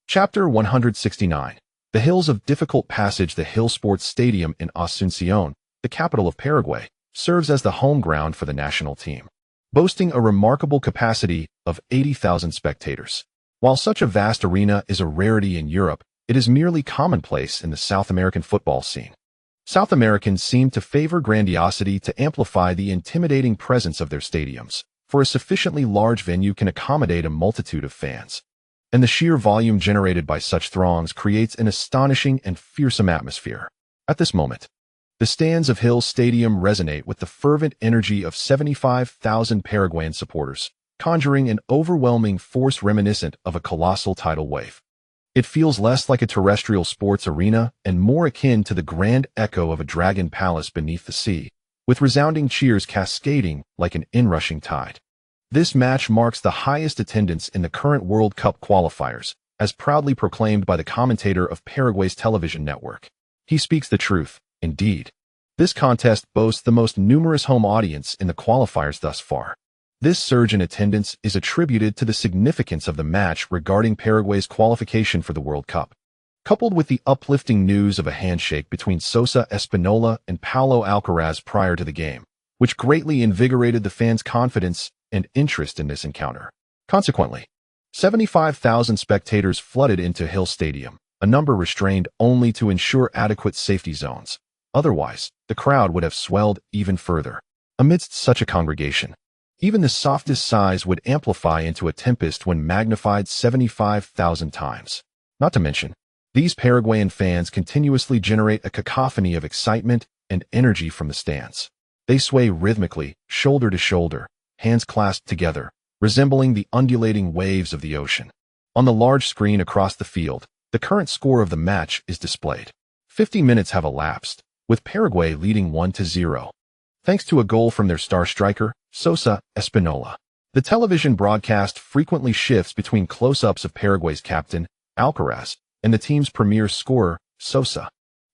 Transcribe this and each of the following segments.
Chapter 169. The Hills of Difficult Passage. The Hill Sports Stadium in Asunción, the capital of Paraguay, serves as the home ground for the national team, boasting a remarkable capacity of 80,000 spectators. While such a vast arena is a rarity in Europe, it is merely commonplace in the South American football scene. South Americans seem to favor grandiosity to amplify the intimidating presence of their stadiums, for a sufficiently large venue can accommodate a multitude of fans, and the sheer volume generated by such throngs creates an astonishing and fearsome atmosphere. At this moment, the stands of Hill Stadium resonate with the fervent energy of 75,000 Paraguayan supporters, conjuring an overwhelming force reminiscent of a colossal tidal wave. It feels less like a terrestrial sports arena and more akin to the grand echo of a dragon palace beneath the sea, with resounding cheers cascading like an inrushing tide. This match marks the highest attendance in the current World Cup qualifiers, as proudly proclaimed by the commentator of Paraguay's television network. He speaks the truth, indeed. This contest boasts the most numerous home audience in the qualifiers thus far. This surge in attendance is attributed to the significance of the match regarding Paraguay's qualification for the World Cup, coupled with the uplifting news of a handshake between Sosa Espinola and Paulo Alcaraz prior to the game, which greatly invigorated the fans' confidence and interest in this encounter. Consequently, 75,000 spectators flooded into Hill Stadium, a number restrained only to ensure adequate safety zones. Otherwise, the crowd would have swelled even further. Amidst such a congregation, even the softest sighs would amplify into a tempest when magnified 75,000 times. Not to mention, these Paraguayan fans continuously generate a cacophony of excitement and energy from the stands. They sway rhythmically, shoulder to shoulder, hands clasped together, resembling the undulating waves of the ocean. On the large screen across the field, the current score of the match is displayed. 50 minutes have elapsed, with Paraguay leading 1-0. Thanks to a goal from their star striker, Sosa Espinola. The television broadcast frequently shifts between close-ups of Paraguay's captain, Alcaraz, and the team's premier scorer, Sosa,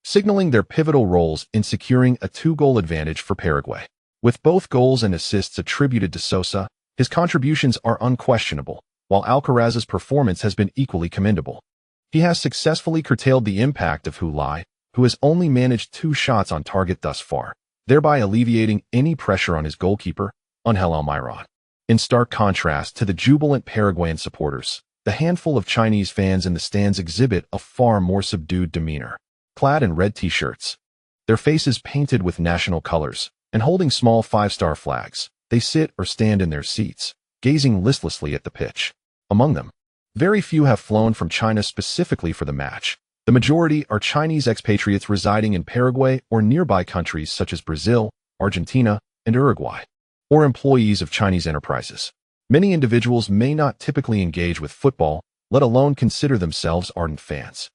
signaling their pivotal roles in securing a 2-goal advantage for Paraguay. With both goals and assists attributed to Sosa, his contributions are unquestionable, while Alcaraz's performance has been equally commendable. He has successfully curtailed the impact of Hulai, who has only managed 2 shots on target thus far, thereby alleviating any pressure on his goalkeeper, Angel Almiron. In stark contrast to the jubilant Paraguayan supporters, the handful of Chinese fans in the stands exhibit a far more subdued demeanor. Clad in red t-shirts, their faces painted with national colors, and holding small 5-star flags, they sit or stand in their seats, gazing listlessly at the pitch. Among them, very few have flown from China specifically for the match. The majority are Chinese expatriates residing in Paraguay or nearby countries such as Brazil, Argentina, and Uruguay, or employees of Chinese enterprises. Many individuals may not typically engage with football, let alone consider themselves ardent fans.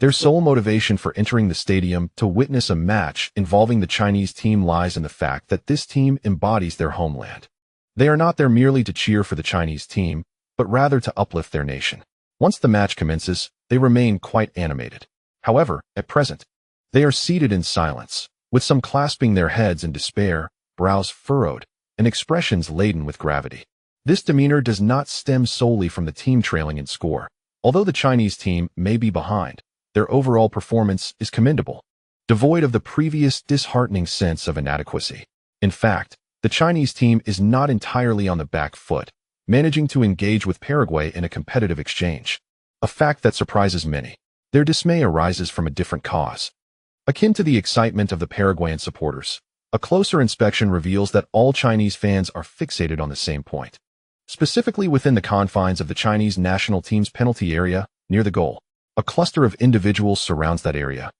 Their sole motivation for entering the stadium to witness a match involving the Chinese team lies in the fact that this team embodies their homeland. They are not there merely to cheer for the Chinese team, but rather to uplift their nation. Once the match commences, they remain quite animated. However, at present, they are seated in silence, with some clasping their heads in despair, brows furrowed, and expressions laden with gravity. This demeanor does not stem solely from the team trailing in score. Although the Chinese team may be behind, their overall performance is commendable, devoid of the previous disheartening sense of inadequacy. In fact, the Chinese team is not entirely on the back foot, managing to engage with Paraguay in a competitive exchange, a fact that surprises many. Their dismay arises from a different cause. Akin to the excitement of the Paraguayan supporters, a closer inspection reveals that all Chinese fans are fixated on the same point, specifically within the confines of the Chinese national team's penalty area, near the goal. A cluster of individuals surrounds that area,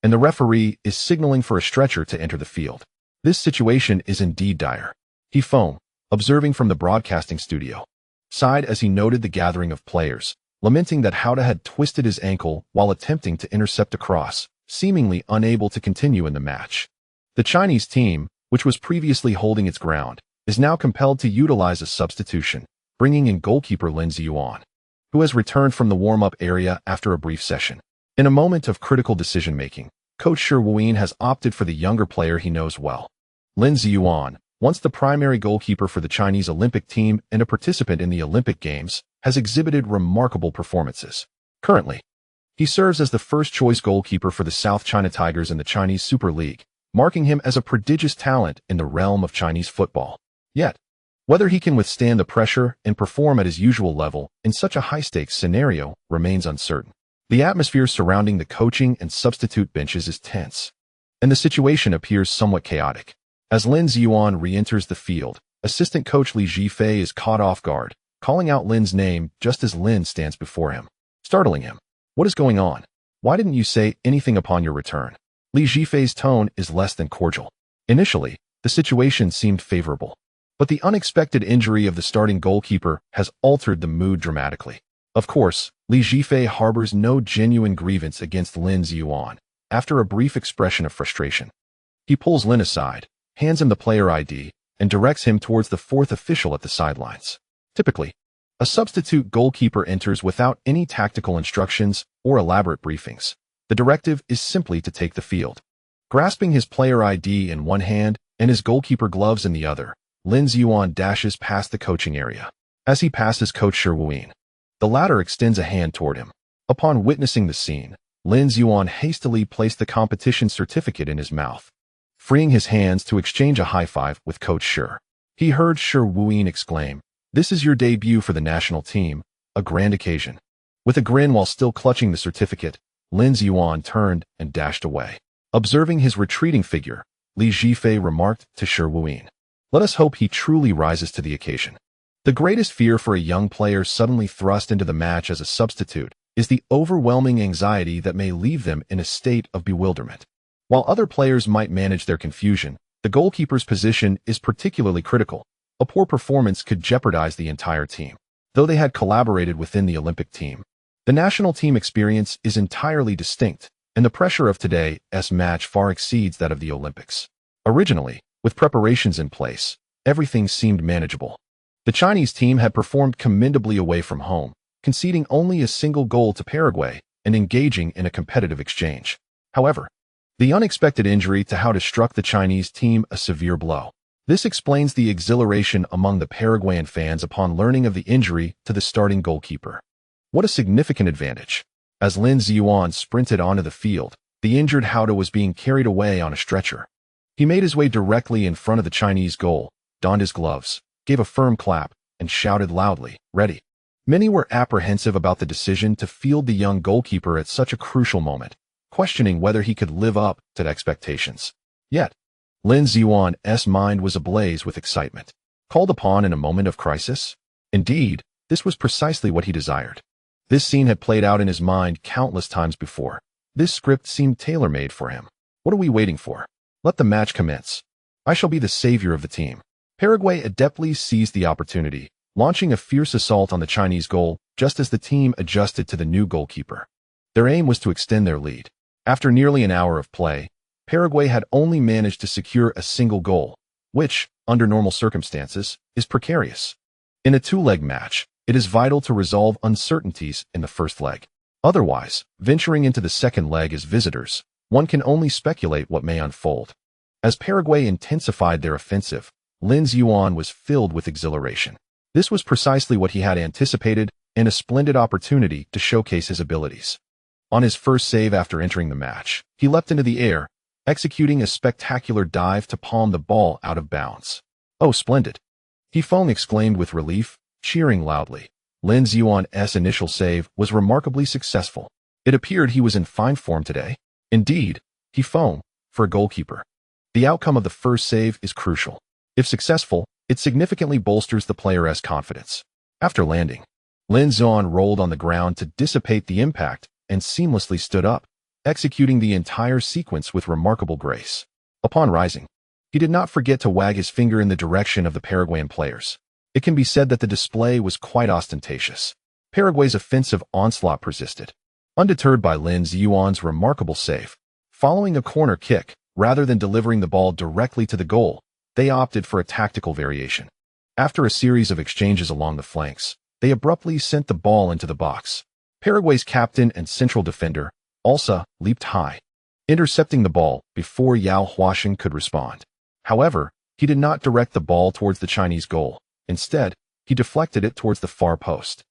and the referee is signaling for a stretcher to enter the field. This situation is indeed dire. He foamed, observing from the broadcasting studio, sighed as he noted the gathering of players, lamenting that Hauda had twisted his ankle while attempting to intercept a cross, seemingly unable to continue in the match. The Chinese team, which was previously holding its ground, is now compelled to utilize a substitution, bringing in goalkeeper Lin Ziyuan, who has returned from the warm-up area after a brief session. In a moment of critical decision-making, Coach Shi Wuyin has opted for the younger player he knows well. Lin Ziyuan, once the primary goalkeeper for the Chinese Olympic team and a participant in the Olympic Games, has exhibited remarkable performances. Currently, he serves as the first-choice goalkeeper for the South China Tigers in the Chinese Super League, marking him as a prodigious talent in the realm of Chinese football. Yet, whether he can withstand the pressure and perform at his usual level in such a high-stakes scenario remains uncertain. The atmosphere surrounding the coaching and substitute benches is tense, and the situation appears somewhat chaotic. As Lin Ziyuan re-enters the field, assistant coach Li Zhifei is caught off guard, calling out Lin's name just as Lin stands before him, startling him. "What is going on? Why didn't you say anything upon your return?" Li Zhifei's tone is less than cordial. Initially, the situation seemed favorable, but the unexpected injury of the starting goalkeeper has altered the mood dramatically. Of course, Li Zhifei harbors no genuine grievance against Lin Ziyuan. After a brief expression of frustration, he pulls Lin aside, hands him the player ID, and directs him towards the fourth official at the sidelines. Typically, a substitute goalkeeper enters without any tactical instructions or elaborate briefings. The directive is simply to take the field. Grasping his player ID in one hand and his goalkeeper gloves in the other, Lin Ziyuan dashes past the coaching area. As he passes Coach Shi Wuyin, the latter extends a hand toward him. Upon witnessing the scene, Lin Ziyuan hastily placed the competition certificate in his mouth, freeing his hands to exchange a high-five with Coach Shi. He heard Shi Wuyin exclaim, "This is your debut for the national team, a grand occasion." With a grin while still clutching the certificate, Lin Ziyuan turned and dashed away. Observing his retreating figure, Li Zhifei remarked to Shi Wuyin, "Let us hope he truly rises to the occasion." The greatest fear for a young player suddenly thrust into the match as a substitute is the overwhelming anxiety that may leave them in a state of bewilderment. While other players might manage their confusion, the goalkeeper's position is particularly critical. A poor performance could jeopardize the entire team. Though they had collaborated within the Olympic team, the national team experience is entirely distinct, and the pressure of today's match far exceeds that of the Olympics. Originally, with preparations in place, everything seemed manageable. The Chinese team had performed commendably away from home, conceding only a single goal to Paraguay and engaging in a competitive exchange. However, the unexpected injury to Houda struck the Chinese team a severe blow. This explains the exhilaration among the Paraguayan fans upon learning of the injury to the starting goalkeeper. What a significant advantage! As Lin Ziyuan sprinted onto the field, the injured Houda was being carried away on a stretcher. He made his way directly in front of the Chinese goal, donned his gloves, gave a firm clap, and shouted loudly, "Ready." Many were apprehensive about the decision to field the young goalkeeper at such a crucial moment, questioning whether he could live up to expectations. Yet, Lin Ziyuan's mind was ablaze with excitement. Called upon in a moment of crisis? Indeed, this was precisely what he desired. This scene had played out in his mind countless times before. This script seemed tailor-made for him. What are we waiting for? Let the match commence. I shall be the savior of the team. Paraguay adeptly seized the opportunity, launching a fierce assault on the Chinese goal just as the team adjusted to the new goalkeeper. Their aim was to extend their lead. After nearly an hour of play, Paraguay had only managed to secure a single goal, which, under normal circumstances, is precarious. In a two-leg match, it is vital to resolve uncertainties in the first leg. Otherwise, venturing into the second leg as visitors, one can only speculate what may unfold. As Paraguay intensified their offensive, Lin Ziyuan was filled with exhilaration. This was precisely what he had anticipated and a splendid opportunity to showcase his abilities. On his first save after entering the match, he leapt into the air, executing a spectacular dive to palm the ball out of bounds. "Oh, splendid!" Hefeng exclaimed with relief, cheering loudly. Lin Ziyuan's initial save was remarkably successful. It appeared he was in fine form today. Indeed, Hefeng, for a goalkeeper, the outcome of the first save is crucial. If successful, it significantly bolsters the player's confidence. After landing, Lin Ziyuan rolled on the ground to dissipate the impact and seamlessly stood up, executing the entire sequence with remarkable grace. Upon rising, he did not forget to wag his finger in the direction of the Paraguayan players. It can be said that the display was quite ostentatious. Paraguay's offensive onslaught persisted. Undeterred by Lin Ziyuan's remarkable save, following a corner kick, rather than delivering the ball directly to the goal, they opted for a tactical variation. After a series of exchanges along the flanks, they abruptly sent the ball into the box. Paraguay's captain and central defender, Alsa, leaped high, intercepting the ball before Yao Huaxing could respond. However, he did not direct the ball towards the Chinese goal. Instead, he deflected it towards the far post.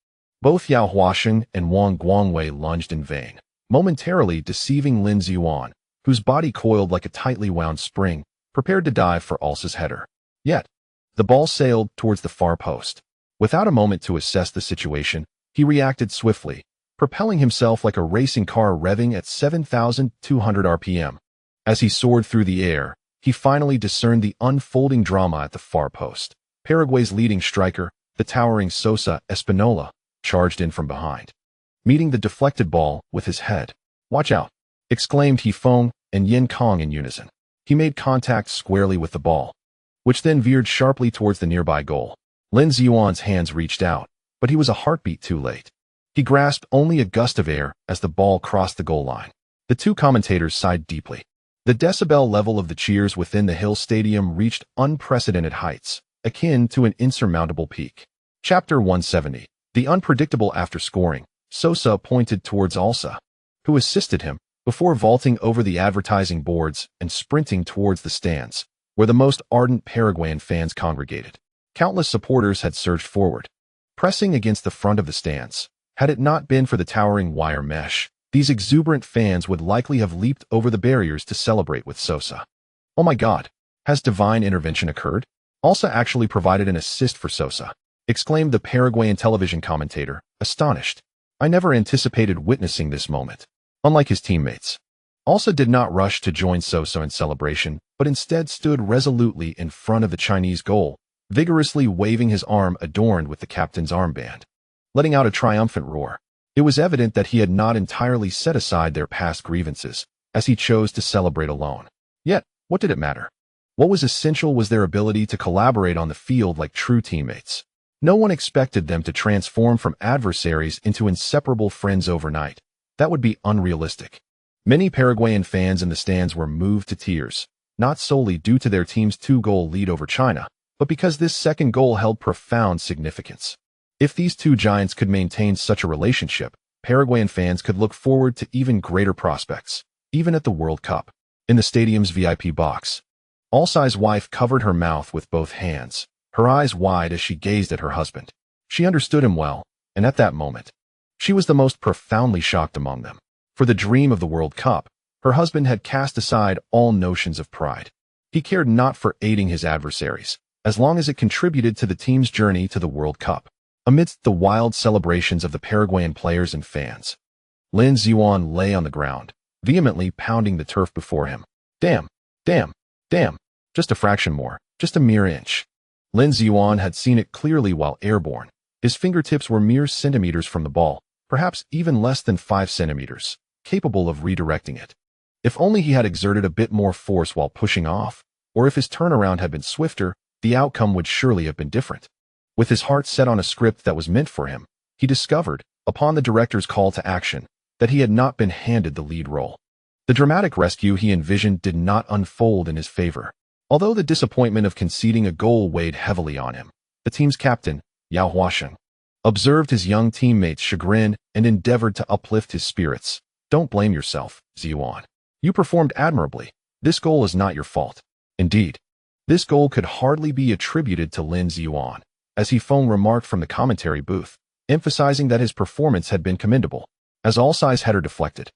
Both Yao Huasheng and Wang Guangwei lunged in vain, momentarily deceiving Lin Ziyuan, whose body coiled like a tightly wound spring, prepared to dive for Alsa's header. Yet, the ball sailed towards the far post. Without a moment to assess the situation, he reacted swiftly, propelling himself like a racing car revving at 7,200 RPM. As he soared through the air, he finally discerned the unfolding drama at the far post. Paraguay's leading striker, the towering Sosa Espinola, charged in from behind, meeting the deflected ball with his head. "Watch out!" exclaimed He Feng and Yin Kong in unison. He made contact squarely with the ball, which then veered sharply towards the nearby goal. Lin Ziyuan's hands reached out, but he was a heartbeat too late. He grasped only a gust of air as the ball crossed the goal line. The two commentators sighed deeply. The decibel level of the cheers within the Hill Stadium reached unprecedented heights, akin to an insurmountable peak. Chapter 170. The unpredictable after scoring. Sosa pointed towards Alsa, who assisted him, before vaulting over the advertising boards and sprinting towards the stands, where the most ardent Paraguayan fans congregated. Countless supporters had surged forward, pressing against the front of the stands. Had it not been for the towering wire mesh, these exuberant fans would likely have leaped over the barriers to celebrate with Sosa. "Oh my God, has divine intervention occurred?" Alsa actually provided an assist for Sosa, exclaimed the Paraguayan television commentator, astonished. "I never anticipated witnessing this moment." Unlike his teammates, Alsa did not rush to join Sosa in celebration, but instead stood resolutely in front of the Chinese goal, vigorously waving his arm adorned with the captain's armband, letting out a triumphant roar. It was evident that he had not entirely set aside their past grievances, as he chose to celebrate alone. Yet, what did it matter? What was essential was their ability to collaborate on the field like true teammates. No one expected them to transform from adversaries into inseparable friends overnight. That would be unrealistic. Many Paraguayan fans in the stands were moved to tears, not solely due to their team's 2-goal lead over China, but because this second goal held profound significance. If these two giants could maintain such a relationship, Paraguayan fans could look forward to even greater prospects, even at the World Cup. In the stadium's VIP box, Alsa's wife covered her mouth with both hands, her eyes wide as she gazed at her husband. She understood him well, and at that moment, she was the most profoundly shocked among them. For the dream of the World Cup, her husband had cast aside all notions of pride. He cared not for aiding his adversaries, as long as it contributed to the team's journey to the World Cup. Amidst the wild celebrations of the Paraguayan players and fans, Lin Ziyuan lay on the ground, vehemently pounding the turf before him. Damn, damn, damn, just a fraction more, just a mere inch. Lin Ziyuan had seen it clearly while airborne. His fingertips were mere centimeters from the ball, perhaps even less than 5 centimeters, capable of redirecting it. If only he had exerted a bit more force while pushing off, or if his turnaround had been swifter, the outcome would surely have been different. With his heart set on a script that was meant for him, he discovered, upon the director's call to action, that he had not been handed the lead role. The dramatic rescue he envisioned did not unfold in his favor. Although the disappointment of conceding a goal weighed heavily on him, the team's captain, Yao Huasheng, observed his young teammates' chagrin and endeavored to uplift his spirits. "Don't blame yourself, Ziyuan. You performed admirably. This goal is not your fault." Indeed, this goal could hardly be attributed to Lin Ziyuan, as He Feng remarked from the commentary booth, emphasizing that his performance had been commendable. As Alsai's header deflected,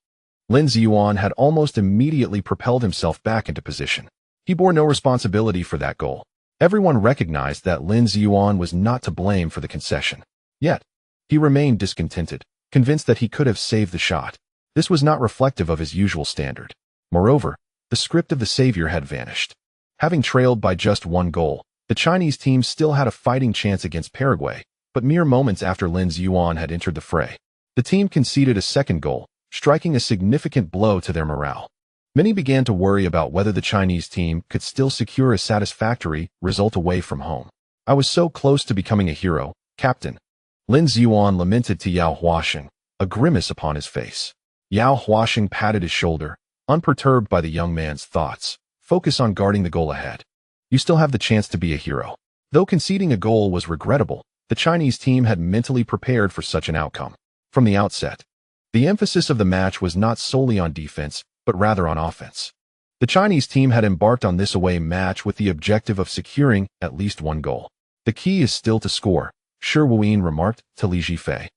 Lin Ziyuan had almost immediately propelled himself back into position. He bore no responsibility for that goal. Everyone recognized that Lin Ziyuan was not to blame for the concession. Yet, he remained discontented, convinced that he could have saved the shot. This was not reflective of his usual standard. Moreover, the script of the savior had vanished. Having trailed by just 1 goal, the Chinese team still had a fighting chance against Paraguay, but mere moments after Lin Ziyuan had entered the fray, the team conceded a second goal, striking a significant blow to their morale. Many began to worry about whether the Chinese team could still secure a satisfactory result away from home. "I was so close to becoming a hero, Captain," Lin Ziyuan lamented to Yao Huasheng, a grimace upon his face. Yao Huasheng patted his shoulder, unperturbed by the young man's thoughts. "Focus on guarding the goal ahead. You still have the chance to be a hero." Though conceding a goal was regrettable, the Chinese team had mentally prepared for such an outcome. From the outset, the emphasis of the match was not solely on defense, but rather on offense. The Chinese team had embarked on this away match with the objective of securing at least 1 goal. "The key is still to score," Shi Wuyin remarked to Li Jifei.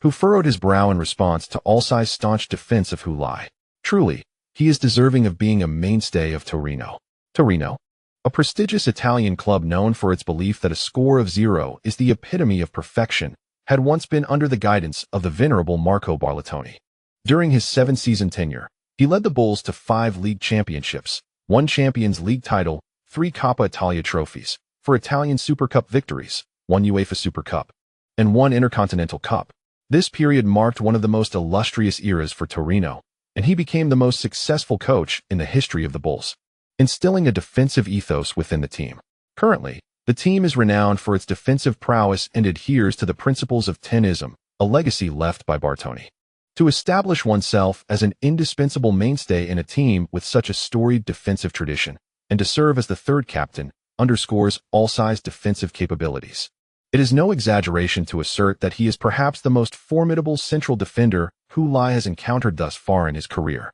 who furrowed his brow in response to Alsai's staunch defense of Hulai. Truly, he is deserving of being a mainstay of Torino. Torino, a prestigious Italian club known for its belief that a score of 0 is the epitome of perfection, had once been under the guidance of the venerable Marco Barlatoni. During his 7-season tenure, he led the Bulls to 5 league championships, 1 Champions League title, 3 Coppa Italia trophies, 4 Italian Super Cup victories, 1 UEFA Super Cup, and 1 Intercontinental Cup. This period marked one of the most illustrious eras for Torino, and he became the most successful coach in the history of the Bulls, instilling a defensive ethos within the team. Currently, the team is renowned for its defensive prowess and adheres to the principles of tenism, a legacy left by Bartoni. To establish oneself as an indispensable mainstay in a team with such a storied defensive tradition, and to serve as the third captain, underscores Alsai's defensive capabilities. It is no exaggeration to assert that he is perhaps the most formidable central defender Hulai has encountered thus far in his career.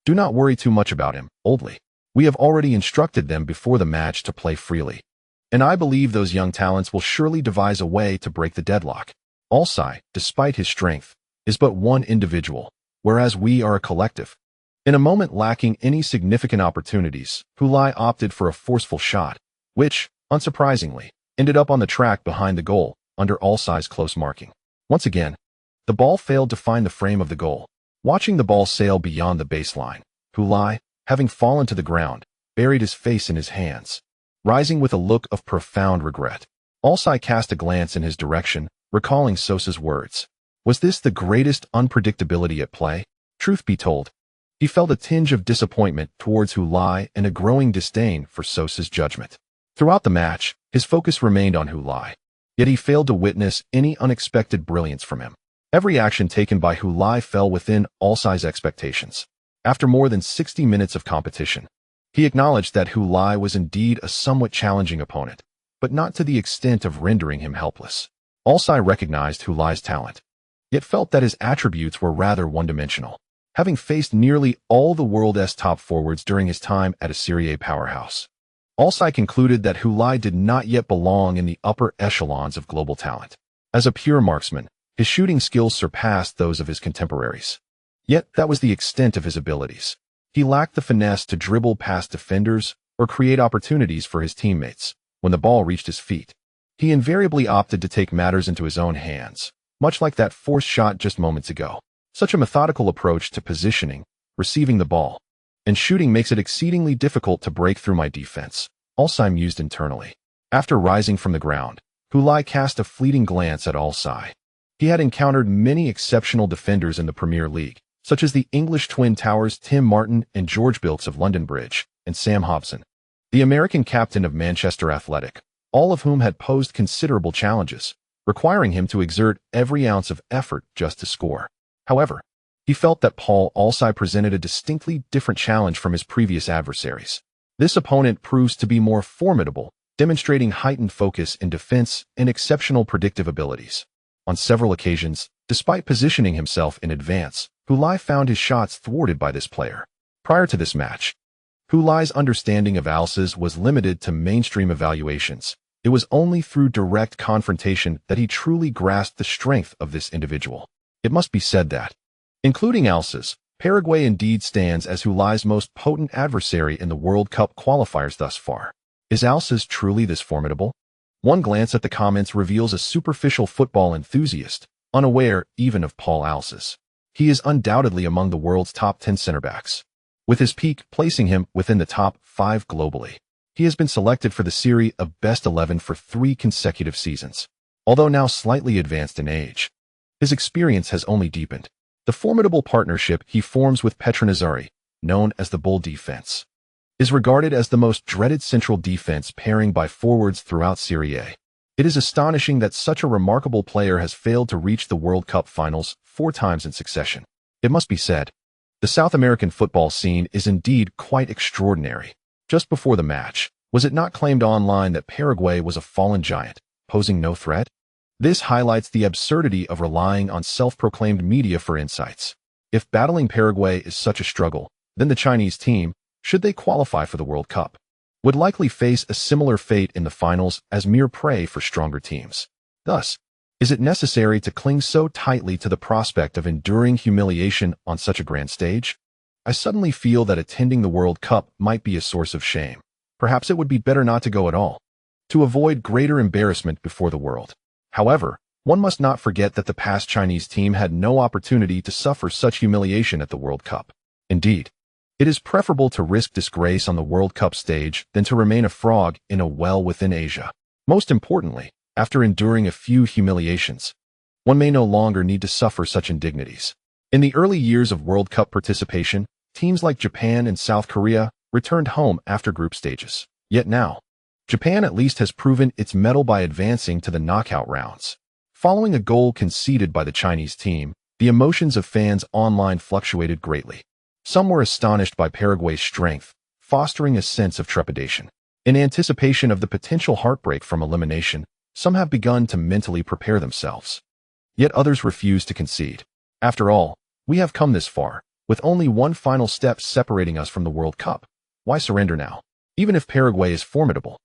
Do not worry too much about him, Oldley. We have already instructed them before the match to play freely, and I believe those young talents will surely devise a way to break the deadlock. Alsai, despite his strength, is but one individual, whereas we are a collective. In a moment lacking any significant opportunities, Hulai opted for a forceful shot, which, unsurprisingly, ended up on the track behind the goal, under Alsai's close marking. Once again, the ball failed to find the frame of the goal. Watching the ball sail beyond the baseline, Hulai, having fallen to the ground, buried his face in his hands, rising with a look of profound regret. Alsai cast a glance in his direction, recalling Sosa's words. Was this the greatest unpredictability at play? Truth be told, he felt a tinge of disappointment towards Hulai and a growing disdain for Sosa's judgment. Throughout the match, his focus remained on Hulai, yet he failed to witness any unexpected brilliance from him. Every action taken by Hulai fell within Alsai's expectations. After more than 60 minutes of competition, he acknowledged that Hulai was indeed a somewhat challenging opponent, but not to the extent of rendering him helpless. Alsai recognized Hulai's talent, yet felt that his attributes were rather one-dimensional, having faced nearly all the world's top forwards during his time at a Serie A powerhouse. Alsai concluded that Hulai did not yet belong in the upper echelons of global talent. As a pure marksman, his shooting skills surpassed those of his contemporaries. Yet that was the extent of his abilities. He lacked the finesse to dribble past defenders or create opportunities for his teammates. When the ball reached his feet, he invariably opted to take matters into his own hands, much like that forced shot just moments ago. Such a methodical approach to positioning, receiving the ball, and shooting makes it exceedingly difficult to break through my defense, Alsai mused internally. After rising from the ground, Hulai cast a fleeting glance at Alsai. He had encountered many exceptional defenders in the Premier League, such as the English twin towers Tim Martin and George Bilks of London Bridge, and Sam Hobson, the American captain of Manchester Athletic, all of whom had posed considerable challenges, requiring him to exert every ounce of effort just to score. However, he felt that Paul Alsai presented a distinctly different challenge from his previous adversaries. This opponent proves to be more formidable, demonstrating heightened focus in defense and exceptional predictive abilities. On several occasions, despite positioning himself in advance, Hulai found his shots thwarted by this player. Prior to this match, Hulai's understanding of Alsai's was limited to mainstream evaluations. It was only through direct confrontation that he truly grasped the strength of this individual. It must be said that, including Alsai's, Paraguay indeed stands as Hulai's most potent adversary in the World Cup qualifiers thus far. Is Alsai's truly this formidable? One glance at the comments reveals a superficial football enthusiast, unaware even of Paul Alsai's. He is undoubtedly among the world's top 10 center-backs, with his peak placing him within the top 5 globally. He has been selected for the series of Best 11 for 3 consecutive seasons. Although now slightly advanced in age, his experience has only deepened. The formidable partnership he forms with Petronazzari, known as the Bull Defense, is regarded as the most dreaded central defense pairing by forwards throughout Serie A. It is astonishing that such a remarkable player has failed to reach the World Cup finals 4 times in succession. It must be said, the South American football scene is indeed quite extraordinary. Just before the match, was it not claimed online that Paraguay was a fallen giant, posing no threat? This highlights the absurdity of relying on self-proclaimed media for insights. If battling Paraguay is such a struggle, then the Chinese team, should they qualify for the World Cup, would likely face a similar fate in the finals as mere prey for stronger teams. Thus, Is it necessary to cling so tightly to the prospect of enduring humiliation on such a grand stage? I suddenly feel that attending the World Cup might be a source of shame. Perhaps it would be better not to go at all, to avoid greater embarrassment before the world. However, one must not forget that the past Chinese team had no opportunity to suffer such humiliation at the World Cup. Indeed, it is preferable to risk disgrace on the World Cup stage than to remain a frog in a well within Asia. Most importantly, after enduring a few humiliations, one may no longer need to suffer such indignities. In the early years of World Cup participation, teams like Japan and South Korea returned home after group stages. Yet now, Japan at least has proven its mettle by advancing to the knockout rounds. Following a goal conceded by the Chinese team, the emotions of fans online fluctuated greatly. Some were astonished by Paraguay's strength, fostering a sense of trepidation. In anticipation of the potential heartbreak from elimination, some have begun to mentally prepare themselves. Yet others refuse to concede. After all, we have come this far, with only one final step separating us from the World Cup. Why surrender now? Even if Paraguay is formidable,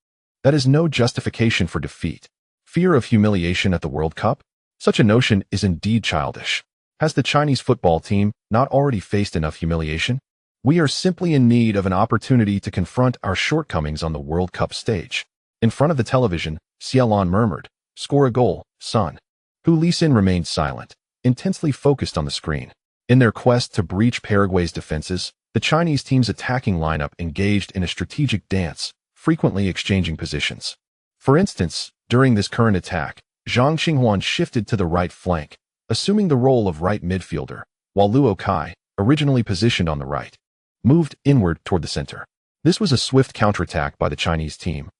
that is no justification for defeat. Fear of humiliation at the World Cup? Such a notion is indeed childish. Has the Chinese football team not already faced enough humiliation? We are simply in need of an opportunity to confront our shortcomings on the World Cup stage. In front of the television, Xiaolon murmured, "Score a goal, son." Hu Lisin remained silent, intensely focused on the screen. In their quest to breach Paraguay's defenses, the Chinese team's attacking lineup engaged in a strategic dance, frequently exchanging positions. For instance, during this current attack, Zhang Qinghuan shifted to the right flank, assuming the role of right midfielder, while Luo Kai, originally positioned on the right, moved inward toward the center. This was a swift counterattack by the Chinese team,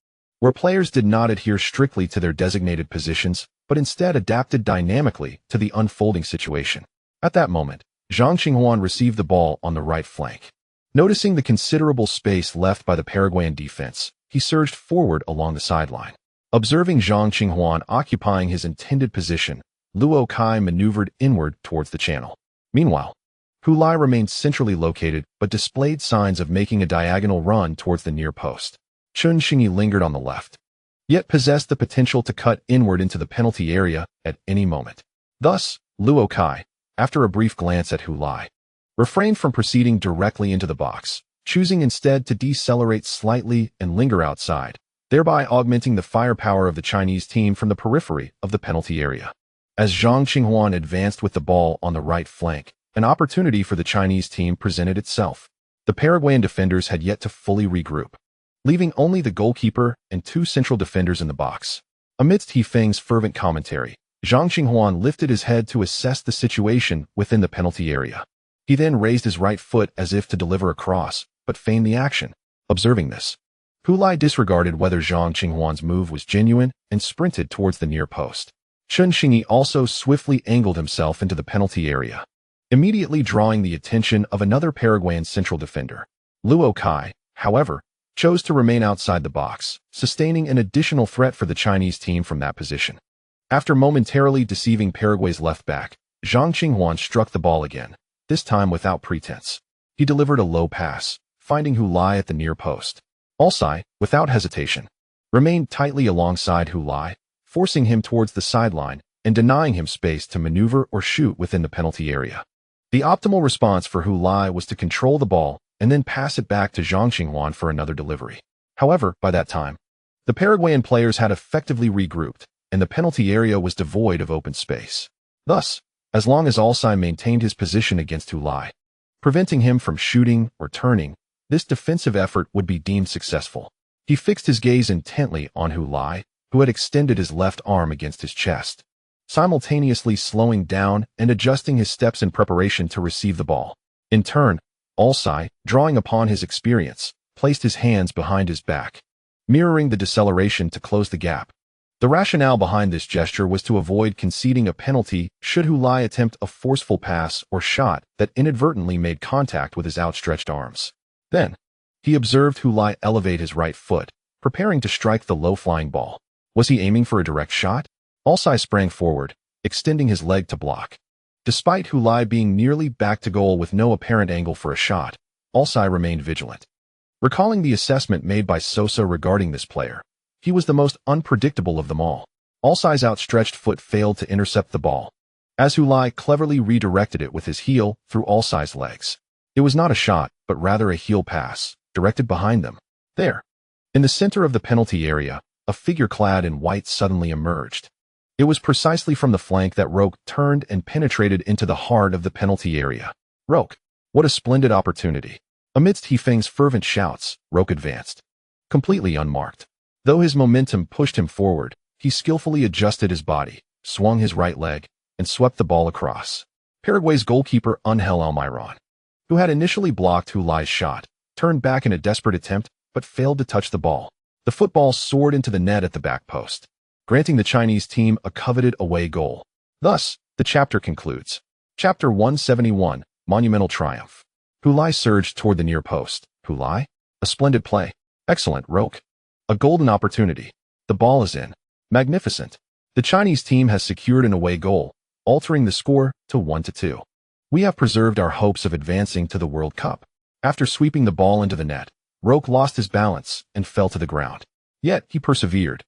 where players did not adhere strictly to their designated positions, but instead adapted dynamically to the unfolding situation. At that moment, Zhang Qinghuan received the ball on the right flank. Noticing the considerable space left by the Paraguayan defense, he surged forward along the sideline. Observing Zhang Qinghuan occupying his intended position, Luo Kai maneuvered inward towards the channel. Meanwhile, Hu Lai remained centrally located but displayed signs of making a diagonal run towards the near post. Chun Xingyi lingered on the left, yet possessed the potential to cut inward into the penalty area at any moment. Thus, Luo Kai, after a brief glance at Hu Lai, refrained from proceeding directly into the box, choosing instead to decelerate slightly and linger outside, thereby augmenting the firepower of the Chinese team from the periphery of the penalty area. As Zhang Qinghuan advanced with the ball on the right flank, an opportunity for the Chinese team presented itself. The Paraguayan defenders had yet to fully regroup, leaving only the goalkeeper and two central defenders in the box. Amidst He Feng's fervent commentary, Zhang Qinghuan lifted his head to assess the situation within the penalty area. He then raised his right foot as if to deliver a cross, but feigned the action. Observing this, Hu Lai disregarded whether Zhang Qinghuan's move was genuine and sprinted towards the near post. Chun Xingyi also swiftly angled himself into the penalty area, immediately drawing the attention of another Paraguayan central defender. Luo Kai, however, chose to remain outside the box, sustaining an additional threat for the Chinese team from that position. After momentarily deceiving Paraguay's left back, Zhang Qinghuan struck the ball again, this time without pretense. He delivered a low pass, finding Hu Lai at the near post. Alsai, without hesitation, remained tightly alongside Hu Lai, forcing him towards the sideline and denying him space to maneuver or shoot within the penalty area. The optimal response for Hu Lai was to control the ball and then pass it back to Zhang Qinghuan for another delivery. However, by that time, the Paraguayan players had effectively regrouped, and the penalty area was devoid of open space. Thus, as long as Alsai maintained his position against Hu Lai, preventing him from shooting or turning, this defensive effort would be deemed successful. He fixed his gaze intently on Hu Lai, who had extended his left arm against his chest, simultaneously slowing down and adjusting his steps in preparation to receive the ball. In turn, Alsai, drawing upon his experience, placed his hands behind his back, mirroring the deceleration to close the gap. The rationale behind this gesture was to avoid conceding a penalty should Hu Lai attempt a forceful pass or shot that inadvertently made contact with his outstretched arms. Then, he observed Hu Lai elevate his right foot, preparing to strike the low-flying ball. Was he aiming for a direct shot? Alsai sprang forward, extending his leg to block. Despite Hu Lai being nearly back to goal with no apparent angle for a shot, Alsai remained vigilant. Recalling the assessment made by Sosa regarding this player, he was the most unpredictable of them all. Alsai's outstretched foot failed to intercept the ball, as Hulai cleverly redirected it with his heel through Alsai's legs. It was not a shot, but rather a heel pass, directed behind them. There, in the center of the penalty area, a figure clad in white suddenly emerged. It was precisely from the flank that Roque turned and penetrated into the heart of the penalty area. Roque, what a splendid opportunity. Amidst Hifeng's fervent shouts, Roque advanced, completely unmarked. Though his momentum pushed him forward, he skillfully adjusted his body, swung his right leg, and swept the ball across. Paraguay's goalkeeper Angel Almiron, who had initially blocked Hulai's shot, turned back in a desperate attempt, but failed to touch the ball. The football soared into the net at the back post, granting the Chinese team a coveted away goal. Thus, the chapter concludes. Chapter 171, Monumental Triumph. Hulai surged toward the near post. Hulai? A splendid play. Excellent, Roque. A golden opportunity. The ball is in. Magnificent. The Chinese team has secured an away goal, altering the score to 1-2. We have preserved our hopes of advancing to the World Cup. After sweeping the ball into the net, Roque lost his balance and fell to the ground. Yet he persevered,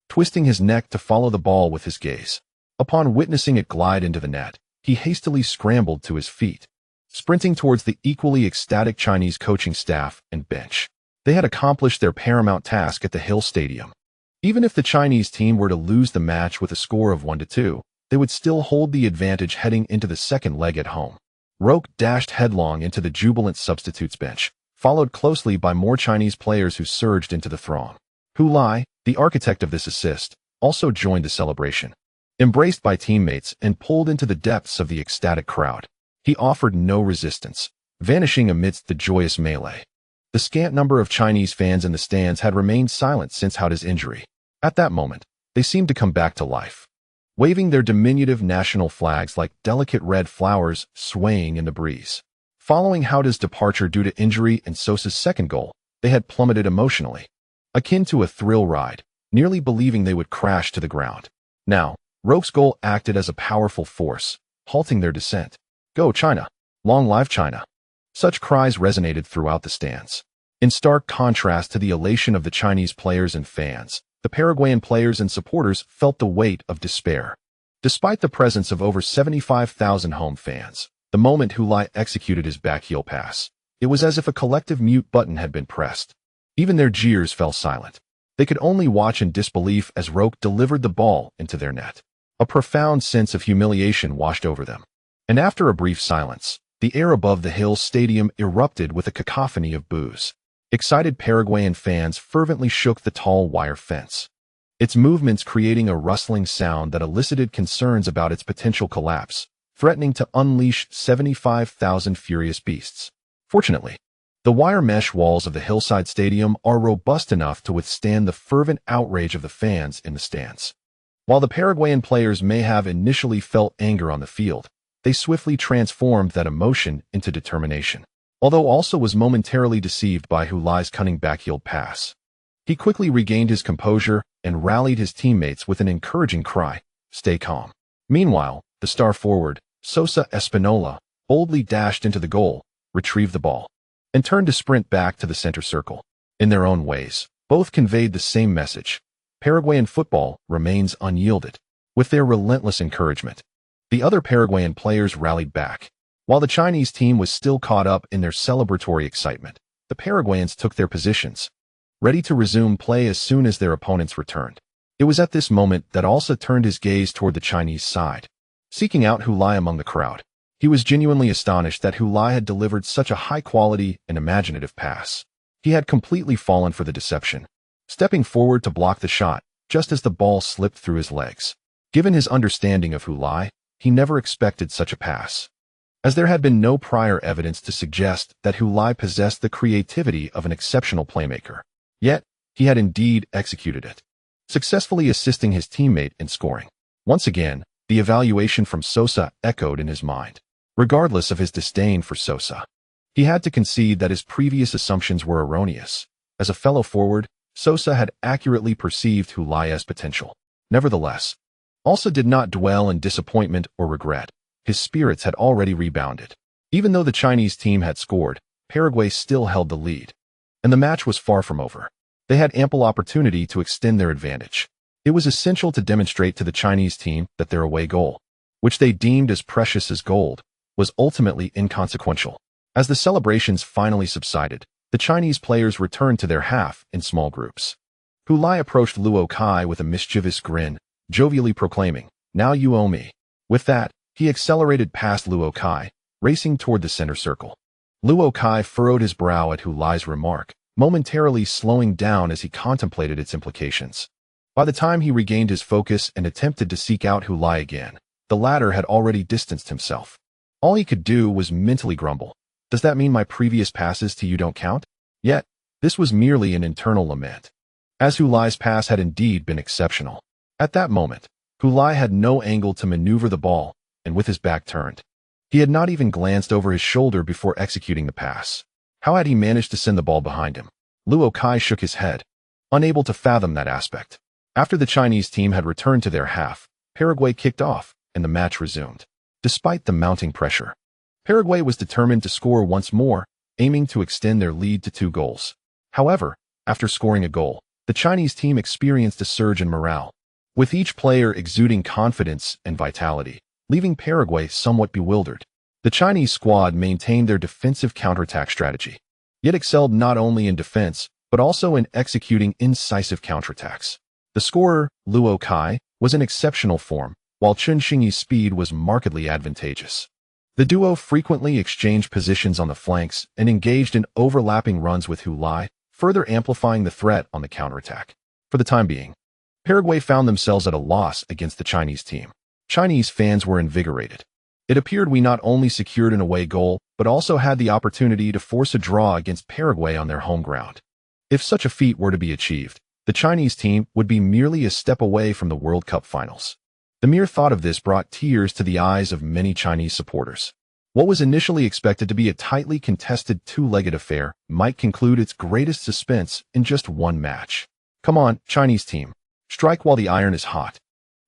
twisting his neck to follow the ball with his gaze. Upon witnessing it glide into the net, he hastily scrambled to his feet, sprinting towards the equally ecstatic Chinese coaching staff and bench. They had accomplished their paramount task at the Hill Stadium. Even if the Chinese team were to lose the match with a score of 1-2, they would still hold the advantage heading into the second leg at home. Roque dashed headlong into the jubilant substitutes bench, followed closely by more Chinese players who surged into the throng. Hulai, the architect of this assist, also joined the celebration. Embraced by teammates and pulled into the depths of the ecstatic crowd, he offered no resistance, vanishing amidst the joyous melee. The scant number of Chinese fans in the stands had remained silent since Hauda's injury. At that moment, they seemed to come back to life, waving their diminutive national flags like delicate red flowers swaying in the breeze. Following Hauda's departure due to injury and Sosa's second goal, they had plummeted emotionally, akin to a thrill ride, nearly believing they would crash to the ground. Now, Roque's goal acted as a powerful force, halting their descent. Go China! Long live China! Such cries resonated throughout the stands. In stark contrast to the elation of the Chinese players and fans, the Paraguayan players and supporters felt the weight of despair. Despite the presence of over 75,000 home fans, the moment Hulai executed his backheel pass, it was as if a collective mute button had been pressed. Even their jeers fell silent. They could only watch in disbelief as Roque delivered the ball into their net. A profound sense of humiliation washed over them. And after a brief silence, the air above the Hill Stadium erupted with a cacophony of boos. Excited Paraguayan fans fervently shook the tall wire fence, its movements creating a rustling sound that elicited concerns about its potential collapse, threatening to unleash 75,000 furious beasts. Fortunately, the wire mesh walls of the hillside stadium are robust enough to withstand the fervent outrage of the fans in the stands. While the Paraguayan players may have initially felt anger on the field, they swiftly transformed that emotion into determination. Although also was momentarily deceived by Hulai's cunning backheel pass, he quickly regained his composure and rallied his teammates with an encouraging cry, "Stay calm." Meanwhile, the star forward, Sosa Espinola, boldly dashed into the goal, retrieved the ball, and turned to sprint back to the center circle. In their own ways, both conveyed the same message. Paraguayan football remains unyielded. With their relentless encouragement, the other Paraguayan players rallied back. While the Chinese team was still caught up in their celebratory excitement, the Paraguayans took their positions, ready to resume play as soon as their opponents returned. It was at this moment that Alsa turned his gaze toward the Chinese side, seeking out Hulai among the crowd. He was genuinely astonished that Hulai had delivered such a high-quality and imaginative pass. He had completely fallen for the deception, stepping forward to block the shot just as the ball slipped through his legs. Given his understanding of Hulai, he never expected such a pass, as there had been no prior evidence to suggest that Hulai possessed the creativity of an exceptional playmaker. Yet, he had indeed executed it, successfully assisting his teammate in scoring. Once again, the evaluation from Sosa echoed in his mind. Regardless of his disdain for Sosa, he had to concede that his previous assumptions were erroneous. As a fellow forward, Sosa had accurately perceived Hulai's potential. Nevertheless, Alsa did not dwell in disappointment or regret. His spirits had already rebounded. Even though the Chinese team had scored, Paraguay still held the lead, and the match was far from over. They had ample opportunity to extend their advantage. It was essential to demonstrate to the Chinese team that their away goal, which they deemed as precious as gold, was ultimately inconsequential. As the celebrations finally subsided, the Chinese players returned to their half in small groups. Hu Lai approached Luo Kai with a mischievous grin, jovially proclaiming, "Now you owe me." With that, he accelerated past Luo Kai, racing toward the center circle. Luo Kai furrowed his brow at Hu Lai's remark, momentarily slowing down as he contemplated its implications. By the time he regained his focus and attempted to seek out Hu Lai again, the latter had already distanced himself. All he could do was mentally grumble. "Does that mean my previous passes to you don't count?" Yet, this was merely an internal lament, as Hu Lai's pass had indeed been exceptional. At that moment, Hu Lai had no angle to maneuver the ball, and with his back turned, he had not even glanced over his shoulder before executing the pass. How had he managed to send the ball behind him? Luo Kai shook his head, unable to fathom that aspect. After the Chinese team had returned to their half, Paraguay kicked off, and the match resumed. Despite the mounting pressure, Paraguay was determined to score once more, aiming to extend their lead to 2 goals. However, after scoring a goal, the Chinese team experienced a surge in morale, with each player exuding confidence and vitality, leaving Paraguay somewhat bewildered. The Chinese squad maintained their defensive counterattack strategy, yet excelled not only in defense, but also in executing incisive counterattacks. The scorer, Luo Kai, was in exceptional form, while Chun Xingyi's speed was markedly advantageous. The duo frequently exchanged positions on the flanks and engaged in overlapping runs with Hu Lai, further amplifying the threat on the counterattack. For the time being, Paraguay found themselves at a loss against the Chinese team. Chinese fans were invigorated. It appeared we not only secured an away goal, but also had the opportunity to force a draw against Paraguay on their home ground. If such a feat were to be achieved, the Chinese team would be merely a step away from the World Cup finals. The mere thought of this brought tears to the eyes of many Chinese supporters. What was initially expected to be a tightly contested 2-legged affair might conclude its greatest suspense in just one match. Come on, Chinese team. Strike while the iron is hot.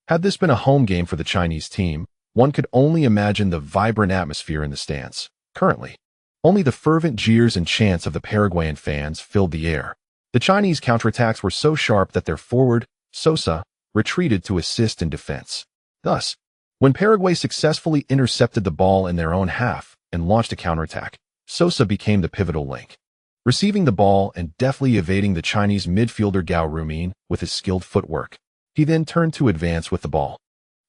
Had this been a home game for the Chinese team, one could only imagine the vibrant atmosphere in the stands. Currently, only the fervent jeers and chants of the Paraguayan fans filled the air. The Chinese counterattacks were so sharp that their forward, Sosa, retreated to assist in defense. Thus, when Paraguay successfully intercepted the ball in their own half and launched a counterattack, Sosa became the pivotal link, receiving the ball and deftly evading the Chinese midfielder Gao Rumin with his skilled footwork. He then turned to advance with the ball.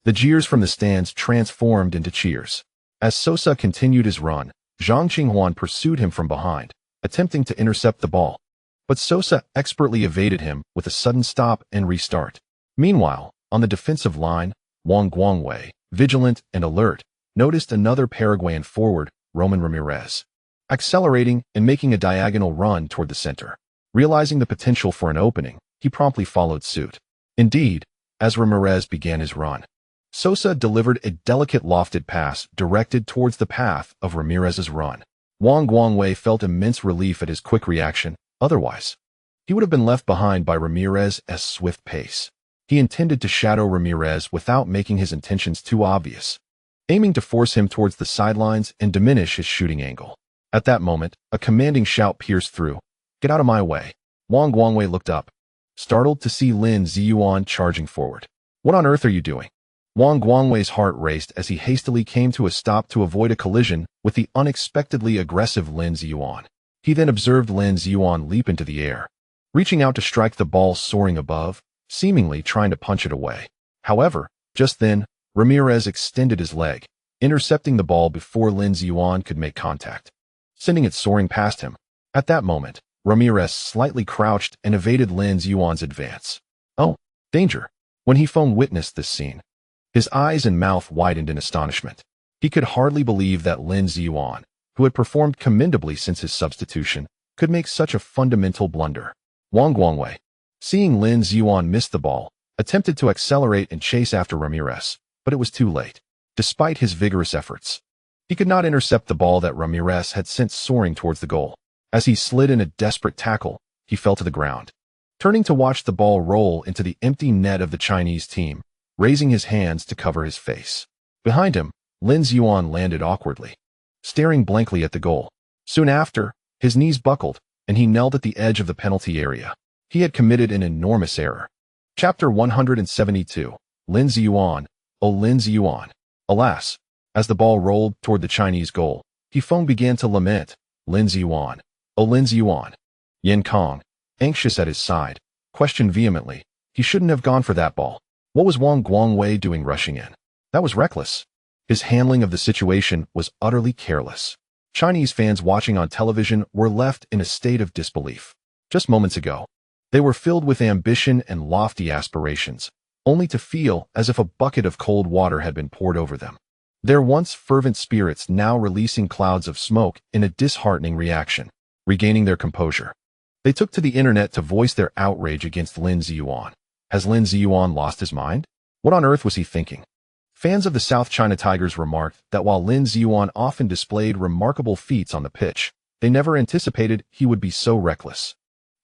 The jeers from the stands transformed into cheers. As Sosa continued his run, Zhang Qinghuan pursued him from behind, attempting to intercept the ball. But Sosa expertly evaded him with a sudden stop and restart. Meanwhile, on the defensive line, Wang Guangwei, vigilant and alert, noticed another Paraguayan forward, Roman Ramirez, accelerating and making a diagonal run toward the center. Realizing the potential for an opening, he promptly followed suit. Indeed, as Ramirez began his run, Sosa delivered a delicate lofted pass directed towards the path of Ramirez's run. Wang Guangwei felt immense relief at his quick reaction. Otherwise, he would have been left behind by Ramirez's swift pace. He intended to shadow Ramirez without making his intentions too obvious, aiming to force him towards the sidelines and diminish his shooting angle. At that moment, a commanding shout pierced through. "Get out of my way." Wang Guangwei looked up, startled to see Lin Ziyuan charging forward. "What on earth are you doing?" Wang Guangwei's heart raced as he hastily came to a stop to avoid a collision with the unexpectedly aggressive Lin Ziyuan. He then observed Lin Ziyuan leap into the air, reaching out to strike the ball soaring above, seemingly trying to punch it away. However, just then, Ramirez extended his leg, intercepting the ball before Lin Ziyuan could make contact, sending it soaring past him. At that moment, Ramirez slightly crouched and evaded Lin Ziyuan's advance. "Oh, danger!" When Hifeng witnessed this scene, his eyes and mouth widened in astonishment. He could hardly believe that Lin Ziyuan, who had performed commendably since his substitution, could make such a fundamental blunder. Wang Guangwei, seeing Lin Ziyuan miss the ball, attempted to accelerate and chase after Ramirez, but it was too late. Despite his vigorous efforts, he could not intercept the ball that Ramirez had sent soaring towards the goal. As he slid in a desperate tackle, he fell to the ground, turning to watch the ball roll into the empty net of the Chinese team, raising his hands to cover his face. Behind him, Lin Ziyuan landed awkwardly, staring blankly at the goal. Soon after, his knees buckled, and he knelt at the edge of the penalty area. He had committed an enormous error. Chapter 172. Lin Ziyuan. Oh Lin Ziyuan. Alas, as the ball rolled toward the Chinese goal, Feng began to lament. Lin Ziyuan. Oh Lin Ziyuan. Yin Kong, anxious at his side, questioned vehemently. He shouldn't have gone for that ball. What was Wang Guangwei doing rushing in? That was reckless. His handling of the situation was utterly careless. Chinese fans watching on television were left in a state of disbelief. Just moments ago, they were filled with ambition and lofty aspirations, only to feel as if a bucket of cold water had been poured over them. Their once fervent spirits now releasing clouds of smoke in a disheartening reaction. Regaining their composure, they took to the internet to voice their outrage against Lin Ziyuan. Has Lin Ziyuan lost his mind? What on earth was he thinking? Fans of the South China Tigers remarked that while Lin Ziyuan often displayed remarkable feats on the pitch, they never anticipated he would be so reckless.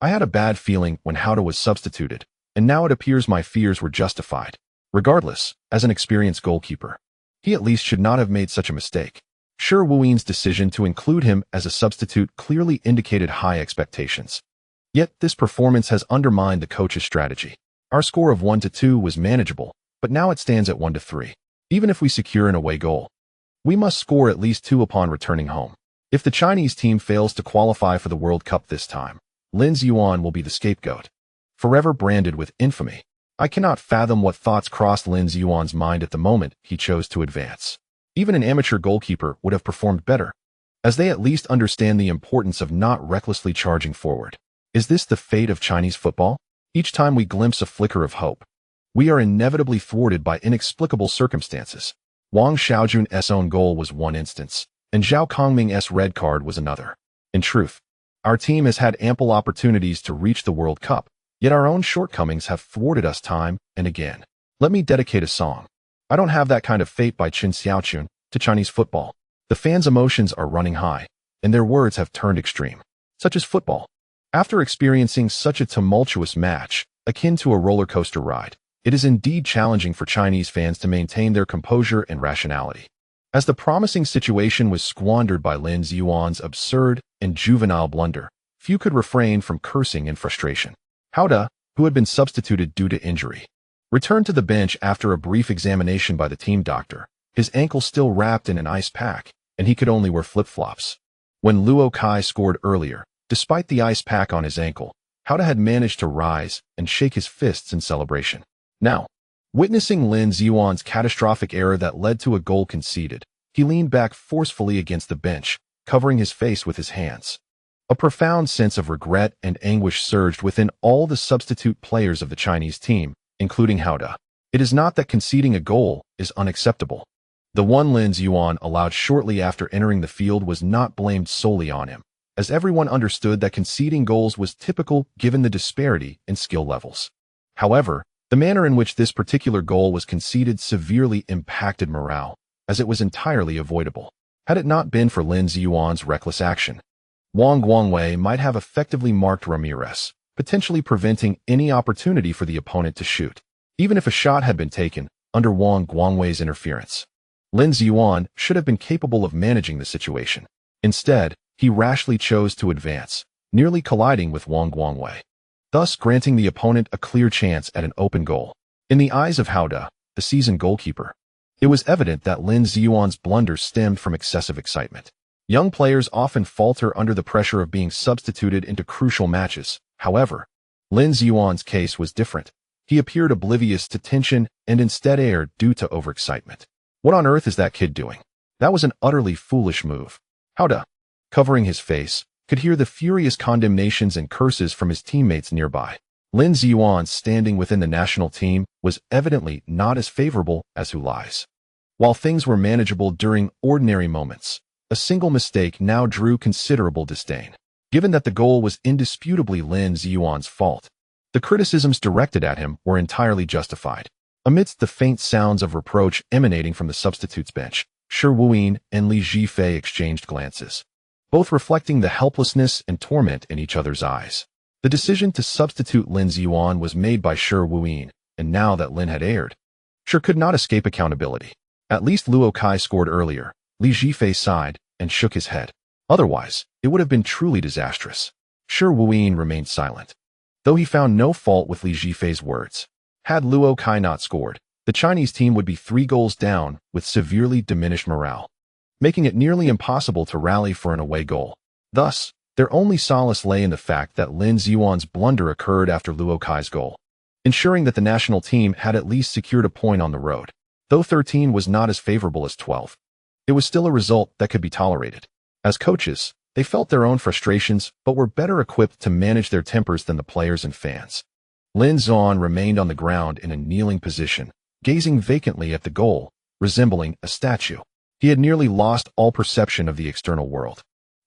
I had a bad feeling when Hauda was substituted, and now it appears my fears were justified. Regardless, as an experienced goalkeeper, he at least should not have made such a mistake. Shi Wuyin's decision to include him as a substitute clearly indicated high expectations. Yet this performance has undermined the coach's strategy. Our score of 1-2 was manageable, but now it stands at 1-3. Even if we secure an away goal, we must score at least 2 upon returning home. If the Chinese team fails to qualify for the World Cup this time, Lin Ziyuan will be the scapegoat, forever branded with infamy. I cannot fathom what thoughts crossed Lin Ziyuan's mind at the moment he chose to advance. Even an amateur goalkeeper would have performed better, as they at least understand the importance of not recklessly charging forward. Is this the fate of Chinese football? Each time we glimpse a flicker of hope, we are inevitably thwarted by inexplicable circumstances. Wang Xiaojun's own goal was one instance, and Zhao Kongming's red card was another. In truth, our team has had ample opportunities to reach the World Cup, yet our own shortcomings have thwarted us time and again. Let me dedicate a song. I Don't Have That Kind of Fate by Qin Xiaochun to Chinese football. The fans' emotions are running high, and their words have turned extreme. Such as football. After experiencing such a tumultuous match, akin to a roller coaster ride, it is indeed challenging for Chinese fans to maintain their composure and rationality. As the promising situation was squandered by Lin Ziyuan's absurd and juvenile blunder, few could refrain from cursing in frustration. Hauda, who had been substituted due to injury, returned to the bench after a brief examination by the team doctor, his ankle still wrapped in an ice pack, and he could only wear flip-flops. When Luo Kai scored earlier, despite the ice pack on his ankle, Hauda had managed to rise and shake his fists in celebration. Now, witnessing Lin Ziyuan's catastrophic error that led to a goal conceded, he leaned back forcefully against the bench, covering his face with his hands. A profound sense of regret and anguish surged within all the substitute players of the Chinese team, including Hauda. It is not that conceding a goal is unacceptable. The one Lin Ziyuan allowed shortly after entering the field was not blamed solely on him, as everyone understood that conceding goals was typical given the disparity in skill levels. However, the manner in which this particular goal was conceded severely impacted morale, as it was entirely avoidable. Had it not been for Lin Ziyuan's reckless action, Wang Guangwei might have effectively marked Ramirez, potentially preventing any opportunity for the opponent to shoot, even if a shot had been taken under Wang Guangwei's interference. Lin Ziyuan should have been capable of managing the situation. Instead, he rashly chose to advance, nearly colliding with Wang Guangwei, thus granting the opponent a clear chance at an open goal. In the eyes of Hauda, the seasoned goalkeeper, it was evident that Lin Ziyuan's blunder stemmed from excessive excitement. Young players often falter under the pressure of being substituted into crucial matches. However, Lin Ziyuan's case was different. He appeared oblivious to tension and instead erred due to overexcitement. What on earth is that kid doing? That was an utterly foolish move. Hauda, covering his face, could hear the furious condemnations and curses from his teammates nearby. Lin Ziyuan standing within the national team was evidently not as favorable as who lies. While things were manageable during ordinary moments, a single mistake now drew considerable disdain. Given that the goal was indisputably Lin Ziyuan's fault, the criticisms directed at him were entirely justified. Amidst the faint sounds of reproach emanating from the substitutes bench, Shi Wuyin and Li Zhifei exchanged glances, both reflecting the helplessness and torment in each other's eyes. The decision to substitute Lin Ziyuan was made by Shi Wuyin, and now that Lin had erred, Shi could not escape accountability. At least Luo Kai scored earlier. Li Zhifei sighed and shook his head. Otherwise, it would have been truly disastrous. Shi Wuyin remained silent, though he found no fault with Li Zhifei's words. Had Luo Kai not scored, the Chinese team would be 3 goals down with severely diminished morale, making it nearly impossible to rally for an away goal. Thus, their only solace lay in the fact that Lin Ziyuan's blunder occurred after Luo Kai's goal, ensuring that the national team had at least secured a point on the road. Though 13 was not as favorable as 12, it was still a result that could be tolerated. As coaches, they felt their own frustrations but were better equipped to manage their tempers than the players and fans. Lin Ziyuan remained on the ground in a kneeling position, gazing vacantly at the goal, resembling a statue. He had nearly lost all perception of the external world.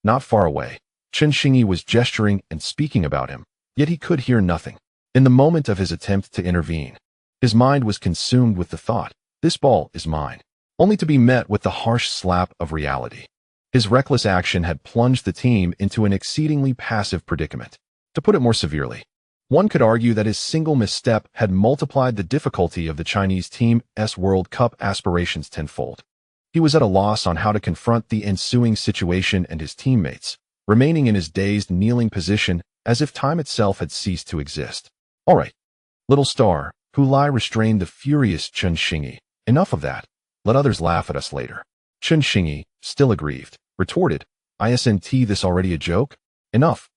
Not far away, Chen Xingyi was gesturing and speaking about him, yet he could hear nothing. In the moment of his attempt to intervene, his mind was consumed with the thought, "This ball is mine," only to be met with the harsh slap of reality. His reckless action had plunged the team into an exceedingly passive predicament. To put it more severely, one could argue that his single misstep had multiplied the difficulty of the Chinese team's World Cup aspirations tenfold. He was at a loss on how to confront the ensuing situation and his teammates, remaining in his dazed, kneeling position as if time itself had ceased to exist. "All right, little star," Hu Lai restrained the furious Chen Xingyi. "Enough of that. Let others laugh at us later." Chen Xingyi, still aggrieved, retorted, "Isn't this already a joke? Enough.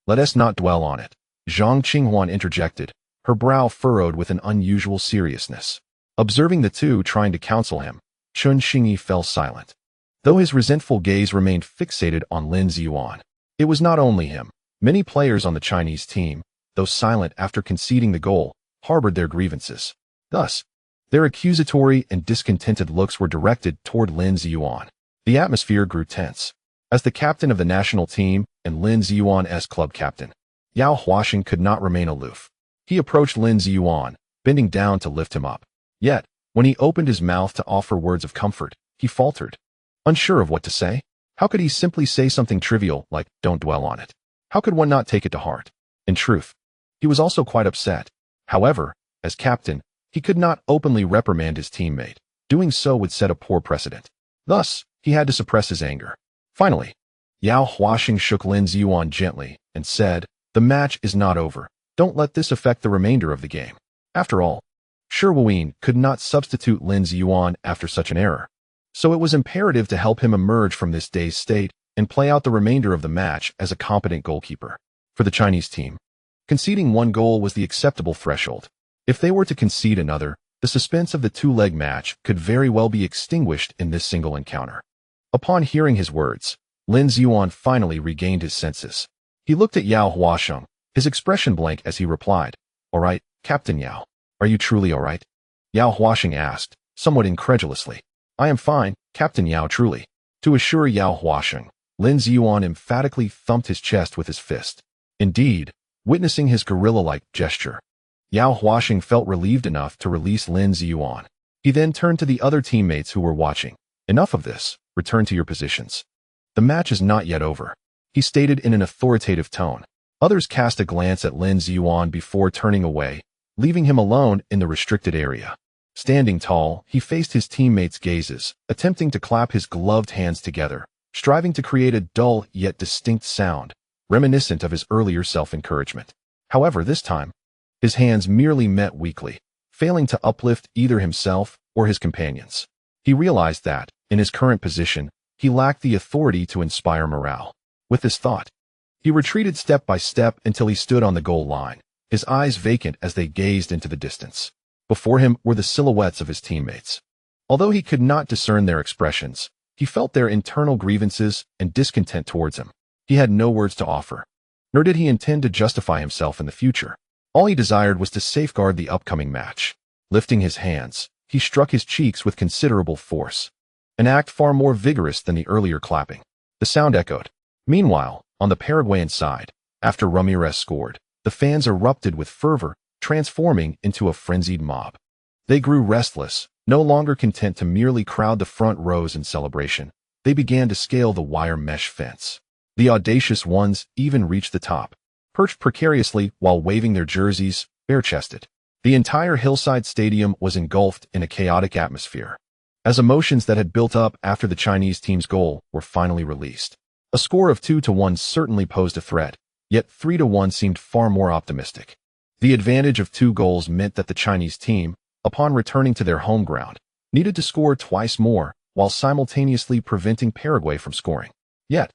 Let us not dwell on it." Zhang Qinghuan interjected, her brow furrowed with an unusual seriousness. Observing the two trying to counsel him, Chen Xingyi fell silent. Though his resentful gaze remained fixated on Lin Ziyuan, it was not only him. Many players on the Chinese team, though silent after conceding the goal, harbored their grievances. Thus, their accusatory and discontented looks were directed toward Lin Ziyuan. The atmosphere grew tense. As the captain of the national team and Lin Ziyuan's club captain, Yao Huaxing could not remain aloof. He approached Lin Ziyuan, bending down to lift him up. Yet, when he opened his mouth to offer words of comfort, he faltered. Unsure of what to say, how could he simply say something trivial like, "Don't dwell on it"? How could one not take it to heart? In truth, he was also quite upset. However, as captain, he could not openly reprimand his teammate. Doing so would set a poor precedent. Thus, he had to suppress his anger. Finally, Yao Huaxing shook Lin Ziyuan gently and said, "The match is not over. Don't let this affect the remainder of the game." After all, Shi Wuyin could not substitute Lin Ziyuan after such an error. So it was imperative to help him emerge from this dazed state and play out the remainder of the match as a competent goalkeeper. For the Chinese team, conceding 1 goal was the acceptable threshold. If they were to concede another, the suspense of the 2-leg match could very well be extinguished in this single encounter. Upon hearing his words, Lin Ziyuan finally regained his senses. He looked at Yao Huaxing, his expression blank as he replied, "All right, Captain Yao. Are you truly all right?" Yao Huaxing asked, somewhat incredulously. "I am fine, Captain Yao, truly." To assure Yao Huaxing, Lin Ziyuan emphatically thumped his chest with his fist. Indeed, witnessing his gorilla-like gesture, Yao Huaxing felt relieved enough to release Lin Ziyuan. He then turned to the other teammates who were watching. "Enough of this. Return to your positions. The match is not yet over," he stated in an authoritative tone. Others cast a glance at Lin Ziyuan before turning away, leaving him alone in the restricted area. Standing tall, he faced his teammates' gazes, attempting to clap his gloved hands together, striving to create a dull yet distinct sound, reminiscent of his earlier self-encouragement. However, this time, his hands merely met weakly, failing to uplift either himself or his companions. He realized that, in his current position, he lacked the authority to inspire morale. With this thought, he retreated step by step until he stood on the goal line, his eyes vacant as they gazed into the distance. Before him were the silhouettes of his teammates. Although he could not discern their expressions, he felt their internal grievances and discontent towards him. He had no words to offer, nor did he intend to justify himself in the future. All he desired was to safeguard the upcoming match. Lifting his hands, he struck his cheeks with considerable force, an act far more vigorous than the earlier clapping. The sound echoed. Meanwhile, on the Paraguayan side, after Ramirez scored, the fans erupted with fervor, transforming into a frenzied mob. They grew restless, no longer content to merely crowd the front rows in celebration. They began to scale the wire mesh fence. The audacious ones even reached the top, perched precariously while waving their jerseys, bare-chested. The entire hillside stadium was engulfed in a chaotic atmosphere, as emotions that had built up after the Chinese team's goal were finally released. A score of 2-1 certainly posed a threat, yet 3-1 seemed far more optimistic. The advantage of 2 goals meant that the Chinese team, upon returning to their home ground, needed to score twice more while simultaneously preventing Paraguay from scoring. Yet,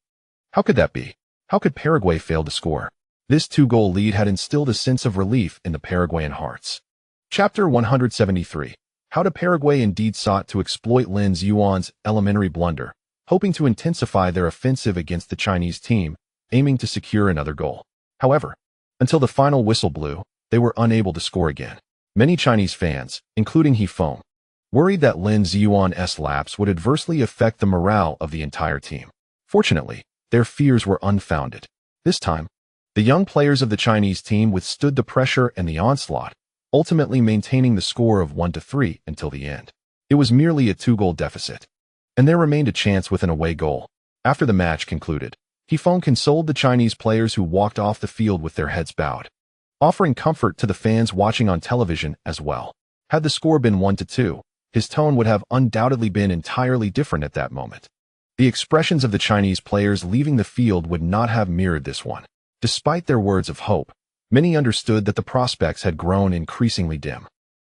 how could that be? How could Paraguay fail to score? This 2-goal lead had instilled a sense of relief in the Paraguayan hearts. Chapter 173. How Paraguay indeed sought to exploit Lin Yuan's elementary blunder, hoping to intensify their offensive against the Chinese team, aiming to secure another goal. However, until the final whistle blew, they were unable to score again. Many Chinese fans, including Fearsome, worried that Lin Yuan's lapse would adversely affect the morale of the entire team. Fortunately, their fears were unfounded. This time, the young players of the Chinese team withstood the pressure and the onslaught, ultimately maintaining the score of 1-3 until the end. It was merely a 2-goal deficit, and there remained a chance with an away goal. After the match concluded, Fearsome consoled the Chinese players who walked off the field with their heads bowed, offering comfort to the fans watching on television as well. Had the score been 1-2, his tone would have undoubtedly been entirely different at that moment. The expressions of the Chinese players leaving the field would not have mirrored this one. Despite their words of hope, many understood that the prospects had grown increasingly dim.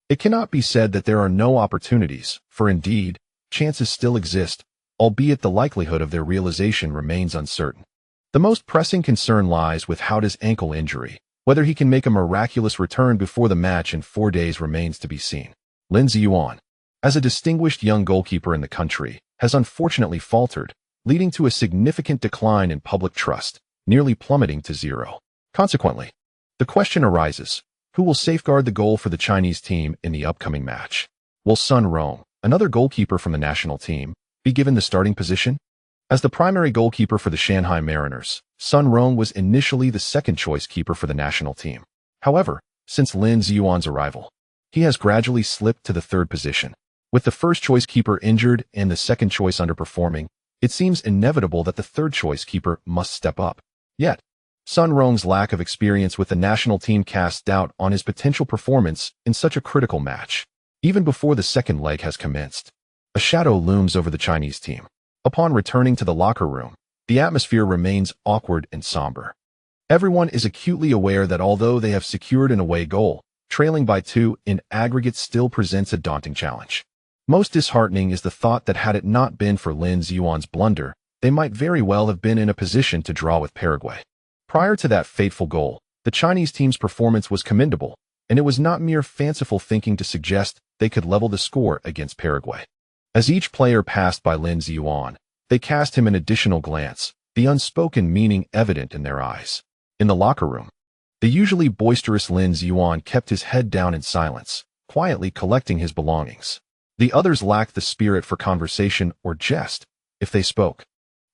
It cannot be said that there are no opportunities, for indeed, chances still exist, albeit the likelihood of their realization remains uncertain. The most pressing concern lies with Howda's ankle injury. Whether he can make a miraculous return before the match in 4 days remains to be seen. Lin Yuan, as a distinguished young goalkeeper in the country, has unfortunately faltered, leading to a significant decline in public trust, nearly plummeting to 0. Consequently, the question arises, who will safeguard the goal for the Chinese team in the upcoming match? Will Sun Rong, another goalkeeper from the national team, be given the starting position? As the primary goalkeeper for the Shanghai Mariners, Sun Rong was initially the second-choice keeper for the national team. However, since Lin Yuan's arrival, he has gradually slipped to the 3rd position. With the first-choice keeper injured and the second-choice underperforming, it seems inevitable that the 3rd-choice keeper must step up. Yet, Sun Rong's lack of experience with the national team casts doubt on his potential performance in such a critical match. Even before the second leg has commenced, a shadow looms over the Chinese team. Upon returning to the locker room, the atmosphere remains awkward and somber. Everyone is acutely aware that although they have secured an away goal, trailing by 2 in aggregate still presents a daunting challenge. Most disheartening is the thought that had it not been for Lin Yuan's blunder, they might very well have been in a position to draw with Paraguay. Prior to that fateful goal, the Chinese team's performance was commendable, and it was not mere fanciful thinking to suggest they could level the score against Paraguay. As each player passed by Lin Yuan, they cast him an additional glance, the unspoken meaning evident in their eyes. In the locker room, the usually boisterous Lin Yuan kept his head down in silence, quietly collecting his belongings. The others lacked the spirit for conversation or jest. If they spoke,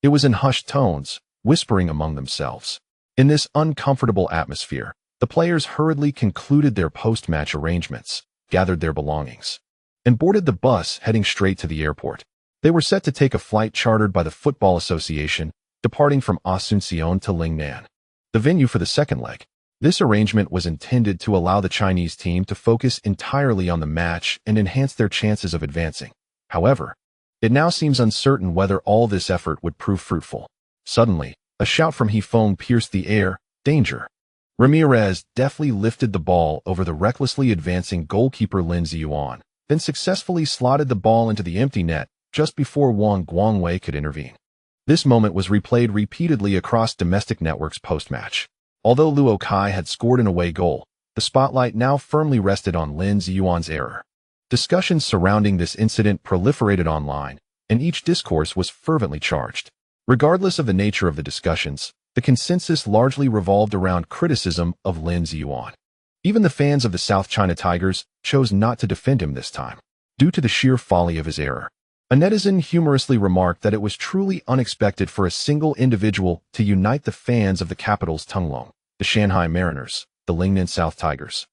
it was in hushed tones, whispering among themselves. In this uncomfortable atmosphere, the players hurriedly concluded their post-match arrangements, gathered their belongings, and boarded the bus heading straight to the airport. They were set to take a flight chartered by the Football Association, departing from Asunción to Lingnan, the venue for the second leg. This arrangement was intended to allow the Chinese team to focus entirely on the match and enhance their chances of advancing. However, it now seems uncertain whether all this effort would prove fruitful. Suddenly, a shout from Fearsome pierced the air, "Danger!" Ramirez deftly lifted the ball over the recklessly advancing goalkeeper Lin Yuan, then successfui slotted the ball into the empty net just before Wang Guangwei could intervene. This moment was replayed repeatedly across domestic networks post-match. Although Luo Kai had scored an away goal, the spotlight now firmly rested on Lin Yuan's error. Discussions surrounding this incident proliferated online, and each discourse was fervently charged. Regardless of the nature of the discussions, the consensus largely revolved around criticism of Lin Yuan. Even the fans of the South China Tigers chose not to defend him this time, due to the sheer folly of his error. A netizen humorously remarked that it was truly unexpected for a single individual to unite the fans of the capital's Tunglong, the Shanghai Mariners, the Lingnan South Tigers,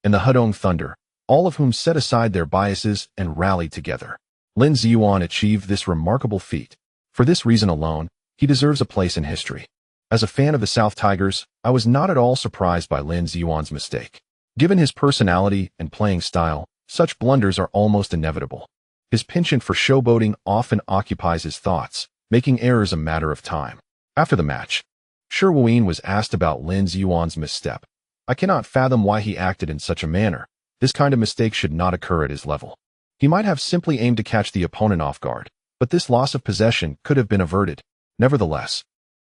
and the Hudong Thunder, all of whom set aside their biases and rallied together. Lin Yuan achieved this remarkable feat. For this reason alone, he deserves a place in history. As a fan of the South Tigers, I was not at all surprised by Lin Yuan's mistake. Given his personality and playing style, such blunders are almost inevitable. His penchant for showboating often occupies his thoughts, making errors a matter of time. After the match, Shi Wuyin was asked about Lin Yuan's misstep. I cannot fathom why he acted in such a manner. This kind of mistake should not occur at his level. He might have simply aimed to catch the opponent off guard, but this loss of possession could have been averted. Nevertheless,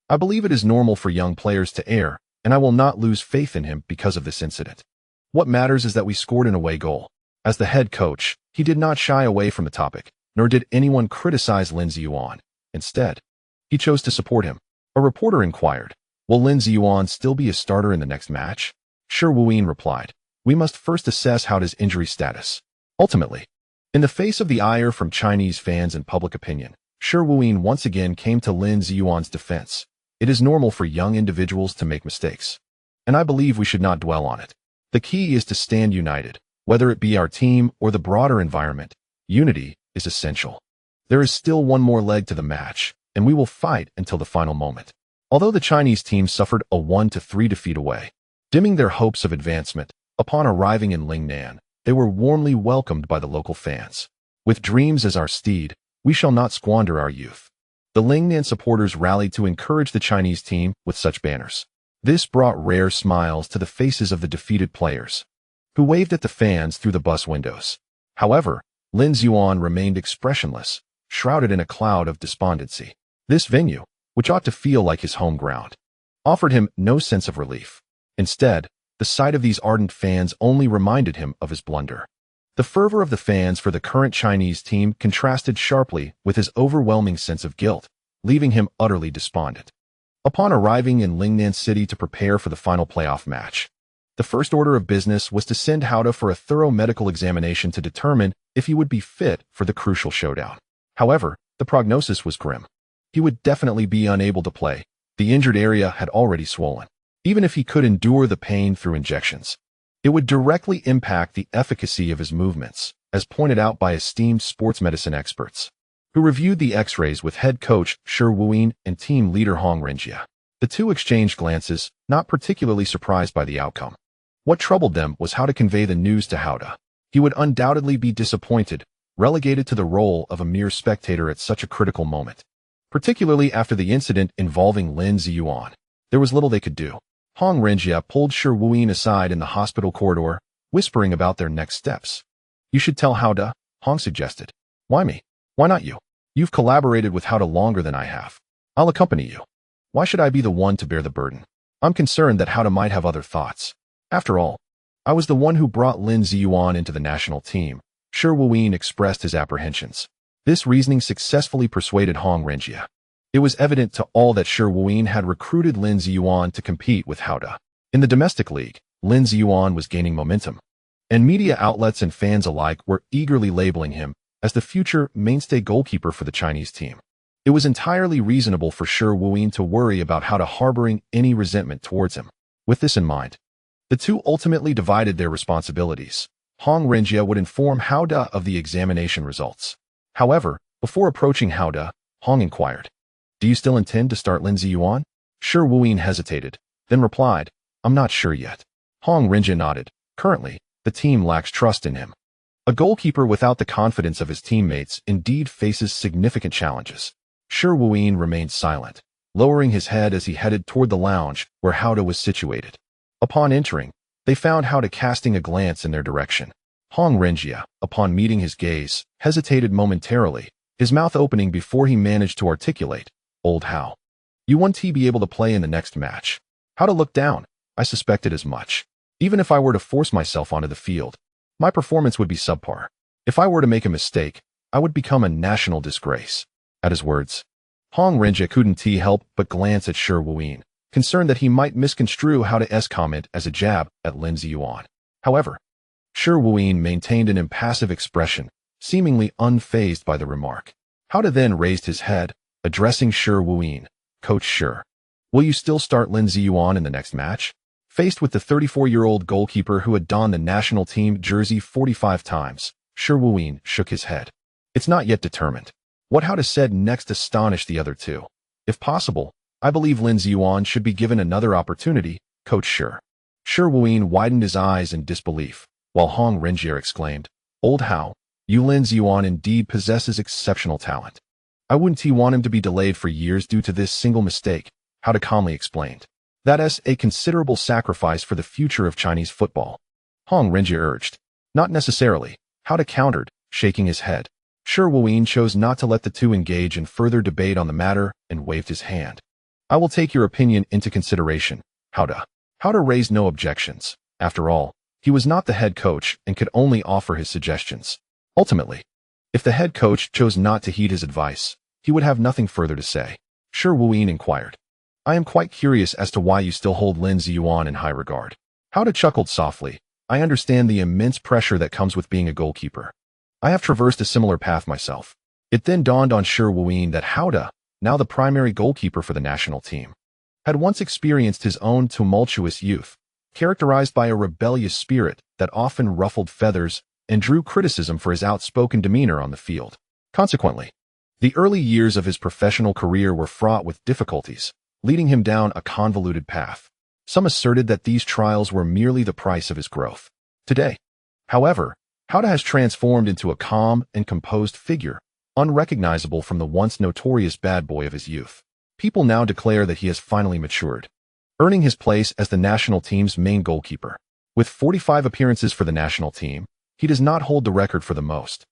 I believe it is normal for young players to err, and I will not lose faith in him because of this incident. What matters is that we scored an away goal. As the head coach, he did not shy away from the topic, nor did anyone criticize Lin Ziyuan. Instead, he chose to support him. A reporter inquired, "Will Lin Ziyuan still be a starter in the next match?" Shi Wuyin replied, "We must first assess Hauda's injury status." Ultimately, in the face of the ire from Chinese fans and public opinion, Shi Wuyin once again came to Lin Ziyuan's defense. It is normal for young individuals to make mistakes, and I believe we should not dwell on it. The key is to stand united, whether it be our team or the broader environment. Unity is essential. There is still one more leg to the match, and we will fight until the final moment. Although the Chinese team suffered a 1-3 defeat away, dimming their hopes of advancement, upon arriving in Lingnan, they were warmly welcomed by the local fans. With dreams as our steed, we shall not squander our youth. The Lingnan supporters rallied to encourage the Chinese team with such banners. This brought rare smiles to the faces of the defeated players, who waved at the fans through the bus windows. However, Lin Ziyuan remained expressionless, shrouded in a cloud of despondency. This venue, which ought to feel like his home ground, offered him no sense of relief. Instead, the sight of these ardent fans only reminded him of his blunder. The fervor of the fans for the current Chinese team contrasted sharply with his overwhelming sense of guilt, leaving him utterly despondent. Upon arriving in Lingnan City to prepare for the final playoff match, the first order of business was to send Hauda for a thorough medical examination to determine if he would be fit for the crucial showdown. However, the prognosis was grim. He would definitely be unable to play. The injured area had already swollen. Even if he could endure the pain through injections, it would directly impact the efficacy of his movements, as pointed out by esteemed sports medicine experts, who reviewed the x-rays with head coach Shi Wuyin and team leader Hong Renjia. The two exchanged glances, not particularly surprised by the outcome. What troubled them was how to convey the news to Hauda. He would undoubtedly be disappointed, relegated to the role of a mere spectator at such a critical moment. Particularly after the incident involving Lin Ziyuan, there was little they could do. Hong Renjia pulled Shi Wuyin aside in the hospital corridor, whispering about their next steps. "You should tell Hauda," Hong suggested. "Why me? Why not you? You've collaborated with Hauda longer than I have. I'll accompany you. Why should I be the one to bear the burden? I'm concerned that Hauda might have other thoughts. After all, I was the one who brought Lin Ziyuan into the national team." Shi Wuyin expressed his apprehensions. This reasoning successfully persuaded Hong Renjia. It was evident to all that Shi Wuyin had recruited Lin Ziyuan to compete with Hauda. In the domestic league, Lin Ziyuan was gaining momentum, and media outlets and fans alike were eagerly labeling him as the future mainstay goalkeeper for the Chinese team. It was entirely reasonable for Shi Wuyin to worry about Hauda harboring any resentment towards him. With this in mind, the two ultimately divided their responsibilities. Hong Renjia would inform Hauda of the examination results. However, before approaching Hauda, Hong inquired, "Do you still intend to start Lin Ziyuan?" Shi Wuyin hesitated, then replied, "I'm not sure yet." Hong Renjia nodded. Currently, the team lacks trust in him. A goalkeeper without the confidence of his teammates indeed faces significant challenges. Shi Wuyin remained silent, lowering his head as he headed toward the lounge where Hauda was situated. Upon entering, they found Hauda casting a glance in their direction. Hong Renjia, upon meeting his gaze, hesitated momentarily, his mouth opening before he managed to articulate, "Old Hao, you won't be able to play in the next match." Hauda looked down. "I suspected as much. Even if I were to force myself onto the field, my performance would be subpar. If I were to make a mistake, I would become a national disgrace." At his words, Hong Renjia couldn't help but glance at Shi Wuyin, concerned that he might misconstrue Hauda's comment as a jab at Lin Ziyuan. However, Shi Wuyin maintained an impassive expression, seemingly unfazed by the remark. Hauda then raised his head, addressing Shi Wuyin, "Coach Shi, will you still start Lin Ziyuan in the next match?" Faced with the 34-year-old goalkeeper who had donned the national team jersey 45 times, Shi Wuyin shook his head. "It's not yet determined." What Hauda said next astonished the other two. "If possible, I believe Lin Ziyuan should be given another opportunity, Coach Shi." Shi Wuyin widened his eyes in disbelief, while Hong Renjia exclaimed, "Old Hao, you Lin Ziyuan indeed possesses exceptional talent. I wouldn't want him to be delayed for years due to this single mistake," Hauda calmly explained. That is a considerable sacrifice for the future of Chinese football. Hong Renjie urged. Not necessarily, Howda countered, shaking his head. Shi Wuyin chose not to let the two engage in further debate on the matter and waved his hand. I will take your opinion into consideration, Howda. Howda raised no objections. After all, he was not the head coach and could only offer his suggestions. Ultimately, if the head coach chose not to heed his advice, he would have nothing further to say. Shi Wuyin inquired. I am quite curious as to why you still hold Lin Ziyuan in high regard. Howda chuckled softly. I understand the immense pressure that comes with being a goalkeeper. I have traversed a similar path myself. It then dawned on Shi Wuyin that Howda, now the primary goalkeeper for the national team, had once experienced his own tumultuous youth, characterized by a rebellious spirit that often ruffled feathers and drew criticism for his outspoken demeanor on the field. Consequently, the early years of his professional career were fraught with difficulties, leading him down a convoluted path. Some asserted that these trials were merely the price of his growth. Today, however, Howda has transformed into a calm and composed figure, unrecognizable from the once notorious bad boy of his youth. People now declare that he has finally matured, earning his place as the national team's main goalkeeper. With 45 appearances for the national team, he does not hold the record for the most,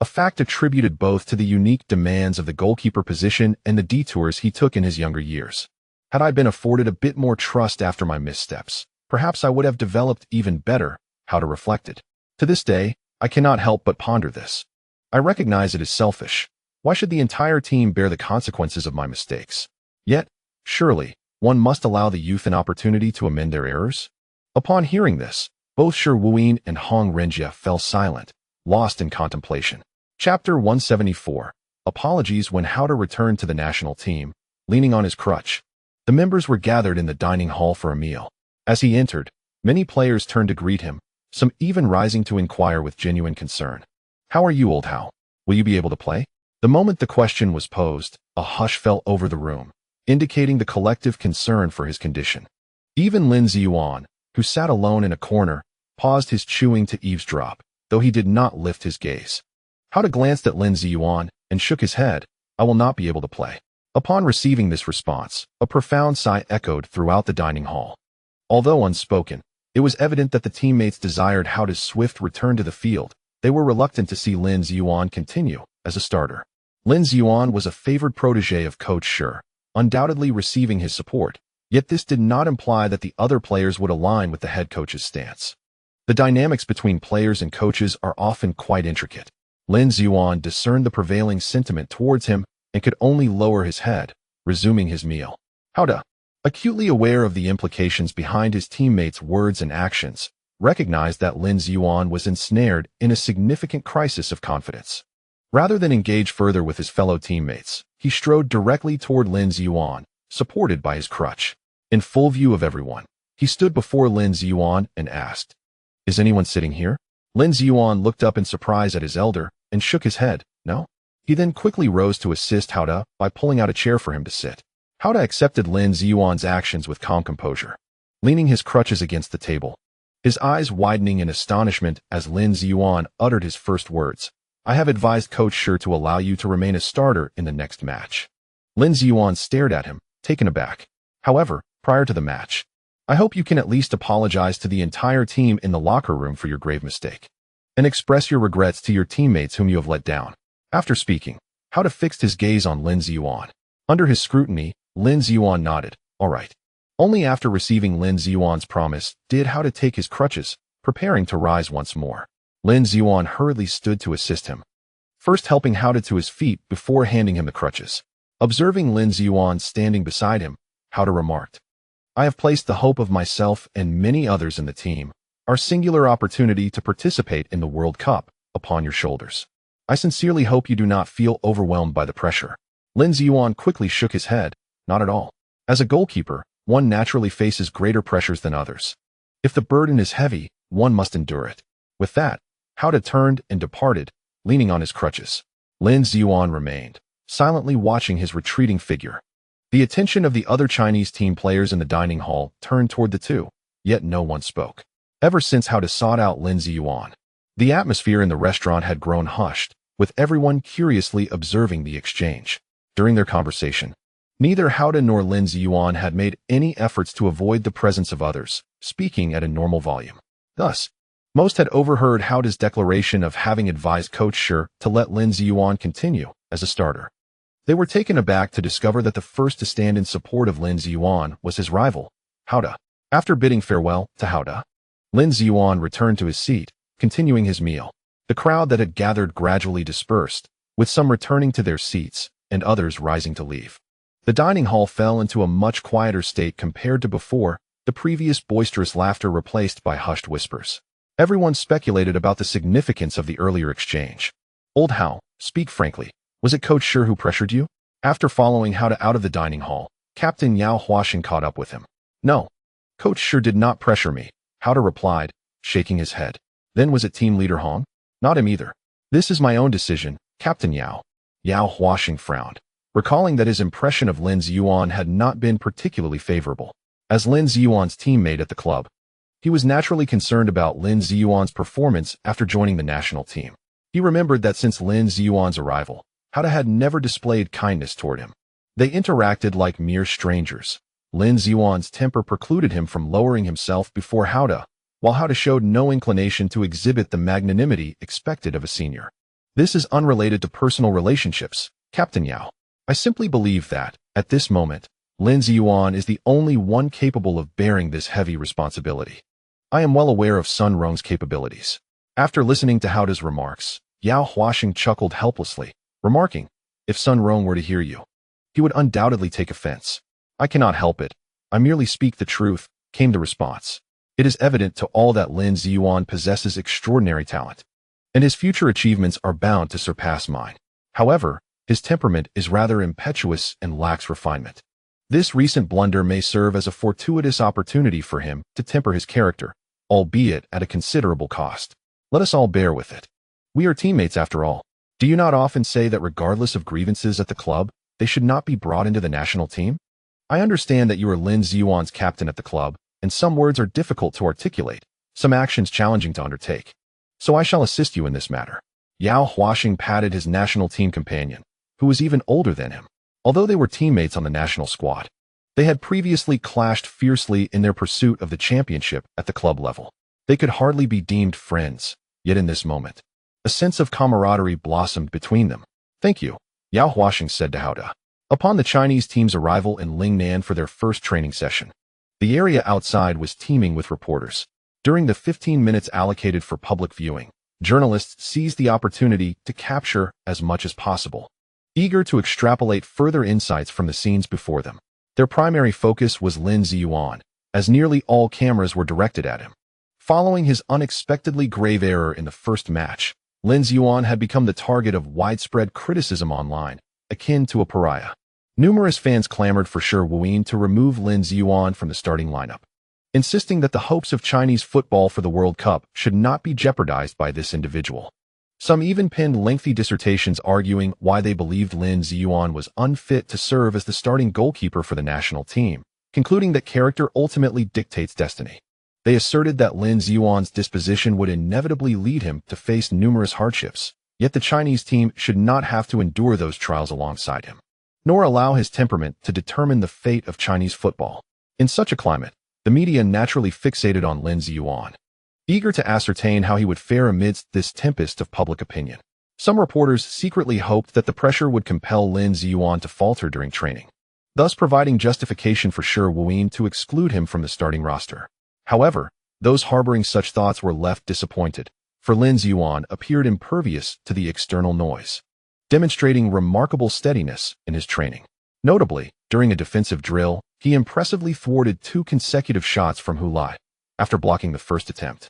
a fact attributed both to the unique demands of the goalkeeper position and the detours he took in his younger years. Had I been afforded a bit more trust after my missteps, perhaps I would have developed even better, Howda reflected. To this day, I cannot help but ponder this. I recognize it is selfish. Why should the entire team bear the consequences of my mistakes? Yet, surely, one must allow the youth an opportunity to amend their errors? Upon hearing this, both Shi Wuyin and Hong Renjie fell silent, lost in contemplation. Chapter 174. Apologies. When Howda returned to the national team, leaning on his crutch, the members were gathered in the dining hall for a meal. As he entered, many players turned to greet him, some even rising to inquire with genuine concern. How are you, old How? Will you be able to play? The moment the question was posed, a hush fell over the room, indicating the collective concern for his condition. Even Lin Ziyuan, who sat alone in a corner, paused his chewing to eavesdrop, though he did not lift his gaze. Howda glanced at Lin Ziyuan and shook his head. I will not be able to play. Upon receiving this response, a profound sigh echoed throughout the dining hall. Although unspoken, it was evident that the teammates desired Howda's swift return to the field. They were reluctant to see Lin Ziyuan continue as a starter. Lin Ziyuan was a favored protege of Coach Shi, undoubtedly receiving his support, yet this did not imply that the other players would align with the head coach's stance. The dynamics between players and coaches are often quite intricate. Lin Ziyuan discerned the prevailing sentiment towards him and could only lower his head, resuming his meal. Howda, acutely aware of the implications behind his teammates' words and actions, recognized that Lin Ziyuan was ensnared in a significant crisis of confidence. Rather than engage further with his fellow teammates, he strode directly toward Lin Ziyuan, supported by his crutch. In full view of everyone, he stood before Lin Ziyuan and asked, Is anyone sitting here? Lin Ziyuan looked up in surprise at his elder and shook his head. No? He then quickly rose to assist Howda by pulling out a chair for him to sit. Howda accepted Lin Ziyuan's actions with calm composure, leaning his crutches against the table, his eyes widening in astonishment as Lin Ziyuan uttered his first words. I have advised Coach Shi to allow you to remain a starter in the next match. Lin Ziyuan stared at him, taken aback. However, prior to the match, I hope you can at least apologize to the entire team in the locker room for your grave mistake, and express your regrets to your teammates whom you have let down. After speaking, Howda fixed his gaze on Lin Ziyuan. Under his scrutiny, Lin Ziyuan nodded. All right. Only after receiving Lin Ziyuan's promise did Howda take his crutches, preparing to rise once more. Lin Ziyuan hurriedly stood to assist him, first helping Howda to his feet before handing him the crutches. Observing Lin Ziyuan standing beside him, Howda remarked, I have placed the hope of myself and many others in the team, our singular opportunity to participate in the World Cup, upon your shoulders. I sincerely hope you do not feel overwhelmed by the pressure. Lin Ziyuan quickly shook his head. Not at all. As a goalkeeper, one naturally faces greater pressures than others. If the burden is heavy, one must endure it. With that, Howda turned and departed, leaning on his crutches. Lin Ziyuan remained, silently watching his retreating figure. The attention of the other Chinese team players in the dining hall turned toward the two, yet no one spoke. Ever since Howda sought out Lin Ziyuan, the atmosphere in the restaurant had grown hushed, with everyone curiously observing the exchange. During their conversation, Neither Howda nor Lin Ziyuan had made any efforts to avoid the presence of others, speaking at a normal volume. Thus, most had overheard Howda's declaration of having advised Coach Shi to let Lin Ziyuan continue as a starter. They were taken aback to discover that the first to stand in support of Lin Ziyuan was his rival, Howda. After bidding farewell to Howda, Lin Ziyuan returned to his seat, continuing his meal. The crowd that had gathered gradually dispersed, with some returning to their seats and others rising to leave. The dining hall fell into a much quieter state compared to before, the previous boisterous laughter replaced by hushed whispers. Everyone speculated about the significance of the earlier exchange. Old Hao, speak frankly. Was it Coach Shi who pressured you? After following Howda out of the dining hall, Captain Yao Huaxing caught up with him. No. Coach Shi did not pressure me, Howda replied, shaking his head. Then was it Team Leader Hong? Not him either. This is my own decision, Captain Yao. Yao Huaxing frowned, recalling that his impression of Lin Ziyuan had not been particularly favorable. As Lin Ziyuan's teammate at the club, he was naturally concerned about Lin Ziyuan's performance after joining the national team. He remembered that since Lin Ziyuan's arrival, Howda had never displayed kindness toward him. They interacted like mere strangers. Lin Ziyuan's temper precluded him from lowering himself before Howda, while Howda showed no inclination to exhibit the magnanimity expected of a senior. This is unrelated to personal relationships, Captain Yao. I simply believe that, at this moment, Lin Ziyuan is the only one capable of bearing this heavy responsibility. I am well aware of Sun Rong's capabilities. After listening to Howda's remarks, Yao Huaxing chuckled helplessly, remarking, if Sun Rong were to hear you, he would undoubtedly take offense. I cannot help it. I merely speak the truth, came the response. It is evident to all that Lin Ziyuan possesses extraordinary talent, and his future achievements are bound to surpass mine. However, his temperament is rather impetuous and lacks refinement. This recent blunder may serve as a fortuitous opportunity for him to temper his character, albeit at a considerable cost. Let us all bear with it. We are teammates after all. Do you not often say that regardless of grievances at the club, they should not be brought into the national team? I understand that you are Lin Ziyuan's captain at the club, and some words are difficult to articulate, some actions challenging to undertake. So I shall assist you in this matter. Yao Huaxing patted his national team companion, who was even older than him. Although they were teammates on the national squad, they had previously clashed fiercely in their pursuit of the championship at the club level. They could hardly be deemed friends, yet in this moment, a sense of camaraderie blossomed between them. Thank you, Yao Huaxing said to Howda. Upon the Chinese team's arrival in Lingnan for their first training session, the area outside was teeming with reporters. During the 15 minutes allocated for public viewing, journalists seized the opportunity to capture as much as possible, eager to extrapolate further insights from the scenes before them. Their primary focus was Lin Ziyuan, as nearly all cameras were directed at him. Following his unexpectedly grave error in the first match, Lin Ziyuan had become the target of widespread criticism online, akin to a pariah. Numerous fans clamored for Shi Wuyin to remove Lin Ziyuan from the starting lineup, insisting that the hopes of Chinese football for the World Cup should not be jeopardized by this individual. Some even penned lengthy dissertations arguing why they believed Lin Ziyuan was unfit to serve as the starting goalkeeper for the national team, concluding that character ultimately dictates destiny. They asserted that Lin Ziyuan's disposition would inevitably lead him to face numerous hardships, yet the Chinese team should not have to endure those trials alongside him, nor allow his temperament to determine the fate of Chinese football. In such a climate, the media naturally fixated on Lin Ziyuan, eager to ascertain how he would fare amidst this tempest of public opinion. Some reporters secretly hoped that the pressure would compel Lin Ziyuan to falter during training, thus providing justification for Shi Wuyin to exclude him from the starting roster. However, those harboring such thoughts were left disappointed, for Lin Ziyuan appeared impervious to the external noise, demonstrating remarkable steadiness in his training. Notably, during a defensive drill, he impressively thwarted 2 consecutive shots from Hu Lai, after blocking the first attempt.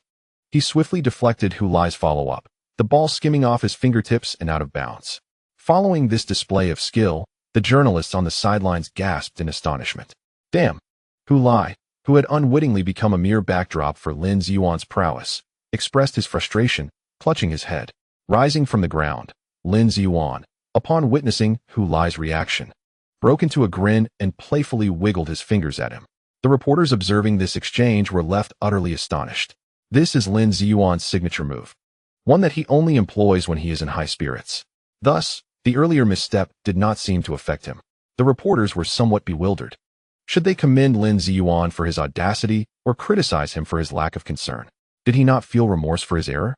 He swiftly deflected Hu Lai's follow-up, the ball skimming off his fingertips and out of bounds. Following this display of skill, the journalists on the sidelines gasped in astonishment. Damn! Hu Lai, who had unwittingly become a mere backdrop for Lin Ziyuan's prowess, expressed his frustration, clutching his head. Rising from the ground, Lin Ziyuan, upon witnessing Hu Lai's reaction, broke into a grin and playfully wiggled his fingers at him. The reporters observing this exchange were left utterly astonished. This is Lin Ziyuan's signature move, one that he only employs when he is in high spirits. Thus, the earlier misstep did not seem to affect him. The reporters were somewhat bewildered. Should they commend Lin Ziyuan for his audacity or criticize him for his lack of concern? Did he not feel remorse for his error?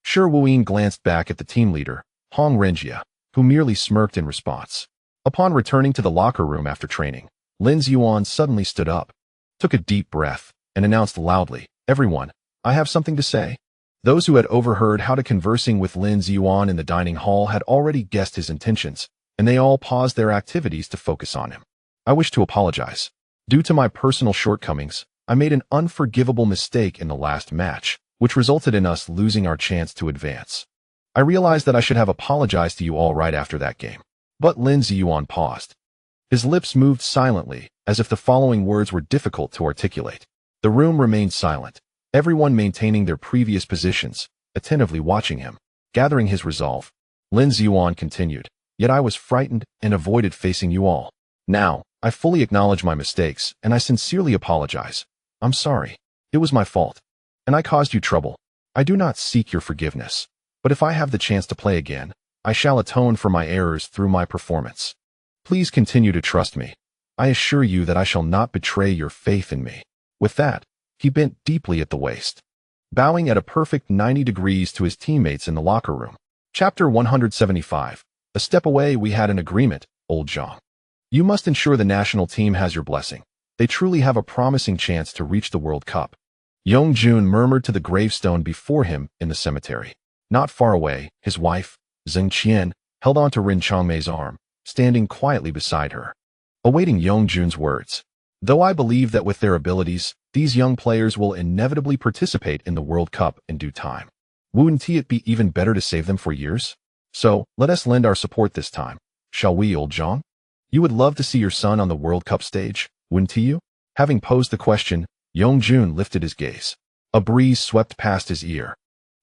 Shi Wuyin glanced back at the team leader, Hong Renjia, who merely smirked in response. Upon returning to the locker room after training, Lin Ziyuan suddenly stood up, took a deep breath, and announced loudly, "Everyone, I have something to say." Those who had overheard how to conversing with Lin Ziyuan in the dining hall had already guessed his intentions, and they all paused their activities to focus on him. "I wish to apologize. Due to my personal shortcomings, I made an unforgivable mistake in the last match, which resulted in us losing our chance to advance. I realized that I should have apologized to you all right after that game." But Lin Ziyuan paused. His lips moved silently, as if the following words were difficult to articulate. The room remained silent, everyone maintaining their previous positions, attentively watching him. Gathering his resolve, Lin Ziyuan continued, "Yet I was frightened and avoided facing you all. Now, I fully acknowledge my mistakes, and I sincerely apologize. I'm sorry. It was my fault. And I caused you trouble. I do not seek your forgiveness. But if I have the chance to play again, I shall atone for my errors through my performance. Please continue to trust me. I assure you that I shall not betray your faith in me." With that, he bent deeply at the waist, bowing at a perfect 90 degrees to his teammates in the locker room. Chapter 175. A step away. "We had an agreement, old Zhang. You must ensure the national team has your blessing. They truly have a promising chance to reach the World Cup." Yongjun murmured to the gravestone before him in the cemetery. Not far away, his wife, Zheng Qian, held on to Rin Changmei's arm, standing quietly beside her, awaiting Yongjun's words. "Though I believe that with their abilities, these young players will inevitably participate in the World Cup in due time. Wouldn't it be even better to save them for years? So, let us lend our support this time. Shall we, old Zhang? You would love to see your son on the World Cup stage, wouldn't you?" Having posed the question, Yongjun lifted his gaze. A breeze swept past his ear,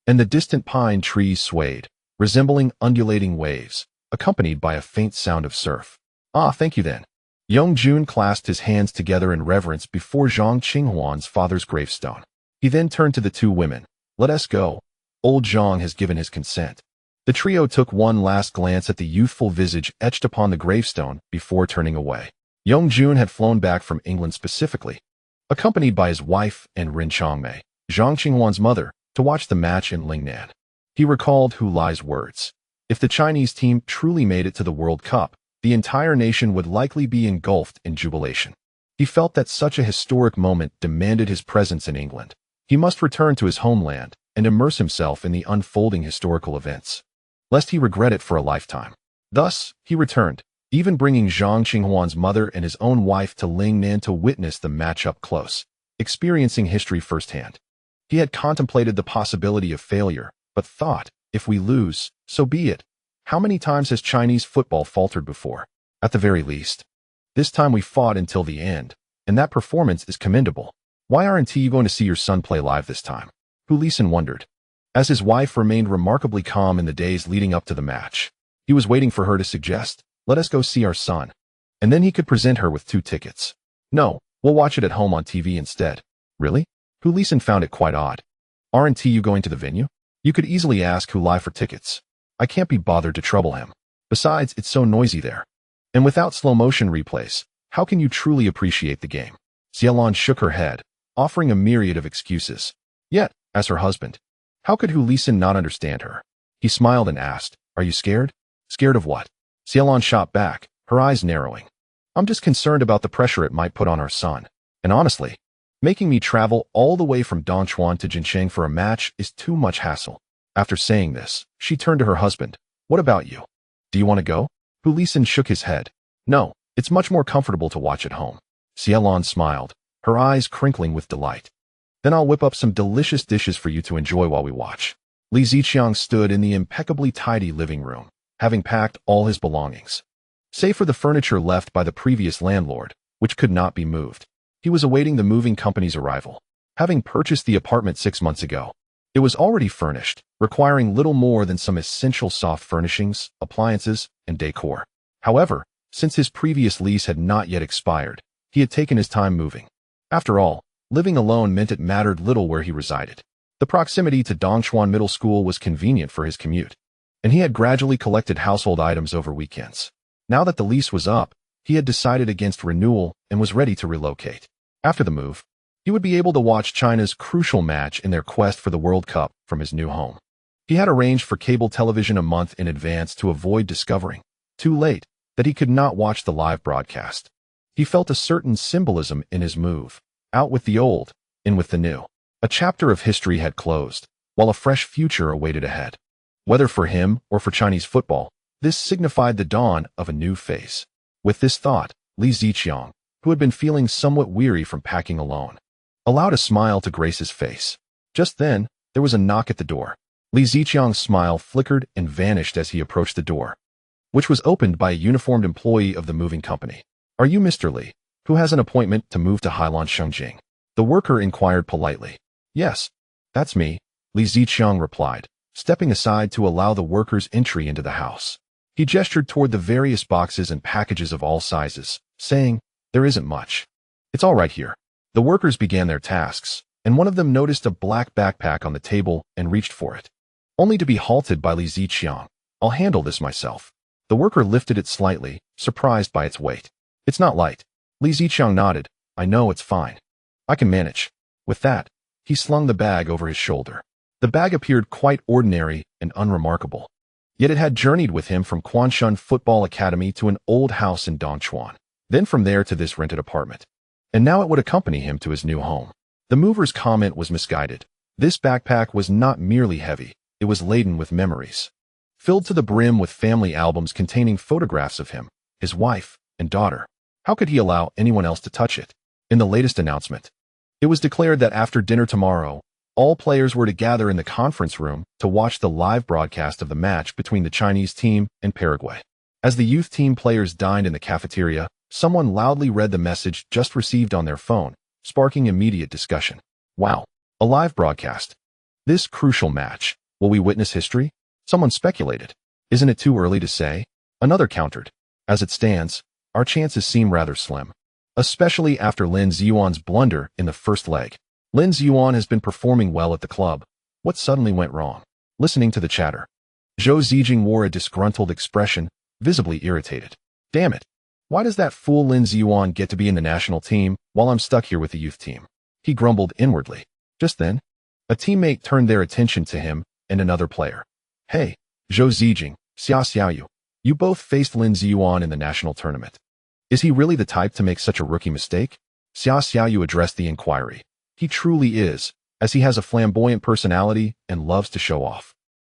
and the distant pine trees swayed, resembling undulating waves, accompanied by a faint sound of surf. "Ah, thank you then." Yongjun clasped his hands together in reverence before Zhang Qinghuan's father's gravestone. He then turned to the two women. "Let us go. Old Zhang has given his consent." The trio took one last glance at the youthful visage etched upon the gravestone before turning away. Yongjun had flown back from England specifically, accompanied by his wife and Rin Changmei, Zhang Qinghuan's mother, to watch the match in Lingnan. He recalled Hu Lai's words. If the Chinese team truly made it to the World Cup, the entire nation would likely be engulfed in jubilation. He felt that such a historic moment demanded his presence in England. He must return to his homeland and immerse himself in the unfolding historical events, lest he regret it for a lifetime. Thus, he returned, even bringing Zhang Qinghuan's mother and his own wife to Lingnan to witness the match up close, experiencing history firsthand. He had contemplated the possibility of failure, but thought, if we lose, so be it. How many times has Chinese football faltered before? At the very least, this time we fought until the end, and that performance is commendable. Why aren't you going to see your son play live this time? Hu Lisan wondered. As his wife remained remarkably calm in the days leading up to the match, he was waiting for her to suggest, "Let us go see our son." And then he could present her with 2 tickets. "No, we'll watch it at home on TV instead." "Really?" Hu Lisan found it quite odd. "Aren't you going to the venue? You could easily ask Hu Lai for tickets. I can't be bothered to trouble him. Besides, it's so noisy there. And without slow-motion replays, how can you truly appreciate the game?" Xiaolon shook her head, offering a myriad of excuses. Yet, as her husband, how could Hu Lisan not understand her? He smiled and asked, "Are you scared?" "Scared of what?" Xiaolon shot back, her eyes narrowing. "I'm just concerned about the pressure it might put on our son. And honestly, making me travel all the way from Dongchuan to Jincheng for a match is too much hassle." After saying this, she turned to her husband. "What about you? Do you want to go?" Hu Lisan shook his head. "No, it's much more comfortable to watch at home." Xiaolon smiled, her eyes crinkling with delight. "Then I'll whip up some delicious dishes for you to enjoy while we watch." Li Ziqiang stood in the impeccably tidy living room, having packed all his belongings, save for the furniture left by the previous landlord, which could not be moved. He was awaiting the moving company's arrival. Having purchased the apartment 6 months ago, it was already furnished, requiring little more than some essential soft furnishings, appliances, and decor. However, since his previous lease had not yet expired, he had taken his time moving. After all, living alone meant it mattered little where he resided. The proximity to Dongchuan Middle School was convenient for his commute, and he had gradually collected household items over weekends. Now that the lease was up, he had decided against renewal and was ready to relocate. After the move, he would be able to watch China's crucial match in their quest for the World Cup from his new home. He had arranged for cable television a month in advance to avoid discovering, too late, that he could not watch the live broadcast. He felt a certain symbolism in his move. Out with the old, in with the new. A chapter of history had closed, while a fresh future awaited ahead. Whether for him or for Chinese football, this signified the dawn of a new phase. With this thought, Li Ziqiang, who had been feeling somewhat weary from packing alone, allowed a smile to grace his face. Just then, there was a knock at the door. Li Ziqiang's smile flickered and vanished as he approached the door, which was opened by a uniformed employee of the moving company. "Are you Mr. Li, who has an appointment to move to Hailan Shengjing?" The worker inquired politely. "Yes, that's me," Li Ziqiang replied, stepping aside to allow the worker's entry into the house. He gestured toward the various boxes and packages of all sizes, saying, "There isn't much. It's all right here." The workers began their tasks, and one of them noticed a black backpack on the table and reached for it, only to be halted by Li Ziqiang. "I'll handle this myself." The worker lifted it slightly, surprised by its weight. "It's not light." Li Ziqiang nodded. "I know, it's fine. I can manage." With that, he slung the bag over his shoulder. The bag appeared quite ordinary and unremarkable, yet it had journeyed with him from Quanshun Football Academy to an old house in Dongchuan, then from there to this rented apartment. And now it would accompany him to his new home. The mover's comment was misguided. This backpack was not merely heavy, it was laden with memories. Filled to the brim with family albums containing photographs of him, his wife, and daughter. How could he allow anyone else to touch it? In the latest announcement, it was declared that after dinner tomorrow, all players were to gather in the conference room to watch the live broadcast of the match between the Chinese team and Paraguay. As the youth team players dined in the cafeteria, someone loudly read the message just received on their phone, sparking immediate discussion. "Wow, a live broadcast. This crucial match. Will we witness history?" Someone speculated. "Isn't it too early to say?" Another countered. "As it stands, our chances seem rather slim. Especially after Lin Ziyuan's blunder in the first leg. Lin Ziyuan has been performing well at the club. What suddenly went wrong?" Listening to the chatter, Zhou Zijing wore a disgruntled expression, visibly irritated. "Damn it. Why does that fool Lin Ziyuan get to be in the national team while I'm stuck here with the youth team?" He grumbled inwardly. Just then, a teammate turned their attention to him and another player. "Hey, Zhou Zijing, Xia Xiaoyu, you both faced Lin Ziyuan in the national tournament. Is he really the type to make such a rookie mistake?" Xia Xiaoyu addressed the inquiry. "He truly is, as he has a flamboyant personality and loves to show off."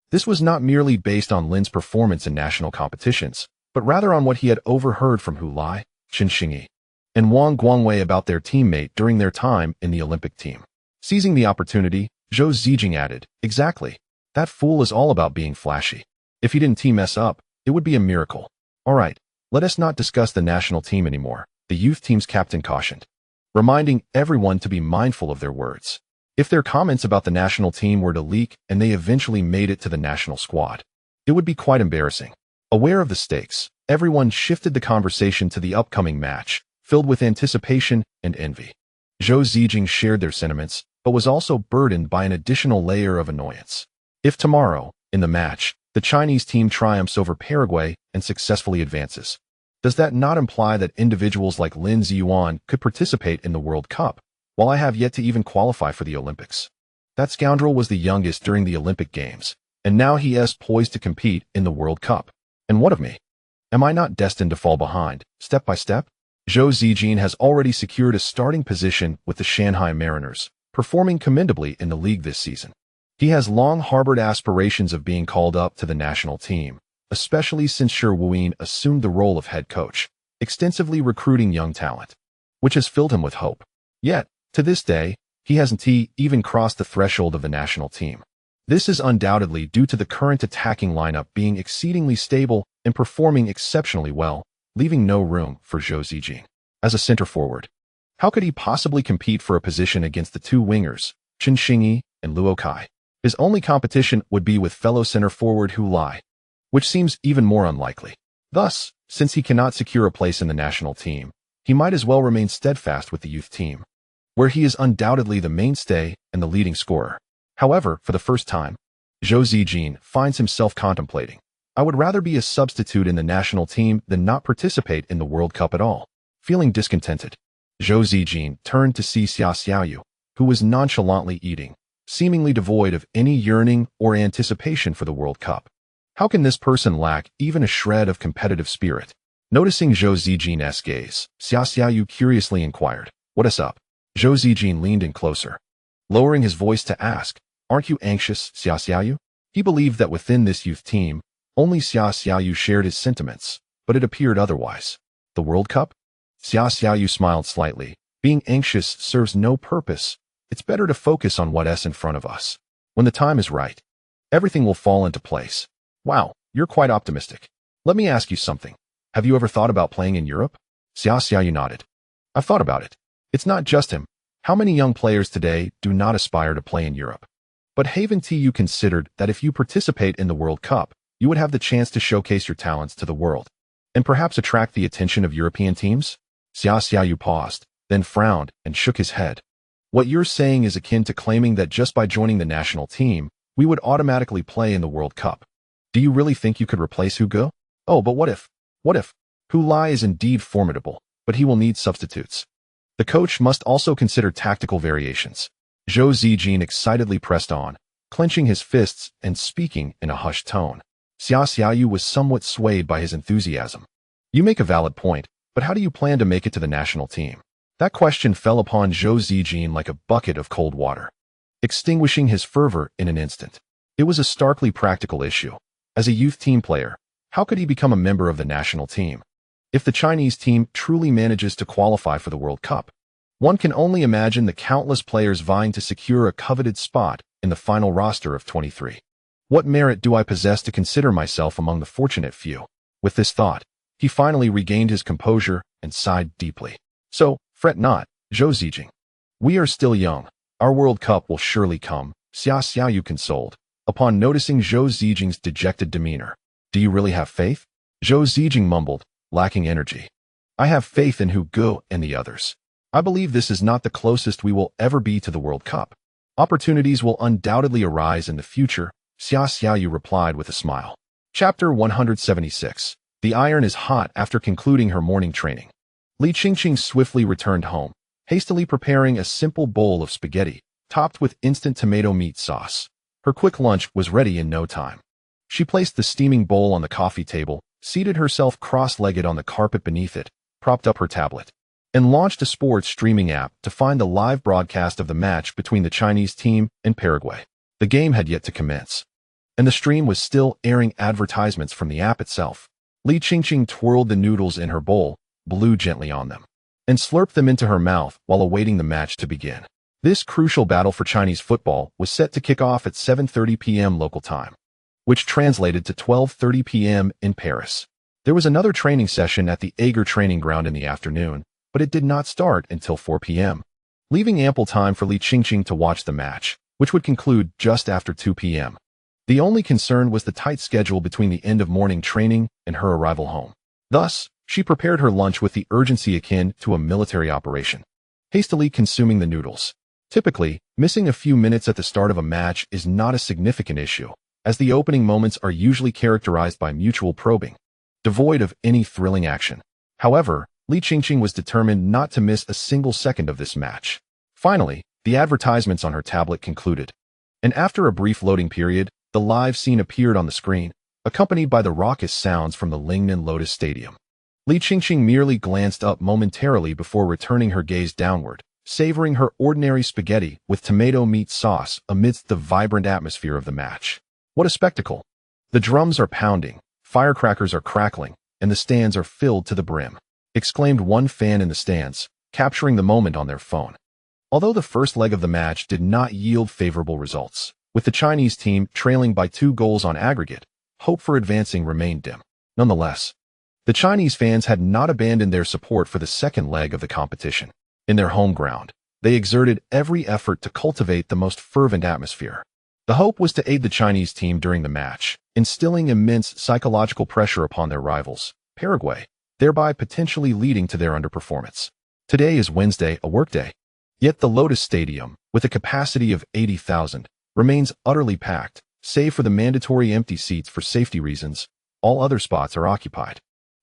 This was not merely based on Lin's performance in national competitions, but rather on what he had overheard from Hu Lai, Chen Xingyi, and Wang Guangwei about their teammate during their time in the Olympic team. Seizing the opportunity, Zhou Zijing added, "Exactly. That fool is all about being flashy. If he didn't team us up, it would be a miracle." "All right, let us not discuss the national team anymore," the youth team's captain cautioned, reminding everyone to be mindful of their words. If their comments about the national team were to leak and they eventually made it to the national squad, it would be quite embarrassing. Aware of the stakes, everyone shifted the conversation to the upcoming match, filled with anticipation and envy. Zhou Zijing shared their sentiments, but was also burdened by an additional layer of annoyance. If tomorrow, in the match, the Chinese team triumphs over Paraguay and successfully advances, does that not imply that individuals like Lin Ziyuan could participate in the World Cup, while I have yet to even qualify for the Olympics? That scoundrel was the youngest during the Olympic Games, and now he is poised to compete in the World Cup. And what of me? Am I not destined to fall behind, step by step? Zhou Zijing has already secured a starting position with the Shanghai Mariners, performing commendably in the league this season. He has long harbored aspirations of being called up to the national team, especially since Shi Wuyin assumed the role of head coach, extensively recruiting young talent, which has filled him with hope. Yet, to this day, he hasn't even crossed the threshold of the national team. This is undoubtedly due to the current attacking lineup being exceedingly stable and performing exceptionally well, leaving no room for Zhou Zijing. As a center forward, how could he possibly compete for a position against the two wingers, Chen Xingyi and Luo Kai? His only competition would be with fellow center forward Hu Lai, which seems even more unlikely. Thus, since he cannot secure a place in the national team, he might as well remain steadfast with the youth team, where he is undoubtedly the mainstay and the leading scorer. However, for the first time, Zhou Zijing finds himself contemplating, I would rather be a substitute in the national team than not participate in the World Cup at all. Feeling discontented, Zhou Zijin turned to see Xia Xiaoyu, who was nonchalantly eating, seemingly devoid of any yearning or anticipation for the World Cup. How can this person lack even a shred of competitive spirit? Noticing Zhou Zijin's gaze, Xia Xiaoyu curiously inquired, "What is up?" Zhou Zijin leaned in closer, lowering his voice to ask, "Aren't you anxious, Xia Xiaoyu?" He believed that within this youth team, only Xia Xiaoyu shared his sentiments, but it appeared otherwise. The World Cup? Xia Xiaoyu smiled slightly. Being anxious serves no purpose. It's better to focus on what's in front of us. When the time is right, everything will fall into place. Wow, you're quite optimistic. Let me ask you something. Have you ever thought about playing in Europe? Xia Xiaoyu nodded. I've thought about it. It's not just him. How many young players today do not aspire to play in Europe? But haven't you considered that if you participate in the World Cup, you would have the chance to showcase your talents to the world, and perhaps attract the attention of European teams? Xia Xiaoyu paused, then frowned and shook his head. What you're saying is akin to claiming that just by joining the national team, we would automatically play in the World Cup. Do you really think you could replace Hugo? Oh, but what if? What if? Hu Lai is indeed formidable, but he will need substitutes. The coach must also consider tactical variations. Zhou Zijin excitedly pressed on, clenching his fists and speaking in a hushed tone. Xia Xiaoyu was somewhat swayed by his enthusiasm. You make a valid point, but how do you plan to make it to the national team? That question fell upon Zhou Zijin like a bucket of cold water, extinguishing his fervor in an instant. It was a starkly practical issue. As a youth team player, how could he become a member of the national team? If the Chinese team truly manages to qualify for the World Cup, one can only imagine the countless players vying to secure a coveted spot in the final roster of 23. What merit do I possess to consider myself among the fortunate few? With this thought, he finally regained his composure and sighed deeply. So, fret not, Zhou Zijing. We are still young. Our World Cup will surely come, Xia Xiaoyu consoled, upon noticing Zhou Zijing's dejected demeanor. Do you really have faith? Zhou Zijing mumbled, lacking energy. I have faith in Hugo and the others. I believe this is not the closest we will ever be to the World Cup. Opportunities will undoubtedly arise in the future, Xia Xiaoyu replied with a smile. Chapter 176. The iron is hot. After concluding her morning training, Li Qingqing swiftly returned home, hastily preparing a simple bowl of spaghetti, topped with instant tomato meat sauce. Her quick lunch was ready in no time. She placed the steaming bowl on the coffee table, seated herself cross-legged on the carpet beneath it, propped up her tablet, and launched a sports streaming app to find the live broadcast of the match between the Chinese team and Paraguay. The game had yet to commence, and the stream was still airing advertisements from the app itself. Li Qingqing twirled the noodles in her bowl, blew gently on them, and slurped them into her mouth while awaiting the match to begin. This crucial battle for Chinese football was set to kick off at 7:30 p.m. local time, which translated to 12:30 p.m. in Paris. There was another training session at the Ager training ground in the afternoon, but it did not start until 4 p.m., leaving ample time for Li Qingqing to watch the match, which would conclude just after 2 p.m. The only concern was the tight schedule between the end of morning training and her arrival home. Thus, she prepared her lunch with the urgency akin to a military operation, hastily consuming the noodles. Typically, missing a few minutes at the start of a match is not a significant issue, as the opening moments are usually characterized by mutual probing, devoid of any thrilling action. However, Li Qingqing was determined not to miss a single second of this match. Finally, the advertisements on her tablet concluded, and after a brief loading period, the live scene appeared on the screen, accompanied by the raucous sounds from the Lingnan Lotus Stadium. Li Qingqing merely glanced up momentarily before returning her gaze downward, savoring her ordinary spaghetti with tomato meat sauce amidst the vibrant atmosphere of the match. What a spectacle! The drums are pounding, firecrackers are crackling, and the stands are filled to the brim, exclaimed one fan in the stands, capturing the moment on their phone. Although the first leg of the match did not yield favorable results, with the Chinese team trailing by 2 goals on aggregate, hope for advancing remained dim. Nonetheless, the Chinese fans had not abandoned their support for the second leg of the competition. In their home ground, they exerted every effort to cultivate the most fervent atmosphere. The hope was to aid the Chinese team during the match, instilling immense psychological pressure upon their rivals, Paraguay, thereby potentially leading to their underperformance. Today is Wednesday, a workday. Yet the Lotus Stadium, with a capacity of 80,000, remains utterly packed, save for the mandatory empty seats for safety reasons, all other spots are occupied.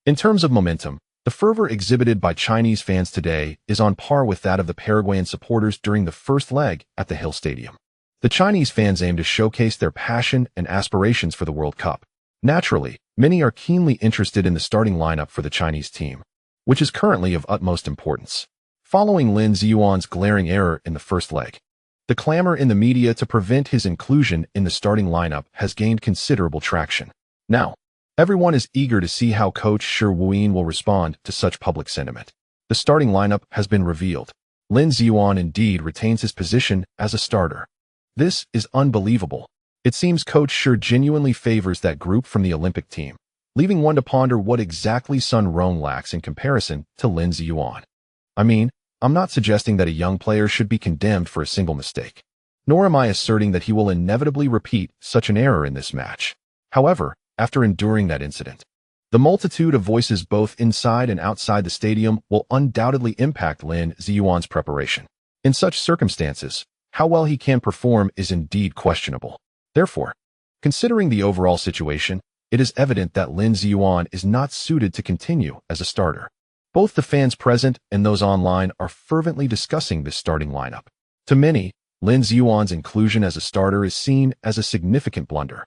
In terms of momentum, the fervor exhibited by Chinese fans today is on par with that of the Paraguayan supporters during the first leg at the Hill Stadium. The Chinese fans aim to showcase their passion and aspirations for the World Cup. Naturally, many are keenly interested in the starting lineup for the Chinese team, which is currently of utmost importance. Following Lin Ziyuan's glaring error in the first leg, the clamor in the media to prevent his inclusion in the starting lineup has gained considerable traction. Now, everyone is eager to see how coach Shi Wuyin will respond to such public sentiment. The starting lineup has been revealed. Lin Ziyuan indeed retains his position as a starter. This is unbelievable. It seems coach Shi genuinely favors that group from the Olympic team, leaving one to ponder what exactly Sun Rong lacks in comparison to Lin Ziyuan. I mean, I'm not suggesting that a young player should be condemned for a single mistake, nor am I asserting that he will inevitably repeat such an error in this match. However, after enduring that incident, the multitude of voices both inside and outside the stadium will undoubtedly impact Lin Ziyuan's preparation. In such circumstances, how well he can perform is indeed questionable. Therefore, considering the overall situation, it is evident that Lin Ziyuan is not suited to continue as a starter. Both the fans present and those online are fervently discussing this starting lineup. To many, Lin Ziyuan's inclusion as a starter is seen as a significant blunder.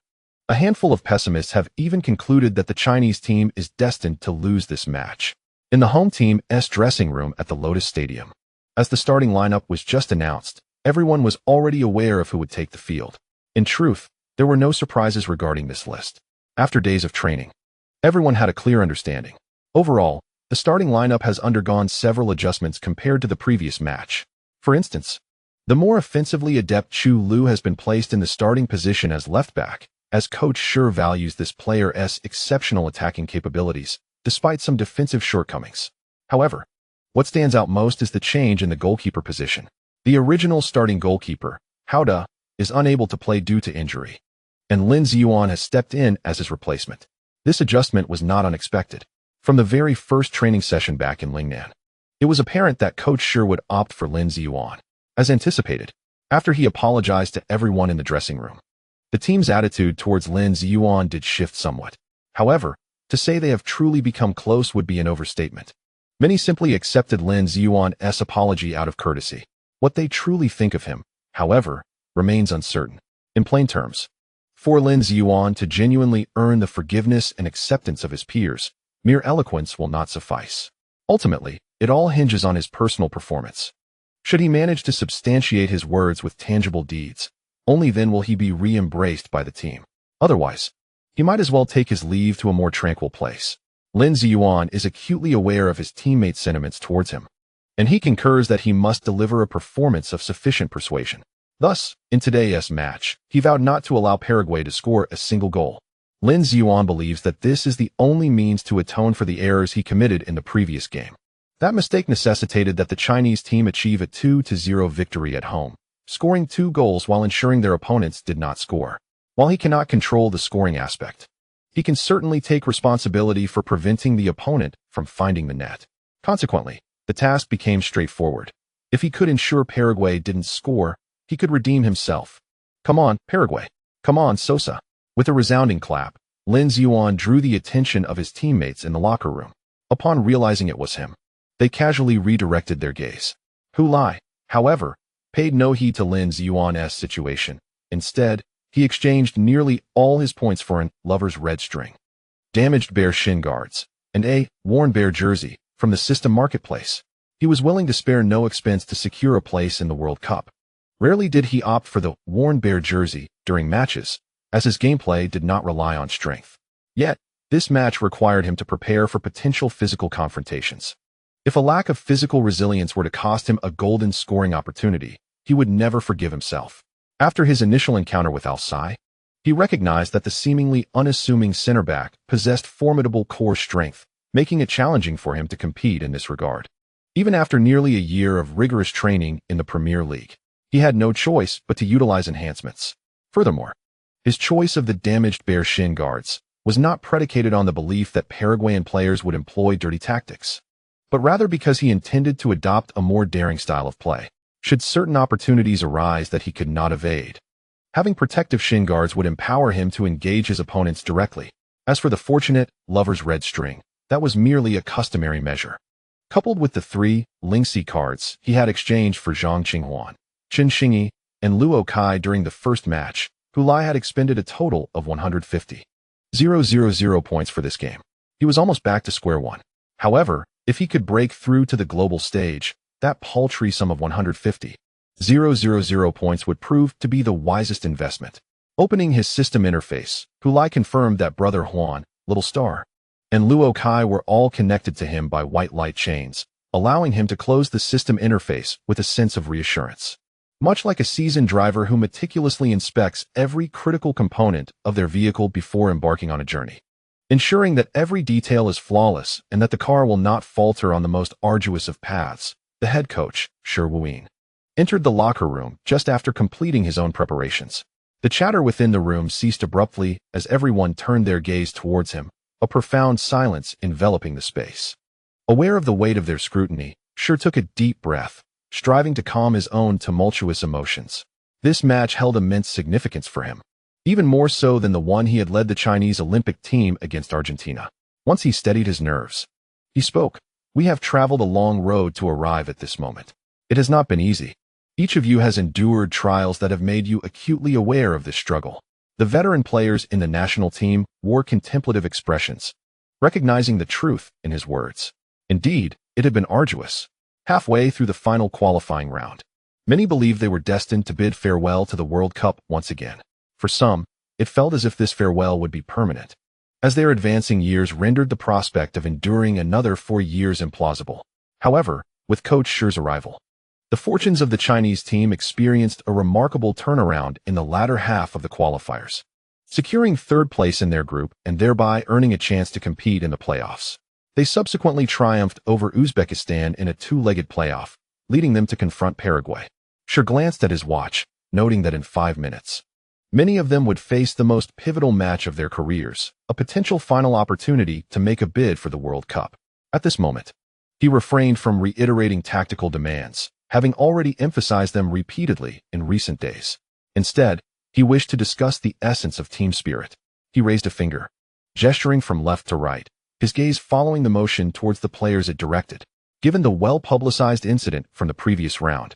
A handful of pessimists have even concluded that the Chinese team is destined to lose this match. In the home team's dressing room at the Lotus Stadium, as the starting lineup was just announced, everyone was already aware of who would take the field. In truth, there were no surprises regarding this list. After days of training, everyone had a clear understanding. Overall, the starting lineup has undergone several adjustments compared to the previous match. For instance, the more offensively adept Chu Lu has been placed in the starting position as left back, as coach Shi values this player's exceptional attacking capabilities, despite some defensive shortcomings. However, what stands out most is the change in the goalkeeper position. The original starting goalkeeper, Hao Da, is unable to play due to injury, and Lin Ziyuan has stepped in as his replacement. This adjustment was not unexpected. From the very first training session back in Lingnan, it was apparent that coach Shi would opt for Lin Ziyuan. As anticipated, after he apologized to everyone in the dressing room, the team's attitude towards Lin Ziyuan did shift somewhat. However, to say they have truly become close would be an overstatement. Many simply accepted Lin Ziyuan's apology out of courtesy. What they truly think of him, however, remains uncertain. In plain terms, for Lin Ziyuan to genuinely earn the forgiveness and acceptance of his peers, mere eloquence will not suffice. Ultimately, it all hinges on his personal performance. Should he manage to substantiate his words with tangible deeds, only then will he be re-embraced by the team. Otherwise, he might as well take his leave to a more tranquil place. Lin Ziyuan is acutely aware of his teammates' sentiments towards him, and he concurs that he must deliver a performance of sufficient persuasion. Thus, in today's match, he vowed not to allow Paraguay to score a single goal. Lin Ziyuan believes that this is the only means to atone for the errors he committed in the previous game. That mistake necessitated that the Chinese team achieve a 2-0 victory at home, scoring 2 goals while ensuring their opponents did not score. While he cannot control the scoring aspect, he can certainly take responsibility for preventing the opponent from finding the net. Consequently, the task became straightforward. If he could ensure Paraguay didn't score, he could redeem himself. Come on, Paraguay. Come on, Sosa. With a resounding clap, Lin Ziyuan drew the attention of his teammates in the locker room. Upon realizing it was him, they casually redirected their gaze. Hu Lai, however, paid no heed to Lin Ziyuan's situation. Instead, he exchanged nearly all his points for an lover's red string, damaged bear shin guards, and a worn bear jersey from the system marketplace. He was willing to spare no expense to secure a place in the World Cup. Rarely did he opt for the worn bear jersey during matches, as his gameplay did not rely on strength. Yet, this match required him to prepare for potential physical confrontations. If a lack of physical resilience were to cost him a golden scoring opportunity, he would never forgive himself. After his initial encounter with Al-Sai, he recognized that the seemingly unassuming center back possessed formidable core strength, making it challenging for him to compete in this regard. Even after nearly a year of rigorous training in the Premier League, he had no choice but to utilize enhancements. Furthermore, his choice of the damaged bear shin guards was not predicated on the belief that Paraguayan players would employ dirty tactics, but rather because he intended to adopt a more daring style of play, should certain opportunities arise that he could not evade. Having protective shin guards would empower him to engage his opponents directly, As for the fortunate lover's red string, that was merely a customary measure. Coupled with the 3 Lingxi cards he had exchanged for Zhang Qinghuan, Qin Xingyi, and Luo Kai during the first match, Hulai had expended a total of 150,000 points for this game. He was almost back to square one. However, if he could break through to the global stage, that paltry sum of 150,000 points would prove to be the wisest investment. Opening his system interface, Hulai confirmed that Brother Huan, Little Star, and Luo Kai were all connected to him by white light chains, allowing him to close the system interface with a sense of reassurance. Much like a seasoned driver who meticulously inspects every critical component of their vehicle before embarking on a journey, ensuring that every detail is flawless and that the car will not falter on the most arduous of paths, the head coach, Shi Wuyin, entered the locker room just after completing his own preparations. The chatter within the room ceased abruptly as everyone turned their gaze towards him, a profound silence enveloping the space. Aware of the weight of their scrutiny, Shi took a deep breath, striving to calm his own tumultuous emotions. This match held immense significance for him, even more so than the one he had led the Chinese Olympic team against Argentina. Once he steadied his nerves, he spoke. "We have traveled a long road to arrive at this moment. It has not been easy. Each of you has endured trials that have made you acutely aware of this struggle." The veteran players in the national team wore contemplative expressions, recognizing the truth in his words. Indeed, it had been arduous. Halfway through the final qualifying round, many believed they were destined to bid farewell to the World Cup once again. For some, it felt as if this farewell would be permanent, as their advancing years rendered the prospect of enduring another 4 years implausible. However, with Coach Shi's arrival, the fortunes of the Chinese team experienced a remarkable turnaround in the latter half of the qualifiers, securing 3rd place in their group and thereby earning a chance to compete in the playoffs. They subsequently triumphed over Uzbekistan in a 2-legged playoff, leading them to confront Paraguay. Shi glanced at his watch, noting that in 5 minutes, many of them would face the most pivotal match of their careers, a potential final opportunity to make a bid for the World Cup. At this moment, he refrained from reiterating tactical demands, having already emphasized them repeatedly in recent days. Instead, he wished to discuss the essence of team spirit. He raised a finger, gesturing from left to right, his gaze following the motion towards the players it directed. Given the well-publicized incident from the previous round,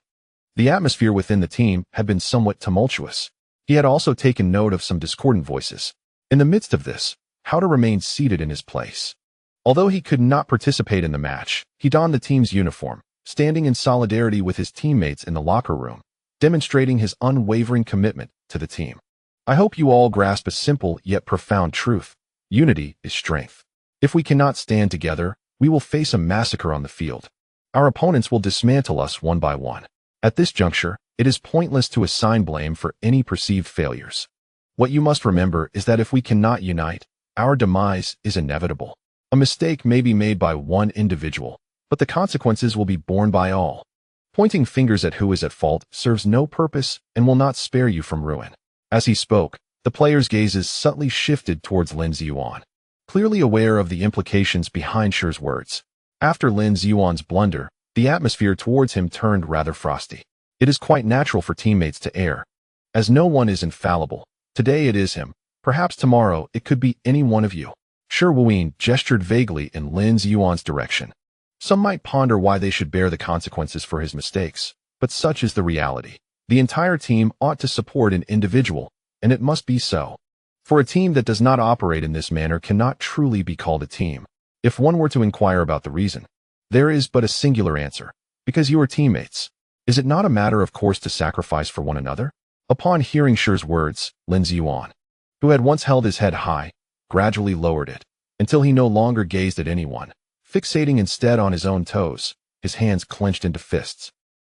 the atmosphere within the team had been somewhat tumultuous. He had also taken note of some discordant voices. In the midst of this, Howder remained seated in his place. Although he could not participate in the match, he donned the team's uniform, standing in solidarity with his teammates in the locker room, demonstrating his unwavering commitment to the team. "I hope you all grasp a simple yet profound truth. Unity is strength. If we cannot stand together, we will face a massacre on the field. Our opponents will dismantle us one by one. At this juncture, it is pointless to assign blame for any perceived failures. What you must remember is that if we cannot unite, our demise is inevitable. A mistake may be made by one individual, but the consequences will be borne by all. Pointing fingers at who is at fault serves no purpose and will not spare you from ruin." As he spoke, the players' gazes subtly shifted towards Lin Ziyuan, clearly aware of the implications behind Shi's words. After Lin Ziyuan's blunder, the atmosphere towards him turned rather frosty. It is quite natural for teammates to err, as no one is infallible. Today it is him. Perhaps tomorrow it could be any one of you. Shi Wuyin gestured vaguely in Lin Ziyuan's direction. Some might ponder why they should bear the consequences for his mistakes, but such is the reality. The entire team ought to support an individual, and it must be so. For a team that does not operate in this manner cannot truly be called a team. If one were to inquire about the reason, there is but a singular answer: because you are teammates. Is it not a matter of course to sacrifice for one another? Upon hearing Shi's words, Lin Ziyuan, who had once held his head high, gradually lowered it, until he no longer gazed at anyone, fixating instead on his own toes, his hands clenched into fists,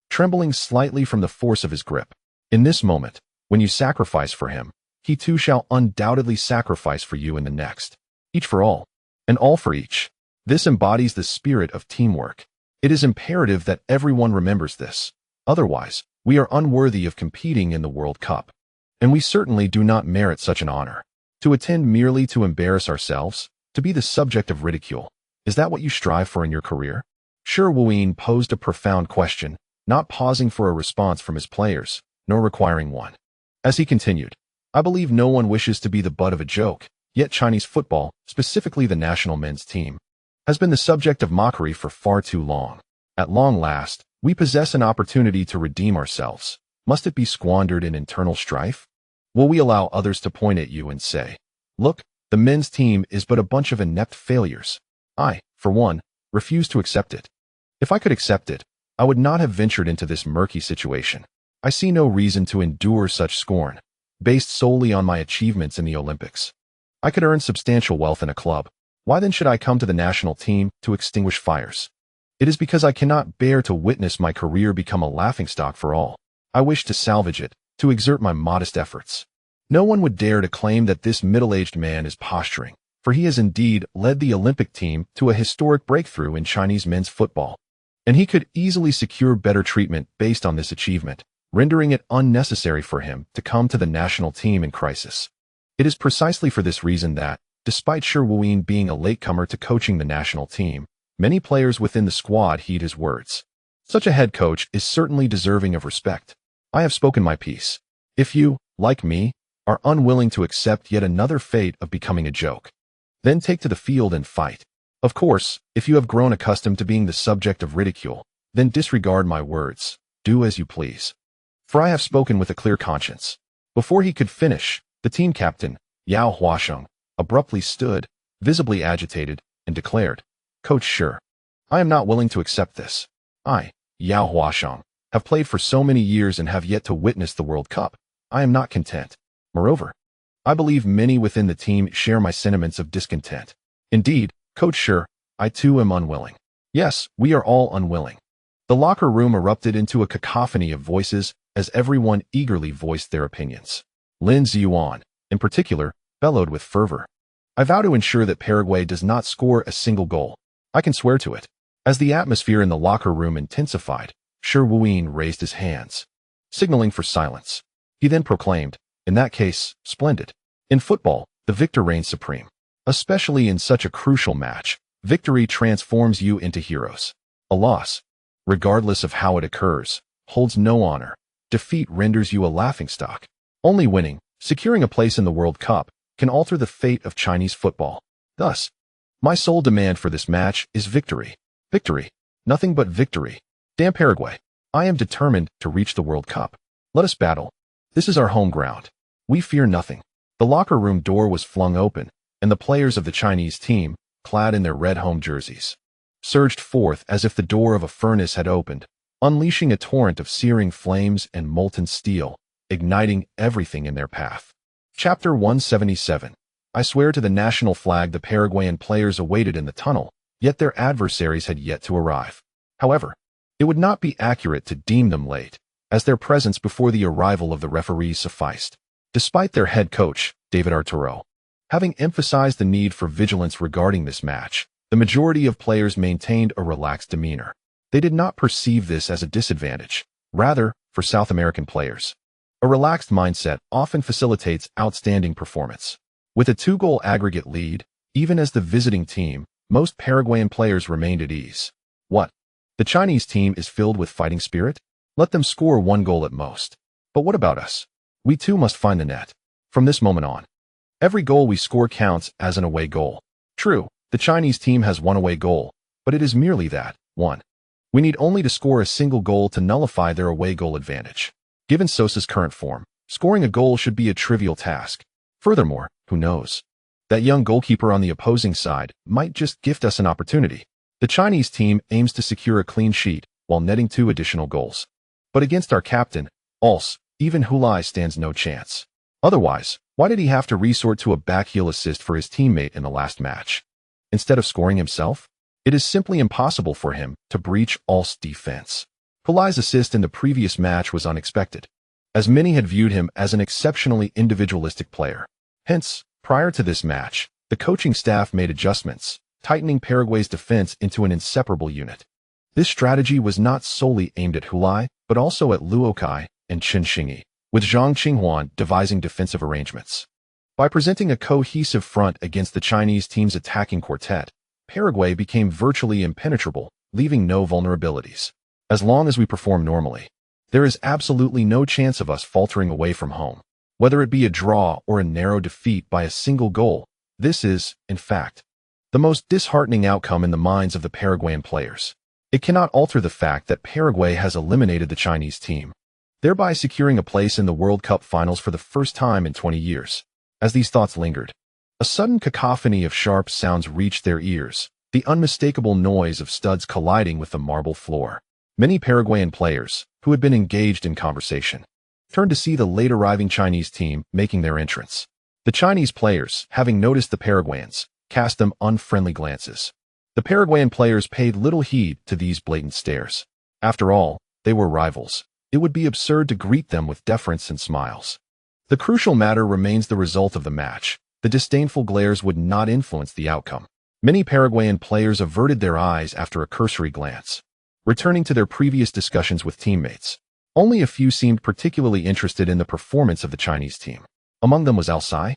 trembling slightly from the force of his grip. In this moment, when you sacrifice for him, he too shall undoubtedly sacrifice for you in the next. Each for all, and all for each. This embodies the spirit of teamwork. It is imperative that everyone remembers this. Otherwise, we are unworthy of competing in the World Cup. And we certainly do not merit such an honor. To attend merely to embarrass ourselves, to be the subject of ridicule, is that what you strive for in your career? Shi Wuyin posed a profound question, not pausing for a response from his players, nor requiring one. As he continued, "I believe no one wishes to be the butt of a joke, Yet Chinese football, specifically the national men's team, has been the subject of mockery for far too long. At long last, we possess an opportunity to redeem ourselves. Must it be squandered in internal strife? Will we allow others to point at you and say, "Look, the men's team is but a bunch of inept failures"? I, for one, refuse to accept it. If I could accept it, I would not have ventured into this murky situation. I see no reason to endure such scorn, based solely on my achievements in the Olympics. I could earn substantial wealth in a club. Why then should I come to the national team to extinguish fires? It is because I cannot bear to witness my career become a laughingstock for all. I wish to salvage it, to exert my modest efforts. No one would dare to claim that this middle-aged man is posturing, for he has indeed led the Olympic team to a historic breakthrough in Chinese men's football. And he could easily secure better treatment based on this achievement, rendering it unnecessary for him to come to the national team in crisis. It is precisely for this reason that, despite Shi Wuyin being a latecomer to coaching the national team, many players within the squad heed his words. Such a head coach is certainly deserving of respect. I have spoken my piece. If you, like me, are unwilling to accept yet another fate of becoming a joke, then take to the field and fight. Of course, if you have grown accustomed to being the subject of ridicule, then disregard my words. Do as you please. For I have spoken with a clear conscience. Before he could finish, the team captain, Yao Huasheng, abruptly stood, visibly agitated, and declared, "Coach Shi, I am not willing to accept this. I, Yao Huasheng, have played for so many years and have yet to witness the World Cup. I am not content. Moreover, I believe many within the team share my sentiments of discontent. Indeed, Coach Shi, I too am unwilling. Yes, we are all unwilling." The locker room erupted into a cacophony of voices as everyone eagerly voiced their opinions. Lin Ziyuan, in particular, bellowed with fervor, "I vow to ensure that Paraguay does not score a single goal. I can swear to it." As the atmosphere in the locker room intensified, Shi Wuyin raised his hands, signaling for silence. He then proclaimed, "In that case, splendid. In football, the victor reigns supreme. Especially in such a crucial match, victory transforms you into heroes. A loss, regardless of how it occurs, holds no honor. Defeat renders you a laughingstock. Only winning, securing a place in the World Cup, can alter the fate of Chinese football. Thus, my sole demand for this match is victory. Victory. Nothing but victory. Damn Paraguay. I am determined to reach the World Cup. Let us battle. This is our home ground. We fear nothing." The locker room door was flung open, and the players of the Chinese team, clad in their red home jerseys, surged forth as if the door of a furnace had opened, unleashing a torrent of searing flames and molten steel, igniting everything in their path. Chapter 177. I swear to the national flag the Paraguayan players awaited in the tunnel, yet their adversaries had yet to arrive. However, it would not be accurate to deem them late, as their presence before the arrival of the referees sufficed. Despite their head coach, David Arturo, having emphasized the need for vigilance regarding this match, the majority of players maintained a relaxed demeanor. They did not perceive this as a disadvantage. Rather, for South American players, a relaxed mindset often facilitates outstanding performance. With a 2-goal aggregate lead, even as the visiting team, most Paraguayan players remained at ease. What? The Chinese team is filled with fighting spirit? Let them score 1 goal at most. But what about us? We too must find the net. From this moment on, every goal we score counts as an away goal. True, the Chinese team has 1 away goal, but it is merely that, 1. We need only to score a single goal to nullify their away goal advantage. Given Sosa's current form, scoring a goal should be a trivial task. Furthermore, who knows? That young goalkeeper on the opposing side might just gift us an opportunity. The Chinese team aims to secure a clean sheet while netting 2 additional goals. But against our captain, Als, even Hulai stands no chance. Otherwise, why did he have to resort to a backheel assist for his teammate in the last match, instead of scoring himself? It is simply impossible for him to breach Als' defense. Hulai's assist in the previous match was unexpected, as many had viewed him as an exceptionally individualistic player. Hence, prior to this match, the coaching staff made adjustments, tightening Paraguay's defense into an inseparable unit. This strategy was not solely aimed at Hulai, but also at Luokai and Chen Xingyi, with Zhang Qinghuan devising defensive arrangements. By presenting a cohesive front against the Chinese team's attacking quartet, Paraguay became virtually impenetrable, leaving no vulnerabilities. As long as we perform normally, there is absolutely no chance of us faltering away from home. Whether it be a draw or a narrow defeat by a single goal, This is, in fact, the most disheartening outcome in the minds of the Paraguayan players. It cannot alter the fact that Paraguay has eliminated the Chinese team, thereby securing a place in the World Cup finals for the first time in 20 years. As these thoughts lingered, a sudden cacophony of sharp sounds reached their ears, the unmistakable noise of studs colliding with the marble floor. Many Paraguayan players, who had been engaged in conversation, turned to see the late-arriving Chinese team making their entrance. The Chinese players, having noticed the Paraguayans, cast them unfriendly glances. The Paraguayan players paid little heed to these blatant stares. After all, they were rivals. It would be absurd to greet them with deference and smiles. The crucial matter remains the result of the match. The disdainful glares would not influence the outcome. Many Paraguayan players averted their eyes after a cursory glance, returning to their previous discussions with teammates. Only a few seemed particularly interested in the performance of the Chinese team. Among them was Alcai,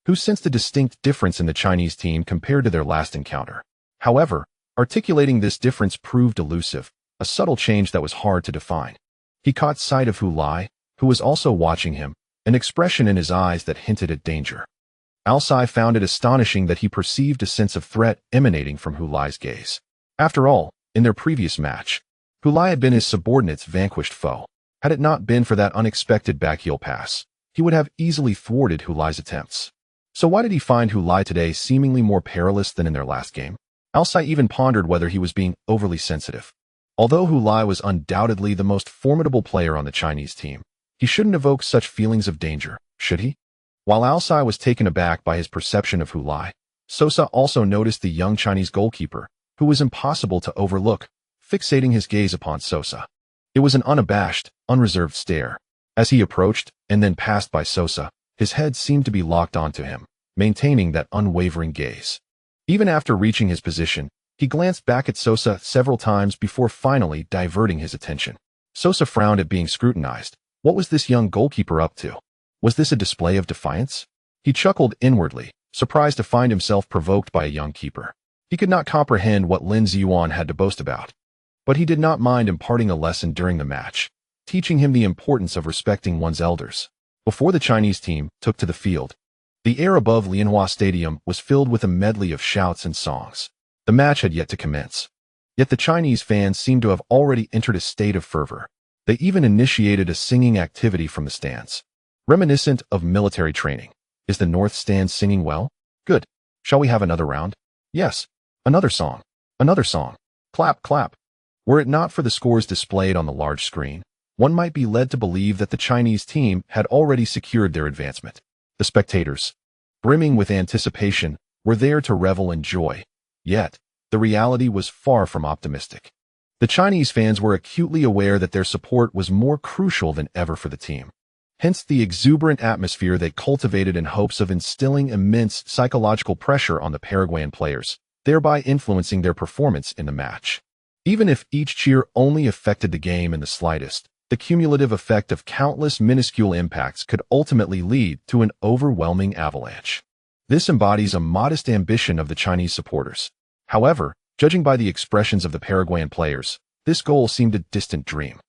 who sensed a distinct difference in the Chinese team compared to their last encounter. However, articulating this difference proved elusive, a subtle change that was hard to define. He caught sight of Hulai, who was also watching him, an expression in his eyes that hinted at danger. Alcai found it astonishing that he perceived a sense of threat emanating from Hulai's gaze. After all, in their previous match, Hulai had been his subordinate's vanquished foe. Had it not been for that unexpected backheel pass, he would have easily thwarted Hulai's attempts. So why did he find Hulai today seemingly more perilous than in their last game? Alcai even pondered whether he was being overly sensitive. Although Hulai was undoubtedly the most formidable player on the Chinese team, he shouldn't evoke such feelings of danger, should he? While Alcai was taken aback by his perception of Hulai, Sosa also noticed the young Chinese goalkeeper, who was impossible to overlook, fixating his gaze upon Sosa. It was an unabashed, unreserved stare. As he approached and then passed by Sosa, his head seemed to be locked onto him, maintaining that unwavering gaze. Even after reaching his position, he glanced back at Sosa several times before finally diverting his attention. Sosa frowned at being scrutinized. What was this young goalkeeper up to? Was this a display of defiance? He chuckled inwardly, surprised to find himself provoked by a young keeper. He could not comprehend what Lin Ziyuan had to boast about. But he did not mind imparting a lesson during the match, teaching him the importance of respecting one's elders. Before the Chinese team took to the field, the air above Lianhua Stadium was filled with a medley of shouts and songs. The match had yet to commence. Yet the Chinese fans seemed to have already entered a state of fervor. They even initiated a singing activity from the stands. Reminiscent of military training. Is the North Stand singing well? Good. Shall we have another round? Yes. Another song. Another song. Clap, clap. Were it not for the scores displayed on the large screen, one might be led to believe that the Chinese team had already secured their advancement. The spectators, brimming with anticipation, were there to revel in joy. Yet, the reality was far from optimistic. The Chinese fans were acutely aware that their support was more crucial than ever for the team. Hence the exuberant atmosphere they cultivated in hopes of instilling immense psychological pressure on the Paraguayan players, thereby influencing their performance in the match. Even if each cheer only affected the game in the slightest, the cumulative effect of countless minuscule impacts could ultimately lead to an overwhelming avalanche. This embodies a modest ambition of the Chinese supporters. However, judging by the expressions of the Paraguayan players, this goal seemed a distant dream.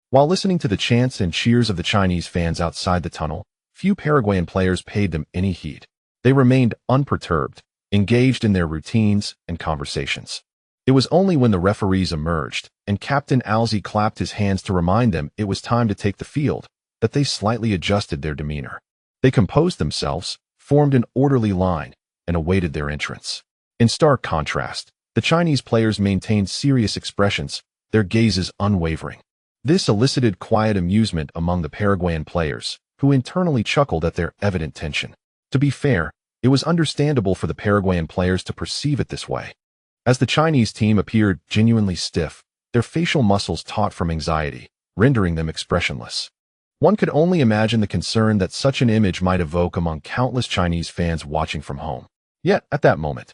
While listening to the chants and cheers of the Chinese fans outside the tunnel, few Paraguayan players paid them any heed. They remained unperturbed, engaged in their routines and conversations. It was only when the referees emerged and Captain Alzi clapped his hands to remind them it was time to take the field that they slightly adjusted their demeanor. They composed themselves, formed an orderly line, and awaited their entrance. In stark contrast, the Chinese players maintained serious expressions, their gazes unwavering. This elicited quiet amusement among the Paraguayan players, who internally chuckled at their evident tension. To be fair, it was understandable for the Paraguayan players to perceive it this way. As the Chinese team appeared genuinely stiff, their facial muscles taut from anxiety, rendering them expressionless. One could only imagine the concern that such an image might evoke among countless Chinese fans watching from home. Yet, at that moment,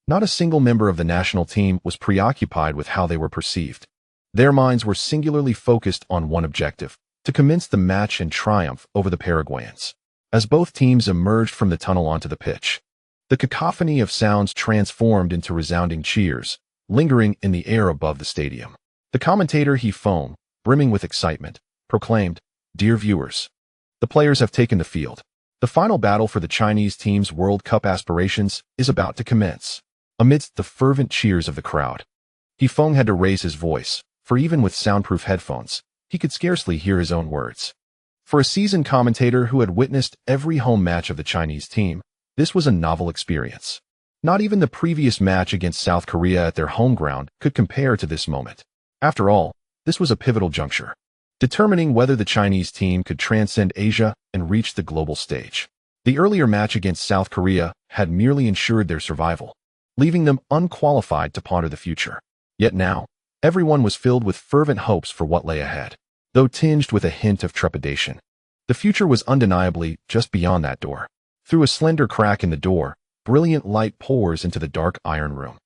not a single member of the national team was preoccupied with how they were perceived. Their minds were singularly focused on one objective: to commence the match in triumph over the Paraguayans. As both teams emerged from the tunnel onto the pitch, the cacophony of sounds transformed into resounding cheers, lingering in the air above the stadium. The commentator he foamed, brimming with excitement, proclaimed, "Dear viewers, the players have taken the field. The final battle for the Chinese team's World Cup aspirations is about to commence. Amidst the fervent cheers of the crowd, Feng had to raise his voice, for even with soundproof headphones, he could scarcely hear his own words. For a seasoned commentator who had witnessed every home match of the Chinese team, this was a novel experience. Not even the previous match against South Korea at their home ground could compare to this moment. After all, this was a pivotal juncture, determining whether the Chinese team could transcend Asia and reach the global stage. The earlier match against South Korea had merely ensured their survival, leaving them unqualified to ponder the future. Yet now, everyone was filled with fervent hopes for what lay ahead, though tinged with a hint of trepidation. The future was undeniably just beyond that door. Through a slender crack in the door, brilliant light pours into the dark iron room,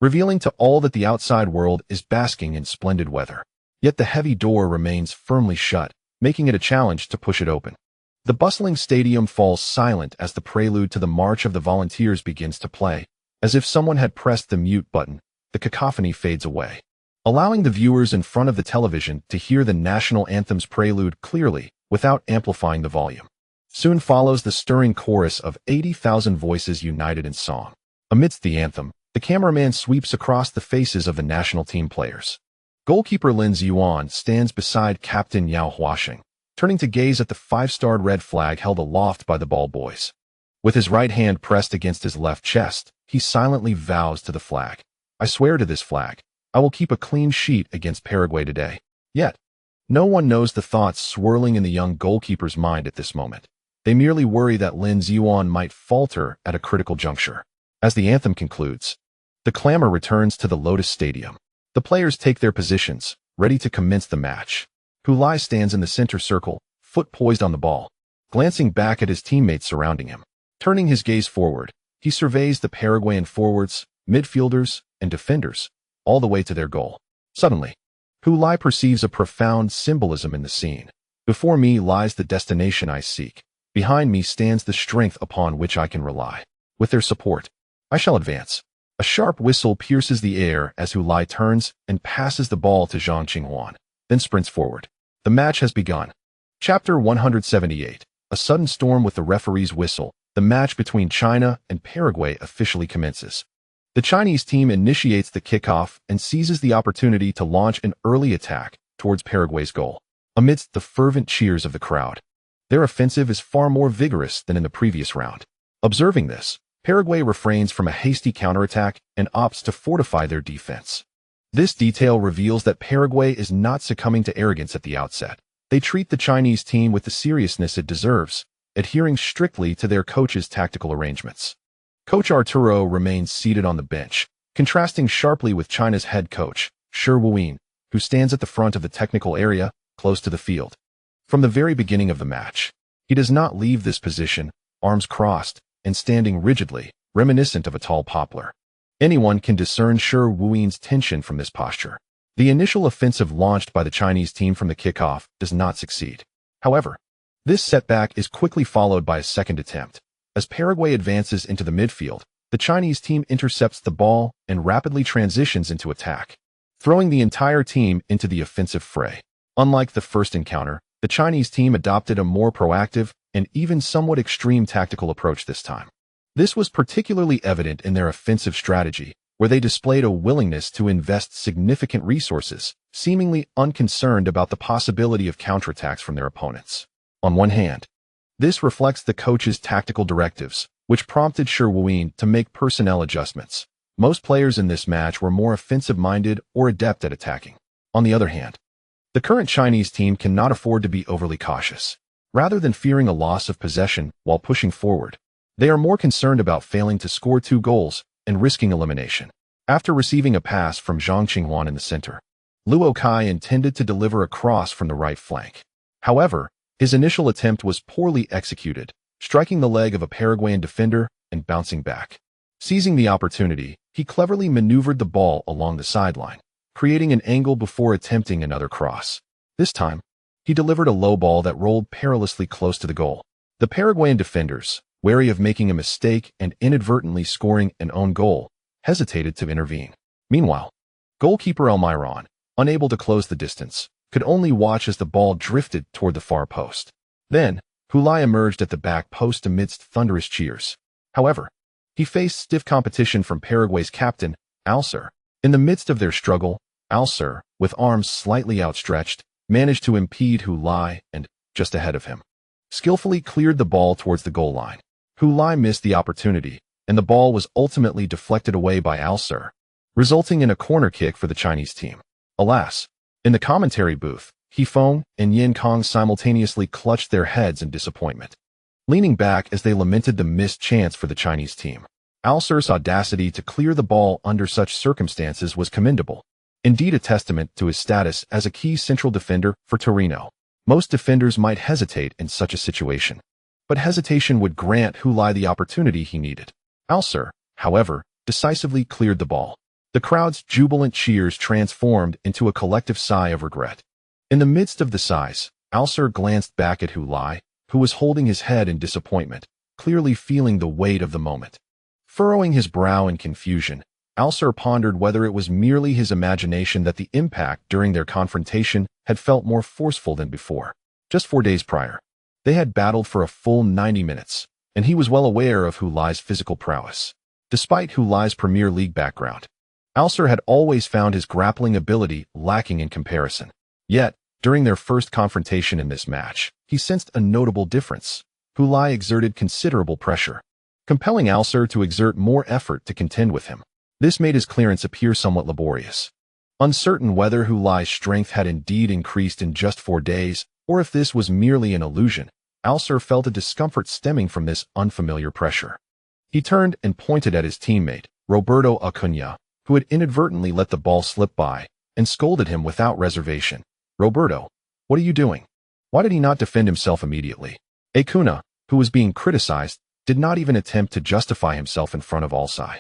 revealing to all that the outside world is basking in splendid weather. Yet the heavy door remains firmly shut, making it a challenge to push it open. The bustling stadium falls silent as the prelude to the March of the Volunteers begins to play. As if someone had pressed the mute button, the cacophony fades away, allowing the viewers in front of the television to hear the national anthem's prelude clearly without amplifying the volume. Soon follows the stirring chorus of 80,000 voices united in song. Amidst the anthem, the cameraman sweeps across the faces of the national team players. Goalkeeper Lin Ziyuan stands beside Captain Yao Huaxing, turning to gaze at the 5-starred red flag held aloft by the ball boys. With his right hand pressed against his left chest, he silently vows to the flag. "I swear to this flag, I will keep a clean sheet against Paraguay today." Yet, no one knows the thoughts swirling in the young goalkeeper's mind at this moment. They merely worry that Lin Ziyuan might falter at a critical juncture. As the anthem concludes, the clamor returns to the Lotus Stadium. The players take their positions, ready to commence the match. Hulai stands in the center circle, foot poised on the ball, glancing back at his teammates surrounding him. Turning his gaze forward, he surveys the Paraguayan forwards, midfielders, and defenders, all the way to their goal. Suddenly, Hulai perceives a profound symbolism in the scene. "Before me lies the destination I seek. Behind me stands the strength upon which I can rely. With their support, I shall advance." A sharp whistle pierces the air as Hulai turns and passes the ball to Zhang Qinghuan, then sprints forward. The match has begun. Chapter 178. A sudden storm with the referee's whistle. The match between China and Paraguay officially commences. The Chinese team initiates the kickoff and seizes the opportunity to launch an early attack towards Paraguay's goal. Amidst the fervent cheers of the crowd, their offensive is far more vigorous than in the previous round. Observing this, Paraguay refrains from a hasty counterattack and opts to fortify their defense. This detail reveals that Paraguay is not succumbing to arrogance at the outset. They treat the Chinese team with the seriousness it deserves, adhering strictly to their coach's tactical arrangements. Coach Arturo remains seated on the bench, contrasting sharply with China's head coach, Shi Wuyin, who stands at the front of the technical area, close to the field. From the very beginning of the match, he does not leave this position, arms crossed and standing rigidly, reminiscent of a tall poplar. Anyone can discern Shi Wuyin's tension from this posture. The initial offensive launched by the Chinese team from the kickoff does not succeed. However, this setback is quickly followed by a second attempt. As Paraguay advances into the midfield, the Chinese team intercepts the ball and rapidly transitions into attack, throwing the entire team into the offensive fray. Unlike the first encounter, the Chinese team adopted a more proactive and even somewhat extreme tactical approach this time. This was particularly evident in their offensive strategy, where they displayed a willingness to invest significant resources, seemingly unconcerned about the possibility of counterattacks from their opponents. On one hand, this reflects the coach's tactical directives, which prompted Shi Wuyin to make personnel adjustments. Most players in this match were more offensive-minded or adept at attacking. On the other hand, the current Chinese team cannot afford to be overly cautious. Rather than fearing a loss of possession while pushing forward, they are more concerned about failing to score 2 goals and risking elimination. After receiving a pass from Zhang Qinghuan in the center, Luo Kai intended to deliver a cross from the right flank. However, his initial attempt was poorly executed, striking the leg of a Paraguayan defender and bouncing back. Seizing the opportunity, he cleverly maneuvered the ball along the sideline, creating an angle before attempting another cross. This time, he delivered a low ball that rolled perilously close to the goal. The Paraguayan defenders, wary of making a mistake and inadvertently scoring an own goal, hesitated to intervene. Meanwhile, goalkeeper Almiron, unable to close the distance, could only watch as the ball drifted toward the far post. Then, Hulai emerged at the back post amidst thunderous cheers. However, he faced stiff competition from Paraguay's captain, Alcer. In the midst of their struggle, Alcer, with arms slightly outstretched, managed to impede Hulai and, just ahead of him, skillfully cleared the ball towards the goal line. Hulai missed the opportunity, and the ball was ultimately deflected away by Alcer, resulting in a corner kick for the Chinese team. Alas, in the commentary booth, Hefeng and Yin Kong simultaneously clutched their heads in disappointment, leaning back as they lamented the missed chance for the Chinese team. Alcer's audacity to clear the ball under such circumstances was commendable, indeed a testament to his status as a key central defender for Torino. Most defenders might hesitate in such a situation, but hesitation would grant Hulai the opportunity he needed. Alcer, however, decisively cleared the ball. The crowd's jubilant cheers transformed into a collective sigh of regret. In the midst of the sighs, Alcer glanced back at Hulai, who was holding his head in disappointment, clearly feeling the weight of the moment. Furrowing his brow in confusion, Alcer pondered whether it was merely his imagination that the impact during their confrontation had felt more forceful than before. Just 4 days prior, they had battled for a full 90 minutes, and he was well aware of Hulai's physical prowess. Despite Hulai's Premier League background, Alcer had always found his grappling ability lacking in comparison. Yet, during their first confrontation in this match, he sensed a notable difference. Hulai exerted considerable pressure, compelling Alcer to exert more effort to contend with him. This made his clearance appear somewhat laborious. Uncertain whether Hulai's strength had indeed increased in just 4 days, or if this was merely an illusion, Alcer felt a discomfort stemming from this unfamiliar pressure. He turned and pointed at his teammate, Roberto Acuna, who had inadvertently let the ball slip by, and scolded him without reservation. "Roberto, what are you doing? Why did he not defend himself immediately?" Acuna, who was being criticized, did not even attempt to justify himself in front of Alcy.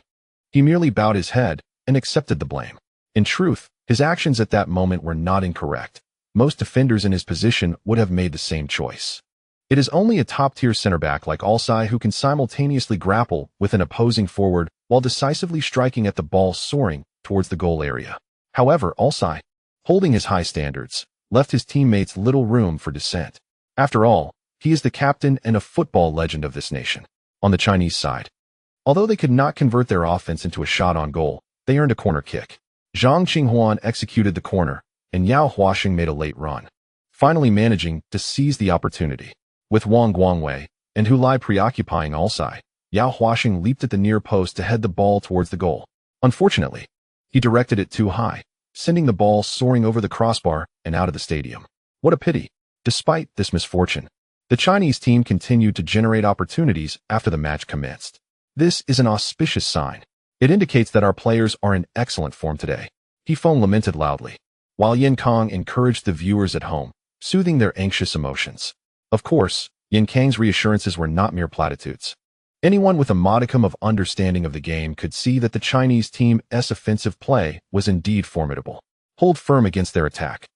He merely bowed his head and accepted the blame. In truth, his actions at that moment were not incorrect. Most defenders in his position would have made the same choice. It is only a top-tier center-back like Alcy who can simultaneously grapple with an opposing forward while decisively striking at the ball soaring towards the goal area. However, Alcy, holding his high standards, left his teammates little room for dissent. After all, he is the captain and a football legend of this nation. On the Chinese side, although they could not convert their offense into a shot on goal, they earned a corner kick. Zhang Qinghuan executed the corner, and Yao Huaxing made a late run, finally managing to seize the opportunity. With Wang Guangwei and Hulai preoccupying Alcy, Yao Huaxing leaped at the near post to head the ball towards the goal. Unfortunately, he directed it too high, sending the ball soaring over the crossbar and out of the stadium. What a pity! Despite this misfortune, the Chinese team continued to generate opportunities after the match commenced. This is an auspicious sign. It indicates that our players are in excellent form today. Hefeng lamented loudly, while Yin Kong encouraged the viewers at home, soothing their anxious emotions. Of course, Yin Kang's reassurances were not mere platitudes. Anyone with a modicum of understanding of the game could see that the Chinese team's offensive play was indeed formidable. Hold firm against their attack.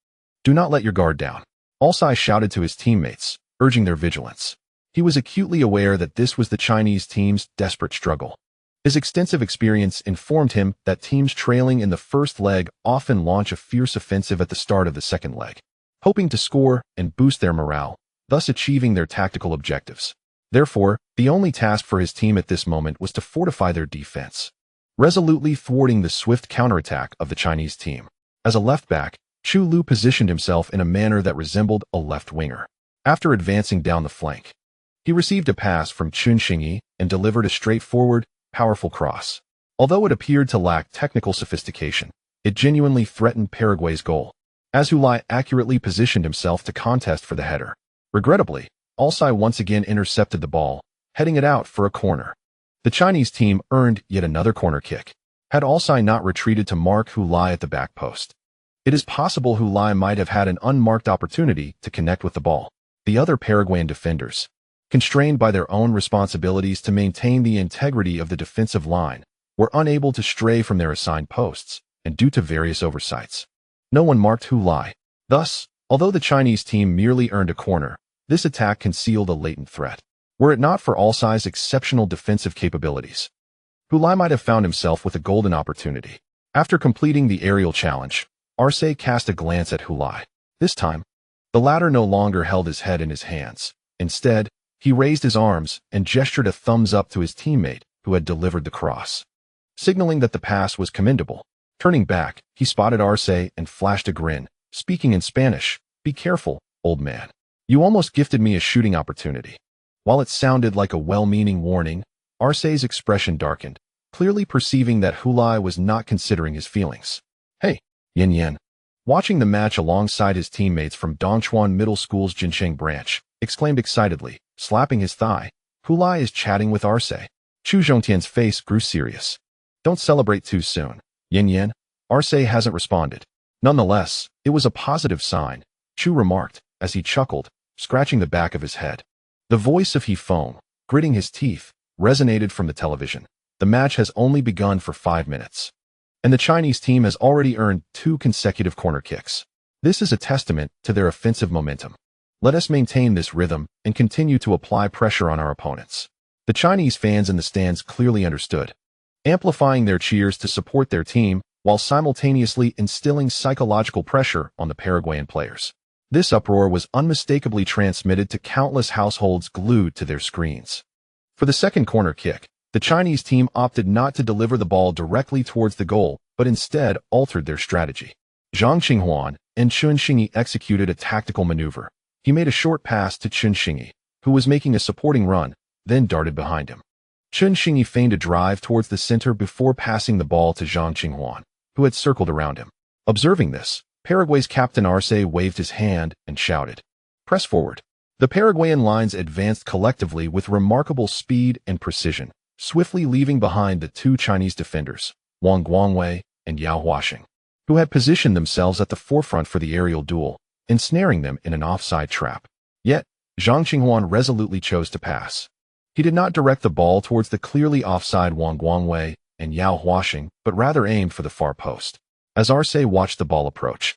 Do not let your guard down. Alcy shouted to his teammates, urging their vigilance. He was acutely aware that this was the Chinese team's desperate struggle. His extensive experience informed him that teams trailing in the first leg often launch a fierce offensive at the start of the second leg, hoping to score and boost their morale, thus achieving their tactical objectives. Therefore, the only task for his team at this moment was to fortify their defense, resolutely thwarting the swift counterattack of the Chinese team. As a left-back, Chu Lu positioned himself in a manner that resembled a left winger. After advancing down the flank, he received a pass from Chun Xingyi and delivered a straightforward, powerful cross. Although it appeared to lack technical sophistication, it genuinely threatened Paraguay's goal, as Hulai accurately positioned himself to contest for the header. Regrettably, Alcy once again intercepted the ball, heading it out for a corner. The Chinese team earned yet another corner kick. Had Alcy not retreated to mark Hulai at the back post, it is possible Hulai might have had an unmarked opportunity to connect with the ball. The other Paraguayan defenders, constrained by their own responsibilities to maintain the integrity of the defensive line, were unable to stray from their assigned posts, and due to various oversights, no one marked Hulai. Thus, although the Chinese team merely earned a corner, this attack concealed a latent threat. Were it not for Alcy's exceptional defensive capabilities, Hulai might have found himself with a golden opportunity. After completing the aerial challenge, Arce cast a glance at Hulai. This time, the latter no longer held his head in his hands, Instead, he raised his arms and gestured a thumbs up to his teammate who had delivered the cross, signaling that the pass was commendable. Turning back, he spotted Arce and flashed a grin, speaking in Spanish, "Be careful, old man. You almost gifted me a shooting opportunity." While it sounded like a well-meaning warning, Arce's expression darkened, clearly perceiving that Hulai was not considering his feelings. "Hey, Yin Yin." Watching the match alongside his teammates from Dongchuan Middle School's Jinsheng branch, exclaimed excitedly, slapping his thigh, "Hulai is chatting with Arce." Chu Zhongtian's face grew serious. "Don't celebrate too soon, Yin Yin." Arce hasn't responded. Nonetheless, it was a positive sign, Chu remarked, as he chuckled, scratching the back of his head. The voice of He Feng, gritting his teeth, resonated from the television. The match has only begun for 5 minutes, and the Chinese team has already earned 2 consecutive corner kicks. This is a testament to their offensive momentum. Let us maintain this rhythm and continue to apply pressure on our opponents. The Chinese fans in the stands clearly understood, amplifying their cheers to support their team while simultaneously instilling psychological pressure on the Paraguayan players. This uproar was unmistakably transmitted to countless households glued to their screens. For the second corner kick, the Chinese team opted not to deliver the ball directly towards the goal, but instead altered their strategy. Zhang Qinghuan and Chun Xingyi executed a tactical maneuver. He made a short pass to Chun Xingyi, who was making a supporting run, then darted behind him. Chun Xingyi feigned a drive towards the center before passing the ball to Zhang Qinghuan, who had circled around him. Observing this, Paraguay's captain Arce waved his hand and shouted, "Press forward." The Paraguayan lines advanced collectively with remarkable speed and precision, swiftly leaving behind the 2 Chinese defenders, Wang Guangwei and Yao Huaxing, who had positioned themselves at the forefront for the aerial duel, ensnaring them in an offside trap. Yet, Zhang Qinghuan resolutely chose to pass. He did not direct the ball towards the clearly offside Wang Guangwei and Yao Huaxing, but rather aimed for the far post. As Arce watched the ball approach,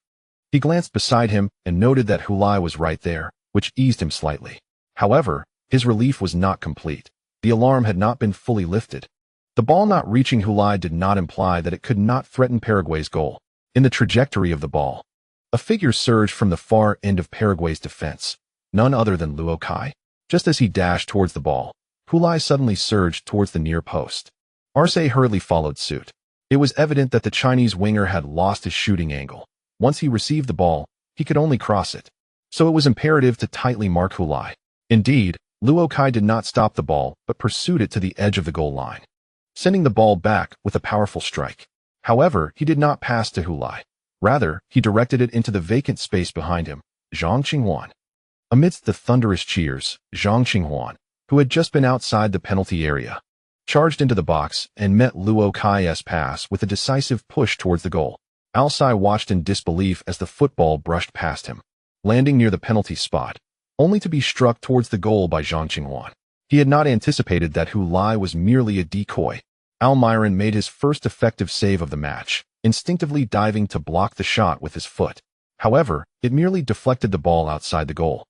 he glanced beside him and noted that Hulai was right there, which eased him slightly. However, his relief was not complete. The alarm had not been fully lifted. The ball not reaching Hulai did not imply that it could not threaten Paraguay's goal. In the trajectory of the ball, a figure surged from the far end of Paraguay's defense, none other than Luo Kai. Just as he dashed towards the ball, Hulai suddenly surged towards the near post. Arce hurriedly followed suit. It was evident that the Chinese winger had lost his shooting angle. Once he received the ball, he could only cross it. So it was imperative to tightly mark Hulai. Indeed, Luo Kai did not stop the ball, but pursued it to the edge of the goal line, sending the ball back with a powerful strike. However, he did not pass to Hulai. Rather, he directed it into the vacant space behind him, Zhang Qinghuan. Amidst the thunderous cheers, Zhang Qinghuan, who had just been outside the penalty area, charged into the box and met Luo Kai's pass with a decisive push towards the goal. Alcai watched in disbelief as the football brushed past him, landing near the penalty spot, only to be struck towards the goal by Zhang Qinghuan. He had not anticipated that Hulai was merely a decoy. Almiron made his first effective save of the match, instinctively diving to block the shot with his foot. However, it merely deflected the ball outside the goal,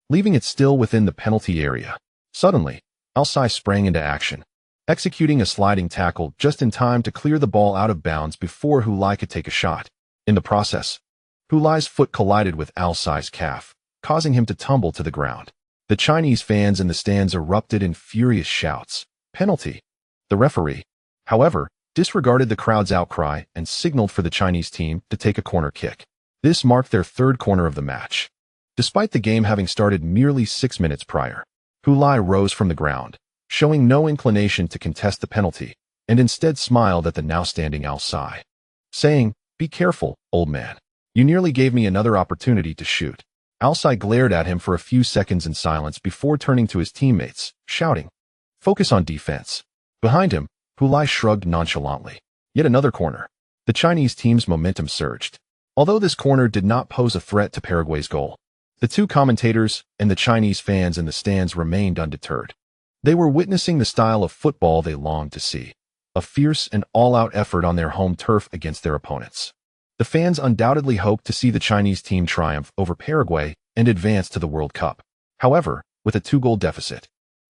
leaving it still within the penalty area. Suddenly, Alcai sprang into action, executing a sliding tackle just in time to clear the ball out of bounds before Hulai could take a shot. In the process, Hulai's foot collided with Alcai's calf, causing him to tumble to the ground. The Chinese fans in the stands erupted in furious shouts. Penalty. The referee, however, disregarded the crowd's outcry and signaled for the Chinese team to take a corner kick. This marked their 3rd corner of the match. Despite the game having started merely 6 minutes prior, Hulai rose from the ground, showing no inclination to contest the penalty, and instead smiled at the now standing Alcai, saying, "Be careful, old man. You nearly gave me another opportunity to shoot." Alcai glared at him for a few seconds in silence before turning to his teammates, shouting, "Focus on defense." Behind him, Hulai shrugged nonchalantly. Yet another corner. The Chinese team's momentum surged. Although this corner did not pose a threat to Paraguay's goal, the 2 commentators and the Chinese fans in the stands remained undeterred. They were witnessing the style of football they longed to see, a fierce and all-out effort on their home turf against their opponents. The fans undoubtedly hoped to see the Chinese team triumph over Paraguay and advance to the World Cup. However, with a 2-goal deficit,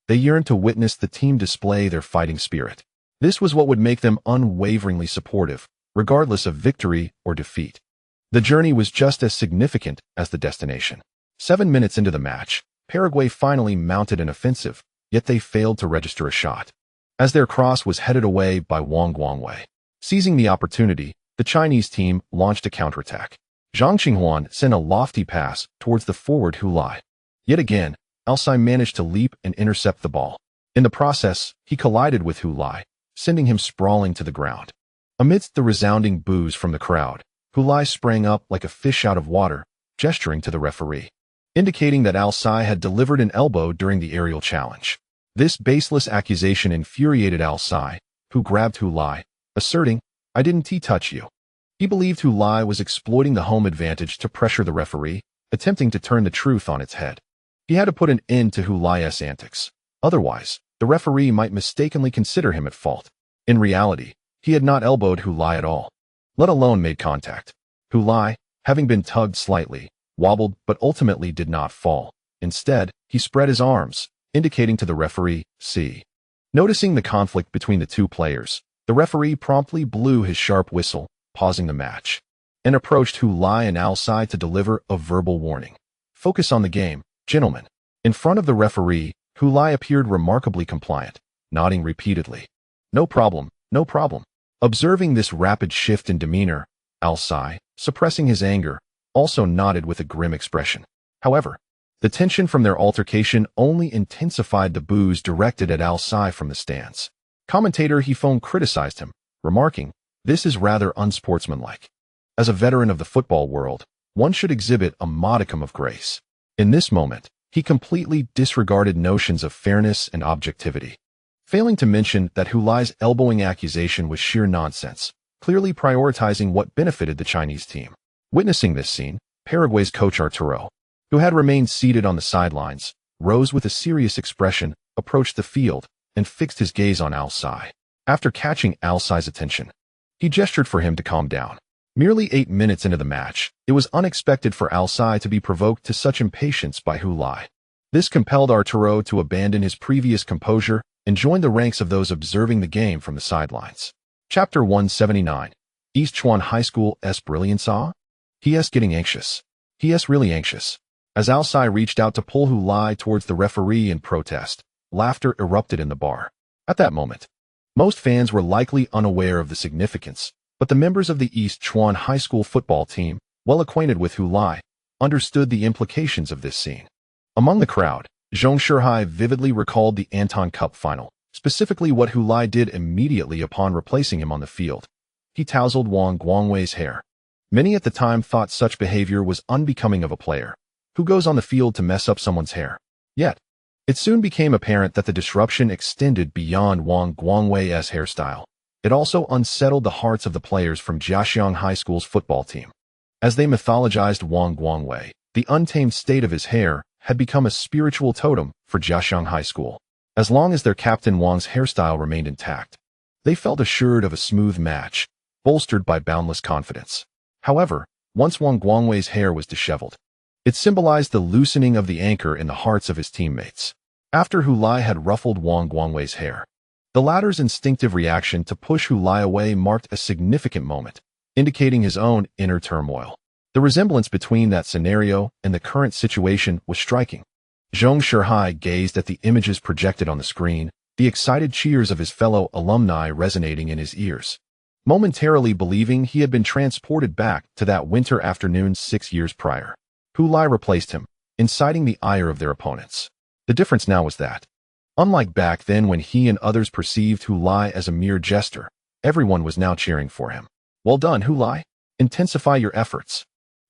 they yearned to witness the team display their fighting spirit. This was what would make them unwaveringly supportive, regardless of victory or defeat. The journey was just as significant as the destination. 7 minutes into the match, Paraguay finally mounted an offensive, yet they failed to register a shot, as their cross was headed away by Wang Guangwei. Seizing the opportunity, the Chinese team launched a counterattack. Zhang Xinghuan sent a lofty pass towards the forward Hu Lai. Yet again, Alsai managed to leap and intercept the ball. In the process, he collided with Hu Lai, sending him sprawling to the ground. Amidst the resounding boos from the crowd, Hu Lai sprang up like a fish out of water, gesturing to the referee, indicating that Alsai had delivered an elbow during the aerial challenge. This baseless accusation infuriated Alsai, who grabbed Hu Lai, asserting, "I didn't touch you." He believed Hu Lai was exploiting the home advantage to pressure the referee, attempting to turn the truth on its head. He had to put an end to Hu Lai's antics. Otherwise, the referee might mistakenly consider him at fault. In reality, he had not elbowed Hu Lai at all, let alone made contact. Hu Lai, having been tugged slightly, wobbled but ultimately did not fall. Instead, he spread his arms, indicating to the referee, "See." Noticing the conflict between the two players, the referee promptly blew his sharp whistle, pausing the match, and approached Hu Lai and Alsai to deliver a verbal warning. "Focus on the game, gentlemen." In front of the referee, Hu Lai appeared remarkably compliant, nodding repeatedly. "No problem, no problem." Observing this rapid shift in demeanor, Alsai, suppressing his anger, also nodded with a grim expression. However, the tension from their altercation only intensified the boos directed at Alsai from the stands. Commentator Hefone criticized him, remarking, "This is rather unsportsmanlike. As a veteran of the football world, one should exhibit a modicum of grace." In this moment, he completely disregarded notions of fairness and objectivity, failing to mention that Hu Lai's elbowing accusation was sheer nonsense, clearly prioritizing what benefited the Chinese team. Witnessing this scene, Paraguay's coach Arturo, who had remained seated on the sidelines, rose with a serious expression, approached the field, and fixed his gaze on Alsai. After catching Alsai's attention, he gestured for him to calm down. Merely 8 minutes into the match, it was unexpected for Alsai to be provoked to such impatience by Hu Lai. This compelled Arturo to abandon his previous composure and join the ranks of those observing the game from the sidelines. Chapter 179. East Chuan High School's brilliance. He*s getting anxious. He*s really anxious. As Alsai reached out to pull Hu Lai towards the referee in protest, laughter erupted in the bar. At that moment, most fans were likely unaware of the significance, but the members of the East Chuan High School football team, well acquainted with Hu Lai, understood the implications of this scene. Among the crowd, Zhong Shihai vividly recalled the Anton Cup final, specifically what Hu Lai did immediately upon replacing him on the field. He tousled Wang Guangwei's hair. Many at the time thought such behavior was unbecoming of a player who goes on the field to mess up someone's hair. Yet, it soon became apparent that the disruption extended beyond Wang Guangwei's hairstyle. It also unsettled the hearts of the players from Jiaxiang High School's football team. As they mythologized Wang Guangwei, the untamed state of his hair had become a spiritual totem for Jiaxiang High School. As long as their captain Wang's hairstyle remained intact, they felt assured of a smooth match, bolstered by boundless confidence. However, once Wang Guangwei's hair was disheveled, it symbolized the loosening of the anchor in the hearts of his teammates. After Hu Lai had ruffled Wang Guangwei's hair, the latter's instinctive reaction to push Hu Lai away marked a significant moment, indicating his own inner turmoil. The resemblance between that scenario and the current situation was striking. Zhong Shihai gazed at the images projected on the screen, the excited cheers of his fellow alumni resonating in his ears, momentarily believing he had been transported back to that winter afternoon 6 years prior. Hu Lai replaced him, inciting the ire of their opponents. The difference now was that, unlike back then when he and others perceived Hu Lai as a mere jester, everyone was now cheering for him. "Well done, Hu Lai. Intensify your efforts."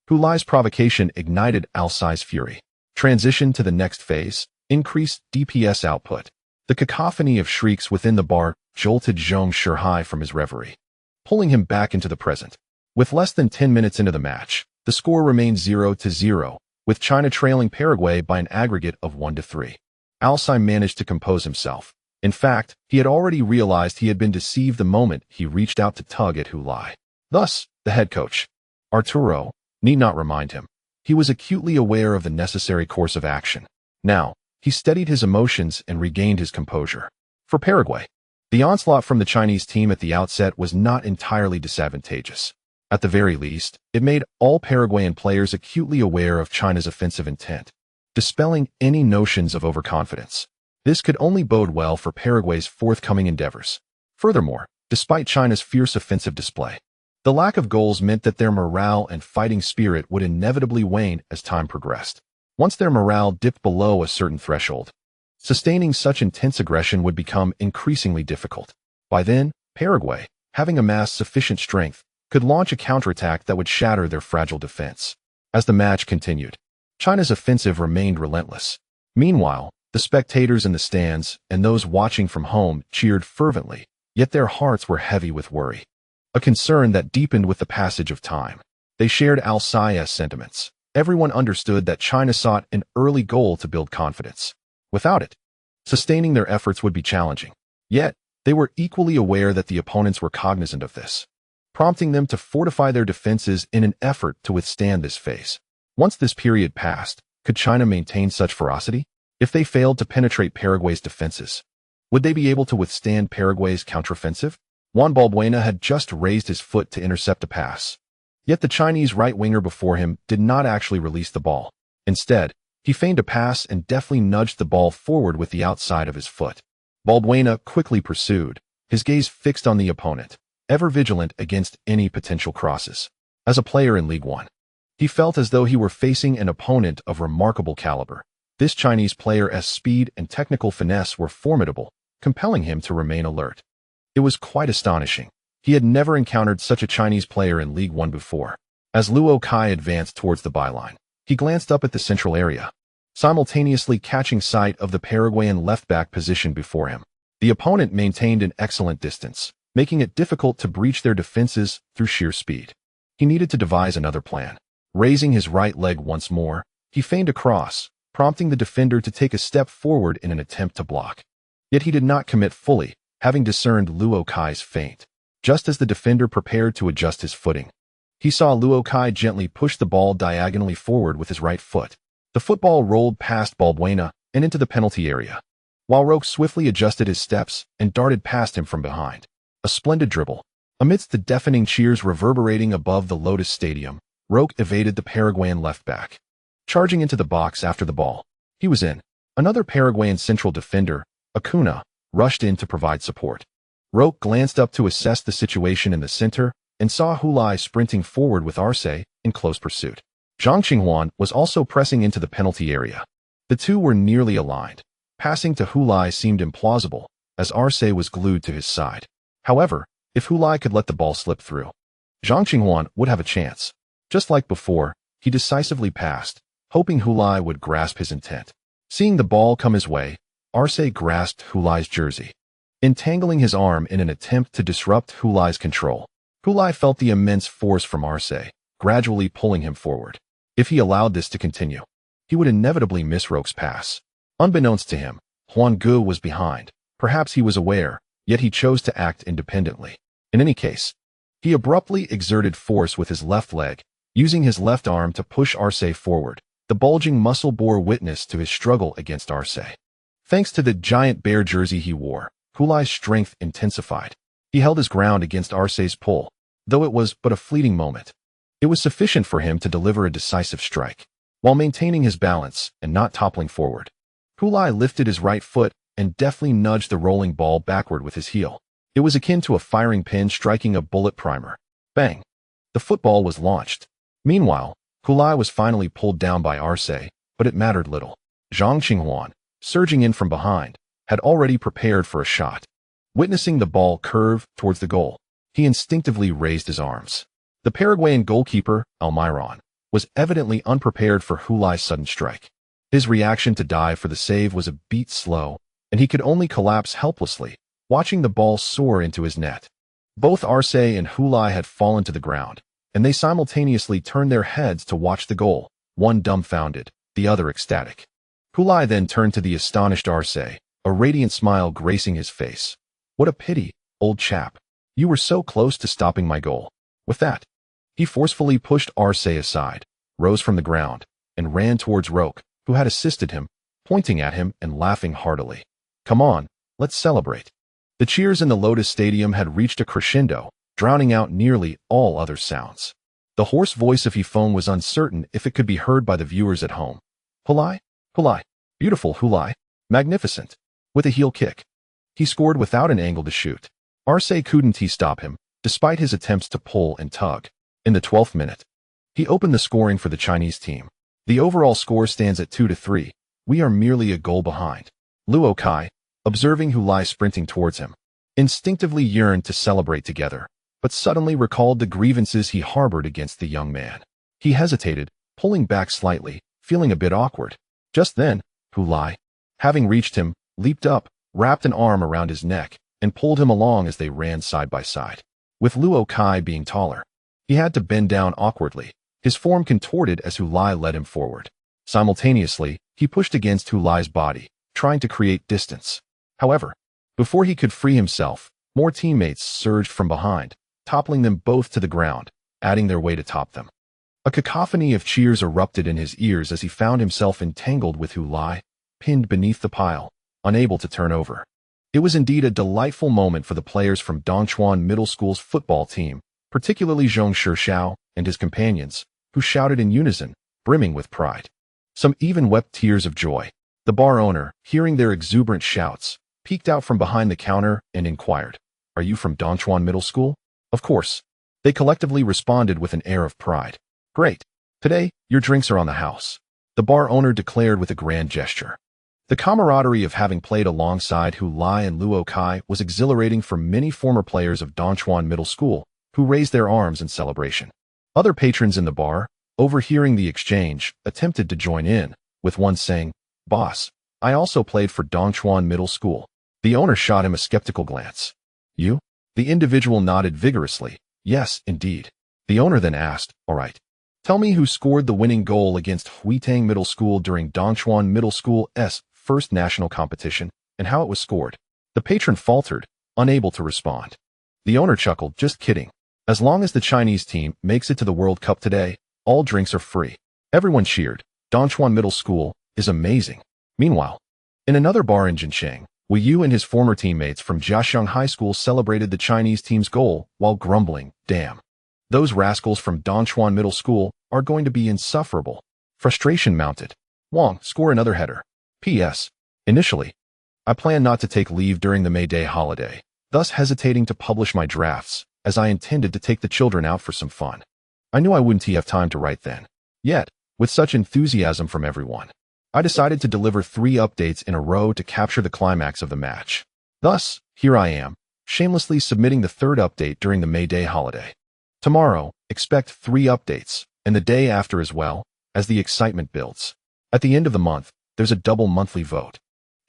Hu Lai's provocation ignited Alsai's fury. Transition to the next phase, increased DPS output. The cacophony of shrieks within the bar jolted Zhong Shihai from his reverie, pulling him back into the present. With less than 10 minutes into the match, the score remained 0-0, with China trailing Paraguay by an aggregate of 1-3. Alsai managed to compose himself. In fact, he had already realized he had been deceived the moment he reached out to tug at Hu Lai. Thus, the head coach, Arturo, need not remind him. He was acutely aware of the necessary course of action. Now, he steadied his emotions and regained his composure. For Paraguay, the onslaught from the Chinese team at the outset was not entirely disadvantageous. At the very least, it made all Paraguayan players acutely aware of China's offensive intent. dispelling any notions of overconfidence. This could only bode well for Paraguay's forthcoming endeavors. Furthermore, despite China's fierce offensive display, the lack of goals meant that their morale and fighting spirit would inevitably wane as time progressed. Once their morale dipped below a certain threshold, sustaining such intense aggression would become increasingly difficult. By then, Paraguay, having amassed sufficient strength, could launch a counterattack that would shatter their fragile defense. As the match continued, China's offensive remained relentless. Meanwhile, the spectators in the stands and those watching from home cheered fervently, yet their hearts were heavy with worry, a concern that deepened with the passage of time. They shared Al-Sayya's sentiments. Everyone understood that China sought an early goal to build confidence. Without it, sustaining their efforts would be challenging. Yet, they were equally aware that the opponents were cognizant of this, prompting them to fortify their defenses in an effort to withstand this phase. Once this period passed, could China maintain such ferocity? If they failed to penetrate Paraguay's defenses, would they be able to withstand Paraguay's counteroffensive? Juan Balbuena had just raised his foot to intercept a pass. Yet the Chinese right winger before him did not actually release the ball. Instead, he feigned a pass and deftly nudged the ball forward with the outside of his foot. Balbuena quickly pursued, his gaze fixed on the opponent, ever vigilant against any potential crosses. As a player in League One, he felt as though he were facing an opponent of remarkable caliber. This Chinese player's speed and technical finesse were formidable, compelling him to remain alert. It was quite astonishing. He had never encountered such a Chinese player in League One before. As Luo Kai advanced towards the byline, he glanced up at the central area, simultaneously catching sight of the Paraguayan left-back position before him. The opponent maintained an excellent distance, making it difficult to breach their defenses through sheer speed. He needed to devise another plan. Raising his right leg once more, he feigned a cross, prompting the defender to take a step forward in an attempt to block. Yet he did not commit fully, having discerned Luo Kai's feint. Just as the defender prepared to adjust his footing, he saw Luo Kai gently push the ball diagonally forward with his right foot. The football rolled past Balbuena and into the penalty area, while Roque swiftly adjusted his steps and darted past him from behind. A splendid dribble. Amidst the deafening cheers reverberating above the Lotus Stadium, Roque evaded the Paraguayan left-back, charging into the box after the ball. He was in. Another Paraguayan central defender, Acuna, rushed in to provide support. Roque glanced up to assess the situation in the center and saw Hulai sprinting forward with Arce in close pursuit. Zhang Qinghuan was also pressing into the penalty area. The two were nearly aligned. Passing to Hulai seemed implausible, as Arce was glued to his side. However, if Hulai could let the ball slip through, Zhang Qinghuan would have a chance. Just like before, he decisively passed, hoping Hulai would grasp his intent. Seeing the ball come his way, Arce grasped Hulai's jersey, entangling his arm in an attempt to disrupt Hulai's control. Hulai felt the immense force from Arce, gradually pulling him forward. If he allowed this to continue, he would inevitably miss Roque's pass. Unbeknownst to him, Huan Gu was behind. Perhaps he was aware, yet he chose to act independently. In any case, he abruptly exerted force with his left leg, using his left arm to push Arce forward. The bulging muscle bore witness to his struggle against Arce. Thanks to the giant bear jersey he wore, Hulai's strength intensified. He held his ground against Arce's pull, though it was but a fleeting moment. It was sufficient for him to deliver a decisive strike, while maintaining his balance and not toppling forward. Hulai lifted his right foot and deftly nudged the rolling ball backward with his heel. It was akin to a firing pin striking a bullet primer. Bang! The football was launched. Meanwhile, Hulai was finally pulled down by Arce, but it mattered little. Zhang Qinghuan, surging in from behind, had already prepared for a shot. Witnessing the ball curve towards the goal, he instinctively raised his arms. The Paraguayan goalkeeper, Almiron, was evidently unprepared for Hulai's sudden strike. His reaction to dive for the save was a beat slow, and he could only collapse helplessly, watching the ball soar into his net. Both Arce and Hulai had fallen to the ground, and they simultaneously turned their heads to watch the goal, one dumbfounded, the other ecstatic. Hulai then turned to the astonished Arce, a radiant smile gracing his face. "What a pity, old chap. You were so close to stopping my goal." With that, he forcefully pushed Arce aside, rose from the ground, and ran towards Roque, who had assisted him, pointing at him and laughing heartily. "Come on, let's celebrate." The cheers in the Lotus Stadium had reached a crescendo, drowning out nearly all other sounds. The hoarse voice of Yifeng was uncertain if it could be heard by the viewers at home. "Hulai? Hulai. Beautiful Hulai. Magnificent. With a heel kick. He scored without an angle to shoot. Arce couldn't stop him, despite his attempts to pull and tug. In the 12th minute, he opened the scoring for the Chinese team. The overall score stands at 2-3. We are merely a goal behind. Luo Kai, observing Hulai sprinting towards him, instinctively yearned to celebrate together, but suddenly recalled the grievances he harbored against the young man. He hesitated, pulling back slightly, feeling a bit awkward. Just then, Hulai, having reached him, leaped up, wrapped an arm around his neck, and pulled him along as they ran side by side. With Luo Kai being taller, he had to bend down awkwardly, his form contorted as Hulai led him forward. Simultaneously, he pushed against Hulai's body, trying to create distance. However, before he could free himself, more teammates surged from behind, toppling them both to the ground, adding their weight atop them. A cacophony of cheers erupted in his ears as he found himself entangled with Hulai, pinned beneath the pile, unable to turn over. It was indeed a delightful moment for the players from Dongchuan Middle School's football team, particularly Zhong Shishao and his companions, who shouted in unison, brimming with pride. Some even wept tears of joy. The bar owner, hearing their exuberant shouts, peeked out from behind the counter and inquired, "Are you from Dongchuan Middle School?" Of course. They collectively responded with an air of pride. "Great. Today, your drinks are on the house," the bar owner declared with a grand gesture. The camaraderie of having played alongside Hulai and Luo Kai was exhilarating for many former players of Dongchuan Middle School, who raised their arms in celebration. Other patrons in the bar, overhearing the exchange, attempted to join in, with one saying, "Boss, I also played for Dongchuan Middle School." The owner shot him a skeptical glance. "You?" The individual nodded vigorously. "Yes, indeed." The owner then asked, "All right. Tell me who scored the winning goal against Huitang Middle School during Dongchuan Middle School's first national competition, and how it was scored." The patron faltered, unable to respond. The owner chuckled, "Just kidding. As long as the Chinese team makes it to the World Cup today, all drinks are free." Everyone cheered. Dongchuan Middle School is amazing. Meanwhile, in another bar in Jincheng, Wei Yu and his former teammates from Jiaxiang High School celebrated the Chinese team's goal while grumbling, "Damn. Those rascals from Dongchuan Middle School are going to be insufferable." Frustration mounted. "Wang, score another header. P.S. Initially, I plan not to take leave during the May Day holiday, thus hesitating to publish my drafts, as I intended to take the children out for some fun. I knew I wouldn't have time to write then. Yet, with such enthusiasm from everyone, I decided to deliver 3 updates in a row to capture the climax of the match. Thus, here I am, shamelessly submitting the 3rd update during the May Day holiday. Tomorrow, expect 3 updates, and the day after as well, as the excitement builds. At the end of the month, there's a double monthly vote.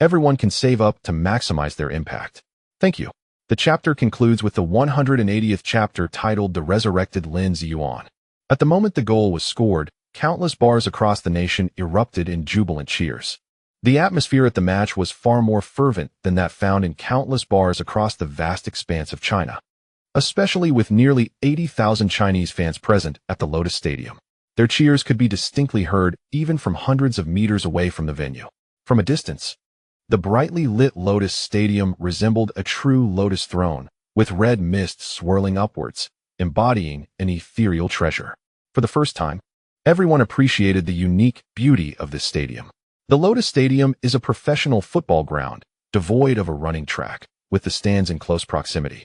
Everyone can save up to maximize their impact. Thank you. The chapter concludes with the 180th chapter titled The Resurrected Lin Ziyuan. At the moment the goal was scored, countless bars across the nation erupted in jubilant cheers. The atmosphere at the match was far more fervent than that found in countless bars across the vast expanse of China, especially with nearly 80,000 Chinese fans present at the Lotus Stadium. Their cheers could be distinctly heard even from hundreds of meters away from the venue. From a distance, the brightly lit Lotus Stadium resembled a true lotus throne, with red mist swirling upwards, embodying an ethereal treasure. For the first time, everyone appreciated the unique beauty of this stadium. The Lotus Stadium is a professional football ground, devoid of a running track, with the stands in close proximity,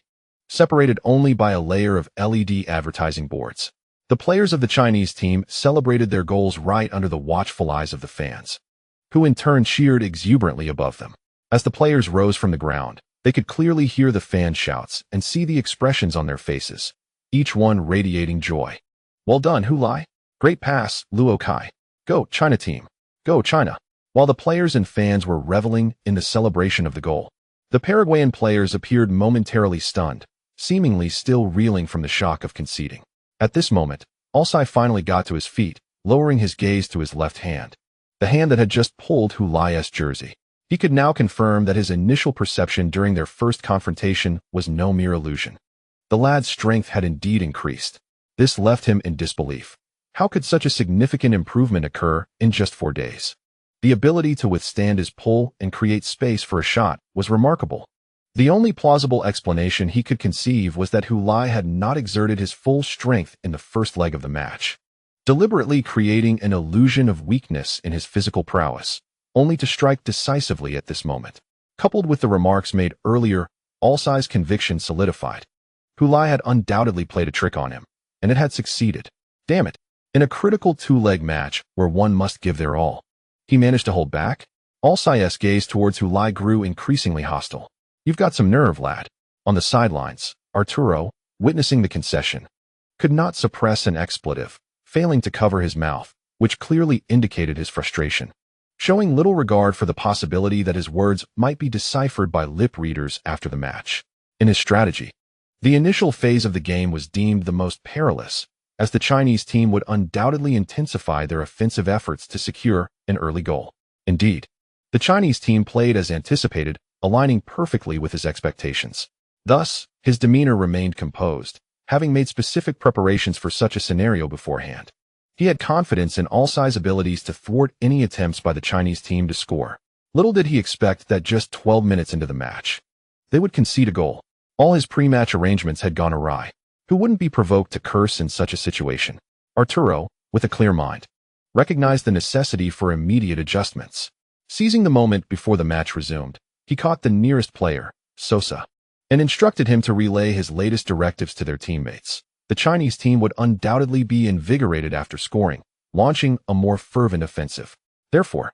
separated only by a layer of LED advertising boards. The players of the Chinese team celebrated their goals right under the watchful eyes of the fans, who in turn cheered exuberantly above them. As the players rose from the ground, they could clearly hear the fan shouts and see the expressions on their faces, each one radiating joy. "Well done, Hulai. Great pass, Luo Kai. Go, China team. Go, China." While the players and fans were reveling in the celebration of the goal, the Paraguayan players appeared momentarily stunned, seemingly still reeling from the shock of conceding. At this moment, Alsai finally got to his feet, lowering his gaze to his left hand, the hand that had just pulled Hulai's jersey. He could now confirm that his initial perception during their first confrontation was no mere illusion. The lad's strength had indeed increased. This left him in disbelief. How could such a significant improvement occur in just 4 days? The ability to withstand his pull and create space for a shot was remarkable. The only plausible explanation he could conceive was that Hulai had not exerted his full strength in the first leg of the match, deliberately creating an illusion of weakness in his physical prowess. only to strike decisively at this moment. Coupled with the remarks made earlier, All-Sai's conviction solidified. Hulai had undoubtedly played a trick on him, and it had succeeded. Damn it. In a critical two-leg match where one must give their all, he managed to hold back? All-Sai's gaze towards Hulai grew increasingly hostile. You've got some nerve, lad. On the sidelines, Arturo, witnessing the concession, could not suppress an expletive, failing to cover his mouth, which clearly indicated his frustration, showing little regard for the possibility that his words might be deciphered by lip readers after the match. In his strategy, the initial phase of the game was deemed the most perilous, as the Chinese team would undoubtedly intensify their offensive efforts to secure an early goal. Indeed, the Chinese team played as anticipated, aligning perfectly with his expectations. Thus, his demeanor remained composed, having made specific preparations for such a scenario beforehand. He had confidence in All-Sai's abilities to thwart any attempts by the Chinese team to score. Little did he expect that just 12 minutes into the match, they would concede a goal. All his pre-match arrangements had gone awry. Who wouldn't be provoked to curse in such a situation? Arturo, with a clear mind, recognized the necessity for immediate adjustments. Seizing the moment before the match resumed, he caught the nearest player, Sosa, and instructed him to relay his latest directives to their teammates. The Chinese team would undoubtedly be invigorated after scoring, launching a more fervent offensive. Therefore,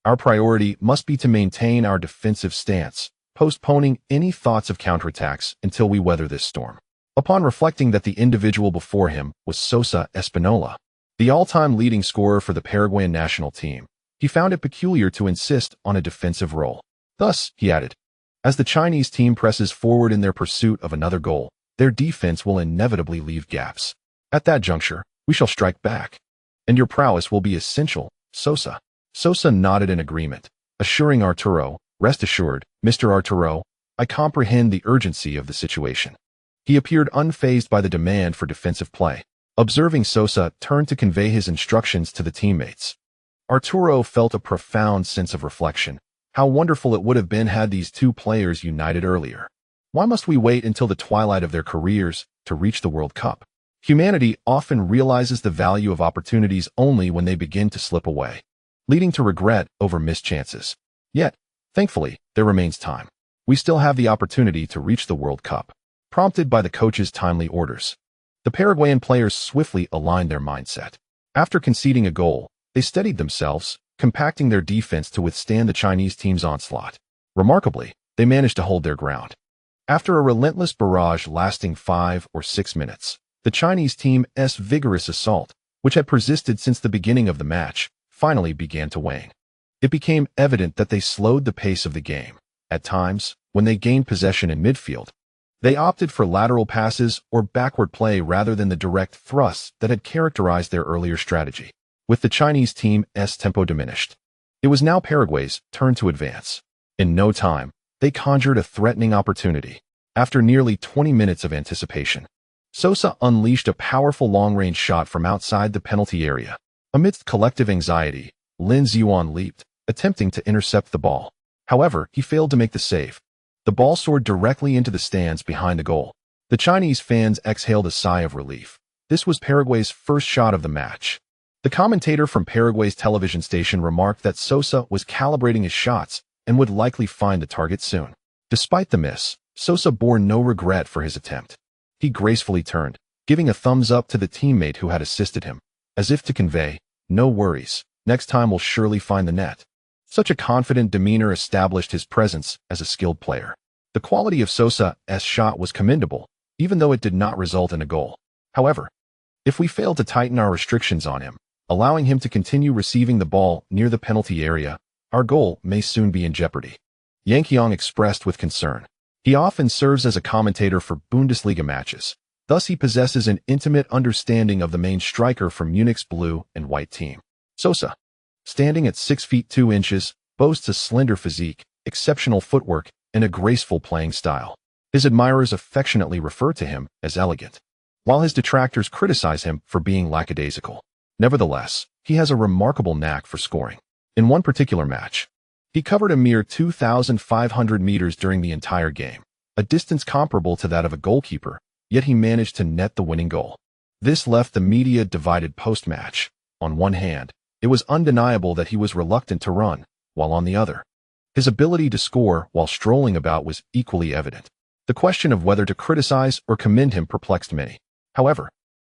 our priority must be to maintain our defensive stance, postponing any thoughts of counterattacks until we weather this storm. Upon reflecting that the individual before him was Sosa Espinola, the all-time leading scorer for the Paraguayan national team, he found it peculiar to insist on a defensive role. Thus, he added, as the Chinese team presses forward in their pursuit of another goal, their defense will inevitably leave gaps. At that juncture, we shall strike back. And your prowess will be essential, Sosa. Sosa nodded in agreement, assuring Arturo, rest assured, Mr. Arturo, I comprehend the urgency of the situation. He appeared unfazed by the demand for defensive play. Observing Sosa turned to convey his instructions to the teammates. Arturo felt a profound sense of reflection. How wonderful it would have been had these two players united earlier. Why must we wait until the twilight of their careers to reach the World Cup? Humanity often realizes the value of opportunities only when they begin to slip away, leading to regret over missed chances. Yet, thankfully, there remains time. We still have the opportunity to reach the World Cup. Prompted by the coach's timely orders, the Paraguayan players swiftly aligned their mindset. After conceding a goal, they steadied themselves, compacting their defense to withstand the Chinese team's onslaught. Remarkably, they managed to hold their ground. After a relentless barrage lasting 5 or 6 minutes, the Chinese team's vigorous assault, which had persisted since the beginning of the match, finally began to wane. It became evident that they slowed the pace of the game. At times, when they gained possession in midfield, they opted for lateral passes or backward play rather than the direct thrusts that had characterized their earlier strategy. With the Chinese team's tempo diminished, it was now Paraguay's turn to advance. In no time, they conjured a threatening opportunity. After nearly 20 minutes of anticipation, Sosa unleashed a powerful long-range shot from outside the penalty area. Amidst collective anxiety, Lin Zhuan leaped, attempting to intercept the ball. However, he failed to make the save. The ball soared directly into the stands behind the goal. The Chinese fans exhaled a sigh of relief. This was Paraguay's first shot of the match. The commentator from Paraguay's television station remarked that Sosa was calibrating his shots and would likely find the target soon. Despite the miss, Sosa bore no regret for his attempt. He gracefully turned, giving a thumbs up to the teammate who had assisted him, as if to convey, no worries, next time we'll surely find the net. Such a confident demeanor established his presence as a skilled player. The quality of Sosa's shot was commendable, even though it did not result in a goal. However, if we fail to tighten our restrictions on him, allowing him to continue receiving the ball near the penalty area, our goal may soon be in jeopardy. Yang Qiang expressed with concern. He often serves as a commentator for Bundesliga matches. Thus he possesses an intimate understanding of the main striker from Munich's blue and white team. Sosa, standing at 6 feet 2 inches, boasts a slender physique, exceptional footwork, and a graceful playing style. His admirers affectionately refer to him as elegant, while his detractors criticize him for being lackadaisical. Nevertheless, he has a remarkable knack for scoring. In one particular match, he covered a mere 2,500 meters during the entire game, a distance comparable to that of a goalkeeper, yet he managed to net the winning goal. This left the media divided post-match. On one hand, it was undeniable that he was reluctant to run, while on the other. His ability to score while strolling about was equally evident. The question of whether to criticize or commend him perplexed many. However,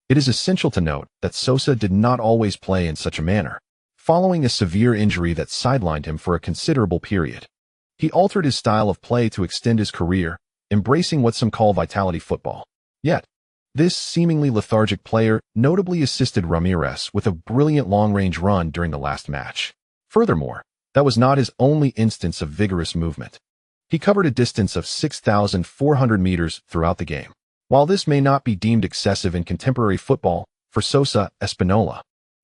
it is essential to note that Sosa did not always play in such a manner. Following a severe injury that sidelined him for a considerable period, he altered his style of play to extend his career, embracing what some call vitality football. Yet, this seemingly lethargic player notably assisted Ramirez with a brilliant long-range run during the last match. Furthermore, that was not his only instance of vigorous movement. He covered a distance of 6,400 meters throughout the game. While this may not be deemed excessive in contemporary football, for Sosa Espinola,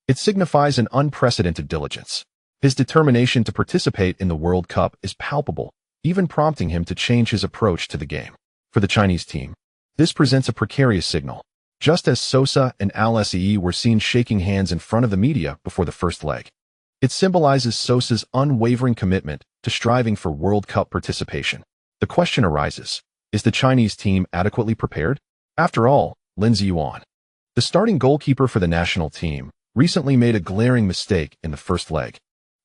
it signifies an unprecedented diligence. His determination to participate in the World Cup is palpable, even prompting him to change his approach to the game. For the Chinese team, this presents a precarious signal. Just as Sosa and Al-Asii were seen shaking hands in front of the media before the first leg, it symbolizes Sosa's unwavering commitment to striving for World Cup participation. The question arises, is the Chinese team adequately prepared? After all, Lin Ziyuan, the starting goalkeeper for the national team, recently made a glaring mistake in the first leg,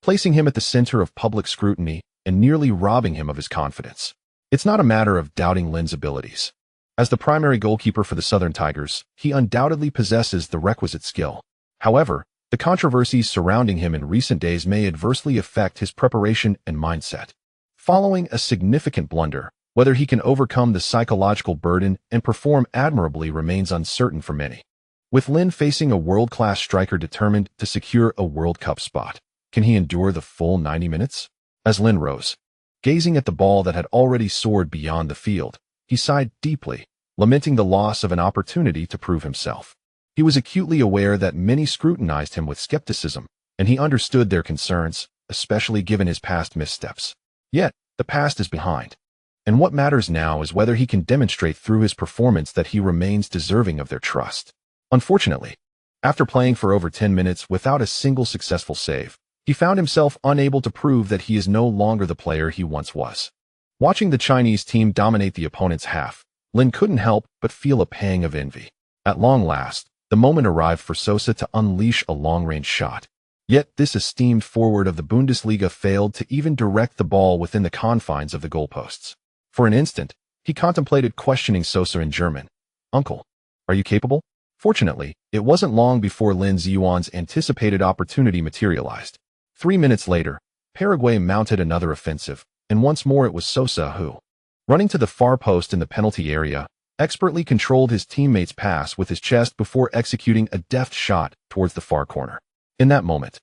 placing him at the center of public scrutiny and nearly robbing him of his confidence. It's not a matter of doubting Lin's abilities. As the primary goalkeeper for the Southern Tigers, he undoubtedly possesses the requisite skill. However, the controversies surrounding him in recent days may adversely affect his preparation and mindset. Following a significant blunder, whether he can overcome the psychological burden and perform admirably remains uncertain for many. With Lin facing a world-class striker determined to secure a World Cup spot, can he endure the full 90 minutes? As Lin rose, gazing at the ball that had already soared beyond the field, he sighed deeply, lamenting the loss of an opportunity to prove himself. He was acutely aware that many scrutinized him with skepticism, and he understood their concerns, especially given his past missteps. Yet, the past is behind, and what matters now is whether he can demonstrate through his performance that he remains deserving of their trust. Unfortunately, after playing for over 10 minutes without a single successful save, he found himself unable to prove that he is no longer the player he once was. Watching the Chinese team dominate the opponent's half, Lin couldn't help but feel a pang of envy. At long last, the moment arrived for Sosa to unleash a long-range shot. Yet this esteemed forward of the Bundesliga failed to even direct the ball within the confines of the goalposts. For an instant, he contemplated questioning Sosa in German. "Uncle, are you capable?" Fortunately, it wasn't long before Lin Ziyuan's anticipated opportunity materialized. 3 minutes later, Paraguay mounted another offensive, and once more it was Sosa who, running to the far post in the penalty area, expertly controlled his teammate's pass with his chest before executing a deft shot towards the far corner. In that moment,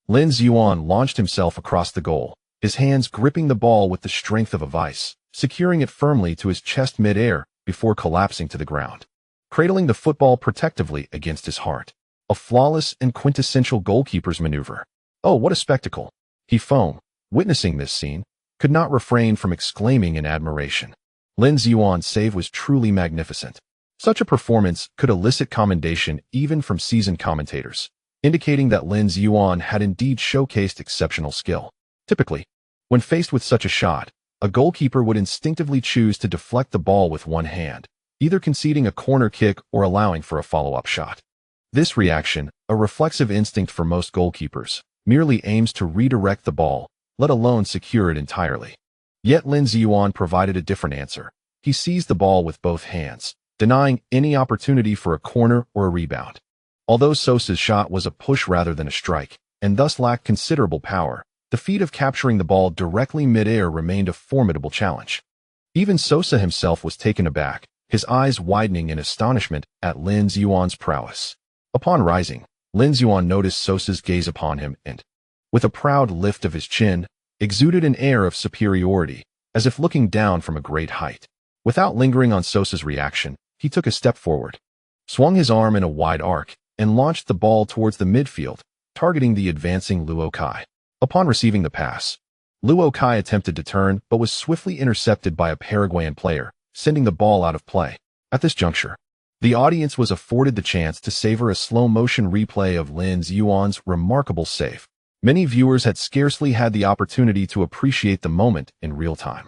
Lin Ziyuan launched himself across the goal, his hands gripping the ball with the strength of a vice, securing it firmly to his chest mid-air before collapsing to the ground, cradling the football protectively against his heart. A flawless and quintessential goalkeeper's maneuver. "Oh, what a spectacle!" he foamed, witnessing this scene, could not refrain from exclaiming in admiration. Lin Ziyuan's save was truly magnificent. Such a performance could elicit commendation even from seasoned commentators, indicating that Lin Ziyuan had indeed showcased exceptional skill. Typically, when faced with such a shot, a goalkeeper would instinctively choose to deflect the ball with one hand, either conceding a corner kick or allowing for a follow-up shot. This reaction, a reflexive instinct for most goalkeepers, merely aims to redirect the ball, let alone secure it entirely. Yet Lin Ziyuan provided a different answer. He seized the ball with both hands, denying any opportunity for a corner or a rebound. Although Sosa's shot was a push rather than a strike, and thus lacked considerable power, the feat of capturing the ball directly mid-air remained a formidable challenge. Even Sosa himself was taken aback, his eyes widening in astonishment at Lin Ziyuan's prowess. Upon rising, Lin Ziyuan noticed Sosa's gaze upon him and, with a proud lift of his chin, exuded an air of superiority, as if looking down from a great height. Without lingering on Sosa's reaction, he took a step forward, swung his arm in a wide arc, and launched the ball towards the midfield, targeting the advancing Luo Kai. Upon receiving the pass, Luo Kai attempted to turn but was swiftly intercepted by a Paraguayan player, sending the ball out of play. At this juncture, the audience was afforded the chance to savor a slow-motion replay of Lin Ziyuan's remarkable save. Many viewers had scarcely had the opportunity to appreciate the moment in real time.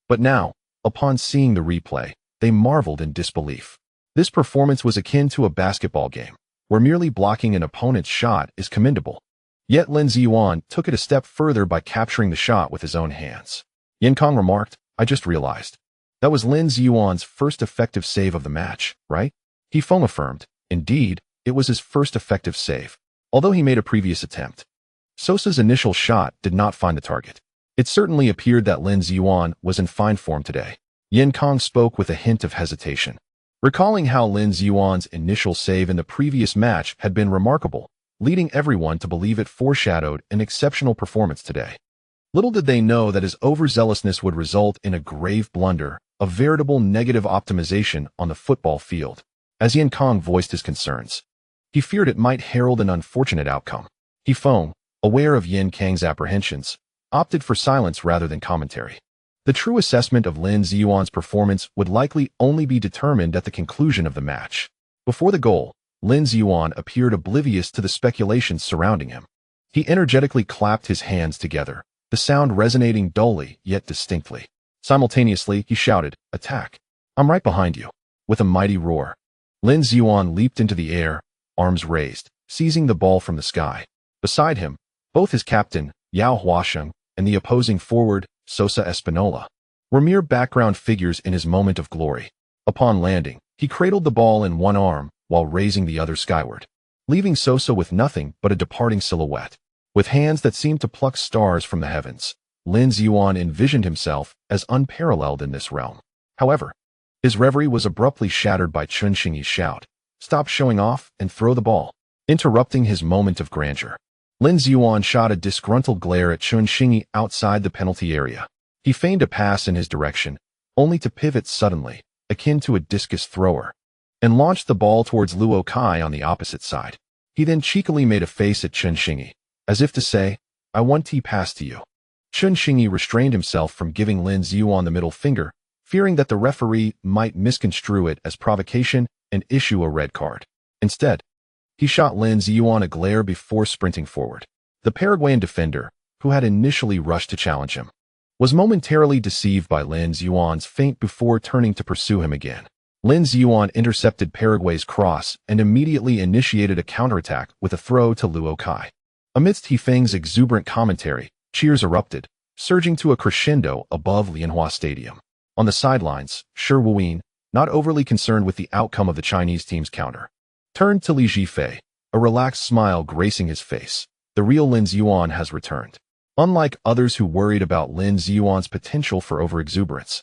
But now, upon seeing the replay, they marveled in disbelief. This performance was akin to a basketball game, where merely blocking an opponent's shot is commendable. Yet Lin Ziyuan took it a step further by capturing the shot with his own hands. Yin Kong remarked, "I just realized. That was Lin Ziyuan's first effective save of the match, right?" He Feng affirmed, "Indeed, it was his first effective save, although he made a previous attempt." Sosa's initial shot did not find the target. It certainly appeared that Lin Ziyuan was in fine form today. Yin Kong spoke with a hint of hesitation. Recalling how Lin Ziyuan's initial save in the previous match had been remarkable, leading everyone to believe it foreshadowed an exceptional performance today. Little did they know that his overzealousness would result in a grave blunder, a veritable negative optimization on the football field. As Yin Kong voiced his concerns, he feared it might herald an unfortunate outcome. He Feng, aware of Yin Kang's apprehensions, opted for silence rather than commentary. The true assessment of Lin Ziyuan's performance would likely only be determined at the conclusion of the match. Before the goal, Lin Ziyuan appeared oblivious to the speculations surrounding him. He energetically clapped his hands together, the sound resonating dully yet distinctly. Simultaneously, he shouted, "Attack! I'm right behind you." With a mighty roar, Lin Ziyuan leaped into the air, arms raised, seizing the ball from the sky. Beside him, both his captain, Yao Huasheng, and the opposing forward, Sosa Espinola, were mere background figures in his moment of glory. Upon landing, he cradled the ball in one arm while raising the other skyward, leaving Sosa with nothing but a departing silhouette. With hands that seemed to pluck stars from the heavens, Lin Ziyuan envisioned himself as unparalleled in this realm. However, his reverie was abruptly shattered by Chun Xingyi's shout, "Stop showing off and throw the ball," interrupting his moment of grandeur. Lin Ziyuan shot a disgruntled glare at Chun Xingyi outside the penalty area. He feigned a pass in his direction, only to pivot suddenly, akin to a discus thrower, and launched the ball towards Luo Kai on the opposite side. He then cheekily made a face at Chun Xingyi, as if to say, "I want to pass to you." Chun Xingyi restrained himself from giving Lin Ziyuan the middle finger, fearing that the referee might misconstrue it as provocation and issue a red card. Instead, he shot Lin Ziyuan a glare before sprinting forward. The Paraguayan defender, who had initially rushed to challenge him, was momentarily deceived by Lin Ziyuan's feint before turning to pursue him again. Lin Ziyuan intercepted Paraguay's cross and immediately initiated a counterattack with a throw to Luo Kai. Amidst He Feng's exuberant commentary, cheers erupted, surging to a crescendo above Lianhua Stadium. On the sidelines, Shi Wuyin, not overly concerned with the outcome of the Chinese team's counter, turned to Li Zhifei, a relaxed smile gracing his face. The real Lin Ziyuan has returned. Unlike others who worried about Lin Ziyuan's potential for overexuberance,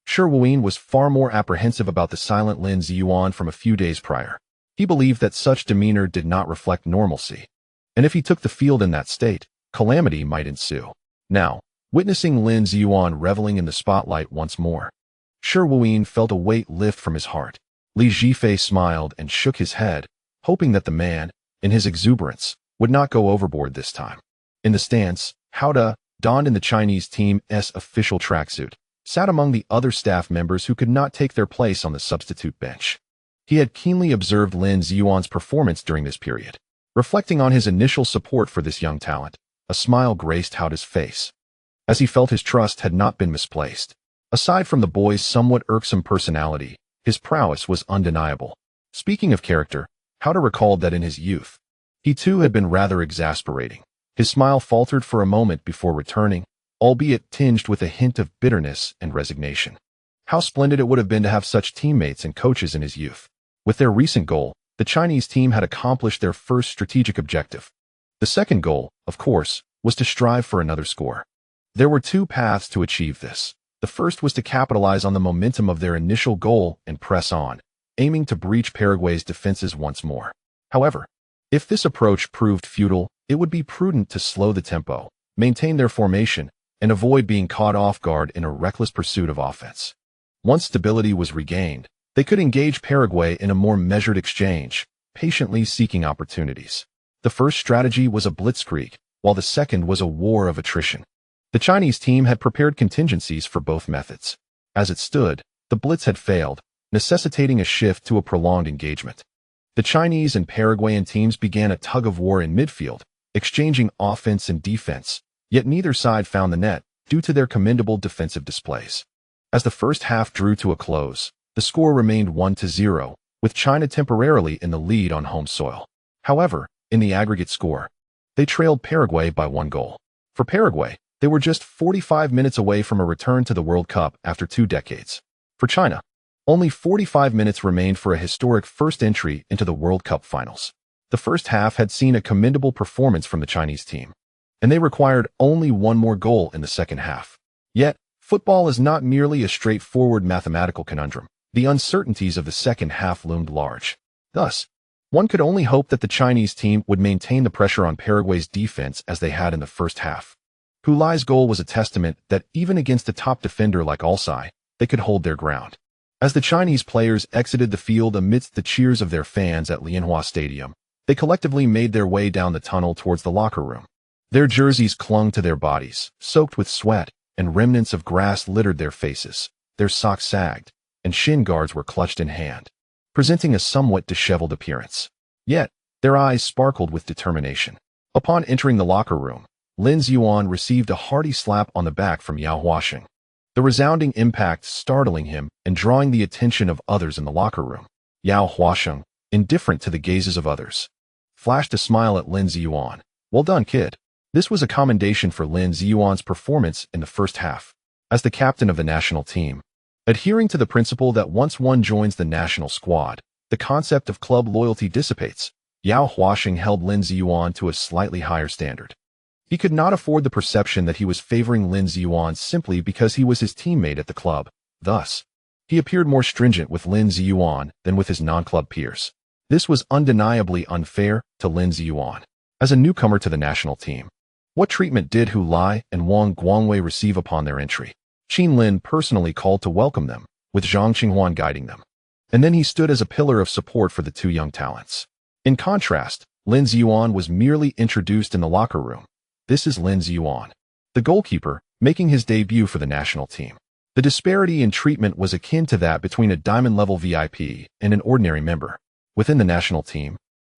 Shi Wuyin was far more apprehensive about the silent Lin Ziyuan from a few days prior. He believed that such demeanor did not reflect normalcy, and if he took the field in that state, calamity might ensue. Now, witnessing Lin Ziyuan reveling in the spotlight once more, Shi Wuyin felt a weight lift from his heart. Li Zhifei smiled and shook his head, hoping that the man, in his exuberance, would not go overboard this time. In the stands, Hao De, donned in the Chinese team's official tracksuit, sat among the other staff members who could not take their place on the substitute bench. He had keenly observed Lin Ziyuan's performance during this period. Reflecting on his initial support for this young talent, a smile graced Hao De's face, as he felt his trust had not been misplaced. Aside from the boy's somewhat irksome personality, his prowess was undeniable. Speaking of character, Hao De recalled that in his youth, he too had been rather exasperating. His smile faltered for a moment before returning, albeit tinged with a hint of bitterness and resignation. How splendid it would have been to have such teammates and coaches in his youth. With their recent goal, the Chinese team had accomplished their first strategic objective. The second goal, of course, was to strive for another score. There were two paths to achieve this. The first was to capitalize on the momentum of their initial goal and press on, aiming to breach Paraguay's defenses once more. However, if this approach proved futile, it would be prudent to slow the tempo, maintain their formation, and avoid being caught off guard in a reckless pursuit of offense. Once stability was regained, they could engage Paraguay in a more measured exchange, patiently seeking opportunities. The first strategy was a blitzkrieg, while the second was a war of attrition. The Chinese team had prepared contingencies for both methods. As it stood, the blitz had failed, necessitating a shift to a prolonged engagement. The Chinese and Paraguayan teams began a tug-of-war in midfield, exchanging offense and defense, yet neither side found the net due to their commendable defensive displays. As the first half drew to a close, the score remained 1-0, with China temporarily in the lead on home soil. However, in the aggregate score, They trailed Paraguay by 1 goal. For Paraguay, they were just 45 minutes away from a return to the World Cup after 2 decades. For China, only 45 minutes remained for a historic first entry into the World Cup finals. The first half had seen a commendable performance from the Chinese team, and they required only 1 more goal in the second half. Yet, football is not merely a straightforward mathematical conundrum. The uncertainties of the second half loomed large. Thus, one could only hope that the Chinese team would maintain the pressure on Paraguay's defense as they had in the first half. Hu Lai's goal was a testament that even against a top defender like Alsai, they could hold their ground. As the Chinese players exited the field amidst the cheers of their fans at Lianhua Stadium, they collectively made their way down the tunnel towards the locker room. Their jerseys clung to their bodies, soaked with sweat, and remnants of grass littered their faces. Their socks sagged, and shin guards were clutched in hand, presenting a somewhat disheveled appearance. Yet, their eyes sparkled with determination. Upon entering the locker room, Lin Ziyuan received a hearty slap on the back from Yao Huaxing, the resounding impact startling him and drawing the attention of others in the locker room. Yao Huaxing, indifferent to the gazes of others, flashed a smile at Lin Ziyuan. "Well done, kid." This was a commendation for Lin Ziyuan's performance in the first half. As the captain of the national team, adhering to the principle that once one joins the national squad, the concept of club loyalty dissipates, Yao Huaxing held Lin Ziyuan to a slightly higher standard. He could not afford the perception that he was favoring Lin Ziyuan simply because he was his teammate at the club. Thus, he appeared more stringent with Lin Ziyuan than with his non-club peers. This was undeniably unfair to Lin Ziyuan. As a newcomer to the national team, what treatment did Hu Lai and Wang Guangwei receive upon their entry? Qin Lin personally called to welcome them, with Zhang Qinghuan guiding them. And then he stood as a pillar of support for the 2 young talents. In contrast, Lin Ziyuan was merely introduced in the locker room. "This is Lin Ziyuan, the goalkeeper, making his debut for the national team." The disparity in treatment was akin to that between a diamond-level VIP and an ordinary member. Within the national team,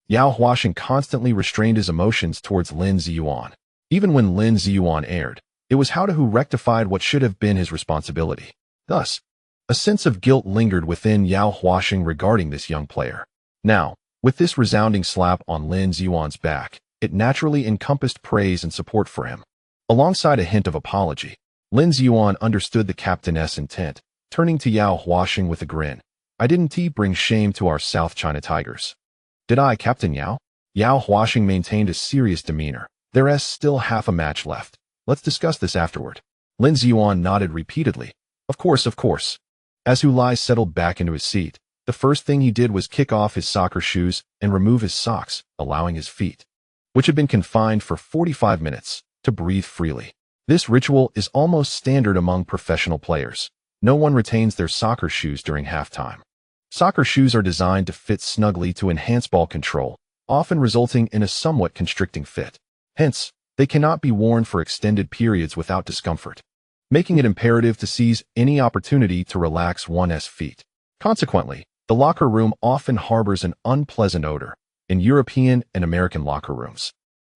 Yao Huaxing constantly restrained his emotions towards Lin Ziyuan. Even when Lin Ziyuan erred, it was Hao who rectified what should have been his responsibility. Thus, a sense of guilt lingered within Yao Huaxing regarding this young player. Now, with this resounding slap on Lin Ziyuan's back, it naturally encompassed praise and support for him. Alongside a hint of apology, Lin Ziyuan understood the captain's intent, turning to Yao Huaxing with a grin. "I didn't bring shame to our South China Tigers. Did I, Captain Yao?" Yao Huaxing maintained a serious demeanor. "There's still half a match left. Let's discuss this afterward." Lin Ziyuan nodded repeatedly. Of course. As Hu Lai settled back into his seat, the first thing he did was kick off his soccer shoes and remove his socks, allowing his feet, which had been confined for 45 minutes, to breathe freely. This ritual is almost standard among professional players. No one retains their soccer shoes during halftime. Soccer shoes are designed to fit snugly to enhance ball control, often resulting in a somewhat constricting fit. Hence, they cannot be worn for extended periods without discomfort, making it imperative to seize any opportunity to relax one's feet. Consequently, the locker room often harbors an unpleasant odor. In European and American locker rooms,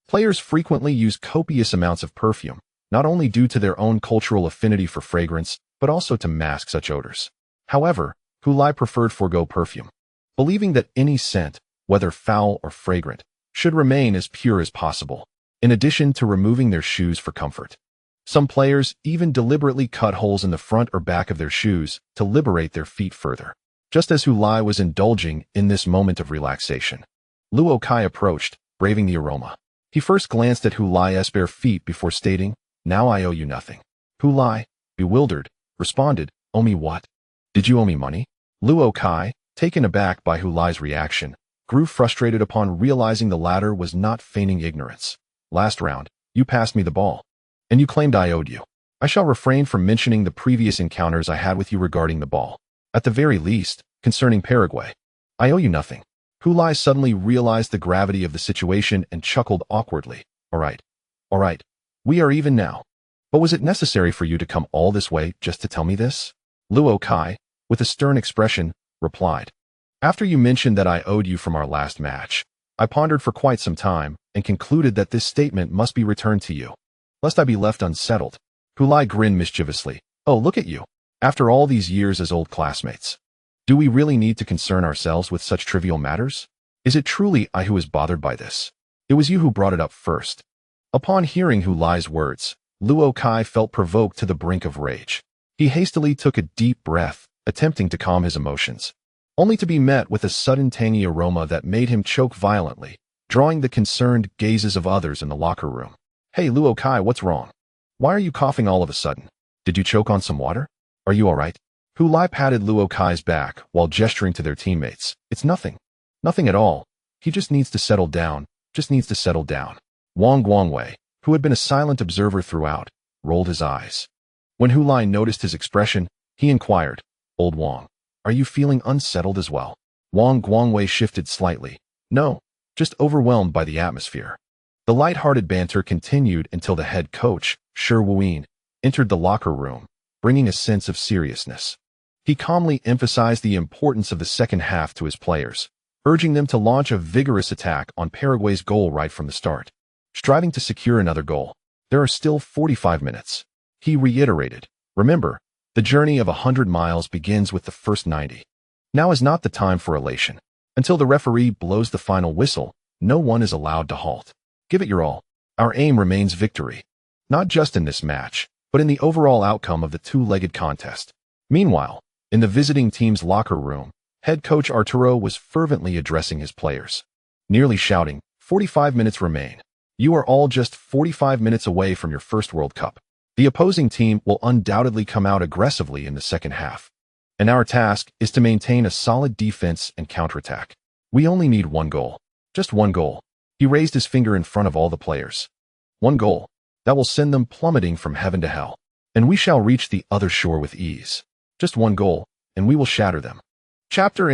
players frequently use copious amounts of perfume, not only due to their own cultural affinity for fragrance, but also to mask such odors. However, Hu Lai preferred forego perfume, believing that any scent, whether foul or fragrant, should remain as pure as possible, in addition to removing their shoes for comfort. Some players even deliberately cut holes in the front or back of their shoes to liberate their feet further. Just as Hu Lai was indulging in this moment of relaxation, Luo Kai approached, braving the aroma. He first glanced at Hu Lai's bare feet before stating, "Now I owe you nothing." Hu Lai, bewildered, responded, "Owe me what? Did you owe me money?" Luo Kai, taken aback by Hu Lai's reaction, grew frustrated upon realizing the latter was not feigning ignorance. "Last round, you passed me the ball, and you claimed I owed you. I shall refrain from mentioning the previous encounters I had with you regarding the ball. At the very least, concerning Paraguay, I owe you nothing." Hu Lai suddenly realized the gravity of the situation and chuckled awkwardly. All right, we are even now. But was it necessary for you to come all this way just to tell me this?" Luo Kai, with a stern expression, replied. "After you mentioned that I owed you from our last match, I pondered for quite some time and concluded that this statement must be returned to you, lest I be left unsettled." Hu Lai grinned mischievously. "Oh, look at you. After all these years as old classmates, do we really need to concern ourselves with such trivial matters? Is it truly I who is bothered by this?" It was you who brought it up first. Upon hearing Hu Lai's words, Luo Kai felt provoked to the brink of rage. He hastily took a deep breath, attempting to calm his emotions, only to be met with a sudden tangy aroma that made him choke violently, drawing the concerned gazes of others in the locker room. Hey Luo Kai, what's wrong? Why are you coughing all of a sudden? Did you choke on some water? Are you alright? Hu Lai patted Luo Kai's back while gesturing to their teammates. It's nothing. Nothing at all. He just needs to settle down. Wang Guangwei, who had been a silent observer throughout, rolled his eyes. When Hu Lai noticed his expression, he inquired, Old Wang, are you feeling unsettled as well? Wang Guangwei shifted slightly. No, just overwhelmed by the atmosphere. The light-hearted banter continued until the head coach, Shi Wuyin, entered the locker room, bringing a sense of seriousness. He calmly emphasized the importance of the second half to his players, urging them to launch a vigorous attack on Paraguay's goal right from the start, striving to secure another goal. There are still 45 minutes. He reiterated, remember, the journey of 100 miles begins with the first 90. Now is not the time for elation. Until the referee blows the final whistle, no one is allowed to halt. Give it your all. Our aim remains victory. Not just in this match, but in the overall outcome of the two-legged contest. Meanwhile, in the visiting team's locker room, head coach Arturo was fervently addressing his players, nearly shouting, 45 minutes remain. You are all just 45 minutes away from your first World Cup. The opposing team will undoubtedly come out aggressively in the second half, and our task is to maintain a solid defense and counterattack. We only need one goal. Just one goal. He raised his finger in front of all the players. One goal. That will send them plummeting from heaven to hell, and we shall reach the other shore with ease. Just one goal, and we will shatter them. Chapter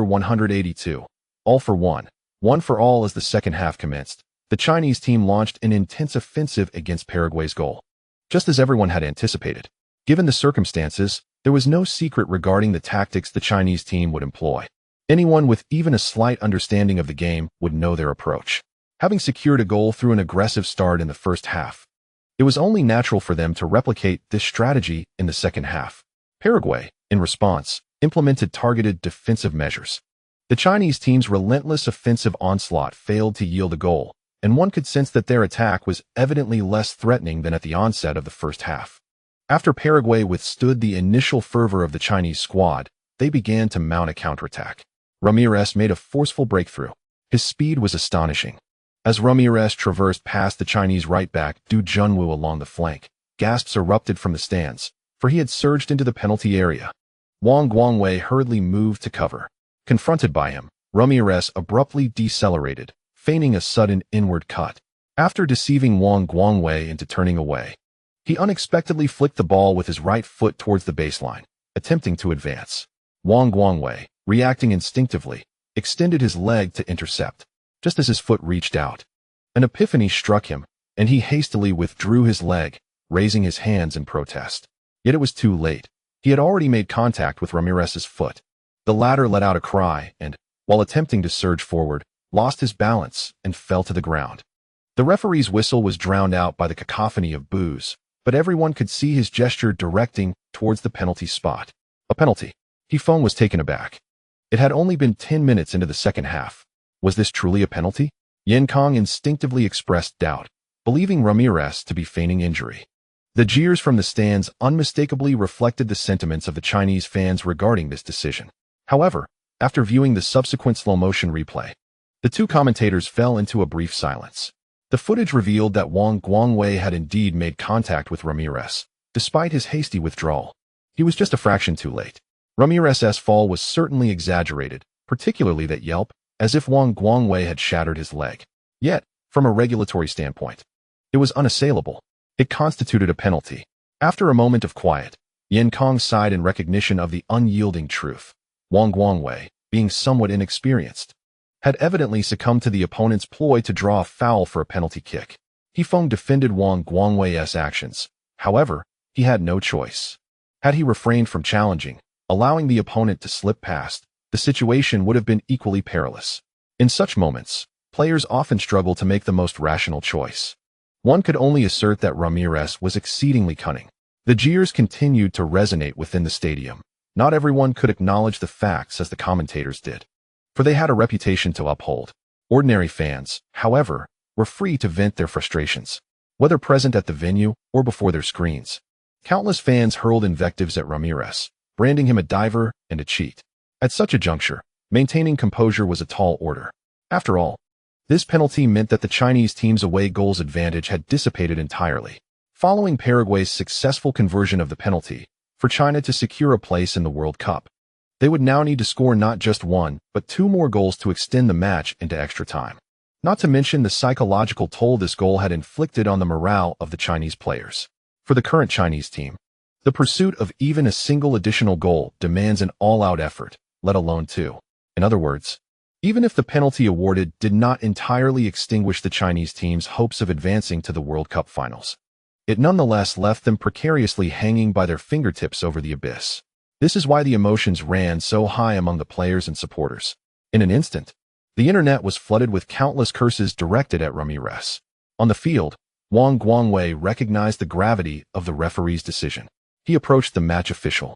182. All for one. One for all. As the second half commenced, the Chinese team launched an intense offensive against Paraguay's goal. Just as everyone had anticipated. Given the circumstances, there was no secret regarding the tactics the Chinese team would employ. Anyone with even a slight understanding of the game would know their approach. Having secured a goal through an aggressive start in the first half, it was only natural for them to replicate this strategy in the second half. Paraguay, in response, implemented targeted defensive measures. The Chinese team's relentless offensive onslaught failed to yield a goal, and one could sense that their attack was evidently less threatening than at the onset of the first half. After Paraguay withstood the initial fervor of the Chinese squad, they began to mount a counterattack. Ramirez made a forceful breakthrough. His speed was astonishing. As Ramirez traversed past the Chinese right-back Du Junwu along the flank, gasps erupted from the stands, for he had surged into the penalty area. Wang Guangwei hurriedly moved to cover. Confronted by him, Ramirez abruptly decelerated, feigning a sudden inward cut. After deceiving Wang Guangwei into turning away, he unexpectedly flicked the ball with his right foot towards the baseline, attempting to advance. Wang Guangwei, reacting instinctively, extended his leg to intercept. Just as his foot reached out, an epiphany struck him, and he hastily withdrew his leg, raising his hands in protest. Yet it was too late. He had already made contact with Ramirez's foot. The latter let out a cry and, while attempting to surge forward, lost his balance and fell to the ground. The referee's whistle was drowned out by the cacophony of boos, but everyone could see his gesture directing towards the penalty spot. A penalty. Hefeng was taken aback. It had only been 10 minutes into the second half. Was this truly a penalty? Yan Kong instinctively expressed doubt, believing Ramirez to be feigning injury. The jeers from the stands unmistakably reflected the sentiments of the Chinese fans regarding this decision. However, after viewing the subsequent slow-motion replay, the two commentators fell into a brief silence. The footage revealed that Wang Guangwei had indeed made contact with Ramirez, despite his hasty withdrawal. He was just a fraction too late. Ramirez's fall was certainly exaggerated, particularly that yelp, as if Wang Guangwei had shattered his leg. Yet, from a regulatory standpoint, it was unassailable. It constituted a penalty. After a moment of quiet, Yan Kong sighed in recognition of the unyielding truth. Wang Guangwei, being somewhat inexperienced, had evidently succumbed to the opponent's ploy to draw a foul for a penalty kick. Hefeng defended Wang Guangwei's actions. However, he had no choice. Had he refrained from challenging, allowing the opponent to slip past, the situation would have been equally perilous. In such moments, players often struggle to make the most rational choice. One could only assert that Ramirez was exceedingly cunning. The jeers continued to resonate within the stadium. Not everyone could acknowledge the facts as the commentators did, for they had a reputation to uphold. Ordinary fans, however, were free to vent their frustrations, whether present at the venue or before their screens. Countless fans hurled invectives at Ramirez, branding him a diver and a cheat. At such a juncture, maintaining composure was a tall order. After all, this penalty meant that the Chinese team's away goals advantage had dissipated entirely. Following Paraguay's successful conversion of the penalty, for China to secure a place in the World Cup, they would now need to score not just one, but two more goals to extend the match into extra time. Not to mention the psychological toll this goal had inflicted on the morale of the Chinese players. For the current Chinese team, the pursuit of even a single additional goal demands an all-out effort, let alone two. In other words, even if the penalty awarded did not entirely extinguish the Chinese team's hopes of advancing to the World Cup finals, it nonetheless left them precariously hanging by their fingertips over the abyss. This is why the emotions ran so high among the players and supporters. In an instant, the internet was flooded with countless curses directed at Ramirez. On the field, Wang Guangwei recognized the gravity of the referee's decision. He approached the match official,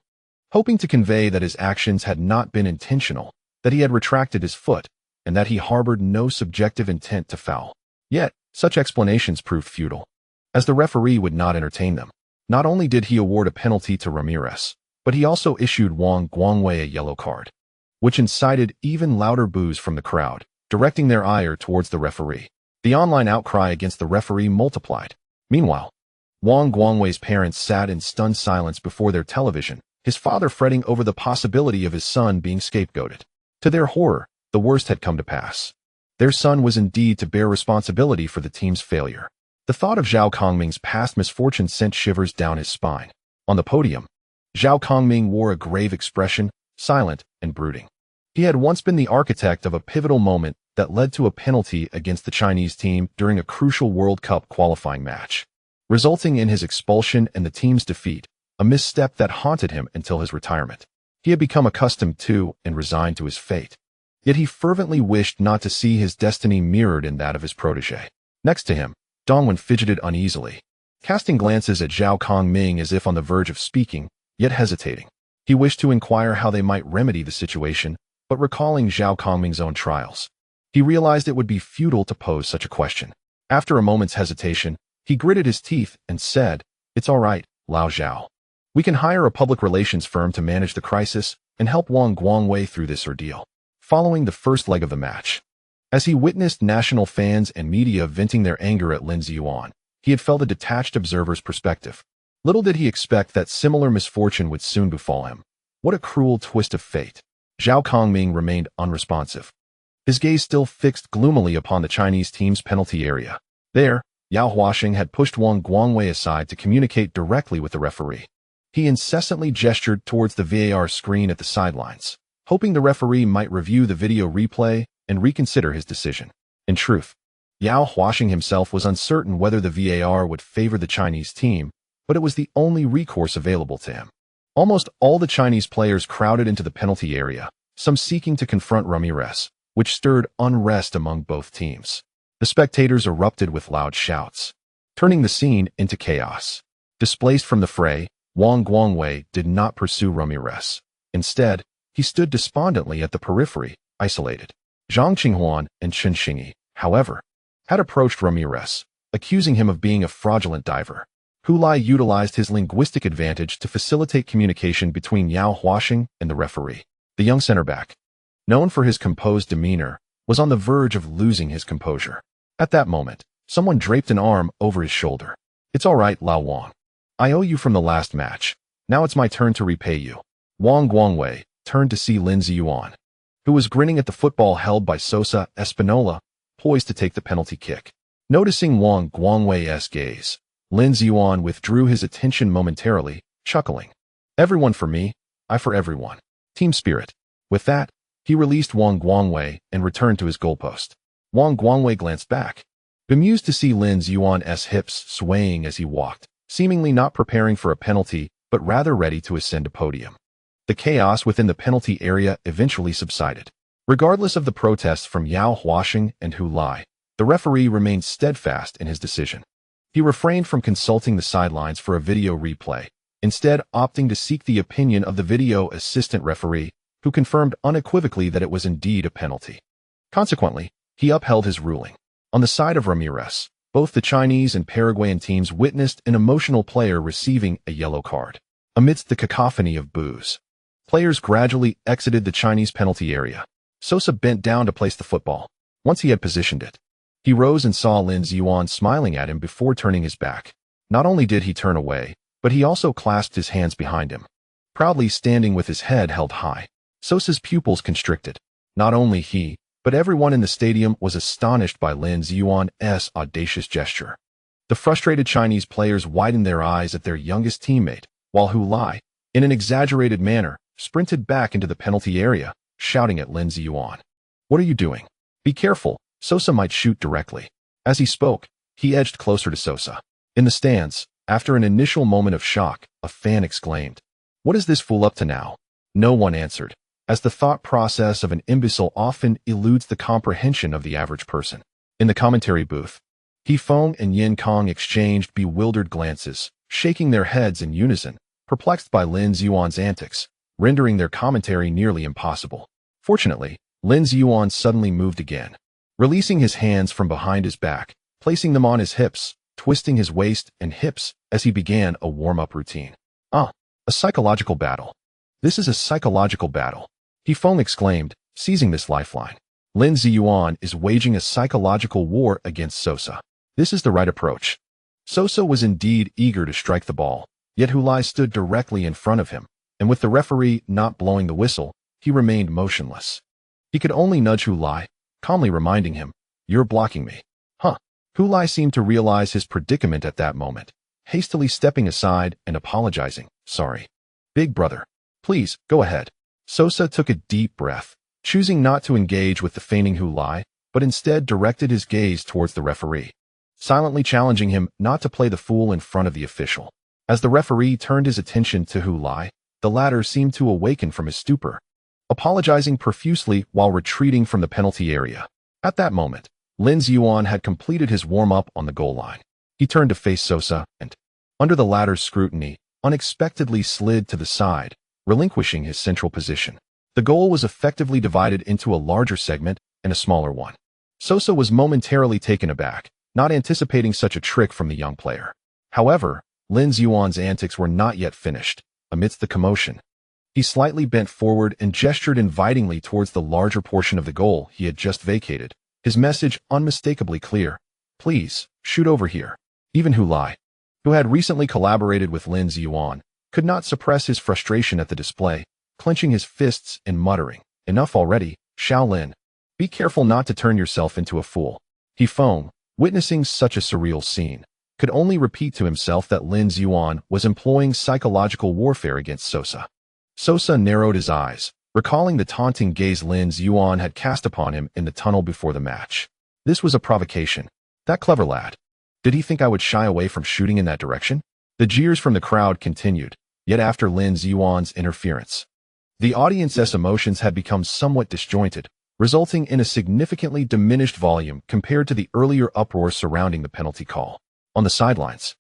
hoping to convey that his actions had not been intentional, that he had retracted his foot, and that he harbored no subjective intent to foul. Yet, such explanations proved futile, as the referee would not entertain them. Not only did he award a penalty to Ramirez, but he also issued Wang Guangwei a yellow card, which incited even louder boos from the crowd, directing their ire towards the referee. The online outcry against the referee multiplied. Meanwhile, Wang Guangwei's parents sat in stunned silence before their television, his father fretting over the possibility of his son being scapegoated. To their horror, the worst had come to pass. Their son was indeed to bear responsibility for the team's failure. The thought of Zhao Kongming's past misfortune sent shivers down his spine. On the podium, Zhao Kongming wore a grave expression, silent and brooding. He had once been the architect of a pivotal moment that led to a penalty against the Chinese team during a crucial World Cup qualifying match, resulting in his expulsion and the team's defeat, a misstep that haunted him until his retirement. He had become accustomed to and resigned to his fate. Yet he fervently wished not to see his destiny mirrored in that of his protege. Next to him, Dongwen fidgeted uneasily, casting glances at Zhao Kongming as if on the verge of speaking, yet hesitating. He wished to inquire how they might remedy the situation, but recalling Zhao Kongming's own trials, he realized it would be futile to pose such a question. After a moment's hesitation, he gritted his teeth and said, "It's all right, Lao Zhao. We can hire a public relations firm to manage the crisis and help Wang Guangwei through this ordeal." Following the first leg of the match, as he witnessed national fans and media venting their anger at Lin Ziyuan, he had felt a detached observer's perspective. Little did he expect that similar misfortune would soon befall him. What a cruel twist of fate. Zhao Kongming remained unresponsive, his gaze still fixed gloomily upon the Chinese team's penalty area. There, Yao Huaxing had pushed Wang Guangwei aside to communicate directly with the referee. He incessantly gestured towards the VAR screen at the sidelines, hoping the referee might review the video replay and reconsider his decision. In truth, Yao Huaxing himself was uncertain whether the VAR would favor the Chinese team, but it was the only recourse available to him. Almost all the Chinese players crowded into the penalty area, some seeking to confront Ramirez, which stirred unrest among both teams. The spectators erupted with loud shouts, turning the scene into chaos. Displaced from the fray, Wang Guangwei did not pursue Ramirez. Instead, he stood despondently at the periphery, isolated. Zhang Qinghuan and Chen Xingyi, however, had approached Ramirez, accusing him of being a fraudulent diver. Hu Lai utilized his linguistic advantage to facilitate communication between Yao Huaxing and the referee. The young center back, known for his composed demeanor, was on the verge of losing his composure. At that moment, someone draped an arm over his shoulder. "It's all right, Lao Wang. I owe you from the last match. Now it's my turn to repay you." Wang Guangwei turned to see Lin Ziyuan, who was grinning at the football held by Sosa Espinola, poised to take the penalty kick. Noticing Wang Guangwei's gaze, Lin Ziyuan withdrew his attention momentarily, chuckling. "Everyone for me, I for everyone. Team spirit." With that, he released Wang Guangwei and returned to his goalpost. Wang Guangwei glanced back, bemused to see Lin Ziyuan's hips swaying as he walked, seemingly not preparing for a penalty, but rather ready to ascend a podium. The chaos within the penalty area eventually subsided. Regardless of the protests from Yao Huaxing and Hu Lai, the referee remained steadfast in his decision. He refrained from consulting the sidelines for a video replay, instead opting to seek the opinion of the video assistant referee, who confirmed unequivocally that it was indeed a penalty. Consequently, he upheld his ruling. On the side of Ramirez, both the Chinese and Paraguayan teams witnessed an emotional player receiving a yellow card. Amidst the cacophony of boos, players gradually exited the Chinese penalty area. Sosa bent down to place the football. Once he had positioned it, he rose and saw Lin Ziyuan smiling at him before turning his back. Not only did he turn away, but he also clasped his hands behind him, proudly standing with his head held high. Sosa's pupils constricted. Not only he, but everyone in the stadium was astonished by Lin Ziyuan's audacious gesture. The frustrated Chinese players widened their eyes at their youngest teammate, while Hu Lai, in an exaggerated manner, sprinted back into the penalty area, shouting at Lin Ziyuan. "What are you doing? Be careful, Sosa might shoot directly." As he spoke, he edged closer to Sosa. In the stands, after an initial moment of shock, a fan exclaimed, "What is this fool up to now?" No one answered, as the thought process of an imbecile often eludes the comprehension of the average person. In the commentary booth, He Feng and Yin Kong exchanged bewildered glances, shaking their heads in unison, perplexed by Lin Ziyuan's antics, rendering their commentary nearly impossible. Fortunately, Lin Ziyuan suddenly moved again, releasing his hands from behind his back, placing them on his hips, twisting his waist and hips as he began a warm-up routine. A psychological battle. This is a psychological battle, He Feng exclaimed, seizing this lifeline. Lin Ziyuan is waging a psychological war against Sosa. This is the right approach. Sosa was indeed eager to strike the ball, yet Hu Lai stood directly in front of him, and with the referee not blowing the whistle, he remained motionless. He could only nudge Hu Lai, calmly reminding him, "You're blocking me." Hu Lai seemed to realize his predicament at that moment, hastily stepping aside and apologizing. "Sorry. Big brother. Please, go ahead." Sosa took a deep breath, choosing not to engage with the feigning Hu Lai, but instead directed his gaze towards the referee, silently challenging him not to play the fool in front of the official. As the referee turned his attention to Hu Lai, the latter seemed to awaken from his stupor, apologizing profusely while retreating from the penalty area. At that moment, Lin Ziyuan had completed his warm-up on the goal line. He turned to face Sosa and, under the latter's scrutiny, unexpectedly slid to the side, relinquishing his central position. The goal was effectively divided into a larger segment and a smaller one. Sosa was momentarily taken aback, not anticipating such a trick from the young player. However, Lin Ziyuan's antics were not yet finished. Amidst the commotion, he slightly bent forward and gestured invitingly towards the larger portion of the goal he had just vacated, his message unmistakably clear: "Please, shoot over here." Even Hu Lai, who had recently collaborated with Lin Ziyuan, could not suppress his frustration at the display, clenching his fists and muttering, "Enough already, Shaolin. Be careful not to turn yourself into a fool." He Feng, witnessing such a surreal scene, could only repeat to himself that Lin Ziyuan was employing psychological warfare against Sosa. Sosa narrowed his eyes, recalling the taunting gaze Lin Ziyuan had cast upon him in the tunnel before the match. This was a provocation. That clever lad. Did he think I would shy away from shooting in that direction? The jeers from the crowd continued, yet after Lin Ziyuan's interference, the audience's emotions had become somewhat disjointed, resulting in a significantly diminished volume compared to the earlier uproar surrounding the penalty call. On the sidelines,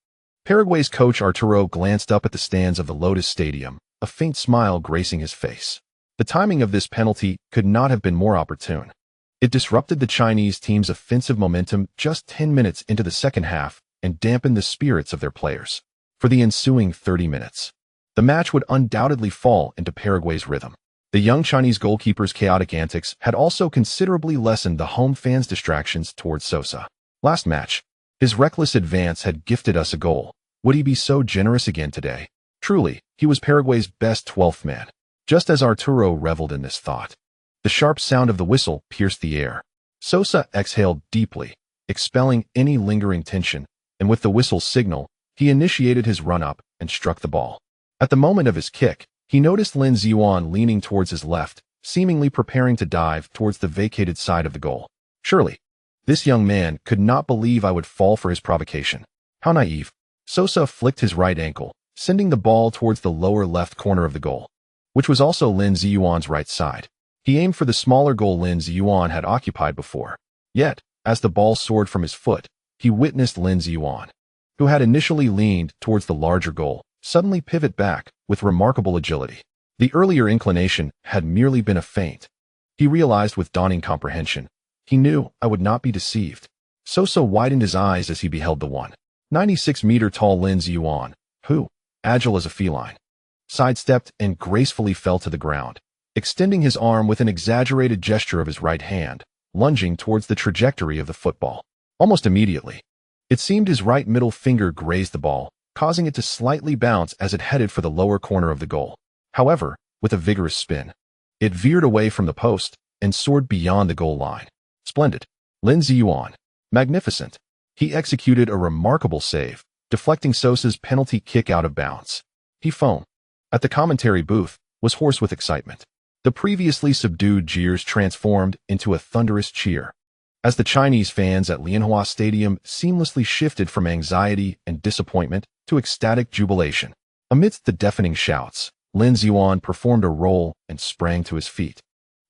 Paraguay's coach Arturo glanced up at the stands of the Lotus Stadium, a faint smile gracing his face. The timing of this penalty could not have been more opportune. It disrupted the Chinese team's offensive momentum just 10 minutes into the second half and dampened the spirits of their players. For the ensuing 30 minutes, the match would undoubtedly fall into Paraguay's rhythm. The young Chinese goalkeeper's chaotic antics had also considerably lessened the home fans' distractions towards Sosa. Last match, his reckless advance had gifted us a goal. Would he be so generous again today? Truly, he was Paraguay's best 12th man. Just as Arturo reveled in this thought, the sharp sound of the whistle pierced the air. Sosa exhaled deeply, expelling any lingering tension, and with the whistle's signal, he initiated his run-up and struck the ball. At the moment of his kick, he noticed Lin Ziyuan leaning towards his left, seemingly preparing to dive towards the vacated side of the goal. Surely, this young man could not believe I would fall for his provocation. How naive. Sosa flicked his right ankle, sending the ball towards the lower left corner of the goal, which was also Lin Ziyuan's right side. He aimed for the smaller goal Lin Ziyuan had occupied before. Yet, as the ball soared from his foot, he witnessed Lin Ziyuan, who had initially leaned towards the larger goal, suddenly pivot back with remarkable agility. The earlier inclination had merely been a feint. He realized with dawning comprehension. He knew I would not be deceived. Sosa widened his eyes as he beheld the 196-meter-tall Lin Ziyuan, who, agile as a feline, sidestepped and gracefully fell to the ground, extending his arm with an exaggerated gesture of his right hand, lunging towards the trajectory of the football. Almost immediately, it seemed his right middle finger grazed the ball, causing it to slightly bounce as it headed for the lower corner of the goal. However, with a vigorous spin, it veered away from the post and soared beyond the goal line. Splendid. Lin Ziyuan. Magnificent. He executed a remarkable save, deflecting Sosa's penalty kick out of bounds. He foamed. At the commentary booth, was hoarse with excitement. The previously subdued jeers transformed into a thunderous cheer, as the Chinese fans at Lianhua Stadium seamlessly shifted from anxiety and disappointment to ecstatic jubilation. Amidst the deafening shouts, Lin Ziyuan performed a roll and sprang to his feet,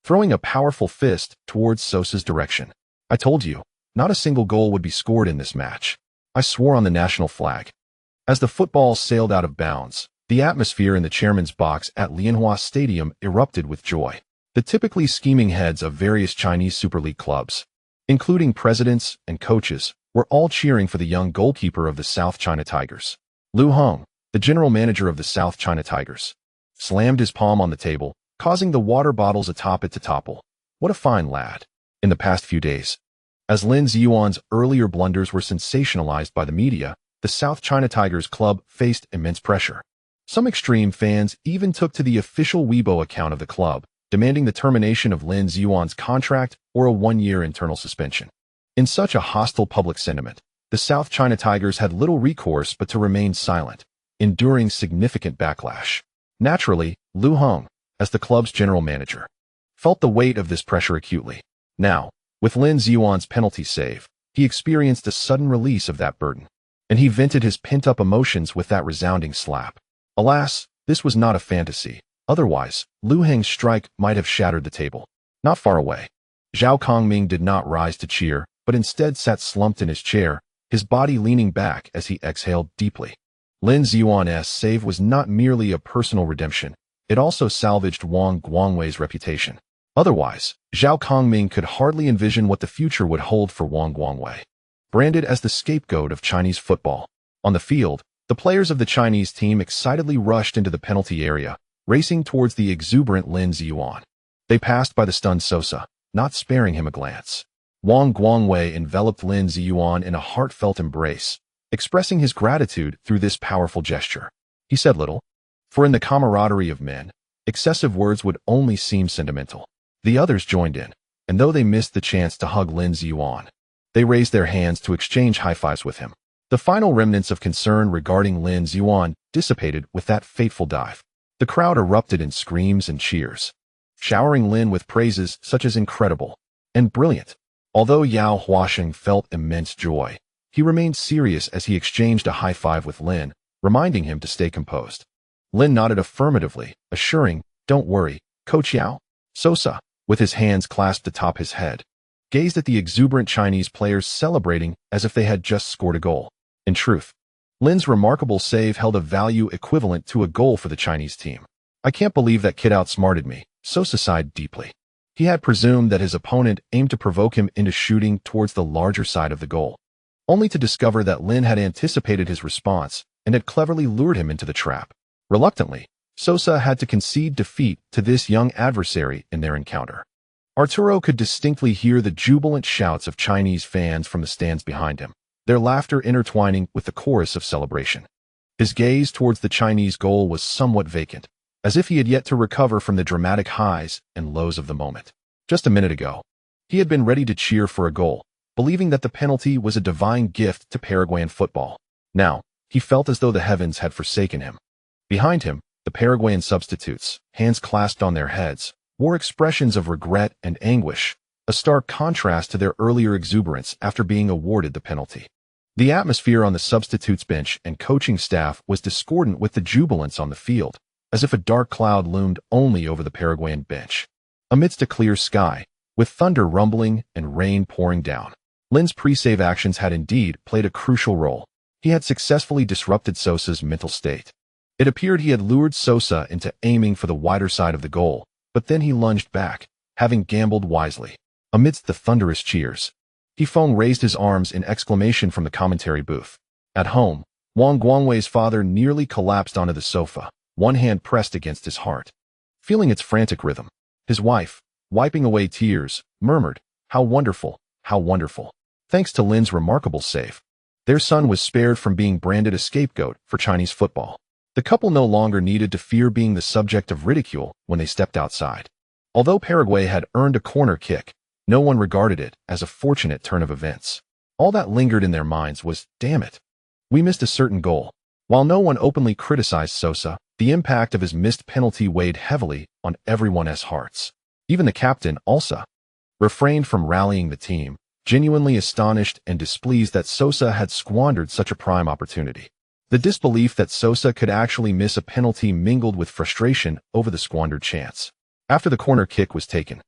throwing a powerful fist towards Sosa's direction. I told you, not a single goal would be scored in this match. I swore on the national flag. As the football sailed out of bounds, the atmosphere in the chairman's box at Lianhua Stadium erupted with joy. The typically scheming heads of various Chinese Super League clubs, including presidents and coaches, were all cheering for the young goalkeeper of the South China Tigers. Lu Hong, the general manager of the South China Tigers, slammed his palm on the table, causing the water bottles atop it to topple. What a fine lad. In the past few days, as Lin Ziyuan's earlier blunders were sensationalized by the media, the South China Tigers club faced immense pressure. Some extreme fans even took to the official Weibo account of the club, demanding the termination of Lin Ziyuan's contract or a one-year internal suspension. In such a hostile public sentiment, the South China Tigers had little recourse but to remain silent, enduring significant backlash. Naturally, Lu Hong, as the club's general manager, felt the weight of this pressure acutely. Now, with Lin Ziyuan's penalty save, he experienced a sudden release of that burden, and he vented his pent-up emotions with that resounding slap. Alas, this was not a fantasy. Otherwise, Lu Heng's strike might have shattered the table. Not far away, Zhao Kongming did not rise to cheer, but instead sat slumped in his chair, his body leaning back as he exhaled deeply. Lin Ziyuan's save was not merely a personal redemption, it also salvaged Wang Guangwei's reputation. Otherwise, Zhao Kongming could hardly envision what the future would hold for Wang Guangwei. Branded as the scapegoat of Chinese football, on the field, the players of the Chinese team excitedly rushed into the penalty area, racing towards the exuberant Lin Ziyuan. They passed by the stunned Sosa, not sparing him a glance. Wang Guangwei enveloped Lin Ziyuan in a heartfelt embrace, expressing his gratitude through this powerful gesture. He said little, for in the camaraderie of men, excessive words would only seem sentimental. The others joined in, and though they missed the chance to hug Lin Ziyuan, they raised their hands to exchange high-fives with him. The final remnants of concern regarding Lin Ziyuan dissipated with that fateful dive. The crowd erupted in screams and cheers, showering Lin with praises such as incredible and brilliant. Although Yao Huasheng felt immense joy, he remained serious as he exchanged a high-five with Lin, reminding him to stay composed. Lin nodded affirmatively, assuring, "Don't worry, Coach Yao." Sosa, with his hands clasped atop his head, gazed at the exuberant Chinese players celebrating as if they had just scored a goal. In truth, Lin's remarkable save held a value equivalent to a goal for the Chinese team. "I can't believe that kid outsmarted me," Sosa sighed deeply. He had presumed that his opponent aimed to provoke him into shooting towards the larger side of the goal, only to discover that Lin had anticipated his response and had cleverly lured him into the trap. Reluctantly, Sosa had to concede defeat to this young adversary in their encounter. Arturo could distinctly hear the jubilant shouts of Chinese fans from the stands behind him, their laughter intertwining with the chorus of celebration. His gaze towards the Chinese goal was somewhat vacant, as if he had yet to recover from the dramatic highs and lows of the moment. Just a minute ago, he had been ready to cheer for a goal, believing that the penalty was a divine gift to Paraguayan football. Now, he felt as though the heavens had forsaken him. Behind him, the Paraguayan substitutes, hands clasped on their heads, wore expressions of regret and anguish, a stark contrast to their earlier exuberance after being awarded the penalty. The atmosphere on the substitutes bench and coaching staff was discordant with the jubilance on the field, as if a dark cloud loomed only over the Paraguayan bench. Amidst a clear sky, with thunder rumbling and rain pouring down, Lin's pre-save actions had indeed played a crucial role. He had successfully disrupted Sosa's mental state. It appeared he had lured Sosa into aiming for the wider side of the goal, but then he lunged back, having gambled wisely. Amidst the thunderous cheers, Feng raised his arms in exclamation from the commentary booth. At home, Wang Guangwei's father nearly collapsed onto the sofa, one hand pressed against his heart. Feeling its frantic rhythm, his wife, wiping away tears, murmured, "How wonderful, how wonderful." Thanks to Lin's remarkable save, their son was spared from being branded a scapegoat for Chinese football. The couple no longer needed to fear being the subject of ridicule when they stepped outside. Although Paraguay had earned a corner kick, no one regarded it as a fortunate turn of events. All that lingered in their minds was, "Damn it, we missed a certain goal." While no one openly criticized Sosa, the impact of his missed penalty weighed heavily on everyone's hearts. Even the captain, Alsa, refrained from rallying the team, genuinely astonished and displeased that Sosa had squandered such a prime opportunity. The disbelief that Sosa could actually miss a penalty mingled with frustration over the squandered chance. After the corner kick was taken,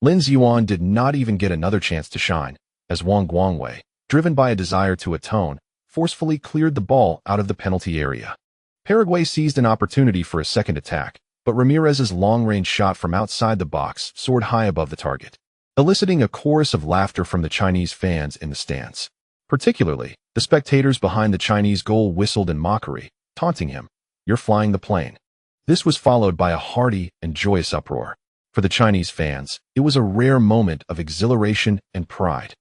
Lin Ziyuan did not even get another chance to shine, as Wang Guangwei, driven by a desire to atone, forcefully cleared the ball out of the penalty area. Paraguay seized an opportunity for a second attack, but Ramirez's long-range shot from outside the box soared high above the target, eliciting a chorus of laughter from the Chinese fans in the stands. Particularly, the spectators behind the Chinese goal whistled in mockery, taunting him, "You're flying the plane." This was followed by a hearty and joyous uproar. For the Chinese fans, it was a rare moment of exhilaration and pride.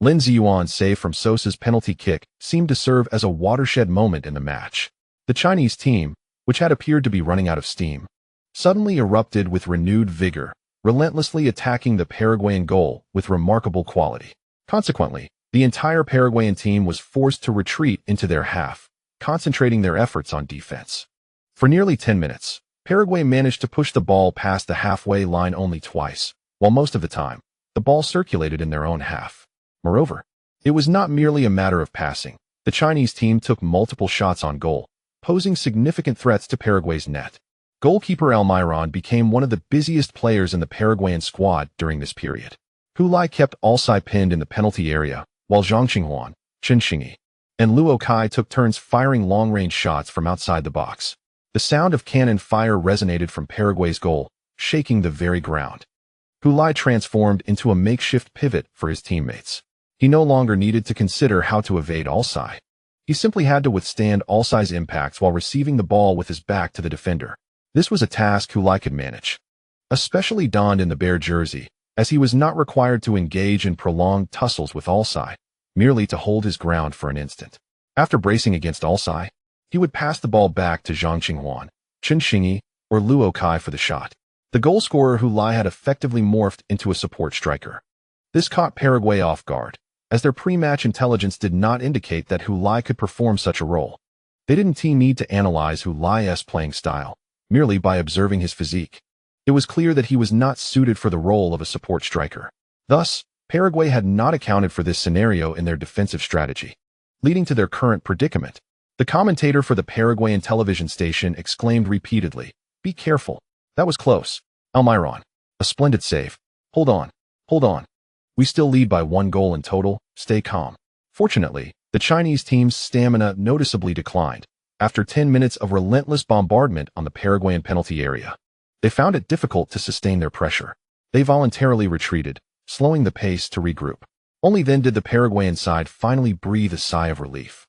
Lin Ziyuan's save from Sosa's penalty kick seemed to serve as a watershed moment in the match. The Chinese team, which had appeared to be running out of steam, suddenly erupted with renewed vigor, relentlessly attacking the Paraguayan goal with remarkable quality. Consequently, the entire Paraguayan team was forced to retreat into their half, concentrating their efforts on defense. For nearly 10 minutes, Paraguay managed to push the ball past the halfway line only twice, while most of the time, the ball circulated in their own half. Moreover, it was not merely a matter of passing. The Chinese team took multiple shots on goal, posing significant threats to Paraguay's net. Goalkeeper Almiron became one of the busiest players in the Paraguayan squad during this period. Hulai kept Alsai pinned in the penalty area, while Zhang Qinghuan, Chen Xingyi, and Luo Kai took turns firing long-range shots from outside the box. The sound of cannon fire resonated from Paraguay's goal, shaking the very ground. Hulai transformed into a makeshift pivot for his teammates. He no longer needed to consider how to evade Alsai. He simply had to withstand Alsai's impacts while receiving the ball with his back to the defender. This was a task Hulai could manage, especially donned in the bear jersey, as he was not required to engage in prolonged tussles with Alsai, merely to hold his ground for an instant. After bracing against Alsai, he would pass the ball back to Zhang Qinghuan, Chen Xingyi, or Luo Kai for the shot. The goal scorer Hulai had effectively morphed into a support striker. This caught Paraguay off guard, as their pre-match intelligence did not indicate that Hulai could perform such a role. They didn't need to analyze Hulai's playing style, merely by observing his physique. It was clear that he was not suited for the role of a support striker. Thus, Paraguay had not accounted for this scenario in their defensive strategy, leading to their current predicament. The commentator for the Paraguayan television station exclaimed repeatedly, "Be careful. That was close. Almiron. A splendid save. Hold on. Hold on. We still lead by 1 goal in total. Stay calm." Fortunately, the Chinese team's stamina noticeably declined after 10 minutes of relentless bombardment on the Paraguayan penalty area. They found it difficult to sustain their pressure. They voluntarily retreated, slowing the pace to regroup. Only then did the Paraguayan side finally breathe a sigh of relief.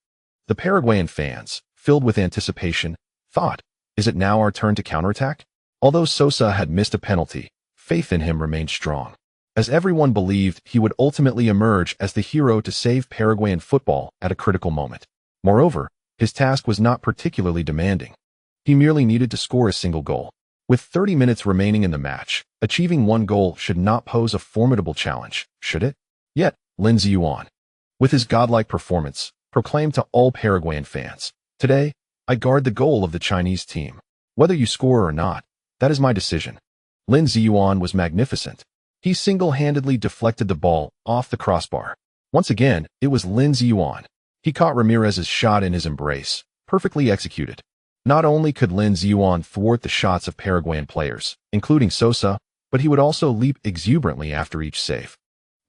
The Paraguayan fans, filled with anticipation, thought, "Is it now our turn to counterattack?" Although Sosa had missed a penalty, faith in him remained strong, as everyone believed he would ultimately emerge as the hero to save Paraguayan football at a critical moment. Moreover, his task was not particularly demanding. He merely needed to score a single goal. With 30 minutes remaining in the match, achieving 1 goal should not pose a formidable challenge, should it? Yet, Lin Ziyuan, with his godlike performance, proclaimed to all Paraguayan fans, "Today, I guard the goal of the Chinese team. Whether you score or not, that is my decision." Lin Ziyuan was magnificent. He single-handedly deflected the ball off the crossbar. Once again, it was Lin Ziyuan. He caught Ramirez's shot in his embrace, perfectly executed. Not only could Lin Ziyuan thwart the shots of Paraguayan players, including Sosa, but he would also leap exuberantly after each save,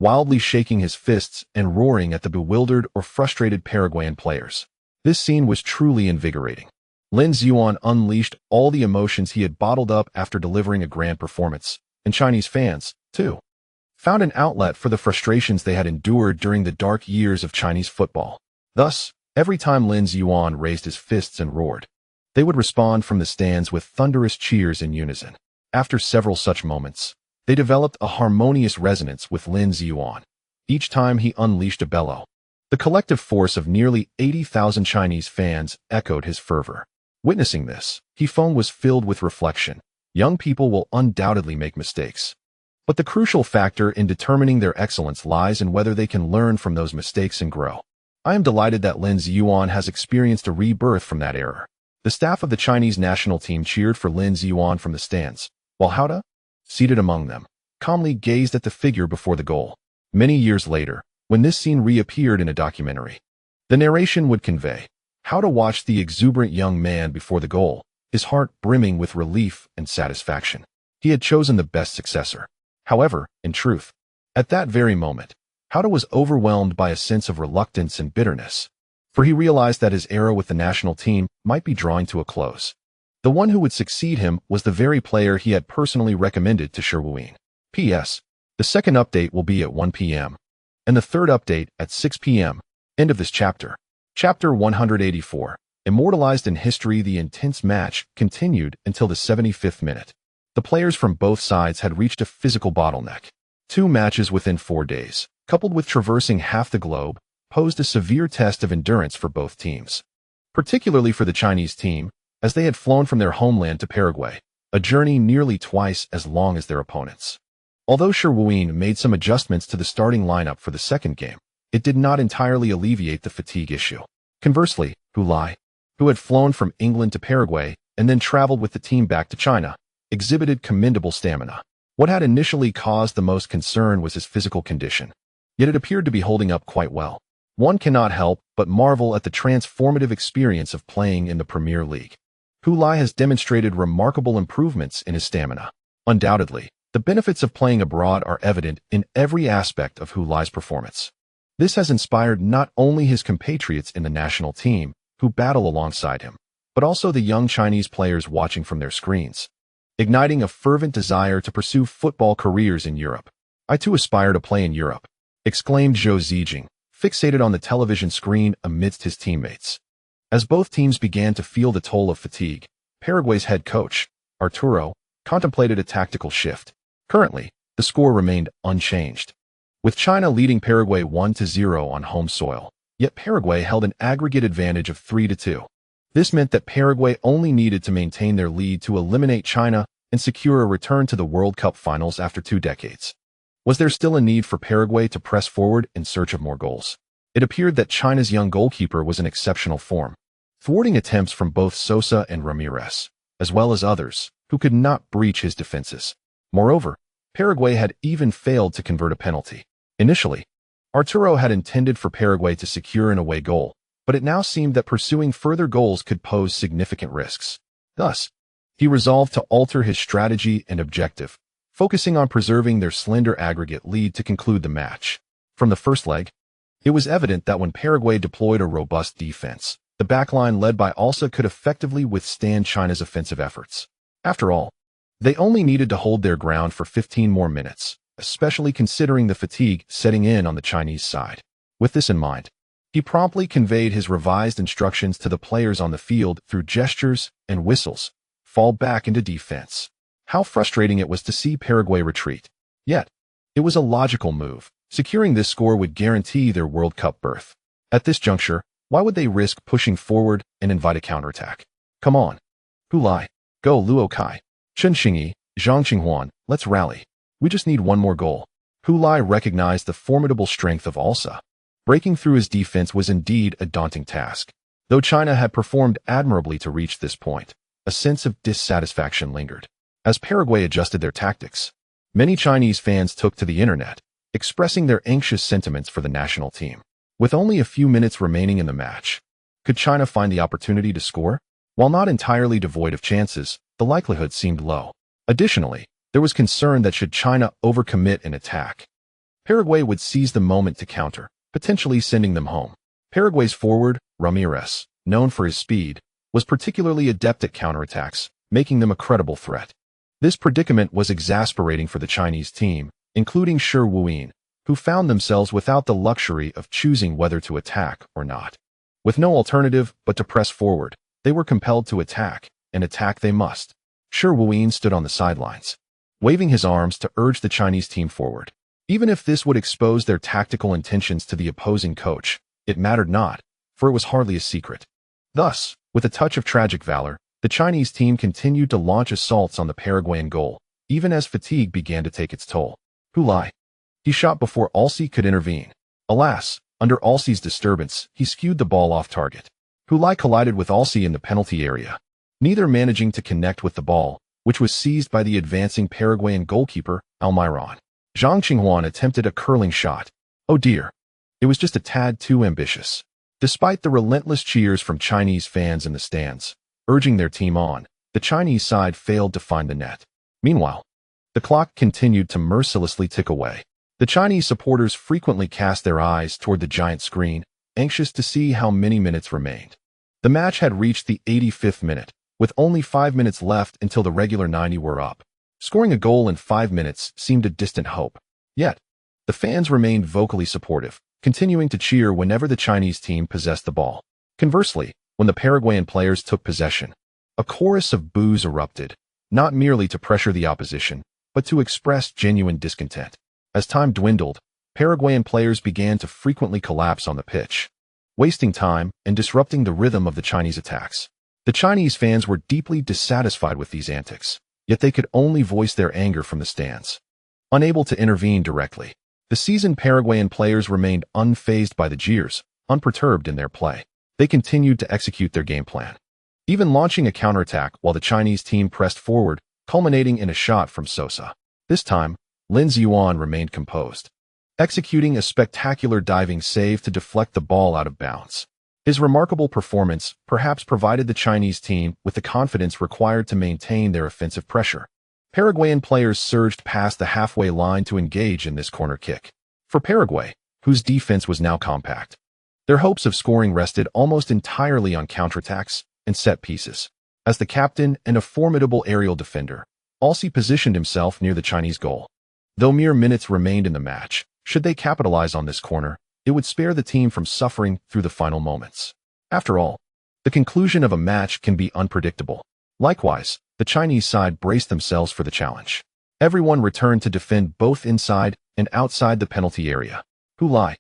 wildly shaking his fists and roaring at the bewildered or frustrated Paraguayan players. This scene was truly invigorating. Lin Ziyuan unleashed all the emotions he had bottled up after delivering a grand performance, and Chinese fans, too, found an outlet for the frustrations they had endured during the dark years of Chinese football. Thus, every time Lin Ziyuan raised his fists and roared, they would respond from the stands with thunderous cheers in unison. After several such moments, they developed a harmonious resonance with Lin Ziyuan. Each time he unleashed a bellow, the collective force of nearly 80,000 Chinese fans echoed his fervor. Witnessing this, Hefeng was filled with reflection. Young people will undoubtedly make mistakes, but the crucial factor in determining their excellence lies in whether they can learn from those mistakes and grow. I am delighted that Lin Ziyuan has experienced a rebirth from that error. The staff of the Chinese national team cheered for Lin Ziyuan from the stands, while Houda, seated among them, calmly gazed at the figure before the goal. Many years later, when this scene reappeared in a documentary, the narration would convey how to watch the exuberant young man before the goal, his heart brimming with relief and satisfaction. He had chosen the best successor. However, in truth, at that very moment, Houda was overwhelmed by a sense of reluctance and bitterness, for he realized that his era with the national team might be drawing to a close. The one who would succeed him was the very player he had personally recommended to Sherwin. P.S. The second update will be at 1 p.m. and the third update at 6 p.m. End of this chapter. Chapter 184. Immortalized in history, the intense match continued until the 75th minute. The players from both sides had reached a physical bottleneck. 2 matches within 4 days, coupled with traversing half the globe, posed a severe test of endurance for both teams. Particularly for the Chinese team, as they had flown from their homeland to Paraguay, a journey nearly twice as long as their opponents. Although Sherwin made some adjustments to the starting lineup for the second game, it did not entirely alleviate the fatigue issue. Conversely, Hu Lai, who had flown from England to Paraguay and then traveled with the team back to China, exhibited commendable stamina. What had initially caused the most concern was his physical condition, yet it appeared to be holding up quite well. One cannot help but marvel at the transformative experience of playing in the Premier League. Hu Lai has demonstrated remarkable improvements in his stamina. Undoubtedly, the benefits of playing abroad are evident in every aspect of Hu Lai's performance. This has inspired not only his compatriots in the national team, who battle alongside him, but also the young Chinese players watching from their screens, igniting a fervent desire to pursue football careers in Europe. "I too aspire to play in Europe," exclaimed Zhou Zijing, fixated on the television screen amidst his teammates. As both teams began to feel the toll of fatigue, Paraguay's head coach, Arturo, contemplated a tactical shift. Currently, the score remained unchanged, with China leading Paraguay 1-0 on home soil, yet Paraguay held an aggregate advantage of 3-2. This meant that Paraguay only needed to maintain their lead to eliminate China and secure a return to the World Cup finals after 2 decades. Was there still a need for Paraguay to press forward in search of more goals? It appeared that China's young goalkeeper was in exceptional form, thwarting attempts from both Sosa and Ramirez, as well as others, who could not breach his defenses. Moreover, Paraguay had even failed to convert a penalty. Initially, Arturo had intended for Paraguay to secure an away goal, but it now seemed that pursuing further goals could pose significant risks. Thus, he resolved to alter his strategy and objective, focusing on preserving their slender aggregate lead to conclude the match. From the first leg, it was evident that when Paraguay deployed a robust defense, the backline led by Alsa could effectively withstand China's offensive efforts. After all, they only needed to hold their ground for 15 more minutes, especially considering the fatigue setting in on the Chinese side. With this in mind, he promptly conveyed his revised instructions to the players on the field through gestures and whistles: fall back into defense. How frustrating it was to see Paraguay retreat. Yet, it was a logical move. Securing this score would guarantee their World Cup berth. At this juncture, why would they risk pushing forward and invite a counterattack? Come on. Hu Lai, go Luo Kai, Chen Xingyi, Zhang Qinghuan, let's rally. We just need one more goal. Hu Lai recognized the formidable strength of Alsa. Breaking through his defense was indeed a daunting task. Though China had performed admirably to reach this point, a sense of dissatisfaction lingered. As Paraguay adjusted their tactics, many Chinese fans took to the internet, expressing their anxious sentiments for the national team. With only a few minutes remaining in the match, could China find the opportunity to score? While not entirely devoid of chances, the likelihood seemed low. Additionally, there was concern that should China overcommit an attack, Paraguay would seize the moment to counter, potentially sending them home. Paraguay's forward, Ramirez, known for his speed, was particularly adept at counterattacks, making them a credible threat. This predicament was exasperating for the Chinese team, including Shi Wuyin, who found themselves without the luxury of choosing whether to attack or not. With no alternative but to press forward, they were compelled to attack, and attack they must. Shi Wuyin stood on the sidelines, waving his arms to urge the Chinese team forward. Even if this would expose their tactical intentions to the opposing coach, it mattered not, for it was hardly a secret. Thus, with a touch of tragic valor, the Chinese team continued to launch assaults on the Paraguayan goal, even as fatigue began to take its toll. Hulai. He shot before Alsi could intervene. Alas, under Alsi's disturbance, he skewed the ball off target. Hulai collided with Alsi in the penalty area, neither managing to connect with the ball, which was seized by the advancing Paraguayan goalkeeper, Almiron. Zhang Qinghuan attempted a curling shot. Oh dear. It was just a tad too ambitious. Despite the relentless cheers from Chinese fans in the stands, urging their team on, the Chinese side failed to find the net. Meanwhile, the clock continued to mercilessly tick away. The Chinese supporters frequently cast their eyes toward the giant screen, anxious to see how many minutes remained. The match had reached the 85th minute, with only 5 minutes left until the regular 90 were up. Scoring a goal in 5 minutes seemed a distant hope. Yet, the fans remained vocally supportive, continuing to cheer whenever the Chinese team possessed the ball. Conversely, when the Paraguayan players took possession, a chorus of boos erupted, not merely to pressure the opposition, but to express genuine discontent. As time dwindled, Paraguayan players began to frequently collapse on the pitch, wasting time and disrupting the rhythm of the Chinese attacks. The Chinese fans were deeply dissatisfied with these antics, yet they could only voice their anger from the stands. Unable to intervene directly, the seasoned Paraguayan players remained unfazed by the jeers, unperturbed in their play. They continued to execute their game plan, even launching a counterattack while the Chinese team pressed forward, culminating in a shot from Sosa. This time, Lin Ziyuan remained composed, executing a spectacular diving save to deflect the ball out of bounds. His remarkable performance perhaps provided the Chinese team with the confidence required to maintain their offensive pressure. Paraguayan players surged past the halfway line to engage in this corner kick. For Paraguay, whose defense was now compact, their hopes of scoring rested almost entirely on counterattacks and set pieces. As the captain and a formidable aerial defender, Alsi positioned himself near the Chinese goal. Though mere minutes remained in the match, should they capitalize on this corner, it would spare the team from suffering through the final moments. After all, the conclusion of a match can be unpredictable. Likewise, the Chinese side braced themselves for the challenge. Everyone returned to defend both inside and outside the penalty area. Hulai,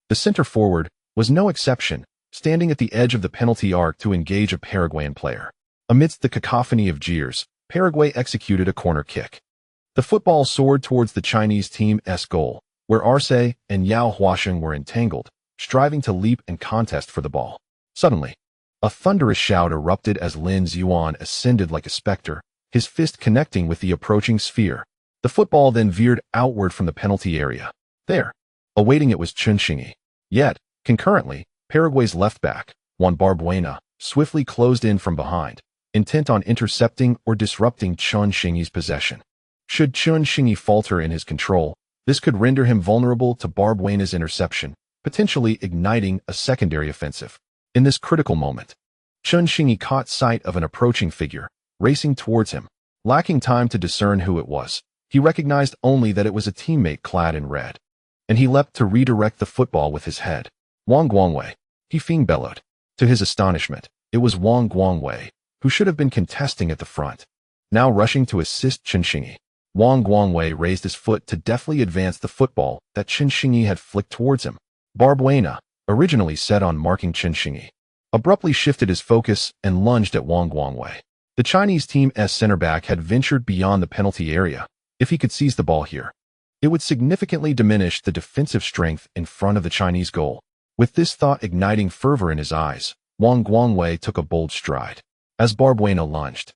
the center forward, was no exception, standing at the edge of the penalty arc to engage a Paraguayan player. Amidst the cacophony of jeers, Paraguay executed a corner kick. The football soared towards the Chinese team's goal, where Arce and Yao Huasheng were entangled, striving to leap and contest for the ball. Suddenly, a thunderous shout erupted as Lin Ziyuan ascended like a specter, his fist connecting with the approaching sphere. The football then veered outward from the penalty area. There, awaiting it was Chen Xingyi. Yet, concurrently, Paraguay's left back, Juan Barbuena, swiftly closed in from behind, intent on intercepting or disrupting Chen Xingyi's possession. Should Chen Xingyi falter in his control, this could render him vulnerable to Barbuena's interception, potentially igniting a secondary offensive. In this critical moment, Chen Xingyi caught sight of an approaching figure, racing towards him. Lacking time to discern who it was, he recognized only that it was a teammate clad in red, and he leapt to redirect the football with his head. Wang Guangwei, he fiend bellowed. To his astonishment, it was Wang Guangwei, who should have been contesting at the front, now rushing to assist Chen Xingyi. Wang Guangwei raised his foot to deftly advance the football that Chen Xingyi had flicked towards him. Barbuena, originally set on marking Chen Xingyi, abruptly shifted his focus and lunged at Wang Guangwei. The Chinese team's center back had ventured beyond the penalty area. If he could seize the ball here, it would significantly diminish the defensive strength in front of the Chinese goal. With this thought igniting fervor in his eyes, Wang Guangwei took a bold stride. As Barbuena lunged,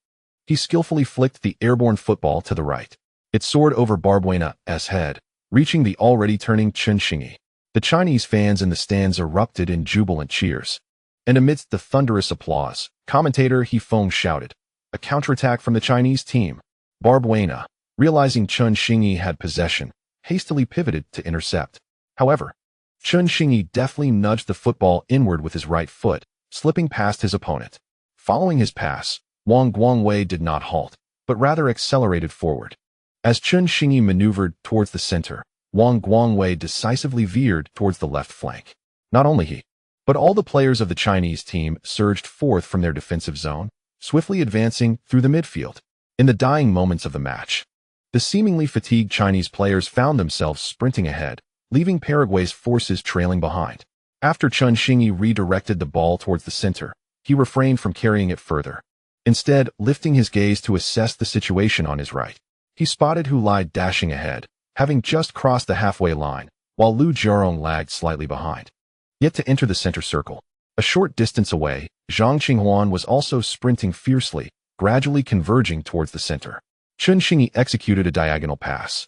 he skillfully flicked the airborne football to the right. It soared over Barbuena's head, reaching the already turning Chen Xingyi. The Chinese fans in the stands erupted in jubilant cheers. And amidst the thunderous applause, commentator He Feng shouted, "A counterattack from the Chinese team." Barbuena, realizing Chen Xingyi had possession, hastily pivoted to intercept. However, Chen Xingyi deftly nudged the football inward with his right foot, slipping past his opponent. Following his pass, Wang Guangwei did not halt, but rather accelerated forward. As Chun Xingyi maneuvered towards the center, Wang Guangwei decisively veered towards the left flank. Not only he, but all the players of the Chinese team surged forth from their defensive zone, swiftly advancing through the midfield. In the dying moments of the match, the seemingly fatigued Chinese players found themselves sprinting ahead, leaving Paraguay's forces trailing behind. After Chun Xingyi redirected the ball towards the center, he refrained from carrying it further. Instead, lifting his gaze to assess the situation on his right, he spotted Hu Lai dashing ahead, having just crossed the halfway line, while Lu Jiarong lagged slightly behind. Yet to enter the center circle, a short distance away, Zhang Qinghuan was also sprinting fiercely, gradually converging towards the center. Chun Xingyi executed a diagonal pass,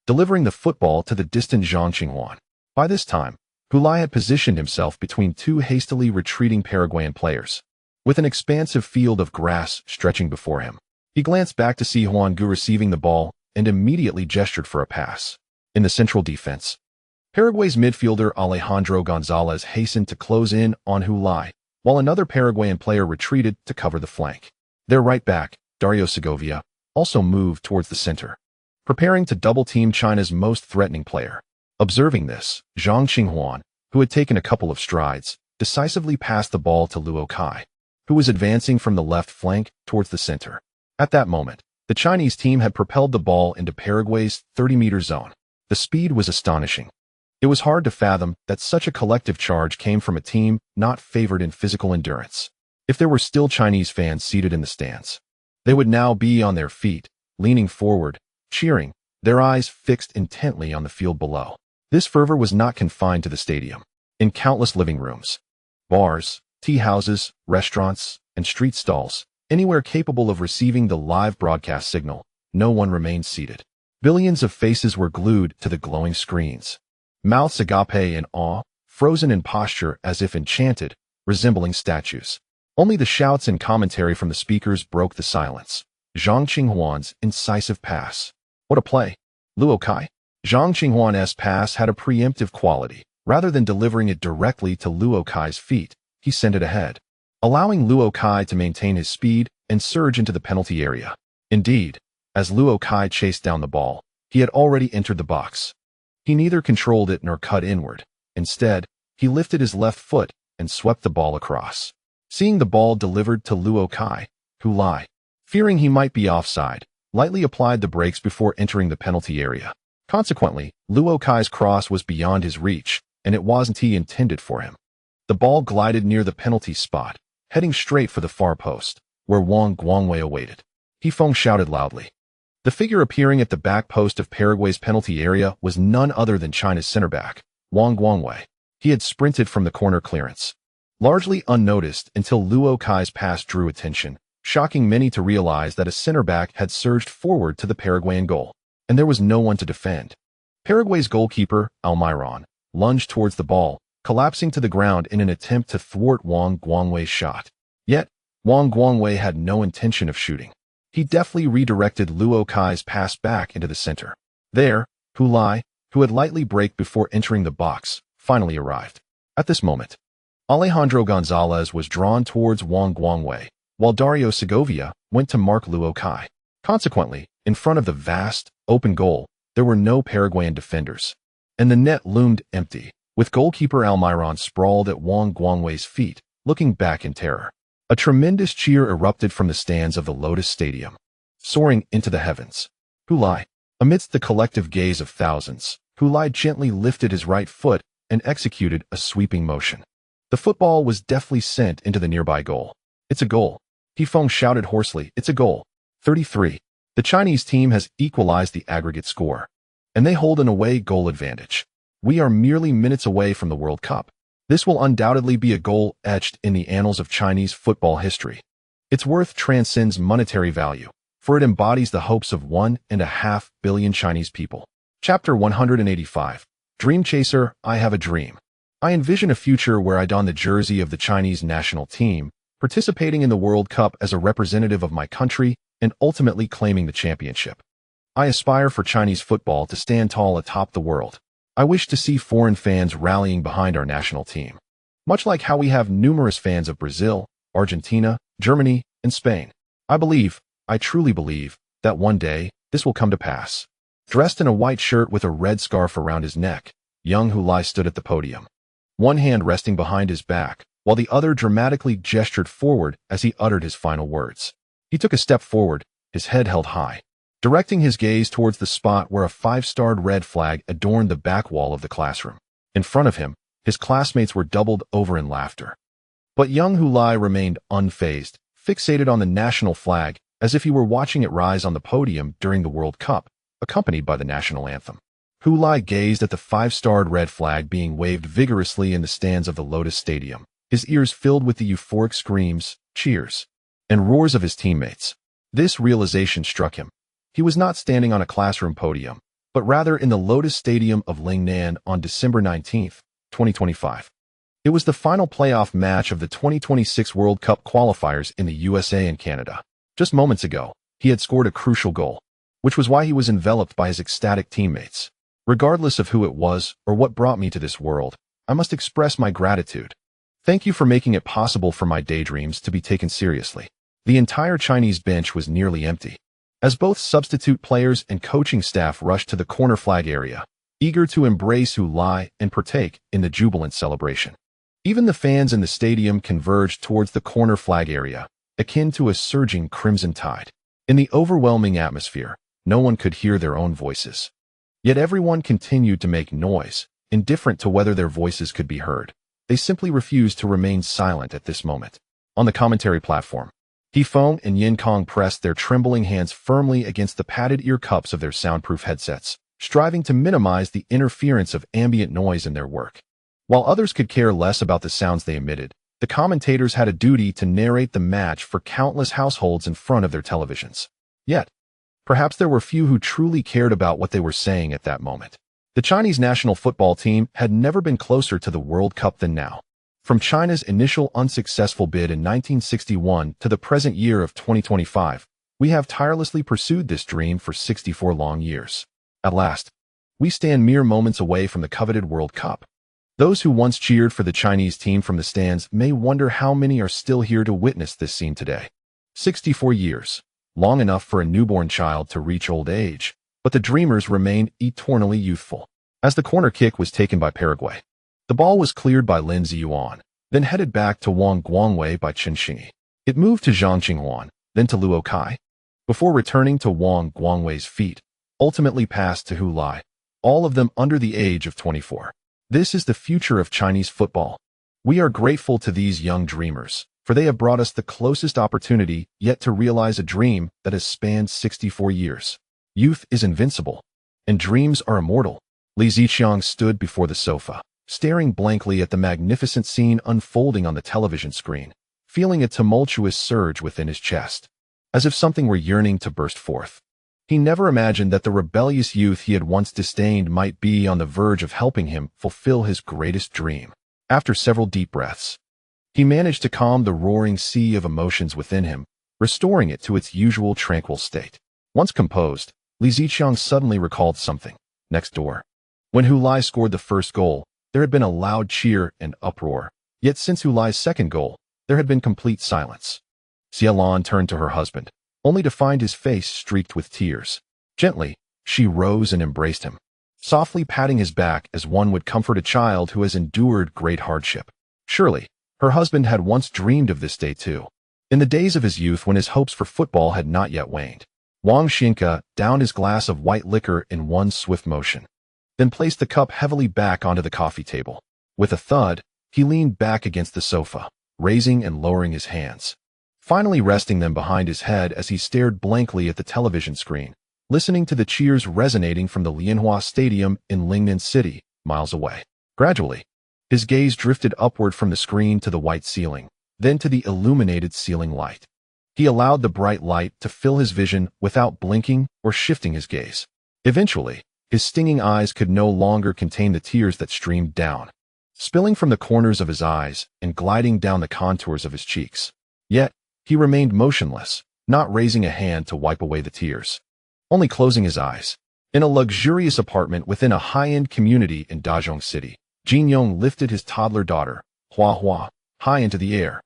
delivering the football to the distant Zhang Qinghuan. By this time, Hu Lai had positioned himself between two hastily retreating Paraguayan players. With an expansive field of grass stretching before him, he glanced back to see Huanggu receiving the ball and immediately gestured for a pass. In the central defense, Paraguay's midfielder Alejandro Gonzalez hastened to close in on Hu Lai, while another Paraguayan player retreated to cover the flank. Their right back, Dario Segovia, also moved towards the center, preparing to double-team China's most threatening player. Observing this, Zhang Qinghuan, who had taken a couple of strides, decisively passed the ball to Luo Kai, who was advancing from the left flank towards the center. At that moment, the Chinese team had propelled the ball into Paraguay's 30-meter zone. The speed was astonishing. It was hard to fathom that such a collective charge came from a team not favored in physical endurance. If there were still Chinese fans seated in the stands, they would now be on their feet, leaning forward, cheering, their eyes fixed intently on the field below. This fervor was not confined to the stadium. In countless living rooms, bars, tea houses, restaurants, and street stalls, anywhere capable of receiving the live broadcast signal, no one remained seated. Billions of faces were glued to the glowing screens, mouths agape in awe, frozen in posture as if enchanted, resembling statues. Only the shouts and commentary from the speakers broke the silence. Zhang Qinghuan's incisive pass. What a play! Luo Kai. Zhang Qinghuan's pass had a preemptive quality. Rather than delivering it directly to Luo Kai's feet, he sent it ahead, allowing Luo Kai to maintain his speed and surge into the penalty area. Indeed, as Luo Kai chased down the ball, he had already entered the box. He neither controlled it nor cut inward. Instead, he lifted his left foot and swept the ball across. Seeing the ball delivered to Luo Kai, Hu Lai, fearing he might be offside, lightly applied the brakes before entering the penalty area. Consequently, Luo Kai's cross was beyond his reach, and it wasn't he intended for him. The ball glided near the penalty spot, heading straight for the far post, where Wang Guangwei awaited. Feng shouted loudly. The figure appearing at the back post of Paraguay's penalty area was none other than China's center back, Wang Guangwei. He had sprinted from the corner clearance, largely unnoticed until Luo Kai's pass drew attention, shocking many to realize that a center back had surged forward to the Paraguayan goal, and there was no one to defend. Paraguay's goalkeeper, Almiron, lunged towards the ball, collapsing to the ground in an attempt to thwart Wang Guangwei's shot. Yet, Wang Guangwei had no intention of shooting. He deftly redirected Luo Kai's pass back into the center. There, Hu Lai, who had lightly braked before entering the box, finally arrived. At this moment, Alejandro Gonzalez was drawn towards Wang Guangwei, while Dario Segovia went to mark Luo Kai. Consequently, in front of the vast, open goal, there were no Paraguayan defenders, and the net loomed empty, with goalkeeper Almiron sprawled at Wang Guangwei's feet, looking back in terror. A tremendous cheer erupted from the stands of the Lotus Stadium, soaring into the heavens. Hu Lai. Amidst the collective gaze of thousands, Hu Lai gently lifted his right foot and executed a sweeping motion. The football was deftly sent into the nearby goal. It's a goal. Feng shouted hoarsely, it's a goal. 33. The Chinese team has equalized the aggregate score, and they hold an away goal advantage. We are merely minutes away from the World Cup. This will undoubtedly be a goal etched in the annals of Chinese football history. Its worth transcends monetary value, for it embodies the hopes of 1.5 billion Chinese people. Chapter 185. Dream Chaser, I have a dream. I envision a future where I don the jersey of the Chinese national team, participating in the World Cup as a representative of my country and ultimately claiming the championship. I aspire for Chinese football to stand tall atop the world. I wish to see foreign fans rallying behind our national team, much like how we have numerous fans of Brazil, Argentina, Germany, and Spain. I truly believe, that one day, This will come to pass. Dressed in a white shirt with a red scarf around his neck, young Hulai stood at the podium, one hand resting behind his back, while the other dramatically gestured forward as he uttered his final words. He took a step forward, his head held high, directing his gaze towards the spot where a 5-starred red flag adorned the back wall of the classroom. In front of him, his classmates were doubled over in laughter. But young Hulai remained unfazed, fixated on the national flag, as if he were watching it rise on the podium during the World Cup, accompanied by the national anthem. Hulai gazed at the 5-starred red flag being waved vigorously in the stands of the Lotus Stadium, his ears filled with the euphoric screams, cheers, and roars of his teammates. This realization struck him. He was not standing on a classroom podium, but rather in the Lotus Stadium of Lingnan on December 19, 2025. It was the final playoff match of the 2026 World Cup qualifiers in the USA and Canada. Just moments ago, he had scored a crucial goal, which was why he was enveloped by his ecstatic teammates. Regardless of who it was or what brought me to this world, I must express my gratitude. Thank you for making it possible for my daydreams to be taken seriously. The entire Chinese bench was nearly empty, as both substitute players and coaching staff rushed to the corner flag area, eager to embrace Hulai and partake in the jubilant celebration. Even the fans in the stadium converged towards the corner flag area, akin to a surging crimson tide. In the overwhelming atmosphere, no one could hear their own voices. Yet everyone continued to make noise, indifferent to whether their voices could be heard. They simply refused to remain silent at this moment. On the commentary platform, Hefeng and Yin Kong pressed their trembling hands firmly against the padded ear cups of their soundproof headsets, striving to minimize the interference of ambient noise in their work. While others could care less about the sounds they emitted, the commentators had a duty to narrate the match for countless households in front of their televisions. Yet, perhaps there were few who truly cared about what they were saying at that moment. The Chinese national football team had never been closer to the World Cup than now. From China's initial unsuccessful bid in 1961 to the present year of 2025, we have tirelessly pursued this dream for 64 long years. At last, we stand mere moments away from the coveted World Cup. Those who once cheered for the Chinese team from the stands may wonder how many are still here to witness this scene today. 64 years, long enough for a newborn child to reach old age, but the dreamers remained eternally youthful. As the corner kick was taken by Paraguay, the ball was cleared by Lin Ziyuan, then headed back to Wang Guangwei by Chen Xingyi. It moved to Zhang Qinghuan, then to Luo Kai, before returning to Wang Guangwei's feet, ultimately passed to Hulai, all of them under the age of 24. This is the future of Chinese football. We are grateful to these young dreamers, for they have brought us the closest opportunity yet to realize a dream that has spanned 64 years. Youth is invincible, and dreams are immortal. Li Ziqiang stood before the sofa, staring blankly at the magnificent scene unfolding on the television screen, feeling a tumultuous surge within his chest, as if something were yearning to burst forth. He never imagined that the rebellious youth he had once disdained might be on the verge of helping him fulfill his greatest dream. After several deep breaths, he managed to calm the roaring sea of emotions within him, restoring it to its usual tranquil state. Once composed, Li Ziqiang suddenly recalled something. Next door, when Hulai scored the first goal, there had been a loud cheer and uproar. Yet since Hulai's second goal, there had been complete silence. Xia Lan turned to her husband, only to find his face streaked with tears. Gently, she rose and embraced him, softly patting his back as one would comfort a child who has endured great hardship. Surely, her husband had once dreamed of this day too, in the days of his youth when his hopes for football had not yet waned. Wang Xinke downed his glass of white liquor in one swift motion, then placed the cup heavily back onto the coffee table. With a thud, he leaned back against the sofa, raising and lowering his hands, finally resting them behind his head as he stared blankly at the television screen, listening to the cheers resonating from the Lianhua Stadium in Lingnan City, miles away. Gradually, his gaze drifted upward from the screen to the white ceiling, then to the illuminated ceiling light. He allowed the bright light to fill his vision without blinking or shifting his gaze. Eventually, his stinging eyes could no longer contain the tears that streamed down, spilling from the corners of his eyes and gliding down the contours of his cheeks. Yet, he remained motionless, not raising a hand to wipe away the tears, only closing his eyes. In a luxurious apartment within a high-end community in Dazhong City, Jin Yong lifted his toddler daughter, Hua Hua, high into the air.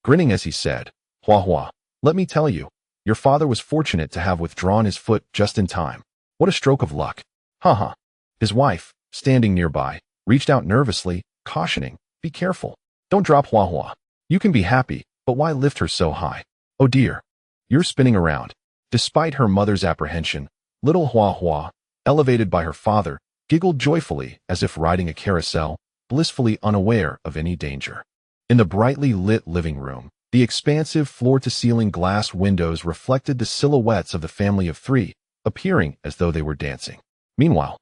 Grinning as he said, "Hua Hua, let me tell you, Your father was fortunate to have withdrawn his foot just in time. What a stroke of luck. Haha. His wife, standing nearby, reached out nervously, cautioning, be careful. Don't drop Hua Hua. You can be happy, but why lift her so high? Oh dear. You're spinning around. Despite her mother's apprehension, little Hua Hua, elevated by her father, giggled joyfully as if riding a carousel, blissfully unaware of any danger. In the brightly lit living room, the expansive floor-to-ceiling glass windows reflected the silhouettes of the family of three, appearing as though they were dancing. Meanwhile,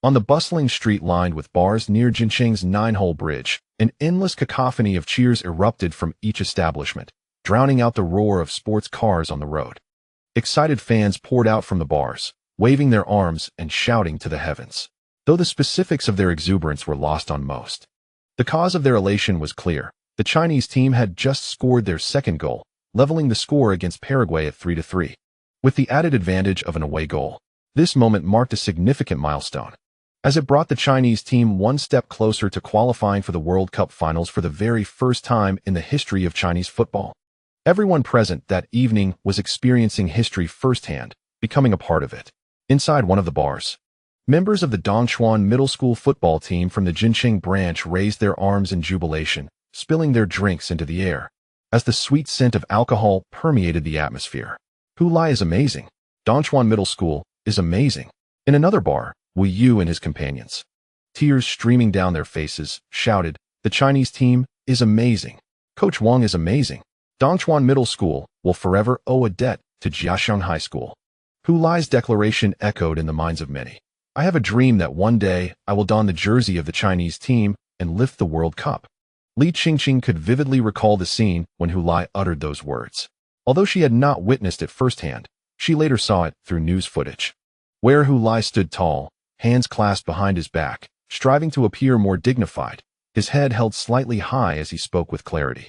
on the bustling street lined with bars near Jincheng's nine-hole bridge, an endless cacophony of cheers erupted from each establishment, drowning out the roar of sports cars on the road. Excited fans poured out from the bars, waving their arms and shouting to the heavens, though the specifics of their exuberance were lost on most. The cause of their elation was clear. The Chinese team had just scored their second goal, leveling the score against Paraguay at 3-3. With the added advantage of an away goal, this moment marked a significant milestone, as it brought the Chinese team one step closer to qualifying for the World Cup finals for the very first time in the history of Chinese football. Everyone present that evening was experiencing history firsthand, becoming a part of it. Inside one of the bars, members of the Dongchuan middle school football team from the Jincheng branch raised their arms in jubilation, spilling their drinks into the air, as the sweet scent of alcohol permeated the atmosphere. Hulai is amazing. Dongchuan Middle School is amazing. In another bar, Wu Yu and his companions, tears streaming down their faces, shouted, the Chinese team is amazing. Coach Wang is amazing. Dongchuan Middle School will forever owe a debt to Jiaxiang High School. Hulai's declaration echoed in the minds of many. I have a dream that one day I will don the jersey of the Chinese team and lift the World Cup. Li Qingqing could vividly recall the scene when Hulai uttered those words. Although she had not witnessed it firsthand, she later saw it through news footage, where Hulai stood tall, hands clasped behind his back, striving to appear more dignified, his head held slightly high as he spoke with clarity.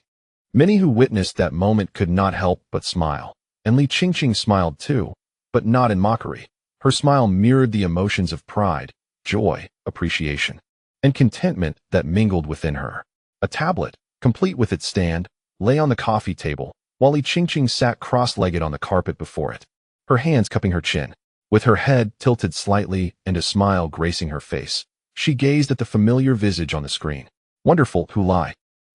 Many who witnessed that moment could not help but smile, and Li Qingqing smiled too, but not in mockery. Her smile mirrored the emotions of pride, joy, appreciation, and contentment that mingled within her. A tablet, complete with its stand, lay on the coffee table, while Li Qingqing sat cross-legged on the carpet before it, her hands cupping her chin. With her head tilted slightly and a smile gracing her face, she gazed at the familiar visage on the screen. Wonderful, Hulai.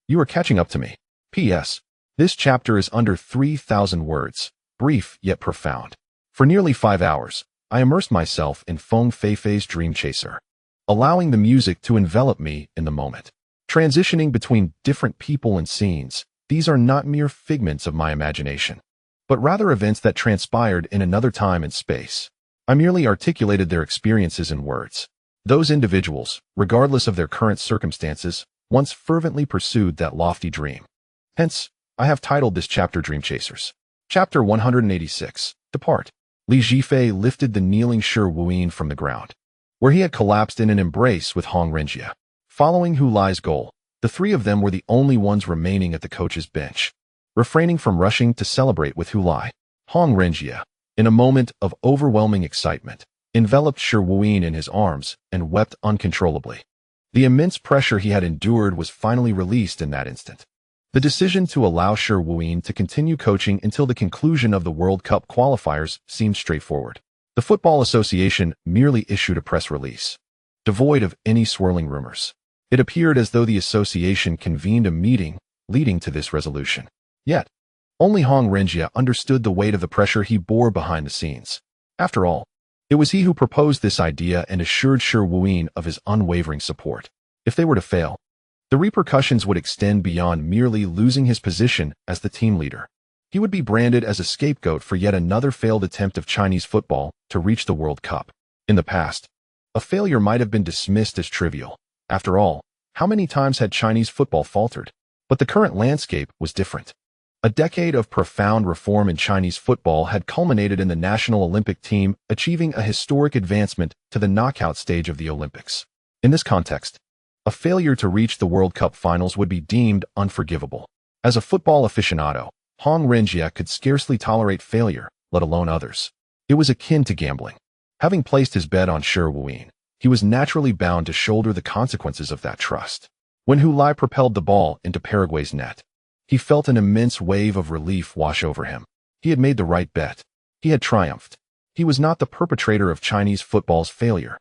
You are catching up to me. P.S. This chapter is under 3,000 words, brief yet profound. For nearly 5 hours, I immersed myself in Feng Feifei's Dream Chaser, allowing the music to envelop me in the moment. Transitioning between different people and scenes, these are not mere figments of my imagination, but rather events that transpired in another time and space. I merely articulated their experiences in words. Those individuals, regardless of their current circumstances, once fervently pursued that lofty dream. Hence, I have titled this chapter Dream Chasers. Chapter 186, Depart. Li Zhifei lifted the kneeling Shi Wuyin from the ground, where he had collapsed in an embrace with Hong Renjie. Following Hulai's goal, the three of them were the only ones remaining at the coach's bench, refraining from rushing to celebrate with Hulai. Hong Renjie, in a moment of overwhelming excitement, enveloped Shi Wuyin in his arms and wept uncontrollably. The immense pressure he had endured was finally released in that instant. The decision to allow Shi Wuyin to continue coaching until the conclusion of the World Cup qualifiers seemed straightforward. The Football Association merely issued a press release, devoid of any swirling rumors. It appeared as though the association convened a meeting leading to this resolution. Yet, only Hong Renjie understood the weight of the pressure he bore behind the scenes. After all, it was he who proposed this idea and assured Shi Wuyin of his unwavering support. If they were to fail, the repercussions would extend beyond merely losing his position as the team leader. He would be branded as a scapegoat for yet another failed attempt of Chinese football to reach the World Cup. In the past, a failure might have been dismissed as trivial. After all, how many times had Chinese football faltered? But the current landscape was different. A decade of profound reform in Chinese football had culminated in the national Olympic team achieving a historic advancement to the knockout stage of the Olympics. In this context, a failure to reach the World Cup finals would be deemed unforgivable. As a football aficionado, Hong Renjie could scarcely tolerate failure, let alone others. It was akin to gambling. Having placed his bet on Shi Wuyin, he was naturally bound to shoulder the consequences of that trust. When Hulai propelled the ball into Paraguay's net, he felt an immense wave of relief wash over him. He had made the right bet. He had triumphed. He was not the perpetrator of Chinese football's failure.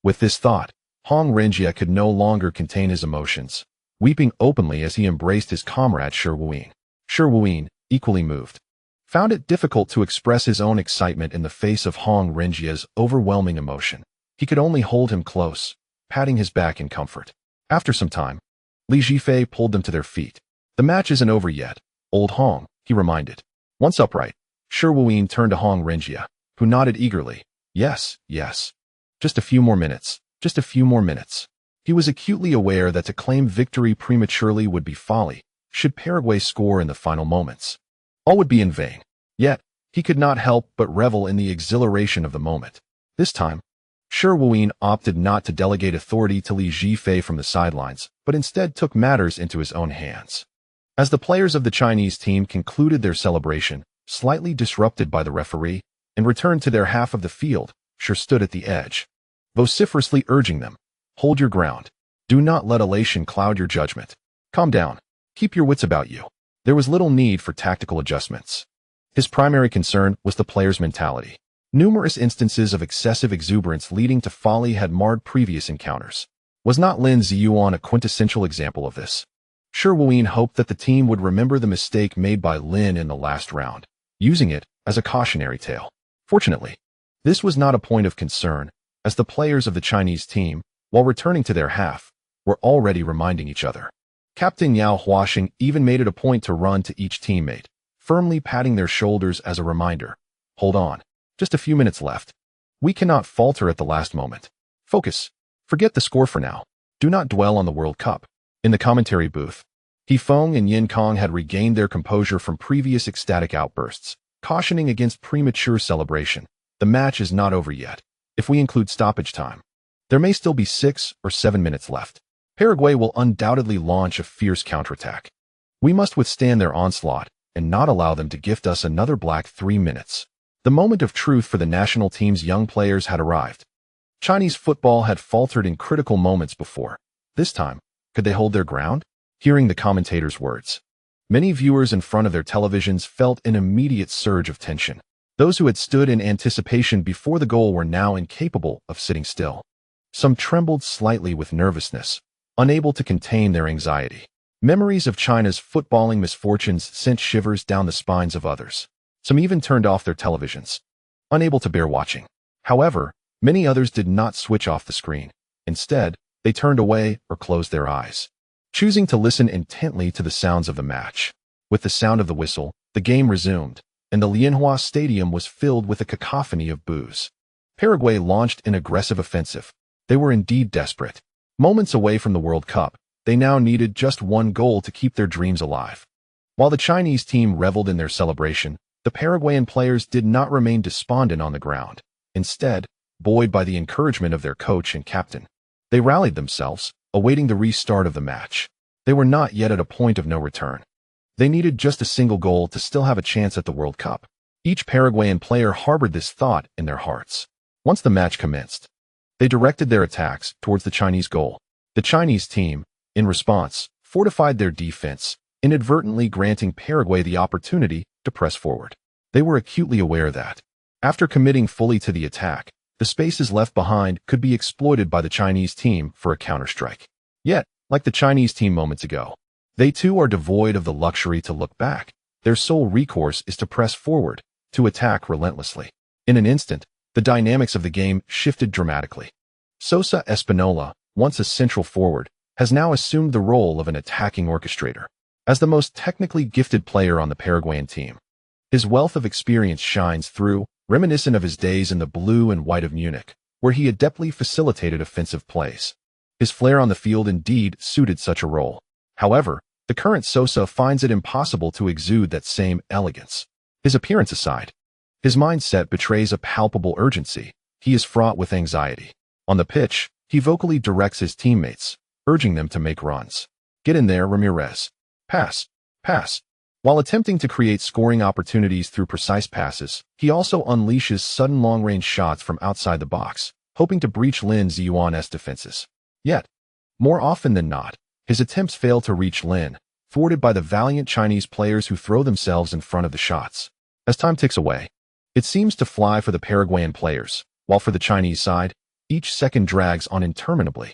With this thought, Hong Renjie could no longer contain his emotions, weeping openly as he embraced his comrade Shi Wuyin. Shi Wuyin, equally moved, found it difficult to express his own excitement in the face of Hong Renjie's overwhelming emotion. He could only hold him close, patting his back in comfort. After some time, Li Zhifei pulled them to their feet. The match isn't over yet, old Hong, he reminded. Once upright, Shi Wuyin turned to Hong Renjie, who nodded eagerly. Yes, yes. Just a few more minutes. Just a few more minutes. He was acutely aware that to claim victory prematurely would be folly, should Paraguay score in the final moments. All would be in vain. Yet, he could not help but revel in the exhilaration of the moment. This time, Shi Wuyin opted not to delegate authority to Li Zhifei from the sidelines, but instead took matters into his own hands. As the players of the Chinese team concluded their celebration, slightly disrupted by the referee, and returned to their half of the field, Shi stood at the edge, vociferously urging them, hold your ground. Do not let elation cloud your judgment. Calm down. Keep your wits about you. There was little need for tactical adjustments. His primary concern was the players' mentality. Numerous instances of excessive exuberance leading to folly had marred previous encounters. Was not Lin Ziyuan a quintessential example of this? Shi Wuyin hoped that the team would remember the mistake made by Lin in the last round, using it as a cautionary tale. Fortunately, this was not a point of concern, as the players of the Chinese team, while returning to their half, were already reminding each other. Captain Yao Huaxing even made it a point to run to each teammate, firmly patting their shoulders as a reminder. Hold on. Just a few minutes left. We cannot falter at the last moment. Focus. Forget the score for now. Do not dwell on the World Cup. In the commentary booth, He Feng and Yin Kong had regained their composure from previous ecstatic outbursts, cautioning against premature celebration. The match is not over yet. If we include stoppage time, there may still be 6 or 7 minutes left. Paraguay will undoubtedly launch a fierce counterattack. We must withstand their onslaught and not allow them to gift us another black 3 minutes. The moment of truth for the national team's young players had arrived. Chinese football had faltered in critical moments before. This time, could they hold their ground? Hearing the commentator's words, many viewers in front of their televisions felt an immediate surge of tension. Those who had stood in anticipation before the goal were now incapable of sitting still. Some trembled slightly with nervousness, unable to contain their anxiety. Memories of China's footballing misfortunes sent shivers down the spines of others. Some even turned off their televisions, unable to bear watching. However, many others did not switch off the screen. Instead, they turned away or closed their eyes, choosing to listen intently to the sounds of the match. With the sound of the whistle, the game resumed, and the Lianhua Stadium was filled with a cacophony of boos. Paraguay launched an aggressive offensive. They were indeed desperate. Moments away from the World Cup, they now needed just one goal to keep their dreams alive. While the Chinese team reveled in their celebration, the Paraguayan players did not remain despondent on the ground. Instead, buoyed by the encouragement of their coach and captain, they rallied themselves, awaiting the restart of the match. They were not yet at a point of no return. They needed just a single goal to still have a chance at the World Cup. Each Paraguayan player harbored this thought in their hearts. Once the match commenced, they directed their attacks towards the Chinese goal. The Chinese team, in response, fortified their defense, inadvertently granting Paraguay the opportunity to press forward. They were acutely aware that, after committing fully to the attack, the spaces left behind could be exploited by the Chinese team for a counterstrike. Yet, like the Chinese team moments ago, they too are devoid of the luxury to look back. Their sole recourse is to press forward, to attack relentlessly. In an instant, the dynamics of the game shifted dramatically. Sosa Espinola, once a central forward, has now assumed the role of an attacking orchestrator. As the most technically gifted player on the Paraguayan team, his wealth of experience shines through, reminiscent of his days in the blue and white of Munich, where he adeptly facilitated offensive plays. His flair on the field indeed suited such a role. However, the current Sosa finds it impossible to exude that same elegance. His appearance aside, his mindset betrays a palpable urgency. He is fraught with anxiety. On the pitch, he vocally directs his teammates, urging them to make runs. Get in there, Ramirez. Pass. Pass. While attempting to create scoring opportunities through precise passes, he also unleashes sudden long-range shots from outside the box, hoping to breach Lin Ziyuan's defenses. Yet, more often than not, his attempts fail to reach Lin, thwarted by the valiant Chinese players who throw themselves in front of the shots. As time ticks away, it seems to fly for the Paraguayan players, while for the Chinese side, each second drags on interminably.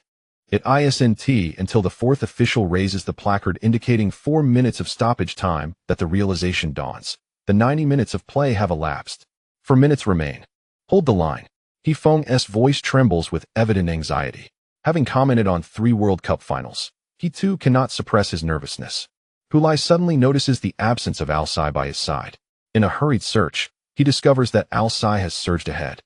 It isn't until the fourth official raises the placard indicating 4 minutes of stoppage time that the realization dawns. The 90 minutes of play have elapsed. 4 minutes remain. Hold the line. Feng's voice trembles with evident anxiety. Having commented on 3 World Cup finals, he too cannot suppress his nervousness. Hulai suddenly notices the absence of Alcai by his side. In a hurried search, he discovers that Alcai has surged ahead.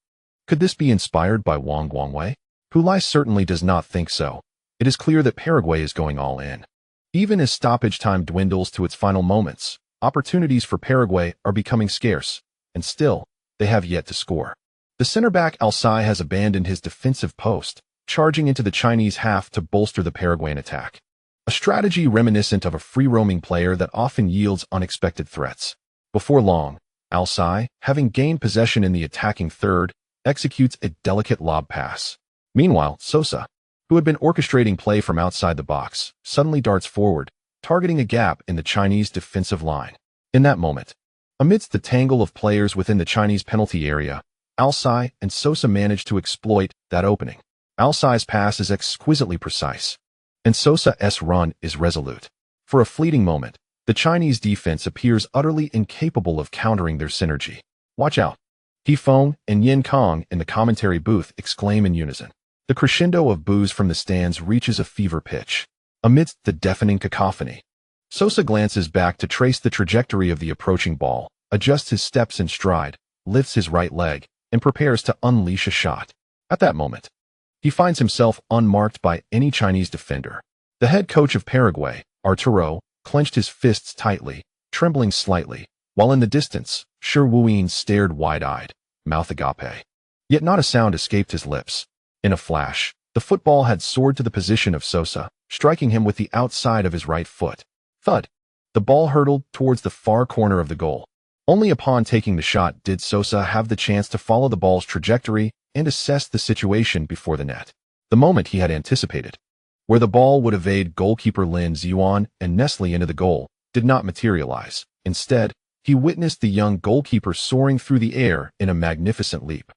Could this be inspired by Wang Guangwei? Hulai certainly does not think so. It is clear that Paraguay is going all in. Even as stoppage time dwindles to its final moments, opportunities for Paraguay are becoming scarce, and still, they have yet to score. The center-back Alcai has abandoned his defensive post, charging into the Chinese half to bolster the Paraguayan attack. A strategy reminiscent of a free-roaming player that often yields unexpected threats. Before long, Alcai, having gained possession in the attacking third, executes a delicate lob pass. Meanwhile, Sosa, who had been orchestrating play from outside the box, suddenly darts forward, targeting a gap in the Chinese defensive line. In that moment, amidst the tangle of players within the Chinese penalty area, Alcai and Sosa manage to exploit that opening. Alcai's pass is exquisitely precise, and Sosa's run is resolute. For a fleeting moment, the Chinese defense appears utterly incapable of countering their synergy. Watch out! Feng and Yin Kong in the commentary booth exclaim in unison. The crescendo of boos from the stands reaches a fever pitch. Amidst the deafening cacophony, Sosa glances back to trace the trajectory of the approaching ball, adjusts his steps in stride, lifts his right leg, and prepares to unleash a shot. At that moment, he finds himself unmarked by any Chinese defender. The head coach of Paraguay, Arturo, clenched his fists tightly, trembling slightly, while in the distance, Shi Wuyin stared wide-eyed, mouth agape. Yet not a sound escaped his lips. In a flash, the football had soared to the position of Sosa, striking him with the outside of his right foot. Thud! The ball hurtled towards the far corner of the goal. Only upon taking the shot did Sosa have the chance to follow the ball's trajectory and assess the situation before the net. The moment he had anticipated, where the ball would evade goalkeeper Lin Ziyuan and Nestle into the goal, did not materialize. Instead, he witnessed the young goalkeeper soaring through the air in a magnificent leap.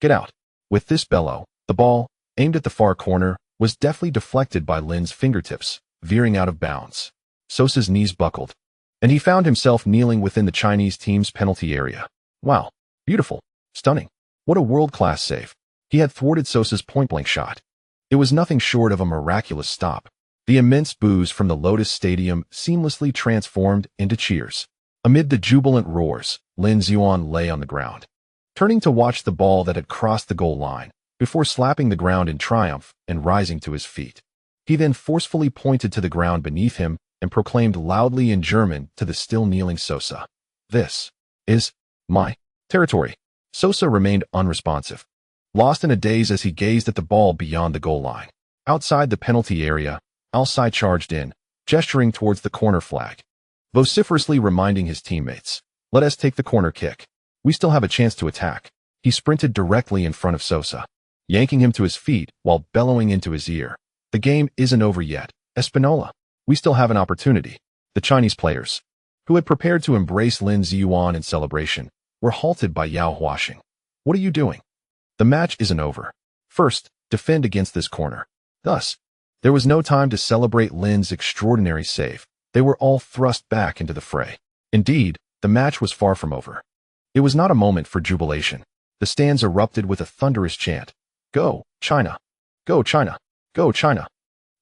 Get out! With this bellow, the ball, aimed at the far corner, was deftly deflected by Lin's fingertips, veering out of bounds. Sosa's knees buckled, and he found himself kneeling within the Chinese team's penalty area. Wow! Beautiful! Stunning! What a world-class save! He had thwarted Sosa's point-blank shot. It was nothing short of a miraculous stop. The immense boos from the Lotus Stadium seamlessly transformed into cheers. Amid the jubilant roars, Lin Ziyuan lay on the ground, turning to watch the ball that had crossed the goal line, before slapping the ground in triumph and rising to his feet. He then forcefully pointed to the ground beneath him and proclaimed loudly in German to the still kneeling Sosa, "This is my territory." Sosa remained unresponsive, lost in a daze as he gazed at the ball beyond the goal line. Outside the penalty area, Alcai charged in, gesturing towards the corner flag, vociferously reminding his teammates, "Let us take the corner kick. We still have a chance to attack." He sprinted directly in front of Sosa, yanking him to his feet while bellowing into his ear, "The game isn't over yet, Espinola. We still have an opportunity." The Chinese players, who had prepared to embrace Lin Ziyuan in celebration, were halted by Yao Huaxing. "What are you doing? The match isn't over. First, defend against this corner." Thus, there was no time to celebrate Lin's extraordinary save. They were all thrust back into the fray. Indeed, the match was far from over. It was not a moment for jubilation. The stands erupted with a thunderous chant, "Go, China! Go, China! Go, China!"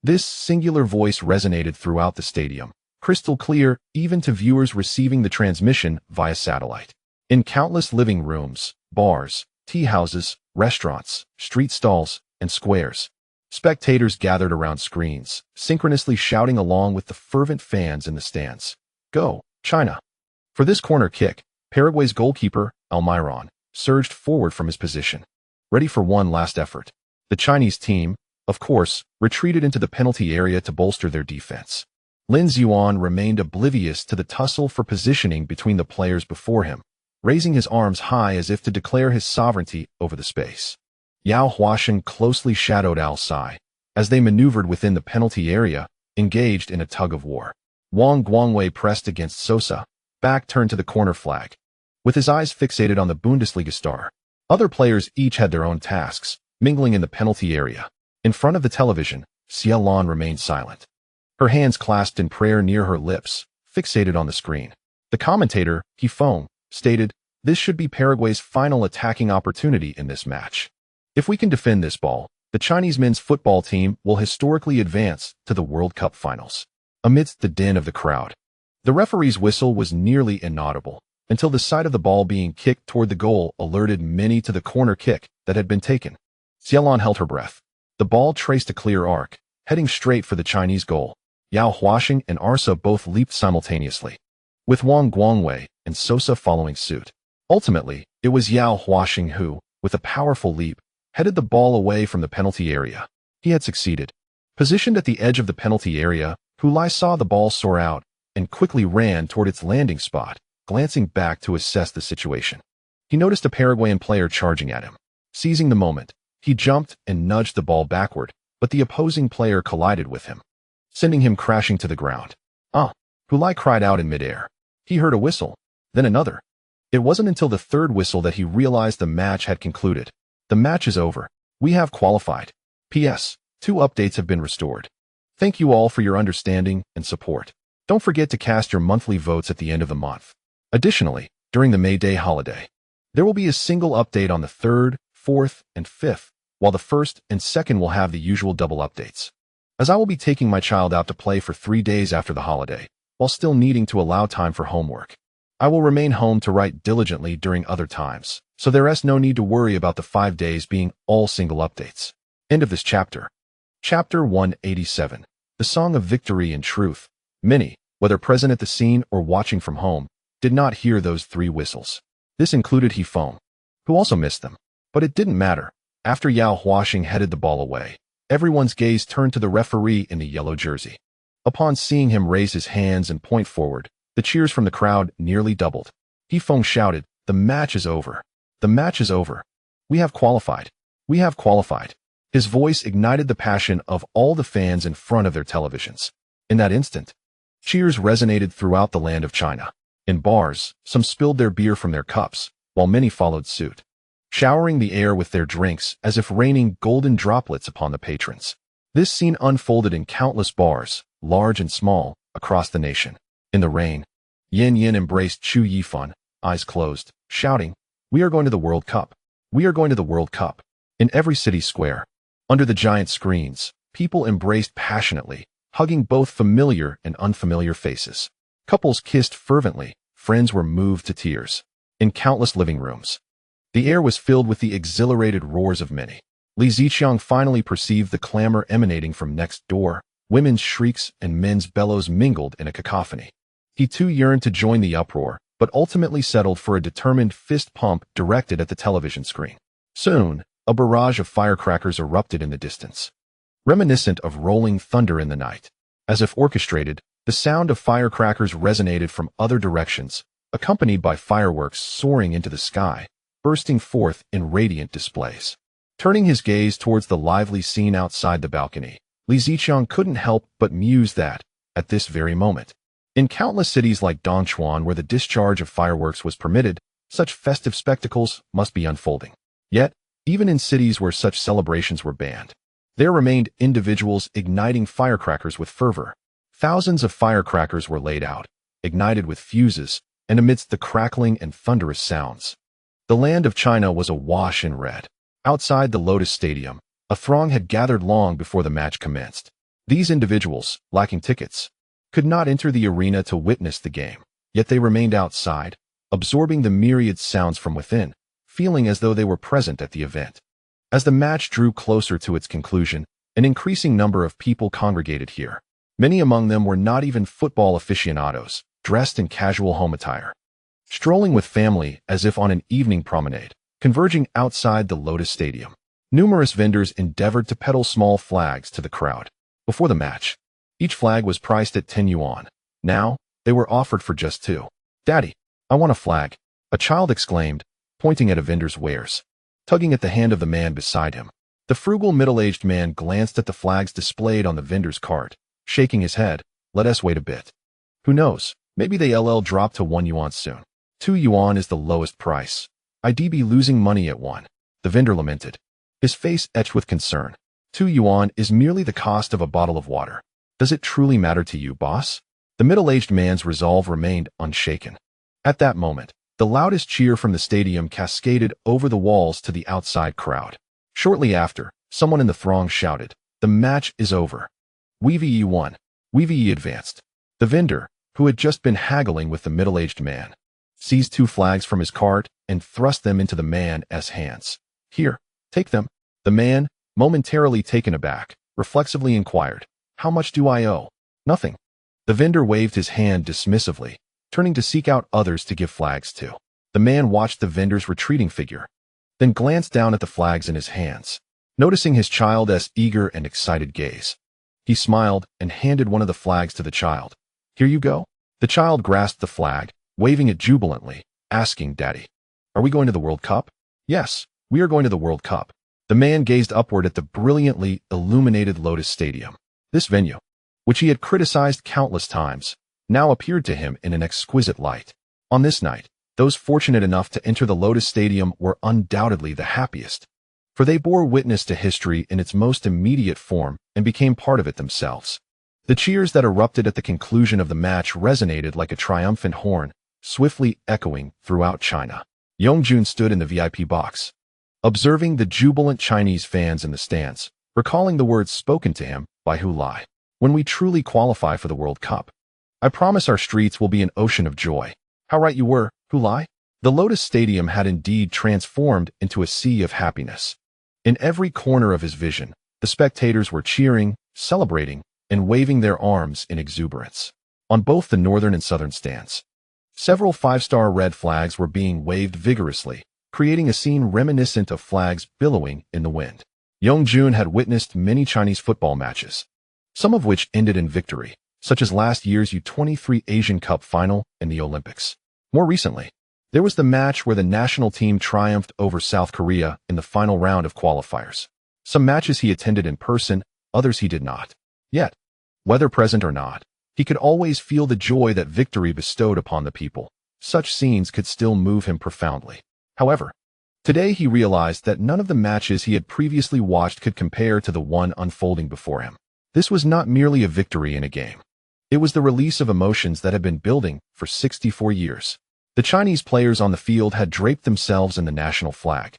This singular voice resonated throughout the stadium, crystal clear even to viewers receiving the transmission via satellite. In countless living rooms, bars, tea houses, restaurants, street stalls, and squares, spectators gathered around screens, synchronously shouting along with the fervent fans in the stands, "Go, China!" For this corner kick, Paraguay's goalkeeper, Almiron, surged forward from his position, ready for one last effort. The Chinese team, of course, retreated into the penalty area to bolster their defense. Lin Ziyuan remained oblivious to the tussle for positioning between the players before him, raising his arms high as if to declare his sovereignty over the space. Yao Huaxing closely shadowed Alcai as they maneuvered within the penalty area, engaged in a tug-of-war. Wang Guangwei pressed against Sosa, back turned to the corner flag. with his eyes fixated on the Bundesliga star. Other players each had their own tasks, mingling in the penalty area. In front of the television, Xiaolan remained silent. Her hands clasped in prayer near her lips, fixated on the screen. The commentator, Feng, stated, "This should be Paraguay's final attacking opportunity in this match. If we can defend this ball, the Chinese men's football team will historically advance to the World Cup finals." Amidst the din of the crowd, the referee's whistle was nearly inaudible, until the sight of the ball being kicked toward the goal alerted many to the corner kick that had been taken. Xiaolan held her breath. The ball traced a clear arc, heading straight for the Chinese goal. Yao Huaxing and Arsa both leaped simultaneously, with Wang Guangwei and Sosa following suit. Ultimately, it was Yao Huaxing who, with a powerful leap, headed the ball away from the penalty area. He had succeeded. Positioned at the edge of the penalty area, Hulai saw the ball soar out and quickly ran toward its landing spot, glancing back to assess the situation. He noticed a Paraguayan player charging at him. Seizing the moment, he jumped and nudged the ball backward, but the opposing player collided with him, sending him crashing to the ground. Hulai cried out in midair. He heard a whistle, then another. It wasn't until the third whistle that he realized the match had concluded. "The match is over. We have qualified. P.S. 2 updates have been restored. Thank you all for your understanding and support. Don't forget to cast your monthly votes at the end of the month." Additionally, during the May Day holiday, there will be a single update on the 3rd, 4th, and 5th, while the 1st and 2nd will have the usual double updates. As I will be taking my child out to play for 3 days after the holiday, while still needing to allow time for homework, I will remain home to write diligently during other times, so there is no need to worry about the 5 days being all single updates. End of this chapter. Chapter 187. The Song of Victory and Truth. Many, whether present at the scene or watching from home, did not hear those 3 whistles. This included Feng, who also missed them. But it didn't matter. After Yao Huaxing headed the ball away, everyone's gaze turned to the referee in the yellow jersey. Upon seeing him raise his hands and point forward, the cheers from the crowd nearly doubled. Feng shouted, "The match is over. The match is over. We have qualified. We have qualified." His voice ignited the passion of all the fans in front of their televisions. In that instant, cheers resonated throughout the land of China. In bars, some spilled their beer from their cups, while many followed suit, showering the air with their drinks as if raining golden droplets upon the patrons. This scene unfolded in countless bars, large and small, across the nation. In the rain, Yin Yin embraced Chu Yifan, eyes closed, shouting, "We are going to the World Cup. We are going to the World Cup." In every city square, under the giant screens, people embraced passionately, hugging both familiar and unfamiliar faces. Couples kissed fervently, friends were moved to tears. In countless living rooms, the air was filled with the exhilarated roars of many. Li Ziqiang finally perceived the clamor emanating from next door. Women's shrieks and men's bellows mingled in a cacophony. He too yearned to join the uproar, but ultimately settled for a determined fist pump directed at the television screen. Soon, a barrage of firecrackers erupted in the distance, reminiscent of rolling thunder in the night. As if orchestrated, the sound of firecrackers resonated from other directions, accompanied by fireworks soaring into the sky, bursting forth in radiant displays. Turning his gaze towards the lively scene outside the balcony, Li Ziqiang couldn't help but muse that, at this very moment, in countless cities like Dongchuan where the discharge of fireworks was permitted, such festive spectacles must be unfolding. Yet, even in cities where such celebrations were banned, there remained individuals igniting firecrackers with fervor. Thousands of firecrackers were laid out, ignited with fuses, and amidst the crackling and thunderous sounds, the land of China was awash in red. Outside the Lotus Stadium, a throng had gathered long before the match commenced. These individuals, lacking tickets, could not enter the arena to witness the game, yet they remained outside, absorbing the myriad sounds from within, feeling as though they were present at the event. As the match drew closer to its conclusion, an increasing number of people congregated here. Many among them were not even football aficionados, dressed in casual home attire, strolling with family as if on an evening promenade, converging outside the Lotus Stadium. Numerous vendors endeavored to peddle small flags to the crowd. Before the match, each flag was priced at 10 yuan. Now, they were offered for just 2. "Daddy, I want a flag," a child exclaimed, pointing at a vendor's wares, tugging at the hand of the man beside him. The frugal middle-aged man glanced at the flags displayed on the vendor's cart, shaking his head. "Let us wait a bit. Who knows, maybe they'll drop to 1 yuan soon." 2 yuan is the lowest price. I'd be losing money at 1. The vendor lamented, his face etched with concern. 2 yuan is merely the cost of a bottle of water. Does it truly matter to you, boss? The middle-aged man's resolve remained unshaken. At that moment, the loudest cheer from the stadium cascaded over the walls to the outside crowd. Shortly after, someone in the throng shouted, "The match is over. We won. We advanced." The vendor, who had just been haggling with the middle-aged man, seized 2 flags from his cart and thrust them into the man's hands. "Here, take them." The man, momentarily taken aback, reflexively inquired, "How much do I owe?" "Nothing." The vendor waved his hand dismissively, turning to seek out others to give flags to. The man watched the vendor's retreating figure, then glanced down at the flags in his hands, noticing his child's eager and excited gaze. He smiled and handed one of the flags to the child. "Here you go." The child grasped the flag, waving it jubilantly, asking, "Daddy, are we going to the World Cup?" "Yes, we are going to the World Cup." The man gazed upward at the brilliantly illuminated Lotus Stadium. This venue, which he had criticized countless times, now appeared to him in an exquisite light. On this night, those fortunate enough to enter the Lotus Stadium were undoubtedly the happiest, for they bore witness to history in its most immediate form and became part of it themselves. The cheers that erupted at the conclusion of the match resonated like a triumphant horn, swiftly echoing throughout China. Yongjun stood in the VIP box, observing the jubilant Chinese fans in the stands, recalling the words spoken to him by Hu Lai. "When we truly qualify for the World Cup, I promise our streets will be an ocean of joy." How right you were, Hu Lai. The Lotus Stadium had indeed transformed into a sea of happiness. In every corner of his vision, the spectators were cheering, celebrating, and waving their arms in exuberance. On both the northern and southern stands, several 5-star red flags were being waved vigorously, creating a scene reminiscent of flags billowing in the wind. Yongjun had witnessed many Chinese football matches, some of which ended in victory, such as last year's U23 Asian Cup final and the Olympics. More recently, there was the match where the national team triumphed over South Korea in the final round of qualifiers. Some matches he attended in person, others he did not. Yet, whether present or not, he could always feel the joy that victory bestowed upon the people. Such scenes could still move him profoundly. However, today he realized that none of the matches he had previously watched could compare to the one unfolding before him. This was not merely a victory in a game. It was the release of emotions that had been building for 64 years. The Chinese players on the field had draped themselves in the national flag,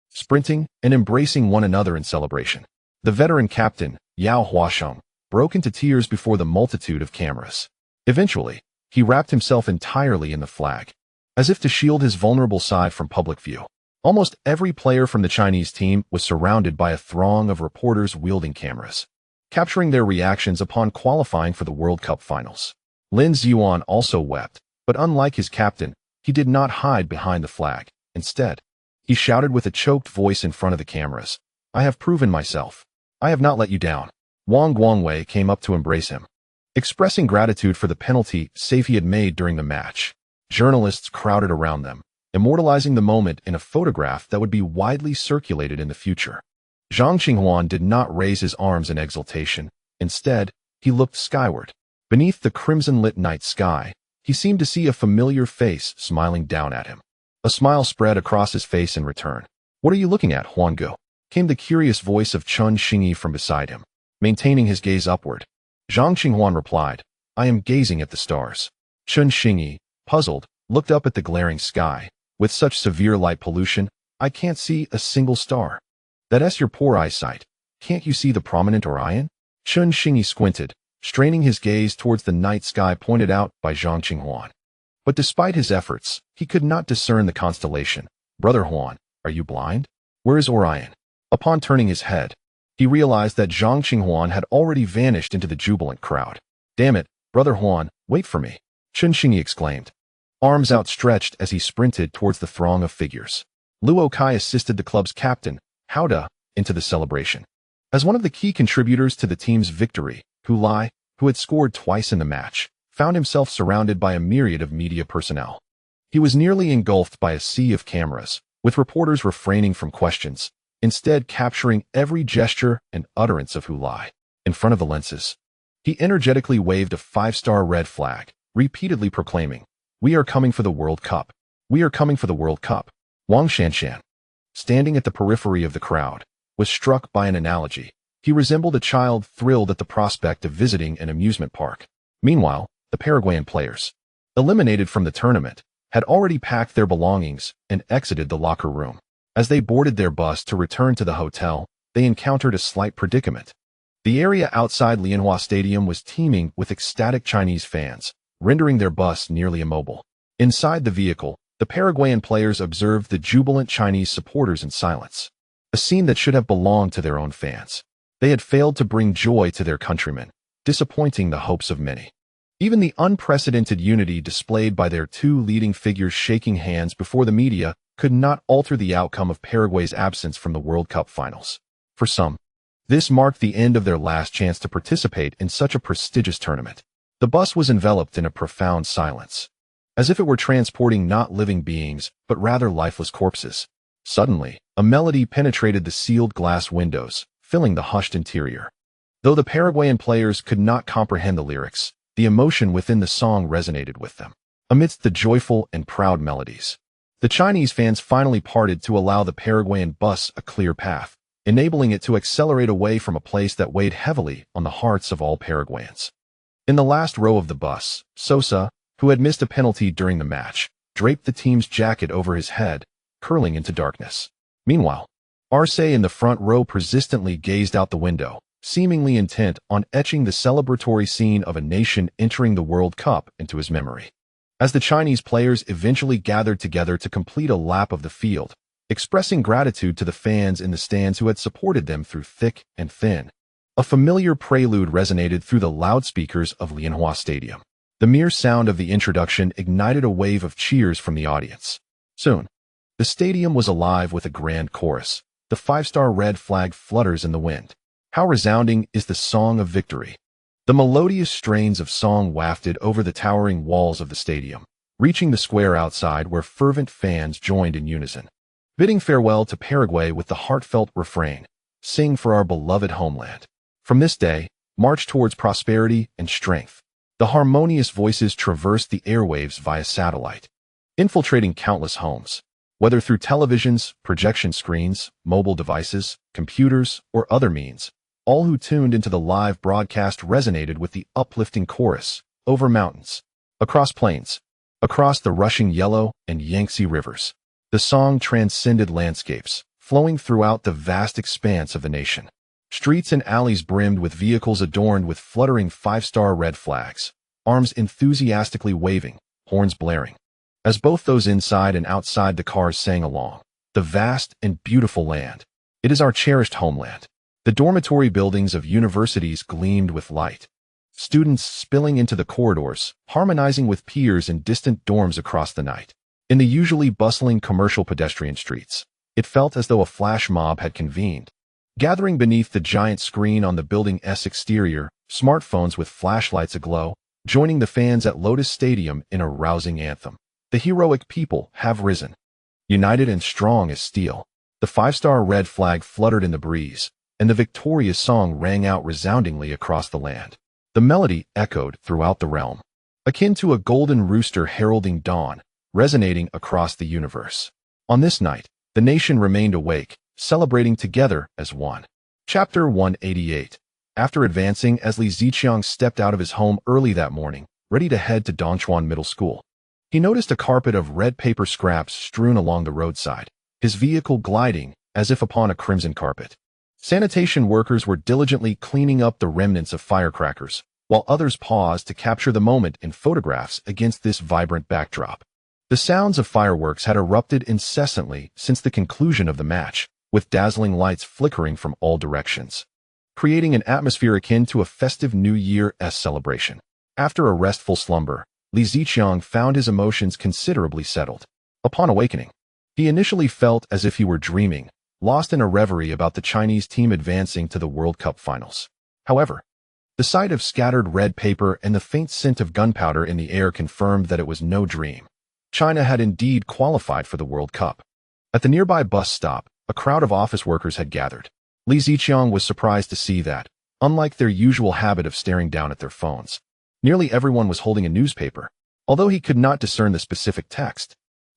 sprinting and embracing one another in celebration. The veteran captain, Yao Huasheng, broke into tears before the multitude of cameras. Eventually, he wrapped himself entirely in the flag, as if to shield his vulnerable side from public view. Almost every player from the Chinese team was surrounded by a throng of reporters wielding cameras, capturing their reactions upon qualifying for the World Cup finals. Lin Ziyuan also wept, but unlike his captain, he did not hide behind the flag. Instead, he shouted with a choked voice in front of the cameras, "I have proven myself. I have not let you down." Wang Guangwei came up to embrace him, expressing gratitude for the penalty save he had made during the match. Journalists crowded around them, immortalizing the moment in a photograph that would be widely circulated in the future. Zhang Qinghuan did not raise his arms in exultation. Instead, he looked skyward. Beneath the crimson-lit night sky, he seemed to see a familiar face smiling down at him. A smile spread across his face in return. "What are you looking at, Huanggu?" came the curious voice of Chun Xingyi from beside him, maintaining his gaze upward. Zhang Qinghuan replied, "I am gazing at the stars." Chun Xingyi, puzzled, looked up at the glaring sky. "With such severe light pollution, I can't see a single star." "That's your poor eyesight. Can't you see the prominent Orion?" Chun Xingyi squinted, straining his gaze towards the night sky pointed out by Zhang Qinghuan. But despite his efforts, he could not discern the constellation. "Brother Huan, are you blind? Where is Orion?" Upon turning his head, he realized that Zhang Qinghuan had already vanished into the jubilant crowd. "Damn it, Brother Huan, wait for me," Chun Xingyi exclaimed, arms outstretched as he sprinted towards the throng of figures. Luo Kai assisted the club's captain, Hao De, into the celebration. As one of the key contributors to the team's victory, Hu Lai, who had scored twice in the match, found himself surrounded by a myriad of media personnel. He was nearly engulfed by a sea of cameras, with reporters refraining from questions, instead capturing every gesture and utterance of Hu Lai. In front of the lenses, he energetically waved a 5-star red flag, repeatedly proclaiming, "We are coming for the World Cup." "We are coming for the World Cup." Wang Shanshan, standing at the periphery of the crowd, was struck by an analogy. He resembled a child thrilled at the prospect of visiting an amusement park. Meanwhile, the Paraguayan players, eliminated from the tournament, had already packed their belongings and exited the locker room. As they boarded their bus to return to the hotel, they encountered a slight predicament. The area outside Lianhua Stadium was teeming with ecstatic Chinese fans, rendering their bus nearly immobile. Inside the vehicle, the Paraguayan players observed the jubilant Chinese supporters in silence, a scene that should have belonged to their own fans. They had failed to bring joy to their countrymen, disappointing the hopes of many. Even the unprecedented unity displayed by their two leading figures shaking hands before the media could not alter the outcome of Paraguay's absence from the World Cup finals. For some, this marked the end of their last chance to participate in such a prestigious tournament. The bus was enveloped in a profound silence, as if it were transporting not living beings, but rather lifeless corpses. Suddenly, a melody penetrated the sealed glass windows, filling the hushed interior. Though the Paraguayan players could not comprehend the lyrics, the emotion within the song resonated with them. Amidst the joyful and proud melodies, the Chinese fans finally parted to allow the Paraguayan bus a clear path, enabling it to accelerate away from a place that weighed heavily on the hearts of all Paraguayans. In the last row of the bus, Sosa, who had missed a penalty during the match, draped the team's jacket over his head, curling into darkness. Meanwhile, Arce in the front row persistently gazed out the window, seemingly intent on etching the celebratory scene of a nation entering the World Cup into his memory. As the Chinese players eventually gathered together to complete a lap of the field, expressing gratitude to the fans in the stands who had supported them through thick and thin, a familiar prelude resonated through the loudspeakers of Lianhua Stadium. The mere sound of the introduction ignited a wave of cheers from the audience. Soon, the stadium was alive with a grand chorus. The five-star red flag flutters in the wind. How resounding is the song of victory! The melodious strains of song wafted over the towering walls of the stadium, reaching the square outside where fervent fans joined in unison, bidding farewell to Paraguay with the heartfelt refrain, "Sing for our beloved homeland." From this day, march towards prosperity and strength. The harmonious voices traversed the airwaves via satellite, infiltrating countless homes. Whether through televisions, projection screens, mobile devices, computers, or other means, all who tuned into the live broadcast resonated with the uplifting chorus, over mountains, across plains, across the rushing Yellow and Yangtze rivers. The song transcended landscapes, flowing throughout the vast expanse of the nation. Streets and alleys brimmed with vehicles adorned with fluttering five-star red flags, arms enthusiastically waving, horns blaring. As both those inside and outside the cars sang along, "The vast and beautiful land. It is our cherished homeland." The dormitory buildings of universities gleamed with light, students spilling into the corridors, harmonizing with peers in distant dorms across the night. In the usually bustling commercial pedestrian streets, it felt as though a flash mob had convened. Gathering beneath the giant screen on the building's exterior, smartphones with flashlights aglow, joining the fans at Lotus Stadium in a rousing anthem. The heroic people have risen, united and strong as steel. The five-star red flag fluttered in the breeze, and the victorious song rang out resoundingly across the land. The melody echoed throughout the realm, akin to a golden rooster heralding dawn, resonating across the universe. On this night, the nation remained awake, celebrating together as one. Chapter 188. After advancing as Li Ziqiang stepped out of his home early that morning, ready to head to Dongchuan Middle School, he noticed a carpet of red paper scraps strewn along the roadside, his vehicle gliding as if upon a crimson carpet. Sanitation workers were diligently cleaning up the remnants of firecrackers, while others paused to capture the moment in photographs against this vibrant backdrop. The sounds of fireworks had erupted incessantly since the conclusion of the match, with dazzling lights flickering from all directions, creating an atmosphere akin to a festive New Year's celebration. After a restful slumber, Li Ziqiang found his emotions considerably settled. Upon awakening, he initially felt as if he were dreaming, lost in a reverie about the Chinese team advancing to the World Cup finals. However, the sight of scattered red paper and the faint scent of gunpowder in the air confirmed that it was no dream. China had indeed qualified for the World Cup. At the nearby bus stop, a crowd of office workers had gathered. Li Ziqiang was surprised to see that, unlike their usual habit of staring down at their phones, nearly everyone was holding a newspaper. Although he could not discern the specific text,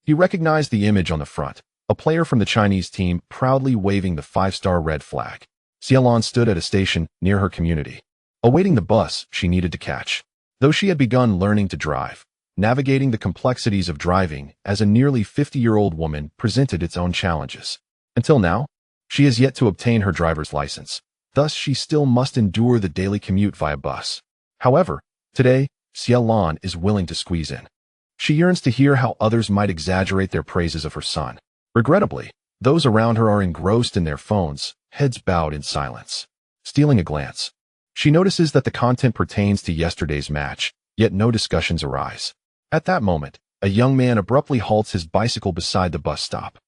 He recognized the image on the front, a player from the Chinese team proudly waving the 5-star red flag. Xiaolan stood at a station near her community, awaiting the bus she needed to catch. Though she had begun learning to drive, navigating the complexities of driving as a nearly 50-year-old woman presented its own challenges. Until now, she has yet to obtain her driver's license. Thus, she still must endure the daily commute via bus. However, today, Xiaolan is willing to squeeze in. She yearns to hear how others might exaggerate their praises of her son. Regrettably, those around her are engrossed in their phones, heads bowed in silence. Stealing a glance, she notices that the content pertains to yesterday's match, yet no discussions arise. At that moment, a young man abruptly halts his bicycle beside the bus stop.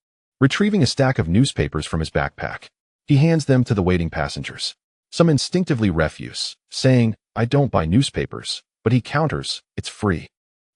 Retrieving a stack of newspapers from his backpack, he hands them to the waiting passengers. Some instinctively refuse, saying, "I don't buy newspapers," but he counters, "It's free.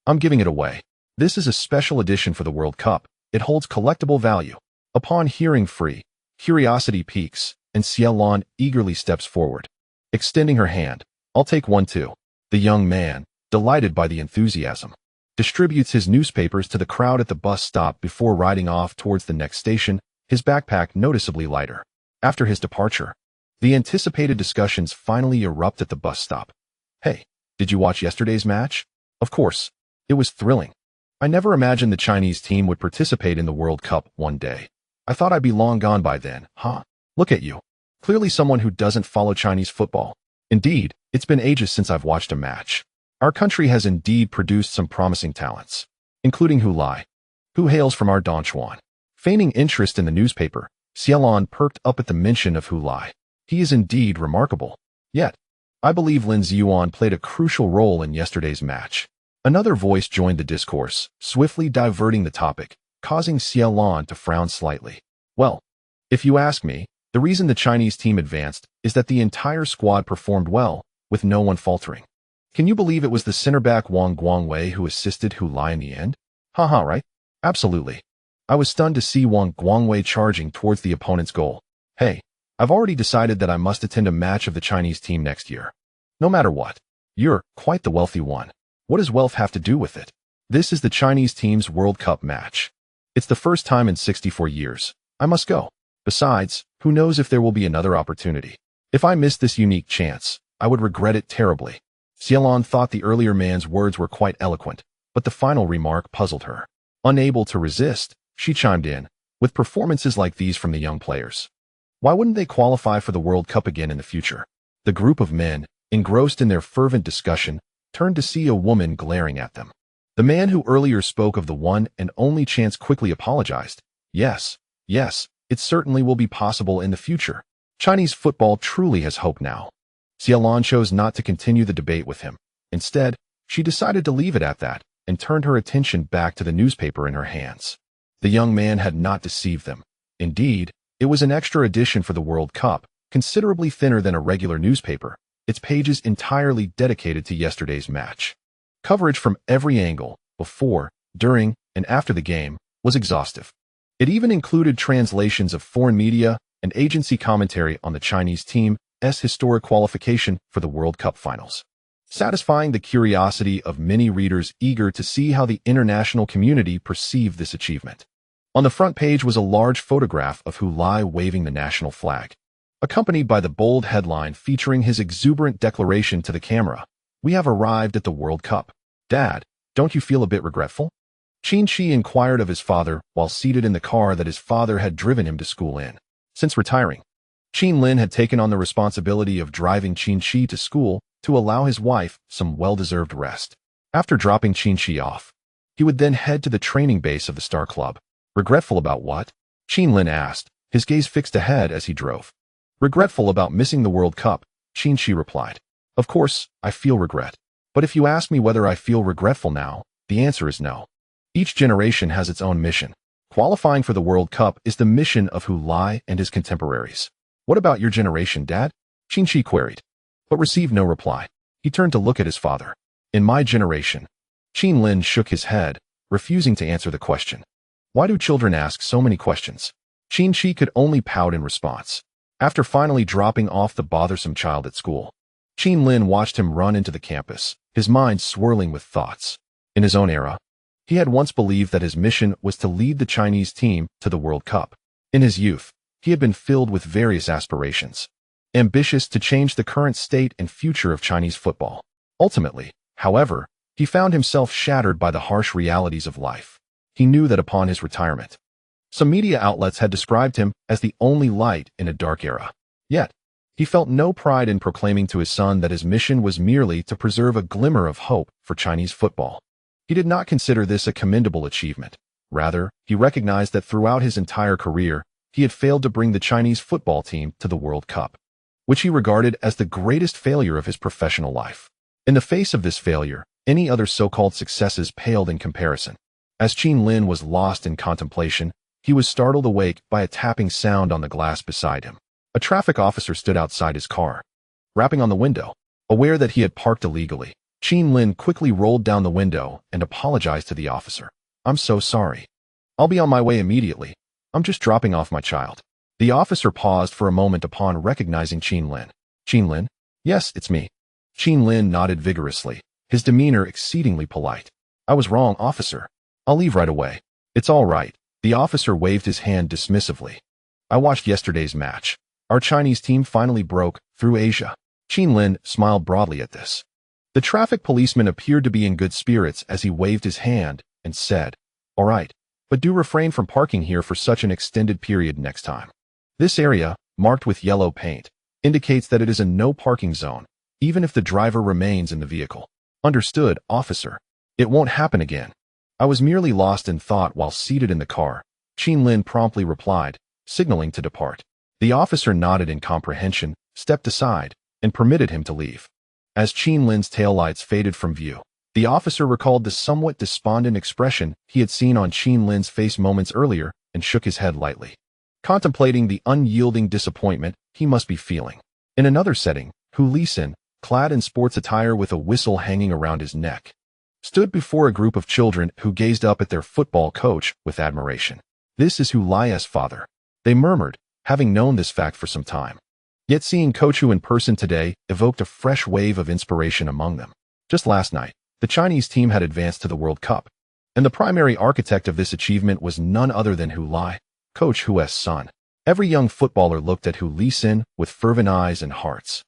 I'm giving it away. This is a special edition for the World Cup. It holds collectible value." Upon hearing free, curiosity peaks, and Xiaolan eagerly steps forward. Extending her hand, "I'll take one too." The young man, delighted by the enthusiasm, distributes his newspapers to the crowd at the bus stop before riding off towards the next station, his backpack noticeably lighter. After his departure, the anticipated discussions finally erupt at the bus stop. "Hey, did you watch yesterday's match?" "Of course. It was thrilling. I never imagined the Chinese team would participate in the World Cup one day. I thought I'd be long gone by then, huh? Look at you. Clearly someone who doesn't follow Chinese football. Indeed, it's been ages since I've watched a match. Our country has indeed produced some promising talents, including Hu Lai, who hails from our Donchuan." Feigning interest in the newspaper, Xiaolan perked up at the mention of Hu Lai. "He is indeed remarkable. Yet, I believe Lin Ziyuan played a crucial role in yesterday's match." Another voice joined the discourse, swiftly diverting the topic, causing Xiaolan to frown slightly. "Well, if you ask me, the reason the Chinese team advanced is that the entire squad performed well, with no one faltering. Can you believe it was the center back Wang Guangwei who assisted Hu Lai in the end? Haha, right? Absolutely. I was stunned to see Wang Guangwei charging towards the opponent's goal. Hey, I've already decided that I must attend a match of the Chinese team next year. No matter what. You're quite the wealthy one. What does wealth have to do with it? This is the Chinese team's World Cup match. It's the first time in 64 years. I must go. Besides, who knows if there will be another opportunity. If I miss this unique chance, I would regret it terribly." Xiaolan thought the earlier man's words were quite eloquent, but the final remark puzzled her. Unable to resist, she chimed in, "With performances like these from the young players, why wouldn't they qualify for the World Cup again in the future?" The group of men, engrossed in their fervent discussion, turned to see a woman glaring at them. The man who earlier spoke of the one and only chance quickly apologized. Yes, it certainly will be possible in the future. Chinese football truly has hope now." Xiaolan chose not to continue the debate with him. Instead, she decided to leave it at that and turned her attention back to the newspaper in her hands. The young man had not deceived them. Indeed, it was an extra edition for the World Cup, considerably thinner than a regular newspaper, its pages entirely dedicated to yesterday's match. Coverage from every angle, before, during, and after the game, was exhaustive. It even included translations of foreign media and agency commentary on the Chinese team's historic qualification for the World Cup finals, satisfying the curiosity of many readers eager to see how the international community perceived this achievement. On the front page was a large photograph of Hu Lai waving the national flag, accompanied by the bold headline featuring his exuberant declaration to the camera, "We have arrived at the World Cup. Dad, don't you feel a bit regretful?" Qin Shi inquired of his father while seated in the car that his father had driven him to school in. Since retiring, Qin Lin had taken on the responsibility of driving Qin Shi to school to allow his wife some well-deserved rest. After dropping Qin Shi off, he would then head to the training base of the Star Club. "Regretful about what?" Qin Lin asked, his gaze fixed ahead as he drove. "Regretful about missing the World Cup," Qin Shi replied. "Of course, I feel regret. But if you ask me whether I feel regretful now, the answer is no. Each generation has its own mission. Qualifying for the World Cup is the mission of Hu Lai and his contemporaries." "What about your generation, Dad?" Qin Shi queried, but received no reply. He turned to look at his father. "In my generation." Qin Lin shook his head, refusing to answer the question. Why do children ask so many questions? Qin Shi could only pout in response. After finally dropping off the bothersome child at school, Qin Lin watched him run into the campus, his mind swirling with thoughts. In his own era, He had once believed that his mission was to lead the Chinese team to the World Cup. In his youth, he had been filled with various aspirations, ambitious to change the current state and future of Chinese football. Ultimately, however, he found himself shattered by the harsh realities of life. He knew that upon his retirement, some media outlets had described him as the only light in a dark era. Yet, he felt no pride in proclaiming to his son that his mission was merely to preserve a glimmer of hope for Chinese football. He did not consider this a commendable achievement. Rather, he recognized that throughout his entire career, he had failed to bring the Chinese football team to the World Cup, which he regarded as the greatest failure of his professional life. In the face of this failure, any other so-called successes paled in comparison. As Qin Lin was lost in contemplation, he was startled awake by a tapping sound on the glass beside him. A traffic officer stood outside his car, rapping on the window. Aware that he had parked illegally, Qin Lin quickly rolled down the window and apologized to the officer. "I'm so sorry. I'll be on my way immediately. I'm just dropping off my child." The officer paused for a moment upon recognizing Qin Lin. "Qin Lin? Yes, it's me." Qin Lin nodded vigorously, his demeanor exceedingly polite. "I was wrong, officer. I'll leave right away." "It's all right." The officer waved his hand dismissively. "I watched yesterday's match. Our Chinese team finally broke through Asia." Qin Lin smiled broadly at this. The traffic policeman appeared to be in good spirits as he waved his hand and said, "All right, but do refrain from parking here for such an extended period next time. This area, marked with yellow paint, indicates that it is a no parking zone, even if the driver remains in the vehicle." "Understood, officer. It won't happen again." "I was merely lost in thought while seated in the car," Qin Lin promptly replied, signaling to depart. The officer nodded in comprehension, stepped aside, and permitted him to leave. As Qin Lin's taillights faded from view, the officer recalled the somewhat despondent expression he had seen on Qin Lin's face moments earlier and shook his head lightly, contemplating the unyielding disappointment he must be feeling. In another setting, Hu Lisin, clad in sports attire with a whistle hanging around his neck, stood before a group of children who gazed up at their football coach with admiration. "This is Hu Lia's father," they murmured, having known this fact for some time. Yet seeing Coach Hu in person today evoked a fresh wave of inspiration among them. Just last night, the Chinese team had advanced to the World Cup, and the primary architect of this achievement was none other than Hu Li, Coach Hu's son. Every young footballer looked at Hu Lisin with fervent eyes and hearts,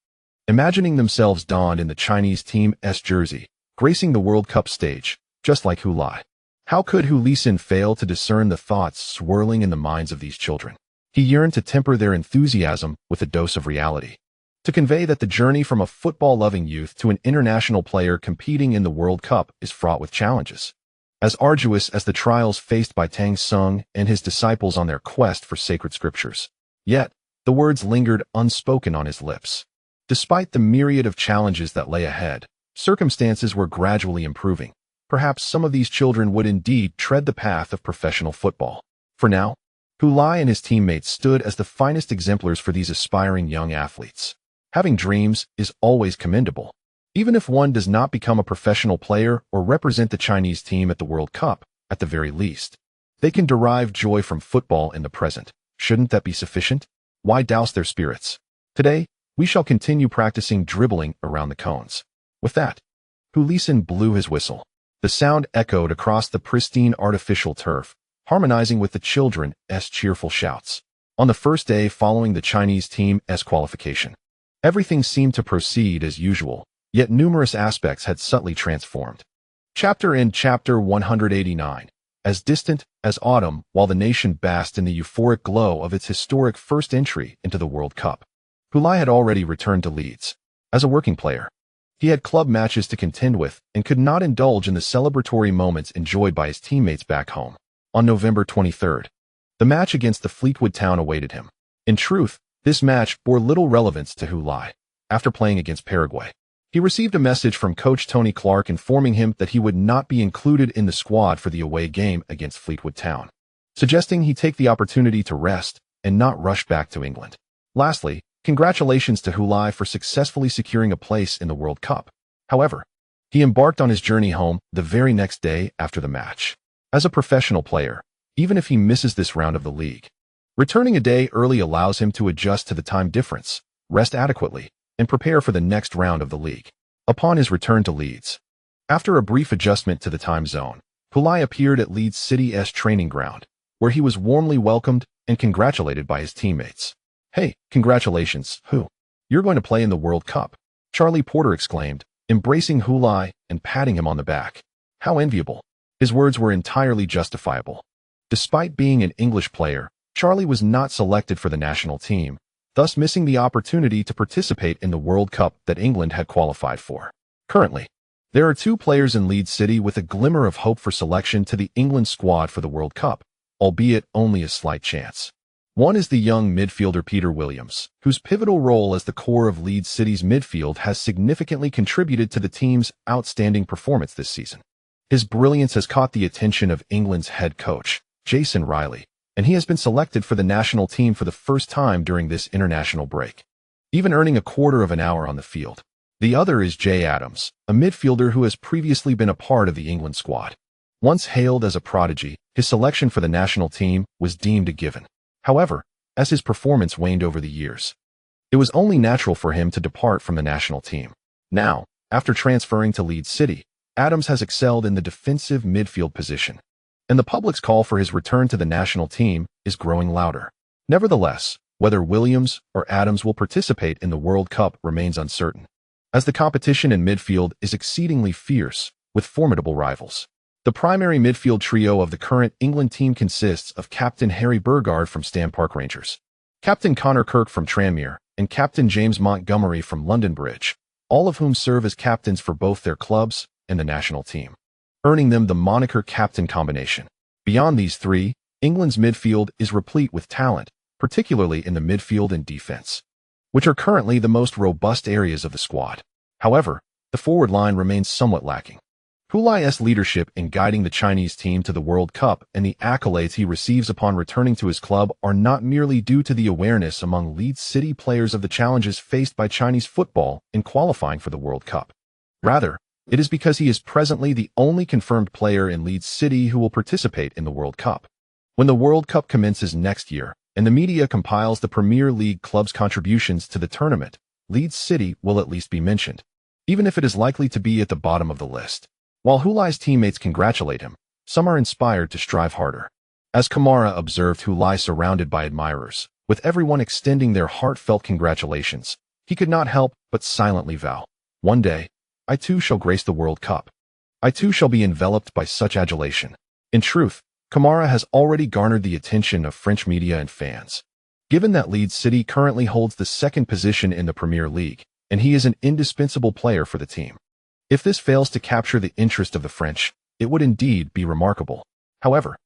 imagining themselves donned in the Chinese team's jersey, gracing the World Cup stage, just like Hu Li. How could Hu Lisin fail to discern the thoughts swirling in the minds of these children? He yearned to temper their enthusiasm with a dose of reality, to convey that the journey from a football-loving youth to an international player competing in the World Cup is fraught with challenges, as arduous as the trials faced by Tang Sung and his disciples on their quest for sacred scriptures. Yet, the words lingered unspoken on his lips. Despite the myriad of challenges that lay ahead, circumstances were gradually improving. Perhaps some of these children would indeed tread the path of professional football. For now, Hu Li and his teammates stood as the finest exemplars for these aspiring young athletes. Having dreams is always commendable. Even if one does not become a professional player or represent the Chinese team at the World Cup, at the very least, they can derive joy from football in the present. Shouldn't that be sufficient? Why douse their spirits? Today, we shall continue practicing dribbling around the cones. With that, Hu Lisin blew his whistle. The sound echoed across the pristine artificial turf, harmonizing with the children's cheerful shouts. On the first day following the Chinese team's qualification, everything seemed to proceed as usual, yet numerous aspects had subtly transformed. Chapter 189. As distant as autumn, while the nation basked in the euphoric glow of its historic first entry into the World Cup, Hu Li had already returned to Leeds. As a working player, he had club matches to contend with and could not indulge in the celebratory moments enjoyed by his teammates back home. On November 23rd, the match against the Fleetwood Town awaited him. In truth, this match bore little relevance to Hu Li. After playing against Paraguay, he received a message from coach Tony Clark informing him that he would not be included in the squad for the away game against Fleetwood Town, suggesting he take the opportunity to rest and not rush back to England. Lastly, congratulations to Hu Li for successfully securing a place in the World Cup. However, he embarked on his journey home the very next day after the match. As a professional player, even if he misses this round of the league, returning a day early allows him to adjust to the time difference, rest adequately, and prepare for the next round of the league. Upon his return to Leeds, after a brief adjustment to the time zone, Hulai appeared at Leeds City's training ground, where he was warmly welcomed and congratulated by his teammates. "Hey, congratulations, Hu. You're going to play in the World Cup," Charlie Porter exclaimed, embracing Hulai and patting him on the back. How enviable. His words were entirely justifiable. Despite being an English player, Charlie was not selected for the national team, thus missing the opportunity to participate in the World Cup that England had qualified for. Currently, there are 2 players in Leeds City with a glimmer of hope for selection to the England squad for the World Cup, albeit only a slight chance. One is the young midfielder Peter Williams, whose pivotal role as the core of Leeds City's midfield has significantly contributed to the team's outstanding performance this season. His brilliance has caught the attention of England's head coach, Jason Riley, and he has been selected for the national team for the first time during this international break, even earning a quarter of an hour on the field. The other is Jay Adams, a midfielder who has previously been a part of the England squad. Once hailed as a prodigy, his selection for the national team was deemed a given. However, as his performance waned over the years, it was only natural for him to depart from the national team. Now, after transferring to Leeds City, Adams has excelled in the defensive midfield position, and the public's call for his return to the national team is growing louder. Nevertheless, whether Williams or Adams will participate in the World Cup remains uncertain, as the competition in midfield is exceedingly fierce, with formidable rivals. The primary midfield trio of the current England team consists of Captain Harry Burgard from Stam Park Rangers, Captain Connor Kirk from Tranmere, and Captain James Montgomery from London Bridge, all of whom serve as captains for both their clubs and the national team, earning them the moniker captain combination. Beyond these 3, England's midfield is replete with talent, particularly in the midfield and defense, which are currently the most robust areas of the squad. However, the forward line remains somewhat lacking. Hulai's leadership in guiding the Chinese team to the World Cup and the accolades he receives upon returning to his club are not merely due to the awareness among Leeds City players of the challenges faced by Chinese football in qualifying for the World Cup. Rather, it is because he is presently the only confirmed player in Leeds City who will participate in the World Cup. When the World Cup commences next year, and the media compiles the Premier League club's contributions to the tournament, Leeds City will at least be mentioned, even if it is likely to be at the bottom of the list. While Hulai's teammates congratulate him, some are inspired to strive harder. As Kamara observed Hulai surrounded by admirers, with everyone extending their heartfelt congratulations, he could not help but silently vow, "One day, I too shall grace the World Cup. I too shall be enveloped by such adulation." In truth, Kamara has already garnered the attention of French media and fans. Given that Leeds City currently holds the 2nd position in the Premier League, and he is an indispensable player for the team. If this fails to capture the interest of the French, it would indeed be remarkable. However,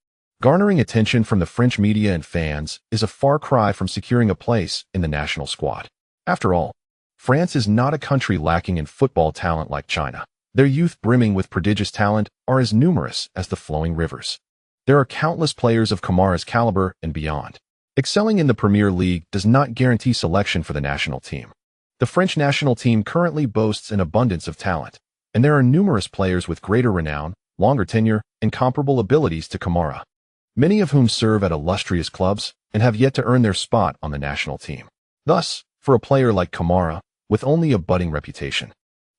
garnering attention from the French media and fans is a far cry from securing a place in the national squad. After all, France is not a country lacking in football talent like China. Their youth brimming with prodigious talent are as numerous as the flowing rivers. There are countless players of Kamara's caliber and beyond. Excelling in the Premier League does not guarantee selection for the national team. The French national team currently boasts an abundance of talent, and there are numerous players with greater renown, longer tenure, and comparable abilities to Kamara, many of whom serve at illustrious clubs and have yet to earn their spot on the national team. Thus, for a player like Kamara, with only a budding reputation,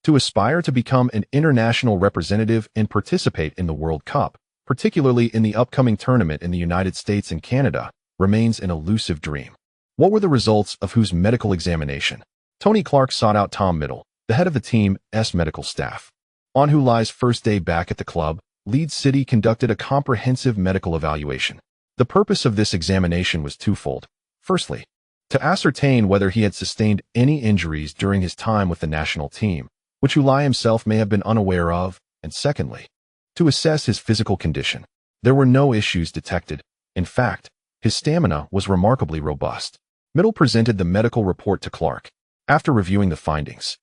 to aspire to become an international representative and participate in the World Cup, particularly in the upcoming tournament in the United States and Canada, remains an elusive dream. What were the results of whose medical examination? Tony Clark sought out Tom Middle, the head of the team's medical staff. On Hulai's first day back at the club, Leeds City conducted a comprehensive medical evaluation. The purpose of this examination was twofold. Firstly, to ascertain whether he had sustained any injuries during his time with the national team, which Hulai himself may have been unaware of, and secondly, to assess his physical condition. There were no issues detected. In fact, his stamina was remarkably robust. Middle presented the medical report to Clark. After reviewing the findings,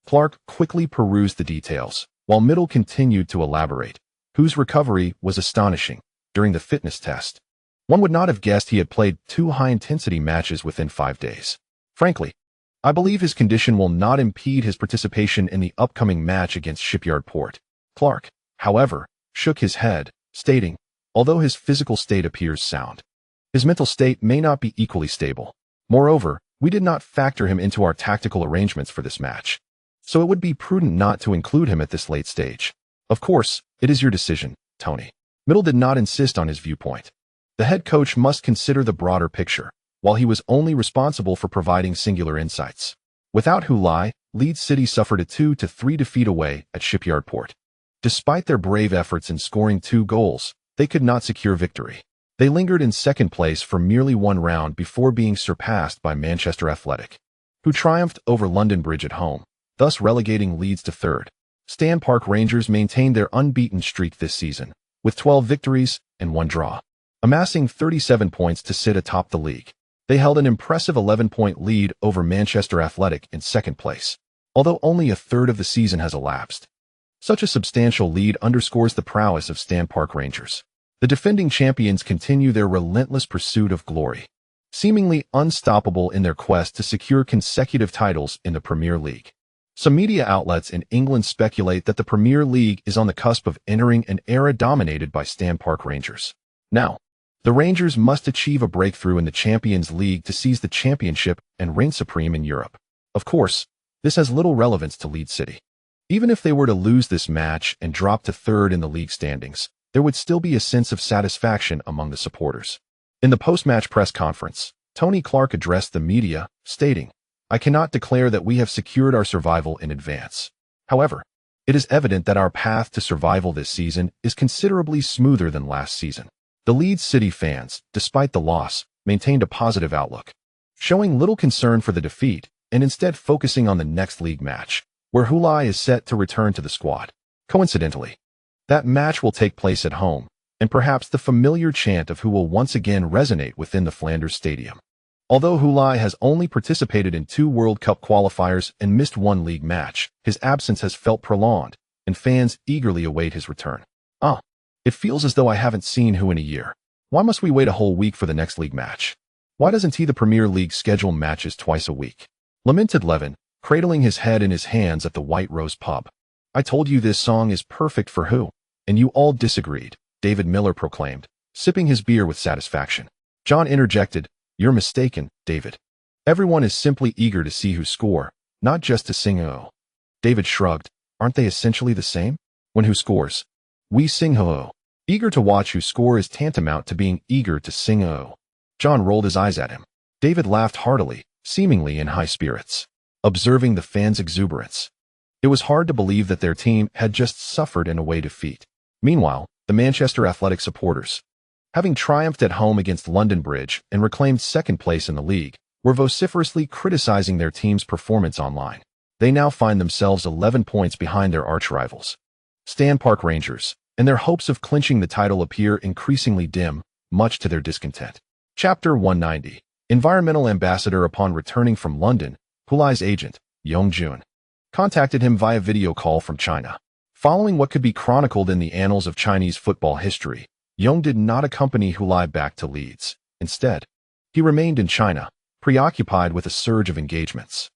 Clark quickly perused the details, while Middle continued to elaborate, whose recovery was astonishing. During the fitness test, one would not have guessed he had played 2 high-intensity matches within 5 days. Frankly, I believe his condition will not impede his participation in the upcoming match against Shipyard Port. Clark, however, shook his head, stating, although his physical state appears sound, his mental state may not be equally stable. Moreover, we did not factor him into our tactical arrangements for this match, so it would be prudent not to include him at this late stage. Of course, it is your decision, Tony. Middle did not insist on his viewpoint. The head coach must consider the broader picture, while he was only responsible for providing singular insights. Without Hulai, Leeds City suffered a 2-3 defeat away at Shipyard Port. Despite their brave efforts in scoring 2 goals, they could not secure victory. They lingered in second place for merely 1 round before being surpassed by Manchester Athletic, who triumphed over London Bridge at home, thus relegating Leeds to third. Stan Park Rangers maintained their unbeaten streak this season, with 12 victories and 1 draw, amassing 37 points to sit atop the league. They held an impressive 11-point lead over Manchester Athletic in second place, although only a third of the season has elapsed. Such a substantial lead underscores the prowess of Stan Park Rangers. The defending champions continue their relentless pursuit of glory, seemingly unstoppable in their quest to secure consecutive titles in the Premier League. Some media outlets in England speculate that the Premier League is on the cusp of entering an era dominated by Stan Park Rangers. Now, the Rangers must achieve a breakthrough in the Champions League to seize the championship and reign supreme in Europe. Of course, this has little relevance to Leeds City. Even if they were to lose this match and drop to third in the league standings, there would still be a sense of satisfaction among the supporters. In the post-match press conference, Tony Clark addressed the media, stating, "I cannot declare that we have secured our survival in advance. However, it is evident that our path to survival this season is considerably smoother than last season." The Leeds City fans, despite the loss, maintained a positive outlook, showing little concern for the defeat and instead focusing on the next league match, where Hulai is set to return to the squad. Coincidentally, that match will take place at home, and perhaps the familiar chant of who will once again resonate within the Flanders Stadium. Although Hulai has only participated in 2 World Cup qualifiers and missed 1 league match, his absence has felt prolonged, and fans eagerly await his return. It feels as though I haven't seen Who in a year. Why must we wait a whole week for the next league match? Why doesn't he the Premier League schedule matches twice a week? Lamented Levin, cradling his head in his hands at the White Rose pub. I told you this song is perfect for Who, and you all disagreed, David Miller proclaimed, sipping his beer with satisfaction. John interjected, "You're mistaken, David. Everyone is simply eager to see Who score, not just to sing Oh." David shrugged. Aren't they essentially the same? When Who scores, we sing Oh. Eager to watch Who score is tantamount to being eager to sing Oh. John rolled his eyes at him. David laughed heartily, seemingly in high spirits, observing the fans' exuberance. It was hard to believe that their team had just suffered an away defeat. Meanwhile, the Manchester Athletic supporters, having triumphed at home against London Bridge and reclaimed second place in the league, were vociferously criticizing their team's performance online. They now find themselves 11 points behind their arch-rivals, Stan Park Rangers, and their hopes of clinching the title appear increasingly dim, much to their discontent. Chapter 190. Environmental Ambassador. Upon returning from London, Hulai's agent, Yong Jun, contacted him via video call from China. Following what could be chronicled in the annals of Chinese football history, Yong did not accompany Hulai back to Leeds. Instead, he remained in China, preoccupied with a surge of engagements.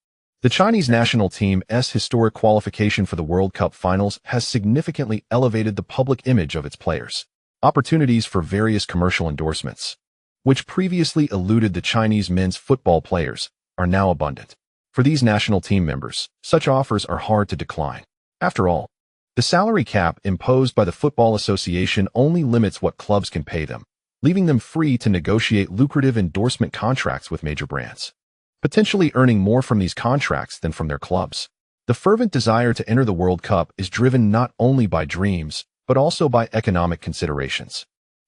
The Chinese national team's historic qualification for the World Cup finals has significantly elevated the public image of its players. Opportunities for various commercial endorsements, which previously eluded the Chinese men's football players, are now abundant. For these national team members, such offers are hard to decline. After all, the salary cap imposed by the Football Association only limits what clubs can pay them, leaving them free to negotiate lucrative endorsement contracts with major brands, potentially earning more from these contracts than from their clubs. The fervent desire to enter the World Cup is driven not only by dreams, but also by economic considerations.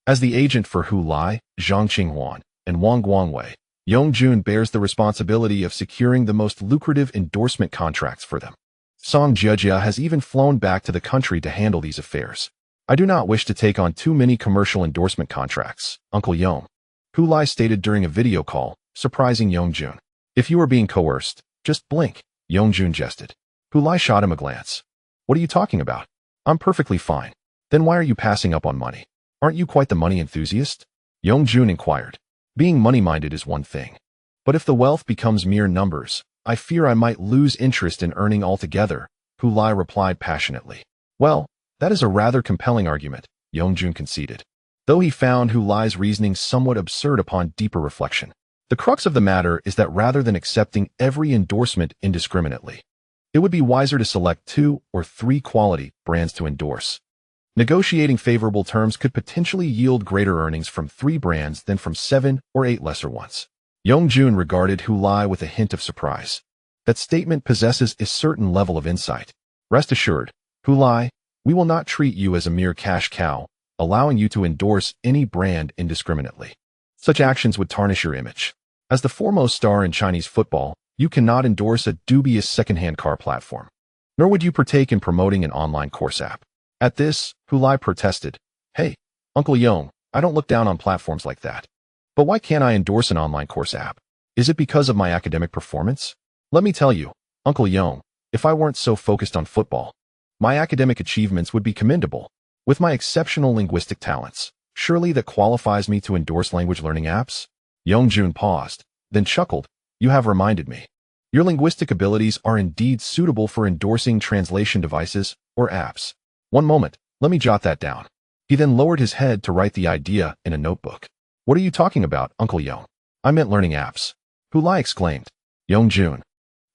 As the agent for Hulai, Zhang Qinghuan, and Wang Guangwei, Yong Jun bears the responsibility of securing the most lucrative endorsement contracts for them. Song Jiejia has even flown back to the country to handle these affairs. "I do not wish to take on too many commercial endorsement contracts, Uncle Yong," Hulai stated during a video call, surprising Yong Jun. "If you are being coerced, just blink," Yong Jun jested. Hulai shot him a glance. "What are you talking about? I'm perfectly fine. Then why are you passing up on money? Aren't you quite the money enthusiast?" Yong Jun inquired. "Being money-minded is one thing. But if the wealth becomes mere numbers, I fear I might lose interest in earning altogether," Hulai replied passionately. "Well, that is a rather compelling argument," Yong Jun conceded, though he found Hulai's reasoning somewhat absurd upon deeper reflection. The crux of the matter is that rather than accepting every endorsement indiscriminately, it would be wiser to select 2 or 3 quality brands to endorse. Negotiating favorable terms could potentially yield greater earnings from 3 brands than from 7 or 8 lesser ones. Yongjun regarded Hulai with a hint of surprise. That statement possesses a certain level of insight. Rest assured, Hulai, we will not treat you as a mere cash cow, allowing you to endorse any brand indiscriminately. Such actions would tarnish your image. As the foremost star in Chinese football, you cannot endorse a dubious second-hand car platform. Nor would you partake in promoting an online course app. At this, Hulai protested. Hey, Uncle Yong, I don't look down on platforms like that. But why can't I endorse an online course app? Is it because of my academic performance? Let me tell you, Uncle Yong, if I weren't so focused on football, my academic achievements would be commendable. With my exceptional linguistic talents, surely that qualifies me to endorse language learning apps? Yongjun paused, then chuckled. You have reminded me. Your linguistic abilities are indeed suitable for endorsing translation devices or apps. One moment, let me jot that down. He then lowered his head to write the idea in a notebook. What are you talking about, Uncle Yong? I meant learning apps. Hulai exclaimed. Yongjun,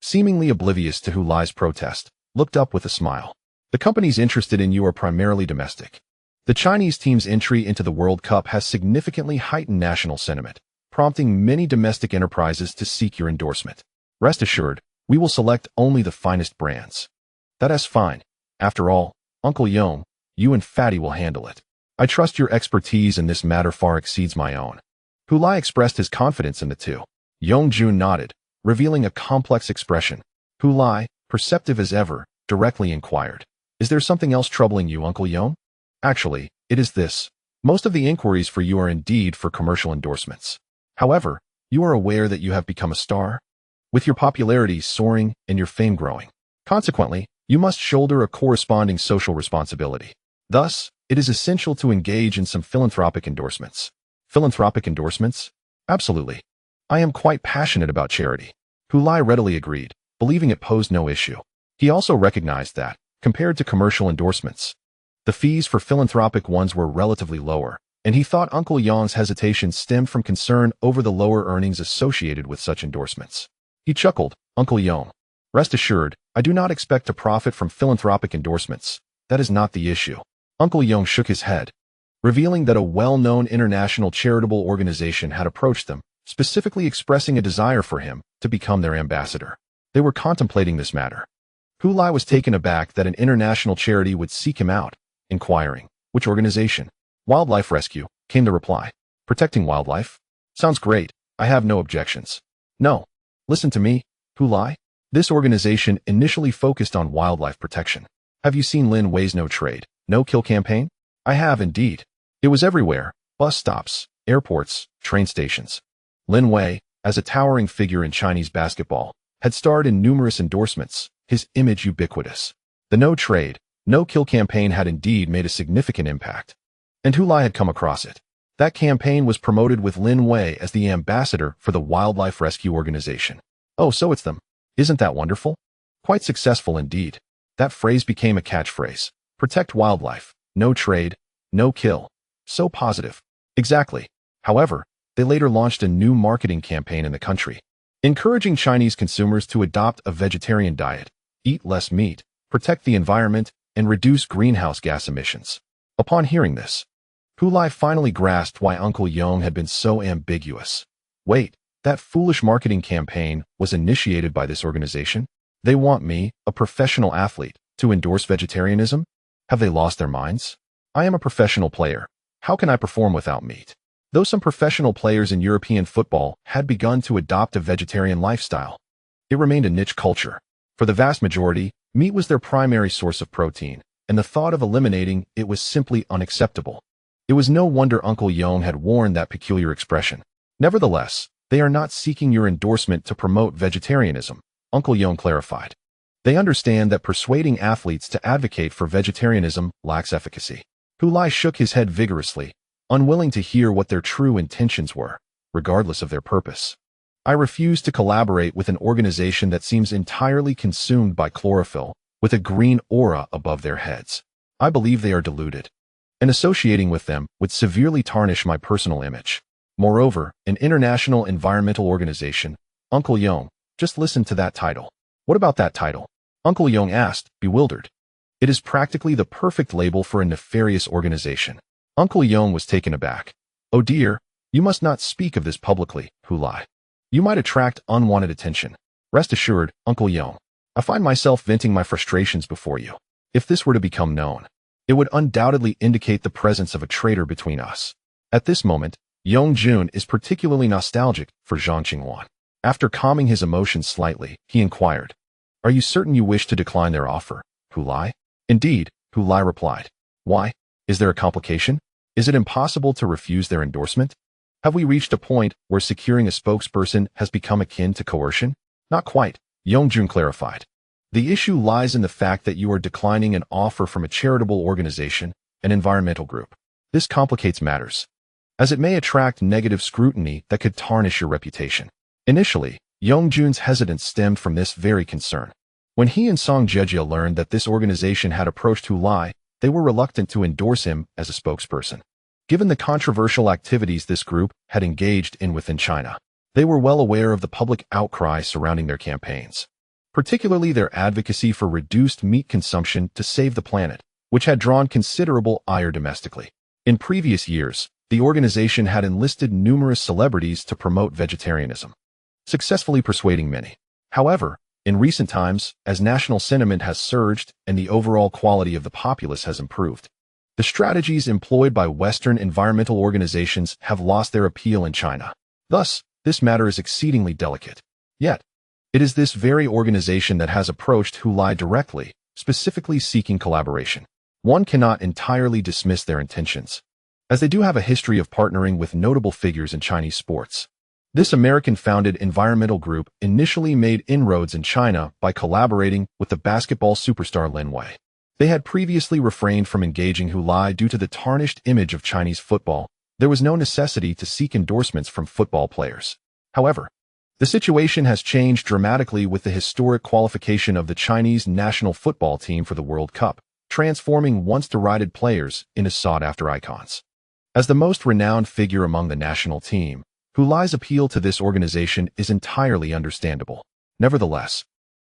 seemingly oblivious to Hulai's protest, looked up with a smile. The companies interested in you are primarily domestic. The Chinese team's entry into the World Cup has significantly heightened national sentiment, prompting many domestic enterprises to seek your endorsement. Rest assured, we will select only the finest brands. That is fine. After all, Uncle Yong, you and Fatty will handle it. I trust your expertise in this matter far exceeds my own. Hulai expressed his confidence in the two. Yongjun nodded, revealing a complex expression. Hulai, perceptive as ever, directly inquired. Is there something else troubling you, Uncle Yong? Actually, it is this. Most of the inquiries for you are indeed for commercial endorsements. However, you are aware that you have become a star? With your popularity soaring and your fame growing. Consequently, you must shoulder a corresponding social responsibility. Thus, it is essential to engage in some philanthropic endorsements. Philanthropic endorsements? Absolutely. I am quite passionate about charity. Hulai readily agreed, believing it posed no issue. He also recognized that, compared to commercial endorsements, the fees for philanthropic ones were relatively lower, and he thought Uncle Yong's hesitation stemmed from concern over the lower earnings associated with such endorsements. He chuckled. Uncle Yong, rest assured, I do not expect to profit from philanthropic endorsements. That is not the issue. Uncle Yong shook his head, revealing that a well-known international charitable organization had approached them, specifically expressing a desire for him to become their ambassador. They were contemplating this matter. Hulai was taken aback that an international charity would seek him out, inquiring, which organization? Wildlife Rescue, came the reply. Protecting wildlife? Sounds great. I have no objections. No. Listen to me, Hulai. This organization initially focused on wildlife protection. Have you seen Lin Wei's No Trade, No Kill campaign? I have indeed. It was everywhere. Bus stops, airports, train stations. Lin Wei, as a towering figure in Chinese basketball, had starred in numerous endorsements, his image ubiquitous. The No Trade, No Kill campaign had indeed made a significant impact. And Hulai had come across it. That campaign was promoted with Lin Wei as the ambassador for the Wildlife Rescue Organization. Oh, so it's them. Isn't that wonderful? Quite successful indeed. That phrase became a catchphrase. Protect wildlife. No trade. No kill. So positive. Exactly. However, they later launched a new marketing campaign in the country, encouraging Chinese consumers to adopt a vegetarian diet, eat less meat, protect the environment, and reduce greenhouse gas emissions. Upon hearing this, Hulai finally grasped why Uncle Yong had been so ambiguous. Wait, that foolish marketing campaign was initiated by this organization? They want me, a professional athlete, to endorse vegetarianism? Have they lost their minds? I am a professional player. How can I perform without meat? Though some professional players in European football had begun to adopt a vegetarian lifestyle, it remained a niche culture. For the vast majority, meat was their primary source of protein, and the thought of eliminating it was simply unacceptable. It was no wonder Uncle Yong had worn that peculiar expression. Nevertheless, they are not seeking your endorsement to promote vegetarianism, Uncle Yong clarified. They understand that persuading athletes to advocate for vegetarianism lacks efficacy. Hulai shook his head vigorously, unwilling to hear what their true intentions were, regardless of their purpose. I refuse to collaborate with an organization that seems entirely consumed by chlorophyll, with a green aura above their heads. I believe they are deluded, and associating with them would severely tarnish my personal image. Moreover, an international environmental organization, Uncle Yong, just listen to that title. What about that title? Uncle Yong asked, bewildered. It is practically the perfect label for a nefarious organization. Uncle Yong was taken aback. Oh dear, you must not speak of this publicly, Hulai. You might attract unwanted attention. Rest assured, Uncle Yong, I find myself venting my frustrations before you. If this were to become known, it would undoubtedly indicate the presence of a traitor between us. At this moment, Yong Jun is particularly nostalgic for Zhang Qingwan. After calming his emotions slightly, he inquired, Are you certain you wish to decline their offer, Hulai? Indeed, Hulai replied. Why? Is there a complication? Is it impossible to refuse their endorsement? Have we reached a point where securing a spokesperson has become akin to coercion? Not quite, Yongjun clarified. The issue lies in the fact that you are declining an offer from a charitable organization, an environmental group. This complicates matters, as it may attract negative scrutiny that could tarnish your reputation. Initially, Yongjun's hesitance stemmed from this very concern. When he and Song Jejia learned that this organization had approached Hulai, they were reluctant to endorse him as a spokesperson. Given the controversial activities this group had engaged in within China, they were well aware of the public outcry surrounding their campaigns, particularly their advocacy for reduced meat consumption to save the planet, which had drawn considerable ire domestically. In previous years, the organization had enlisted numerous celebrities to promote vegetarianism, successfully persuading many. However, in recent times, as national sentiment has surged and the overall quality of the populace has improved, the strategies employed by Western environmental organizations have lost their appeal in China. Thus, this matter is exceedingly delicate. Yet, it is this very organization that has approached Hulai directly, specifically seeking collaboration. One cannot entirely dismiss their intentions, as they do have a history of partnering with notable figures in Chinese sports. This American-founded environmental group initially made inroads in China by collaborating with the basketball superstar Lin Wei. They had previously refrained from engaging Hulai due to the tarnished image of Chinese football. There was no necessity to seek endorsements from football players. However, the situation has changed dramatically with the historic qualification of the Chinese national football team for the World Cup, transforming once derided players into sought-after icons. As the most renowned figure among the national team, Hulai's appeal to this organization is entirely understandable. Nevertheless,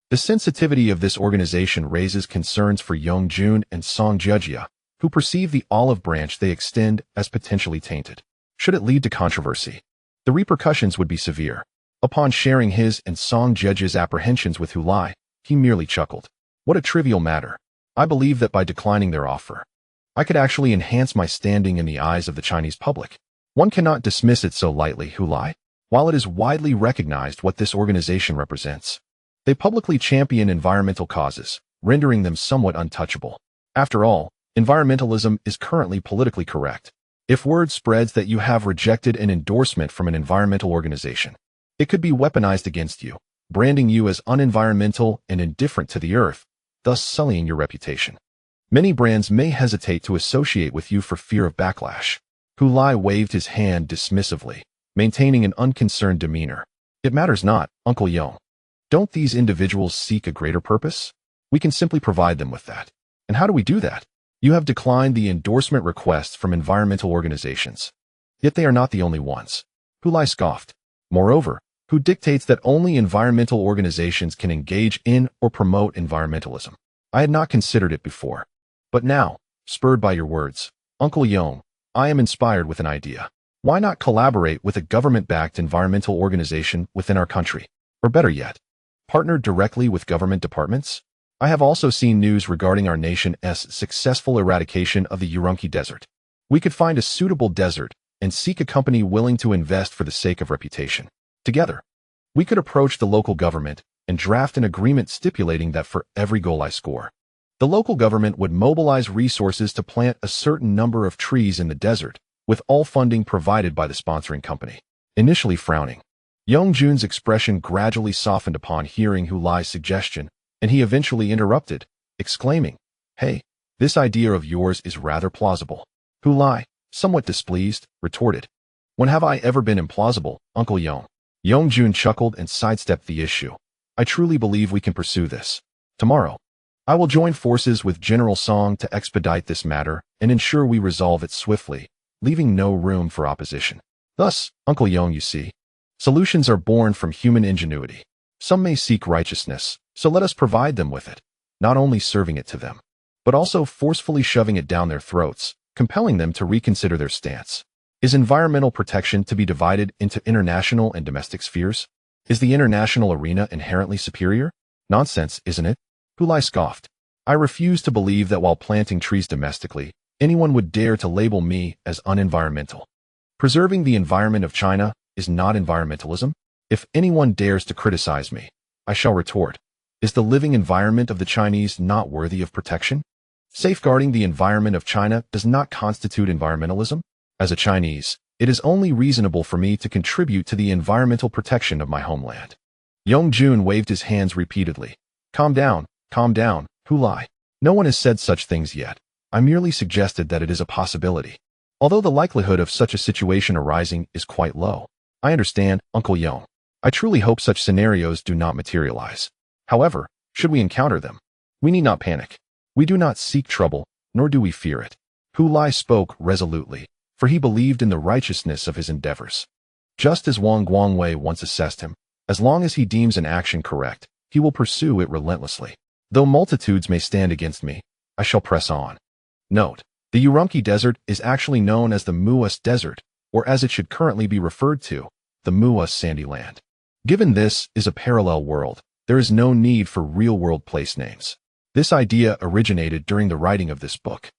the sensitivity of this organization raises concerns for Yongjun and Song Jejia, who perceive the olive branch they extend as potentially tainted. Should it lead to controversy, the repercussions would be severe. Upon sharing his and Song Jejia's apprehensions with Hulai, he merely chuckled. What a trivial matter. I believe that by declining their offer, I could actually enhance my standing in the eyes of the Chinese public. One cannot dismiss it so lightly, Hulai. While it is widely recognized what this organization represents, they publicly champion environmental causes, rendering them somewhat untouchable. After all, environmentalism is currently politically correct. If word spreads that you have rejected an endorsement from an environmental organization, it could be weaponized against you, branding you as unenvironmental and indifferent to the earth, thus sullying your reputation. Many brands may hesitate to associate with you for fear of backlash. Hulai waved his hand dismissively, maintaining an unconcerned demeanor. It matters not, Uncle Yong. Don't these individuals seek a greater purpose? We can simply provide them with that. And how do we do that? You have declined the endorsement requests from environmental organizations. Yet they are not the only ones. Hulai scoffed. Moreover, who dictates that only environmental organizations can engage in or promote environmentalism? I had not considered it before. But now, spurred by your words, Uncle Yong, I am inspired with an idea. Why not collaborate with a government-backed environmental organization within our country? Or better yet, partner directly with government departments? I have also seen news regarding our nation's successful eradication of the Urumqi Desert. We could find a suitable desert and seek a company willing to invest for the sake of reputation. Together, we could approach the local government and draft an agreement stipulating that for every goal I score, the local government would mobilize resources to plant a certain number of trees in the desert, with all funding provided by the sponsoring company. Initially frowning, Yongjun's expression gradually softened upon hearing Hulai's suggestion, and he eventually interrupted, exclaiming, Hey, this idea of yours is rather plausible. Hulai, somewhat displeased, retorted, When have I ever been implausible, Uncle Yong? Yongjun chuckled and sidestepped the issue. I truly believe we can pursue this. Tomorrow, I will join forces with General Song to expedite this matter and ensure we resolve it swiftly, leaving no room for opposition. Thus, Uncle Yong, you see, solutions are born from human ingenuity. Some may seek righteousness, so let us provide them with it, not only serving it to them, but also forcefully shoving it down their throats, compelling them to reconsider their stance. Is environmental protection to be divided into international and domestic spheres? Is the international arena inherently superior? Nonsense, isn't it? Hulai scoffed. I refuse to believe that while planting trees domestically, anyone would dare to label me as unenvironmental. Preserving the environment of China is not environmentalism. If anyone dares to criticize me, I shall retort, is the living environment of the Chinese not worthy of protection? Safeguarding the environment of China does not constitute environmentalism. As a Chinese, it is only reasonable for me to contribute to the environmental protection of my homeland. Yongjun waved his hands repeatedly. Calm down, Hulai. No one has said such things yet. I merely suggested that it is a possibility. Although the likelihood of such a situation arising is quite low. I understand, Uncle Yong. I truly hope such scenarios do not materialize. However, should we encounter them, we need not panic. We do not seek trouble, nor do we fear it. Hulai spoke resolutely, for he believed in the righteousness of his endeavors. Just as Wang Guangwei once assessed him, as long as he deems an action correct, he will pursue it relentlessly. Though multitudes may stand against me, I shall press on. Note, the Urumqi Desert is actually known as the Muas Desert, or as it should currently be referred to, the Muas Sandy Land. Given this is a parallel world, there is no need for real-world place names. This idea originated during the writing of this book,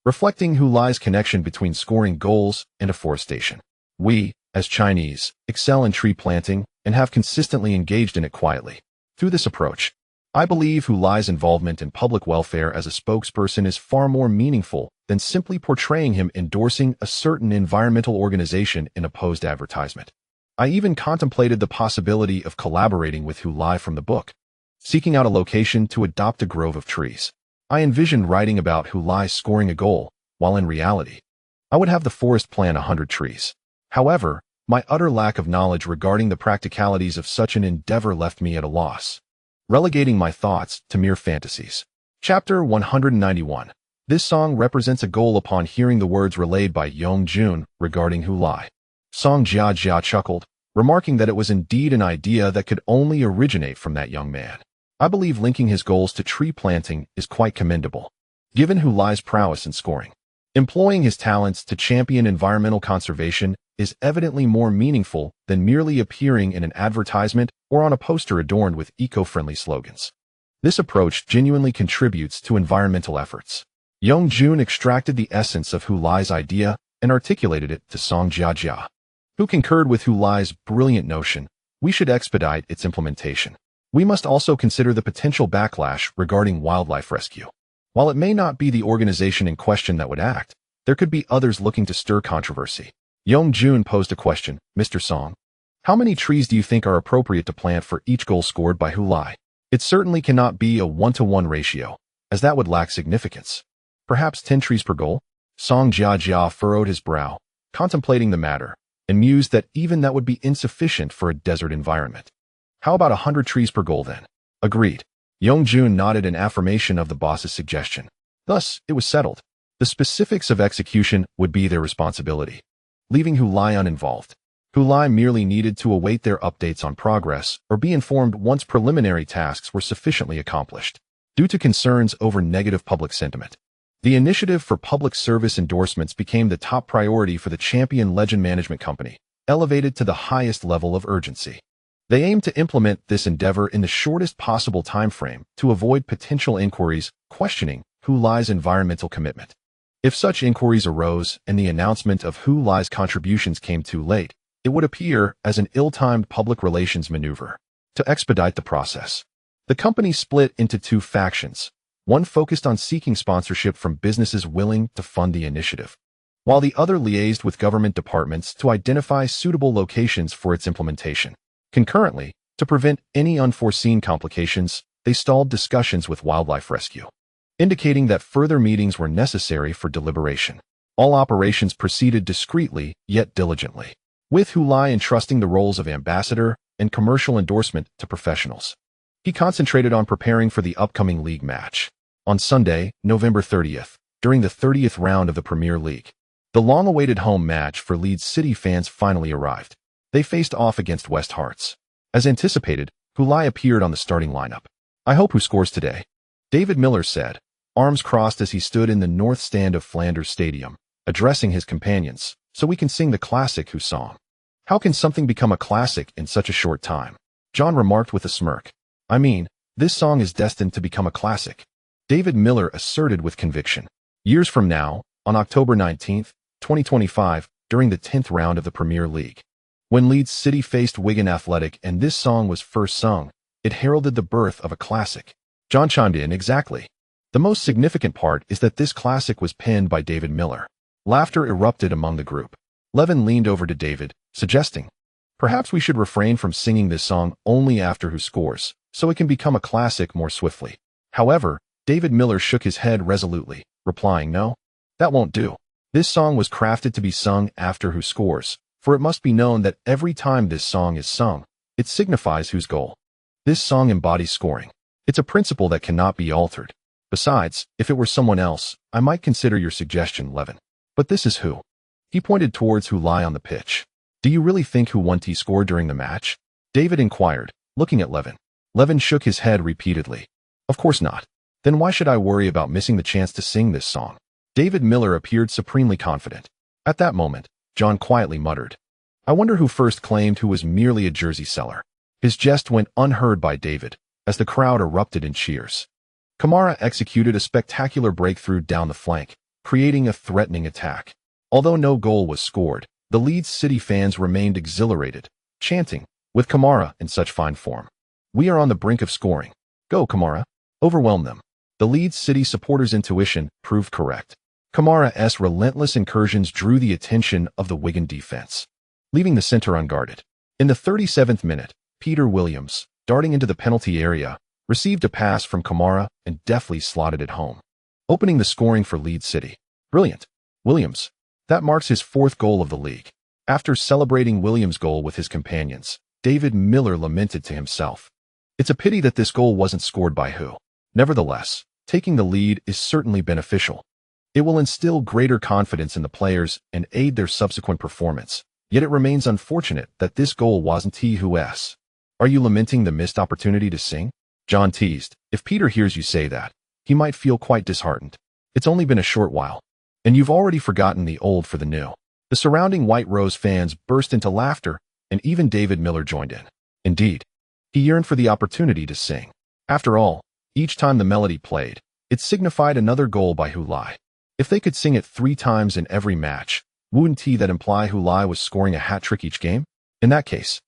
reflecting Hulai's connection between scoring goals and afforestation. We, as Chinese, excel in tree planting and have consistently engaged in it quietly. Through this approach, I believe Hulai's involvement in public welfare as a spokesperson is far more meaningful than simply portraying him endorsing a certain environmental organization in a posed advertisement. I even contemplated the possibility of collaborating with Hulai from the book, seeking out a location to adopt a grove of trees. I envisioned writing about Hulai scoring a goal, while in reality, I would have the forest plant 100 trees. However, my utter lack of knowledge regarding the practicalities of such an endeavor left me at a loss, relegating my thoughts to mere fantasies. Chapter 191. This song represents a goal upon hearing the words relayed by Yongjun regarding Hulai. Song Jia Jia chuckled, remarking that it was indeed an idea that could only originate from that young man. I believe linking his goals to tree planting is quite commendable, given Hulai's prowess in scoring. Employing his talents to champion environmental conservation is evidently more meaningful than merely appearing in an advertisement or on a poster adorned with eco-friendly slogans. This approach genuinely contributes to environmental efforts. Yongjun extracted the essence of Hulai's idea and articulated it to Song Jia Jia, who concurred with Hulai's brilliant notion. We should expedite its implementation. We must also consider the potential backlash regarding wildlife rescue. While it may not be the organization in question that would act, there could be others looking to stir controversy. Yongjun posed a question, Mr. Song. How many trees do you think are appropriate to plant for each goal scored by Hulai? It certainly cannot be a 1-to-1 ratio, as that would lack significance. Perhaps 10 trees per goal? Song Jia Jia furrowed his brow, contemplating the matter, and mused that even that would be insufficient for a desert environment. How about 100 trees per goal then? Agreed. Yongjun nodded in affirmation of the boss's suggestion. Thus, it was settled. The specifics of execution would be their responsibility, leaving Hulai uninvolved. Hulai merely needed to await their updates on progress or be informed once preliminary tasks were sufficiently accomplished. Due to concerns over negative public sentiment, the initiative for public service endorsements became the top priority for the Champion Legend Management Company, elevated to the highest level of urgency. They aimed to implement this endeavor in the shortest possible time frame to avoid potential inquiries questioning Hulai's environmental commitment. If such inquiries arose and the announcement of Hulai's contributions came too late, it would appear as an ill-timed public relations maneuver. To expedite the process, the company split into two factions. One focused on seeking sponsorship from businesses willing to fund the initiative, while the other liaised with government departments to identify suitable locations for its implementation. Concurrently, to prevent any unforeseen complications, they stalled discussions with wildlife rescue, indicating that further meetings were necessary for deliberation. All operations proceeded discreetly yet diligently, with Hulai entrusting the roles of ambassador and commercial endorsement to professionals. He concentrated on preparing for the upcoming league match. On Sunday, November 30th, during the 30th round of the Premier League, the long-awaited home match for Leeds City fans finally arrived. They faced off against West Hearts. As anticipated, Hulai appeared on the starting lineup. I hope who scores today? David Miller said, arms crossed as he stood in the north stand of Flanders Stadium, addressing his companions. So we can sing the classic Who song. How can something become a classic in such a short time? John remarked with a smirk. I mean, this song is destined to become a classic. David Miller asserted with conviction. Years from now, on October 19, 2025, during the 10th round of the Premier League, when Leeds City faced Wigan Athletic and this song was first sung, it heralded the birth of a classic. John chimed in, exactly. The most significant part is that this classic was penned by David Miller. Laughter erupted among the group. Levin leaned over to David, suggesting, perhaps we should refrain from singing this song only after Who scores, so it can become a classic more swiftly. However, David Miller shook his head resolutely, replying, no, that won't do. This song was crafted to be sung after Who scores, for it must be known that every time this song is sung, it signifies Who's goal. This song embodies scoring. It's a principle that cannot be altered. Besides, if it were someone else, I might consider your suggestion, Levin. But this is Who. He pointed towards Who lie on the pitch. Do you really think Who won T score during the match? David inquired, looking at Levin. Levin shook his head repeatedly. Of course not. Then why should I worry about missing the chance to sing this song? David Miller appeared supremely confident. At that moment, John quietly muttered, I wonder who first claimed Who was merely a jersey seller. His jest went unheard by David, as the crowd erupted in cheers. Kamara executed a spectacular breakthrough down the flank, creating a threatening attack. Although no goal was scored, the Leeds City fans remained exhilarated, chanting, with Kamara in such fine form. We are on the brink of scoring. Go, Kamara. Overwhelm them. The Leeds City supporters' intuition proved correct. Kamara's relentless incursions drew the attention of the Wigan defense, leaving the center unguarded. In the 37th minute, Peter Williams, darting into the penalty area, received a pass from Kamara and deftly slotted it home, opening the scoring for Leeds City. Brilliant. Williams. That marks his 4th goal of the league. After celebrating Williams' goal with his companions, David Miller lamented to himself, it's a pity that this goal wasn't scored by Who. Nevertheless, taking the lead is certainly beneficial. It will instill greater confidence in the players and aid their subsequent performance. Yet it remains unfortunate that this goal wasn't Who's. Are you lamenting the missed opportunity to sing? John teased. If Peter hears you say that, he might feel quite disheartened. It's only been a short while, and you've already forgotten the old for the new. The surrounding White Rose fans burst into laughter, and even David Miller joined in. Indeed, he yearned for the opportunity to sing. After all, each time the melody played, it signified another goal by Who lie. If they could sing it 3 times in every match, wouldn't that imply Who lie was scoring a hat-trick each game? In that case,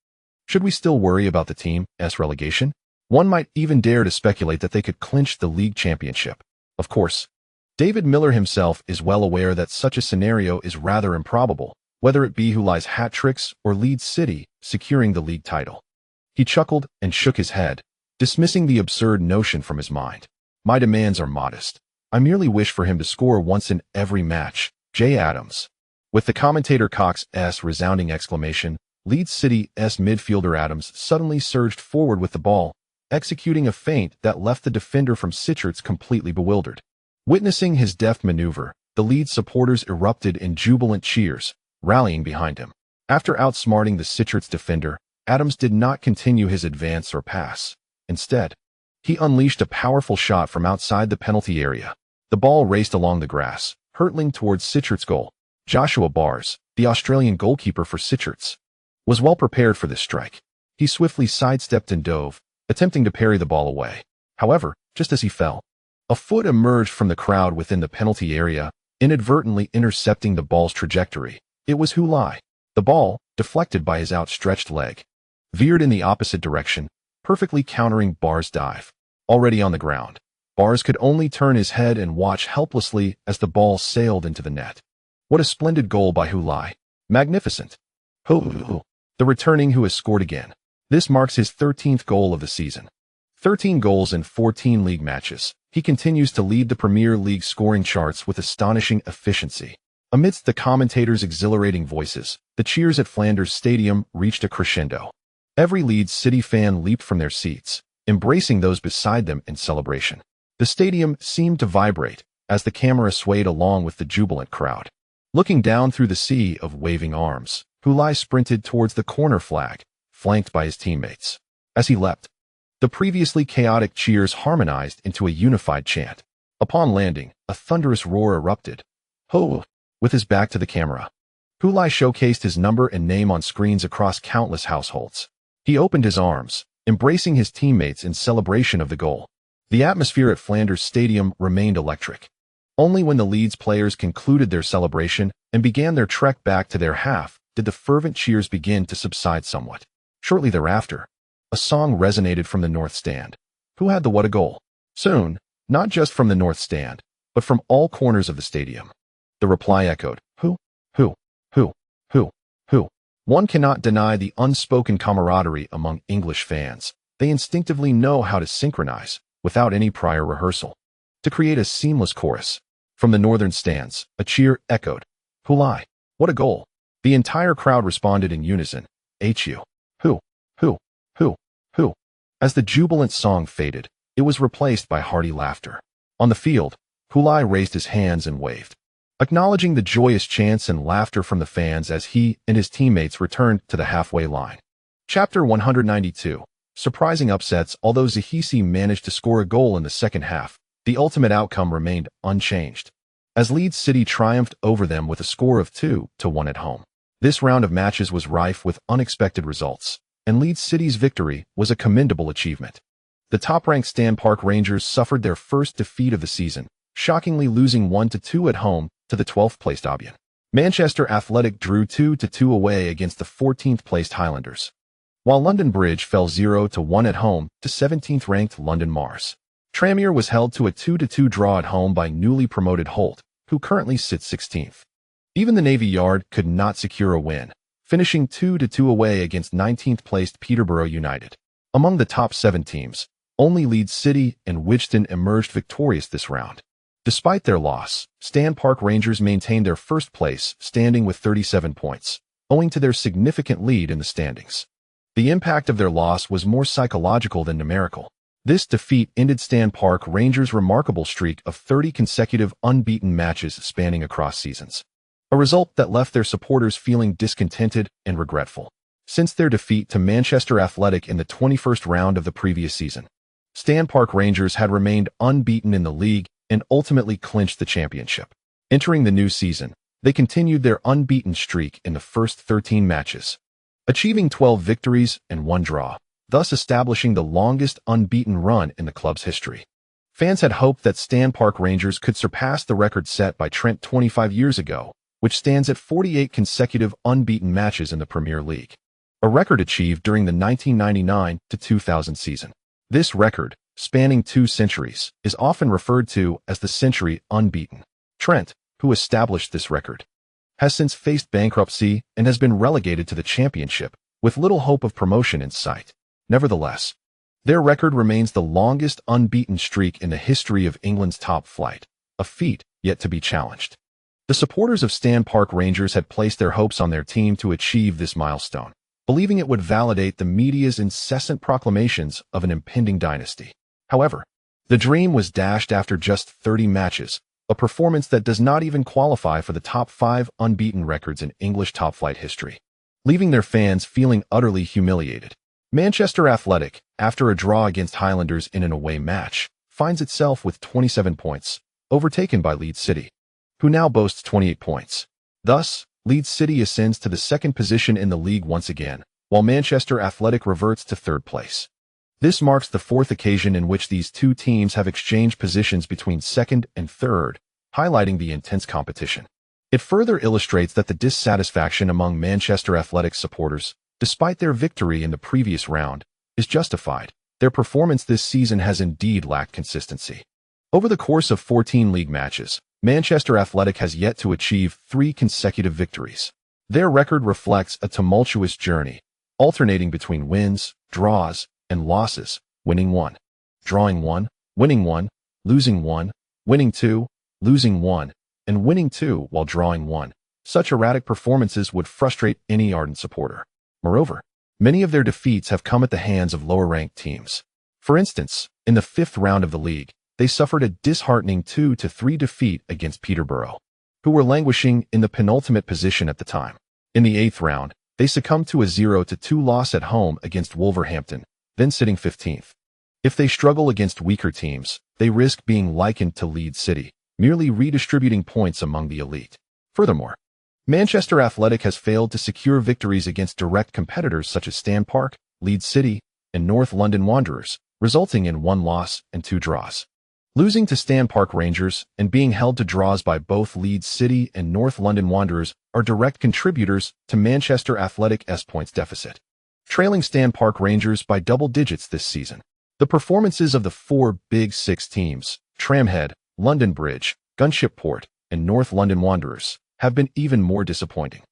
should we still worry about the team's relegation? One might even dare to speculate that they could clinch the league championship. Of course, David Miller himself is well aware that such a scenario is rather improbable, whether it be Who lie's hat tricks or Leeds City securing the league title. He chuckled and shook his head, dismissing the absurd notion from his mind. My demands are modest. I merely wish for him to score once in every match. J. Adams. With the commentator Cox's resounding exclamation, Leeds City's midfielder Adams suddenly surged forward with the ball, executing a feint that left the defender from Sitterts completely bewildered. Witnessing his deft maneuver, the Leeds supporters erupted in jubilant cheers, rallying behind him. After outsmarting the Sitterts defender, Adams did not continue his advance or pass. Instead, he unleashed a powerful shot from outside the penalty area. The ball raced along the grass, hurtling towards Sitterts' goal. Joshua Bars, the Australian goalkeeper for Sitterts, was well prepared for this strike. He swiftly sidestepped and dove, attempting to parry the ball away. However, just as he fell, a foot emerged from the crowd within the penalty area, inadvertently intercepting the ball's trajectory. It was Who lie. The ball, deflected by his outstretched leg, veered in the opposite direction, perfectly countering Bars' dive. Already on the ground, Bars could only turn his head and watch helplessly as the ball sailed into the net. What a splendid goal by Who lie. Magnificent. Who. The returning Who has scored again. This marks his 13th goal of the season. 13 goals in 14 league matches. He continues to lead the Premier League scoring charts with astonishing efficiency. Amidst the commentators' exhilarating voices, the cheers at Flanders Stadium reached a crescendo. Every Leeds City fan leaped from their seats, embracing those beside them in celebration. The stadium seemed to vibrate as the camera swayed along with the jubilant crowd. Looking down through the sea of waving arms, Who lie sprinted towards the corner flag, flanked by his teammates. As he leapt, the previously chaotic cheers harmonized into a unified chant. Upon landing, a thunderous roar erupted. Ho! With his back to the camera, Hulai showcased his number and name on screens across countless households. He opened his arms, embracing his teammates in celebration of the goal. The atmosphere at Flanders Stadium remained electric. Only when the Leeds players concluded their celebration and began their trek back to their half did the fervent cheers begin to subside somewhat. Shortly thereafter, a song resonated from the North Stand. Who had the what a goal? Soon, not just from the North Stand, but from all corners of the stadium. The reply echoed, who? Who? One cannot deny the unspoken camaraderie among English fans. They instinctively know how to synchronize, without any prior rehearsal, to create a seamless chorus. From the northern stands, a cheer echoed, Hulai, what a goal! The entire crowd responded in unison, Hu, who? As the jubilant song faded, it was replaced by hearty laughter. On the field, Hulai raised his hands and waved, acknowledging the joyous chants and laughter from the fans as he and his teammates returned to the halfway line. Chapter 192. Surprising upsets. Although Zahisi managed to score a goal in the second half, the ultimate outcome remained unchanged, as Leeds City triumphed over them with a score of 2-1 at home. This round of matches was rife with unexpected results, and Leeds City's victory was a commendable achievement. The top-ranked Stan Park Rangers suffered their first defeat of the season, shockingly losing 1-2 at home to the 12th-placed Albion. Manchester Athletic drew 2-2 away against the 14th-placed Highlanders, while London Bridge fell 0-1 at home to 17th-ranked London Mars. Tranmere was held to a 2-2 draw at home by newly promoted Holt, who currently sits 16th. Even the Navy Yard could not secure a win, finishing 2-2 away against 19th-placed Peterborough United. Among the top 7 teams, only Leeds City and Widgeton emerged victorious this round. Despite their loss, Stan Park Rangers maintained their first place standing with 37 points, owing to their significant lead in the standings. The impact of their loss was more psychological than numerical. This defeat ended Stan Park Rangers' remarkable streak of 30 consecutive unbeaten matches spanning across seasons, a result that left their supporters feeling discontented and regretful. Since their defeat to Manchester Athletic in the 21st round of the previous season, Stan Park Rangers had remained unbeaten in the league and ultimately clinched the championship. Entering the new season, they continued their unbeaten streak in the first 13 matches, achieving 12 victories and 1 draw, thus establishing the longest unbeaten run in the club's history. Fans had hoped that Stan Park Rangers could surpass the record set by Trent 25 years ago, which stands at 48 consecutive unbeaten matches in the Premier League, a record achieved during the 1999-2000 season. This record, spanning 2 centuries, is often referred to as the century unbeaten. Trent, who established this record, has since faced bankruptcy and has been relegated to the championship, with little hope of promotion in sight. Nevertheless, their record remains the longest unbeaten streak in the history of England's top flight, a feat yet to be challenged. The supporters of Stan Park Rangers had placed their hopes on their team to achieve this milestone, believing it would validate the media's incessant proclamations of an impending dynasty. However, the dream was dashed after just 30 matches, a performance that does not even qualify for the top 5 unbeaten records in English top-flight history, leaving their fans feeling utterly humiliated. Manchester Athletic, after a draw against Highlanders in an away match, finds itself with 27 points, overtaken by Leeds City, who now boasts 28 points. Thus, Leeds City ascends to the 2nd position in the league once again, while Manchester Athletic reverts to 3rd place. This marks the 4th occasion in which these 2 teams have exchanged positions between 2nd and 3rd, highlighting the intense competition. It further illustrates that the dissatisfaction among Manchester Athletic supporters, despite their victory in the previous round, is justified. Their performance this season has indeed lacked consistency. Over the course of 14 league matches, Manchester Athletic has yet to achieve 3 consecutive victories. Their record reflects a tumultuous journey, alternating between wins, draws, and losses, winning 1, drawing 1, winning 1, losing 1, winning 2, losing 1, and winning 2 while drawing 1. Such erratic performances would frustrate any ardent supporter. Moreover, many of their defeats have come at the hands of lower-ranked teams. For instance, in the 5th round of the league, they suffered a disheartening 2-3 defeat against Peterborough, who were languishing in the penultimate position at the time. In the 8th round, they succumbed to a 0-2 loss at home against Wolverhampton, then sitting 15th. If they struggle against weaker teams, they risk being likened to Leeds City, merely redistributing points among the elite. Furthermore, Manchester Athletic has failed to secure victories against direct competitors such as Stan Park, Leeds City, and North London Wanderers, resulting in 1 loss and 2 draws. Losing to Stan Park Rangers and being held to draws by both Leeds City and North London Wanderers are direct contributors to Manchester Athletic's points deficit, trailing Stan Park Rangers by double digits this season. The performances of the 4 Big Six teams, Tramhead, London Bridge, Gunship Port, and North London Wanderers, have been even more disappointing,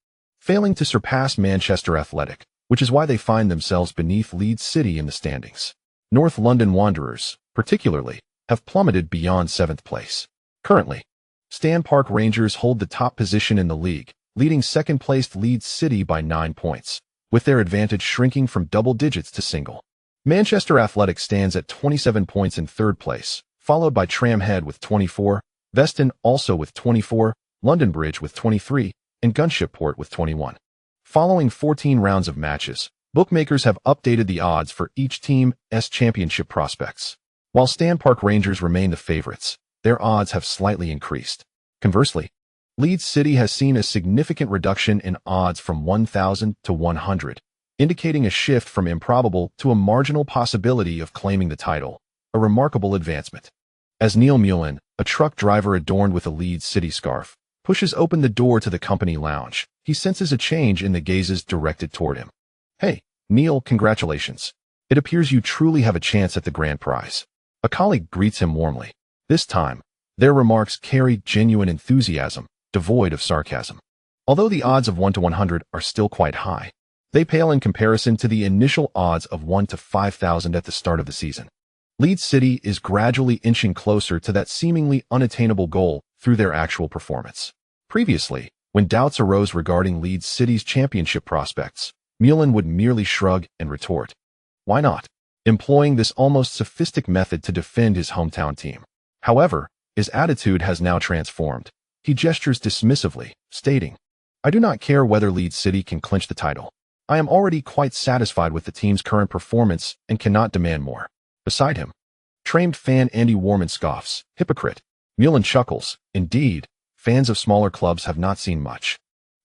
failing to surpass Manchester Athletic, which is why they find themselves beneath Leeds City in the standings. North London Wanderers, particularly, have plummeted beyond 7th place. Currently, Stan Park Rangers hold the top position in the league, leading second-placed Leeds City by 9 points, with their advantage shrinking from double digits to single. Manchester Athletic stands at 27 points in 3rd place, followed by Tramhead with 24, Veston also with 24, London Bridge with 23, and Gunship Port with 21. Following 14 rounds of matches, bookmakers have updated the odds for each team's championship prospects. While Stan Park Rangers remain the favorites, their odds have slightly increased. Conversely, Leeds City has seen a significant reduction in odds from 1,000 to 100, indicating a shift from improbable to a marginal possibility of claiming the title, a remarkable advancement. As Neil Mullen, a truck driver adorned with a Leeds City scarf, pushes open the door to the company lounge, he senses a change in the gazes directed toward him. "Hey, Neil, congratulations. It appears you truly have a chance at the grand prize." A colleague greets him warmly. This time, their remarks carry genuine enthusiasm, devoid of sarcasm. Although the odds of 1 to 100 are still quite high, they pale in comparison to the initial odds of 1 to 5,000 at the start of the season. Leeds City is gradually inching closer to that seemingly unattainable goal through their actual performance. Previously, when doubts arose regarding Leeds City's championship prospects, Mullen would merely shrug and retort, "Why not?" employing this almost sophistic method to defend his hometown team. However, his attitude has now transformed. He gestures dismissively, stating, "I do not care whether Leeds City can clinch the title. I am already quite satisfied with the team's current performance and cannot demand more." Beside him, trained fan Andy Warman scoffs, "Hypocrite." Mullen chuckles, "Indeed, fans of smaller clubs have not seen much.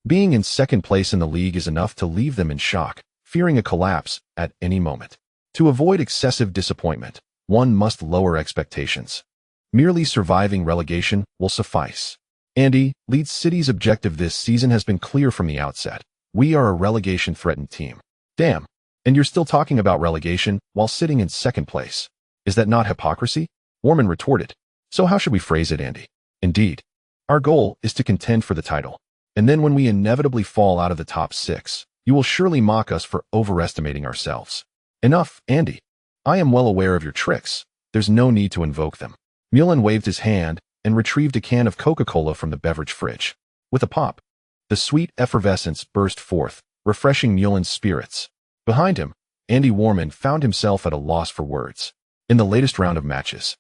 Being in 2nd place in the league is enough to leave them in shock, fearing a collapse at any moment. To avoid excessive disappointment, one must lower expectations. Merely surviving relegation will suffice." Andy, Leeds City's objective this season has been clear from the outset. "We are a relegation-threatened team." "Damn. And you're still talking about relegation while sitting in 2nd place. Is that not hypocrisy?" Warman retorted. "So how should we phrase it, Andy?" "Indeed. Our goal is to contend for the title. And then when we inevitably fall out of the top 6, you will surely mock us for overestimating ourselves." "Enough, Andy. I am well aware of your tricks. There's no need to invoke them." Mullen waved his hand and retrieved a can of Coca-Cola from the beverage fridge. With a pop, the sweet effervescence burst forth, refreshing Mullen's spirits. Behind him, Andy Warman found himself at a loss for words. In the latest round of matches,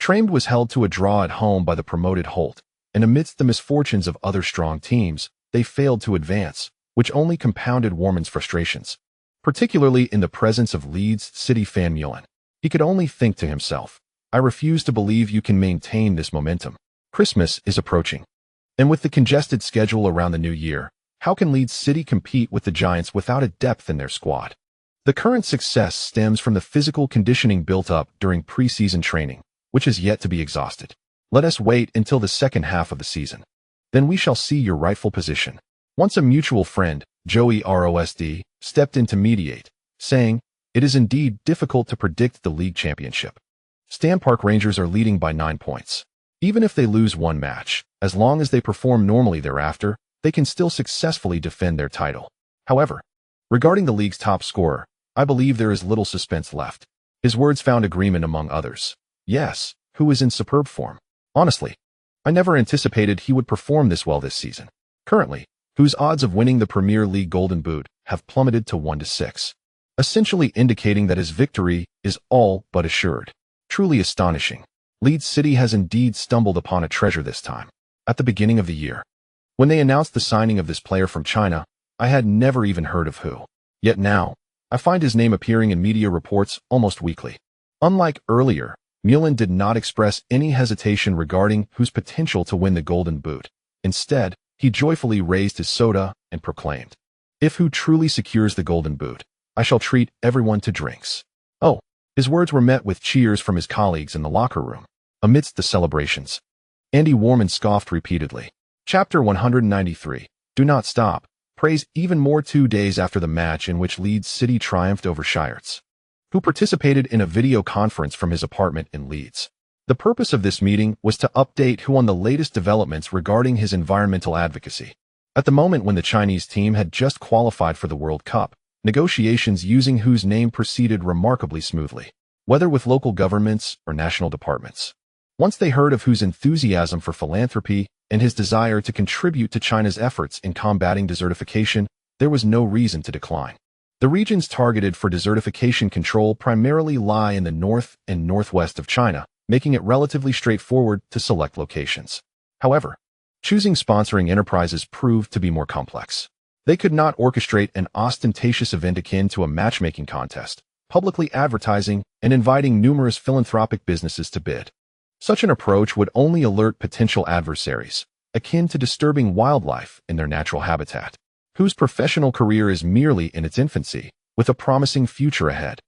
Tramd was held to a draw at home by the promoted Holt, and amidst the misfortunes of other strong teams, they failed to advance, which only compounded Warman's frustrations, particularly in the presence of Leeds City fan Mullen. He could only think to himself, "I refuse to believe you can maintain this momentum. Christmas is approaching. And with the congested schedule around the new year, how can Leeds City compete with the Giants without a depth in their squad?" The current success stems from the physical conditioning built up during preseason training, which is yet to be exhausted. Let us wait until the second half of the season. Then we shall see your rightful position. Once a mutual friend, Joey Rosd, stepped in to mediate, saying, "It is indeed difficult to predict the league championship. Stan Park Rangers are leading by 9 points. Even if they lose one match, as long as they perform normally thereafter, they can still successfully defend their title. However, regarding the league's top scorer, I believe there is little suspense left." His words found agreement among others. Yes, who is in superb form. Honestly, I never anticipated he would perform this well this season. Currently, whose odds of winning the Premier League Golden Boot have plummeted to 1 to 6, essentially indicating that his victory is all but assured. Truly astonishing. Leeds City has indeed stumbled upon a treasure this time. At the beginning of the year, when they announced the signing of this player from China, I had never even heard of who. Yet now, I find his name appearing in media reports almost weekly. Unlike earlier, Mullen did not express any hesitation regarding Hu's potential to win the Golden Boot. Instead, he joyfully raised his soda and proclaimed, "If Hu truly secures the Golden Boot, I shall treat everyone to drinks." Oh, his words were met with cheers from his colleagues in the locker room. Amidst the celebrations, Andy Warman scoffed repeatedly. Chapter 193. Do not stop. Praise even more 2 days after the match in which Leeds City triumphed over Shire's, who participated in a video conference from his apartment in Leeds. The purpose of this meeting was to update Hu on the latest developments regarding his environmental advocacy. At the moment when the Chinese team had just qualified for the World Cup, negotiations using Hu's name proceeded remarkably smoothly, whether with local governments or national departments. Once they heard of Hu's enthusiasm for philanthropy and his desire to contribute to China's efforts in combating desertification, there was no reason to decline. The regions targeted for desertification control primarily lie in the north and northwest of China, making it relatively straightforward to select locations. However, choosing sponsoring enterprises proved to be more complex. They could not orchestrate an ostentatious event akin to a matchmaking contest, publicly advertising and inviting numerous philanthropic businesses to bid. Such an approach would only alert potential adversaries, akin to disturbing wildlife in their natural habitat, whose professional career is merely in its infancy, with a promising future ahead.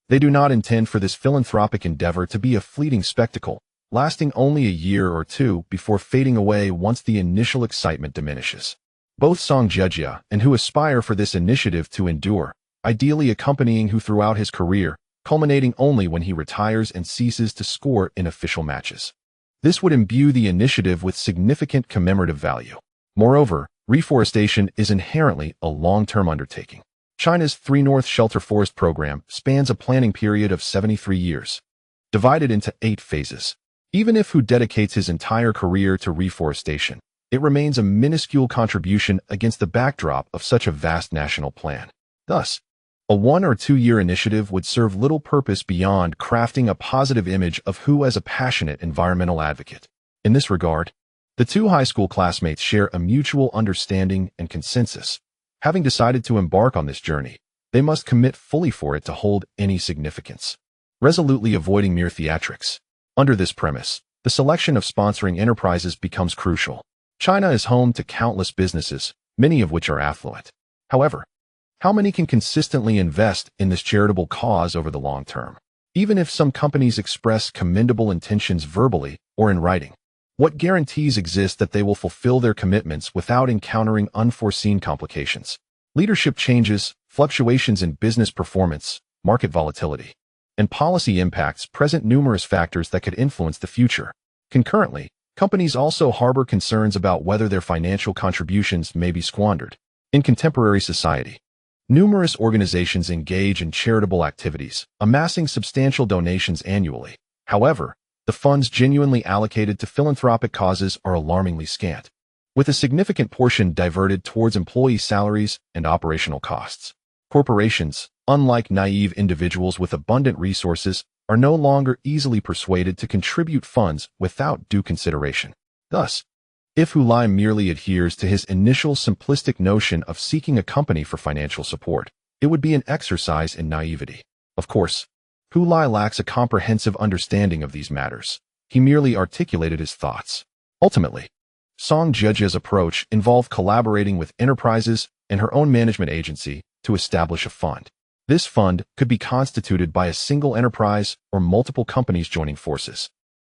They do not intend for this philanthropic endeavor to be a fleeting spectacle, lasting only a year or two before fading away once the initial excitement diminishes. Both Song Jejia and Hu aspire for this initiative to endure, ideally accompanying Hu throughout his career, culminating only when he retires and ceases to score in official matches. This would imbue the initiative with significant commemorative value. Moreover, reforestation is inherently a long-term undertaking. China's 3 North Shelter Forest Program spans a planning period of 73 years, divided into 8 phases. Even if Hu dedicates his entire career to reforestation, it remains a minuscule contribution against the backdrop of such a vast national plan. Thus, a 1 or 2 year initiative would serve little purpose beyond crafting a positive image of Hu as a passionate environmental advocate. In this regard, the 2 high school classmates share a mutual understanding and consensus. Having decided to embark on this journey, they must commit fully for it to hold any significance, resolutely avoiding mere theatrics. Under this premise, the selection of sponsoring enterprises becomes crucial. China is home to countless businesses, many of which are affluent. However, how many can consistently invest in this charitable cause over the long term? Even if some companies express commendable intentions verbally or in writing, what guarantees exist that they will fulfill their commitments without encountering unforeseen complications? Leadership changes, fluctuations in business performance, market volatility, and policy impacts present numerous factors that could influence the future. Concurrently, companies also harbor concerns about whether their financial contributions may be squandered. In contemporary society, numerous organizations engage in charitable activities, amassing substantial donations annually. However, the funds genuinely allocated to philanthropic causes are alarmingly scant, with a significant portion diverted towards employee salaries and operational costs. Corporations, unlike naive individuals with abundant resources, are no longer easily persuaded to contribute funds without due consideration. Thus, if Hu Lai merely adheres to his initial simplistic notion of seeking a company for financial support, it would be an exercise in naivety. Of course, Hu Lai lacks a comprehensive understanding of these matters. He merely articulated his thoughts. Ultimately, Song Jejia's approach involved collaborating with enterprises and her own management agency to establish a fund. This fund could be constituted by a single enterprise or multiple companies joining forces,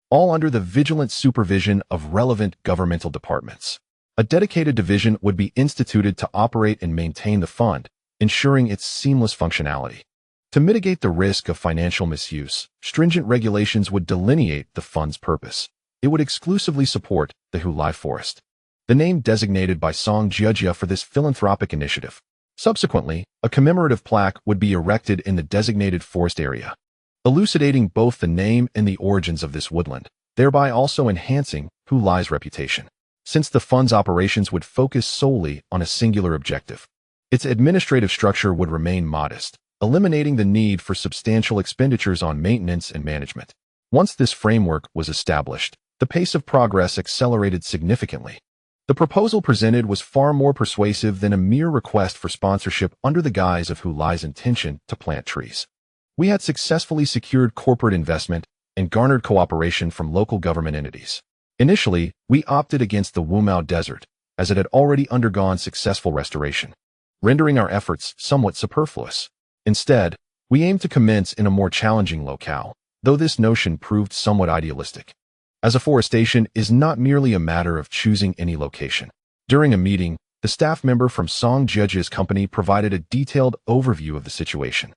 all under the vigilant supervision of relevant governmental departments. A dedicated division would be instituted to operate and maintain the fund, ensuring its seamless functionality. To mitigate the risk of financial misuse, stringent regulations would delineate the fund's purpose. It would exclusively support the Hu Lai Forest, the name designated by Song Jejia for this philanthropic initiative. Subsequently, a commemorative plaque would be erected in the designated forest area, elucidating both the name and the origins of this woodland, thereby also enhancing Hu Lai's reputation. Since the fund's operations would focus solely on a singular objective, its administrative structure would remain modest, eliminating the need for substantial expenditures on maintenance and management. Once this framework was established, the pace of progress accelerated significantly. The proposal presented was far more persuasive than a mere request for sponsorship under the guise of Hu Lai's intention to plant trees. We had successfully secured corporate investment and garnered cooperation from local government entities. Initially, we opted against the Wumao Desert, as it had already undergone successful restoration, rendering our efforts somewhat superfluous. Instead, we aimed to commence in a more challenging locale, though this notion proved somewhat idealistic, as afforestation is not merely a matter of choosing any location. During a meeting, the staff member from Song Jiejia's company provided a detailed overview of the situation,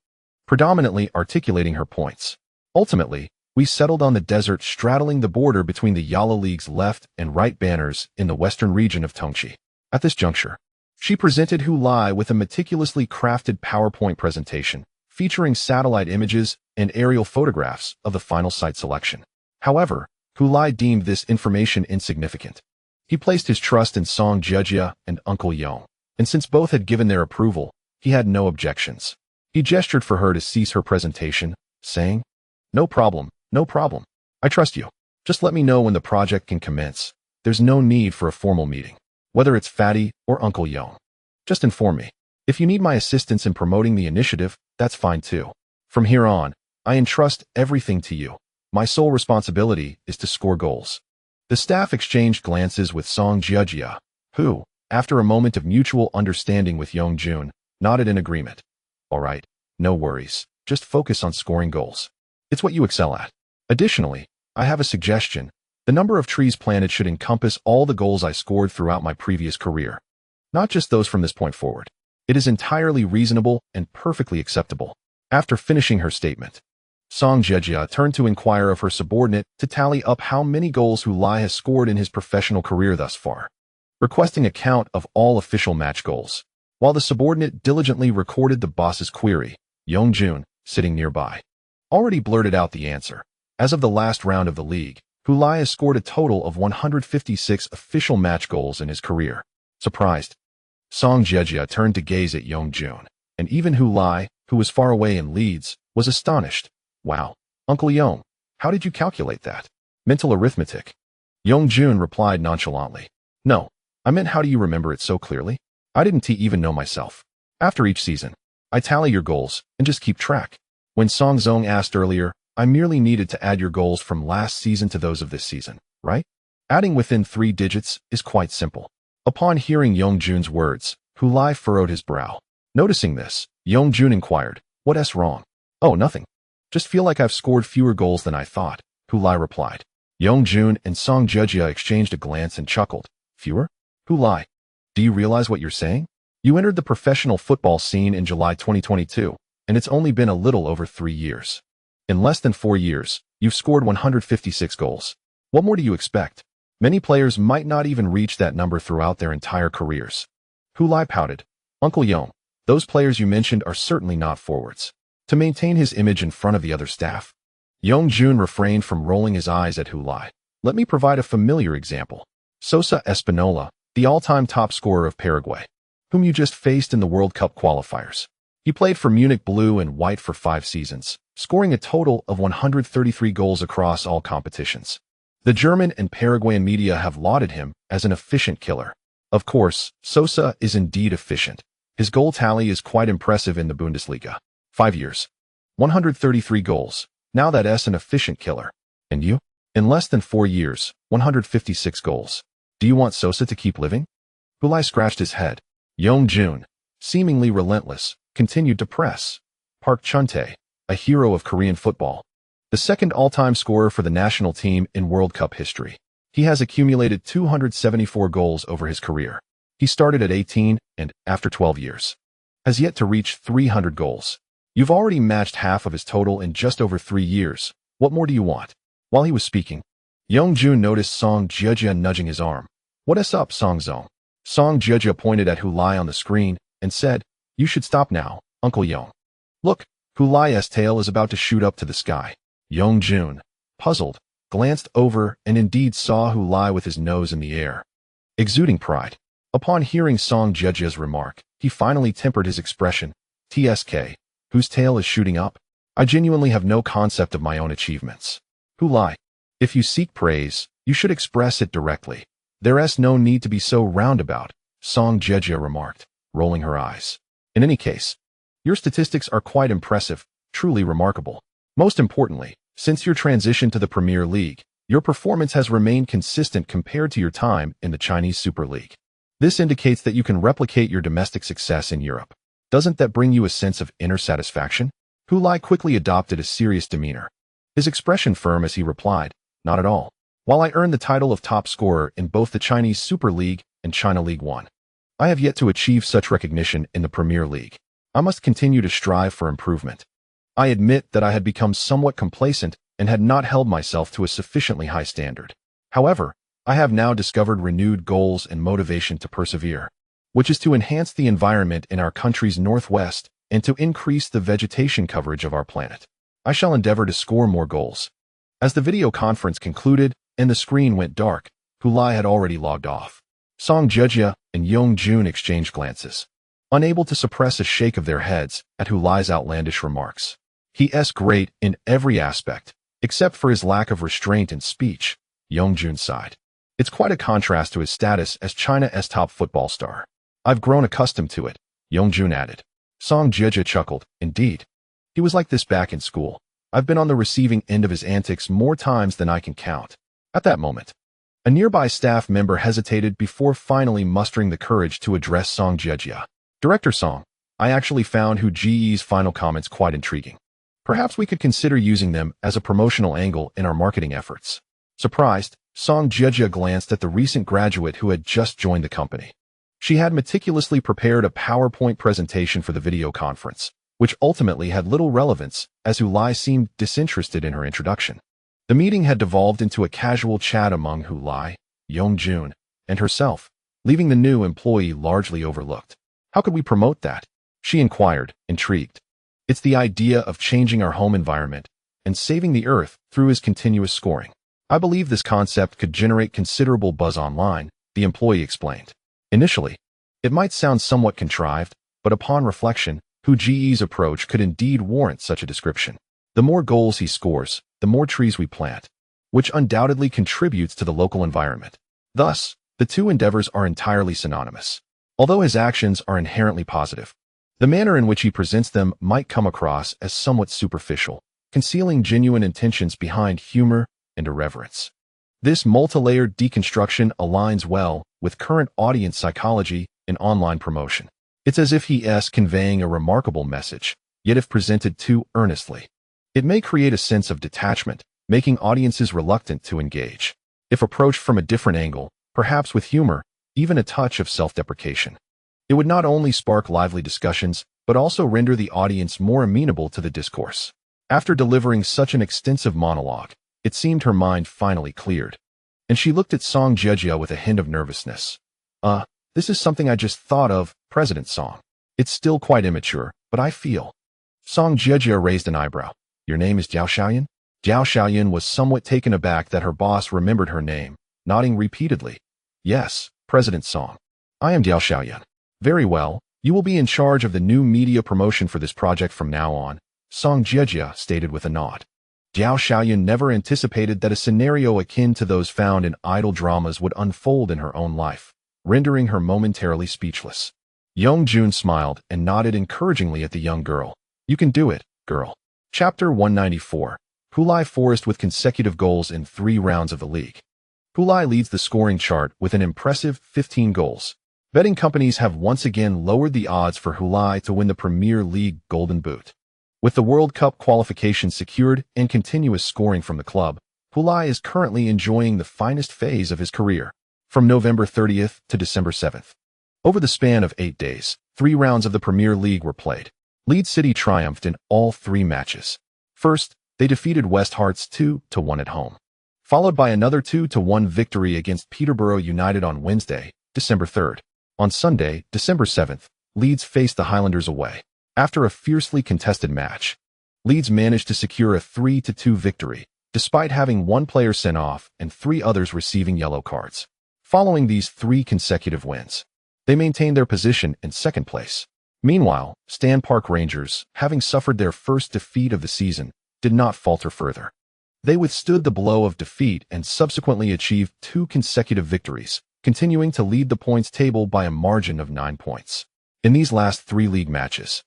predominantly articulating her points. Ultimately, we settled on the desert straddling the border between the Yala League's left and right banners in the western region of Tongchi. At this juncture, she presented Hu Lai with a meticulously crafted PowerPoint presentation featuring satellite images and aerial photographs of the final site selection. However, Hu Lai deemed this information insignificant. He placed his trust in Song Jiejia and Uncle Yong, and since both had given their approval, he had no objections. He gestured for her to cease her presentation, saying, "No problem, no problem. I trust you. Just let me know when the project can commence. There's no need for a formal meeting, whether it's Fatty or Uncle Yong. Just inform me. If you need my assistance in promoting the initiative, that's fine too. From here on, I entrust everything to you. My sole responsibility is to score goals." The staff exchanged glances with Song Jiejia, who, after a moment of mutual understanding with Yongjun, nodded in agreement. "All right, no worries. Just focus on scoring goals. It's what you excel at. Additionally, I have a suggestion. The number of trees planted should encompass all the goals I scored throughout my previous career, not just those from this point forward. It is entirely reasonable and perfectly acceptable." After finishing her statement, Song Jiejia turned to inquire of her subordinate to tally up how many goals Hu Lai has scored in his professional career thus far, requesting a count of all official match goals. While the subordinate diligently recorded the boss's query, Yongjun, sitting nearby, already blurted out the answer. As of the last round of the league, Hu Lai has scored a total of 156 official match goals in his career. Surprised, Song Jiejia turned to gaze at Yongjun, and even Hu Lai, who was far away in leads, was astonished. "Wow, Uncle Yong, how did you calculate that?" "Mental arithmetic." Yongjun replied nonchalantly. "No, I meant how do you remember it so clearly? I didn't even know myself. After each season, I tally your goals and just keep track. When Song Zong asked earlier, I merely needed to add your goals from last season to those of this season, right? Adding within 3 digits is quite simple." Upon hearing Yongjun's words, Hu Lai furrowed his brow. Noticing this, Yongjun inquired, "What's wrong?" "Oh, nothing. Just feel like I've scored fewer goals than I thought," Hu Lai replied. Yongjun and Song Jiejia exchanged a glance and chuckled. "Fewer? Hu Lai, do you realize what you're saying? You entered the professional football scene in July 2022, and it's only been a little over 3 years. In less than 4 years, you've scored 156 goals. What more do you expect? Many players might not even reach that number throughout their entire careers." Hu Lai pouted. "Uncle Yong, those players you mentioned are certainly not forwards." To maintain his image in front of the other staff, Yongjun refrained from rolling his eyes at Hu Lai. "Let me provide a familiar example. Sosa Espinola, the all-time top scorer of Paraguay, whom you just faced in the World Cup qualifiers. He played for Munich Blue and White for 5 seasons, scoring a total of 133 goals across all competitions. The German and Paraguayan media have lauded him as an efficient killer. Of course, Sosa is indeed efficient. His goal tally is quite impressive in the Bundesliga. 5 years. 133 goals. Now that's an efficient killer. And you? In less than 4 years, 156 goals. Do you want Sosa to keep living?" Hu Lai scratched his head. Yongjun, seemingly relentless, continued to press. "Park Chun-tae, a hero of Korean football. The second all-time scorer for the national team in World Cup history. He has accumulated 274 goals over his career. He started at 18 and, after 12 years, has yet to reach 300 goals. You've already matched half of his total in just over 3 years. What more do you want?" While he was speaking, Yongjun noticed Song Jiejia nudging his arm. "What's up, Song Zong?" Song Jiejia pointed at Hu Lai on the screen and said, "You should stop now, Uncle Yong. Look, Hu Lai's tail is about to shoot up to the sky." Yongjun, puzzled, glanced over and indeed saw Hu Lai with his nose in the air, exuding pride. Upon hearing Song Jiejia's remark, he finally tempered his expression. "TSK, whose tail is shooting up? I genuinely have no concept of my own achievements. Hu Lai, if you seek praise, you should express it directly. There's no need to be so roundabout," Song Jiejia remarked, rolling her eyes. "In any case, your statistics are quite impressive, truly remarkable. Most importantly, since your transition to the Premier League, your performance has remained consistent compared to your time in the Chinese Super League. This indicates that you can replicate your domestic success in Europe. Doesn't that bring you a sense of inner satisfaction? Hu Lai quickly adopted a serious demeanor. His expression firm as he replied, "Not at all. While I earned the title of top scorer in both the Chinese Super League and China League One, I have yet to achieve such recognition in the Premier League. I must continue to strive for improvement. I admit that I had become somewhat complacent and had not held myself to a sufficiently high standard. However, I have now discovered renewed goals and motivation to persevere, which is to enhance the environment in our country's northwest and to increase the vegetation coverage of our planet. I shall endeavor to score more goals." As the video conference concluded and the screen went dark, Hu Lai had already logged off. Song Jejia and Yong Jun exchanged glances, unable to suppress a shake of their heads at Hu Lai's outlandish remarks. He's great in every aspect, except for his lack of restraint in speech, Yong Jun sighed. It's quite a contrast to his status as China's top football star. I've grown accustomed to it, Yong Jun added. Song Jejia chuckled. Indeed. He was like this back in school. I've been on the receiving end of his antics more times than I can count. At that moment, a nearby staff member hesitated before finally mustering the courage to address Song Jejia. "Director Song, I actually found Hu Ji's final comments quite intriguing. Perhaps we could consider using them as a promotional angle in our marketing efforts." Surprised, Song Jejia glanced at the recent graduate who had just joined the company. She had meticulously prepared a PowerPoint presentation for the video conference, which ultimately had little relevance as Hu Lai seemed disinterested in her introduction. The meeting had devolved into a casual chat among Hu Lai, Yong Jun, and herself, leaving the new employee largely overlooked. "How could we promote that?" she inquired, intrigued. "It's the idea of changing our home environment and saving the earth through his continuous scoring. I believe this concept could generate considerable buzz online," the employee explained. Initially, it might sound somewhat contrived, but upon reflection, Hu Ji's approach could indeed warrant such a description. The more goals he scores, the more trees we plant, which undoubtedly contributes to the local environment. Thus, the two endeavors are entirely synonymous. Although his actions are inherently positive, the manner in which he presents them might come across as somewhat superficial, concealing genuine intentions behind humor and irreverence. This multi-layered deconstruction aligns well with current audience psychology in online promotion. It's as if he's conveying a remarkable message, yet if presented too earnestly, it may create a sense of detachment, making audiences reluctant to engage. If approached from a different angle, perhaps with humor, even a touch of self-deprecation, it would not only spark lively discussions, but also render the audience more amenable to the discourse. After delivering such an extensive monologue, it seemed her mind finally cleared, and she looked at Song Jejia with a hint of nervousness. This is something I just thought of, President Song. It's still quite immature, but I feel." Song Jejia raised an eyebrow. "Your name is Jiao Xiaoyan?" Jiao Xiaoyan was somewhat taken aback that her boss remembered her name, nodding repeatedly. "Yes, President Song. I am Jiao Xiaoyan." "Very well, you will be in charge of the new media promotion for this project from now on," Song Jejia stated with a nod. Jiao Xiaoyan never anticipated that a scenario akin to those found in idol dramas would unfold in her own life, rendering her momentarily speechless. Yong Jun smiled and nodded encouragingly at the young girl. "You can do it, girl." Chapter 194. Hu Lai Forest with consecutive goals in 3 rounds of the league. Hu Lai leads the scoring chart with an impressive 15 goals. Betting companies have once again lowered the odds for Hu Lai to win the Premier League Golden Boot. With the World Cup qualification secured and continuous scoring from the club, Hu Lai is currently enjoying the finest phase of his career, from November 30th to December 7th. Over the span of 8 days, 3 rounds of the Premier League were played. Leeds City triumphed in all 3 matches. First, they defeated West Hearts 2-1 at home, followed by another 2-1 victory against Peterborough United on Wednesday, December 3rd. On Sunday, December 7th, Leeds faced the Highlanders away. After a fiercely contested match, Leeds managed to secure a 3-2 victory, despite having 1 player sent off and 3 others receiving yellow cards. Following these 3 consecutive wins, they maintained their position in 2nd place. Meanwhile, Stan Park Rangers, having suffered their first defeat of the season, did not falter further. They withstood the blow of defeat and subsequently achieved 2 consecutive victories, continuing to lead the points table by a margin of 9 points. In these last 3 league matches,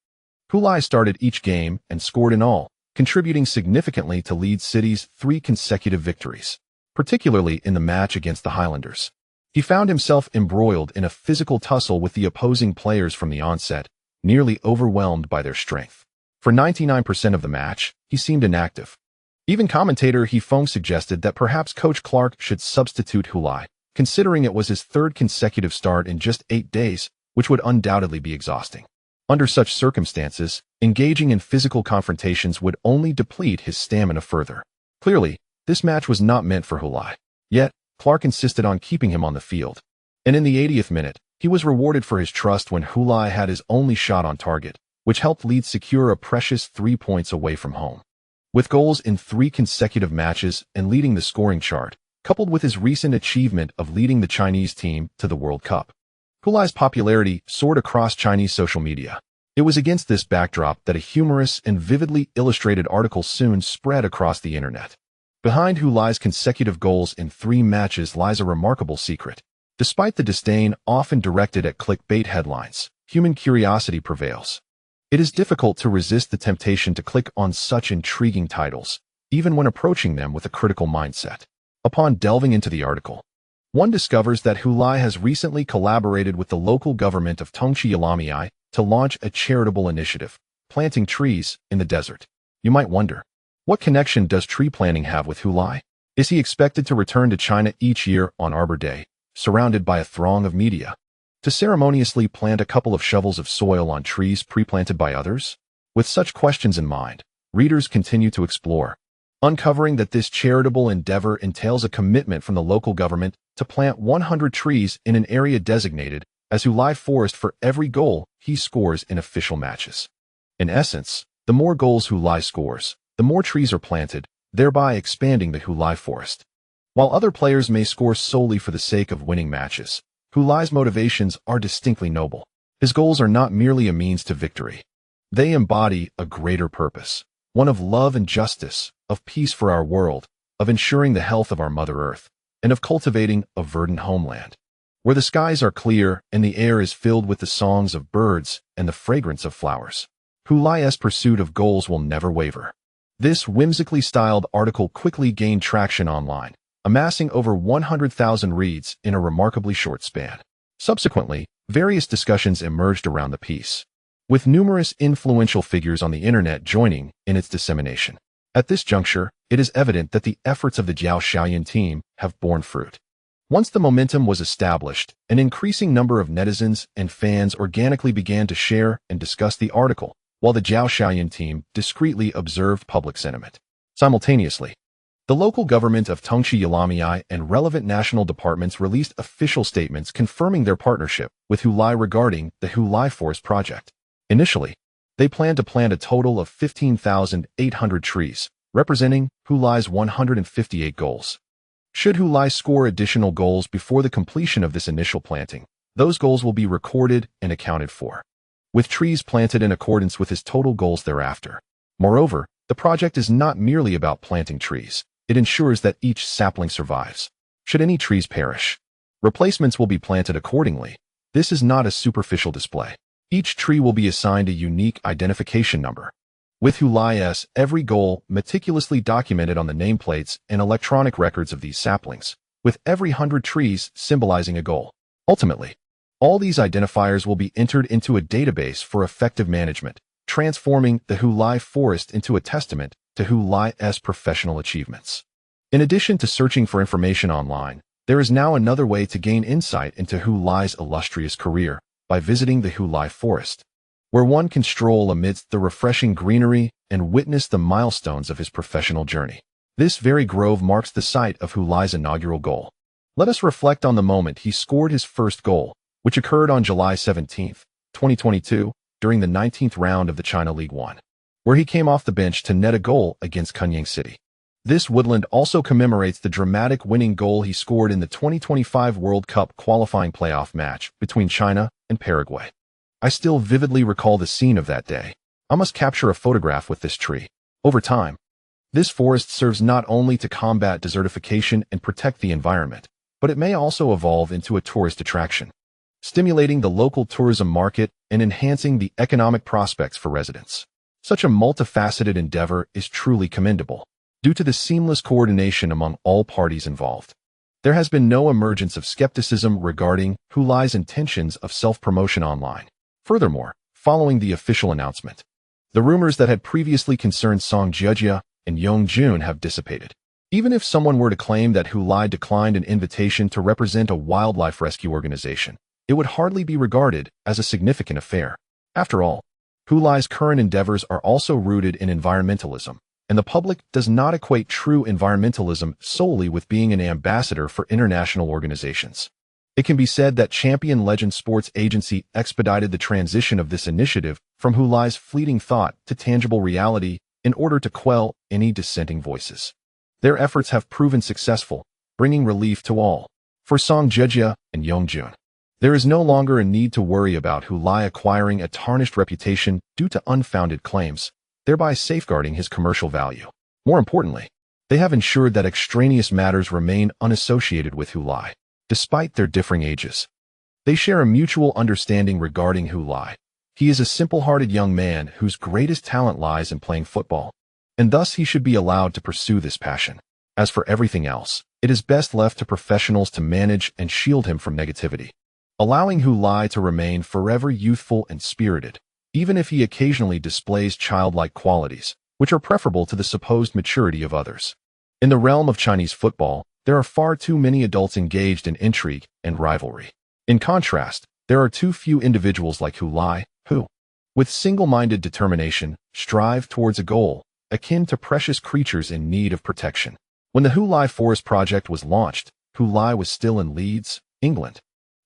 Hulai started each game and scored in all, contributing significantly to lead City's 3 consecutive victories, particularly in the match against the Highlanders. He found himself embroiled in a physical tussle with the opposing players from the onset, nearly overwhelmed by their strength. For 99% of the match, he seemed inactive. Even commentator He Feng suggested that perhaps Coach Clark should substitute Hulai, considering it was his 3rd consecutive start in just 8 days, which would undoubtedly be exhausting. Under such circumstances, engaging in physical confrontations would only deplete his stamina further. Clearly, this match was not meant for Hulai. Yet, Clark insisted on keeping him on the field. And in the 80th minute, he was rewarded for his trust when Hulai had his only shot on target, which helped Leeds secure a precious 3 points away from home. With goals in 3 consecutive matches and leading the scoring chart, coupled with his recent achievement of leading the Chinese team to the World Cup, Hulai's popularity soared across Chinese social media. It was against this backdrop that a humorous and vividly illustrated article soon spread across the internet. Behind Hulai's consecutive goals in 3 matches lies a remarkable secret. Despite the disdain often directed at clickbait headlines, human curiosity prevails. It is difficult to resist the temptation to click on such intriguing titles, even when approaching them with a critical mindset. Upon delving into the article, one discovers that Hulai has recently collaborated with the local government of Tongchi to launch a charitable initiative, planting trees in the desert. You might wonder, what connection does tree planting have with Hulai? Is he expected to return to China each year on Arbor Day, surrounded by a throng of media, to ceremoniously plant a couple of shovels of soil on trees pre-planted by others? With such questions in mind, readers continue to explore, uncovering that this charitable endeavor entails a commitment from the local government to plant 100 trees in an area designated as Hulai Forest for every goal he scores in official matches. In essence, the more goals Hulai scores, the more trees are planted, thereby expanding the Hulai Forest. While other players may score solely for the sake of winning matches, Hulai's motivations are distinctly noble. His goals are not merely a means to victory. They embody a greater purpose, one of love and justice, of peace for our world, of ensuring the health of our Mother Earth, and of cultivating a verdant homeland, where the skies are clear and the air is filled with the songs of birds and the fragrance of flowers. Hulai's pursuit of goals will never waver. This whimsically styled article quickly gained traction online, amassing over 100,000 reads in a remarkably short span. Subsequently, various discussions emerged around the piece, with numerous influential figures on the internet joining in its dissemination. At this juncture, it is evident that the efforts of the Jiao Shaoyan team have borne fruit. Once the momentum was established, an increasing number of netizens and fans organically began to share and discuss the article, while the Jiao Shaoyan team discreetly observed public sentiment. Simultaneously, the local government of Tongchi and relevant national departments released official statements confirming their partnership with Hulai regarding the Hulai Forest project. Initially, they planned to plant a total of 15,800 trees, representing Hulai's 158 goals. Should Hulai score additional goals before the completion of this initial planting, those goals will be recorded and accounted for, with trees planted in accordance with his total goals thereafter. Moreover, the project is not merely about planting trees. It ensures that each sapling survives. Should any trees perish, replacements will be planted accordingly. This is not a superficial display. Each tree will be assigned a unique identification number, with Hulai's every goal meticulously documented on the nameplates and electronic records of these saplings, with every 100 trees symbolizing a goal. Ultimately, all these identifiers will be entered into a database for effective management, transforming the Hulai Forest into a testament to Hulai's professional achievements. In addition to searching for information online, there is now another way to gain insight into Hulai's illustrious career, by visiting the Hulai Forest, where one can stroll amidst the refreshing greenery and witness the milestones of his professional journey. This very grove marks the site of Hulai's inaugural goal. Let us reflect on the moment he scored his first goal, which occurred on July 17, 2022, during the 19th round of the China League One, where he came off the bench to net a goal against Kunying City. This woodland also commemorates the dramatic winning goal he scored in the 2025 World Cup qualifying playoff match between China and Paraguay. I still vividly recall the scene of that day. I must capture a photograph with this tree. Over time, this forest serves not only to combat desertification and protect the environment, but it may also evolve into a tourist attraction, stimulating the local tourism market and enhancing the economic prospects for residents. Such a multifaceted endeavor is truly commendable, due to the seamless coordination among all parties involved. There has been no emergence of skepticism regarding Hulai's intentions of self-promotion online. Furthermore, following the official announcement, the rumors that had previously concerned Song Jiejia and Yongjun have dissipated. Even if someone were to claim that Hulai declined an invitation to represent a wildlife rescue organization, it would hardly be regarded as a significant affair. After all, Hulai's current endeavors are also rooted in environmentalism, and the public does not equate true environmentalism solely with being an ambassador for international organizations. It can be said that Champion Legend Sports Agency expedited the transition of this initiative from Hulai's fleeting thought to tangible reality in order to quell any dissenting voices. Their efforts have proven successful, bringing relief to all. For Song Jiejia and Yongjun, there is no longer a need to worry about Hulai acquiring a tarnished reputation due to unfounded claims, thereby safeguarding his commercial value. More importantly, they have ensured that extraneous matters remain unassociated with Hulai, despite their differing ages. They share a mutual understanding regarding Hulai. He is a simple-hearted young man whose greatest talent lies in playing football, and thus he should be allowed to pursue this passion. As for everything else, it is best left to professionals to manage and shield him from negativity, allowing Hulai to remain forever youthful and spirited, even if he occasionally displays childlike qualities, which are preferable to the supposed maturity of others. In the realm of Chinese football, there are far too many adults engaged in intrigue and rivalry. In contrast, there are too few individuals like Hulai, who, with single-minded determination, strive towards a goal, akin to precious creatures in need of protection. When the Hulai Forest Project was launched, Hulai was still in Leeds, England,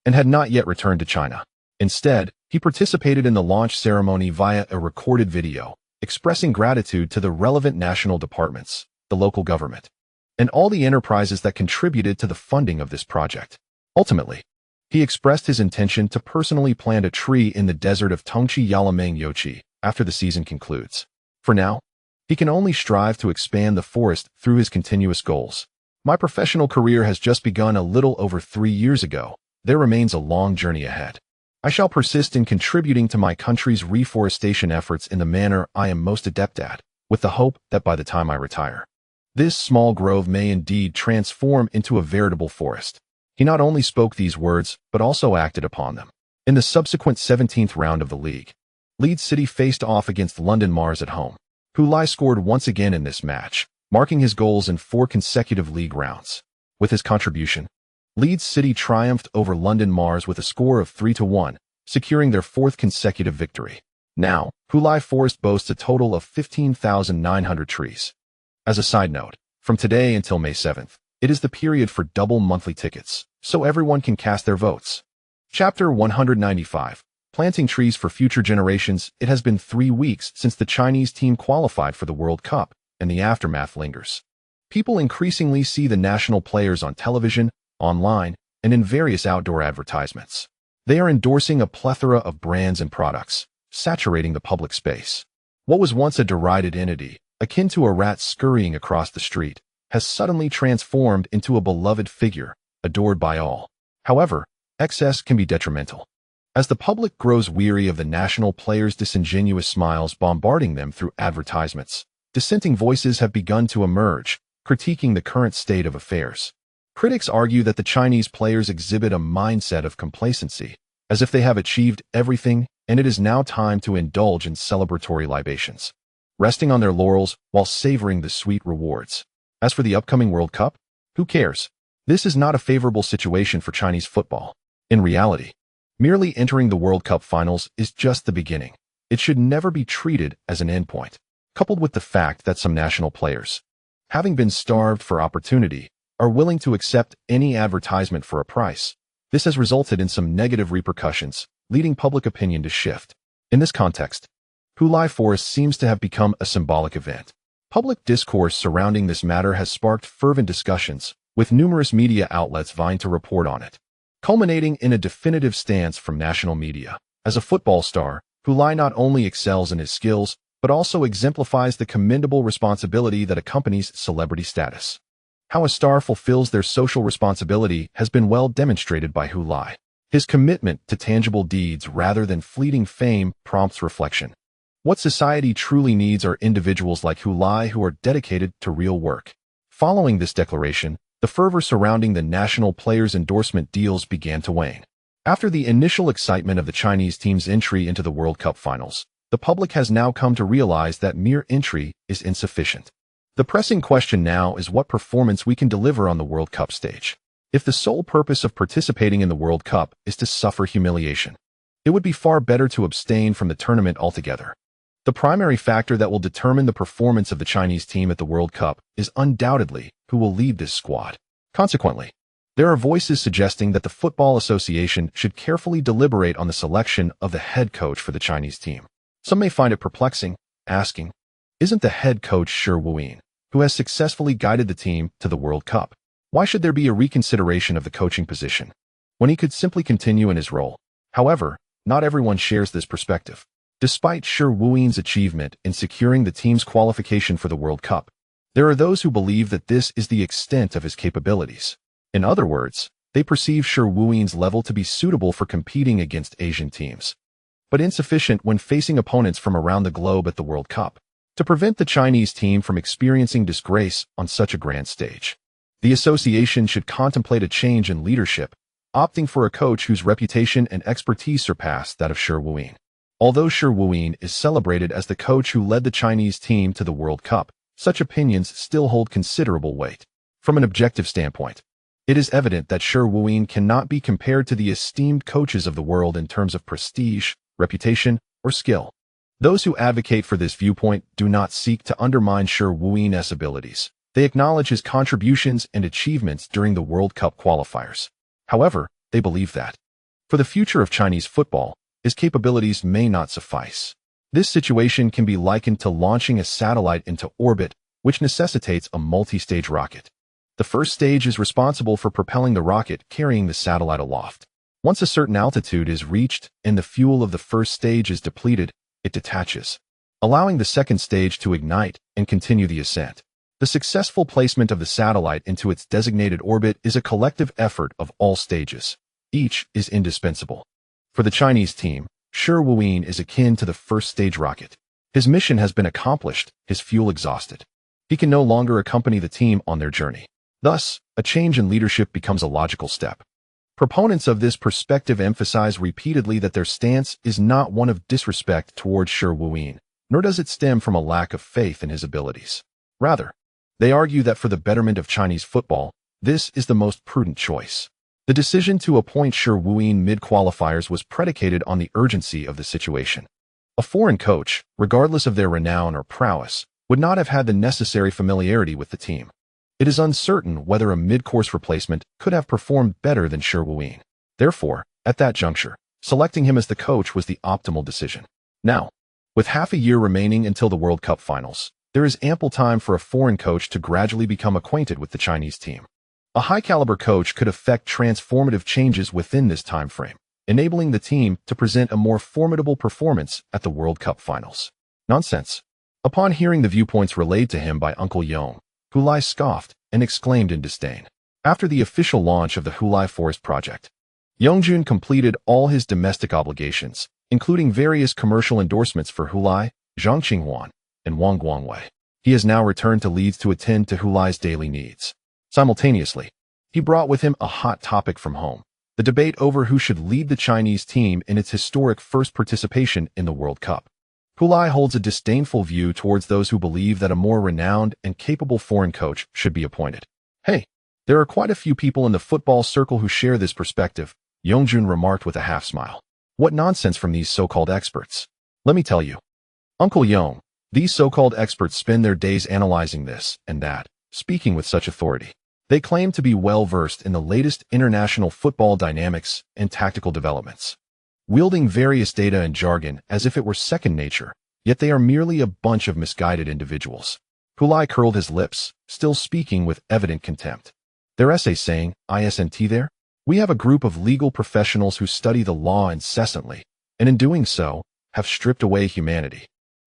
and had not yet returned to China. Instead, he participated in the launch ceremony via a recorded video, expressing gratitude to the relevant national departments, the local government, and all the enterprises that contributed to the funding of this project. Ultimately, he expressed his intention to personally plant a tree in the desert of Tongchi Yalameng Yochi after the season concludes. For now, he can only strive to expand the forest through his continuous goals. My professional career has just begun a little over 3 years ago. There remains a long journey ahead. I shall persist in contributing to my country's reforestation efforts in the manner I am most adept at, with the hope that by the time I retire, this small grove may indeed transform into a veritable forest. He not only spoke these words, but also acted upon them. In the subsequent 17th round of the league, Leeds City faced off against London Mars at home. Hulai scored once again in this match, marking his goals in 4 consecutive league rounds. With his contribution, Leeds City triumphed over London Mars with a score of 3-1, securing their 4th consecutive victory. Now, Hulai Forest boasts a total of 15,900 trees. As a side note, from today until May 7th, it is the period for double monthly tickets, so everyone can cast their votes. Chapter 195. Planting trees for future generations. It has been 3 weeks since the Chinese team qualified for the World Cup, and the aftermath lingers. People increasingly see the national players on television, online, and in various outdoor advertisements. They are endorsing a plethora of brands and products, saturating the public space. What was once a derided entity, akin to a rat scurrying across the street, has suddenly transformed into a beloved figure, adored by all. However, excess can be detrimental. As the public grows weary of the national players' disingenuous smiles bombarding them through advertisements, dissenting voices have begun to emerge, critiquing the current state of affairs. Critics argue that the Chinese players exhibit a mindset of complacency, as if they have achieved everything and it is now time to indulge in celebratory libations, resting on their laurels while savoring the sweet rewards. As for the upcoming World Cup, who cares? This is not a favorable situation for Chinese football. In reality, merely entering the World Cup finals is just the beginning. It should never be treated as an endpoint. Coupled with the fact that some national players, having been starved for opportunity, are willing to accept any advertisement for a price, this has resulted in some negative repercussions, leading public opinion to shift. In this context, Hulai Forest seems to have become a symbolic event. Public discourse surrounding this matter has sparked fervent discussions, with numerous media outlets vying to report on it, culminating in a definitive stance from national media. As a football star, Hulai not only excels in his skills, but also exemplifies the commendable responsibility that accompanies celebrity status. How a star fulfills their social responsibility has been well demonstrated by Hulai. His commitment to tangible deeds rather than fleeting fame prompts reflection. What society truly needs are individuals like Hu Lai who are dedicated to real work. Following this declaration, the fervor surrounding the national players' endorsement deals began to wane. After the initial excitement of the Chinese team's entry into the World Cup finals, the public has now come to realize that mere entry is insufficient. The pressing question now is what performance we can deliver on the World Cup stage. If the sole purpose of participating in the World Cup is to suffer humiliation, it would be far better to abstain from the tournament altogether. The primary factor that will determine the performance of the Chinese team at the World Cup is undoubtedly who will lead this squad. Consequently, there are voices suggesting that the Football Association should carefully deliberate on the selection of the head coach for the Chinese team. Some may find it perplexing, asking, isn't the head coach Shi Wuyin, who has successfully guided the team to the World Cup? Why should there be a reconsideration of the coaching position, when he could simply continue in his role? However, not everyone shares this perspective. Despite Shi Wuyin's achievement in securing the team's qualification for the World Cup, there are those who believe that this is the extent of his capabilities. In other words, they perceive Shi Wuyin's level to be suitable for competing against Asian teams, but insufficient when facing opponents from around the globe at the World Cup. To prevent the Chinese team from experiencing disgrace on such a grand stage, the association should contemplate a change in leadership, opting for a coach whose reputation and expertise surpass that of Shi Wuyin. Although Shi Wuyin is celebrated as the coach who led the Chinese team to the World Cup, such opinions still hold considerable weight. From an objective standpoint, it is evident that Shi Wuyin cannot be compared to the esteemed coaches of the world in terms of prestige, reputation, or skill. Those who advocate for this viewpoint do not seek to undermine Shi Wuyin's abilities. They acknowledge his contributions and achievements during the World Cup qualifiers. However, they believe that, for the future of Chinese football, his capabilities may not suffice. This situation can be likened to launching a satellite into orbit, which necessitates a multi-stage rocket. The first stage is responsible for propelling the rocket carrying the satellite aloft. Once a certain altitude is reached and the fuel of the first stage is depleted, it detaches, allowing the second stage to ignite and continue the ascent. The successful placement of the satellite into its designated orbit is a collective effort of all stages. Each is indispensable. For the Chinese team, Shi Wuyin is akin to the first stage rocket. His mission has been accomplished, his fuel exhausted. He can no longer accompany the team on their journey. Thus, a change in leadership becomes a logical step. Proponents of this perspective emphasize repeatedly that their stance is not one of disrespect towards Shi Wuyin, nor does it stem from a lack of faith in his abilities. Rather, they argue that for the betterment of Chinese football, this is the most prudent choice. The decision to appoint Shi Wuyin mid-qualifiers was predicated on the urgency of the situation. A foreign coach, regardless of their renown or prowess, would not have had the necessary familiarity with the team. It is uncertain whether a mid-course replacement could have performed better than Shi Wuyin. Therefore, at that juncture, selecting him as the coach was the optimal decision. Now, with half a year remaining until the World Cup finals, there is ample time for a foreign coach to gradually become acquainted with the Chinese team. A high-caliber coach could effect transformative changes within this time frame, enabling the team to present a more formidable performance at the World Cup finals. Nonsense. Upon hearing the viewpoints relayed to him by Uncle Yong, Hu Lai scoffed and exclaimed in disdain. After the official launch of the Hu Lai Forest Project, Yongjun completed all his domestic obligations, including various commercial endorsements for Hu Lai, Zhang Qinghuan, and Wang Guangwei. He has now returned to Leeds to attend to Hu Lai's daily needs. Simultaneously, he brought with him a hot topic from home, the debate over who should lead the Chinese team in its historic first participation in the World Cup. Hu Lai holds a disdainful view towards those who believe that a more renowned and capable foreign coach should be appointed. Hey, there are quite a few people in the football circle who share this perspective, Yongjun remarked with a half-smile. What nonsense from these so-called experts. Let me tell you. Uncle Yong, these so-called experts spend their days analyzing this and that, speaking with such authority. They claim to be well-versed in the latest international football dynamics and tactical developments, wielding various data and jargon as if it were second nature, yet they are merely a bunch of misguided individuals. Hu Lai curled his lips, still speaking with evident contempt. Their essay saying, "Isn't there? We have a group of legal professionals who study the law incessantly, and in doing so, have stripped away humanity,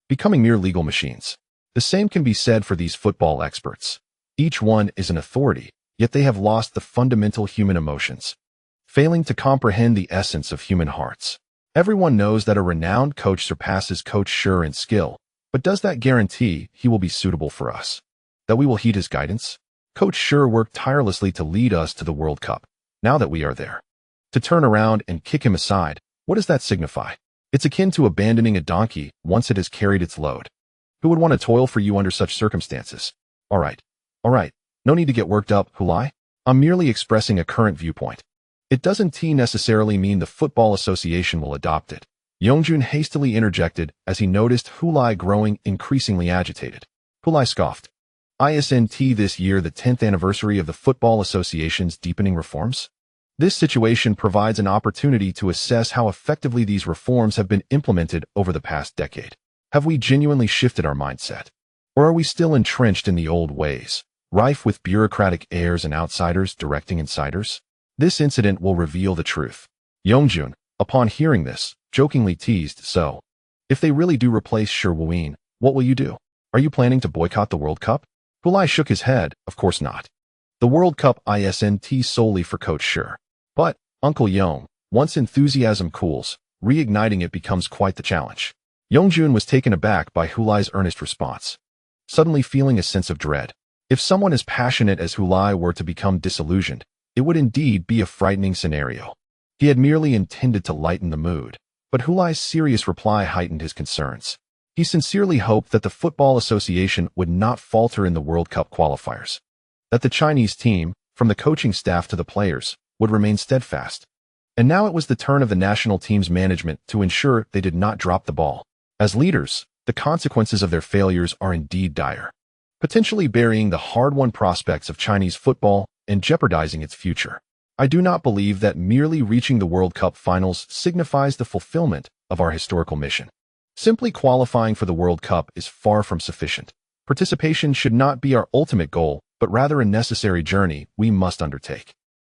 becoming mere legal machines." The same can be said for these football experts. Each one is an authority, yet they have lost the fundamental human emotions. failing to comprehend the essence of human hearts. Everyone knows that a renowned coach surpasses Coach Shi in skill, but does that guarantee he will be suitable for us? That we will heed his guidance? Coach Shi worked tirelessly to lead us to the World Cup. Now that we are there, to turn around and kick him aside, what does that signify? It's akin to abandoning a donkey once it has carried its load. Who would want to toil for you under such circumstances? All right. No need to get worked up, Hulai. I'm merely expressing a current viewpoint. It doesn't necessarily mean the Football Association will adopt it. Yongjun hastily interjected as he noticed Hulai growing increasingly agitated. Hulai scoffed. Isn't this year the 10th anniversary of the Football Association's deepening reforms? This situation provides an opportunity to assess how effectively these reforms have been implemented over the past decade. Have we genuinely shifted our mindset? Or are we still entrenched in the old ways, rife with bureaucratic heirs and outsiders directing insiders? This incident will reveal the truth. Yongjun, upon hearing this, jokingly teased, so, if they really do replace Shi, what will you do? Are you planning to boycott the World Cup? Hulai shook his head, of course not. The World Cup isn't solely for Coach Shi. But, Uncle Yong, once enthusiasm cools, reigniting it becomes quite the challenge. Yongjun was taken aback by Hulai's earnest response, suddenly feeling a sense of dread. If someone as passionate as Hulai were to become disillusioned, it would indeed be a frightening scenario. He had merely intended to lighten the mood, but Hulai's serious reply heightened his concerns. He sincerely hoped that the Football Association would not falter in the World Cup qualifiers, that the Chinese team, from the coaching staff to the players, would remain steadfast. And now it was the turn of the national team's management to ensure they did not drop the ball. As leaders, the consequences of their failures are indeed dire, potentially burying the hard-won prospects of Chinese football and jeopardizing its future. I do not believe that merely reaching the World Cup finals signifies the fulfillment of our historical mission. Simply qualifying for the World Cup is far from sufficient. Participation should not be our ultimate goal, but rather a necessary journey we must undertake.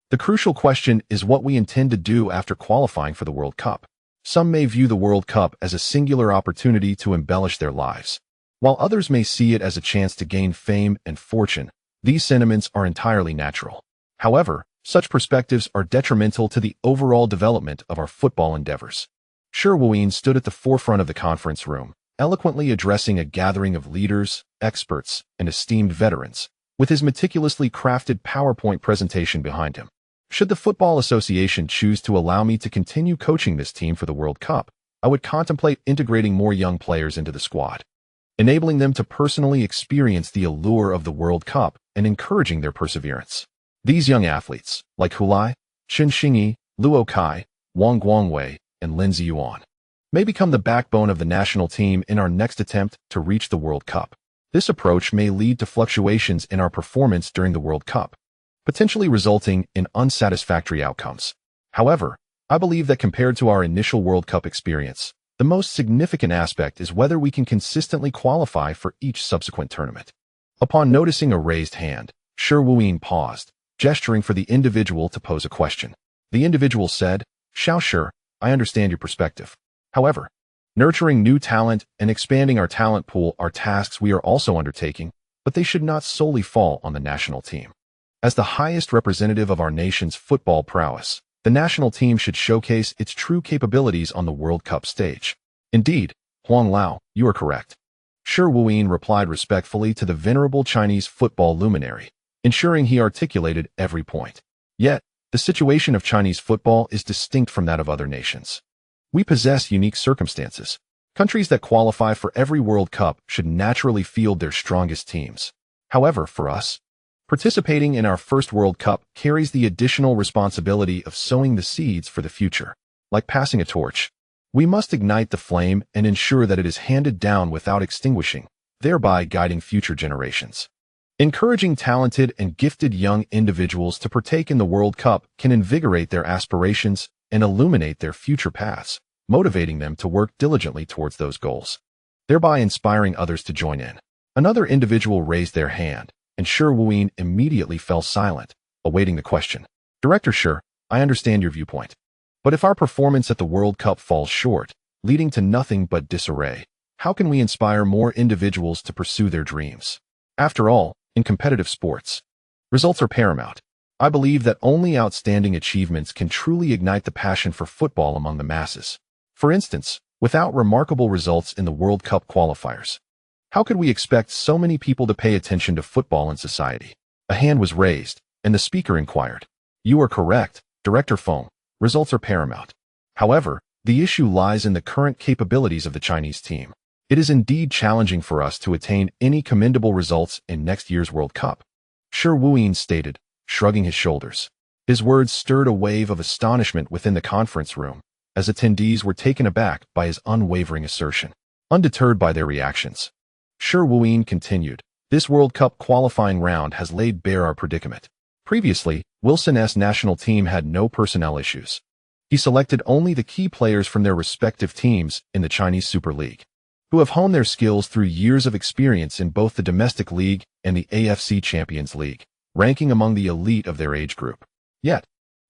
The crucial question is what we intend to do after qualifying for the World Cup. Some may view the World Cup as a singular opportunity to embellish their lives, while others may see it as a chance to gain fame and fortune. These sentiments are entirely natural. However, such perspectives are detrimental to the overall development of our football endeavors. Shi stood at the forefront of the conference room, eloquently addressing a gathering of leaders, experts, and esteemed veterans, with his meticulously crafted PowerPoint presentation behind him. Should the Football Association choose to allow me to continue coaching this team for the World Cup, I would contemplate integrating more young players into the squad, enabling them to personally experience the allure of the World Cup and encouraging their perseverance. These young athletes, like Hulai, Chen Xingyi, Luo Kai, Wang Guangwei, and Lin Ziyuan, may become the backbone of the national team in our next attempt to reach the World Cup. This approach may lead to fluctuations in our performance during the World Cup, potentially resulting in unsatisfactory outcomes. However, I believe that compared to our initial World Cup experience, the most significant aspect is whether we can consistently qualify for each subsequent tournament. Upon noticing a raised hand, Shi paused, gesturing for the individual to pose a question. The individual said, "Xiao Shi, I understand your perspective. However, nurturing new talent and expanding our talent pool are tasks we are also undertaking, but they should not solely fall on the national team. As the highest representative of our nation's football prowess, the national team should showcase its true capabilities on the World Cup stage." Indeed, Huang Lao, you are correct. Shi replied respectfully to the venerable Chinese football luminary, ensuring he articulated every point. Yet, the situation of Chinese football is distinct from that of other nations. We possess unique circumstances. Countries that qualify for every World Cup should naturally field their strongest teams. However, for us, participating in our first World Cup carries the additional responsibility of sowing the seeds for the future. Like passing a torch, we must ignite the flame and ensure that it is handed down without extinguishing, thereby guiding future generations. Encouraging talented and gifted young individuals to partake in the World Cup can invigorate their aspirations and illuminate their future paths, motivating them to work diligently towards those goals, thereby inspiring others to join in. Another individual raised their hand, and Shi immediately fell silent, awaiting the question. Director Shi, I understand your viewpoint. But if our performance at the World Cup falls short, leading to nothing but disarray, how can we inspire more individuals to pursue their dreams? After all, in competitive sports, results are paramount. I believe that only outstanding achievements can truly ignite the passion for football among the masses. For instance, without remarkable results in the World Cup qualifiers, how could we expect so many people to pay attention to football in society? A hand was raised, and the speaker inquired. You are correct, Director Fong. Results are paramount. However, the issue lies in the current capabilities of the Chinese team. It is indeed challenging for us to attain any commendable results in next year's World Cup. Shi Wuyin stated, shrugging his shoulders. His words stirred a wave of astonishment within the conference room, as attendees were taken aback by his unwavering assertion. Undeterred by their reactions, Shi Wuyin continued, this World Cup qualifying round has laid bare our predicament. Previously, Wilson's national team had no personnel issues. He selected only the key players from their respective teams in the Chinese Super League, who have honed their skills through years of experience in both the domestic league and the AFC Champions League, ranking among the elite of their age group. Yet,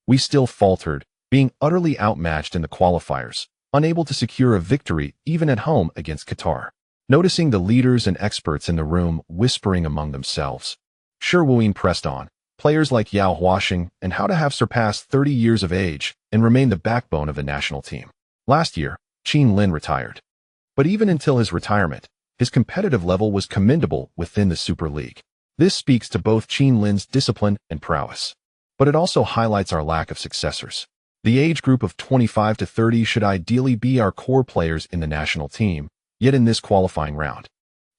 we still faltered, being utterly outmatched in the qualifiers, unable to secure a victory even at home against Qatar. Noticing the leaders and experts in the room whispering among themselves, Shi Wuyin pressed on. Players like Yao Huaxing and how to have surpassed 30 years of age and remain the backbone of the national team. Last year, Qin Lin retired. But even until his retirement, his competitive level was commendable within the Super League. This speaks to both Qin Lin's discipline and prowess. But it also highlights our lack of successors. The age group of 25 to 30 should ideally be our core players in the national team, yet in this qualifying round,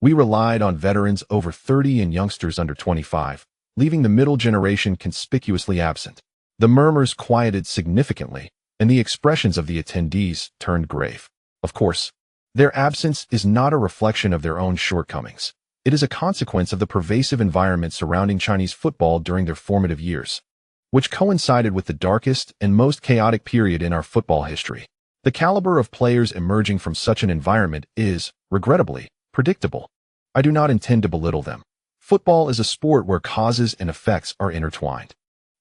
we relied on veterans over 30 and youngsters under 25, leaving the middle generation conspicuously absent. The murmurs quieted significantly, and the expressions of the attendees turned grave. Of course, their absence is not a reflection of their own shortcomings. It is a consequence of the pervasive environment surrounding Chinese football during their formative years, which coincided with the darkest and most chaotic period in our football history. The caliber of players emerging from such an environment is, regrettably, predictable. I do not intend to belittle them. Football is a sport where causes and effects are intertwined.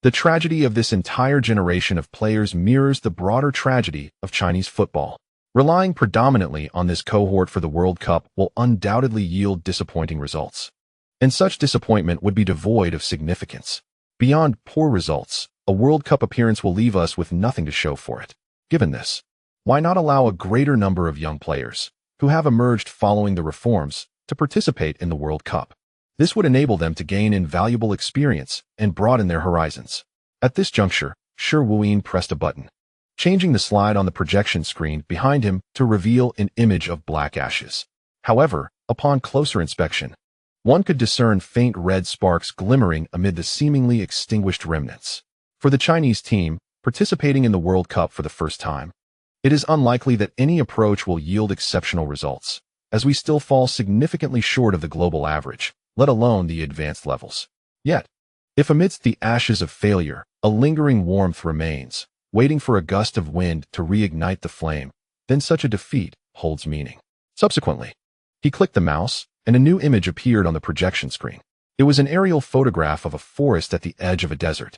The tragedy of this entire generation of players mirrors the broader tragedy of Chinese football. Relying predominantly on this cohort for the World Cup will undoubtedly yield disappointing results. And such disappointment would be devoid of significance. Beyond poor results, a World Cup appearance will leave us with nothing to show for it. Given this, why not allow a greater number of young players, who have emerged following the reforms, to participate in the World Cup? This would enable them to gain invaluable experience and broaden their horizons. At this juncture, Shi Wuyin pressed a button, changing the slide on the projection screen behind him to reveal an image of black ashes. However, upon closer inspection, one could discern faint red sparks glimmering amid the seemingly extinguished remnants. For the Chinese team, participating in the World Cup for the first time, it is unlikely that any approach will yield exceptional results, as we still fall significantly short of the global average, let alone the advanced levels. Yet, if amidst the ashes of failure, a lingering warmth remains, waiting for a gust of wind to reignite the flame, then such a defeat holds meaning. Subsequently, he clicked the mouse, and a new image appeared on the projection screen. It was an aerial photograph of a forest at the edge of a desert,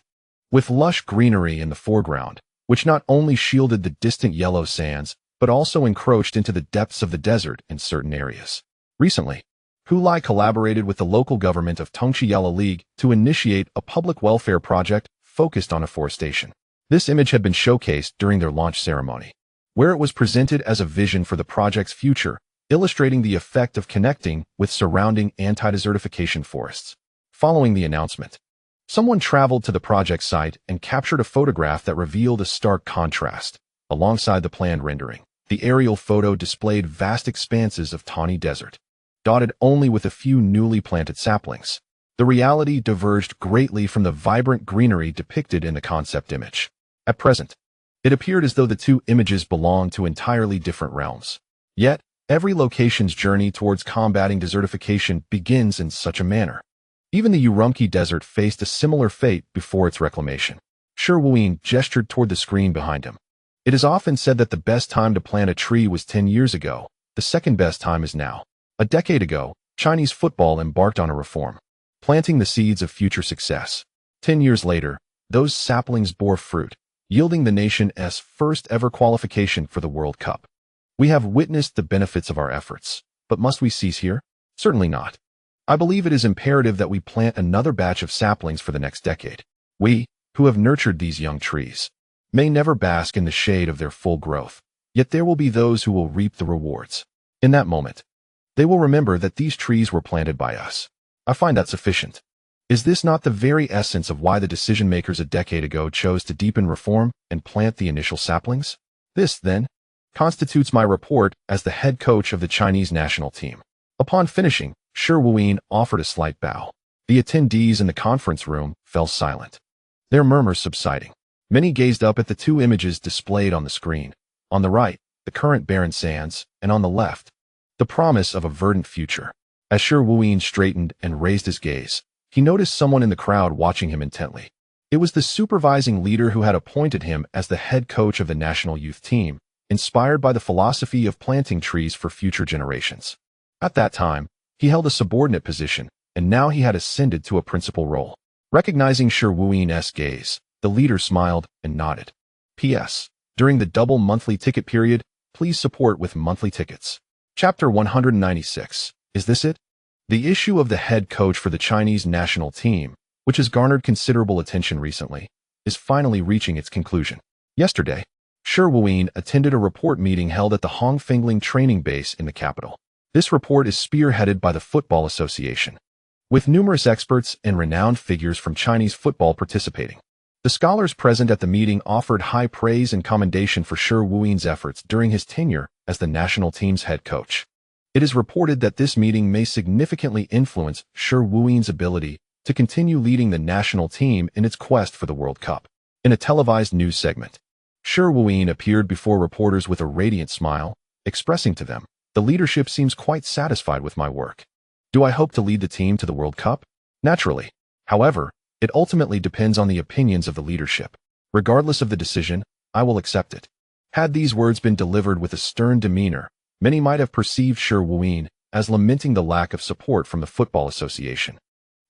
with lush greenery in the foreground, which not only shielded the distant yellow sands, but also encroached into the depths of the desert in certain areas. Recently, Hulai collaborated with the local government of Tongchiyala League to initiate a public welfare project focused on afforestation. This image had been showcased during their launch ceremony, where it was presented as a vision for the project's future, illustrating the effect of connecting with surrounding anti-desertification forests. Following the announcement, someone traveled to the project site and captured a photograph that revealed a stark contrast. Alongside the planned rendering, the aerial photo displayed vast expanses of tawny desert, dotted only with a few newly planted saplings. The reality diverged greatly from the vibrant greenery depicted in the concept image. At present, it appeared as though the two images belonged to entirely different realms. Yet, every location's journey towards combating desertification begins in such a manner. Even the Urumqi Desert faced a similar fate before its reclamation. Shi Wuyin gestured toward the screen behind him. It is often said that the best time to plant a tree was 10 years ago. The second best time is now. A decade ago, Chinese football embarked on a reform, planting the seeds of future success. 10 years later, those saplings bore fruit, yielding the nation's first ever qualification for the World Cup. We have witnessed the benefits of our efforts, but must we cease here? Certainly not. I believe it is imperative that we plant another batch of saplings for the next decade. We, who have nurtured these young trees, may never bask in the shade of their full growth, yet there will be those who will reap the rewards. In that moment, they will remember that these trees were planted by us. I find that sufficient. Is this not the very essence of why the decision-makers a decade ago chose to deepen reform and plant the initial saplings? This, then, constitutes my report as the head coach of the Chinese national team. Upon finishing, Shi Wuyin offered a slight bow. The attendees in the conference room fell silent, their murmurs subsiding. Many gazed up at the two images displayed on the screen. On the right, the current barren sands, and on the left, the promise of a verdant future. As Shi Wuyin straightened and raised his gaze, he noticed someone in the crowd watching him intently. It was the supervising leader who had appointed him as the head coach of the national youth team, inspired by the philosophy of planting trees for future generations. At that time, he held a subordinate position, and now he had ascended to a principal role. Recognizing Shi Wuyin's gaze, the leader smiled and nodded. P.S. During the double monthly ticket period, please support with monthly tickets. Chapter 196. Is this it? The issue of the head coach for the Chinese national team, which has garnered considerable attention recently, is finally reaching its conclusion. Yesterday, Shi Wuyin attended a report meeting held at the Hongfengling training base in the capital. This report is spearheaded by the Football Association, with numerous experts and renowned figures from Chinese football participating. The scholars present at the meeting offered high praise and commendation for Shi Wuyin's efforts during his tenure as the national team's head coach. It is reported that this meeting may significantly influence Shi Wuyin's ability to continue leading the national team in its quest for the World Cup. In a televised news segment, Shi Wuyin appeared before reporters with a radiant smile, expressing to them, "The leadership seems quite satisfied with my work. Do I hope to lead the team to the World Cup? Naturally. However, it ultimately depends on the opinions of the leadership. Regardless of the decision, I will accept it." Had these words been delivered with a stern demeanor, many might have perceived Shi Wuyin as lamenting the lack of support from the Football Association,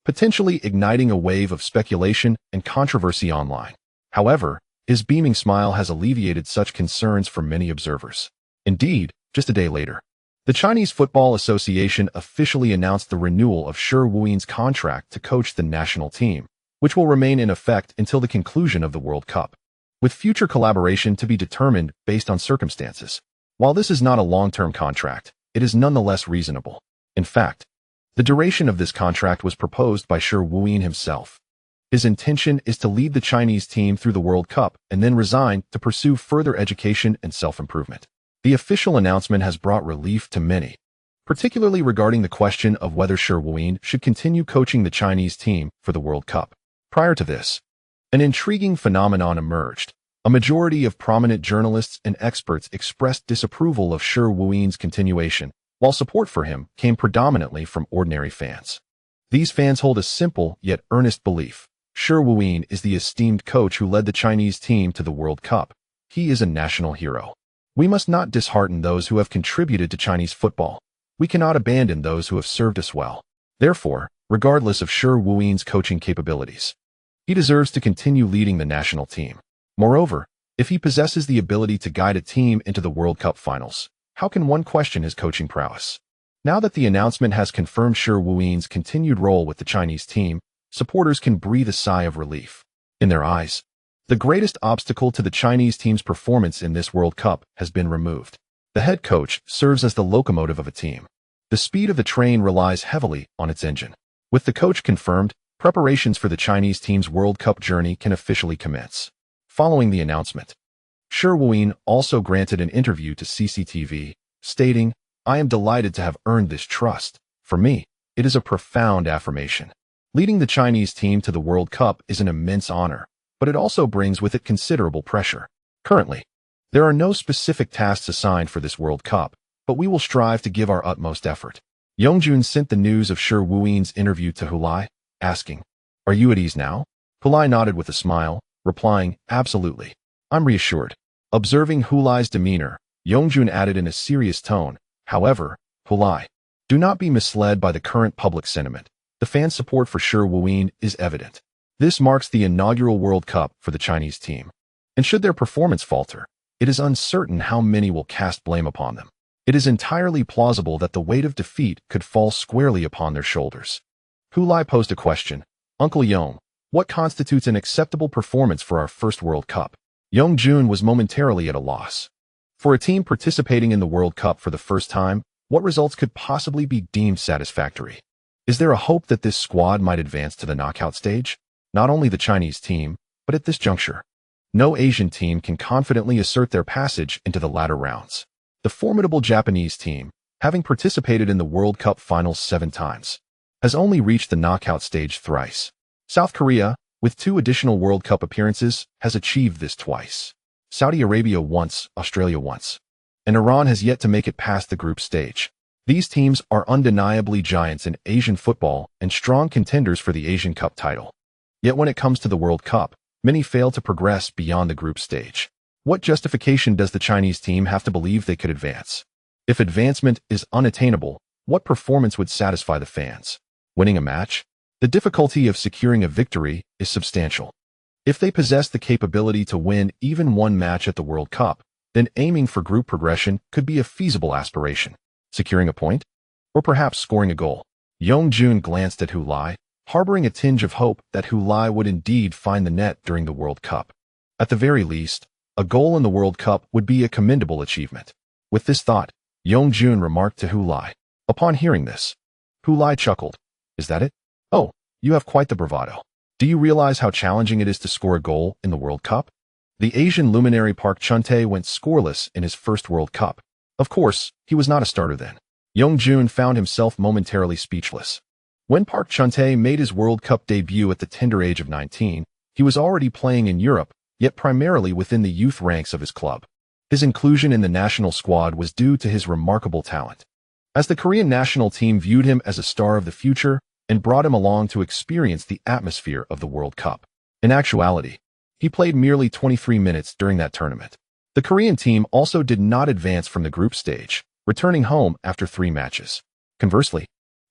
potentially igniting a wave of speculation and controversy online. However, his beaming smile has alleviated such concerns for many observers. Indeed, just a day later, the Chinese Football Association officially announced the renewal of Shi Wuyin's contract to coach the national team, which will remain in effect until the conclusion of the World Cup, with future collaboration to be determined based on circumstances. While this is not a long-term contract, it is nonetheless reasonable. In fact, the duration of this contract was proposed by Shi Wuyin himself. His intention is to lead the Chinese team through the World Cup and then resign to pursue further education and self-improvement. The official announcement has brought relief to many, particularly regarding the question of whether Shi Wuyin should continue coaching the Chinese team for the World Cup. Prior to this, an intriguing phenomenon emerged. A majority of prominent journalists and experts expressed disapproval of Shi Wuyin's continuation, while support for him came predominantly from ordinary fans. These fans hold a simple yet earnest belief. Shi Wuyin is the esteemed coach who led the Chinese team to the World Cup. He is a national hero. We must not dishearten those who have contributed to Chinese football. We cannot abandon those who have served us well. Therefore, regardless of Shi Wuyin's coaching capabilities, he deserves to continue leading the national team. Moreover, if he possesses the ability to guide a team into the World Cup finals, how can one question his coaching prowess? Now that the announcement has confirmed Shi Wuyin's continued role with the Chinese team, supporters can breathe a sigh of relief. In their eyes, the greatest obstacle to the Chinese team's performance in this World Cup has been removed. The head coach serves as the locomotive of a team. The speed of the train relies heavily on its engine. With the coach confirmed, preparations for the Chinese team's World Cup journey can officially commence. Following the announcement, Shi Wuyin also granted an interview to CCTV, stating, "I am delighted to have earned this trust. For me, it is a profound affirmation. Leading the Chinese team to the World Cup is an immense honor, but it also brings with it considerable pressure. Currently, there are no specific tasks assigned for this World Cup, but we will strive to give our utmost effort." Yongjun sent the news of Shi Wuyin's interview to Hulai, asking, "Are you at ease now?" Hulai nodded with a smile, replying, "Absolutely. I'm reassured." Observing Hulai's demeanor, Yongjun added in a serious tone, "However, Hulai, do not be misled by the current public sentiment. The fan support for Shi Wuyin is evident. This marks the inaugural World Cup for the Chinese team. And should their performance falter, it is uncertain how many will cast blame upon them. It is entirely plausible that the weight of defeat could fall squarely upon their shoulders." Hulai posed a question, "Uncle Yong, What constitutes an acceptable performance for our first World Cup? Young-jun was momentarily at a loss. For a team participating in the World Cup for the first time, what results could possibly be deemed satisfactory? Is there a hope that this squad might advance to the knockout stage? Not only the Chinese team, but at this juncture, no Asian team can confidently assert their passage into the latter rounds. The formidable Japanese team, having participated in the World Cup finals 7 times, has only reached the knockout stage thrice. South Korea, with 2 additional World Cup appearances, has achieved this twice. Saudi Arabia once, Australia once, and Iran has yet to make it past the group stage. These teams are undeniably giants in Asian football and strong contenders for the Asian Cup title. Yet when it comes to the World Cup, many fail to progress beyond the group stage. What justification does the Chinese team have to believe they could advance? If advancement is unattainable, what performance would satisfy the fans? Winning a match? The difficulty of securing a victory is substantial. If they possess the capability to win even one match at the World Cup, then aiming for group progression could be a feasible aspiration. Securing a point? Or perhaps scoring a goal? Young-jun glanced at Hulai, harboring a tinge of hope that Hulai would indeed find the net during the World Cup. At the very least, a goal in the World Cup would be a commendable achievement. With this thought, Young-jun remarked to Hulai. Upon hearing this, Hulai chuckled. Is that it? Oh, you have quite the bravado. Do you realize how challenging it is to score a goal in the World Cup? The Asian luminary Park Chun-tae went scoreless in his first World Cup. Of course, he was not a starter then. Young-jun found himself momentarily speechless. When Park Chun-tae made his World Cup debut at the tender age of 19, he was already playing in Europe, yet primarily within the youth ranks of his club. His inclusion in the national squad was due to his remarkable talent, as the Korean national team viewed him as a star of the future and brought him along to experience the atmosphere of the World Cup. In actuality, he played merely 23 minutes during that tournament. The Korean team also did not advance from the group stage, returning home after 3 matches. Conversely,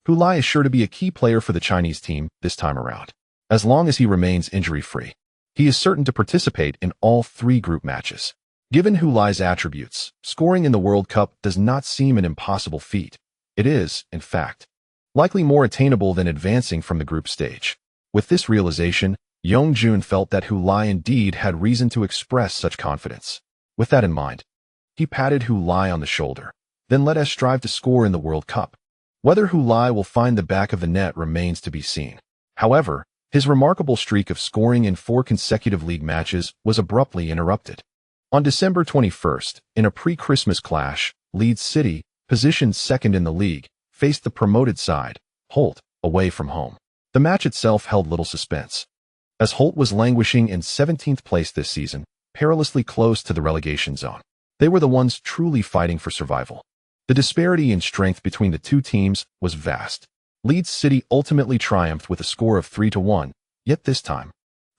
Hulai is sure to be a key player for the Chinese team this time around. As long as he remains injury-free, he is certain to participate in all 3 group matches. Given Hulai's attributes, scoring in the World Cup does not seem an impossible feat. It is, in fact, likely more attainable than advancing from the group stage. With this realization, Young-jun felt that Hulai indeed had reason to express such confidence. With that in mind, he patted Hulai on the shoulder. Then let us strive to score in the World Cup. Whether Hulai will find the back of the net remains to be seen. However, his remarkable streak of scoring in 4 consecutive league matches was abruptly interrupted. On December 21st, in a pre-Christmas clash, Leeds City, positioned second in the league, faced the promoted side, Holt, away from home. The match itself held little suspense, as Holt was languishing in 17th place this season, perilously close to the relegation zone. They were the ones truly fighting for survival. The disparity in strength between the 2 teams was vast. Leeds City ultimately triumphed with a score of 3-1, yet this time,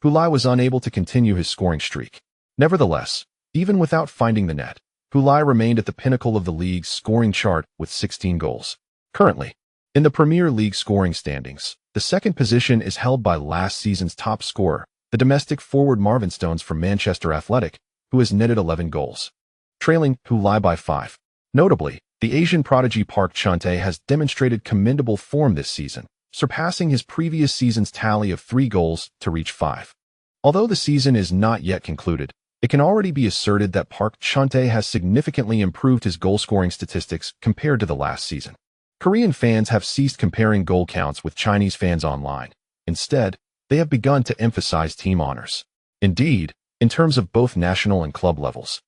Hulai was unable to continue his scoring streak. Nevertheless, even without finding the net, Hulai remained at the pinnacle of the league's scoring chart with 16 goals. Currently, in the Premier League scoring standings, the second position is held by last season's top scorer, the domestic forward Marvin Stones from Manchester Athletic, who has netted 11 goals, trailing Hulai by 5. Notably, the Asian prodigy Park Chun-tae has demonstrated commendable form this season, surpassing his previous season's tally of 3 goals to reach 5. Although the season is not yet concluded, it can already be asserted that Park Chun-tae has significantly improved his goal-scoring statistics compared to the last season. Korean fans have ceased comparing goal counts with Chinese fans online. Instead, they have begun to emphasize team honors. Indeed, in terms of both national and club levels,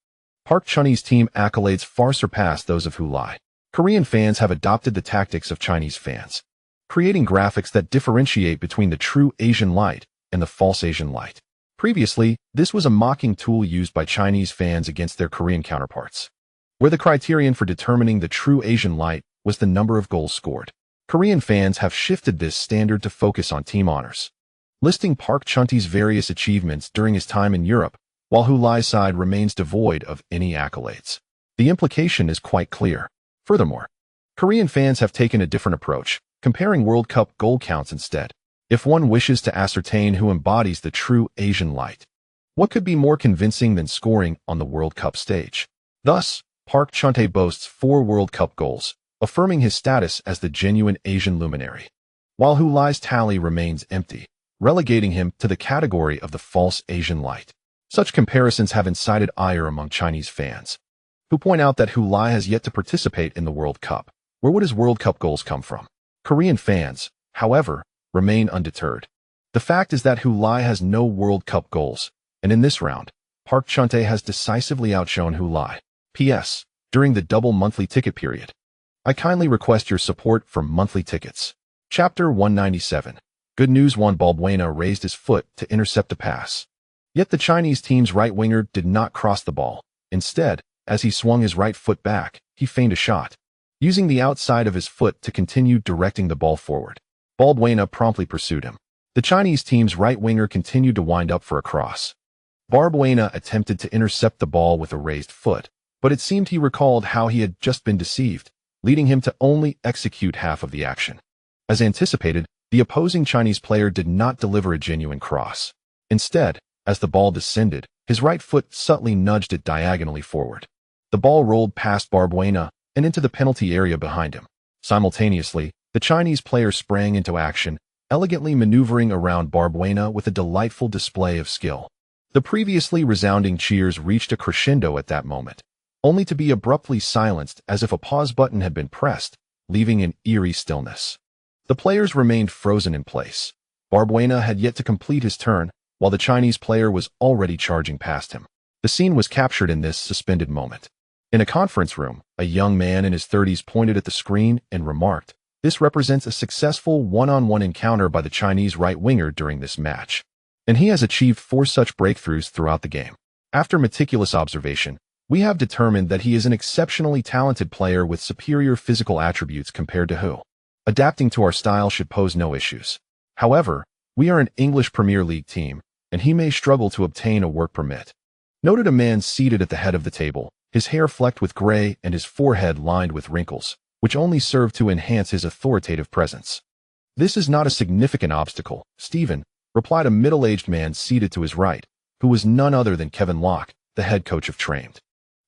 Park Chun-tae's team accolades far surpass those of Hulai. Korean fans have adopted the tactics of Chinese fans, creating graphics that differentiate between the true Asian light and the false Asian light. Previously, this was a mocking tool used by Chinese fans against their Korean counterparts, where the criterion for determining the true Asian light was the number of goals scored. Korean fans have shifted this standard to focus on team honors, listing Park Chun-tae's various achievements during his time in Europe, while Hulai's side remains devoid of any accolades. The implication is quite clear. Furthermore, Korean fans have taken a different approach, comparing World Cup goal counts instead. If one wishes to ascertain who embodies the true Asian light, what could be more convincing than scoring on the World Cup stage? Thus, Park Chun-tae boasts 4 World Cup goals, affirming his status as the genuine Asian luminary, while Hulai's tally remains empty, relegating him to the category of the false Asian light. Such comparisons have incited ire among Chinese fans, who point out that Hu Lai has yet to participate in the World Cup. Where would his World Cup goals come from? Korean fans, however, remain undeterred. The fact is that Hu Lai has no World Cup goals, and in this round, Park Chun-tae has decisively outshone Hu Lai. P.S. During the double monthly ticket period, I kindly request your support for monthly tickets. Chapter 197. Good news: Balbuena raised his foot to intercept a pass. Yet the Chinese team's right winger did not cross the ball. Instead, as he swung his right foot back, he feigned a shot, using the outside of his foot to continue directing the ball forward. Balbuena promptly pursued him. The Chinese team's right winger continued to wind up for a cross. Balbuena attempted to intercept the ball with a raised foot, but it seemed he recalled how he had just been deceived, leading him to only execute half of the action. As anticipated, the opposing Chinese player did not deliver a genuine cross. Instead, as the ball descended, his right foot subtly nudged it diagonally forward. The ball rolled past Balbuena and into the penalty area behind him. Simultaneously, the Chinese player sprang into action, elegantly maneuvering around Balbuena with a delightful display of skill. The previously resounding cheers reached a crescendo at that moment, only to be abruptly silenced as if a pause button had been pressed, leaving an eerie stillness. The players remained frozen in place. Balbuena had yet to complete his turn, while the Chinese player was already charging past him. The scene was captured in this suspended moment. In a conference room, a young man in his 30s pointed at the screen and remarked, "This represents a successful one-on-one encounter by the Chinese right winger during this match, and he has achieved 4 such breakthroughs throughout the game. After meticulous observation, we have determined that he is an exceptionally talented player with superior physical attributes compared to Hu. Adapting to our style should pose no issues. However, we are an English Premier League team, and he may struggle to obtain a work permit," noted a man seated at the head of the table, his hair flecked with gray and his forehead lined with wrinkles, which only served to enhance his authoritative presence. "This is not a significant obstacle, Stephen," replied a middle-aged man seated to his right, who was none other than Kevin Locke, the head coach of Trained.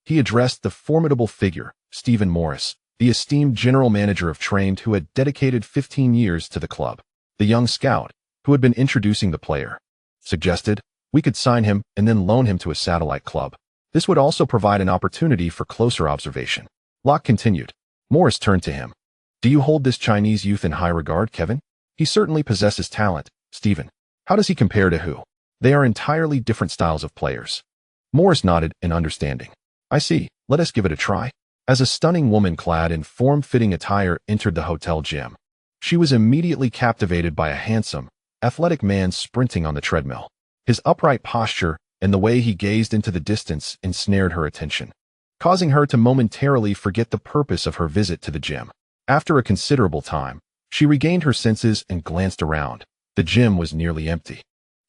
He addressed the formidable figure, Stephen Morris, the esteemed general manager of Trained, who had dedicated 15 years to the club. The young scout, who had been introducing the player, suggested, "We could sign him and then loan him to a satellite club. This would also provide an opportunity for closer observation." Locke continued. Morris turned to him. "Do you hold this Chinese youth in high regard, Kevin? He certainly possesses talent, Stephen. How does he compare to Hu? They are entirely different styles of players." Morris nodded in understanding. "I see. Let us give it a try." As a stunning woman clad in form-fitting attire entered the hotel gym, she was immediately captivated by a handsome, athletic man sprinting on the treadmill. His upright posture and the way he gazed into the distance ensnared her attention, causing her to momentarily forget the purpose of her visit to the gym. After a considerable time, she regained her senses and glanced around. The gym was nearly empty.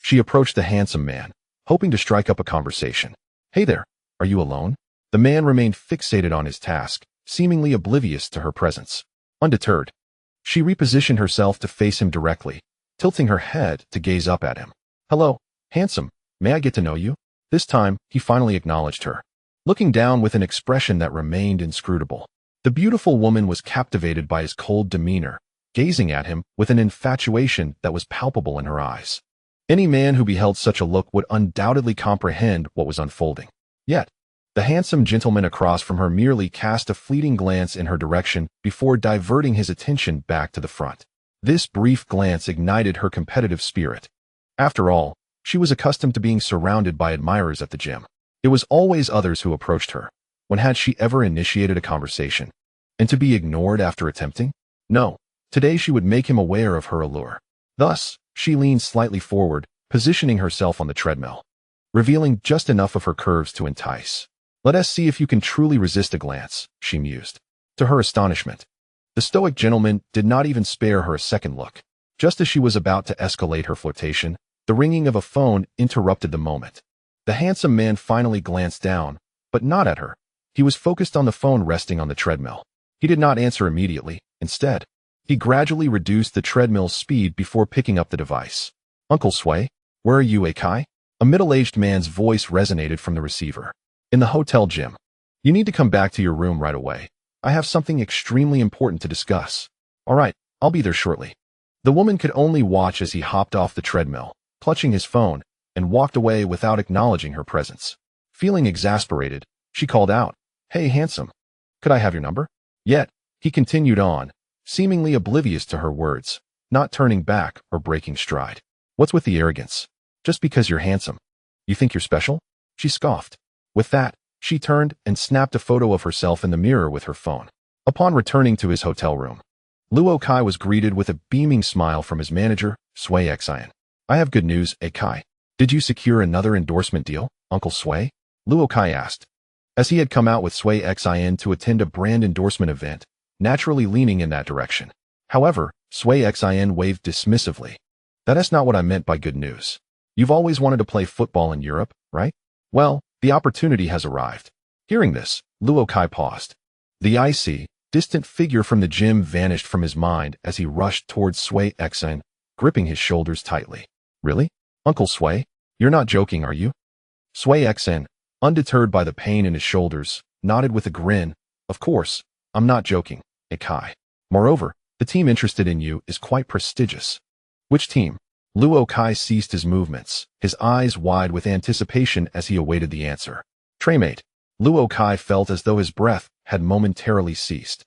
She approached the handsome man, hoping to strike up a conversation. "Hey there, are you alone?" The man remained fixated on his task, seemingly oblivious to her presence. Undeterred, she repositioned herself to face him directly, tilting her head to gaze up at him. "Hello, handsome, may I get to know you?" This time, he finally acknowledged her, looking down with an expression that remained inscrutable. The beautiful woman was captivated by his cold demeanor, gazing at him with an infatuation that was palpable in her eyes. Any man who beheld such a look would undoubtedly comprehend what was unfolding. Yet, the handsome gentleman across from her merely cast a fleeting glance in her direction before diverting his attention back to the front. This brief glance ignited her competitive spirit. After all, she was accustomed to being surrounded by admirers at the gym. It was always others who approached her. When had she ever initiated a conversation? And to be ignored after attempting? No. Today she would make him aware of her allure. Thus, she leaned slightly forward, positioning herself on the treadmill, revealing just enough of her curves to entice. "Let us see if you can truly resist a glance," she mused. To her astonishment, the stoic gentleman did not even spare her a second look. Just as she was about to escalate her flirtation, the ringing of a phone interrupted the moment. The handsome man finally glanced down, but not at her. He was focused on the phone resting on the treadmill. He did not answer immediately. Instead, he gradually reduced the treadmill's speed before picking up the device. "Uncle Sway, where are you, Akai?" A middle-aged man's voice resonated from the receiver. "In the hotel gym. You need to come back to your room right away. I have something extremely important to discuss." "All right, I'll be there shortly." The woman could only watch as he hopped off the treadmill, clutching his phone, and walked away without acknowledging her presence. Feeling exasperated, she called out, "Hey, handsome. Could I have your number?" Yet, he continued on, seemingly oblivious to her words, not turning back or breaking stride. "What's with the arrogance? Just because you're handsome, you think you're special?" She scoffed. With that, she turned and snapped a photo of herself in the mirror with her phone. Upon returning to his hotel room, Luo Kai was greeted with a beaming smile from his manager, Sui Xian. "I have good news, Kai. Did you secure another endorsement deal, Uncle Sui?" Luo Kai asked, as he had come out with Sui Xian to attend a brand endorsement event, naturally leaning in that direction. However, Sui Xian waved dismissively. "That's not what I meant by good news. You've always wanted to play football in Europe, right? Well, the opportunity has arrived." Hearing this, Luo Kai paused. The icy, distant figure from the gym vanished from his mind as he rushed towards Sui Xian, gripping his shoulders tightly. "Really? Uncle Sui? You're not joking, are you?" Sui Xian, undeterred by the pain in his shoulders, nodded with a grin. "Of course, I'm not joking, Kai. Moreover, the team interested in you is quite prestigious." "Which team?" Luo Kai ceased his movements, his eyes wide with anticipation as he awaited the answer. "Traymate." Luo Kai felt as though his breath had momentarily ceased.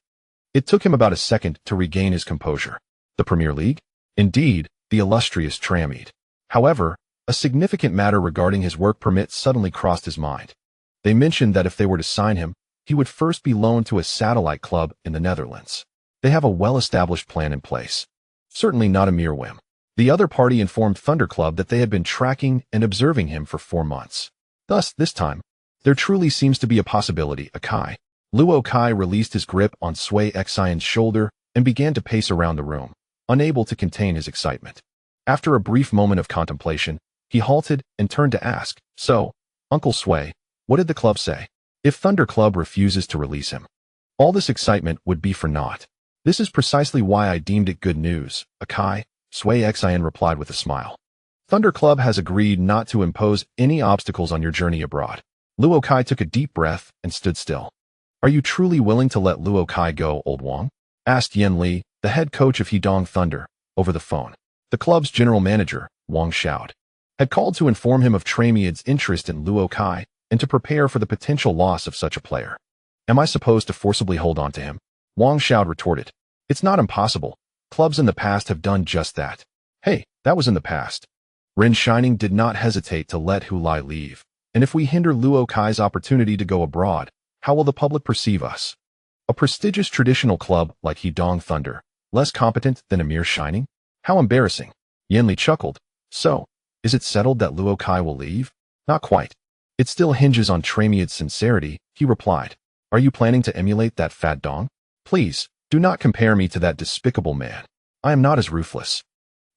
It took him about a second to regain his composure. "The Premier League?" "Indeed, the illustrious Tramede." However, a significant matter regarding his work permit suddenly crossed his mind. They mentioned that if they were to sign him, he would first be loaned to a satellite club in the Netherlands. They have a well-established plan in place. Certainly not a mere whim. The other party informed Thunder Club that they had been tracking and observing him for 4 months. Thus, this time, there truly seems to be a possibility, Kai. Luo Kai released his grip on Sui Xian's shoulder and began to pace around the room, unable to contain his excitement. After a brief moment of contemplation, he halted and turned to ask, "So, Uncle Sui, what did the club say? If Thunder Club refuses to release him, all this excitement would be for naught." "This is precisely why I deemed it good news, Kai," Sui Xian replied with a smile. "Thunder Club has agreed not to impose any obstacles on your journey abroad." Luo Kai took a deep breath and stood still. "Are you truly willing to let Luo Kai go, Old Wang?" asked Yen Li, the head coach of Hedong Thunder, over the phone. The club's general manager, Wang Xiao, had called to inform him of Tramede's interest in Luo Kai and to prepare for the potential loss of such a player. "Am I supposed to forcibly hold on to him?" Wang Xiao retorted. "It's not impossible. Clubs in the past have done just that." "Hey, that was in the past." Ren Shining did not hesitate to let Hu Lai leave. "And if we hinder Luo Kai's opportunity to go abroad, how will the public perceive us? A prestigious traditional club like Hedong Thunder, less competent than a mere Shining? How embarrassing." Yen Li chuckled. "So, is it settled that Luo Kai will leave?" "Not quite. It still hinges on Tramede's sincerity," he replied. "Are you planning to emulate that fat dong? Please, do not compare me to that despicable man. I am not as ruthless."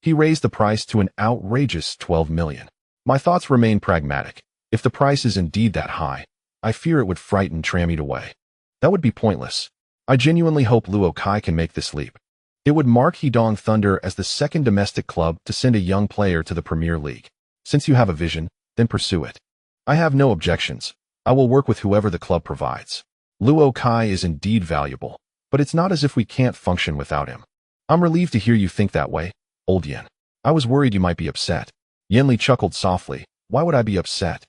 He raised the price to an outrageous 12 million. "My thoughts remain pragmatic. If the price is indeed that high, I fear it would frighten Tramede away. That would be pointless. I genuinely hope Luo Kai can make this leap. It would mark Hedong Thunder as the second domestic club to send a young player to the Premier League. Since you have a vision, then pursue it. I have no objections. I will work with whoever the club provides. Luo Kai is indeed valuable, but it's not as if we can't function without him." "I'm relieved to hear you think that way, Old Yen. I was worried you might be upset." Yen Li chuckled softly. "Why would I be upset?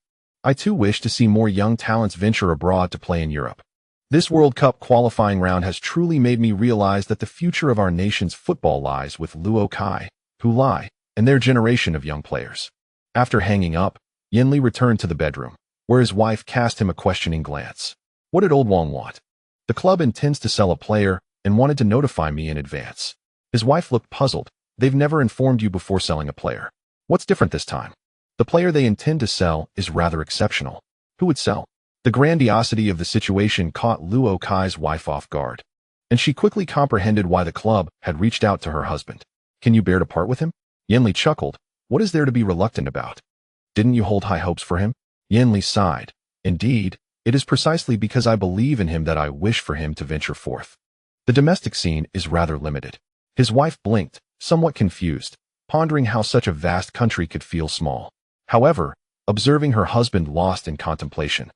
I too wish to see more young talents venture abroad to play in Europe. This World Cup qualifying round has truly made me realize that the future of our nation's football lies with Luo Kai, Hu Lai, and their generation of young players." After hanging up, Yen Li returned to the bedroom, where his wife cast him a questioning glance. "What did Old Wang want?" "The club intends to sell a player and wanted to notify me in advance." His wife looked puzzled. "They've never informed you before selling a player. What's different this time?" "The player they intend to sell is rather exceptional." "Who would sell?" The grandiosity of the situation caught Luo Kai's wife off guard, and she quickly comprehended why the club had reached out to her husband. "Can you bear to part with him?" Yen Li chuckled. "What is there to be reluctant about? Didn't you hold high hopes for him?" Yen Li sighed. "Indeed, it is precisely because I believe in him that I wish for him to venture forth. The domestic scene is rather limited." His wife blinked, somewhat confused, pondering how such a vast country could feel small. However, observing her husband lost in contemplation,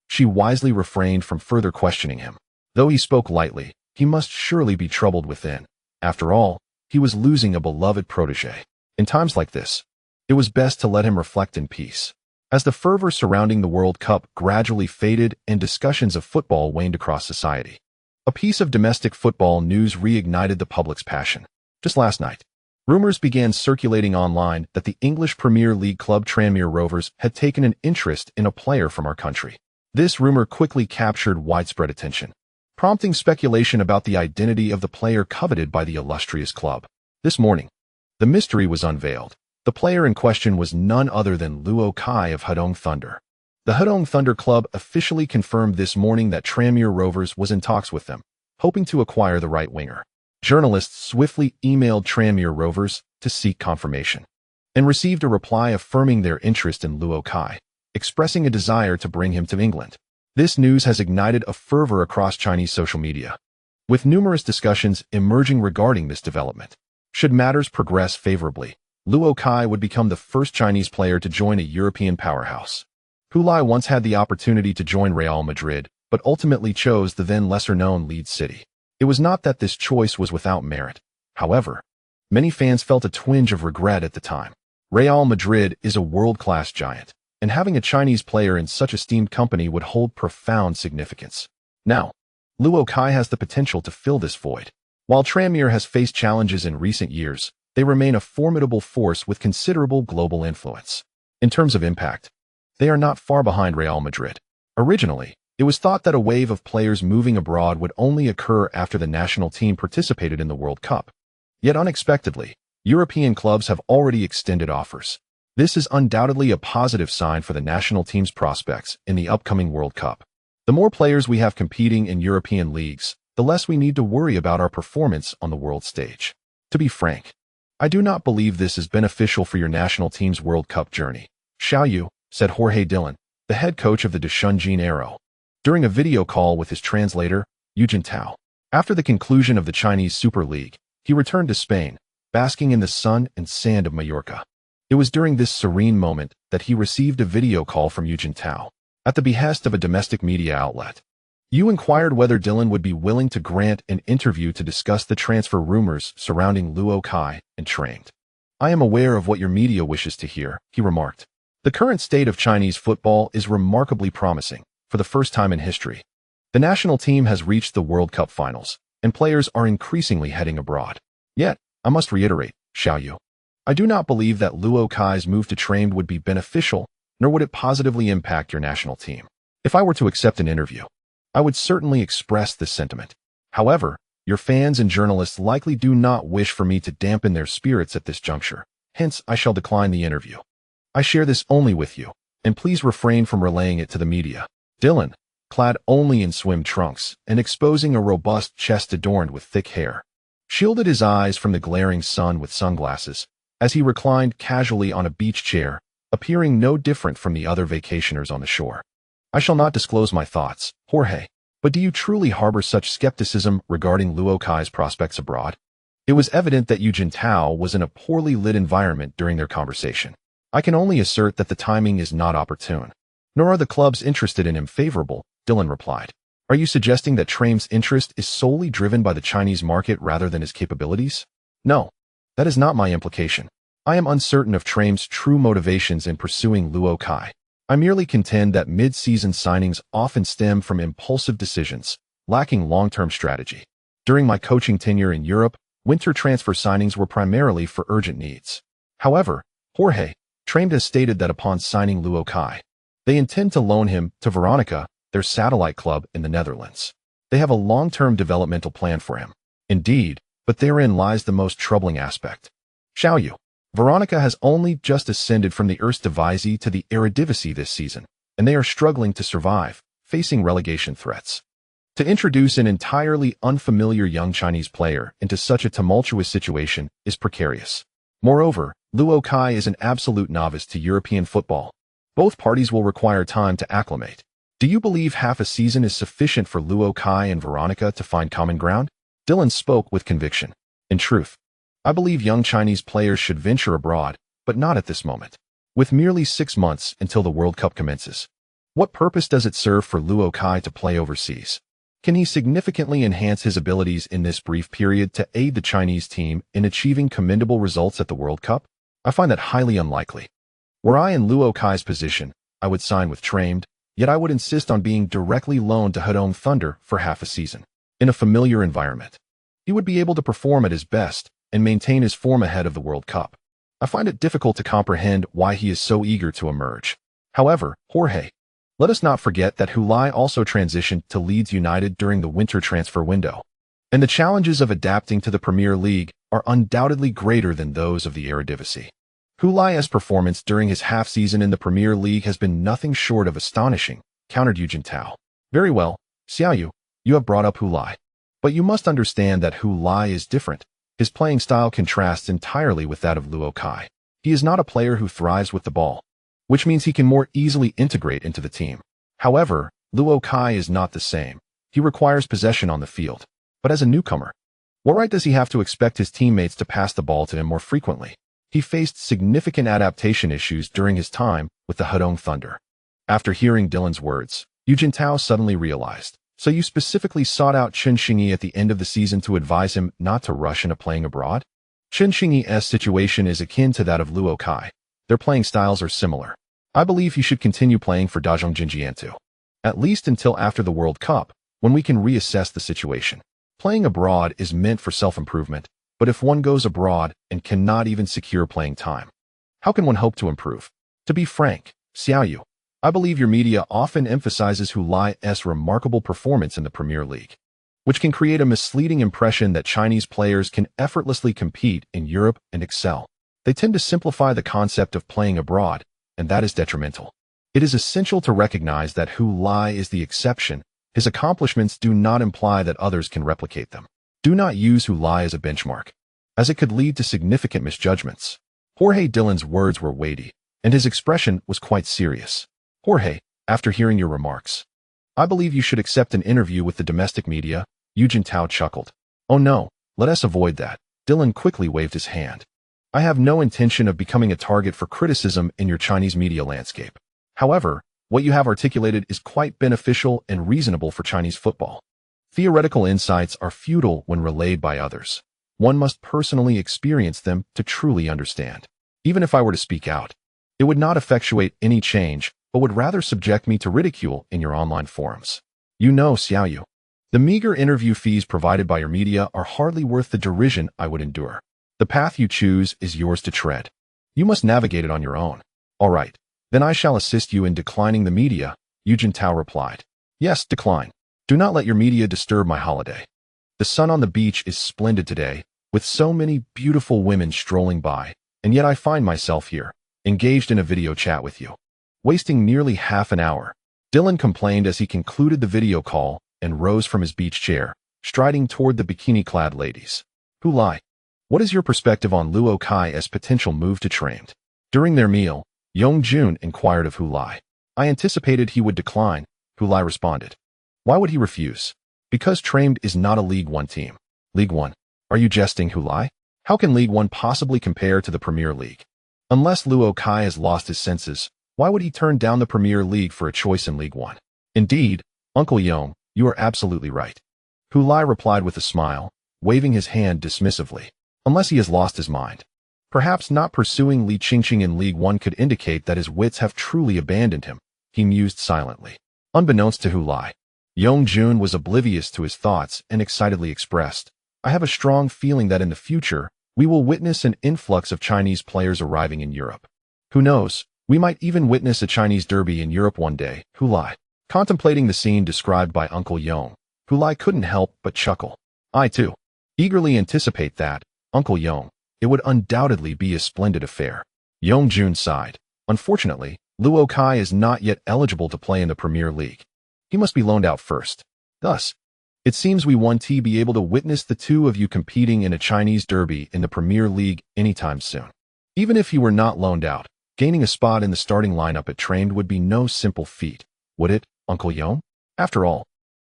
she wisely refrained from further questioning him. Though he spoke lightly, he must surely be troubled within. After all, he was losing a beloved protege. In times like this, it was best to let him reflect in peace. As the fervor surrounding the World Cup gradually faded and discussions of football waned across society, a piece of domestic football news reignited the public's passion. Just last night, rumors began circulating online that the English Premier League club Tranmere Rovers had taken an interest in a player from our country. This rumor quickly captured widespread attention, prompting speculation about the identity of the player coveted by the illustrious club. This morning, the mystery was unveiled. The player in question was none other than Luo Kai of Hudong Thunder. The Hudong Thunder club officially confirmed this morning that Tranmere Rovers was in talks with them, hoping to acquire the right winger. Journalists swiftly emailed Tranmere Rovers to seek confirmation, and received a reply affirming their interest in Luo Kai, expressing a desire to bring him to England. This news has ignited a fervor across Chinese social media, with numerous discussions emerging regarding this development. Should matters progress favorably, Luo Kai would become the first Chinese player to join a European powerhouse. Hulai once had the opportunity to join Real Madrid, but ultimately chose the then lesser-known Leeds City. It was not that this choice was without merit. However, many fans felt a twinge of regret at the time. Real Madrid is a world-class giant, and having a Chinese player in such esteemed company would hold profound significance. Now, Luo Kai has the potential to fill this void. While Tranmere has faced challenges in recent years, they remain a formidable force with considerable global influence. In terms of impact, they are not far behind Real Madrid. Originally, it was thought that a wave of players moving abroad would only occur after the national team participated in the World Cup. Yet unexpectedly, European clubs have already extended offers. This is undoubtedly a positive sign for the national team's prospects in the upcoming World Cup. The more players we have competing in European leagues, the less we need to worry about our performance on the world stage. To be frank, I do not believe this is beneficial for your national team's World Cup journey, Xiaoyu, said Jorge Dillon, the head coach of the Deshunjin Arrow, during a video call with his translator, Eugene Tao. After the conclusion of the Chinese Super League, he returned to Spain, basking in the sun and sand of Mallorca. It was during this serene moment that he received a video call from Eugene Tao, at the behest of a domestic media outlet. You inquired whether Dillon would be willing to grant an interview to discuss the transfer rumors surrounding Luo Kai and Trained. I am aware of what your media wishes to hear, he remarked. The current state of Chinese football is remarkably promising. For the first time in history, the national team has reached the World Cup finals, and players are increasingly heading abroad. Yet, I must reiterate, Xiaoyu, I do not believe that Luo Kai's move to Trained would be beneficial, nor would it positively impact your national team. If I were to accept an interview, I would certainly express this sentiment. However, your fans and journalists likely do not wish for me to dampen their spirits at this juncture. Hence, I shall decline the interview. I share this only with you, and please refrain from relaying it to the media. Dillon, clad only in swim trunks and exposing a robust chest adorned with thick hair, shielded his eyes from the glaring sun with sunglasses as he reclined casually on a beach chair, appearing no different from the other vacationers on the shore. I shall not disclose my thoughts, Jorge, but do you truly harbor such skepticism regarding Luo Kai's prospects abroad? It was evident that Eugene Tao was in a poorly lit environment during their conversation. I can only assert that the timing is not opportune, nor are the clubs interested in him favorable, Dillon replied. Are you suggesting that Trained's interest is solely driven by the Chinese market rather than his capabilities? No, that is not my implication. I am uncertain of Trained's true motivations in pursuing Luo Kai. I merely contend that mid-season signings often stem from impulsive decisions, lacking long-term strategy. During my coaching tenure in Europe, winter transfer signings were primarily for urgent needs. However, Jorge, Trained has stated that upon signing Luo Kai, they intend to loan him to Veronica, their satellite club in the Netherlands. They have a long-term developmental plan for him. Indeed, but therein lies the most troubling aspect. Xiaoyu, Veronica has only just ascended from the Eerste Divisie to the Eredivisie this season, and they are struggling to survive, facing relegation threats. To introduce an entirely unfamiliar young Chinese player into such a tumultuous situation is precarious. Moreover, Luo Kai is an absolute novice to European football. Both parties will require time to acclimate. Do you believe half a season is sufficient for Luo Kai and Veronica to find common ground? Dillon spoke with conviction. In truth, I believe young Chinese players should venture abroad, but not at this moment. With merely 6 months until the World Cup commences, what purpose does it serve for Luo Kai to play overseas? Can he significantly enhance his abilities in this brief period to aid the Chinese team in achieving commendable results at the World Cup? I find that highly unlikely. Were I in Luo Kai's position, I would sign with Tramed, yet I would insist on being directly loaned to Hedong Thunder for half a season. In a familiar environment, he would be able to perform at his best and maintain his form ahead of the World Cup. I find it difficult to comprehend why he is so eager to emerge. However, Jorge, let us not forget that Hulai also transitioned to Leeds United during the winter transfer window, and the challenges of adapting to the Premier League are undoubtedly greater than those of the Eredivisie. Hulai's performance during his half-season in the Premier League has been nothing short of astonishing, countered Yu Jintao. Very well, Xiaoyu, you have brought up Hulai. But you must understand that Hulai is different. His playing style contrasts entirely with that of Luo Kai. He is not a player who thrives with the ball, which means he can more easily integrate into the team. However, Luo Kai is not the same. He requires possession on the field. But as a newcomer, what right does he have to expect his teammates to pass the ball to him more frequently? He faced significant adaptation issues during his time with the Hedong Thunder. After hearing Dylan's words, Yu Jintao suddenly realized, so you specifically sought out Chen Xingyi at the end of the season to advise him not to rush into playing abroad? Chen Xingyi's situation is akin to that of Luo Kai. Their playing styles are similar. I believe he should continue playing for Dazhong Jinjiantu, at least until after the World Cup, when we can reassess the situation. Playing abroad is meant for self-improvement, but if one goes abroad and cannot even secure playing time, how can one hope to improve? To be frank, Xiaoyu, I believe your media often emphasizes Hulai's remarkable performance in the Premier League, which can create a misleading impression that Chinese players can effortlessly compete in Europe and excel. They tend to simplify the concept of playing abroad, and that is detrimental. It is essential to recognize that Hulai is the exception. His accomplishments do not imply that others can replicate them. Do not use Hulai as a benchmark, as it could lead to significant misjudgments. Jorge Dylan's words were weighty, and his expression was quite serious. Jorge, after hearing your remarks, I believe you should accept an interview with the domestic media. Yu Jintao chuckled. Oh no, let us avoid that. Dylan quickly waved his hand. I have no intention of becoming a target for criticism in your Chinese media landscape. However, what you have articulated is quite beneficial and reasonable for Chinese football. Theoretical insights are futile when relayed by others. One must personally experience them to truly understand. Even if I were to speak out, it would not effectuate any change, but would rather subject me to ridicule in your online forums. You know, Xiaoyu, the meager interview fees provided by your media are hardly worth the derision I would endure. The path you choose is yours to tread. You must navigate it on your own. All right, then I shall assist you in declining the media, Yu Jintao replied. Yes, decline. Do not let your media disturb my holiday. The sun on the beach is splendid today, with so many beautiful women strolling by, and yet I find myself here, engaged in a video chat with you, wasting nearly half an hour. Dylan complained as he concluded the video call and rose from his beach chair, striding toward the bikini-clad ladies. Hulai, what is your perspective on Luo Kai's potential move to Tramed? During their meal, Yongjun inquired of Hulai. I anticipated he would decline, Hulai responded. Why would he refuse? Because Tramed is not a League One team. League One? Are you jesting, Hulai? How can League One possibly compare to the Premier League? Unless Luo Kai has lost his senses, why would he turn down the Premier League for a choice in League One? Indeed, Uncle Yong, you are absolutely right. Hulai replied with a smile, waving his hand dismissively. Unless he has lost his mind. Perhaps not pursuing Li Qingqing in League One could indicate that his wits have truly abandoned him, he mused silently. Unbeknownst to Hulai, Yongjun was oblivious to his thoughts and excitedly expressed, I have a strong feeling that in the future, we will witness an influx of Chinese players arriving in Europe. Who knows, we might even witness a Chinese derby in Europe one day, Hulai. Contemplating the scene described by Uncle Yong, Hulai couldn't help but chuckle. I too eagerly anticipate that, Uncle Yong. It would undoubtedly be a splendid affair. Yongjun sighed. Unfortunately, Luo Kai is not yet eligible to play in the Premier League. He must be loaned out first. Thus, it seems we won't be able to witness the two of you competing in a Chinese derby in the Premier League anytime soon. Even if you were not loaned out, gaining a spot in the starting lineup at Tramed would be no simple feat, would it, Uncle Yong? After all,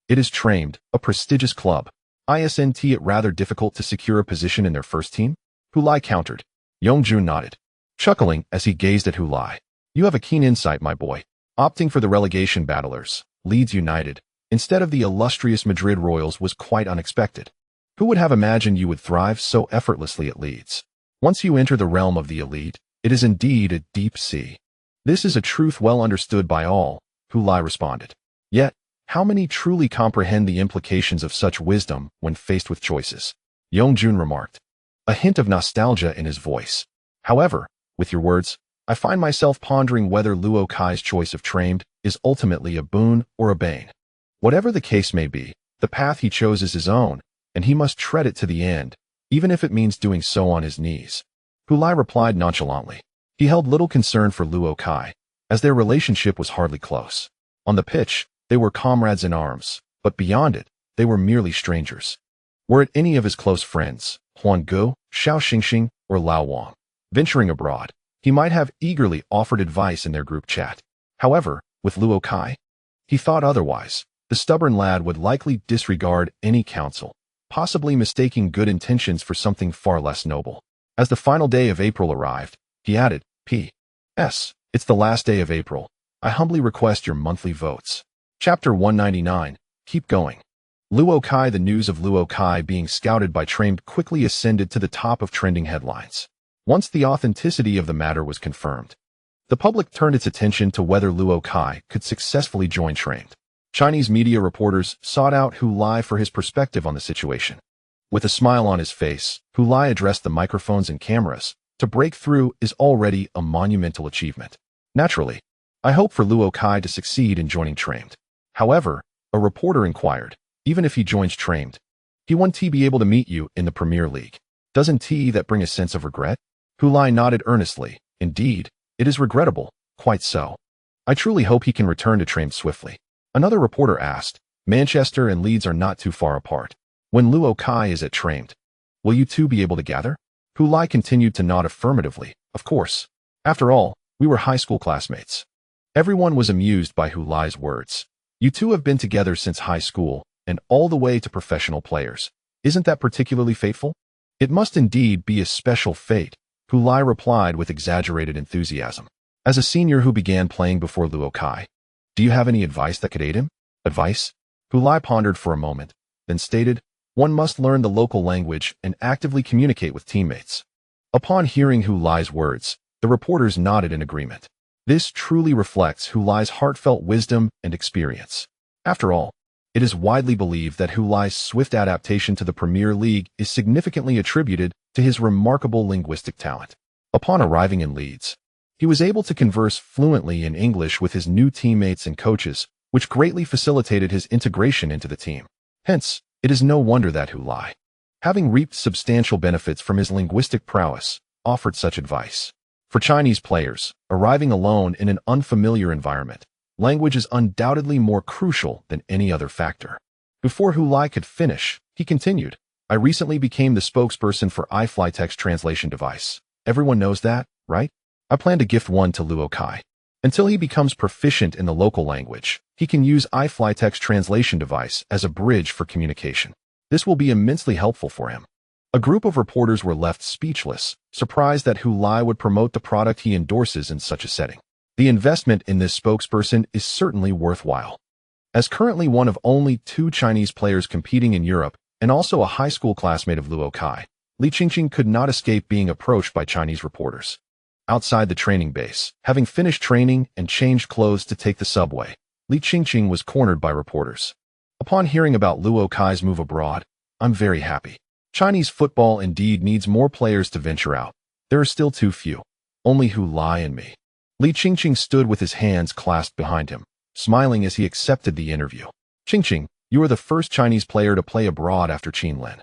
it is Tramed, a prestigious club. Isn't it rather difficult to secure a position in their first team? Hulai countered. Yongjun nodded, chuckling as he gazed at Hulai. You have a keen insight, my boy. Opting for the relegation battlers, Leeds United, instead of the illustrious Madrid Royals was quite unexpected. Who would have imagined you would thrive so effortlessly at Leeds? Once you enter the realm of the elite, it is indeed a deep sea. This is a truth well understood by all, Hu Lai responded. Yet, how many truly comprehend the implications of such wisdom when faced with choices? Yongjun remarked, a hint of nostalgia in his voice. However, with your words, I find myself pondering whether Luo Kai's choice of trained is ultimately a boon or a bane. Whatever the case may be, the path he chose is his own, and he must tread it to the end, even if it means doing so on his knees. Hu Lai replied nonchalantly. He held little concern for Luo Kai, as their relationship was hardly close. On the pitch, they were comrades in arms, but beyond it, they were merely strangers. Were it any of his close friends, Huan Guo, Xiao Xingxing, or Lao Wang, venturing abroad, he might have eagerly offered advice in their group chat. However, with Luo Kai, he thought otherwise. The stubborn lad would likely disregard any counsel, possibly mistaking good intentions for something far less noble. As the final day of April arrived, he added, P.S. It's the last day of April. I humbly request your monthly votes. Chapter 199. Keep going. Luo Kai. The news of Luo Kai being scouted by Trained quickly ascended to the top of trending headlines. Once the authenticity of the matter was confirmed, the public turned its attention to whether Luo Kai could successfully join Trained. Chinese media reporters sought out Hu Lai for his perspective on the situation. With a smile on his face, Hu Lai addressed the microphones and cameras. To break through is already a monumental achievement. Naturally, I hope for Luo Kai to succeed in joining Trained. However, a reporter inquired, even if he joins Trained, he won't be able to meet you in the Premier League. Doesn't that bring a sense of regret? Hu Lai nodded earnestly. Indeed, it is regrettable, quite so. I truly hope he can return to Trained swiftly. Another reporter asked, Manchester and Leeds are not too far apart. When Luo Kai is at Trained, will you two be able to gather? Hu Lai continued to nod affirmatively. Of course. After all, we were high school classmates. Everyone was amused by Hu Lai's words. You two have been together since high school, and all the way to professional players. Isn't that particularly fateful? It must indeed be a special fate, Hu Lai replied with exaggerated enthusiasm. As a senior who began playing before Luo Kai, do you have any advice that could aid him? Advice? Hu Lai pondered for a moment, then stated, one must learn the local language and actively communicate with teammates. Upon hearing Hu Lai's words, the reporters nodded in agreement. This truly reflects Hu Lai's heartfelt wisdom and experience. After all, it is widely believed that Hu Lai's swift adaptation to the Premier League is significantly attributed to his remarkable linguistic talent. Upon arriving in Leeds, he was able to converse fluently in English with his new teammates and coaches, which greatly facilitated his integration into the team. Hence, it is no wonder that Hu Lai, having reaped substantial benefits from his linguistic prowess, offered such advice. For Chinese players, arriving alone in an unfamiliar environment, language is undoubtedly more crucial than any other factor. Before Hu Lai could finish, he continued, I recently became the spokesperson for iFly text translation device. Everyone knows that, right? I plan to gift one to Luo Kai. Until he becomes proficient in the local language, he can use iFly text translation device as a bridge for communication. This will be immensely helpful for him. A group of reporters were left speechless, surprised that Hu Lai would promote the product he endorses in such a setting. The investment in this spokesperson is certainly worthwhile. As currently one of only 2 Chinese players competing in Europe and also a high school classmate of Luo Kai, Li Qingqing could not escape being approached by Chinese reporters. Outside the training base, having finished training and changed clothes to take the subway, Li Qingqing was cornered by reporters. Upon hearing about Luo Kai's move abroad, I'm very happy. Chinese football indeed needs more players to venture out. There are still too few. Only Hu Lai and me. Li Qingqing stood with his hands clasped behind him, smiling as he accepted the interview. Qingqing, you are the first Chinese player to play abroad after Qin Lin.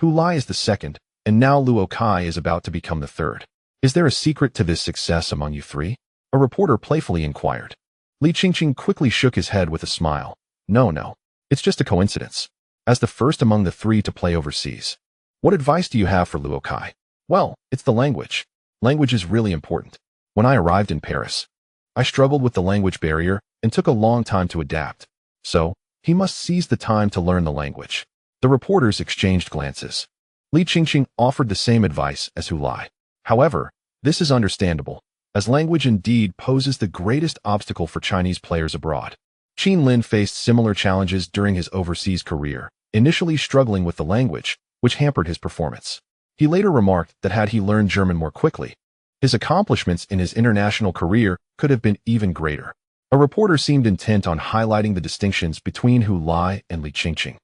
Hu Lai is the second, and now Luo Kai is about to become the third. Is there a secret to this success among you three? A reporter playfully inquired. Li Qingqing quickly shook his head with a smile. No, it's just a coincidence. As the first among the 3 to play overseas. What advice do you have for Luo Kai? Well, it's the language. Language is really important. When I arrived in Paris, I struggled with the language barrier and took a long time to adapt. So, he must seize the time to learn the language. The reporters exchanged glances. Li Qingqing offered the same advice as Hu Lai. However, this is understandable, as language indeed poses the greatest obstacle for Chinese players abroad. Qin Lin faced similar challenges during his overseas career, initially struggling with the language, which hampered his performance. He later remarked that had he learned German more quickly, his accomplishments in his international career could have been even greater. A reporter seemed intent on highlighting the distinctions between Hu Lai and Li Qingqing,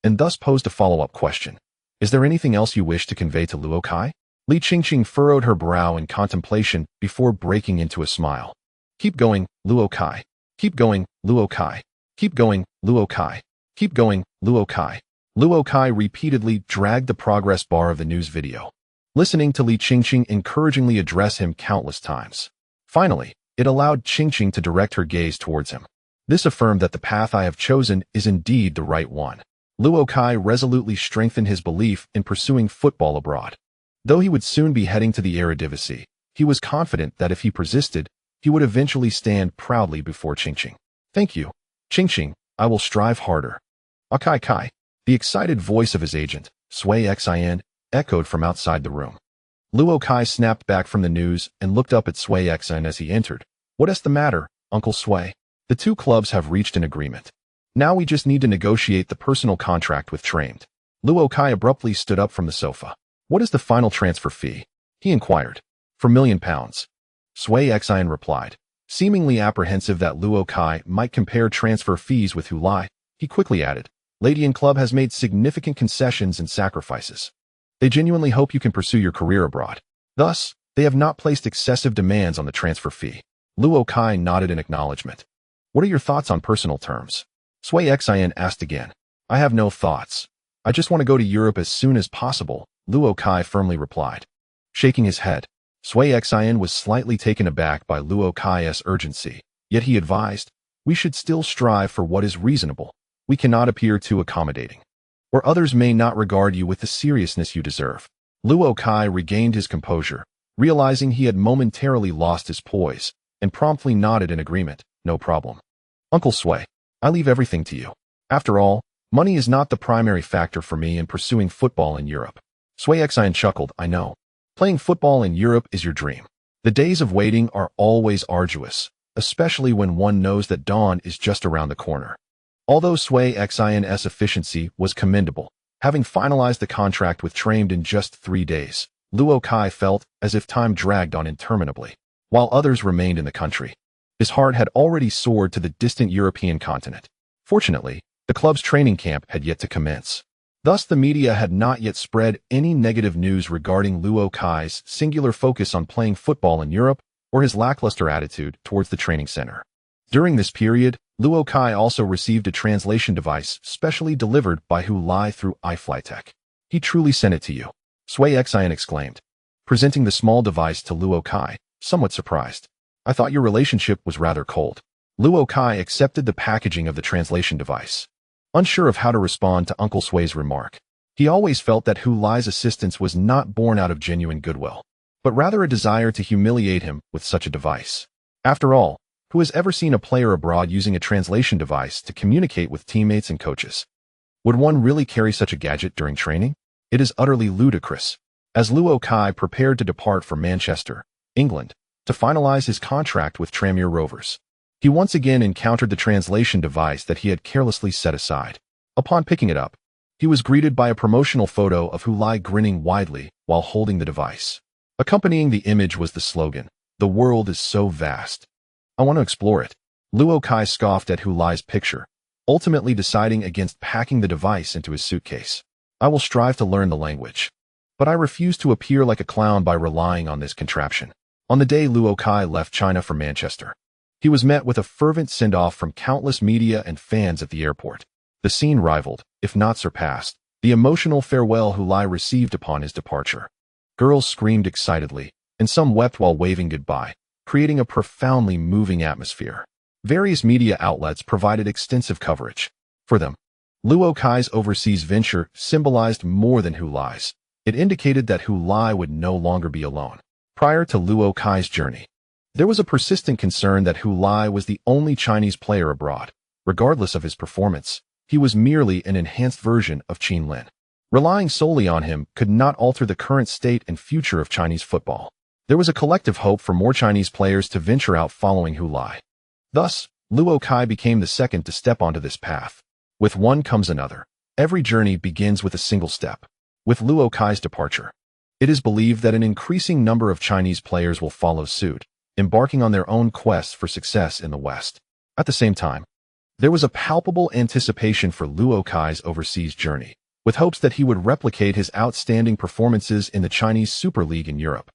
and thus posed a follow-up question. Is there anything else you wish to convey to Luo Kai? Li Qingqing furrowed her brow in contemplation before breaking into a smile. Keep going, Luo Kai. Keep going, Luo Kai. Keep going, Luo Kai. Keep going, Luo Kai. Luo Kai repeatedly dragged the progress bar of the news video, listening to Li Qingqing encouragingly address him countless times. Finally, it allowed Qingqing to direct her gaze towards him. This affirmed that the path I have chosen is indeed the right one. Luo Kai resolutely strengthened his belief in pursuing football abroad. Though he would soon be heading to the Eredivisie, he was confident that if he persisted, he would eventually stand proudly before Qingqing. Thank you, Qingqing, I will strive harder. Akai Kai. The excited voice of his agent, Sui Xin, echoed from outside the room. Luo Kai snapped back from the news and looked up at Sui Xin as he entered. What is the matter, Uncle Sui? The two clubs have reached an agreement. Now we just need to negotiate the personal contract with Tramed. Luo Kai abruptly stood up from the sofa. What is the final transfer fee? He inquired. For £1,000,000. Sui Xin replied. Seemingly apprehensive that Luo Kai might compare transfer fees with Hu Lai, he quickly added, Ladian Club has made significant concessions and sacrifices. They genuinely hope you can pursue your career abroad. Thus, they have not placed excessive demands on the transfer fee. Luo Kai nodded in acknowledgement. What are your thoughts on personal terms? Sui Xin asked again. I have no thoughts. I just want to go to Europe as soon as possible, Luo Kai firmly replied. Shaking his head, Sui Xin was slightly taken aback by Luo Kai's urgency, yet he advised, we should still strive for what is reasonable. We cannot appear too accommodating, or others may not regard you with the seriousness you deserve. Luo Kai regained his composure, realizing he had momentarily lost his poise, and promptly nodded in agreement. No problem. Uncle Sui, I leave everything to you. After all, money is not the primary factor for me in pursuing football in Europe. Sui Xin chuckled, I know. Playing football in Europe is your dream. The days of waiting are always arduous, especially when one knows that dawn is just around the corner. Although Sui Xin's efficiency was commendable, having finalized the contract with Tramed in just 3 days, Luo Kai felt as if time dragged on interminably, while others remained in the country. His heart had already soared to the distant European continent. Fortunately, the club's training camp had yet to commence. Thus, the media had not yet spread any negative news regarding Luo Kai's singular focus on playing football in Europe or his lackluster attitude towards the training center. During this period, Luo Kai also received a translation device specially delivered by Hu Lai through iFlyTech. He truly sent it to you, Sui Xin exclaimed, presenting the small device to Luo Kai, somewhat surprised. I thought your relationship was rather cold. Luo Kai accepted the packaging of the translation device, unsure of how to respond to Uncle Sui's remark. He always felt that Hu Lai's assistance was not born out of genuine goodwill, but rather a desire to humiliate him with such a device. After all, who has ever seen a player abroad using a translation device to communicate with teammates and coaches? Would one really carry such a gadget during training? It is utterly ludicrous. As Luo Kai prepared to depart for Manchester, England, to finalize his contract with Tranmere Rovers, he once again encountered the translation device that he had carelessly set aside. Upon picking it up, he was greeted by a promotional photo of Hu Lai grinning widely while holding the device. Accompanying the image was the slogan, "The world is so vast. I want to explore it." Luo Kai scoffed at Hu Lai's picture, ultimately deciding against packing the device into his suitcase. I will strive to learn the language, but I refuse to appear like a clown by relying on this contraption. On the day Luo Kai left China for Manchester, he was met with a fervent send-off from countless media and fans at the airport. The scene rivaled, if not surpassed, the emotional farewell Hu Lai received upon his departure. Girls screamed excitedly, and some wept while waving goodbye, creating a profoundly moving atmosphere. Various media outlets provided extensive coverage. For them, Luo Kai's overseas venture symbolized more than Hu Lai's. It indicated that Hu Lai would no longer be alone. Prior to Luo Kai's journey, there was a persistent concern that Hu Lai was the only Chinese player abroad. Regardless of his performance, he was merely an enhanced version of Qin Lin. Relying solely on him could not alter the current state and future of Chinese football. There was a collective hope for more Chinese players to venture out following Hu Lai. Thus, Luo Kai became the second to step onto this path. With one comes another. Every journey begins with a single step. With Luo Kai's departure, it is believed that an increasing number of Chinese players will follow suit, embarking on their own quests for success in the West. At the same time, there was a palpable anticipation for Luo Kai's overseas journey, with hopes that he would replicate his outstanding performances in the Chinese Super League in Europe,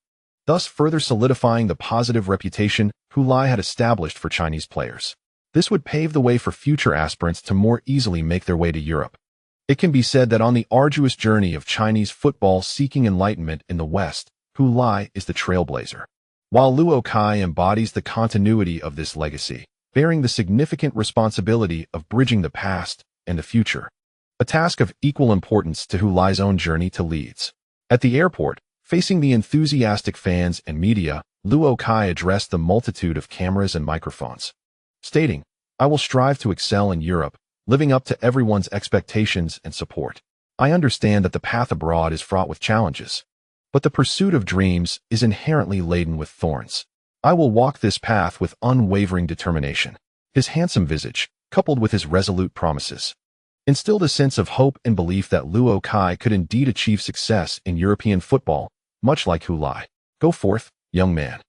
thus further solidifying the positive reputation Hu Lai had established for Chinese players. This would pave the way for future aspirants to more easily make their way to Europe. It can be said that on the arduous journey of Chinese football seeking enlightenment in the West, Hu Lai is the trailblazer, while Luo Kai embodies the continuity of this legacy, bearing the significant responsibility of bridging the past and the future, a task of equal importance to Hu Lai's own journey to Leeds. At the airport, facing the enthusiastic fans and media, Luo Kai addressed the multitude of cameras and microphones, stating, "I will strive to excel in Europe, living up to everyone's expectations and support. I understand that the path abroad is fraught with challenges, but the pursuit of dreams is inherently laden with thorns. I will walk this path with unwavering determination." His handsome visage, coupled with his resolute promises, instilled a sense of hope and belief that Luo Kai could indeed achieve success in European football, much like Hu Lai. Go forth, young man.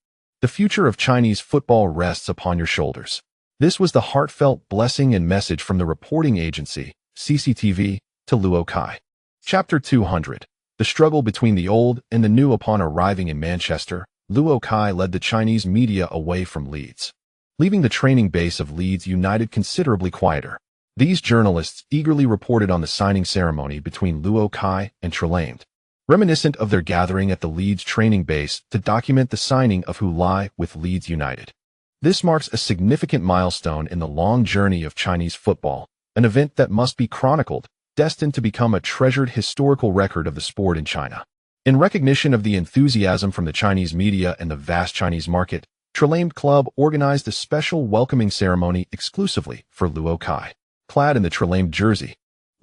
The future of Chinese football rests upon your shoulders. This was the heartfelt blessing and message from the reporting agency, CCTV, to Luo Kai. Chapter 200. The struggle between the old and the new. Upon arriving in Manchester, Luo Kai led the Chinese media away from Leeds, leaving the training base of Leeds United considerably quieter. These journalists eagerly reported on the signing ceremony between Luo Kai and Trelamed, reminiscent of their gathering at the Leeds training base to document the signing of Hu Lai with Leeds United. This marks a significant milestone in the long journey of Chinese football, an event that must be chronicled, destined to become a treasured historical record of the sport in China. In recognition of the enthusiasm from the Chinese media and the vast Chinese market, Trelamed Club organized a special welcoming ceremony exclusively for Luo Kai. Clad in the Trelamed jersey,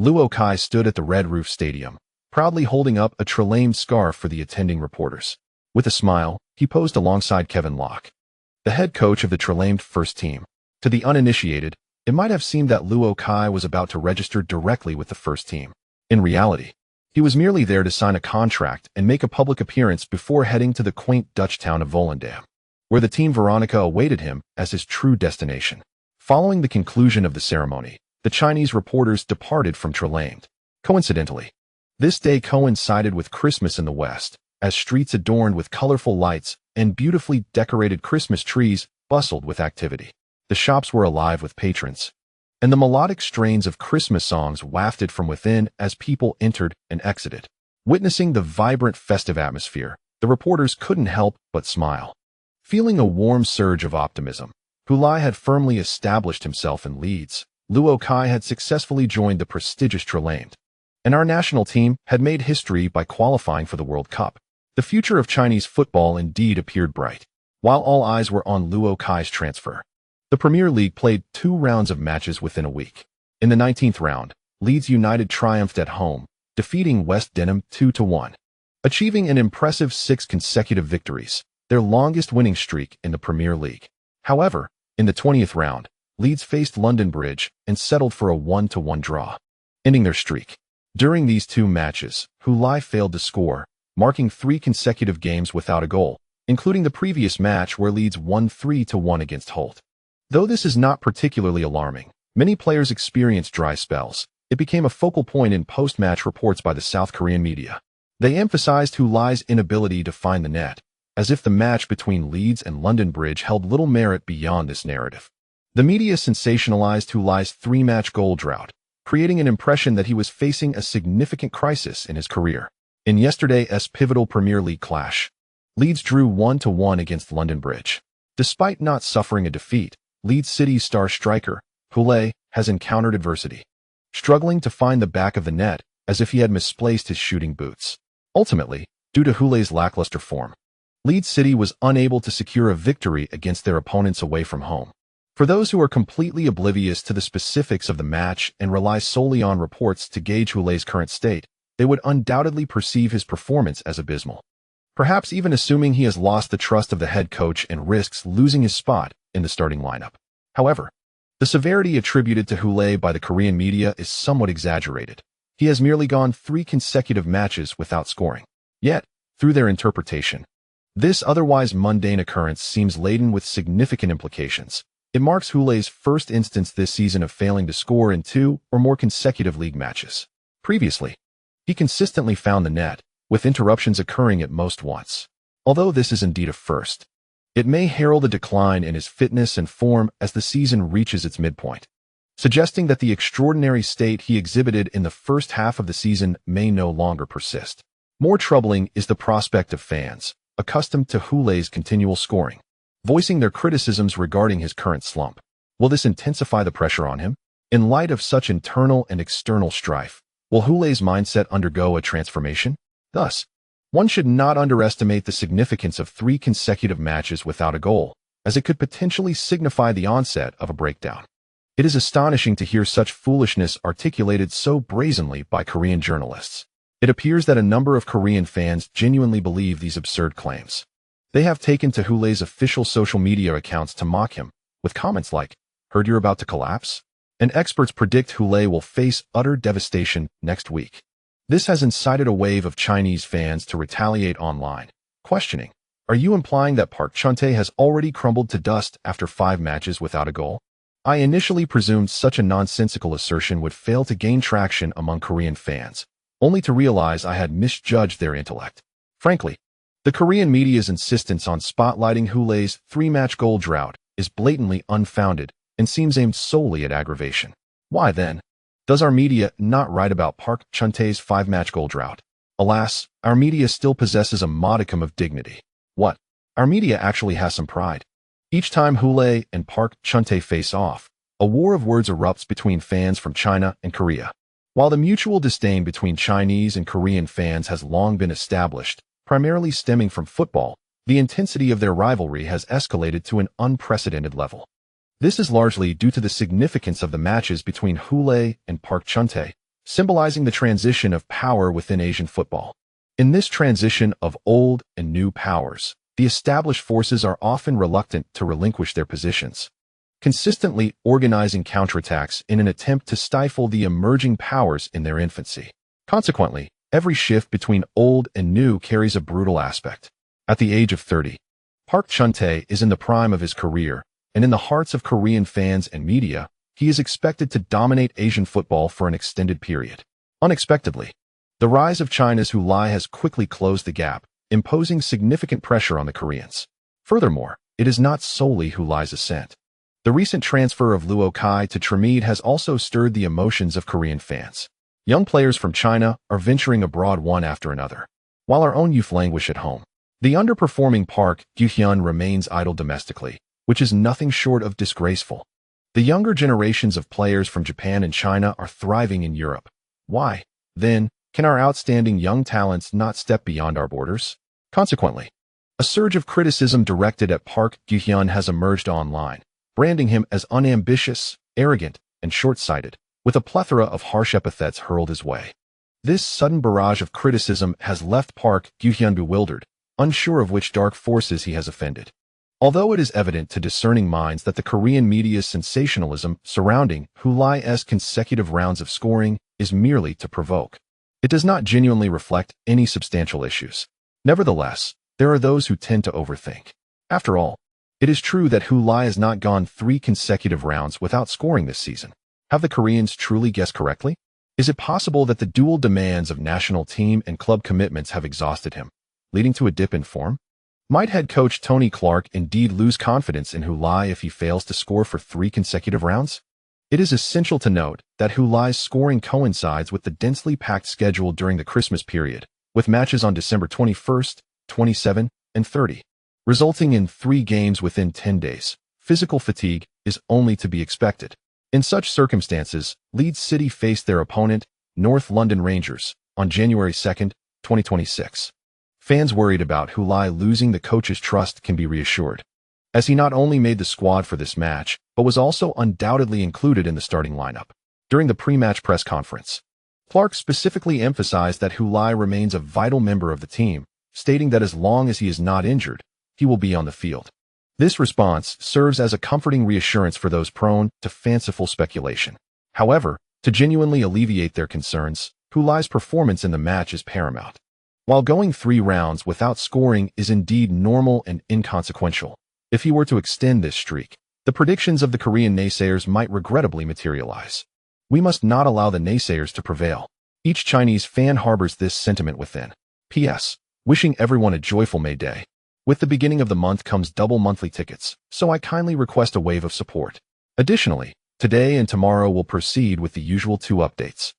Luo Kai stood at the Red Roof Stadium, proudly holding up a Trelamed scarf for the attending reporters. With a smile, he posed alongside Kevin Locke, the head coach of the Trelamed first team. To the uninitiated, it might have seemed that Luo Kai was about to register directly with the first team. In reality, he was merely there to sign a contract and make a public appearance before heading to the quaint Dutch town of Volendam, where the team Veronica awaited him as his true destination. Following the conclusion of the ceremony, the Chinese reporters departed from Trelamed. Coincidentally, this day coincided with Christmas in the West, as streets adorned with colorful lights and beautifully decorated Christmas trees bustled with activity. The shops were alive with patrons, and the melodic strains of Christmas songs wafted from within as people entered and exited. Witnessing the vibrant festive atmosphere, the reporters couldn't help but smile. Feeling a warm surge of optimism, Hu Lai had firmly established himself in Leeds. Luo Kai had successfully joined the prestigious Trelamed, and our national team had made history by qualifying for the World Cup. The future of Chinese football indeed appeared bright. While all eyes were on Luo Kai's transfer, the Premier League played 2 rounds of matches within a week. In the 19th round, Leeds United triumphed at home, defeating West Denham 2-1, achieving an impressive 6 consecutive victories, their longest winning streak in the Premier League. However, in the 20th round, Leeds faced London Bridge and settled for a 1-1 draw, ending their streak. During these 2 matches, Hu Lai failed to score, marking 3 consecutive games without a goal, including the previous match where Leeds won 3-1 against Holt. Though this is not particularly alarming, many players experienced dry spells. It became a focal point in post-match reports by the South Korean media. They emphasized Hu Lai's inability to find the net, as if the match between Leeds and London Bridge held little merit beyond this narrative. The media sensationalized Hu Lai's 3-match goal drought, creating an impression that he was facing a significant crisis in his career. In yesterday's pivotal Premier League clash, Leeds drew 1-1 against London Bridge. Despite not suffering a defeat, Leeds City's star striker, Hu Lai, has encountered adversity, struggling to find the back of the net as if he had misplaced his shooting boots. Ultimately, due to Hu Lai's lackluster form, Leeds City was unable to secure a victory against their opponents away from home. For those who are completely oblivious to the specifics of the match and rely solely on reports to gauge Hu Lai's current state, they would undoubtedly perceive his performance as abysmal, perhaps even assuming he has lost the trust of the head coach and risks losing his spot in the starting lineup. However, The severity attributed to Hulé by the Korean media is somewhat exaggerated. He has merely gone 3 consecutive matches without scoring. Yet, through their interpretation, this otherwise mundane occurrence seems laden with significant implications. It marks Hulé's first instance this season of failing to score in 2 or more consecutive league matches. Previously, he consistently found the net, with interruptions occurring at most once. Although this is indeed a first, it may herald a decline in his fitness and form as the season reaches its midpoint, suggesting that the extraordinary state he exhibited in the first half of the season may no longer persist. More troubling is the prospect of fans, accustomed to Hulé's continual scoring, voicing their criticisms regarding his current slump. Will this intensify the pressure on him? In light of such internal and external strife, will Hulé's mindset undergo a transformation? Thus, one should not underestimate the significance of 3 consecutive matches without a goal, as it could potentially signify the onset of a breakdown. It is astonishing to hear such foolishness articulated so brazenly by Korean journalists. It appears that a number of Korean fans genuinely believe these absurd claims. They have taken to Hulé's official social media accounts to mock him, with comments like, "Heard you're about to collapse?" And experts predict Hulé will face utter devastation next week. This has incited a wave of Chinese fans to retaliate online, questioning, "Are you implying that Park Chun-tae has already crumbled to dust after 5 matches without a goal?" I initially presumed such a nonsensical assertion would fail to gain traction among Korean fans, only to realize I had misjudged their intellect. Frankly, the Korean media's insistence on spotlighting Hulé's 3-match goal drought is blatantly unfounded and seems aimed solely at aggravation. Why then does our media not write about Park Chun-tae's 5-match goal drought? Alas, our media still possesses a modicum of dignity. What? Our media actually has some pride. Each time Hulé and Park Chun-tae face off, a war of words erupts between fans from China and Korea. While the mutual disdain between Chinese and Korean fans has long been established, primarily stemming from football, the intensity of their rivalry has escalated to an unprecedented level. This is largely due to the significance of the matches between Hulé and Park Chun-tae, symbolizing the transition of power within Asian football. In this transition of old and new powers, the established forces are often reluctant to relinquish their positions, consistently organizing counterattacks in an attempt to stifle the emerging powers in their infancy. Consequently, every shift between old and new carries a brutal aspect. At the age of 30, Park Chun-tae is in the prime of his career, and in the hearts of Korean fans and media, he is expected to dominate Asian football for an extended period. Unexpectedly, the rise of China's Hulé has quickly closed the gap, imposing significant pressure on the Koreans. Furthermore, it is not solely Hulé's ascent. The recent transfer of Luo Kai to Tramid has also stirred the emotions of Korean fans. Young players from China are venturing abroad one after another, while our own youth languish at home. The underperforming Park Gu-hyun remains idle domestically, which is nothing short of disgraceful. The younger generations of players from Japan and China are thriving in Europe. Why, then, can our outstanding young talents not step beyond our borders? Consequently, a surge of criticism directed at Park Gu-hyun has emerged online, branding him as unambitious, arrogant, and short-sighted, with a plethora of harsh epithets hurled his way. This sudden barrage of criticism has left Park Gu-hyun bewildered, unsure of which dark forces he has offended. Although it is evident to discerning minds that the Korean media's sensationalism surrounding Hulé's consecutive rounds of scoring is merely to provoke, it does not genuinely reflect any substantial issues. Nevertheless, there are those who tend to overthink. After all, it is true that Hulé has not gone 3 consecutive rounds without scoring this season. Have the Koreans truly guessed correctly? Is it possible that the dual demands of national team and club commitments have exhausted him, leading to a dip in form? Might head coach Tony Clark indeed lose confidence in Hulé if he fails to score for 3 consecutive rounds? It is essential to note that Hulé's scoring coincides with the densely packed schedule during the Christmas period, with matches on December 21st, 27, and 30, resulting in 3 games within 10 days. Physical fatigue is only to be expected. In such circumstances, Leeds City faced their opponent, North London Rangers, on January 2nd, 2026. Fans worried about Hulé losing the coach's trust can be reassured, as he not only made the squad for this match, but was also undoubtedly included in the starting lineup. During the pre-match press conference, Clark specifically emphasized that Hulé remains a vital member of the team, stating that as long as he is not injured, he will be on the field. This response serves as a comforting reassurance for those prone to fanciful speculation. However, to genuinely alleviate their concerns, Hulai's performance in the match is paramount. While going 3 rounds without scoring is indeed normal and inconsequential, if he were to extend this streak, the predictions of the Korean naysayers might regrettably materialize. We must not allow the naysayers to prevail. Each Chinese fan harbors this sentiment within. P.S. Wishing everyone a joyful May Day. With the beginning of the month comes double monthly tickets, so I kindly request a wave of support. Additionally, today and tomorrow will proceed with the usual 2 updates.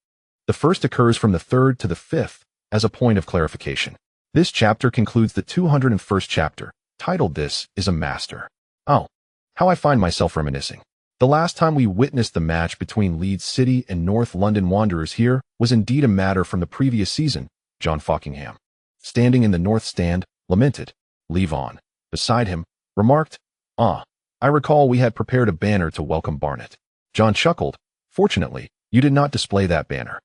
The first occurs from the 3rd to the 5th, as a point of clarification. This chapter concludes the 201st chapter, titled This is a Master. Oh, how I find myself reminiscing. The last time we witnessed the match between Leeds City and North London Wanderers here was indeed a matter from the previous season. John Fockingham, standing in the north stand, lamented. Levon, beside him, remarked, I recall we had prepared a banner to welcome Barnet. John chuckled. Fortunately, you did not display that banner.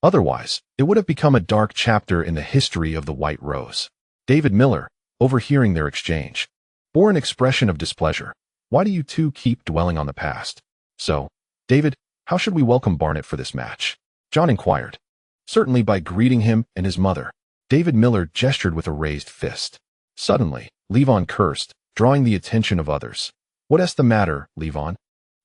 Otherwise, it would have become a dark chapter in the history of the White Rose. David Miller, overhearing their exchange, bore an expression of displeasure. Why do you two keep dwelling on the past? So, David, how should we welcome Barnet for this match? John inquired. Certainly by greeting him and his mother. David Miller gestured with a raised fist. Suddenly, Levon cursed, drawing the attention of others. What's the matter, Levon?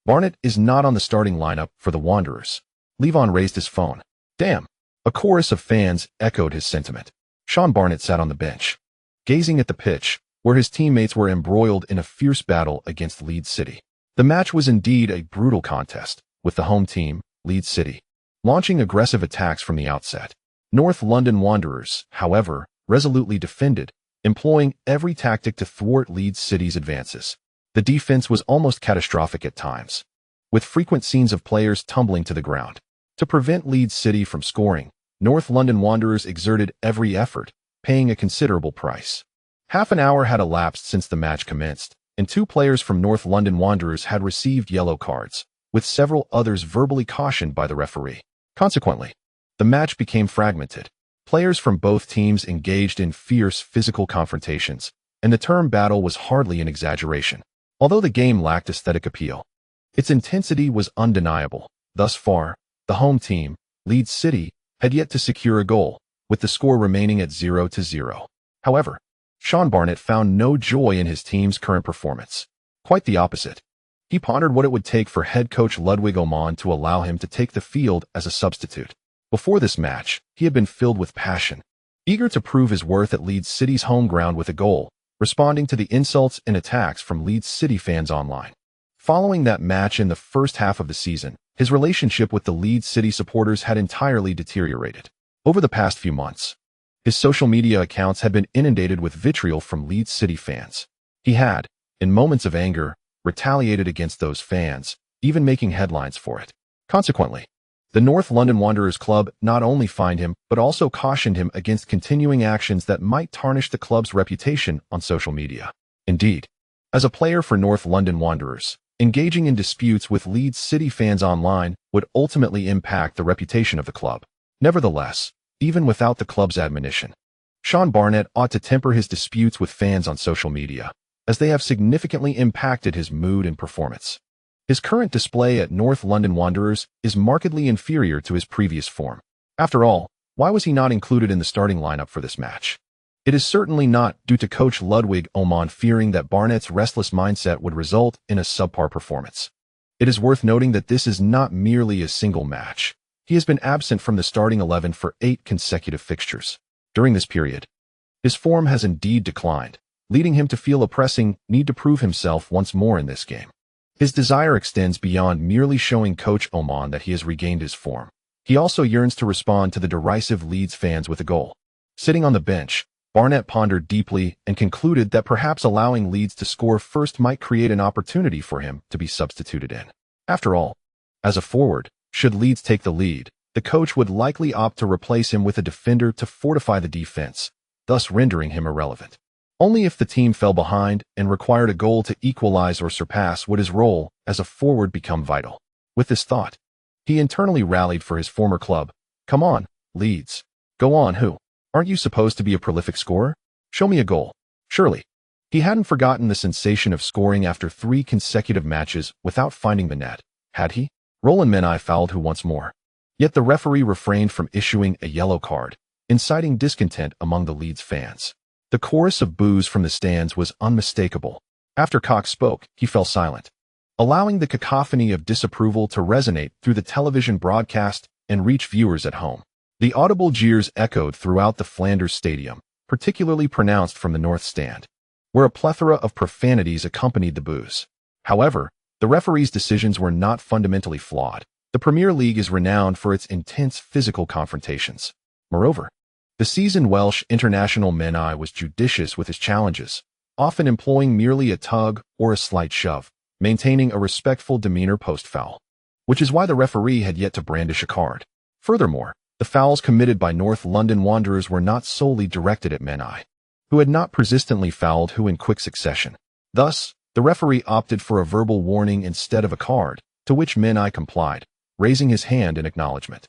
Barnet is not on the starting lineup for the Wanderers. Levon raised his phone. Damn. A chorus of fans echoed his sentiment. Sean Barnet sat on the bench, gazing at the pitch, where his teammates were embroiled in a fierce battle against Leeds City. The match was indeed a brutal contest, with the home team, Leeds City, launching aggressive attacks from the outset. North London Wanderers, however, resolutely defended, employing every tactic to thwart Leeds City's advances. The defense was almost catastrophic at times, with frequent scenes of players tumbling to the ground. To prevent Leeds City from scoring, North London Wanderers exerted every effort, paying a considerable price. Half an hour had elapsed since the match commenced, and 2 players from North London Wanderers had received yellow cards, with several others verbally cautioned by the referee. Consequently, the match became fragmented. Players from both teams engaged in fierce physical confrontations, and the term battle was hardly an exaggeration. Although the game lacked aesthetic appeal, its intensity was undeniable. Thus far, the home team, Leeds City, had yet to secure a goal, with the score remaining at 0-0. However, Sean Barnet found no joy in his team's current performance. Quite the opposite. He pondered what it would take for head coach Ludwig Oman to allow him to take the field as a substitute. Before this match, he had been filled with passion, eager to prove his worth at Leeds City's home ground with a goal, responding to the insults and attacks from Leeds City fans online. Following that match in the first half of the season, his relationship with the Leeds City supporters had entirely deteriorated. Over the past few months, his social media accounts had been inundated with vitriol from Leeds City fans. He had, in moments of anger, retaliated against those fans, even making headlines for it. Consequently, the North London Wanderers club not only fined him but also cautioned him against continuing actions that might tarnish the club's reputation on social media. Indeed, as a player for North London Wanderers, engaging in disputes with Leeds City fans online would ultimately impact the reputation of the club. Nevertheless, even without the club's admonition, Sean Barnet ought to temper his disputes with fans on social media, as they have significantly impacted his mood and performance. His current display at North London Wanderers is markedly inferior to his previous form. After all, why was he not included in the starting lineup for this match? It is certainly not due to coach Ludwig Oman fearing that Barnet's restless mindset would result in a subpar performance. It is worth noting that this is not merely a single match. He has been absent from the starting 11 for 8 consecutive fixtures. During this period, his form has indeed declined, leading him to feel a pressing need to prove himself once more in this game. His desire extends beyond merely showing coach Oman that he has regained his form. He also yearns to respond to the derisive Leeds fans with a goal. Sitting on the bench, Barnet pondered deeply and concluded that perhaps allowing Leeds to score first might create an opportunity for him to be substituted in. After all, as a forward, should Leeds take the lead, the coach would likely opt to replace him with a defender to fortify the defense, thus rendering him irrelevant. Only if the team fell behind and required a goal to equalize or surpass would his role as a forward become vital. With this thought, he internally rallied for his former club. Come on, Leeds. Go on, who? Aren't you supposed to be a prolific scorer? Show me a goal. Surely. He hadn't forgotten the sensation of scoring after 3 consecutive matches without finding the net, had he? Roland Menai fouled once more. Yet the referee refrained from issuing a yellow card, inciting discontent among the Leeds fans. The chorus of boos from the stands was unmistakable. After Cox spoke, he fell silent, allowing the cacophony of disapproval to resonate through the television broadcast and reach viewers at home. The audible jeers echoed throughout the Flanders Stadium, particularly pronounced from the north stand, where a plethora of profanities accompanied the boos. However, the referee's decisions were not fundamentally flawed. The Premier League is renowned for its intense physical confrontations. Moreover, the seasoned Welsh international Menai was judicious with his challenges, often employing merely a tug or a slight shove, maintaining a respectful demeanor post-foul, which is why the referee had yet to brandish a card. Furthermore, the fouls committed by North London Wanderers were not solely directed at Menai, who had not persistently fouled in quick succession. Thus, the referee opted for a verbal warning instead of a card, to which Menai complied, raising his hand in acknowledgement.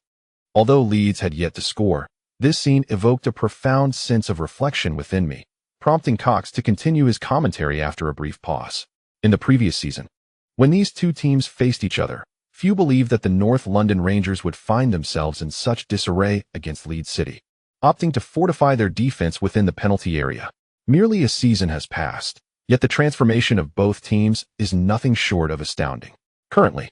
Although Leeds had yet to score, this scene evoked a profound sense of reflection within me, prompting Cox to continue his commentary after a brief pause. In the previous season, when these two teams faced each other, few believed that the North London Rangers would find themselves in such disarray against Leeds City, opting to fortify their defense within the penalty area. Merely a season has passed, yet the transformation of both teams is nothing short of astounding. Currently,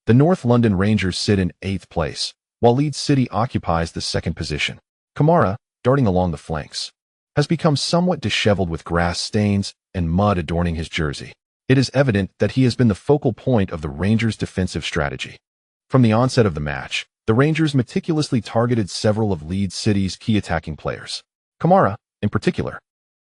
the North London Rangers sit in 8th place, while Leeds City occupies the 2nd position. Kamara, darting along the flanks, has become somewhat disheveled with grass stains and mud adorning his jersey. It is evident that he has been the focal point of the Rangers' defensive strategy. From the onset of the match, the Rangers meticulously targeted several of Leeds City's key attacking players. Kamara, in particular,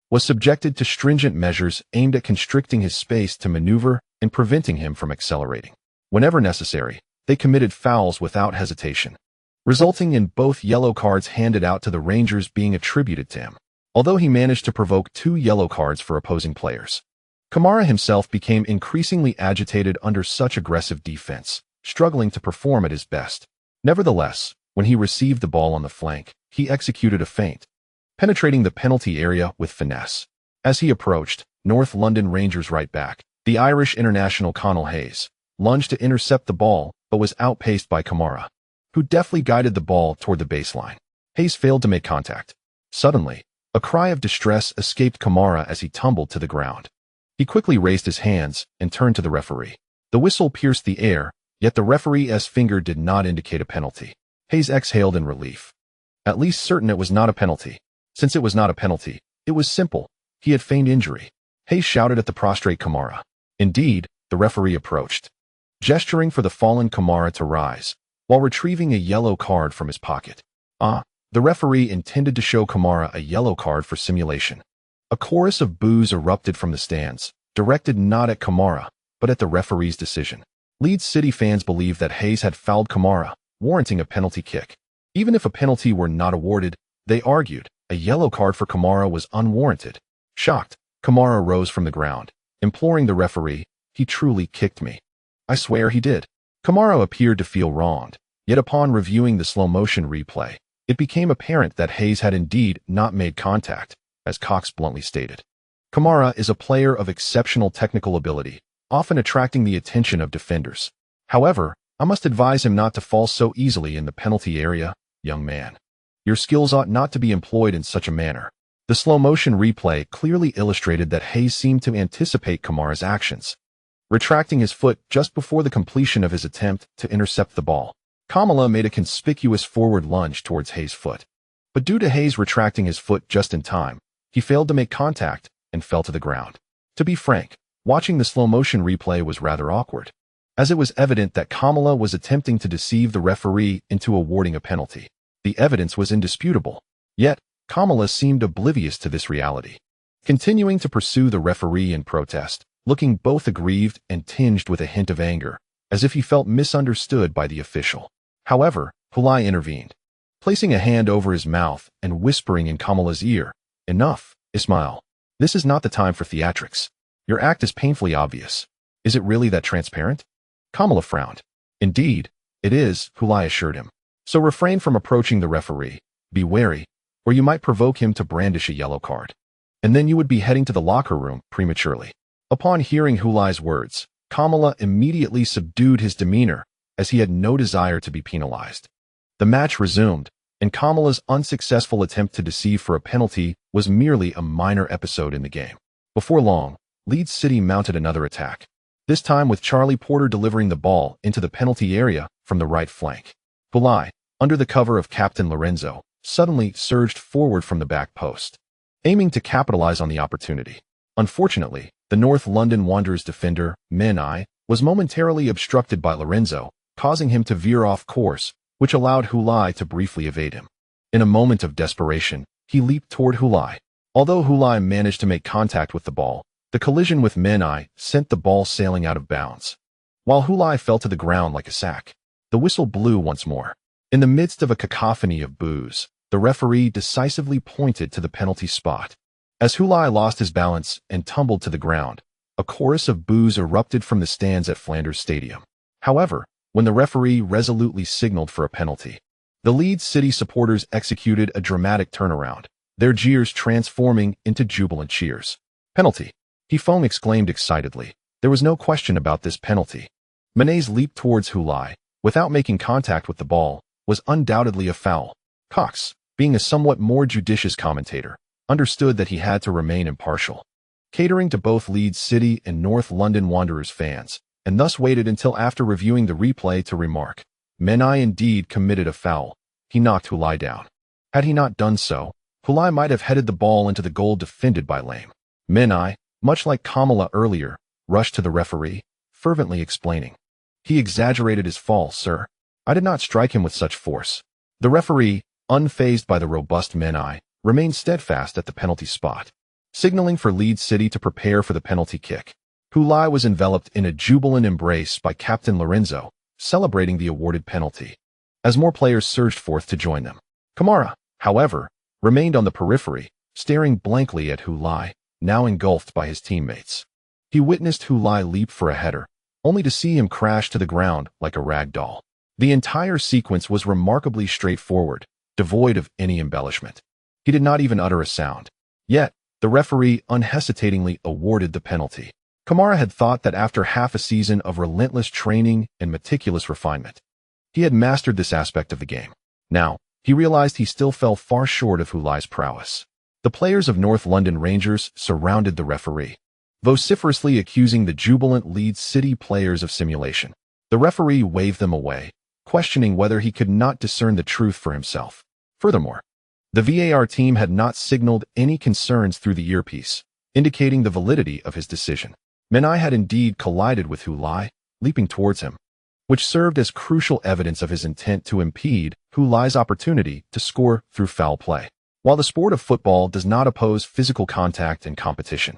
was subjected to stringent measures aimed at constricting his space to maneuver and preventing him from accelerating. Whenever necessary, they committed fouls without hesitation, resulting in both yellow cards handed out to the Rangers being attributed to him, although he managed to provoke 2 yellow cards for opposing players. Kamara himself became increasingly agitated under such aggressive defense, struggling to perform at his best. Nevertheless, when he received the ball on the flank, he executed a feint, penetrating the penalty area with finesse. As he approached, North London Rangers right back, the Irish international Conall Hayes, lunged to intercept the ball but was outpaced by Kamara, who deftly guided the ball toward the baseline. Hayes failed to make contact. Suddenly, a cry of distress escaped Kamara as he tumbled to the ground. He quickly raised his hands and turned to the referee. The whistle pierced the air, yet the referee's finger did not indicate a penalty. Hayes exhaled in relief. At least certain it was not a penalty. Since it was not a penalty, it was simple. He had feigned injury. Hayes shouted at the prostrate Kamara. Indeed, the referee approached, gesturing for the fallen Kamara to rise, while retrieving a yellow card from his pocket. The referee intended to show Kamara a yellow card for simulation. A chorus of boos erupted from the stands, directed not at Kamara, but at the referee's decision. Leeds City fans believed that Hayes had fouled Kamara, warranting a penalty kick. Even if a penalty were not awarded, they argued, a yellow card for Kamara was unwarranted. Shocked, Kamara rose from the ground, imploring the referee, "He truly kicked me. I swear he did." Kamara appeared to feel wronged, yet upon reviewing the slow-motion replay, it became apparent that Hayes had indeed not made contact, as Cox bluntly stated. Kamara is a player of exceptional technical ability, often attracting the attention of defenders. However, I must advise him not to fall so easily in the penalty area, young man. Your skills ought not to be employed in such a manner. The slow-motion replay clearly illustrated that Hayes seemed to anticipate Kamara's actions, retracting his foot just before the completion of his attempt to intercept the ball. Kamala made a conspicuous forward lunge towards Hayes' foot, but due to Hayes retracting his foot just in time, he failed to make contact and fell to the ground. To be frank, watching the slow-motion replay was rather awkward, as it was evident that Kamala was attempting to deceive the referee into awarding a penalty. The evidence was indisputable, yet Kamala seemed oblivious to this reality, continuing to pursue the referee in protest, looking both aggrieved and tinged with a hint of anger, as if he felt misunderstood by the official. However, Pulai intervened, placing a hand over his mouth and whispering in Kamala's ear, "Enough, Ismail. This is not the time for theatrics. Your act is painfully obvious. Is it really that transparent?" Kamala frowned. "Indeed, it is," Pulai assured him. "So refrain from approaching the referee. Be wary, or you might provoke him to brandish a yellow card." and then you would be heading to the locker room prematurely. Upon hearing Hulai's words, Kamala immediately subdued his demeanor, as he had no desire to be penalized. The match resumed, and Kamala's unsuccessful attempt to deceive for a penalty was merely a minor episode in the game. Before long, Leeds City mounted another attack, this time with Charlie Porter delivering the ball into the penalty area from the right flank. Hulai, under the cover of Captain Lorenzo, suddenly surged forward from the back post, aiming to capitalize on the opportunity. Unfortunately, the North London Wanderers defender, Menai, was momentarily obstructed by Lorenzo, causing him to veer off course, which allowed Hulai to briefly evade him. In a moment of desperation, he leaped toward Hulai. Although Hulai managed to make contact with the ball, the collision with Menai sent the ball sailing out of bounds, while Hulai fell to the ground like a sack. The whistle blew once more. In the midst of a cacophony of boos, the referee decisively pointed to the penalty spot. As Hulai lost his balance and tumbled to the ground, a chorus of boos erupted from the stands at Flanders Stadium. However, when the referee resolutely signaled for a penalty, the Leeds City supporters executed a dramatic turnaround, their jeers transforming into jubilant cheers. Penalty! Hifong exclaimed excitedly. There was no question about this penalty. Manet's leap towards Hulai, without making contact with the ball, was undoubtedly a foul. Cox, being a somewhat more judicious commentator, understood that he had to remain impartial, catering to both Leeds City and North London Wanderers fans, and thus waited until after reviewing the replay to remark, Menai indeed committed a foul. He knocked Hulai down. Had he not done so, Hulai might have headed the ball into the goal defended by Lame. Menai, much like Kamala earlier, rushed to the referee, fervently explaining. He exaggerated his fall, sir. I did not strike him with such force. The referee, unfazed by the robust Menai, remained steadfast at the penalty spot, signaling for Leeds City to prepare for the penalty kick. Hulai was enveloped in a jubilant embrace by Captain Lorenzo, celebrating the awarded penalty, as more players surged forth to join them. Kamara, however, remained on the periphery, staring blankly at Hulai, now engulfed by his teammates. He witnessed Hulai leap for a header, only to see him crash to the ground like a rag doll. The entire sequence was remarkably straightforward, devoid of any embellishment. He did not even utter a sound. Yet, the referee unhesitatingly awarded the penalty. Kamara had thought that after half a season of relentless training and meticulous refinement, he had mastered this aspect of the game. Now, he realized he still fell far short of Hulai's prowess. The players of North London Rangers surrounded the referee, vociferously accusing the jubilant Leeds City players of simulation. The referee waved them away, questioning whether he could not discern the truth for himself. Furthermore, the VAR team had not signaled any concerns through the earpiece, indicating the validity of his decision. Menai had indeed collided with Hulai, leaping towards him, which served as crucial evidence of his intent to impede Hulai's opportunity to score through foul play. While the sport of football does not oppose physical contact and competition,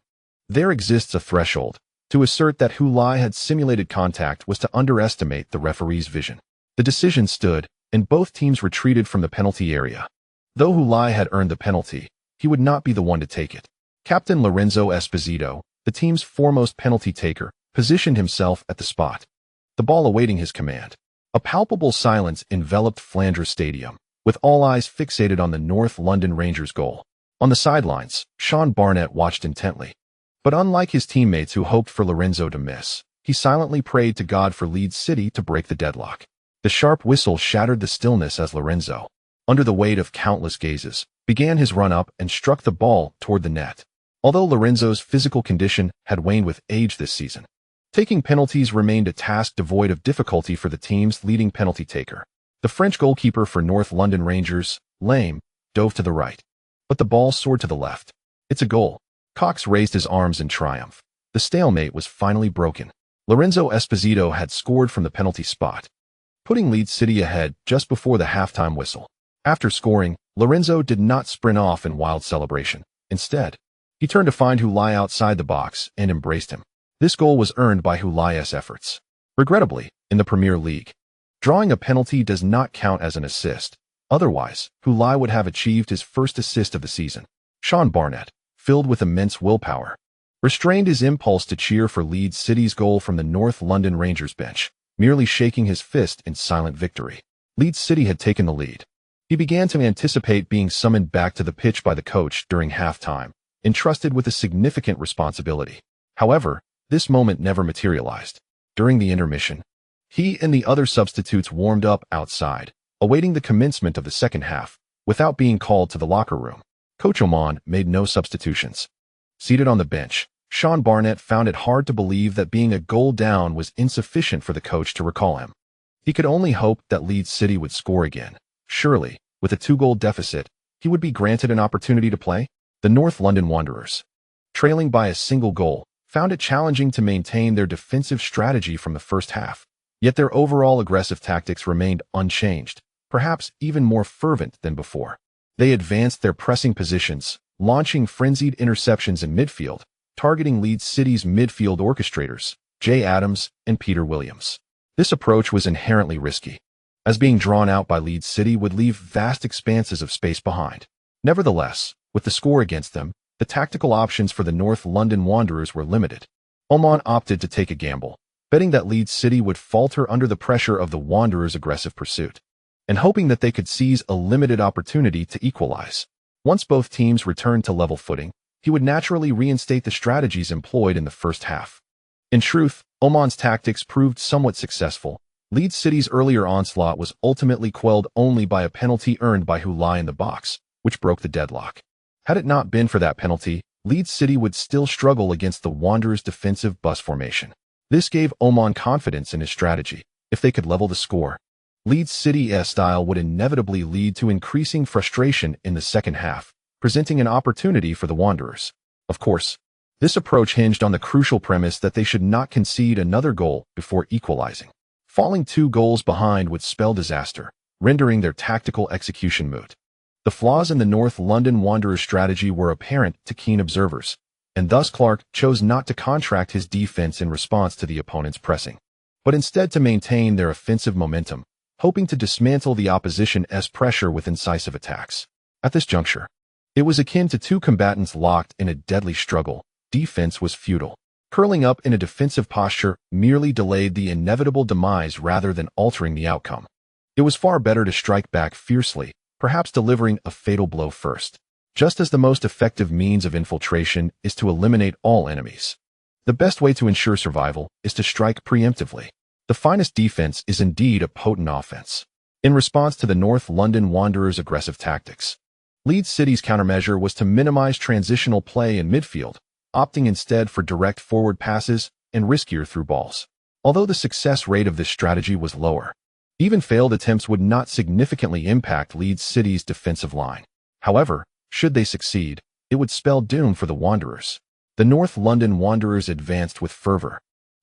there exists a threshold. To assert that Hulai had simulated contact was to underestimate the referee's vision. The decision stood, and both teams retreated from the penalty area. Though Hulai had earned the penalty, he would not be the one to take it. Captain Lorenzo Esposito, the team's foremost penalty taker, positioned himself at the spot, the ball awaiting his command. A palpable silence enveloped Flanders Stadium, with all eyes fixated on the North London Rangers goal. On the sidelines, Sean Barnett watched intently. But unlike his teammates who hoped for Lorenzo to miss, he silently prayed to God for Leeds City to break the deadlock. The sharp whistle shattered the stillness as Lorenzo, under the weight of countless gazes, began his run-up and struck the ball toward the net. Although Lorenzo's physical condition had waned with age this season, taking penalties remained a task devoid of difficulty for the team's leading penalty taker. The French goalkeeper for North London Rangers, Lame, dove to the right, but the ball soared to the left. It's a goal. Cox raised his arms in triumph. The stalemate was finally broken. Lorenzo Esposito had scored from the penalty spot, putting Leeds City ahead just before the halftime whistle. After scoring, Lorenzo did not sprint off in wild celebration. Instead, he turned to find Hulai outside the box and embraced him. This goal was earned by Hulai's efforts. Regrettably, in the Premier League, drawing a penalty does not count as an assist. Otherwise, Hulai would have achieved his first assist of the season. Sean Barnett, filled with immense willpower, restrained his impulse to cheer for Leeds City's goal from the North London Rangers bench, merely shaking his fist in silent victory. Leeds City had taken the lead. He began to anticipate being summoned back to the pitch by the coach during halftime, entrusted with a significant responsibility. However, this moment never materialized. During the intermission, he and the other substitutes warmed up outside, awaiting the commencement of the second half, without being called to the locker room. Coach Oman made no substitutions. Seated on the bench, Sean Barnett found it hard to believe that being a goal down was insufficient for the coach to recall him. He could only hope that Leeds City would score again. Surely, with a 2-goal deficit, he would be granted an opportunity to play. The North London Wanderers, trailing by a single goal, found it challenging to maintain their defensive strategy from the first half. Yet their overall aggressive tactics remained unchanged, perhaps even more fervent than before. They advanced their pressing positions, launching frenzied interceptions in midfield, targeting Leeds City's midfield orchestrators, Jay Adams and Peter Williams. This approach was inherently risky, as being drawn out by Leeds City would leave vast expanses of space behind. Nevertheless, with the score against them, the tactical options for the North London Wanderers were limited. Oman opted to take a gamble, betting that Leeds City would falter under the pressure of the Wanderers' aggressive pursuit, and hoping that they could seize a limited opportunity to equalize. Once both teams returned to level footing, he would naturally reinstate the strategies employed in the first half. In truth, Oman's tactics proved somewhat successful. Leeds City's earlier onslaught was ultimately quelled only by a penalty earned by who lie in the box, which broke the deadlock. Had it not been for that penalty, Leeds City would still struggle against the Wanderers' defensive bus formation. This gave Oman confidence in his strategy. If they could level the score, Leeds City's style would inevitably lead to increasing frustration in the second half, presenting an opportunity for the Wanderers. Of course, this approach hinged on the crucial premise that they should not concede another goal before equalizing. Falling 2 goals behind would spell disaster, rendering their tactical execution moot. The flaws in the North London Wanderers' strategy were apparent to keen observers, and thus Clark chose not to contract his defense in response to the opponent's pressing, but instead to maintain their offensive momentum, hoping to dismantle the opposition's pressure with incisive attacks. At this juncture, it was akin to 2 combatants locked in a deadly struggle. Defense was futile. Curling up in a defensive posture merely delayed the inevitable demise rather than altering the outcome. It was far better to strike back fiercely, perhaps delivering a fatal blow first. Just as the most effective means of infiltration is to eliminate all enemies, the best way to ensure survival is to strike preemptively. The finest defense is indeed a potent offense. In response to the North London Wanderers' aggressive tactics, Leeds City's countermeasure was to minimize transitional play in midfield, opting instead for direct forward passes and riskier through balls. Although the success rate of this strategy was lower, even failed attempts would not significantly impact Leeds City's defensive line. However, should they succeed, it would spell doom for the Wanderers. The North London Wanderers advanced with fervor,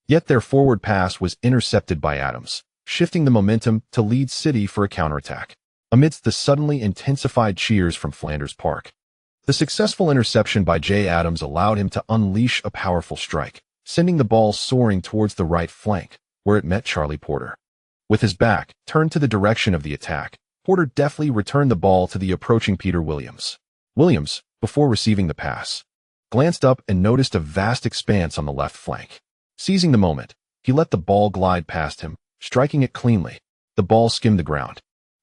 yet their forward pass was intercepted by Adams, shifting the momentum to Leeds City for a counterattack. Amidst the suddenly intensified cheers from Flanders Park, the successful interception by Jay Adams allowed him to unleash a powerful strike, sending the ball soaring towards the right flank, where it met Charlie Porter. With his back turned to the direction of the attack, Porter deftly returned the ball to the approaching Peter Williams. Williams, before receiving the pass, glanced up and noticed a vast expanse on the left flank. Seizing the moment, he let the ball glide past him, striking it cleanly. The ball skimmed the ground,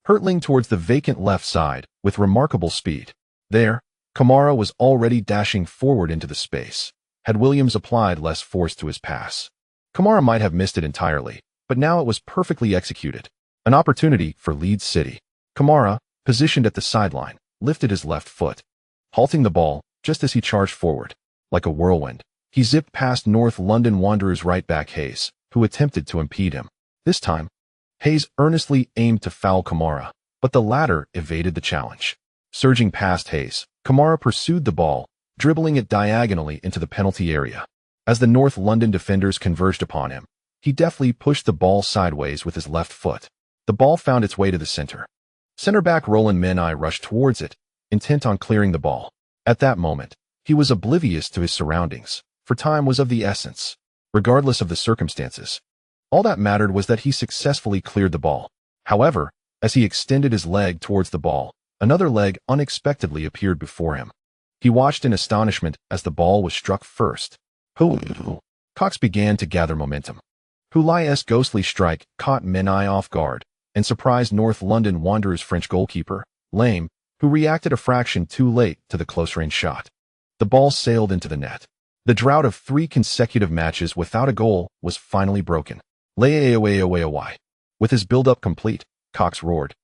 hurtling towards the vacant left side with remarkable speed. There, Kamara was already dashing forward into the space, had Williams applied less force to his pass. Kamara might have missed it entirely, but now it was perfectly executed. An opportunity for Leeds City. Kamara, positioned at the sideline, lifted his left foot, halting the ball just as he charged forward. Like a whirlwind, he zipped past North London Wanderers right back Hayes, who attempted to impede him. This time, Hayes earnestly aimed to foul Kamara, but the latter evaded the challenge. Surging past Hayes, Kamara pursued the ball, dribbling it diagonally into the penalty area. As the North London defenders converged upon him, he deftly pushed the ball sideways with his left foot. The ball found its way to the center. Center-back Roland Menai rushed towards it, intent on clearing the ball. At that moment, he was oblivious to his surroundings, for time was of the essence. Regardless of the circumstances, all that mattered was that he successfully cleared the ball. However, as he extended his leg towards the ball, another leg unexpectedly appeared before him. He watched in astonishment as the ball was struck first. Cox began to gather momentum. Hulai's ghostly strike caught Menai off guard and surprised North London Wanderers French goalkeeper, Lame, who reacted a fraction too late to the close-range shot. The ball sailed into the net. The drought of 3 consecutive matches without a goal was finally broken. Lay. With his build-up complete, Cox roared,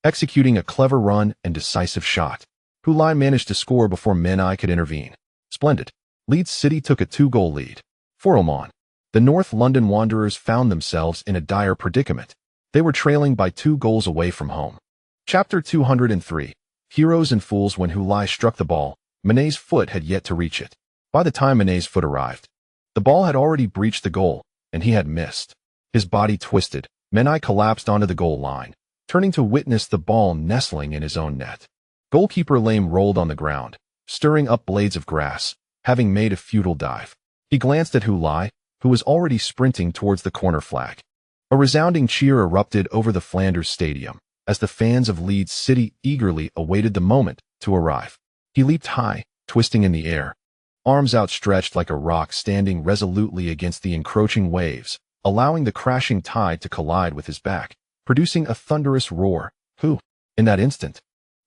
executing a clever run and decisive shot. Hulai managed to score before Menai could intervene. Splendid. Leeds City took a 2-goal lead. For Oman, the North London Wanderers found themselves in a dire predicament. They were trailing by 2 goals away from home. Chapter 203. Heroes and Fools. When Hulai struck the ball, Manet's foot had yet to reach it. By the time Manet's foot arrived, the ball had already breached the goal, and he had missed. His body twisted. Menai collapsed onto the goal line, turning to witness the ball nestling in his own net. Goalkeeper Lame rolled on the ground, stirring up blades of grass, having made a futile dive. He glanced at Hulai, who was already sprinting towards the corner flag. A resounding cheer erupted over the Flanders Stadium as the fans of Leeds City eagerly awaited the moment to arrive. He leaped high, twisting in the air, arms outstretched like a rock standing resolutely against the encroaching waves, allowing the crashing tide to collide with his back, producing a thunderous roar. In that instant,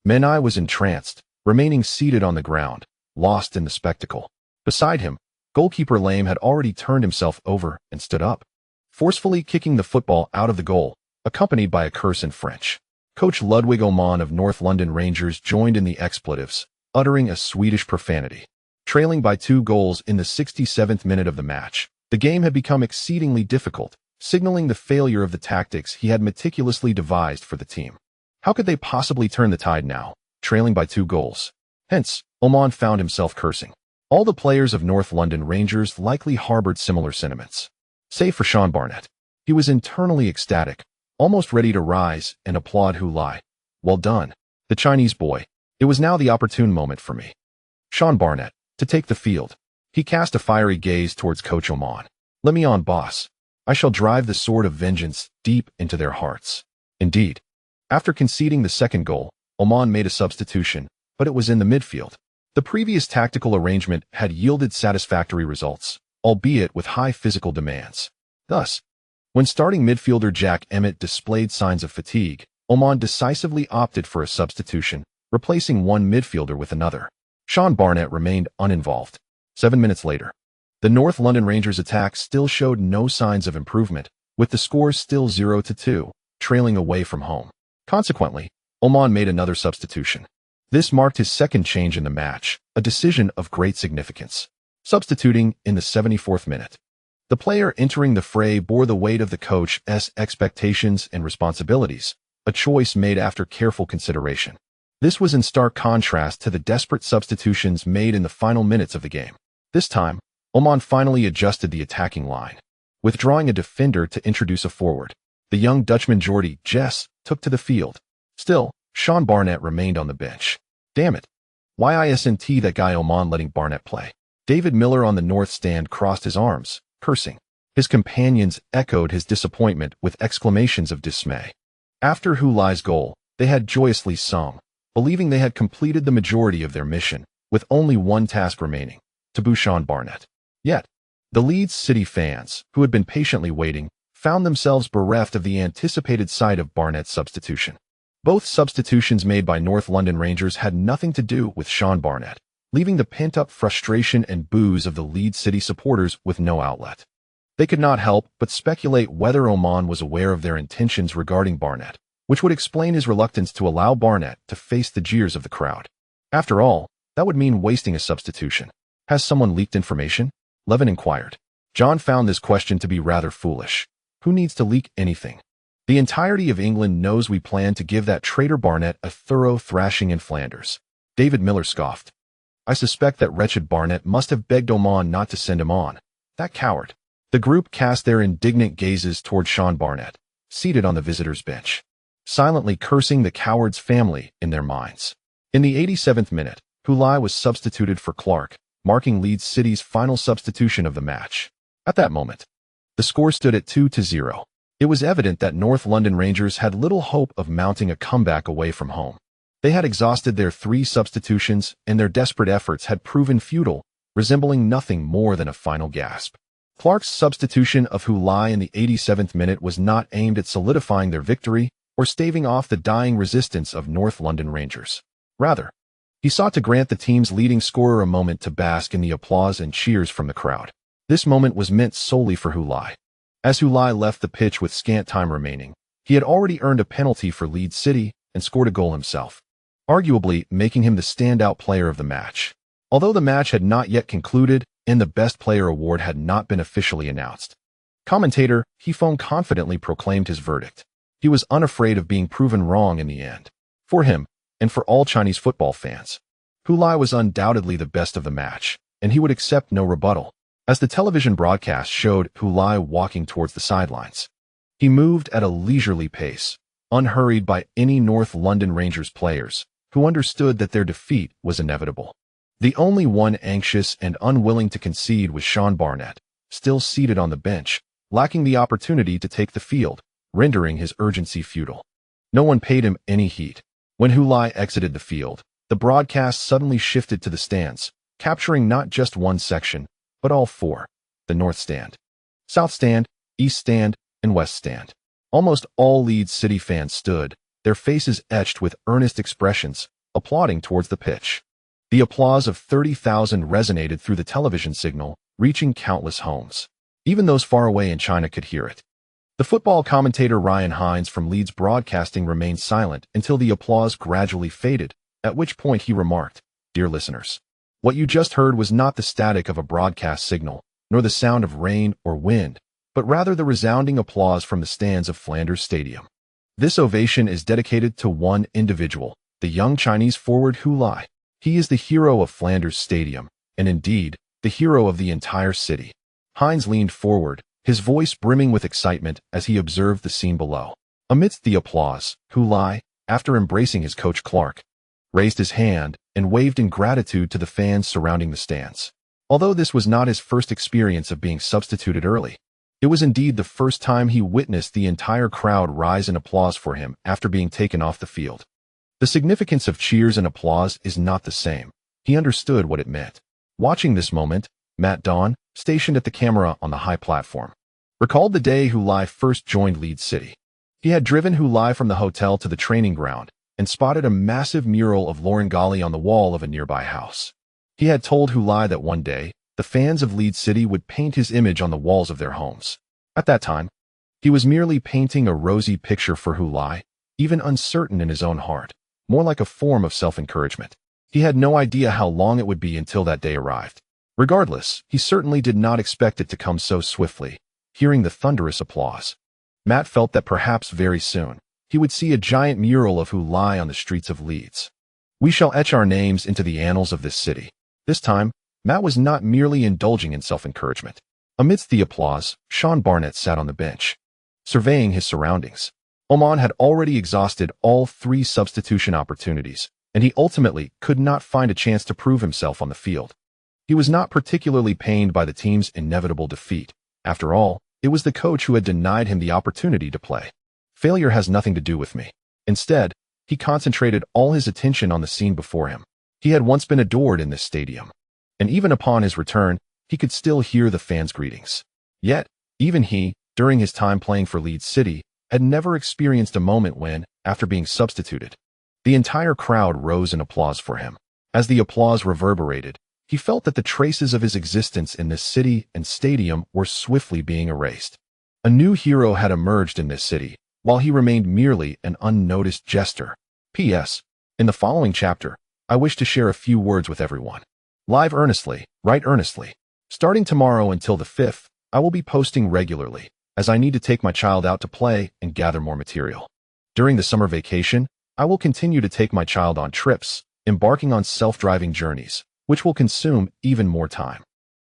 Menai was entranced, remaining seated on the ground, lost in the spectacle. Beside him, goalkeeper Lame had already turned himself over and stood up, forcefully kicking the football out of the goal, accompanied by a curse in French. Coach Ludwig Oman of North London Rangers joined in the expletives, uttering a Swedish profanity. Trailing by 2 goals in the 67th minute of the match, the game had become exceedingly difficult, signaling the failure of the tactics he had meticulously devised for the team. How could they possibly turn the tide now, trailing by 2 goals? Hence, Oman found himself cursing. All the players of North London Rangers likely harbored similar sentiments. Save for Sean Barnett. He was internally ecstatic, almost ready to rise and applaud Hulai. Well done, the Chinese boy. It was now the opportune moment for me, Sean Barnett, to take the field. He cast a fiery gaze towards Coach Oman. Let me on, boss. I shall drive the sword of vengeance deep into their hearts. Indeed. After conceding the second goal, Oman made a substitution, but it was in the midfield. The previous tactical arrangement had yielded satisfactory results, albeit with high physical demands. Thus, when starting midfielder Jack Emmett displayed signs of fatigue, Oman decisively opted for a substitution, replacing one midfielder with another. Sean Barnett remained uninvolved. 7 minutes later, the North London Rangers attack still showed no signs of improvement, with the score still 0-2, trailing away from home. Consequently, Oman made another substitution. This marked his second change in the match, a decision of great significance. Substituting in the 74th minute, the player entering the fray bore the weight of the coach's expectations and responsibilities, a choice made after careful consideration. This was in stark contrast to the desperate substitutions made in the final minutes of the game. This time, Oman finally adjusted the attacking line, withdrawing a defender to introduce a forward. The young Dutchman Jordi Jess took to the field. Still, Sean Barnett remained on the bench. Damn it. Why isn't that guy Oman letting Barnett play? David Miller on the north stand crossed his arms, cursing. His companions echoed his disappointment with exclamations of dismay. After Hulai's goal, they had joyously sung, believing they had completed the majority of their mission, with only one task remaining, to boo Sean Barnett. Yet, the Leeds City fans, who had been patiently waiting, found themselves bereft of the anticipated sight of Barnett's substitution. Both substitutions made by North London Rangers had nothing to do with Sean Barnett, leaving the pent-up frustration and boos of the Leeds City supporters with no outlet. They could not help but speculate whether Oman was aware of their intentions regarding Barnett, which would explain his reluctance to allow Barnett to face the jeers of the crowd. After all, that would mean wasting a substitution. Has someone leaked information? Levin inquired. John found this question to be rather foolish. Who needs to leak anything? The entirety of England knows we plan to give that traitor Barnett a thorough thrashing in Flanders. David Miller scoffed. I suspect that wretched Barnett must have begged Oman not to send him on. That coward. The group cast their indignant gazes toward Sean Barnett, seated on the visitors' bench, silently cursing the coward's family in their minds. In the 87th minute, Hulai was substituted for Clark, marking Leeds City's final substitution of the match. At that moment, the score stood at 2-0. It was evident that North London Rangers had little hope of mounting a comeback away from home. They had exhausted their 3 substitutions, and their desperate efforts had proven futile, resembling nothing more than a final gasp. Clark's substitution of Hulai in the 87th minute was not aimed at solidifying their victory or staving off the dying resistance of North London Rangers. Rather, He sought to grant the team's leading scorer a moment to bask in the applause and cheers from the crowd. This moment was meant solely for Hu Lai. As Hu Lai left the pitch with scant time remaining, he had already earned a penalty for Leeds City and scored a goal himself, arguably making him the standout player of the match. Although the match had not yet concluded and the Best Player award had not been officially announced, commentator Hefeng confidently proclaimed his verdict. He was unafraid of being proven wrong in the end. For him, and for all Chinese football fans, Hu Lai was undoubtedly the best of the match, and he would accept no rebuttal. As the television broadcast showed Hu Lai walking towards the sidelines, he moved at a leisurely pace, unhurried by any North London Rangers players, who understood that their defeat was inevitable. The only one anxious and unwilling to concede was Sean Barnett, still seated on the bench, lacking the opportunity to take the field, rendering his urgency futile. No one paid him any heed. When Hu Lai exited the field, the broadcast suddenly shifted to the stands, capturing not just one section, but all four: the North Stand, South Stand, East Stand, and West Stand. Almost all Leeds City fans stood, their faces etched with earnest expressions, applauding towards the pitch. The applause of 30,000 resonated through the television signal, reaching countless homes. Even those far away in China could hear it. The football commentator Ryan Hines from Leeds Broadcasting remained silent until the applause gradually faded, at which point he remarked, "Dear listeners, what you just heard was not the static of a broadcast signal, nor the sound of rain or wind, but rather the resounding applause from the stands of Flanders Stadium. This ovation is dedicated to one individual, the young Chinese forward Hu Lai. He is the hero of Flanders Stadium, and indeed, the hero of the entire city." Hines leaned forward, his voice brimming with excitement as he observed the scene below. Amidst the applause, Hu Lai, after embracing his coach Clark, raised his hand and waved in gratitude to the fans surrounding the stands. Although this was not his first experience of being substituted early, it was indeed the first time he witnessed the entire crowd rise in applause for him after being taken off the field. The significance of cheers and applause is not the same. He understood what it meant. Watching this moment, Matt Dawn, stationed at the camera on the high platform, recalled the day Hu Lai first joined Leeds City. He had driven Hu Lai from the hotel to the training ground and spotted a massive mural of Lauren Gali on the wall of a nearby house. He had told Hu Lai that one day, the fans of Leeds City would paint his image on the walls of their homes. At that time, he was merely painting a rosy picture for Hu Lai, even uncertain in his own heart, more like a form of self-encouragement. He had no idea how long it would be until that day arrived. Regardless, he certainly did not expect it to come so swiftly. Hearing the thunderous applause, Matt felt that perhaps very soon, he would see a giant mural of Hu Lai on the streets of Leeds. "We shall etch our names into the annals of this city." This time, Matt was not merely indulging in self-encouragement. Amidst the applause, Sean Barnett sat on the bench, surveying his surroundings. Oman had already exhausted all 3 substitution opportunities, and he ultimately could not find a chance to prove himself on the field. He was not particularly pained by the team's inevitable defeat. After all, it was the coach who had denied him the opportunity to play. Failure has nothing to do with me. Instead, he concentrated all his attention on the scene before him. He had once been adored in this stadium, and even upon his return, he could still hear the fans' greetings. Yet, even he, during his time playing for Leeds City, had never experienced a moment when, after being substituted, the entire crowd rose in applause for him. As the applause reverberated, he felt that the traces of his existence in this city and stadium were swiftly being erased. A new hero had emerged in this city, while he remained merely an unnoticed jester. P.S. In the following chapter, I wish to share a few words with everyone. Live earnestly, write earnestly. Starting tomorrow until the 5th, I will be posting regularly, as I need to take my child out to play and gather more material. During the summer vacation, I will continue to take my child on trips, embarking on self-driving journeys, which will consume even more time.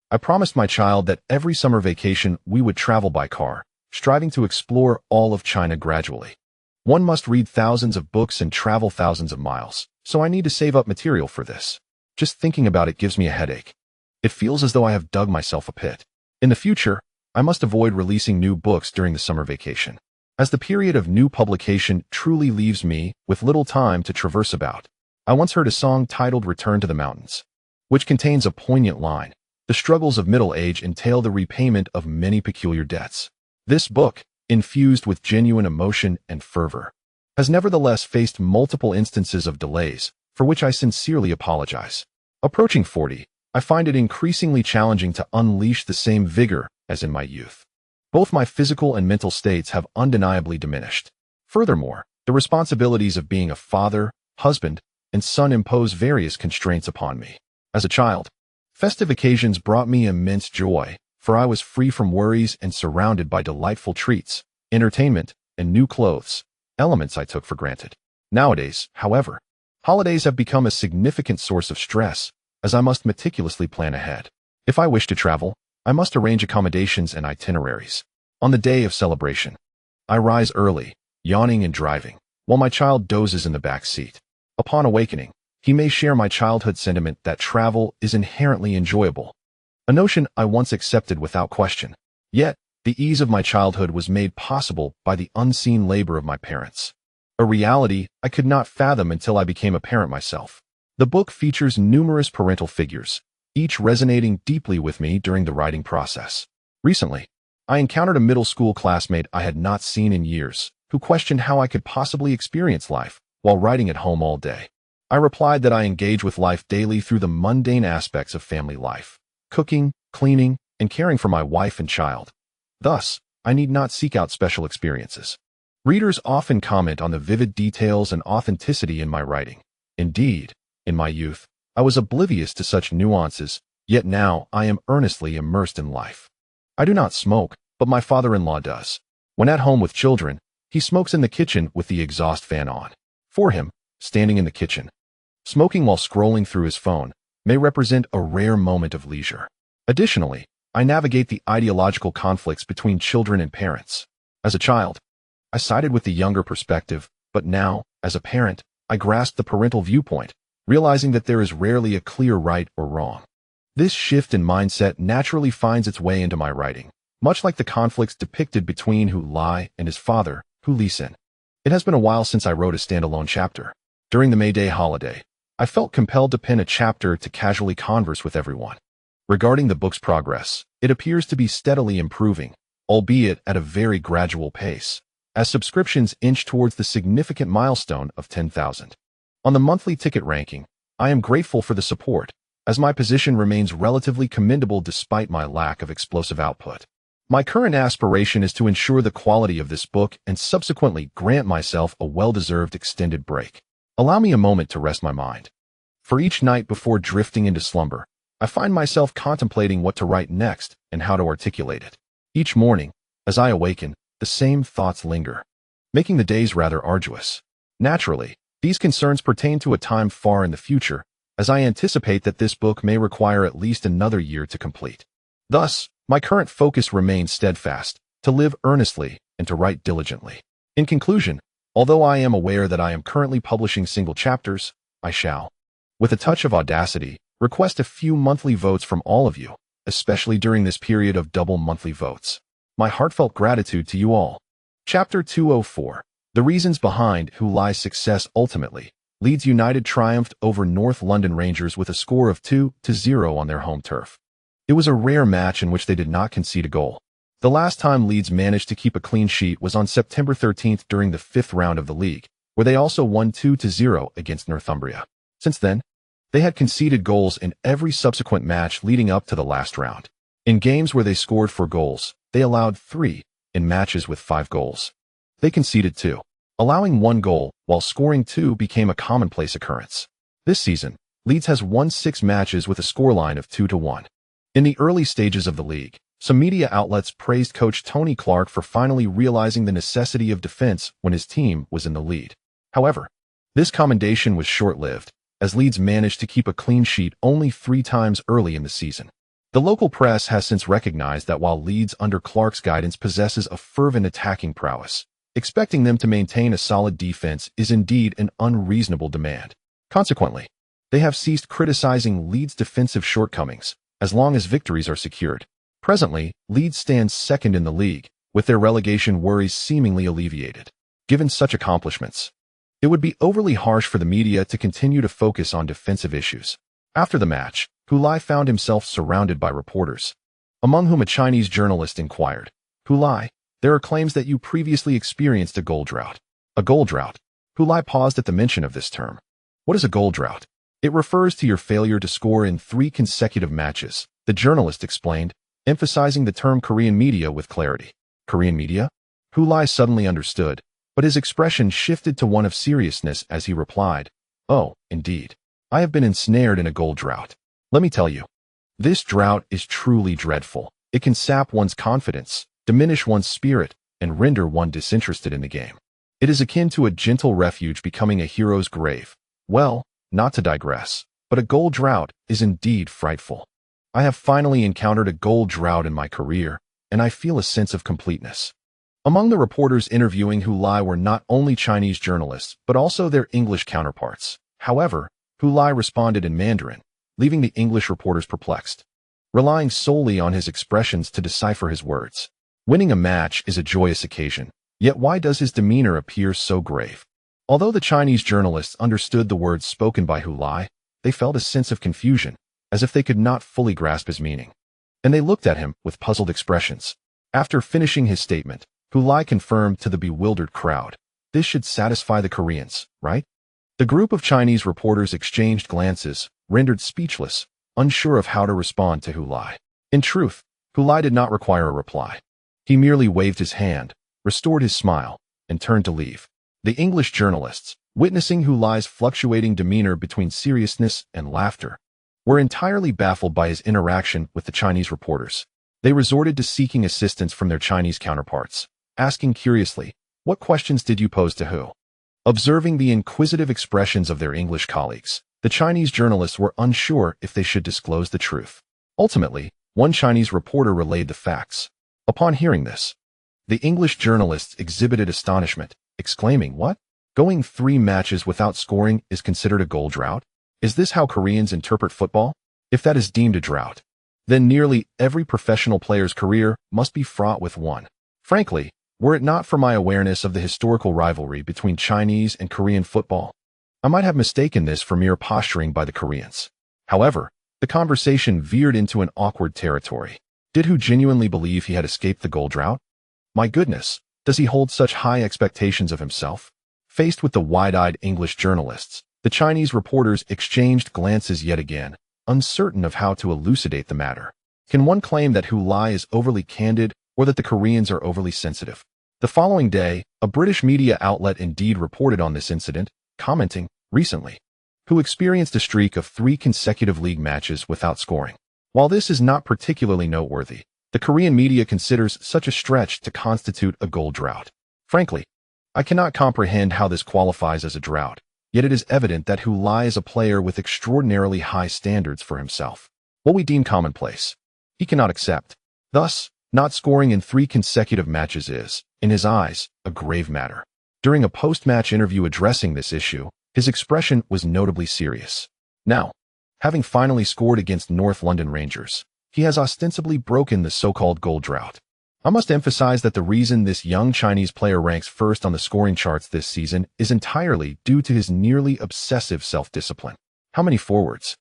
I promised my child that every summer vacation we would travel by car, striving to explore all of China gradually. One must read thousands of books and travel thousands of miles, so I need to save up material for this. Just thinking about it gives me a headache. It feels as though I have dug myself a pit. In the future, I must avoid releasing new books during the summer vacation, as the period of new publication truly leaves me with little time to traverse about. I once heard a song titled "Return to the Mountains," which contains a poignant line. The struggles of middle age entail the repayment of many peculiar debts. This book, infused with genuine emotion and fervor, has nevertheless faced multiple instances of delays, for which I sincerely apologize. Approaching 40, I find it increasingly challenging to unleash the same vigor as in my youth. Both my physical and mental states have undeniably diminished. Furthermore, the responsibilities of being a father, husband, and son impose various constraints upon me. As a child, festive occasions brought me immense joy, for I was free from worries and surrounded by delightful treats, entertainment, and new clothes, elements I took for granted. Nowadays, however, holidays have become a significant source of stress, as I must meticulously plan ahead. If I wish to travel, I must arrange accommodations and itineraries. On the day of celebration, I rise early, yawning and driving, while my child dozes in the back seat. Upon awakening, he may share my childhood sentiment that travel is inherently enjoyable, a notion I once accepted without question. Yet, the ease of my childhood was made possible by the unseen labor of my parents, a reality I could not fathom until I became a parent myself. The book features numerous parental figures, each resonating deeply with me during the writing process. Recently, I encountered a middle school classmate I had not seen in years, who questioned how I could possibly experience life while writing at home all day. I replied that I engage with life daily through the mundane aspects of family life, cooking, cleaning, and caring for my wife and child. Thus, I need not seek out special experiences. Readers often comment on the vivid details and authenticity in my writing. Indeed, in my youth, I was oblivious to such nuances, yet now I am earnestly immersed in life. I do not smoke, but my father-in-law does. When at home with children, he smokes in the kitchen with the exhaust fan on. For him, standing in the kitchen, smoking while scrolling through his phone, may represent a rare moment of leisure. Additionally, I navigate the ideological conflicts between children and parents. As a child, I sided with the younger perspective, but now, as a parent, I grasp the parental viewpoint, realizing that there is rarely a clear right or wrong. This shift in mindset naturally finds its way into my writing, much like the conflicts depicted between Hu Lai and his father, Hu Lisin. It has been a while since I wrote a standalone chapter. During the May Day holiday, I felt compelled to pen a chapter to casually converse with everyone. Regarding the book's progress, it appears to be steadily improving, albeit at a very gradual pace, as subscriptions inch towards the significant milestone of 10,000. On the monthly ticket ranking, I am grateful for the support, as my position remains relatively commendable despite my lack of explosive output. My current aspiration is to ensure the quality of this book and subsequently grant myself a well-deserved extended break. Allow me a moment to rest my mind. For each night before drifting into slumber, I find myself contemplating what to write next and how to articulate it. Each morning, as I awaken, the same thoughts linger, making the days rather arduous. Naturally, these concerns pertain to a time far in the future, as I anticipate that this book may require at least another year to complete. Thus, my current focus remains steadfast, to live earnestly and to write diligently. In conclusion, although I am aware that I am currently publishing single chapters, I shall, with a touch of audacity, request a few monthly votes from all of you, especially during this period of double monthly votes. My heartfelt gratitude to you all. Chapter 204. The reasons behind Hu Lai's success ultimately. Leeds United triumphed over North London Rangers with a score of 2-0 on their home turf. It was a rare match in which they did not concede a goal. The last time Leeds managed to keep a clean sheet was on September 13th during the 5th round of the league, where they also won 2-0 against Northumbria. Since then, they had conceded goals in every subsequent match leading up to the last round. In games where they scored 4 goals, they allowed 3. In matches with 5 goals, they conceded 2. Allowing 1 goal while scoring 2 became a commonplace occurrence. This season, Leeds has won 6 matches with a scoreline of 2-1. In the early stages of the league, some media outlets praised coach Tony Clark for finally realizing the necessity of defense when his team was in the lead. However, this commendation was short-lived, as Leeds managed to keep a clean sheet only 3 times early in the season. The local press has since recognized that while Leeds under Clark's guidance possesses a fervent attacking prowess, expecting them to maintain a solid defense is indeed an unreasonable demand. Consequently, they have ceased criticizing Leeds' defensive shortcomings, as long as victories are secured. Presently, Leeds stands second in the league, with their relegation worries seemingly alleviated. Given such accomplishments, it would be overly harsh for the media to continue to focus on defensive issues. After the match, Hu Lai found himself surrounded by reporters, among whom a Chinese journalist inquired, "Hu Lai, there are claims that you previously experienced a goal drought." A goal drought? Hu Lai paused at the mention of this term. What is a goal drought? It refers to your failure to score in 3 consecutive matches, the journalist explained, emphasizing the term Korean media with clarity. Korean media? Hulai suddenly understood, but his expression shifted to one of seriousness as he replied, "Oh, indeed. I have been ensnared in a goal drought. Let me tell you. This drought is truly dreadful. It can sap one's confidence, diminish one's spirit, and render one disinterested in the game. It is akin to a gentle refuge becoming a hero's grave. Well, not to digress, but a goal drought is indeed frightful. I have finally encountered a goal drought in my career, and I feel a sense of completeness." Among the reporters interviewing Hulai were not only Chinese journalists, but also their English counterparts. However, Hulai responded in Mandarin, leaving the English reporters perplexed, relying solely on his expressions to decipher his words. Winning a match is a joyous occasion, yet why does his demeanor appear so grave? Although the Chinese journalists understood the words spoken by Hulai, they felt a sense of confusion, as if they could not fully grasp his meaning. And they looked at him with puzzled expressions. After finishing his statement, Hulai confirmed to the bewildered crowd, "This should satisfy the Koreans, right?" The group of Chinese reporters exchanged glances, rendered speechless, unsure of how to respond to Hulai. In truth, Hulai did not require a reply. He merely waved his hand, restored his smile, and turned to leave. The English journalists, witnessing Hulai's fluctuating demeanor between seriousness and laughter, were entirely baffled by his interaction with the Chinese reporters. They resorted to seeking assistance from their Chinese counterparts, asking curiously, "What questions did you pose to who?" Observing the inquisitive expressions of their English colleagues, the Chinese journalists were unsure if they should disclose the truth. Ultimately, one Chinese reporter relayed the facts. Upon hearing this, the English journalists exhibited astonishment, exclaiming, "What? Going 3 matches without scoring is considered a goal drought? Is this how Koreans interpret football? If that is deemed a drought, then nearly every professional player's career must be fraught with one. Frankly, were it not for my awareness of the historical rivalry between Chinese and Korean football, I might have mistaken this for mere posturing by the Koreans." However, the conversation veered into an awkward territory. Did Hu genuinely believe he had escaped the goal drought? My goodness, does he hold such high expectations of himself? Faced with the wide-eyed English journalists, the Chinese reporters exchanged glances yet again, uncertain of how to elucidate the matter. Can one claim that Hulai is overly candid or that the Koreans are overly sensitive? The following day, a British media outlet indeed reported on this incident, commenting, "Recently, Hu experienced a streak of 3 consecutive league matches without scoring. While this is not particularly noteworthy, the Korean media considers such a stretch to constitute a goal drought. Frankly, I cannot comprehend how this qualifies as a drought, yet it is evident that Hulai is a player with extraordinarily high standards for himself. What we deem commonplace, he cannot accept. Thus, not scoring in 3 consecutive matches is, in his eyes, a grave matter." During a post-match interview addressing this issue, his expression was notably serious. Now, having finally scored against North London Rangers, he has ostensibly broken the so-called goal drought. I must emphasize that the reason this young Chinese player ranks first on the scoring charts this season is entirely due to his nearly obsessive self-discipline. How many forwards,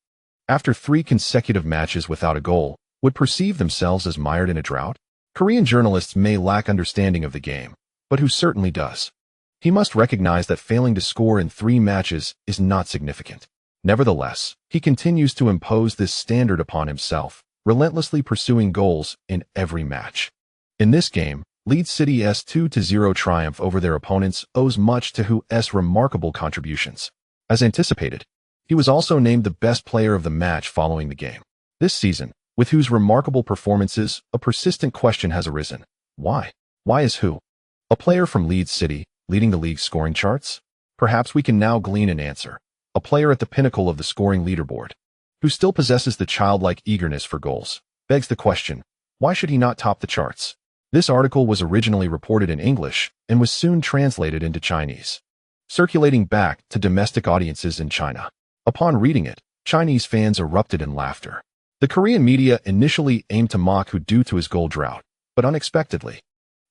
after 3 consecutive matches without a goal, would perceive themselves as mired in a drought? Korean journalists may lack understanding of the game, but Hu certainly does. He must recognize that failing to score in 3 matches is not significant. Nevertheless, he continues to impose this standard upon himself, relentlessly pursuing goals in every match. In this game, Leeds City's 2-0 triumph over their opponents owes much to Hu's remarkable contributions. As anticipated, he was also named the best player of the match following the game. This season, with Hu's remarkable performances, a persistent question has arisen. Why? Why is Hu, a player from Leeds City, leading the league's scoring charts? Perhaps we can now glean an answer. A player at the pinnacle of the scoring leaderboard, who still possesses the childlike eagerness for goals, begs the question, why should he not top the charts? This article was originally reported in English and was soon translated into Chinese, circulating back to domestic audiences in China. Upon reading it, Chinese fans erupted in laughter. The Korean media initially aimed to mock Hu due to his goal drought, but unexpectedly,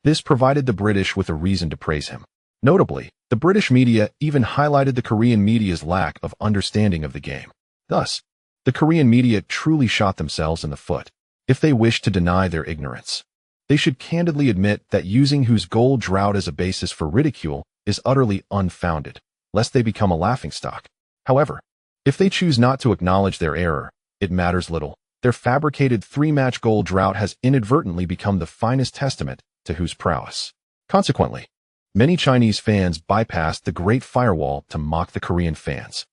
this provided the British with a reason to praise him. Notably, the British media even highlighted the Korean media's lack of understanding of the game. Thus, the Korean media truly shot themselves in the foot. If they wish to deny their ignorance, they should candidly admit that using Hu's goal drought as a basis for ridicule is utterly unfounded, lest they become a laughingstock. However, if they choose not to acknowledge their error, it matters little. Their fabricated 3-match goal drought has inadvertently become the finest testament to whose prowess. Consequently, many Chinese fans bypassed the Great Firewall to mock the Korean fans,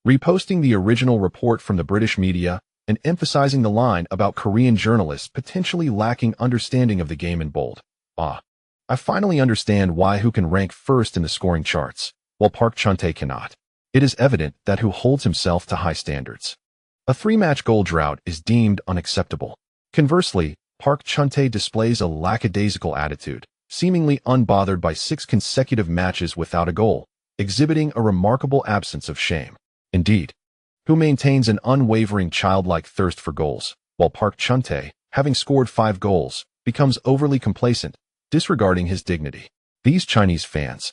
reposting the original report from the British media and emphasizing the line about Korean journalists potentially lacking understanding of the game in bold. I finally understand why Who can rank first in the scoring charts, while Park Chun-tae cannot. It is evident that Who holds himself to high standards. A 3-match goal drought is deemed unacceptable. Conversely, Park Chun-tae displays a lackadaisical attitude, seemingly unbothered by 6 consecutive matches without a goal, exhibiting a remarkable absence of shame. Indeed, Who maintains an unwavering childlike thirst for goals, while Park Chun-tae, having scored 5 goals, becomes overly complacent, disregarding his dignity. These Chinese fans,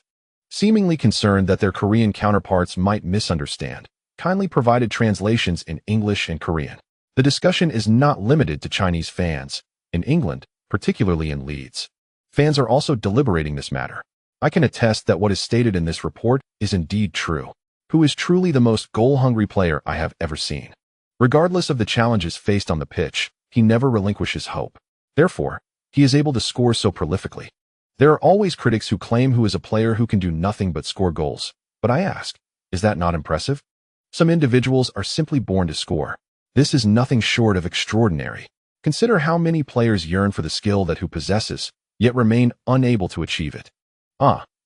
seemingly concerned that their Korean counterparts might misunderstand, kindly provided translations in English and Korean. The discussion is not limited to Chinese fans. In England, particularly in Leeds, fans are also deliberating this matter. I can attest that what is stated in this report is indeed true. Who is truly the most goal-hungry player I have ever seen. Regardless of the challenges faced on the pitch, he never relinquishes hope. Therefore, he is able to score so prolifically. There are always critics who claim Who is a player who can do nothing but score goals. But I ask, is that not impressive? Some individuals are simply born to score. This is nothing short of extraordinary. Consider how many players yearn for the skill that Who possesses, yet remain unable to achieve it.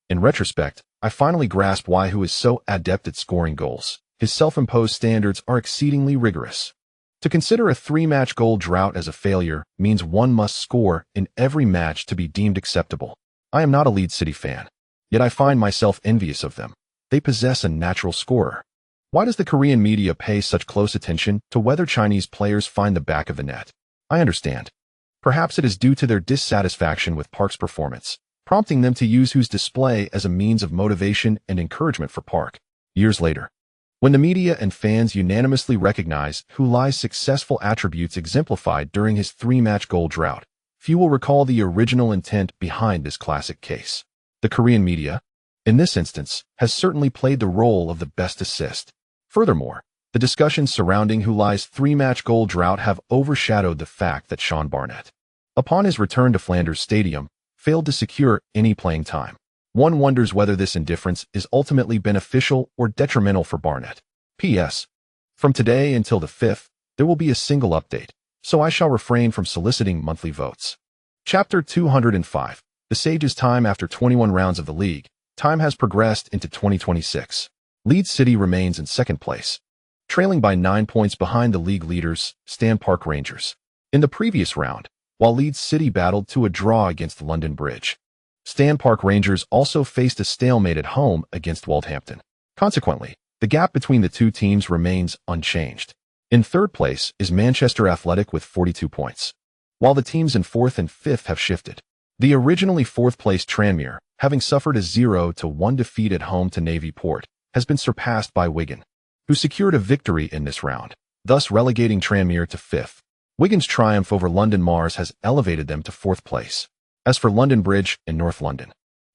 In retrospect, I finally grasp why Who is so adept at scoring goals. His self-imposed standards are exceedingly rigorous. To consider a 3-match goal drought as a failure means one must score in every match to be deemed acceptable. I am not a Leeds City fan, yet I find myself envious of them. They possess a natural scorer. Why does the Korean media pay such close attention to whether Chinese players find the back of the net? I understand. Perhaps it is due to their dissatisfaction with Park's performance, prompting them to use Who's display as a means of motivation and encouragement for Park. Years later, when the media and fans unanimously recognize Who Lie's successful attributes exemplified during his 3-match goal drought, few will recall the original intent behind this classic case. The Korean media, in this instance, has certainly played the role of the best assist. Furthermore, the discussions surrounding Who Lie's 3-match goal drought have overshadowed the fact that Sean Barnett, upon his return to Flanders Stadium, failed to secure any playing time. One wonders whether this indifference is ultimately beneficial or detrimental for Barnett. P.S. From today until the 5th, there will be a single update, so I shall refrain from soliciting monthly votes. Chapter 205. The Sage's time after 21 rounds of the league. Time has progressed into 2026. Leeds City remains in second place, trailing by 9 points behind the league leaders, Stan Park Rangers. In the previous round, while Leeds City battled to a draw against London Bridge, Stan Park Rangers also faced a stalemate at home against Walthampton. Consequently, the gap between the two teams remains unchanged. In third place is Manchester Athletic with 42 points, while the teams in fourth and fifth have shifted. The originally fourth-place Tranmere, having suffered a 0-1 defeat at home to Navy Port, has been surpassed by Wigan, who secured a victory in this round, thus relegating Tranmere to fifth. Wigan's triumph over London Mars has elevated them to fourth place. As for London Bridge and North London,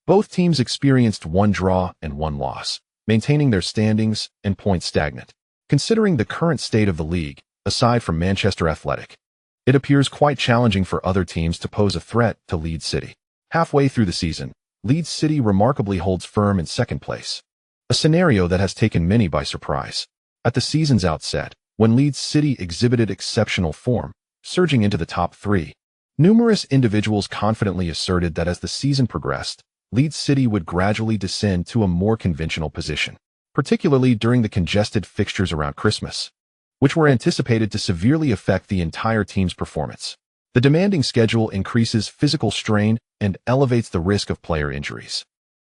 both teams experienced 1 draw and 1 loss, maintaining their standings and points stagnant. Considering the current state of the league, aside from Manchester Athletic, it appears quite challenging for other teams to pose a threat to Leeds City. Halfway through the season, Leeds City remarkably holds firm in second place, a scenario that has taken many by surprise. At the season's outset, when Leeds City exhibited exceptional form, surging into the top 3, numerous individuals confidently asserted that as the season progressed, Leeds City would gradually descend to a more conventional position, particularly during the congested fixtures around Christmas, which were anticipated to severely affect the entire team's performance. The demanding schedule increases physical strain and elevates the risk of player injuries.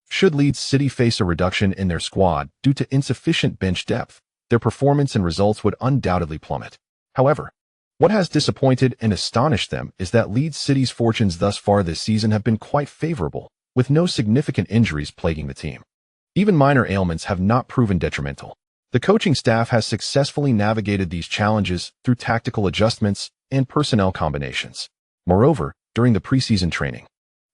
Should Leeds City face a reduction in their squad due to insufficient bench depth, their performance and results would undoubtedly plummet. However, what has disappointed and astonished them is that Leeds City's fortunes thus far this season have been quite favorable, with no significant injuries plaguing the team. Even minor ailments have not proven detrimental. The coaching staff has successfully navigated these challenges through tactical adjustments and personnel combinations. Moreover, during the preseason training,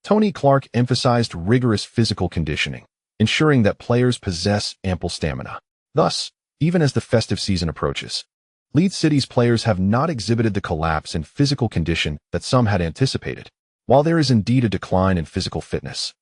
Tony Clark emphasized rigorous physical conditioning, ensuring that players possess ample stamina. Thus, even as the festive season approaches. Leeds City's players have not exhibited the collapse in physical condition that some had anticipated, while there is indeed a decline in physical fitness.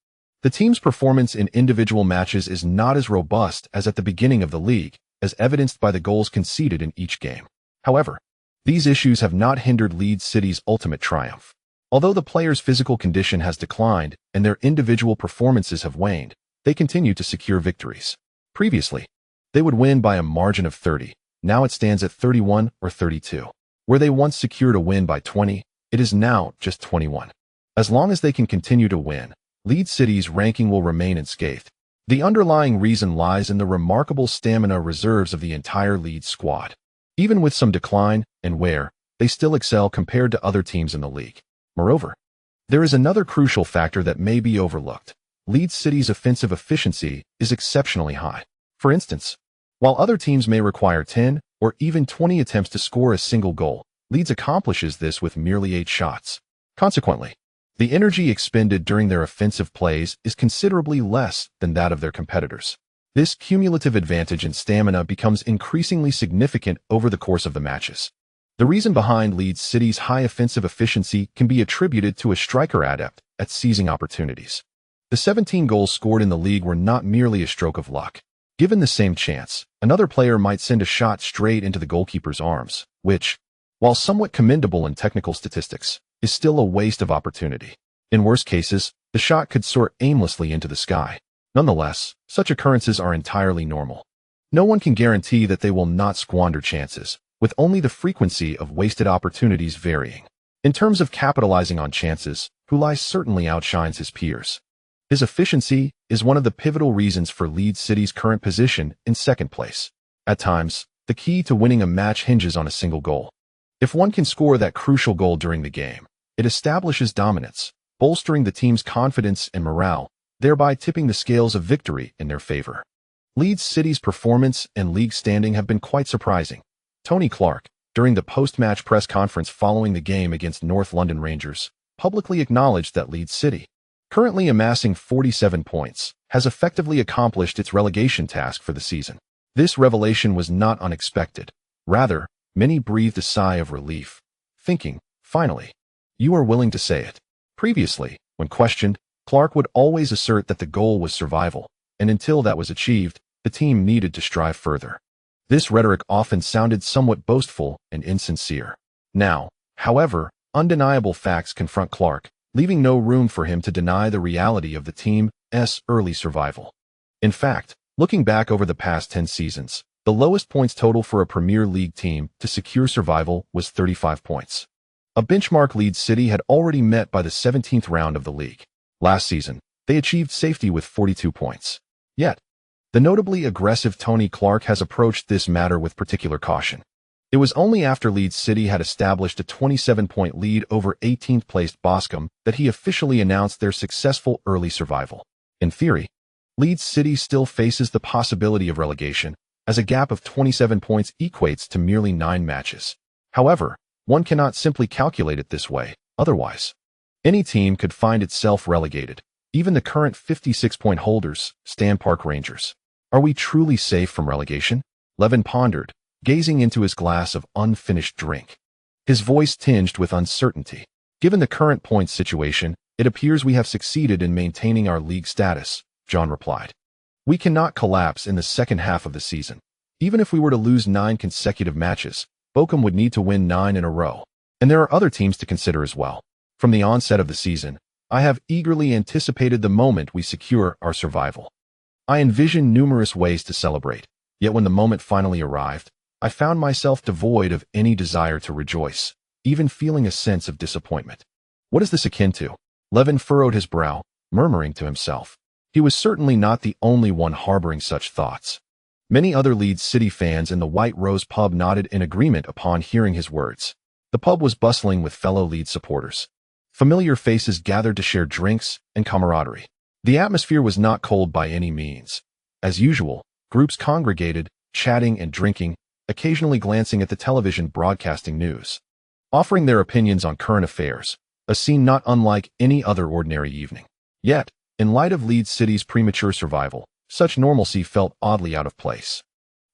The team's performance in individual matches is not as robust as at the beginning of the league, as evidenced by the goals conceded in each game. However, these issues have not hindered Leeds City's ultimate triumph. Although the players' physical condition has declined and their individual performances have waned, they continue to secure victories. Previously, they would win by a margin of 30. Now it stands at 31 or 32. Where they once secured a win by 20, it is now just 21. As long as they can continue to win, Leeds City's ranking will remain unscathed. The underlying reason lies in the remarkable stamina reserves of the entire Leeds squad. Even with some decline and wear, they still excel compared to other teams in the league. Moreover, there is another crucial factor that may be overlooked. Leeds City's offensive efficiency is exceptionally high. For instance, while other teams may require 10 or even 20 attempts to score a single goal, Leeds accomplishes this with merely 8 shots. Consequently, the energy expended during their offensive plays is considerably less than that of their competitors. This cumulative advantage in stamina becomes increasingly significant over the course of the matches. The reason behind Leeds City's high offensive efficiency can be attributed to a striker adept at seizing opportunities. The 17 goals scored in the league were not merely a stroke of luck. Given the same chance, another player might send a shot straight into the goalkeeper's arms, which, while somewhat commendable in technical statistics, is still a waste of opportunity. In worse cases, the shot could soar aimlessly into the sky. Nonetheless, such occurrences are entirely normal. No one can guarantee that they will not squander chances, with only the frequency of wasted opportunities varying. In terms of capitalizing on chances, Hulai certainly outshines his peers. His efficiency is one of the pivotal reasons for Leeds City's current position in second place. At times, the key to winning a match hinges on a single goal. If one can score that crucial goal during the game, it establishes dominance, bolstering the team's confidence and morale, thereby tipping the scales of victory in their favor. Leeds City's performance and league standing have been quite surprising. Tony Clark, during the post-match press conference following the game against North London Rangers, publicly acknowledged that Leeds City, currently amassing 47 points, has effectively accomplished its relegation task for the season. This revelation was not unexpected. Rather, many breathed a sigh of relief, thinking, finally, you are willing to say it. Previously, when questioned, Clark would always assert that the goal was survival, and until that was achieved, the team needed to strive further. This rhetoric often sounded somewhat boastful and insincere. Now, however, undeniable facts confront Clark, leaving no room for him to deny the reality of the team's early survival. In fact, looking back over the past 10 seasons, the lowest points total for a Premier League team to secure survival was 35 points. A benchmark Leeds City had already met by the 17th round of the league. Last season, they achieved safety with 42 points. Yet, the notably aggressive Tony Clark has approached this matter with particular caution. It was only after Leeds City had established a 27-point lead over 18th-placed Boscombe that he officially announced their successful early survival. In theory, Leeds City still faces the possibility of relegation, as a gap of 27 points equates to merely 9 matches. However, one cannot simply calculate it this way, otherwise, any team could find itself relegated, even the current 56-point holders, Stan Park Rangers. Are we truly safe from relegation? Levin pondered, gazing into his glass of unfinished drink. His voice tinged with uncertainty. Given the current points situation, it appears we have succeeded in maintaining our league status, John replied. We cannot collapse in the second half of the season. Even if we were to lose 9 consecutive matches, Bochum would need to win 9 in a row. And there are other teams to consider as well. From the onset of the season, I have eagerly anticipated the moment we secure our survival. I envisioned numerous ways to celebrate, yet when the moment finally arrived, I found myself devoid of any desire to rejoice, even feeling a sense of disappointment. What is this akin to? Levin furrowed his brow, murmuring to himself. He was certainly not the only one harboring such thoughts. Many other Leeds City fans in the White Rose pub nodded in agreement upon hearing his words. The pub was bustling with fellow Leeds supporters. Familiar faces gathered to share drinks and camaraderie. The atmosphere was not cold by any means. As usual, groups congregated, chatting and drinking, occasionally glancing at the television broadcasting news, offering their opinions on current affairs, a scene not unlike any other ordinary evening. Yet, in light of Leeds City's premature survival, such normalcy felt oddly out of place.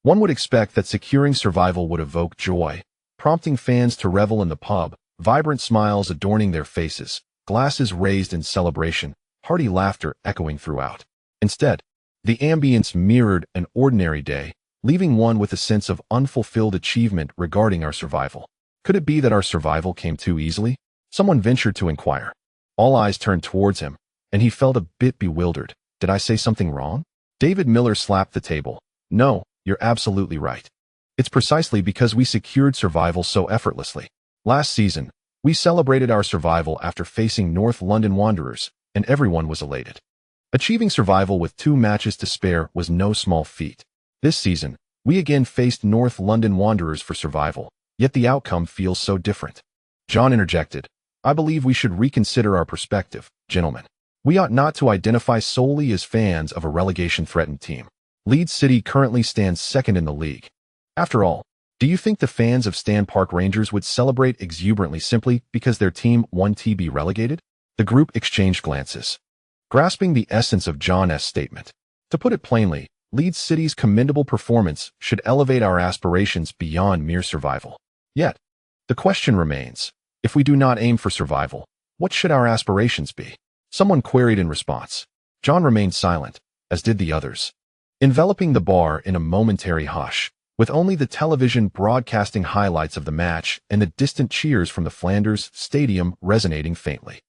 One would expect that securing survival would evoke joy, prompting fans to revel in the pub, vibrant smiles adorning their faces, glasses raised in celebration, hearty laughter echoing throughout. Instead, the ambience mirrored an ordinary day, leaving one with a sense of unfulfilled achievement regarding our survival. Could it be that our survival came too easily? Someone ventured to inquire. All eyes turned towards him, and he felt a bit bewildered. Did I say something wrong? David Miller slapped the table. No, you're absolutely right. It's precisely because we secured survival so effortlessly. Last season, we celebrated our survival after facing North London Wanderers, and everyone was elated. Achieving survival with 2 matches to spare was no small feat. This season, we again faced North London Wanderers for survival, yet the outcome feels so different. John interjected. I believe we should reconsider our perspective, gentlemen. We ought not to identify solely as fans of a relegation-threatened team. Leeds City currently stands second in the league. After all, do you think the fans of Stan Park Rangers would celebrate exuberantly simply because their team won to be relegated? The group exchanged glances, grasping the essence of John's statement. To put it plainly, Leeds City's commendable performance should elevate our aspirations beyond mere survival. Yet, the question remains, if we do not aim for survival, what should our aspirations be? Someone queried in response. John remained silent, as did the others, enveloping the bar in a momentary hush, with only the television broadcasting highlights of the match and the distant cheers from the Flanders Stadium resonating faintly.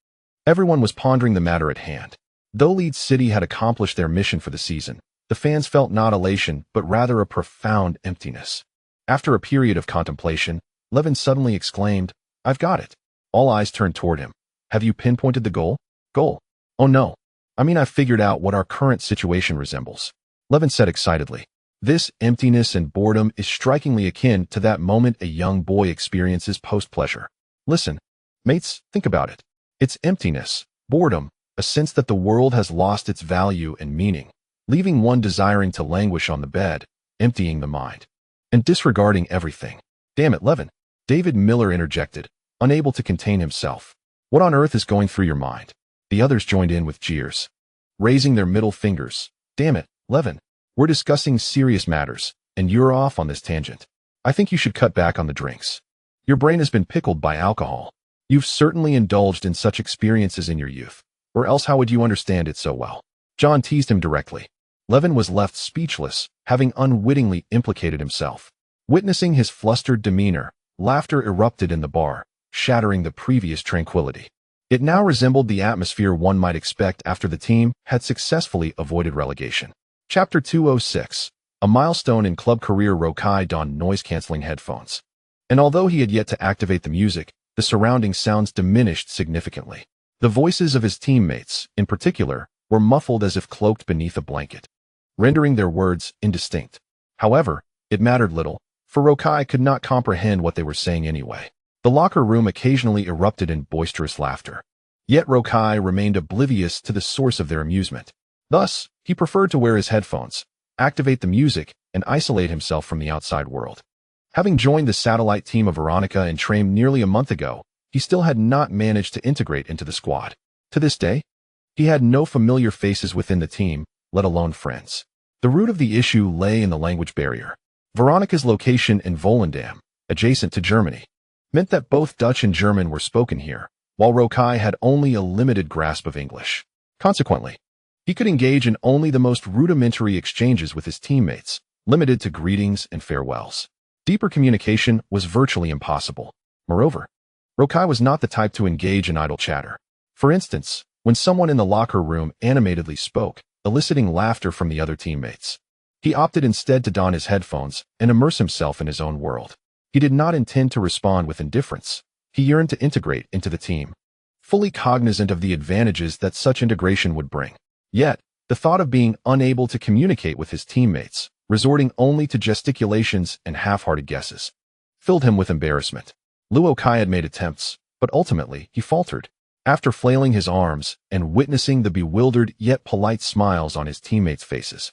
Everyone was pondering the matter at hand. Though Leeds City had accomplished their mission for the season, the fans felt not elation but rather a profound emptiness. After a period of contemplation, Levin suddenly exclaimed, I've got it. All eyes turned toward him. Have you pinpointed the goal? Goal? Oh no. I mean, I've figured out what our current situation resembles. Levin said excitedly. This emptiness and boredom is strikingly akin to that moment a young boy experiences post-pleasure. Listen, mates, think about it. It's emptiness, boredom, a sense that the world has lost its value and meaning, leaving one desiring to languish on the bed, emptying the mind, and disregarding everything. Damn it, Levin. David Miller interjected, unable to contain himself. What on earth is going through your mind? The others joined in with jeers, raising their middle fingers. Damn it, Levin. We're discussing serious matters, and you're off on this tangent. I think you should cut back on the drinks. Your brain has been pickled by alcohol. You've certainly indulged in such experiences in your youth, or else how would you understand it so well? John teased him directly. Levin was left speechless, having unwittingly implicated himself. Witnessing his flustered demeanor, laughter erupted in the bar, shattering the previous tranquility. It now resembled the atmosphere one might expect after the team had successfully avoided relegation. Chapter 206. A milestone in club career. Rokai donned noise-canceling headphones. And although he had yet to activate the music, the surrounding sounds diminished significantly. The voices of his teammates, in particular, were muffled as if cloaked beneath a blanket, rendering their words indistinct. However, it mattered little, for Rokai could not comprehend what they were saying anyway. The locker room occasionally erupted in boisterous laughter. Yet Rokai remained oblivious to the source of their amusement. Thus, he preferred to wear his headphones, activate the music, and isolate himself from the outside world. Having joined the satellite team of Veronica and Trame nearly a month ago, he still had not managed to integrate into the squad. To this day, he had no familiar faces within the team, let alone friends. The root of the issue lay in the language barrier. Veronica's location in Volendam, adjacent to Germany, meant that both Dutch and German were spoken here, while Rokai had only a limited grasp of English. Consequently, he could engage in only the most rudimentary exchanges with his teammates, limited to greetings and farewells. Deeper communication was virtually impossible. Moreover, Rokai was not the type to engage in idle chatter. For instance, when someone in the locker room animatedly spoke, eliciting laughter from the other teammates, he opted instead to don his headphones and immerse himself in his own world. He did not intend to respond with indifference. He yearned to integrate into the team, fully cognizant of the advantages that such integration would bring. Yet, the thought of being unable to communicate with his teammates, resorting only to gesticulations and half-hearted guesses, filled him with embarrassment. Luo Kai had made attempts, but ultimately he faltered. After flailing his arms and witnessing the bewildered yet polite smiles on his teammates' faces,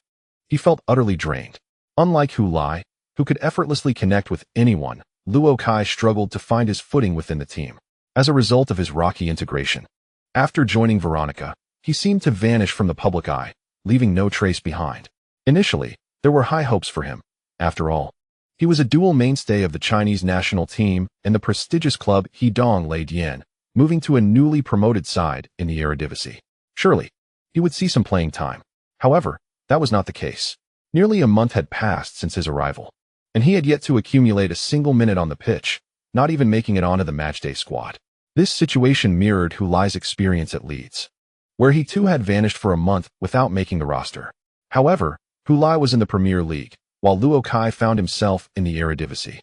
he felt utterly drained. Unlike Hu Lai, who could effortlessly connect with anyone, Luo Kai struggled to find his footing within the team. As a result of his rocky integration, after joining Veronica, he seemed to vanish from the public eye, leaving no trace behind. Initially, there were high hopes for him. After all, he was a dual mainstay of the Chinese national team and the prestigious club Hedong Ladian, moving to a newly promoted side in the Eredivisie. Surely, he would see some playing time. However, that was not the case. Nearly a month had passed since his arrival, and he had yet to accumulate a single minute on the pitch, not even making it onto the matchday squad. This situation mirrored Hulai's experience at Leeds, where he too had vanished for a month without making the roster. However, Hulai was in the Premier League, while Luo Kai found himself in the Eredivisie.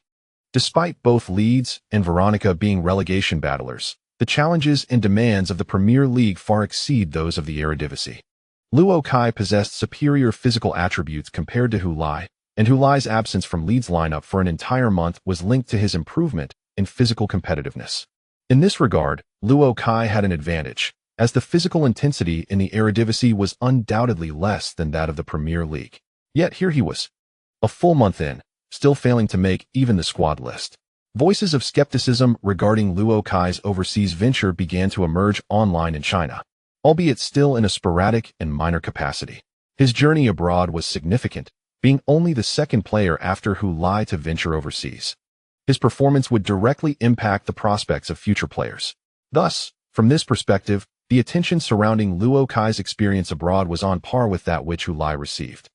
Despite both Leeds and Veronica being relegation battlers, the challenges and demands of the Premier League far exceed those of the Eredivisie. Luo Kai possessed superior physical attributes compared to Hulai, and Hulai's absence from Leeds' lineup for an entire month was linked to his improvement in physical competitiveness. In this regard, Luo Kai had an advantage, as the physical intensity in the Eredivisie was undoubtedly less than that of the Premier League. Yet here he was, a full month in, still failing to make even the squad list. Voices of skepticism regarding Luo Kai's overseas venture began to emerge online in China, albeit still in a sporadic and minor capacity. His journey abroad was significant, being only the second player after Hulai to venture overseas. His performance would directly impact the prospects of future players. Thus, from this perspective, the attention surrounding Luo Kai's experience abroad was on par with that which Hulai received.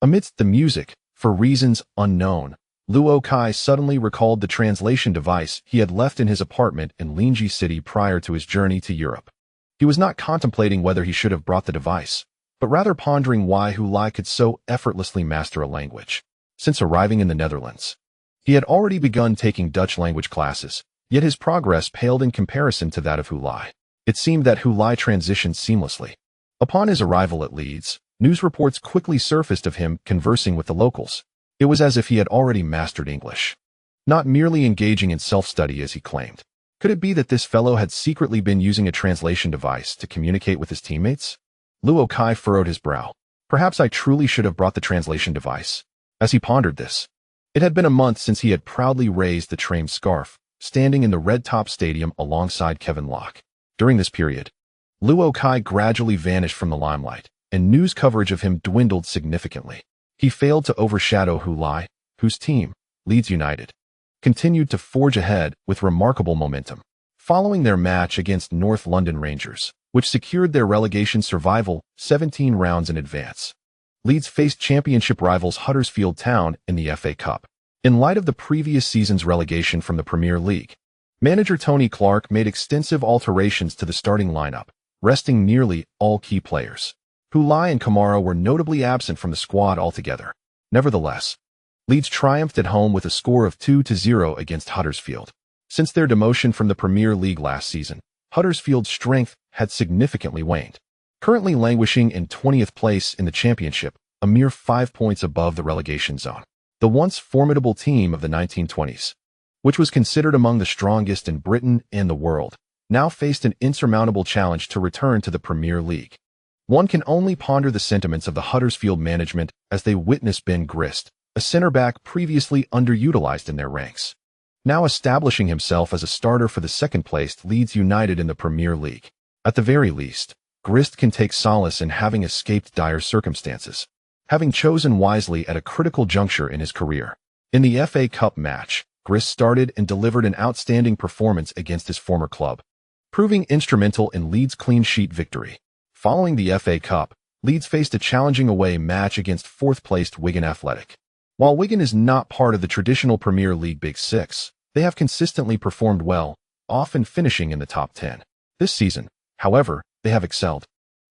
Amidst the music, for reasons unknown, Luo Kai suddenly recalled the translation device he had left in his apartment in Linji City prior to his journey to Europe. He was not contemplating whether he should have brought the device, but rather pondering why Hulai could so effortlessly master a language. Since arriving in the Netherlands, he had already begun taking Dutch language classes, yet his progress paled in comparison to that of Hulai. It seemed that Hulai transitioned seamlessly. Upon his arrival at Leeds, news reports quickly surfaced of him conversing with the locals. It was as if he had already mastered English, not merely engaging in self-study as he claimed. Could it be that this fellow had secretly been using a translation device to communicate with his teammates? Luo Kai furrowed his brow. Perhaps I truly should have brought the translation device. As he pondered this, it had been a month since he had proudly raised the trained scarf, standing in the red-top stadium alongside Kevin Locke. During this period, Luo Kai gradually vanished from the limelight, and news coverage of him dwindled significantly. He failed to overshadow Hulai, whose team, Leeds United, continued to forge ahead with remarkable momentum. Following their match against North London Rangers, which secured their relegation survival 17 rounds in advance, Leeds faced championship rivals Huddersfield Town in the FA Cup. In light of the previous season's relegation from the Premier League, manager Tony Clark made extensive alterations to the starting lineup, resting nearly all key players. Hulai and Kamara were notably absent from the squad altogether. Nevertheless, Leeds triumphed at home with a score of 2-0 against Huddersfield. Since their demotion from the Premier League last season, Huddersfield's strength had significantly waned, currently languishing in 20th place in the Championship, a mere 5 points above the relegation zone. The once formidable team of the 1920s, which was considered among the strongest in Britain and the world, now faced an insurmountable challenge to return to the Premier League. One can only ponder the sentiments of the Huddersfield management as they witnessed Ben Grist, a center-back previously underutilized in their ranks, now establishing himself as a starter for the second-placed Leeds United in the Premier League. At the very least, Grist can take solace in having escaped dire circumstances, having chosen wisely at a critical juncture in his career. In the FA Cup match, Grist started and delivered an outstanding performance against his former club, proving instrumental in Leeds' clean-sheet victory. Following the FA Cup, Leeds faced a challenging away match against fourth-placed Wigan Athletic. While Wigan is not part of the traditional Premier League Big Six, they have consistently performed well, often finishing in the top 10. This season, however, they have excelled,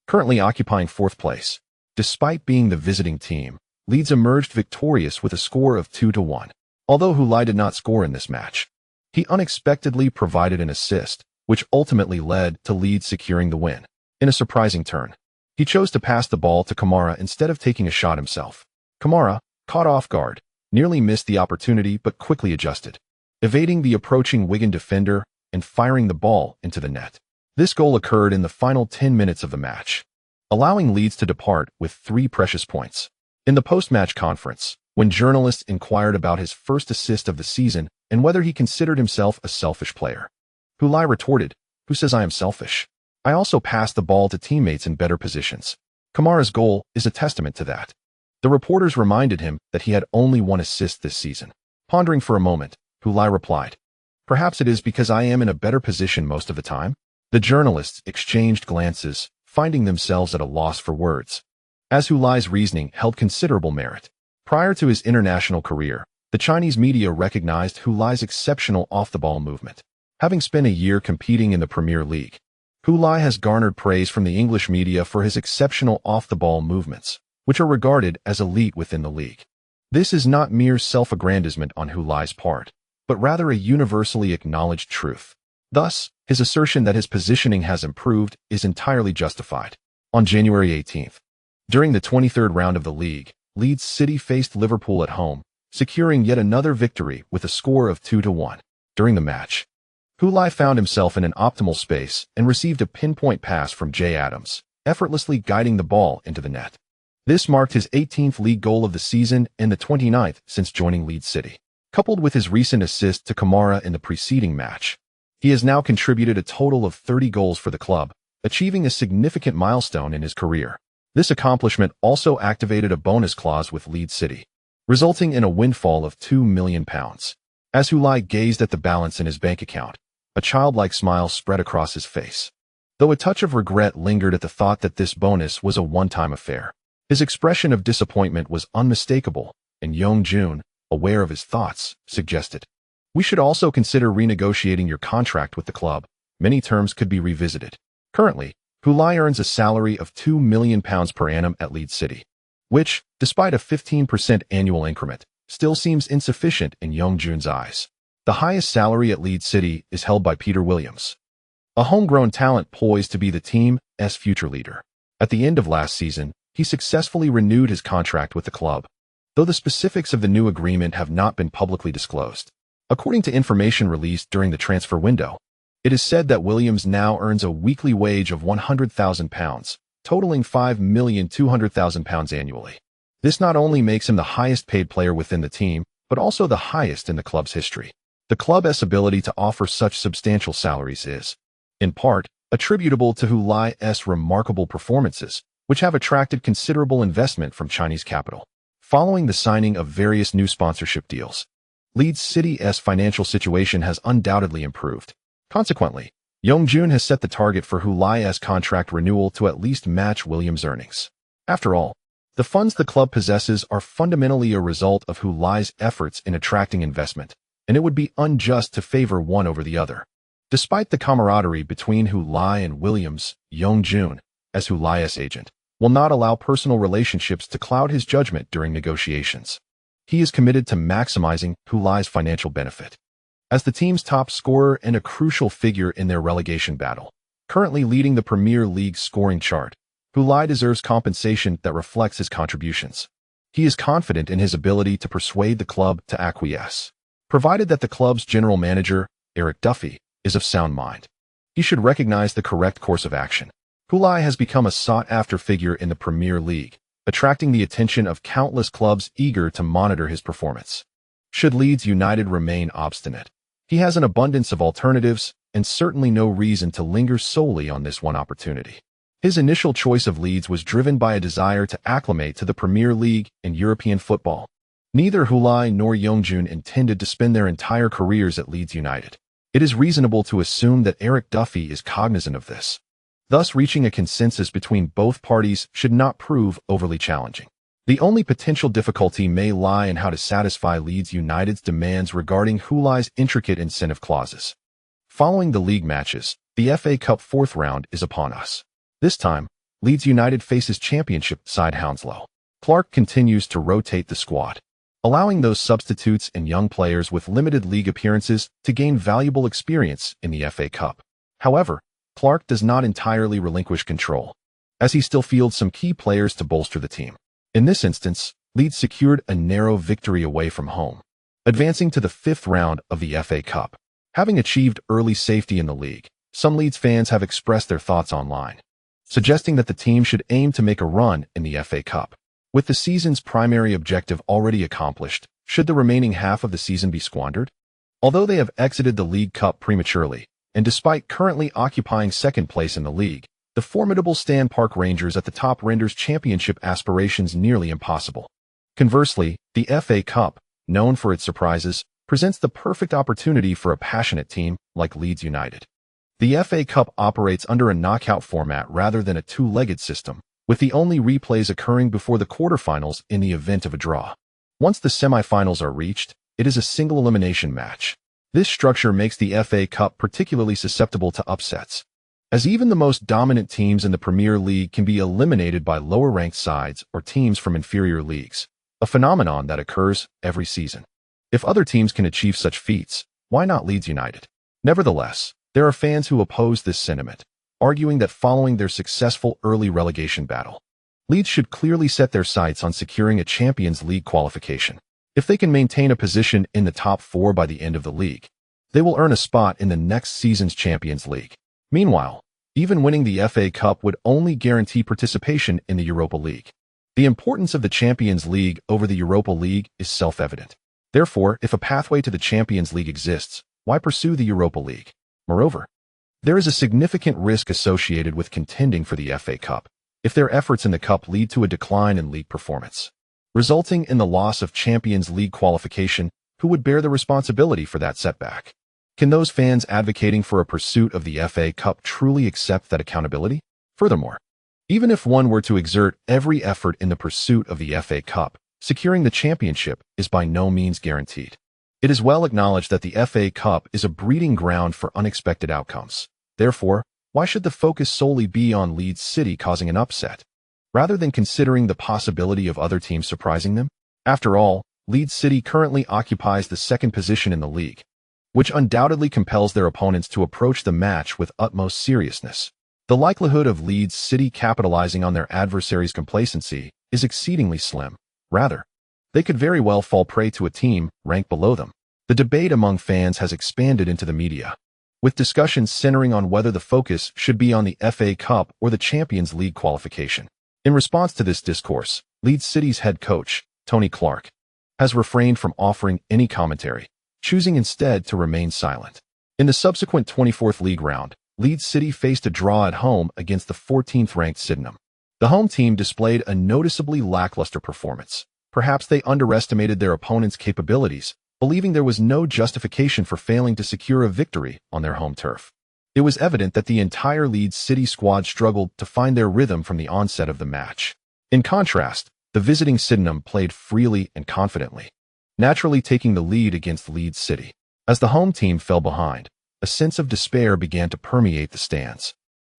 currently occupying fourth place. Despite being the visiting team, Leeds emerged victorious with a score of 2-1. Although Hulai did not score in this match, he unexpectedly provided an assist, which ultimately led to Leeds securing the win. In a surprising turn, he chose to pass the ball to Kamara instead of taking a shot himself. Kamara, caught off guard, nearly missed the opportunity but quickly adjusted, evading the approaching Wigan defender and firing the ball into the net. This goal occurred in the final 10 minutes of the match, allowing Leeds to depart with 3 precious points. In the post-match conference, when journalists inquired about his first assist of the season and whether he considered himself a selfish player, Hulai retorted, "Who says I am selfish? I also passed the ball to teammates in better positions." Kamara's goal is a testament to that. The reporters reminded him that he had only one assist this season. Pondering for a moment, Hulai replied, "Perhaps it is because I am in a better position most of the time." The journalists exchanged glances, finding themselves at a loss for words. As Hulai's reasoning held considerable merit. Prior to his international career, the Chinese media recognized Hulai's exceptional off-the-ball movement. Having spent a year competing in the Premier League, Hulai has garnered praise from the English media for his exceptional off-the-ball movements, which are regarded as elite within the league. This is not mere self-aggrandizement on Hulai's part, but rather a universally acknowledged truth. Thus, his assertion that his positioning has improved is entirely justified. On January 18th, during the 23rd round of the league, Leeds City faced Liverpool at home, securing yet another victory with a score of 2-1. During the match, Hulai found himself in an optimal space and received a pinpoint pass from Jay Adams, effortlessly guiding the ball into the net. This marked his 18th league goal of the season and the 29th since joining Leeds City. Coupled with his recent assist to Kamara in the preceding match, he has now contributed a total of 30 goals for the club, achieving a significant milestone in his career. This accomplishment also activated a bonus clause with Leeds City, resulting in a windfall of £2 million. As Hulai gazed at the balance in his bank account, a childlike smile spread across his face. Though a touch of regret lingered at the thought that this bonus was a one-time affair, his expression of disappointment was unmistakable, and Yong-jun, aware of his thoughts, suggested, "We should also consider renegotiating your contract with the club. Many terms could be revisited." Currently, Hulai earns a salary of £2 million per annum at Leeds City, which, despite a 15% annual increment, still seems insufficient in Yong-jun's eyes. The highest salary at Leeds City is held by Peter Williams, a homegrown talent poised to be the team's future leader. At the end of last season, he successfully renewed his contract with the club, though the specifics of the new agreement have not been publicly disclosed. According to information released during the transfer window, it is said that Williams now earns a weekly wage of £100,000, totaling £5,200,000 annually. This not only makes him the highest paid player within the team, but also the highest in the club's history. The club's ability to offer such substantial salaries is, in part, attributable to Hulai's remarkable performances, which have attracted considerable investment from Chinese capital. Following the signing of various new sponsorship deals, Leeds City's financial situation has undoubtedly improved. Consequently, Yong-jun has set the target for Hulai's contract renewal to at least match Williams' earnings. After all, the funds the club possesses are fundamentally a result of Hulai's efforts in attracting investment, and it would be unjust to favor one over the other. Despite the camaraderie between Hulai and Williams, Yong-jun, as Hulai's agent, will not allow personal relationships to cloud his judgment during negotiations. He is committed to maximizing Hulai's financial benefit. As the team's top scorer and a crucial figure in their relegation battle, currently leading the Premier League scoring chart, Hulai deserves compensation that reflects his contributions. He is confident in his ability to persuade the club to acquiesce, provided that the club's general manager, Eric Duffy, is of sound mind. He should recognize the correct course of action. Hulai has become a sought-after figure in the Premier League, attracting the attention of countless clubs eager to monitor his performance. Should Leeds United remain obstinate, he has an abundance of alternatives and certainly no reason to linger solely on this one opportunity. His initial choice of Leeds was driven by a desire to acclimate to the Premier League and European football. Neither Hulai nor Yong-jun intended to spend their entire careers at Leeds United. It is reasonable to assume that Eric Duffy is cognizant of this. Thus, reaching a consensus between both parties should not prove overly challenging. The only potential difficulty may lie in how to satisfy Leeds United's demands regarding Hulai's intricate incentive clauses. Following the league matches, the FA Cup fourth round is upon us. This time, Leeds United faces Championship side Hounslow. Clark continues to rotate the squad, allowing those substitutes and young players with limited league appearances to gain valuable experience in the FA Cup. However, Clark does not entirely relinquish control, as he still fields some key players to bolster the team. In this instance, Leeds secured a narrow victory away from home, advancing to the fifth round of the FA Cup. Having achieved early safety in the league, some Leeds fans have expressed their thoughts online, suggesting that the team should aim to make a run in the FA Cup. With the season's primary objective already accomplished, should the remaining half of the season be squandered? Although they have exited the League Cup prematurely, and despite currently occupying second place in the league, The formidable Stan Park Rangers at the top renders championship aspirations nearly impossible. Conversely, the FA Cup, known for its surprises, presents the perfect opportunity for a passionate team like Leeds United. The FA Cup operates under a knockout format rather than a two-legged system, with the only replays occurring before the quarterfinals in the event of a draw. Once the semi-finals are reached, it is a single elimination match. This structure makes the FA Cup particularly susceptible to upsets, as even the most dominant teams in the Premier League can be eliminated by lower-ranked sides or teams from inferior leagues, a phenomenon that occurs every season. If other teams can achieve such feats, why not Leeds United? Nevertheless, there are fans who oppose this sentiment, arguing that following their successful early relegation battle, Leeds should clearly set their sights on securing a Champions League qualification. If they can maintain a position in the top four by the end of the league, they will earn a spot in the next season's Champions League. Meanwhile, even winning the FA Cup would only guarantee participation in the Europa League. The importance of the Champions League over the Europa League is self-evident. Therefore, if a pathway to the Champions League exists, why pursue the Europa League? Moreover, there is a significant risk associated with contending for the FA Cup if their efforts in the Cup lead to a decline in league performance, resulting in the loss of Champions League qualification. Who would bear the responsibility for that setback? Can those fans advocating for a pursuit of the FA Cup truly accept that accountability? Furthermore, even if one were to exert every effort in the pursuit of the FA Cup, securing the championship is by no means guaranteed. It is well acknowledged that the FA Cup is a breeding ground for unexpected outcomes. Therefore, why should the focus solely be on Leeds City causing an upset, rather than considering the possibility of other teams surprising them? After all, Leeds City currently occupies the second position in the league, which undoubtedly compels their opponents to approach the match with utmost seriousness. The likelihood of Leeds City capitalizing on their adversaries' complacency is exceedingly slim. Rather, they could very well fall prey to a team ranked below them. The debate among fans has expanded into the media, with discussions centering on whether the focus should be on the FA Cup or the Champions League qualification. In response to this discourse, Leeds City's head coach, Tony Clark, has refrained from offering any commentary, choosing instead to remain silent. In the subsequent 24th league round, Leeds City faced a draw at home against the 14th-ranked Sydenham. The home team displayed a noticeably lackluster performance. Perhaps they underestimated their opponent's capabilities, believing there was no justification for failing to secure a victory on their home turf. It was evident that the entire Leeds City squad struggled to find their rhythm from the onset of the match. In contrast, the visiting Sydenham played freely and confidently, naturally taking the lead against Leeds City. As the home team fell behind, a sense of despair began to permeate the stands,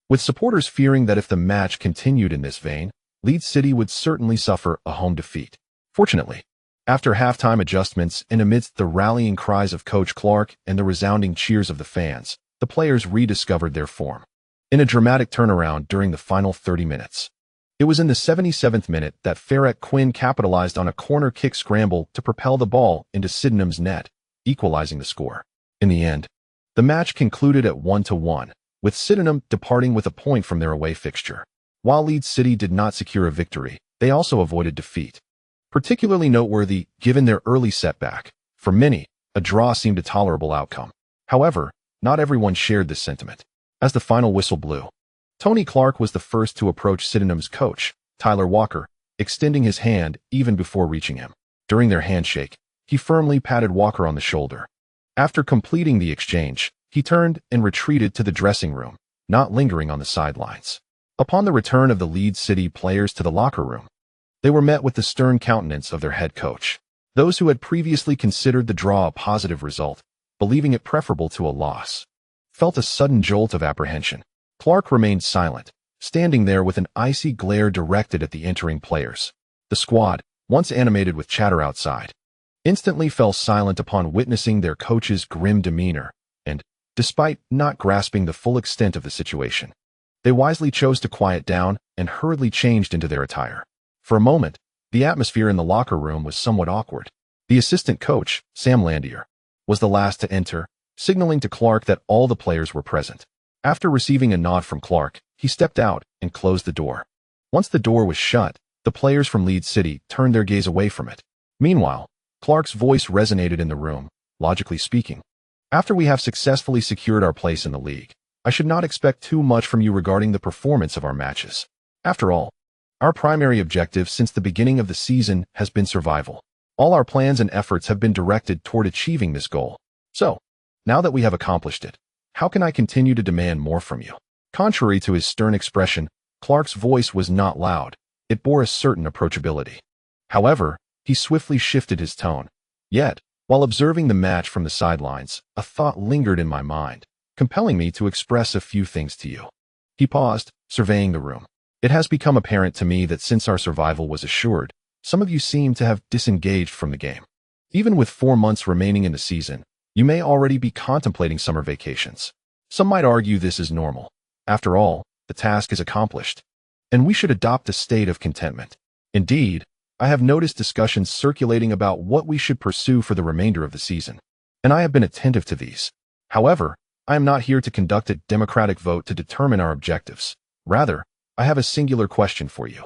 with supporters fearing that if the match continued in this vein, Leeds City would certainly suffer a home defeat. Fortunately, after halftime adjustments and amidst the rallying cries of Coach Clark and the resounding cheers of the fans, the players rediscovered their form. In a dramatic turnaround during the final 30 minutes, it was in the 77th minute that Ferret Quinn capitalized on a corner kick scramble to propel the ball into Sydenham's net, equalizing the score. In the end, the match concluded at 1-1, with Sydenham departing with a point from their away fixture. While Leeds City did not secure a victory, they also avoided defeat. Particularly noteworthy, given their early setback, for many, a draw seemed a tolerable outcome. However, not everyone shared this sentiment. As the final whistle blew, Tony Clark was the first to approach Sydenham's coach, Tyler Walker, extending his hand even before reaching him. During their handshake, he firmly patted Walker on the shoulder. After completing the exchange, he turned and retreated to the dressing room, not lingering on the sidelines. Upon the return of the Leeds City players to the locker room, they were met with the stern countenance of their head coach. Those who had previously considered the draw a positive result, believing it preferable to a loss, felt a sudden jolt of apprehension. Clark remained silent, standing there with an icy glare directed at the entering players. The squad, once animated with chatter outside, instantly fell silent upon witnessing their coach's grim demeanor, and, despite not grasping the full extent of the situation, they wisely chose to quiet down and hurriedly changed into their attire. For a moment, the atmosphere in the locker room was somewhat awkward. The assistant coach, Sam Landier, was the last to enter, signaling to Clark that all the players were present. After receiving a nod from Clark, he stepped out and closed the door. Once the door was shut, the players from Leeds City turned their gaze away from it. Meanwhile, Clark's voice resonated in the room, logically speaking. After we have successfully secured our place in the league, I should not expect too much from you regarding the performance of our matches. After all, our primary objective since the beginning of the season has been survival. All our plans and efforts have been directed toward achieving this goal. So, now that we have accomplished it, how can I continue to demand more from you? Contrary to his stern expression, Clark's voice was not loud. It bore a certain approachability. However, he swiftly shifted his tone. Yet, while observing the match from the sidelines, a thought lingered in my mind, compelling me to express a few things to you. He paused, surveying the room. It has become apparent to me that since our survival was assured, some of you seem to have disengaged from the game. Even with 4 months remaining in the season, you may already be contemplating summer vacations. Some might argue this is normal. After all, the task is accomplished, and we should adopt a state of contentment. Indeed, I have noticed discussions circulating about what we should pursue for the remainder of the season, and I have been attentive to these. However, I am not here to conduct a democratic vote to determine our objectives. Rather, I have a singular question for you.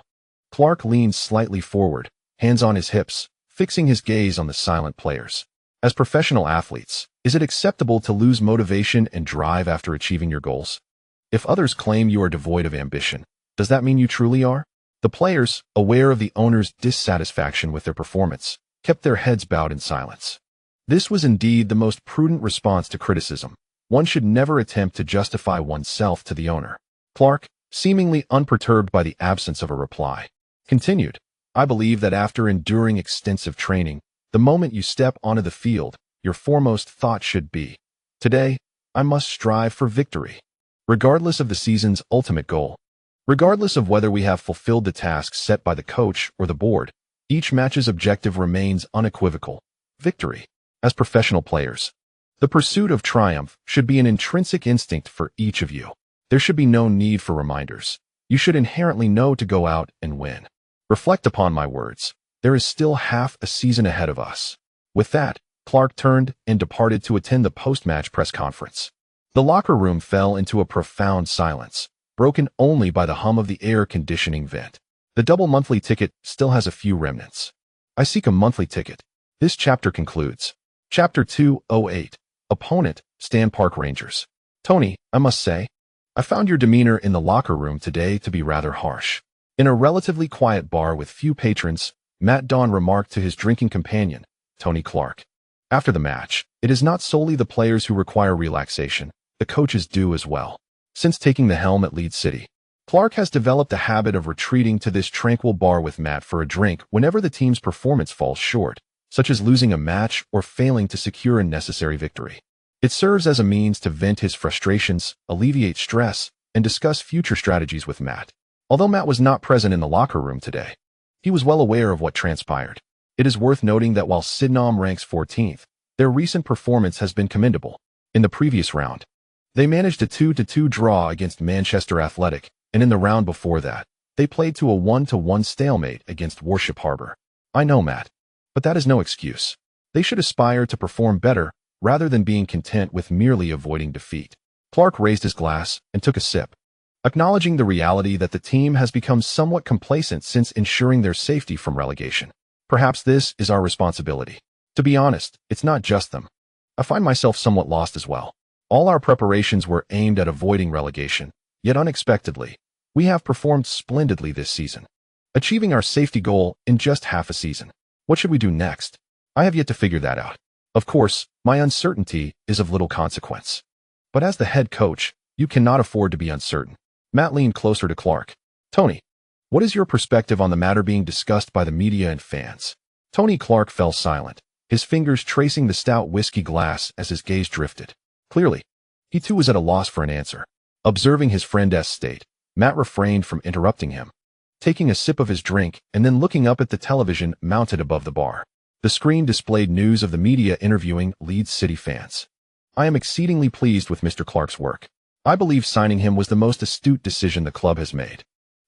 Clark leaned slightly forward, hands on his hips, fixing his gaze on the silent players. As professional athletes, is it acceptable to lose motivation and drive after achieving your goals? If others claim you are devoid of ambition, does that mean you truly are? The players, aware of the owner's dissatisfaction with their performance, kept their heads bowed in silence. This was indeed the most prudent response to criticism. One should never attempt to justify oneself to the owner. Clark, seemingly unperturbed by the absence of a reply, continued, I believe that after enduring extensive training, the moment you step onto the field, your foremost thought should be, today, I must strive for victory. Regardless of the season's ultimate goal, regardless of whether we have fulfilled the tasks set by the coach or the board, each match's objective remains unequivocal: victory. As professional players, the pursuit of triumph should be an intrinsic instinct for each of you. There should be no need for reminders. You should inherently know to go out and win. Reflect upon my words. There is still half a season ahead of us. With that, Clark turned and departed to attend the post-match press conference. The locker room fell into a profound silence, broken only by the hum of the air conditioning vent. The double monthly ticket still has a few remnants. I seek a monthly ticket. This chapter concludes. Chapter 208. Opponent, Stan Park Rangers. Tony, I must say, I found your demeanor in the locker room today to be rather harsh. In a relatively quiet bar with few patrons, Matt Don remarked to his drinking companion, Tony Clark. After the match, it is not solely the players who require relaxation, the coaches do as well. Since taking the helm at Leeds City, Clark has developed a habit of retreating to this tranquil bar with Matt for a drink whenever the team's performance falls short, such as losing a match or failing to secure a necessary victory. It serves as a means to vent his frustrations, alleviate stress, and discuss future strategies with Matt. Although Matt was not present in the locker room today, he was well aware of what transpired. It is worth noting that while Sydenham ranks 14th, their recent performance has been commendable. In the previous round, they managed a 2-2 draw against Manchester Athletic, and in the round before that, they played to a 1-1 stalemate against Warship Harbour. I know, Matt, but that is no excuse. They should aspire to perform better rather than being content with merely avoiding defeat. Clark raised his glass and took a sip, acknowledging the reality that the team has become somewhat complacent since ensuring their safety from relegation. Perhaps this is our responsibility. To be honest, it's not just them. I find myself somewhat lost as well. All our preparations were aimed at avoiding relegation, yet unexpectedly, we have performed splendidly this season, achieving our safety goal in just half a season. What should we do next? I have yet to figure that out. Of course, my uncertainty is of little consequence. But as the head coach, you cannot afford to be uncertain. Matt leaned closer to Clark. Tony, what is your perspective on the matter being discussed by the media and fans? Tony Clark fell silent, his fingers tracing the stout whiskey glass as his gaze drifted. Clearly, he too was at a loss for an answer. Observing his friend's state, Matt refrained from interrupting him, taking a sip of his drink and then looking up at the television mounted above the bar. The screen displayed news of the media interviewing Leeds City fans. I am exceedingly pleased with Mr. Clark's work. I believe signing him was the most astute decision the club has made.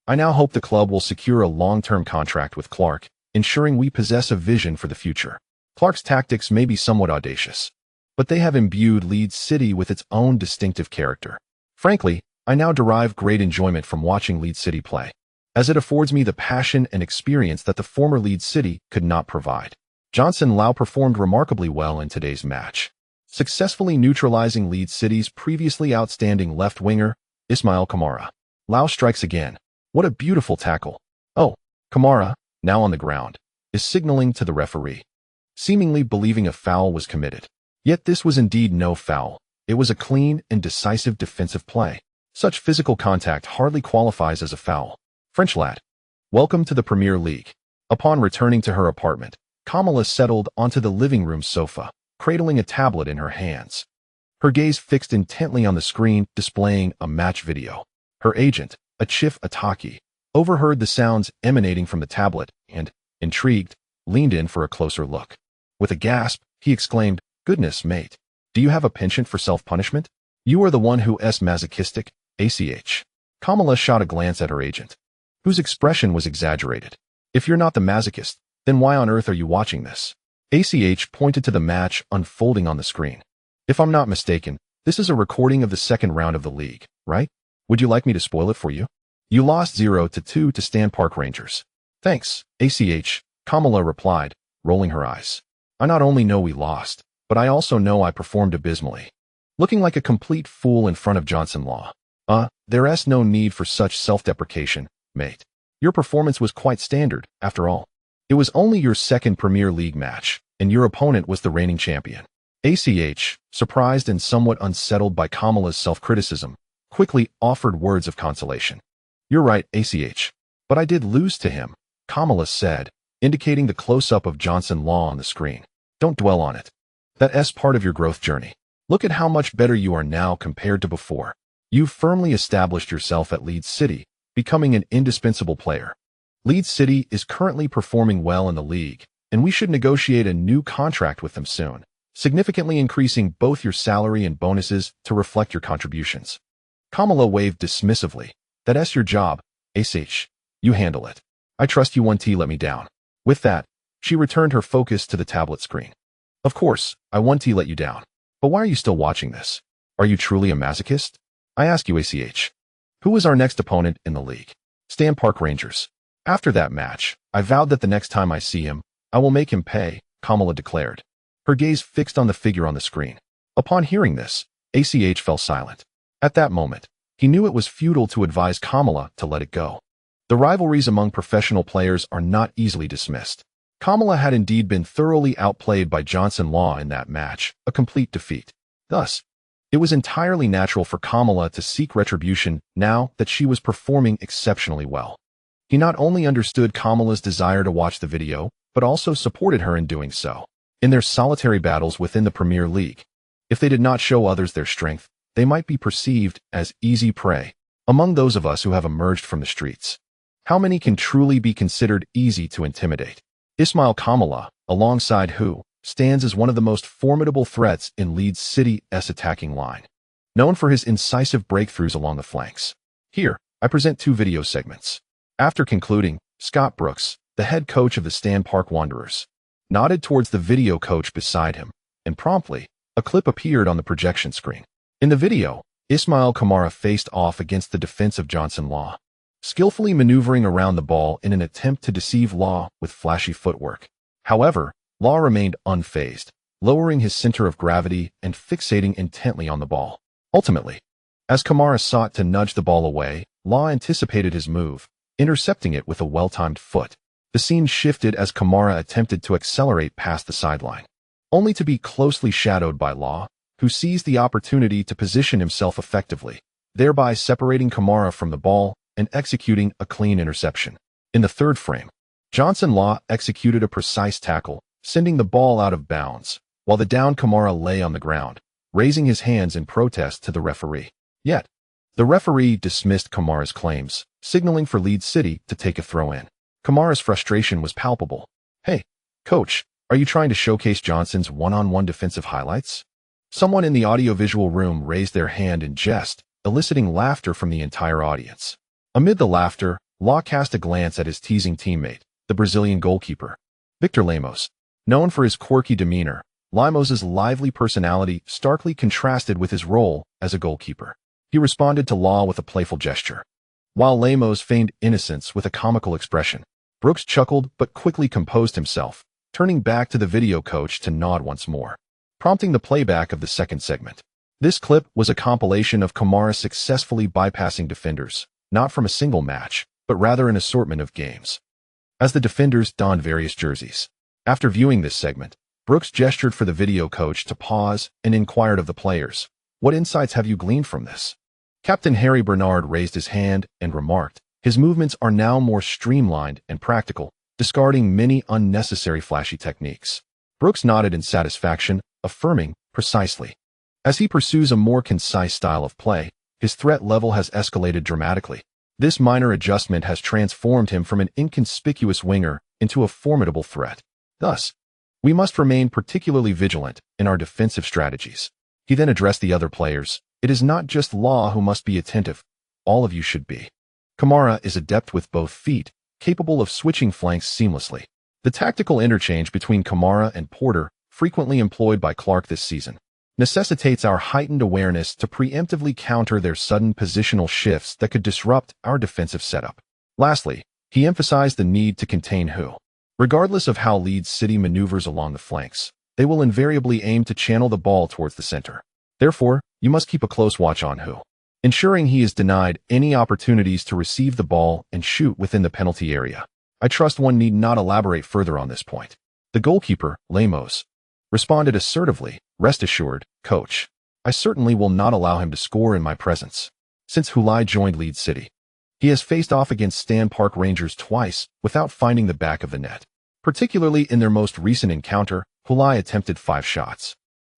I now hope the club will secure a long-term contract with Clark, ensuring we possess a vision for the future. Clark's tactics may be somewhat audacious, but they have imbued Leeds City with its own distinctive character. Frankly, I now derive great enjoyment from watching Leeds City play, as it affords me the passion and experience that the former Leeds City could not provide. Johnson Lau performed remarkably well in today's match. successfully neutralizing Leeds City's previously outstanding left-winger, Ismail Kamara. Lau strikes again. What a beautiful tackle. Oh, Kamara, now on the ground, is signaling to the referee, seemingly believing a foul was committed. Yet this was indeed no foul. It was a clean and decisive defensive play. Such physical contact hardly qualifies as a foul. French lad. Welcome to the Premier League. Upon returning to her apartment, Kamala settled onto the living room sofa, cradling a tablet in her hands. Her gaze fixed intently on the screen displaying a match video. Her agent, Achif Ataki, overheard the sounds emanating from the tablet and, intrigued, leaned in for a closer look. With a gasp, he exclaimed, "Goodness, mate. Do you have a penchant for self-punishment? You are the one who is masochistic, ach." Kamala shot a glance at her agent, whose expression was exaggerated. "If you're not the masochist, then why on earth are you watching this?" ACH pointed to the match unfolding on the screen. "If I'm not mistaken, this is a recording of the second round of the league, right? Would you like me to spoil it for you? You lost 0-2 to Stan Park Rangers." "Thanks, ACH," Kamala replied, rolling her eyes. "I not only know we lost, but I also know I performed abysmally. Looking like a complete fool in front of Johnson Law. There's no need for such self-deprecation, mate. Your performance was quite standard, after all. It was only your second Premier League match, and your opponent was the reigning champion." ACH, surprised and somewhat unsettled by Kamala's self-criticism, quickly offered words of consolation. "You're right, ACH. But I did lose to him," Kamala said, indicating the close-up of Johnson Law on the screen. "Don't dwell on it. That's part of your growth journey. Look at how much better you are now compared to before. You've firmly established yourself at Leeds City, becoming an indispensable player. Leeds City is currently performing well in the league, and we should negotiate a new contract with them soon, significantly increasing both your salary and bonuses to reflect your contributions." Kamala waved dismissively. "That's your job, ACH. You handle it. I trust you won't let me down." With that, she returned her focus to the tablet screen. "Of course, I won't let you down. But why are you still watching this? Are you truly a masochist? I ask you, ACH. Who is our next opponent in the league?" "Stan Park Rangers. After that match, I vowed that the next time I see him, I will make him pay," Kamala declared, her gaze fixed on the figure on the screen. Upon hearing this, ACH fell silent. At that moment, he knew it was futile to advise Kamala to let it go. The rivalries among professional players are not easily dismissed. Kamala had indeed been thoroughly outplayed by Johnson Law in that match, a complete defeat. Thus, it was entirely natural for Kamala to seek retribution now that she was performing exceptionally well. He not only understood Kamala's desire to watch the video, but also supported her in doing so. In their solitary battles within the Premier League, if they did not show others their strength, they might be perceived as easy prey among those of us who have emerged from the streets. How many can truly be considered easy to intimidate? Ismail Kamala, alongside who, stands as one of the most formidable threats in Leeds City's attacking line, known for his incisive breakthroughs along the flanks. Here, I present two video segments. After concluding, Scott Brooks, the head coach of the Stan Park Wanderers, nodded towards the video coach beside him, and promptly, a clip appeared on the projection screen. In the video, Ismail Kamara faced off against the defense of Johnson Law, skillfully maneuvering around the ball in an attempt to deceive Law with flashy footwork. However, Law remained unfazed, lowering his center of gravity and fixating intently on the ball. Ultimately, as Kamara sought to nudge the ball away, Law anticipated his move, intercepting it with a well-timed foot. The scene shifted as Kamara attempted to accelerate past the sideline, only to be closely shadowed by Law, who seized the opportunity to position himself effectively, thereby separating Kamara from the ball and executing a clean interception. In the third frame, Johnson Law executed a precise tackle, sending the ball out of bounds, while the downed Kamara lay on the ground, raising his hands in protest to the referee. Yet, the referee dismissed Kamara's claims, signaling for Leeds City to take a throw-in. Kamara's frustration was palpable. "Hey, coach, are you trying to showcase Johnson's one-on-one defensive highlights?" Someone in the audiovisual room raised their hand in jest, eliciting laughter from the entire audience. Amid the laughter, Law cast a glance at his teasing teammate, the Brazilian goalkeeper, Victor Lemos. Known for his quirky demeanor, Lemos's lively personality starkly contrasted with his role as a goalkeeper. He responded to Law with a playful gesture, while Lemos feigned innocence with a comical expression. Brooks chuckled but quickly composed himself, turning back to the video coach to nod once more. prompting the playback of the second segment. This clip was a compilation of Kamara successfully bypassing defenders, not from a single match, but rather an assortment of games. As the defenders donned various jerseys. After viewing this segment, Brooks gestured for the video coach to pause and inquired of the players, "What insights have you gleaned from this?" Captain Harry Bernard raised his hand and remarked, "His movements are now more streamlined and practical, discarding many unnecessary flashy techniques." Brooks nodded in satisfaction, affirming, "Precisely. As he pursues a more concise style of play, his threat level has escalated dramatically. This minor adjustment has transformed him from an inconspicuous winger into a formidable threat. Thus, we must remain particularly vigilant in our defensive strategies." He then addressed the other players. "It is not just Law who must be attentive. All of you should be. Kamara is adept with both feet, capable of switching flanks seamlessly. The tactical interchange between Kamara and Porter, frequently employed by Clark this season, necessitates our heightened awareness to preemptively counter their sudden positional shifts that could disrupt our defensive setup." Lastly, he emphasized the need to contain Who. Regardless of how Leeds City maneuvers along the flanks, they will invariably aim to channel the ball towards the center. Therefore, you must keep a close watch on Who, ensuring he is denied any opportunities to receive the ball and shoot within the penalty area. I trust one need not elaborate further on this point. The goalkeeper, Lemos, responded assertively, "Rest assured, coach. I certainly will not allow him to score in my presence." Since Hulai joined Leeds City, he has faced off against Stan Park Rangers twice without finding the back of the net. Particularly in their most recent encounter, Hulai attempted 5 shots,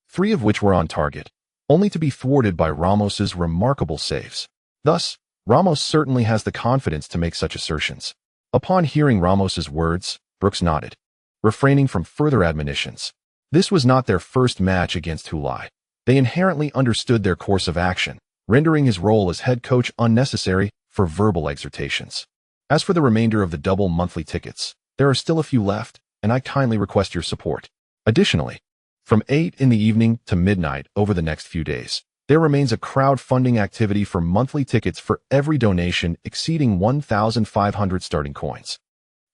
3 of which were on target, only to be thwarted by Ramos's remarkable saves. Thus, Ramos certainly has the confidence to make such assertions. Upon hearing Ramos's words, Brooks nodded, refraining from further admonitions. This was not their first match against Hulai. They inherently understood their course of action, rendering his role as head coach unnecessary for verbal exhortations. As for the remainder of the double monthly tickets, there are still a few left, and I kindly request your support. Additionally, from 8 in the evening to midnight over the next few days, there remains a crowdfunding activity for monthly tickets for every donation exceeding 1,500 starting coins.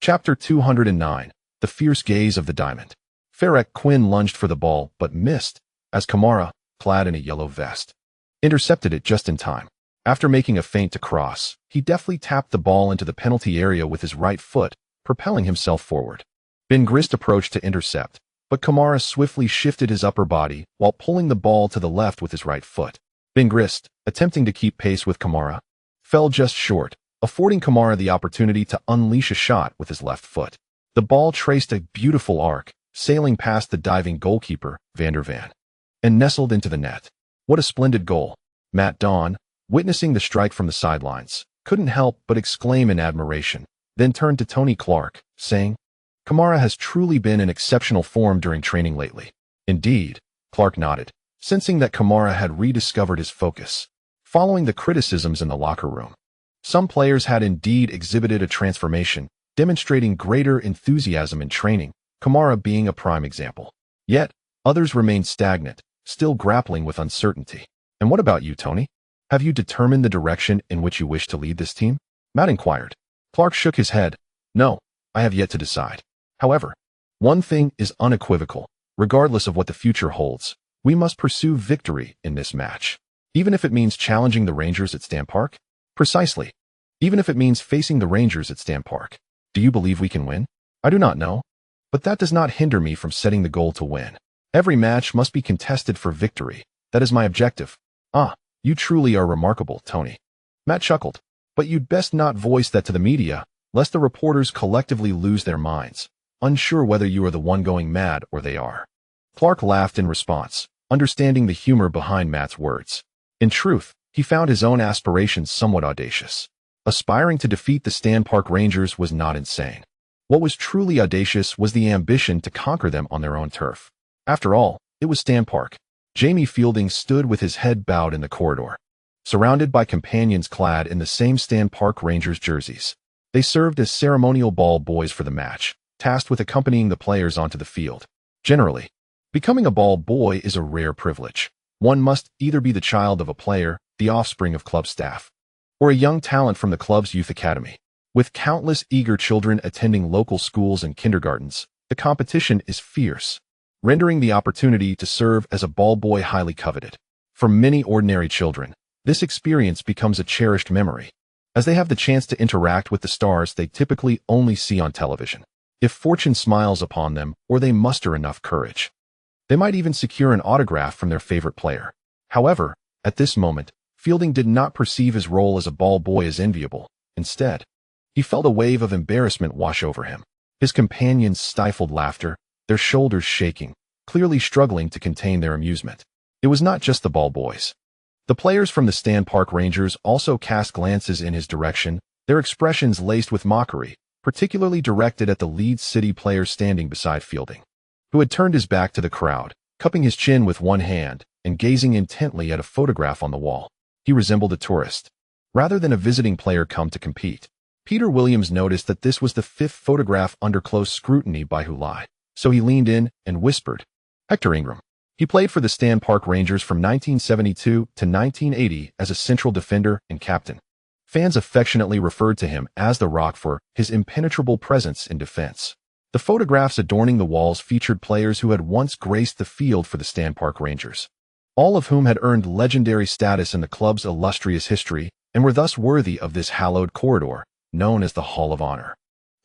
Chapter 209, The Fierce Gaze of the Diamond. Ferret Quinn lunged for the ball but missed, as Kamara, clad in a yellow vest, intercepted it just in time. After making a feint to cross, he deftly tapped the ball into the penalty area with his right foot, propelling himself forward. Ben Grist approached to intercept, but Kamara swiftly shifted his upper body while pulling the ball to the left with his right foot. Ben Grist, attempting to keep pace with Kamara, fell just short, affording Kamara the opportunity to unleash a shot with his left foot. The ball traced a beautiful arc, sailing past the diving goalkeeper, Van der Van, and nestled into the net. What a splendid goal! Matt Dawn, witnessing the strike from the sidelines, couldn't help but exclaim in admiration, then turned to Tony Clark, saying, "Kamara has truly been in exceptional form during training lately." Indeed, Clark nodded, sensing that Kamara had rediscovered his focus. Following the criticisms in the locker room, some players had indeed exhibited a transformation, demonstrating greater enthusiasm in training, Kamara being a prime example. Yet, others remained stagnant, still grappling with uncertainty. "And what about you, Tony? Have you determined the direction in which you wish to lead this team?" Matt inquired. Clark shook his head. "No, I have yet to decide. However, one thing is unequivocal. Regardless of what the future holds, we must pursue victory in this match. Even if it means challenging the Rangers at Stan Park?" "Precisely. Even if it means facing the Rangers at Stan Park. Do you believe we can win?" "I do not know. But that does not hinder me from setting the goal to win. Every match must be contested for victory. That is my objective." "Ah, you truly are remarkable, Tony." Matt chuckled. "But you'd best not voice that to the media, lest the reporters collectively lose their minds, unsure whether you are the one going mad or they are." Clark laughed in response, understanding the humor behind Matt's words. In truth, he found his own aspirations somewhat audacious. Aspiring to defeat the Stan Park Rangers was not insane. What was truly audacious was the ambition to conquer them on their own turf. After all, it was Stan Park. Jamie Fielding stood with his head bowed in the corridor, surrounded by companions clad in the same Stan Park Rangers jerseys. They served as ceremonial ball boys for the match, tasked with accompanying the players onto the field. Generally, becoming a ball boy is a rare privilege. One must either be the child of a player, the offspring of club staff, or a young talent from the club's youth academy. With countless eager children attending local schools and kindergartens, the competition is fierce. rendering the opportunity to serve as a ball boy highly coveted. For many ordinary children, this experience becomes a cherished memory, as they have the chance to interact with the stars they typically only see on television. If fortune smiles upon them or they muster enough courage, they might even secure an autograph from their favorite player. However, at this moment, Fielding did not perceive his role as a ball boy as enviable. Instead, he felt a wave of embarrassment wash over him. His companions stifled laughter, their shoulders shaking, clearly struggling to contain their amusement. It was not just the ball boys. The players from the Stan Park Rangers also cast glances in his direction, their expressions laced with mockery, particularly directed at the Leeds City player standing beside Fielding, who had turned his back to the crowd, cupping his chin with one hand and gazing intently at a photograph on the wall. He resembled a tourist, rather than a visiting player come to compete. Peter Williams noticed that this was the fifth photograph under close scrutiny by Hulai, so he leaned in and whispered, "Hector Ingram." He played for the Stan Park Rangers from 1972 to 1980 as a central defender and captain. Fans affectionately referred to him as the Rock for his impenetrable presence in defense. The photographs adorning the walls featured players who had once graced the field for the Stan Park Rangers, all of whom had earned legendary status in the club's illustrious history and were thus worthy of this hallowed corridor, known as the Hall of Honor.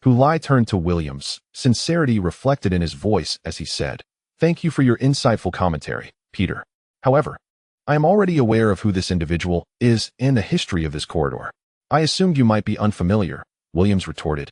Hulai turned to Williams, sincerity reflected in his voice as he said, "Thank you for your insightful commentary, Peter. However, I am already aware of who this individual is and the history of this corridor." "I assumed you might be unfamiliar," Williams retorted.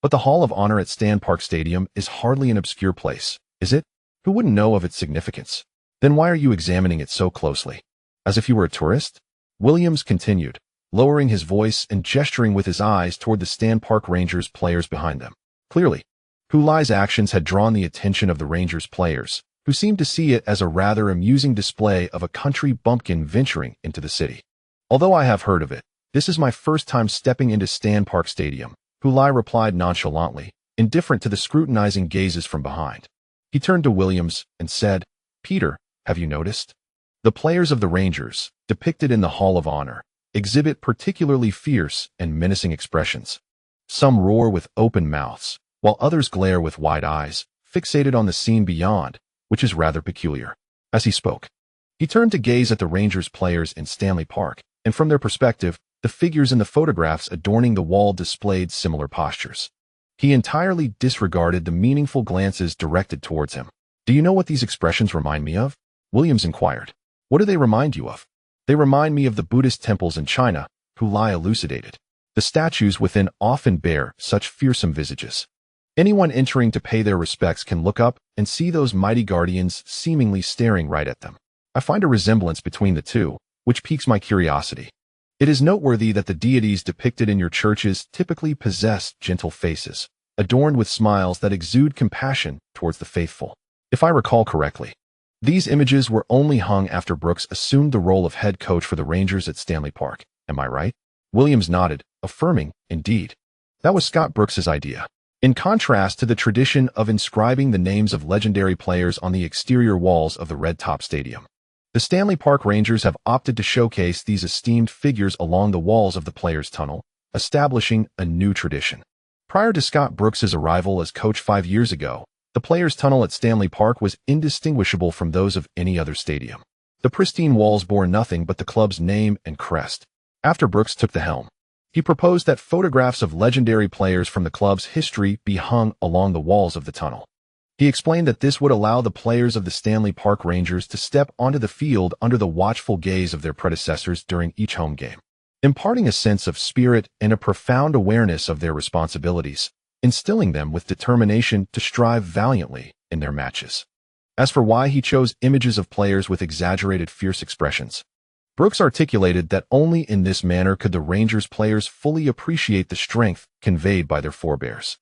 "But the Hall of Honor at Stan Park Stadium is hardly an obscure place, is it? Who wouldn't know of its significance? Then why are you examining it so closely? As if you were a tourist?" Williams continued, lowering his voice and gesturing with his eyes toward the Stan Park Rangers players behind them. Clearly, Hulai's actions had drawn the attention of the Rangers players, who seemed to see it as a rather amusing display of a country bumpkin venturing into the city. "Although I have heard of it, this is my first time stepping into Stan Park Stadium," Hulai replied nonchalantly, indifferent to the scrutinizing gazes from behind. He turned to Williams and said, "Peter, have you noticed? The players of the Rangers, depicted in the Hall of Honor, exhibit particularly fierce and menacing expressions. Some roar with open mouths, while others glare with wide eyes, fixated on the scene beyond, which is rather peculiar." As he spoke, he turned to gaze at the Rangers players in Stanley Park, and from their perspective, the figures in the photographs adorning the wall displayed similar postures. He entirely disregarded the meaningful glances directed towards him. "Do you know what these expressions remind me of?" Williams inquired. "What do they remind you of?" "They remind me of the Buddhist temples in China," Hulai elucidated. "The statues within often bear such fearsome visages. Anyone entering to pay their respects can look up and see those mighty guardians seemingly staring right at them. I find a resemblance between the two, which piques my curiosity. It is noteworthy that the deities depicted in your churches typically possess gentle faces, adorned with smiles that exude compassion towards the faithful. If I recall correctly, these images were only hung after Brooks assumed the role of head coach for the Rangers at Stanley Park. Am I right?" Williams nodded, affirming, "Indeed. That was Scott Brooks's idea." In contrast to the tradition of inscribing the names of legendary players on the exterior walls of the Red Top Stadium, the Stanley Park Rangers have opted to showcase these esteemed figures along the walls of the Players' Tunnel, establishing a new tradition. Prior to Scott Brooks's arrival as coach 5 years ago, the Players' Tunnel at Stanley Park was indistinguishable from those of any other stadium. The pristine walls bore nothing but the club's name and crest. After Brooks took the helm, he proposed that photographs of legendary players from the club's history be hung along the walls of the tunnel. He explained that this would allow the players of the Stanley Park Rangers to step onto the field under the watchful gaze of their predecessors during each home game, imparting a sense of spirit and a profound awareness of their responsibilities, instilling them with determination to strive valiantly in their matches. As for why he chose images of players with exaggerated fierce expressions, Brooks articulated that only in this manner could the Rangers players fully appreciate the strength conveyed by their forebears.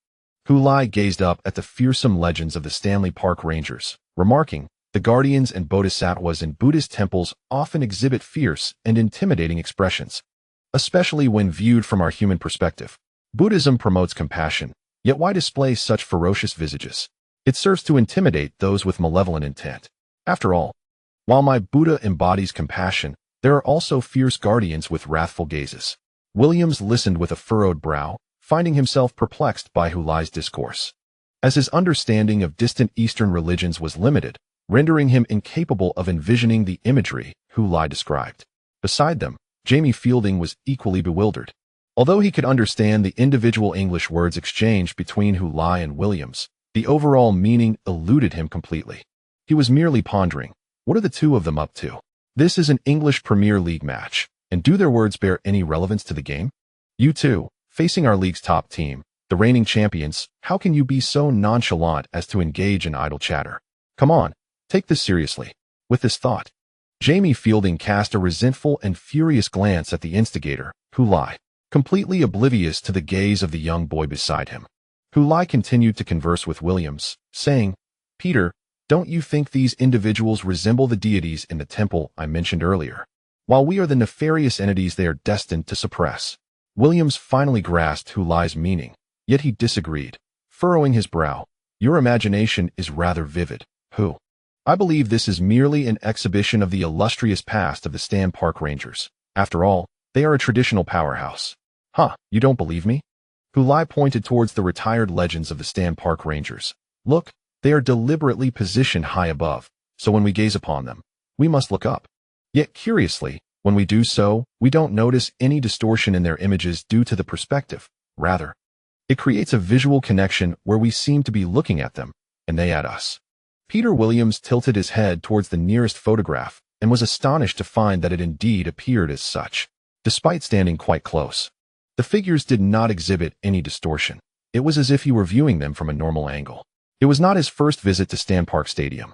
Hulai gazed up at the fearsome legends of the Stanley Park Rangers, remarking, "The guardians and bodhisattvas in Buddhist temples often exhibit fierce and intimidating expressions, especially when viewed from our human perspective. Buddhism promotes compassion, yet why display such ferocious visages? It serves to intimidate those with malevolent intent. After all, while my Buddha embodies compassion, there are also fierce guardians with wrathful gazes." Williams listened with a furrowed brow, finding himself perplexed by Hulai's discourse. as his understanding of distant Eastern religions was limited, rendering him incapable of envisioning the imagery Hulai described. Beside them, Jamie Fielding was equally bewildered. Although he could understand the individual English words exchanged between Hulai and Williams, the overall meaning eluded him completely. He was merely pondering, what are the two of them up to? This is an English Premier League match, and do their words bear any relevance to the game? You two, facing our league's top team, the reigning champions, how can you be so nonchalant as to engage in idle chatter? Come on, take this seriously. With this thought, Jamie Fielding cast a resentful and furious glance at the instigator, Hulai, completely oblivious to the gaze of the young boy beside him. Hulai continued to converse with Williams, saying, Peter, don't you think these individuals resemble the deities in the temple I mentioned earlier? While we are the nefarious entities they are destined to suppress. Williams finally grasped Hulai's meaning, yet he disagreed, furrowing his brow. Your imagination is rather vivid, Hu. I believe this is merely an exhibition of the illustrious past of the Stan Park Rangers. After all, they are a traditional powerhouse. Huh, you don't believe me? Hulai pointed towards the retired legends of the Stan Park Rangers. Look, they are deliberately positioned high above, so when we gaze upon them, we must look up. Yet curiously, when we do so, we don't notice any distortion in their images due to the perspective. Rather, it creates a visual connection where we seem to be looking at them, and they at us. Peter Williams tilted his head towards the nearest photograph and was astonished to find that it indeed appeared as such, despite standing quite close. The figures did not exhibit any distortion. It was as if he were viewing them from a normal angle. It was not his first visit to Stan Park Stadium,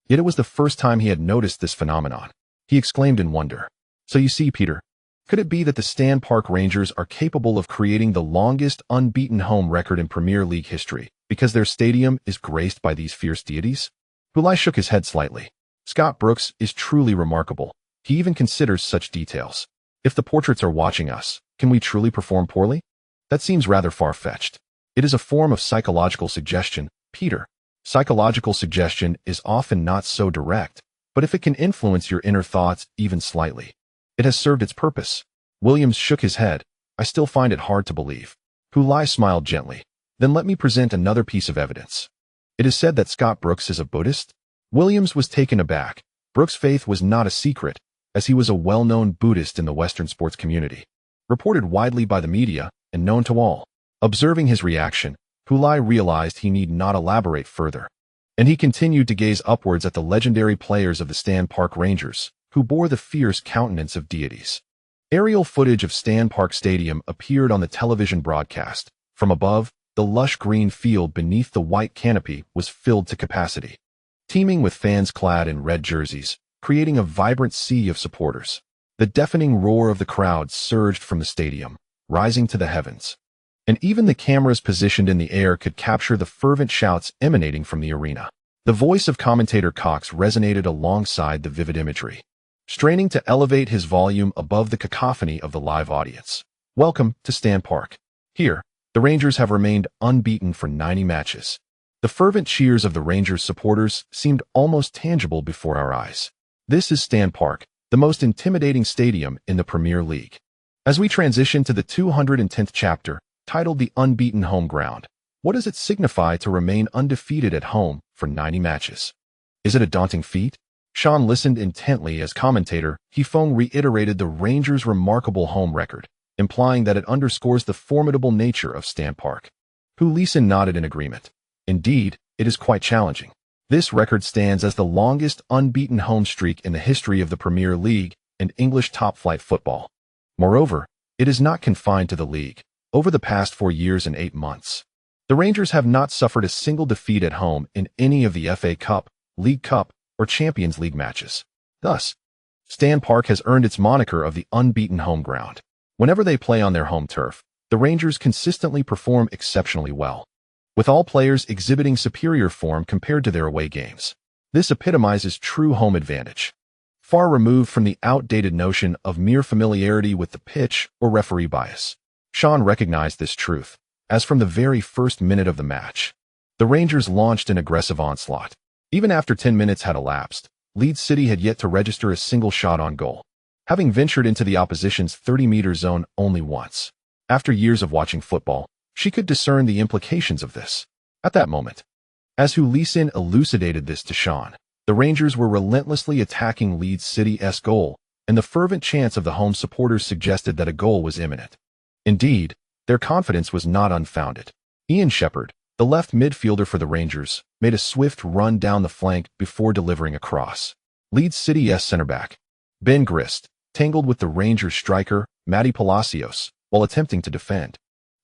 yet it was the first time he had noticed this phenomenon. He exclaimed in wonder. So you see, Peter, could it be that the Stan Park Rangers are capable of creating the longest unbeaten home record in Premier League history because their stadium is graced by these fierce deities? Hulai shook his head slightly. Scott Brooks is truly remarkable. He even considers such details. If the portraits are watching us, can we truly perform poorly? That seems rather far-fetched. It is a form of psychological suggestion, Peter. Psychological suggestion is often not so direct, but if it can influence your inner thoughts even slightly, it has served its purpose. Williams shook his head. I still find it hard to believe. Hulai smiled gently. Then let me present another piece of evidence. It is said that Scott Brooks is a Buddhist. Williams was taken aback. Brooks' faith was not a secret, as he was a well-known Buddhist in the Western sports community, reported widely by the media and known to all. Observing his reaction, Hulai realized he need not elaborate further, and he continued to gaze upwards at the legendary players of the Stan Park Rangers, who bore the fierce countenance of deities. Aerial footage of Stan Park Stadium appeared on the television broadcast. From above, the lush green field beneath the white canopy was filled to capacity, teeming with fans clad in red jerseys, creating a vibrant sea of supporters. The deafening roar of the crowd surged from the stadium, rising to the heavens, and even the cameras positioned in the air could capture the fervent shouts emanating from the arena. The voice of commentator Cox resonated alongside the vivid imagery, straining to elevate his volume above the cacophony of the live audience. Welcome to Stan Park. Here, the Rangers have remained unbeaten for 90 matches. The fervent cheers of the Rangers supporters seemed almost tangible before our eyes. This is Stan Park, the most intimidating stadium in the Premier League. As we transition to the 210th chapter, titled The Unbeaten Home Ground, what does it signify to remain undefeated at home for 90 matches? Is it a daunting feat? Sean listened intently as commentator Hefong reiterated the Rangers' remarkable home record, implying that it underscores the formidable nature of Stan Park. Leeson nodded in agreement. Indeed, it is quite challenging. This record stands as the longest unbeaten home streak in the history of the Premier League and English top-flight football. Moreover, it is not confined to the league. Over the past 4 years and 8 months, the Rangers have not suffered a single defeat at home in any of the FA Cup, League Cup, or Champions League matches. Thus, Stan Park has earned its moniker of the unbeaten home ground. Whenever they play on their home turf, the Rangers consistently perform exceptionally well, with all players exhibiting superior form compared to their away games. This epitomizes true home advantage, far removed from the outdated notion of mere familiarity with the pitch or referee bias. Sean recognized this truth, as from the very first minute of the match, the Rangers launched an aggressive onslaught. Even after 10 minutes had elapsed, Leeds City had yet to register a single shot on goal, having ventured into the opposition's 30-meter zone only once. After years of watching football, she could discern the implications of this. At that moment, as Leeson elucidated this to Sean, the Rangers were relentlessly attacking Leeds City's goal, and the fervent chants of the home supporters suggested that a goal was imminent. Indeed, their confidence was not unfounded. Ian Shepherd, the left midfielder for the Rangers, made a swift run down the flank before delivering a cross. Leeds City's centre-back, Ben Grist, tangled with the Rangers striker, Matty Palacios, while attempting to defend,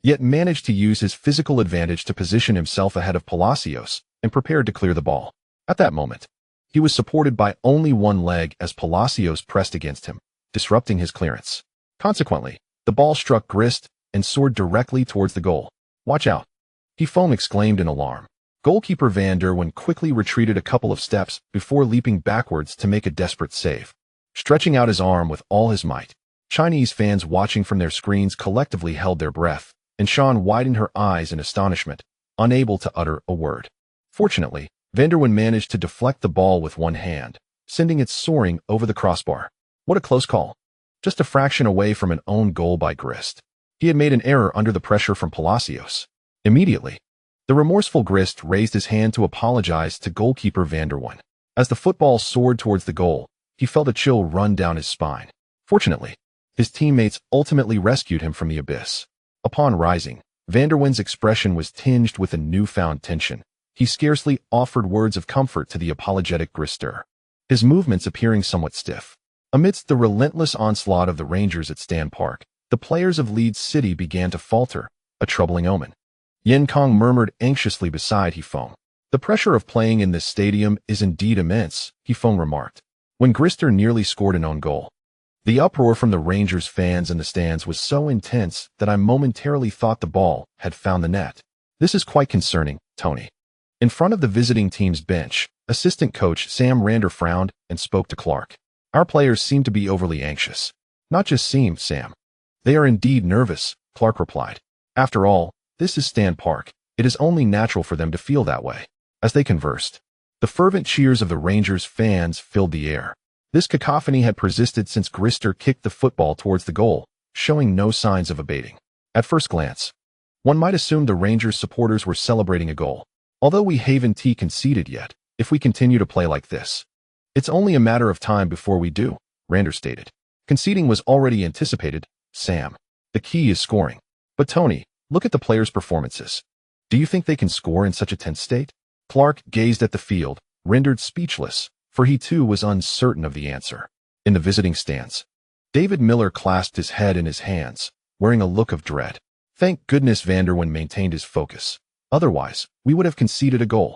yet managed to use his physical advantage to position himself ahead of Palacios and prepared to clear the ball. At that moment, he was supported by only one leg as Palacios pressed against him, disrupting his clearance. Consequently, the ball struck Grist and soared directly towards the goal. "Watch out!" Foam exclaimed in alarm. Goalkeeper Van der Ven quickly retreated a couple of steps before leaping backwards to make a desperate save. Stretching out his arm with all his might, Chinese fans watching from their screens collectively held their breath, and Sean widened her eyes in astonishment, unable to utter a word. Fortunately, Van der Ven managed to deflect the ball with one hand, sending it soaring over the crossbar. What a close call. Just a fraction away from an own goal by Grist. He had made an error under the pressure from Palacios. Immediately, the remorseful Grist raised his hand to apologize to goalkeeper Van der Ven. As the football soared towards the goal, he felt a chill run down his spine. Fortunately, his teammates ultimately rescued him from the abyss. Upon rising, Van der Ven's expression was tinged with a newfound tension. He scarcely offered words of comfort to the apologetic Grister, his movements appearing somewhat stiff. Amidst the relentless onslaught of the Rangers at Stan Park, the players of Leeds City began to falter, a troubling omen. Yen Kong murmured anxiously beside Foam. "The pressure of playing in this stadium is indeed immense," Foam remarked, when Grister nearly scored an own goal. "The uproar from the Rangers fans in the stands was so intense that I momentarily thought the ball had found the net. This is quite concerning, Tony." In front of the visiting team's bench, assistant coach Sam Rander frowned and spoke to Clark. "Our players seem to be overly anxious." "Not just seem, Sam. They are indeed nervous," Clark replied. "After all, this is Stan Park. It is only natural for them to feel that way." As they conversed, the fervent cheers of the Rangers fans filled the air. This cacophony had persisted since Grister kicked the football towards the goal, showing no signs of abating. At first glance, one might assume the Rangers supporters were celebrating a goal. "Although we haven't conceded yet, if we continue to play like this, it's only a matter of time before we do," Rander stated. "Conceding was already anticipated, Sam. The key is scoring. But Tony, look at the players' performances. Do you think they can score in such a tense state?" Clark gazed at the field, rendered speechless, for he too was uncertain of the answer. In the visiting stands, David Miller clasped his head in his hands, wearing a look of dread. Thank goodness Van der Ven maintained his focus. Otherwise, we would have conceded a goal.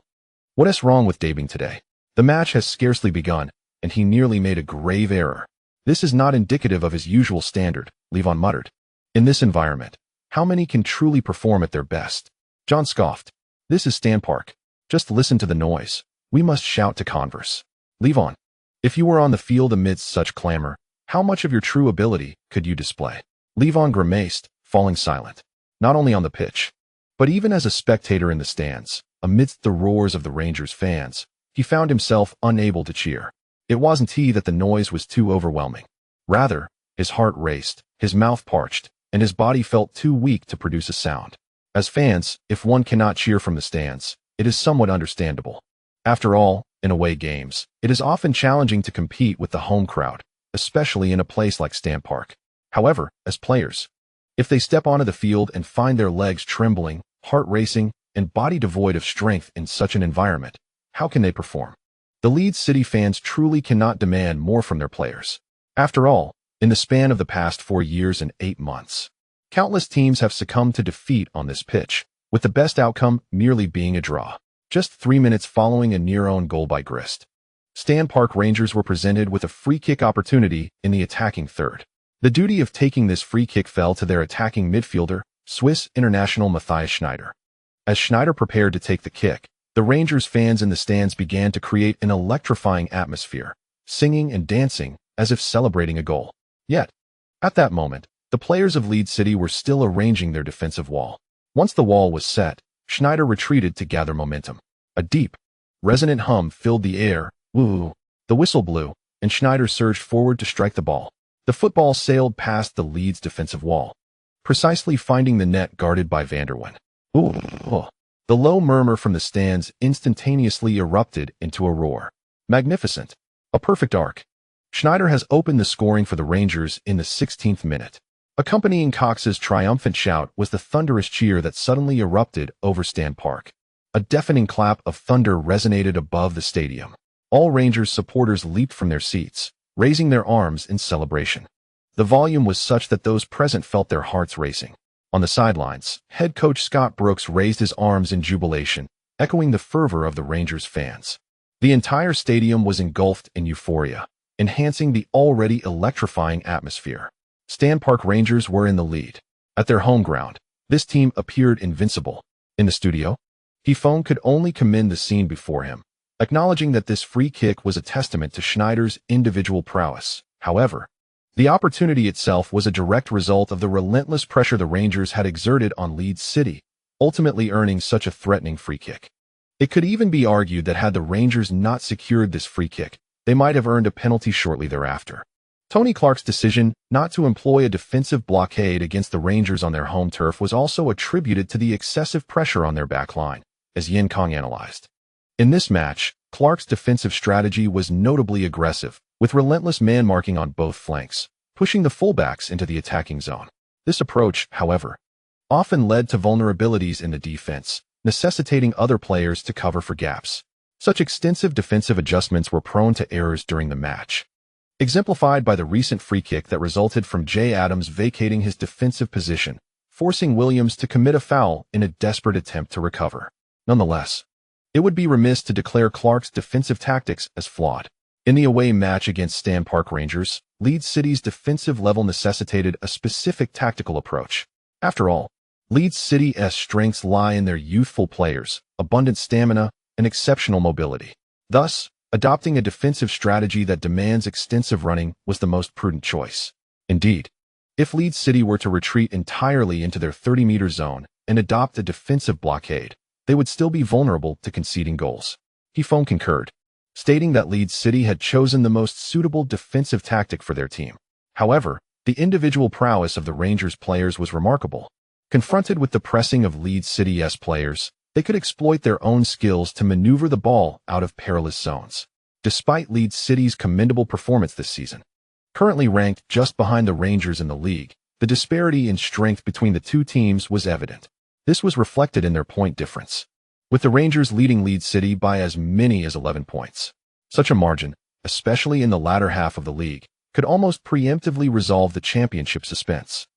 "What is wrong with Dabing today? The match has scarcely begun, and he nearly made a grave error. This is not indicative of his usual standard," Levon muttered. "In this environment, how many can truly perform at their best?" John scoffed. "This is Stan Park. Just listen to the noise. We must shout to converse." "Levon, if you were on the field amidst such clamor, how much of your true ability could you display?" Levon grimaced, falling silent. Not only on the pitch, but even as a spectator in the stands, amidst the roars of the Rangers fans, he found himself unable to cheer. It wasn't he that the noise was too overwhelming. Rather, his heart raced, his mouth parched, and his body felt too weak to produce a sound. As fans, if one cannot cheer from the stands, it is somewhat understandable. After all, in away games, it is often challenging to compete with the home crowd, especially in a place like Stan Park. However, as players, if they step onto the field and find their legs trembling, heart racing, and body devoid of strength in such an environment, how can they perform? The Leeds City fans truly cannot demand more from their players. After all, in the span of the past 4 years and 8 months, countless teams have succumbed to defeat on this pitch, with the best outcome merely being a draw. Just 3 minutes following a near-own goal by Grist, Stan Park Rangers were presented with a free kick opportunity in the attacking third. The duty of taking this free kick fell to their attacking midfielder, Swiss international Matthias Schneider. As Schneider prepared to take the kick, the Rangers fans in the stands began to create an electrifying atmosphere, singing and dancing as if celebrating a goal. Yet, at that moment, the players of Leeds City were still arranging their defensive wall. Once the wall was set, Schneider retreated to gather momentum. A deep, resonant hum filled the air. Woo! The whistle blew, and Schneider surged forward to strike the ball. The football sailed past the Leeds defensive wall, precisely finding the net guarded by Van der Ven. Ooh! The low murmur from the stands instantaneously erupted into a roar. Magnificent. A perfect arc. Schneider has opened the scoring for the Rangers in the 16th minute. Accompanying Cox's triumphant shout was the thunderous cheer that suddenly erupted over Stan Park. A deafening clap of thunder resonated above the stadium. All Rangers supporters leaped from their seats, raising their arms in celebration. The volume was such that those present felt their hearts racing. On the sidelines, head coach Scott Brooks raised his arms in jubilation, echoing the fervor of the Rangers fans. The entire stadium was engulfed in euphoria, enhancing the already electrifying atmosphere. Stan Park Rangers were in the lead. At their home ground, this team appeared invincible. In the studio, Hifong could only commend the scene before him, acknowledging that this free kick was a testament to Schneider's individual prowess. However, the opportunity itself was a direct result of the relentless pressure the Rangers had exerted on Leeds City, ultimately earning such a threatening free kick. It could even be argued that had the Rangers not secured this free kick, they might have earned a penalty shortly thereafter. Tony Clark's decision not to employ a defensive blockade against the Rangers on their home turf was also attributed to the excessive pressure on their back line, as Yin Kong analyzed. In this match, Clark's defensive strategy was notably aggressive, with relentless man-marking on both flanks, pushing the fullbacks into the attacking zone. This approach, however, often led to vulnerabilities in the defense, necessitating other players to cover for gaps. Such extensive defensive adjustments were prone to errors during the match, exemplified by the recent free kick that resulted from Jay Adams vacating his defensive position, forcing Williams to commit a foul in a desperate attempt to recover. Nonetheless, it would be remiss to declare Clark's defensive tactics as flawed. In the away match against Stan Park Rangers, Leeds City's defensive level necessitated a specific tactical approach. After all, Leeds City's strengths lie in their youthful players, abundant stamina, and exceptional mobility. Thus, adopting a defensive strategy that demands extensive running was the most prudent choice. Indeed, if Leeds City were to retreat entirely into their 30-meter zone and adopt a defensive blockade, they would still be vulnerable to conceding goals. Hifong concurred, stating that Leeds City had chosen the most suitable defensive tactic for their team. However, the individual prowess of the Rangers players was remarkable. Confronted with the pressing of Leeds City's players, they could exploit their own skills to maneuver the ball out of perilous zones. Despite Leeds City's commendable performance this season, currently ranked just behind the Rangers in the league, the disparity in strength between the two teams was evident. This was reflected in their point difference, with the Rangers leading Leeds City by as many as 11 points. Such a margin, especially in the latter half of the league, could almost preemptively resolve the championship suspense.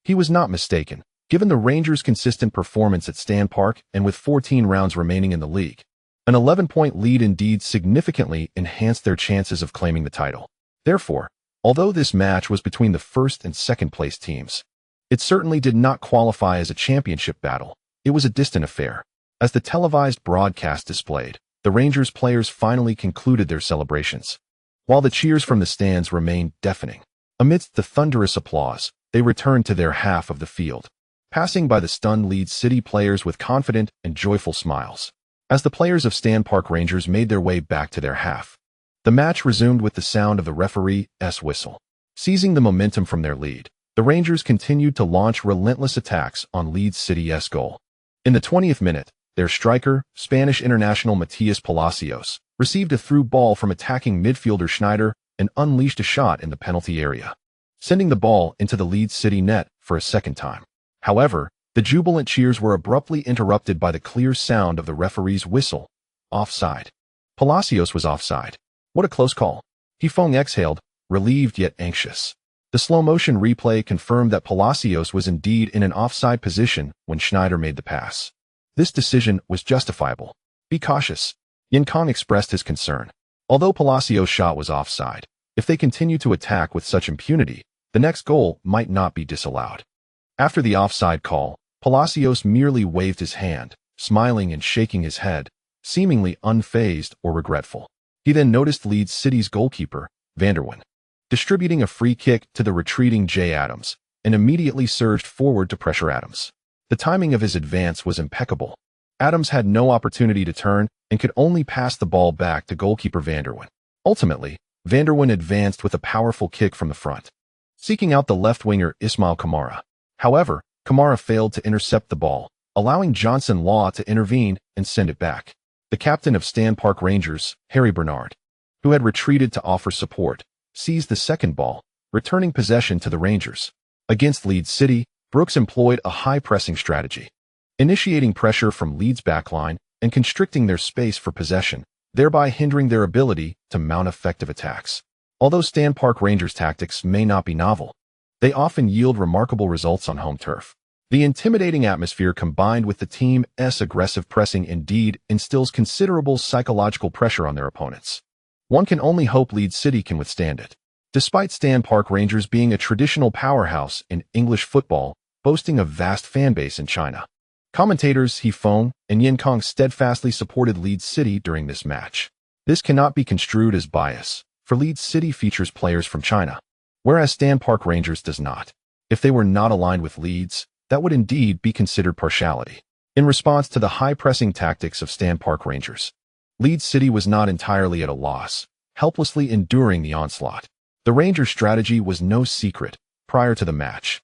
He was not mistaken, given the Rangers' consistent performance at Stan Park and with 14 rounds remaining in the league. An 11-point lead indeed significantly enhanced their chances of claiming the title. Therefore, although this match was between the first and second-place teams, it certainly did not qualify as a championship battle. It was a distant affair. As the televised broadcast displayed, the Rangers players finally concluded their celebrations. While the cheers from the stands remained deafening, amidst the thunderous applause, they returned to their half of the field, passing by the stunned Leeds City players with confident and joyful smiles. As the players of Stan Park Rangers made their way back to their half, the match resumed with the sound of the referee's whistle. Seizing the momentum from their lead, the Rangers continued to launch relentless attacks on Leeds City's goal. In the 20th minute, their striker, Spanish international Matias Palacios, received a through ball from attacking midfielder Schneider and unleashed a shot in the penalty area, sending the ball into the Leeds City net for a second time. However, the jubilant cheers were abruptly interrupted by the clear sound of the referee's whistle. Offside. Palacios was offside. What a close call. Hifong exhaled, relieved yet anxious. The slow-motion replay confirmed that Palacios was indeed in an offside position when Schneider made the pass. This decision was justifiable. Be cautious. Yin Kong expressed his concern. Although Palacios' shot was offside, if they continue to attack with such impunity, the next goal might not be disallowed. After the offside call, Palacios merely waved his hand, smiling and shaking his head, seemingly unfazed or regretful. He then noticed Leeds City's goalkeeper, Vanderwyn, distributing a free kick to the retreating Jay Adams, and immediately surged forward to pressure Adams. The timing of his advance was impeccable. Adams had no opportunity to turn and could only pass the ball back to goalkeeper Vanderwyn. Ultimately, Vanderwyn advanced with a powerful kick from the front, seeking out the left winger Ismail Kamara. However, Kamara failed to intercept the ball, allowing Johnson Law to intervene and send it back. The captain of Stan Park Rangers, Harry Bernard, who had retreated to offer support, seized the second ball, returning possession to the Rangers. Against Leeds City, Brooks employed a high-pressing strategy, initiating pressure from Leeds' backline and constricting their space for possession, thereby hindering their ability to mount effective attacks. Although Stan Park Rangers' tactics may not be novel, they often yield remarkable results on home turf. The intimidating atmosphere combined with the team's aggressive pressing indeed instills considerable psychological pressure on their opponents. One can only hope Leeds City can withstand it. Despite Stan Park Rangers being a traditional powerhouse in English football, boasting a vast fanbase in China, commentators He Feng and Yin Kong steadfastly supported Leeds City during this match. This cannot be construed as bias, for Leeds City features players from China, whereas Stan Park Rangers does not. If they were not aligned with Leeds, that would indeed be considered partiality. In response to the high-pressing tactics of Stan Park Rangers, Leeds City was not entirely at a loss, helplessly enduring the onslaught. The Rangers' strategy was no secret prior to the match.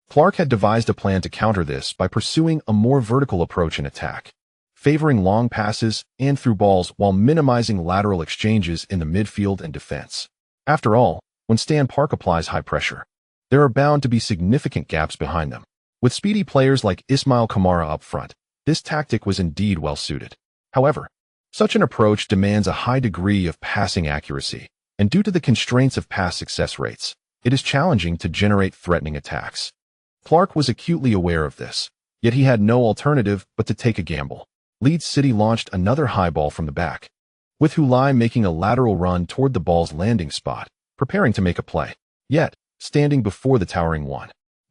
Clark had devised a plan to counter this by pursuing a more vertical approach in attack, favoring long passes and through balls while minimizing lateral exchanges in the midfield and defense. After all, when Stan Park applies high pressure, there are bound to be significant gaps behind them. With speedy players like Ismail Kamara up front, this tactic was indeed well suited. However, such an approach demands a high degree of passing accuracy, and due to the constraints of pass success rates, it is challenging to generate threatening attacks. Clark was acutely aware of this, yet he had no alternative but to take a gamble. Leeds City launched another high ball from the back, with Hulai making a lateral run toward the ball's landing spot, preparing to make a play. Yet, standing before the towering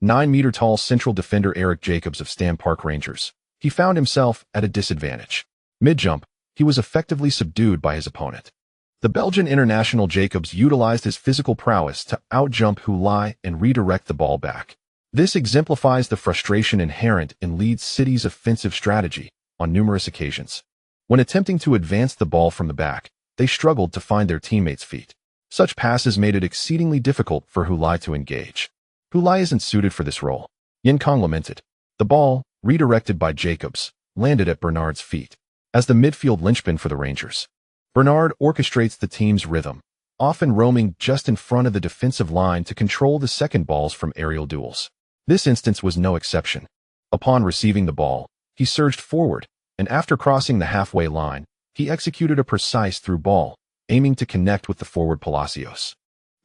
9-meter-tall central defender Eric Jacobs of Stan Park Rangers, he found himself at a disadvantage. Mid-jump, he was effectively subdued by his opponent. The Belgian international Jacobs utilized his physical prowess to outjump Hulai and redirect the ball back. This exemplifies the frustration inherent in Leeds City's offensive strategy on numerous occasions. When attempting to advance the ball from the back, they struggled to find their teammates' feet. Such passes made it exceedingly difficult for Hulai to engage. Hulai isn't suited for this role, Yin Kong lamented. The ball, redirected by Jacobs, landed at Bernard's feet. As the midfield linchpin for the Rangers, Bernard orchestrates the team's rhythm, often roaming just in front of the defensive line to control the second balls from aerial duels. This instance was no exception. Upon receiving the ball, he surged forward, and after crossing the halfway line, he executed a precise through ball, aiming to connect with the forward Palacios,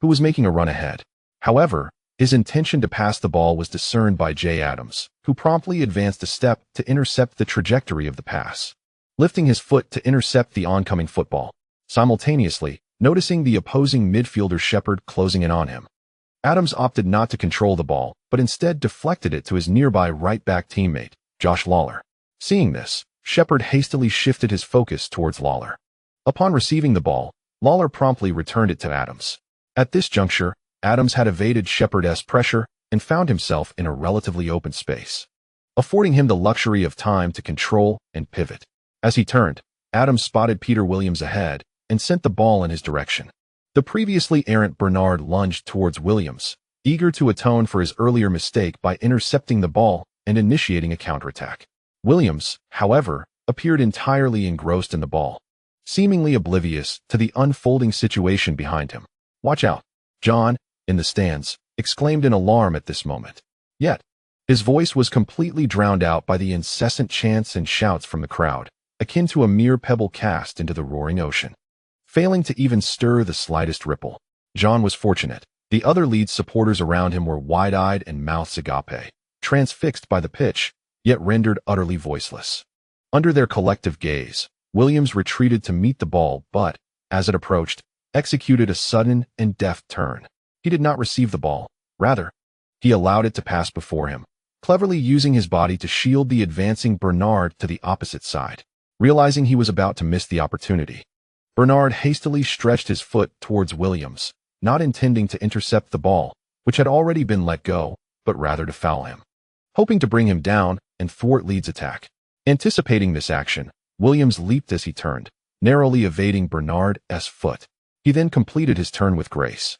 who was making a run ahead. However, his intention to pass the ball was discerned by Jay Adams, who promptly advanced a step to intercept the trajectory of the pass, lifting his foot to intercept the oncoming football, simultaneously noticing the opposing midfielder Shepard closing in on him. Adams opted not to control the ball, but instead deflected it to his nearby right-back teammate, Josh Lawler. Seeing this, Shepard hastily shifted his focus towards Lawler. Upon receiving the ball, Lawler promptly returned it to Adams. At this juncture, Adams had evaded Shepard's pressure and found himself in a relatively open space, affording him the luxury of time to control and pivot. As he turned, Adams spotted Peter Williams ahead and sent the ball in his direction. The previously errant Bernard lunged towards Williams, eager to atone for his earlier mistake by intercepting the ball and initiating a counterattack. Williams, however, appeared entirely engrossed in the ball, seemingly oblivious to the unfolding situation behind him. "Watch out, John," in the stands, exclaimed in alarm at this moment. Yet, his voice was completely drowned out by the incessant chants and shouts from the crowd, akin to a mere pebble cast into the roaring ocean, failing to even stir the slightest ripple. John was fortunate. The other Leeds supporters around him were wide-eyed and mouths agape, transfixed by the pitch, yet rendered utterly voiceless. Under their collective gaze, Williams retreated to meet the ball but, as it approached, executed a sudden and deft turn. He did not receive the ball. Rather, he allowed it to pass before him, cleverly using his body to shield the advancing Bernard to the opposite side. Realizing he was about to miss the opportunity, Bernard hastily stretched his foot towards Williams, not intending to intercept the ball, which had already been let go, but rather to foul him, hoping to bring him down and thwart Leeds' attack. Anticipating this action, Williams leaped as he turned, narrowly evading Bernard's foot. He then completed his turn with grace,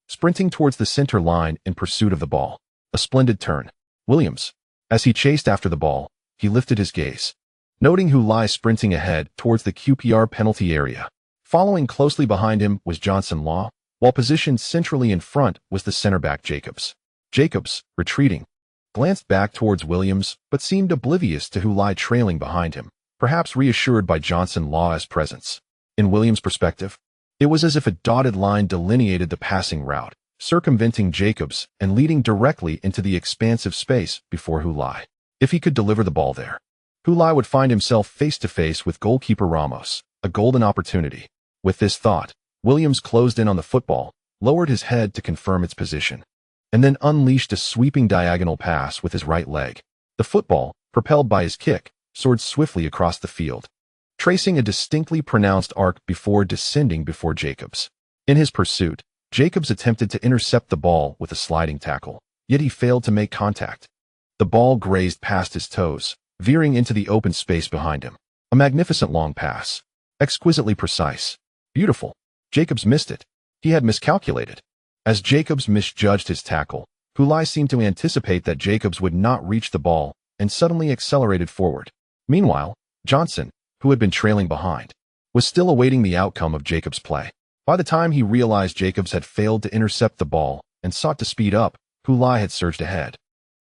sprinting towards the center line in pursuit of the ball. A splendid turn. Williams, as he chased after the ball, he lifted his gaze, noting Hulai sprinting ahead towards the QPR penalty area. Following closely behind him was Johnson Law, while positioned centrally in front was the center-back Jacobs. Jacobs, retreating, glanced back towards Williams but seemed oblivious to Hulai trailing behind him, perhaps reassured by Johnson Law's presence. In Williams' perspective, it was as if a dotted line delineated the passing route, circumventing Jacobs and leading directly into the expansive space before Hulai. If he could deliver the ball there, Hulai would find himself face-to-face with goalkeeper Ramos, a golden opportunity. With this thought, Williams closed in on the football, lowered his head to confirm its position, and then unleashed a sweeping diagonal pass with his right leg. The football, propelled by his kick, soared swiftly across the field, tracing a distinctly pronounced arc before descending before Jacobs. In his pursuit, Jacobs attempted to intercept the ball with a sliding tackle, yet he failed to make contact. The ball grazed past his toes, veering into the open space behind him. A magnificent long pass. Exquisitely precise. Beautiful. Jacobs missed it. He had miscalculated. As Jacobs misjudged his tackle, Hulai seemed to anticipate that Jacobs would not reach the ball and suddenly accelerated forward. Meanwhile, Johnson, who had been trailing behind, was still awaiting the outcome of Jacobs' play. By the time he realized Jacobs had failed to intercept the ball and sought to speed up, Hulai had surged ahead,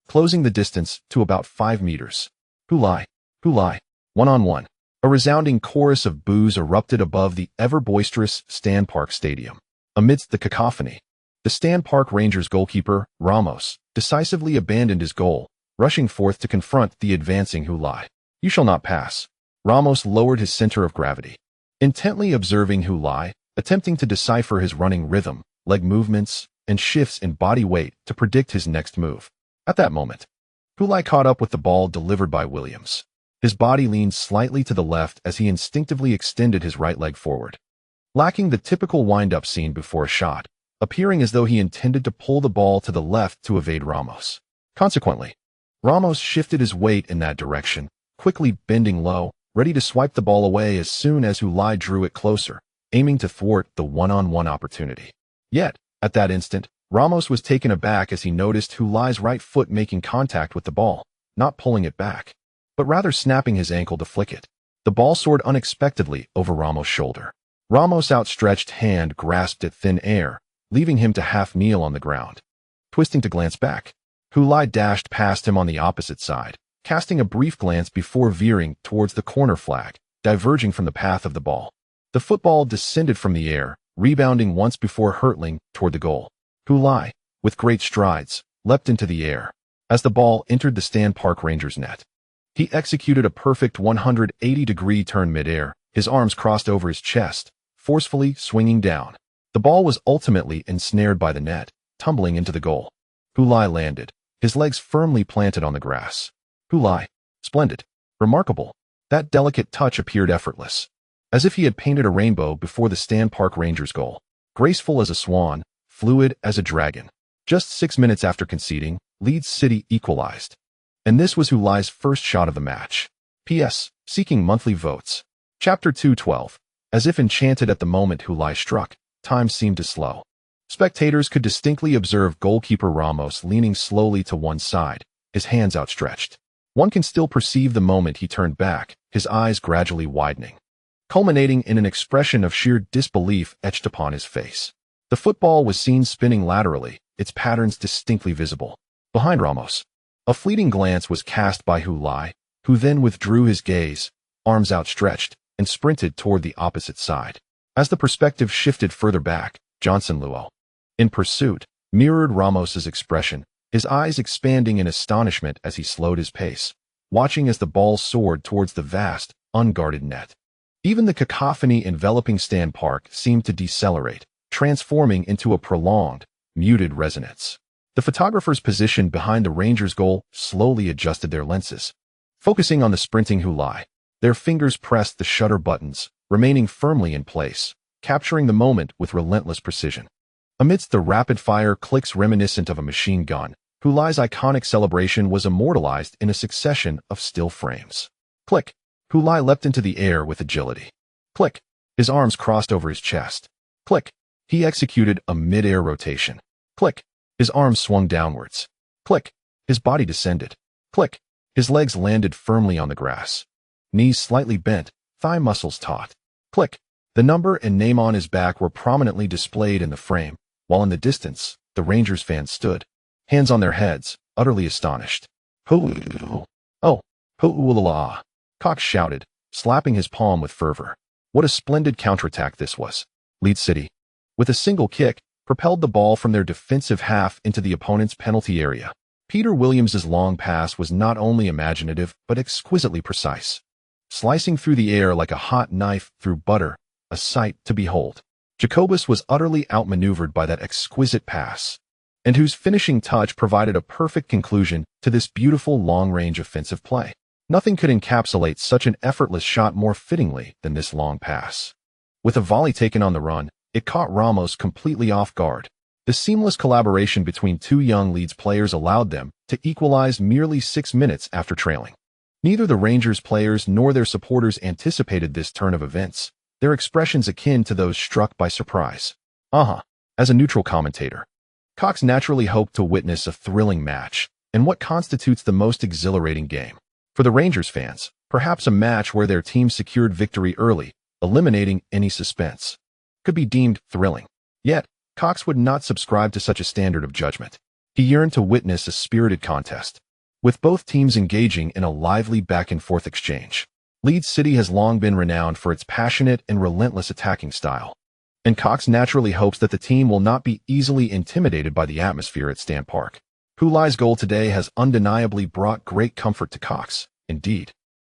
closing the distance to about 5 meters. Hulai, Hulai, one-on-one. A resounding chorus of boos erupted above the ever-boisterous Stan Park Stadium. Amidst the cacophony, the Stan Park Rangers goalkeeper, Ramos, decisively abandoned his goal, rushing forth to confront the advancing Hulai. "You shall not pass." Ramos lowered his center of gravity, intently observing Hulai, attempting to decipher his running rhythm, leg movements, and shifts in body weight to predict his next move. At that moment, Hulai caught up with the ball delivered by Williams. His body leaned slightly to the left as he instinctively extended his right leg forward, lacking the typical wind-up scene before a shot, appearing as though he intended to pull the ball to the left to evade Ramos. Consequently, Ramos shifted his weight in that direction, quickly bending low, ready to swipe the ball away as soon as Hulai drew it closer, aiming to thwart the one-on-one opportunity. Yet, at that instant, Ramos was taken aback as he noticed Hulai's right foot making contact with the ball, not pulling it back, but rather snapping his ankle to flick it. The ball soared unexpectedly over Ramos' shoulder. Ramos' outstretched hand grasped at thin air, leaving him to half kneel on the ground. Twisting to glance back, Hulai dashed past him on the opposite side, casting a brief glance before veering towards the corner flag, diverging from the path of the ball. The football descended from the air, rebounding once before hurtling toward the goal. Hulai, with great strides, leapt into the air. As the ball entered the Stan Park Rangers net, he executed a perfect 180-degree turn midair, his arms crossed over his chest, forcefully swinging down. The ball was ultimately ensnared by the net, tumbling into the goal. Hulai landed, his legs firmly planted on the grass. Hulai, splendid, remarkable. That delicate touch appeared effortless, as if he had painted a rainbow before the Stan Park Rangers goal. Graceful as a swan, fluid as a dragon. Just 6 minutes after conceding, Leeds City equalized. And this was Hulai's first shot of the match. P.S. Seeking monthly votes. Chapter 2:12. As if enchanted at the moment Hulai struck, time seemed to slow. Spectators could distinctly observe goalkeeper Ramos leaning slowly to one side, his hands outstretched. One can still perceive the moment he turned back, his eyes gradually widening, culminating in an expression of sheer disbelief etched upon his face. The football was seen spinning laterally, its patterns distinctly visible. Behind Ramos, a fleeting glance was cast by Hulai, who then withdrew his gaze, arms outstretched, and sprinted toward the opposite side. As the perspective shifted further back, Johnson Luo, in pursuit, mirrored Ramos's expression, his eyes expanding in astonishment as he slowed his pace, watching as the ball soared towards the vast, unguarded net. Even the cacophony enveloping Stan Park seemed to decelerate, transforming into a prolonged, muted resonance. The photographers positioned behind the Rangers' goal slowly adjusted their lenses, focusing on the sprinting Hulai. Their fingers pressed the shutter buttons, remaining firmly in place, capturing the moment with relentless precision. Amidst the rapid-fire clicks reminiscent of a machine gun, Hulai's iconic celebration was immortalized in a succession of still frames. Click. Hulai leapt into the air with agility. Click. His arms crossed over his chest. Click. He executed a mid-air rotation. Click. His arms swung downwards. Click. His body descended. Click. His legs landed firmly on the grass. Knees slightly bent, thigh muscles taut. Click. The number and name on his back were prominently displayed in the frame, while in the distance, the Rangers fans stood, hands on their heads, utterly astonished. "Oh, hoo-la-la," Cox shouted, slapping his palm with fervor. What a splendid counterattack this was. Leeds City, with a single kick, propelled the ball from their defensive half into the opponent's penalty area. Peter Williams's long pass was not only imaginative, but exquisitely precise, slicing through the air like a hot knife through butter, a sight to behold. Jacobus was utterly outmaneuvered by that exquisite pass, and whose finishing touch provided a perfect conclusion to this beautiful long-range offensive play. Nothing could encapsulate such an effortless shot more fittingly than this long pass. With a volley taken on the run, it caught Ramos completely off guard. The seamless collaboration between two young Leeds players allowed them to equalize merely 6 minutes after trailing. Neither the Rangers players nor their supporters anticipated this turn of events, their expressions akin to those struck by surprise. As a neutral commentator, Cox naturally hoped to witness a thrilling match, and what constitutes the most exhilarating game. For the Rangers fans, perhaps a match where their team secured victory early, eliminating any suspense, could be deemed thrilling. Yet, Cox would not subscribe to such a standard of judgment. He yearned to witness a spirited contest, with both teams engaging in a lively back-and-forth exchange. Leeds City has long been renowned for its passionate and relentless attacking style, and Cox naturally hopes that the team will not be easily intimidated by the atmosphere at Stan Park. Hulai's goal today has undeniably brought great comfort to Cox. Indeed,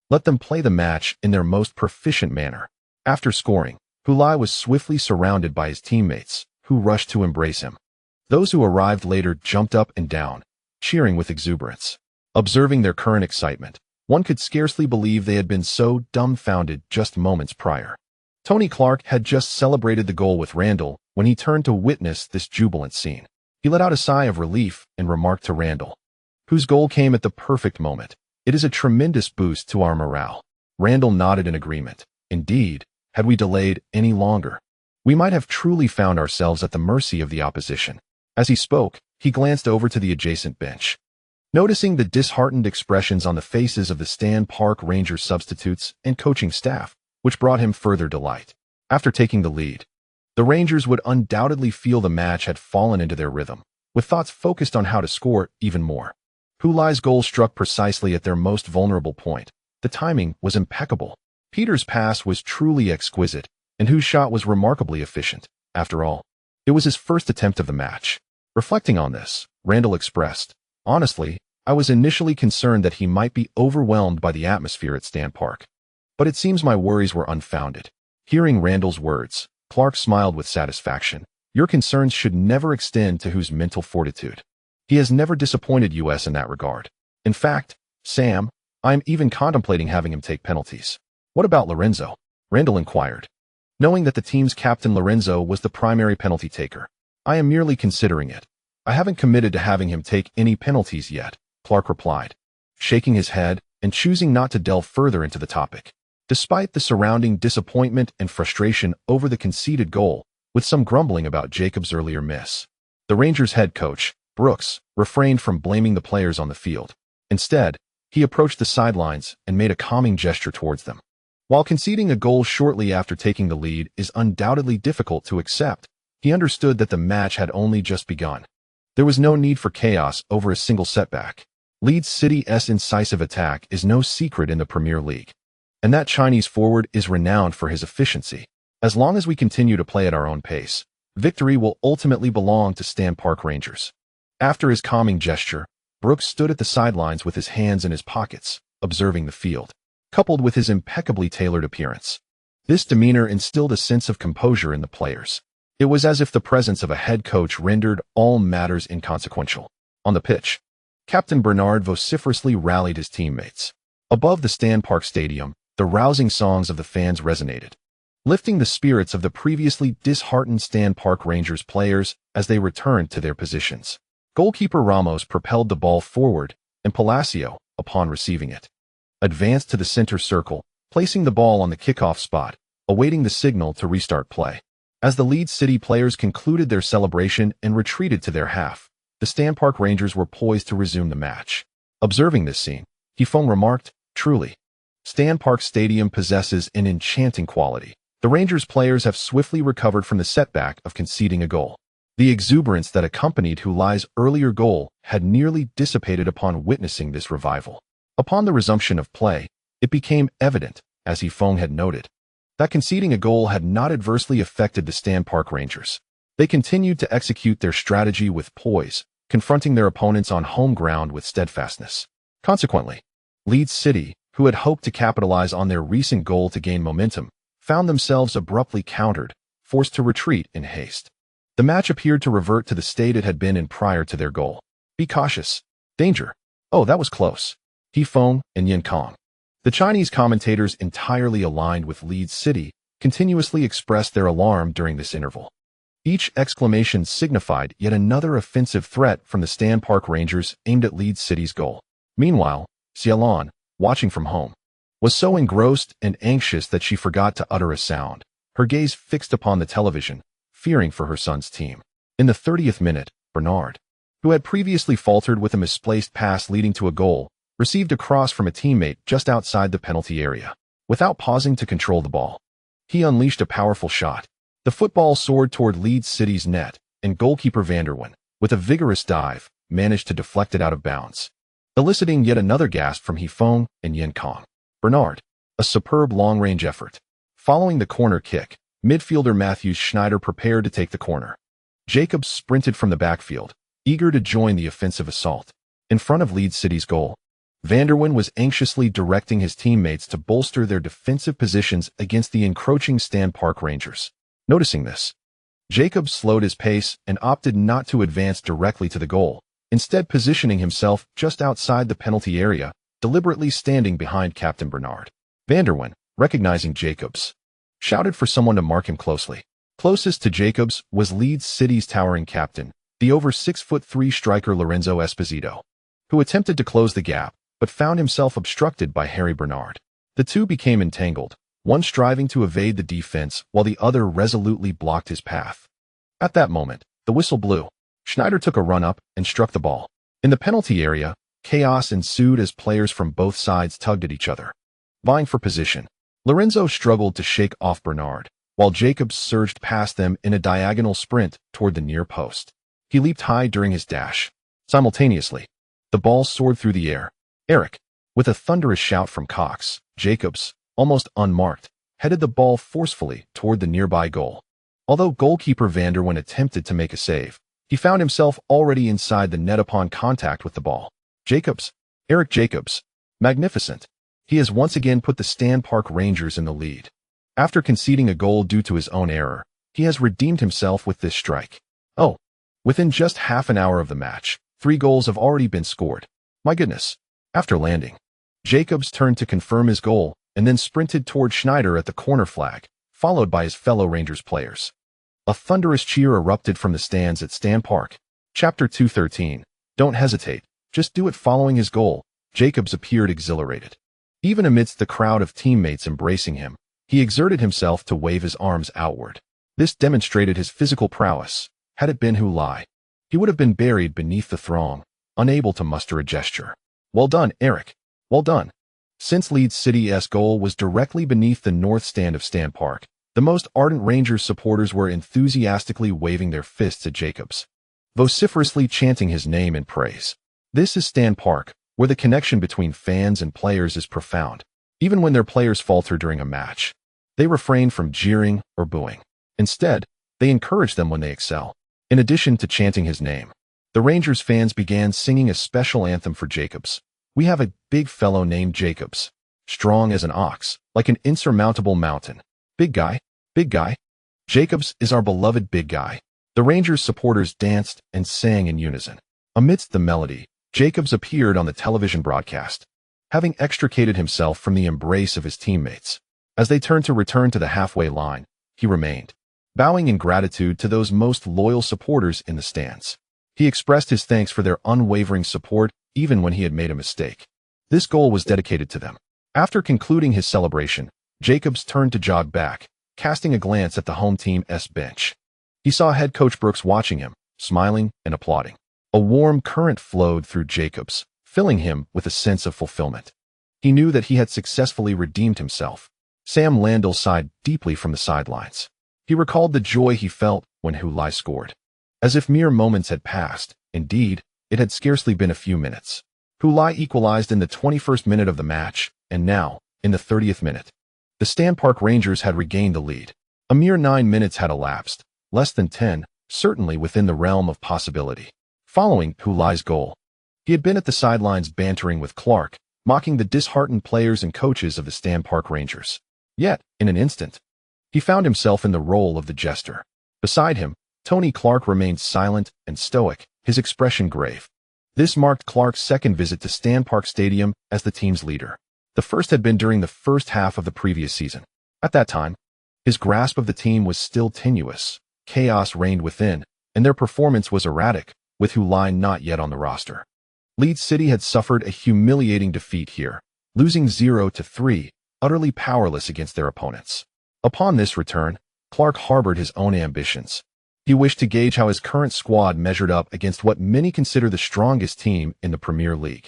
let them play the match in their most proficient manner. After scoring, Hulai was swiftly surrounded by his teammates, who rushed to embrace him. Those who arrived later jumped up and down, cheering with exuberance. Observing their current excitement, one could scarcely believe they had been so dumbfounded just moments prior. Tony Clark had just celebrated the goal with Randall when he turned to witness this jubilant scene. He let out a sigh of relief and remarked to Randall, whose goal came at the perfect moment, "It is a tremendous boost to our morale." Randall nodded in agreement. Indeed, had we delayed any longer, we might have truly found ourselves at the mercy of the opposition. As he spoke, he glanced over to the adjacent bench. Noticing the disheartened expressions on the faces of the Stan Park Rangers substitutes and coaching staff, which brought him further delight. After taking the lead, the Rangers would undoubtedly feel the match had fallen into their rhythm, with thoughts focused on how to score even more. Hulai's goal struck precisely at their most vulnerable point. The timing was impeccable. Peter's pass was truly exquisite, and whose shot was remarkably efficient. After all, it was his first attempt of the match. Reflecting on this, Randall expressed, "Honestly, I was initially concerned that he might be overwhelmed by the atmosphere at Stan Park. But it seems my worries were unfounded." Hearing Randall's words, Clark smiled with satisfaction. "Your concerns should never extend to whose mental fortitude. He has never disappointed us in that regard. In fact, Sam, I am even contemplating having him take penalties." "What about Lorenzo?" Randall inquired. Knowing that the team's captain Lorenzo was the primary penalty taker, "I am merely considering it. I haven't committed to having him take any penalties yet," Clark replied, shaking his head and choosing not to delve further into the topic. Despite the surrounding disappointment and frustration over the conceded goal, with some grumbling about Jacob's earlier miss, the Rangers head coach, Brooks, refrained from blaming the players on the field. Instead, he approached the sidelines and made a calming gesture towards them. While conceding a goal shortly after taking the lead is undoubtedly difficult to accept, he understood that the match had only just begun. There was no need for chaos over a single setback. Leeds City's incisive attack is no secret in the Premier League, and that Chinese forward is renowned for his efficiency. As long as we continue to play at our own pace, victory will ultimately belong to Stan Park Rangers. After his calming gesture, Brooks stood at the sidelines with his hands in his pockets, observing the field. Coupled with his impeccably tailored appearance, this demeanor instilled a sense of composure in the players. It was as if the presence of a head coach rendered all matters inconsequential. On the pitch, Captain Bernard vociferously rallied his teammates. Above the Stan Park Stadium, the rousing songs of the fans resonated, lifting the spirits of the previously disheartened Stan Park Rangers players as they returned to their positions. Goalkeeper Ramos propelled the ball forward, and Palacio, upon receiving it, advanced to the center circle, placing the ball on the kickoff spot, awaiting the signal to restart play. As the Leeds City players concluded their celebration and retreated to their half, the Stan Park Rangers were poised to resume the match. Observing this scene, Hifeng remarked. Truly, Stanpark Stadium possesses an enchanting quality. The Rangers players have swiftly recovered from the setback of conceding a goal. The exuberance that accompanied Hulai's earlier goal had nearly dissipated upon witnessing this revival. Upon the resumption of play, it became evident, as Hifeng had noted, that conceding a goal had not adversely affected the Stanpark Rangers. They continued to execute their strategy with poise, confronting their opponents on home ground with steadfastness. Consequently, Leeds City, who had hoped to capitalize on their recent goal to gain momentum, found themselves abruptly countered, forced to retreat in haste. The match appeared to revert to the state it had been in prior to their goal. Be cautious. Danger. Oh, that was close. Hifeng and Yin Kong. The Chinese commentators, entirely aligned with Leeds City, continuously expressed their alarm during this interval. Each exclamation signified yet another offensive threat from the Stanpark Rangers aimed at Leeds City's goal. Meanwhile, Xiaolan, watching from home, was so engrossed and anxious that she forgot to utter a sound, her gaze fixed upon the television, fearing for her son's team. In the 30th minute, Bernard, who had previously faltered with a misplaced pass leading to a goal, received a cross from a teammate just outside the penalty area. Without pausing to control the ball, he unleashed a powerful shot. The football soared toward Leeds City's net, and goalkeeper Vanderwen, with a vigorous dive, managed to deflect it out of bounds, eliciting yet another gasp from Hifeng and Yin Kong. Bernard, a superb long-range effort. Following the corner kick, midfielder Matthews Schneider prepared to take the corner. Jacobs sprinted from the backfield, eager to join the offensive assault. In front of Leeds City's goal, Vanderwen was anxiously directing his teammates to bolster their defensive positions against the encroaching Stanpark Rangers. Noticing this, Jacobs slowed his pace and opted not to advance directly to the goal, instead positioning himself just outside the penalty area, deliberately standing behind Captain Bernard. Vanderwen, recognizing Jacobs, shouted for someone to mark him closely. Closest to Jacobs was Leeds City's towering captain, the over 6'3" striker Lorenzo Esposito, who attempted to close the gap, but found himself obstructed by Harry Bernard. The two became entangled, one striving to evade the defense while the other resolutely blocked his path. At that moment, the whistle blew. Schneider took a run up and struck the ball. In the penalty area, chaos ensued as players from both sides tugged at each other, vying for position. Lorenzo struggled to shake off Bernard, while Jacobs surged past them in a diagonal sprint toward the near post. He leaped high during his dash. Simultaneously, the ball soared through the air. Eric, with a thunderous shout from Cox, Jacobs, almost unmarked, headed the ball forcefully toward the nearby goal. Although goalkeeper Vanderwen attempted to make a save, he found himself already inside the net upon contact with the ball. Jacobs, Eric Jacobs, magnificent. He has once again put the Stanpark Rangers in the lead. After conceding a goal due to his own error, he has redeemed himself with this strike. Oh, within just half an hour of the match, 3 goals have already been scored. My goodness. After landing, Jacobs turned to confirm his goal and then sprinted toward Schneider at the corner flag, followed by his fellow Rangers players. A thunderous cheer erupted from the stands at Stanpark. Chapter 213. Don't hesitate. Just do it. Following his goal, Jacobs appeared exhilarated. Even amidst the crowd of teammates embracing him, he exerted himself to wave his arms outward. This demonstrated his physical prowess. Had it been Hulai, he would have been buried beneath the throng, unable to muster a gesture. Well done, Eric. Well done. Since Leeds City's goal was directly beneath the north stand of Stanpark, the most ardent Rangers supporters were enthusiastically waving their fists at Jacobs, vociferously chanting his name in praise. This is Stanpark, where the connection between fans and players is profound. Even when their players falter during a match, they refrain from jeering or booing. Instead, they encourage them when they excel. In addition to chanting his name, the Rangers fans began singing a special anthem for Jacobs. We have a big fellow named Jacobs, strong as an ox, like an insurmountable mountain. Big guy, big guy. Jacobs is our beloved big guy. The Rangers supporters danced and sang in unison. Amidst the melody, Jacobs appeared on the television broadcast, having extricated himself from the embrace of his teammates. As they turned to return to the halfway line, he remained, bowing in gratitude to those most loyal supporters in the stands. He expressed his thanks for their unwavering support even when he had made a mistake. This goal was dedicated to them. After concluding his celebration, Jacobs turned to jog back, casting a glance at the home team's bench. He saw head coach Brooks watching him, smiling and applauding. A warm current flowed through Jacobs, filling him with a sense of fulfillment. He knew that he had successfully redeemed himself. Sam Landell sighed deeply from the sidelines. He recalled the joy he felt when Hulai scored. As if mere moments had passed, indeed, it had scarcely been a few minutes. Hulai equalized in the 21st minute of the match, and now, in the 30th minute, the Stan Park Rangers had regained the lead. A mere 9 minutes had elapsed, less than 10, certainly within the realm of possibility. Following Hulai's goal, he had been at the sidelines bantering with Clark, mocking the disheartened players and coaches of the Stan Park Rangers. Yet, in an instant, he found himself in the role of the jester. Beside him, Tony Clark remained silent and stoic, his expression grave. This marked Clark's second visit to Stan Park Stadium as the team's leader. The first had been during the first half of the previous season. At that time, his grasp of the team was still tenuous. Chaos reigned within, and their performance was erratic, with Hulai not yet on the roster. Leeds City had suffered a humiliating defeat here, losing 0-3, utterly powerless against their opponents. Upon this return, Clark harbored his own ambitions. He wished to gauge how his current squad measured up against what many consider the strongest team in the Premier League.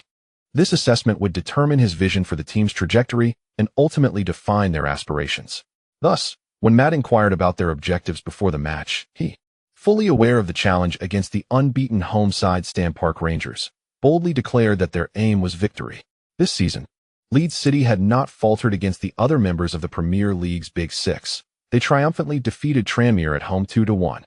This assessment would determine his vision for the team's trajectory and ultimately define their aspirations. Thus, when Matt inquired about their objectives before the match, he, fully aware of the challenge against the unbeaten home side Stan Park Rangers, boldly declared that their aim was victory. This season, Leeds City had not faltered against the other members of the Premier League's Big Six. They triumphantly defeated Tranmere at home 2-1,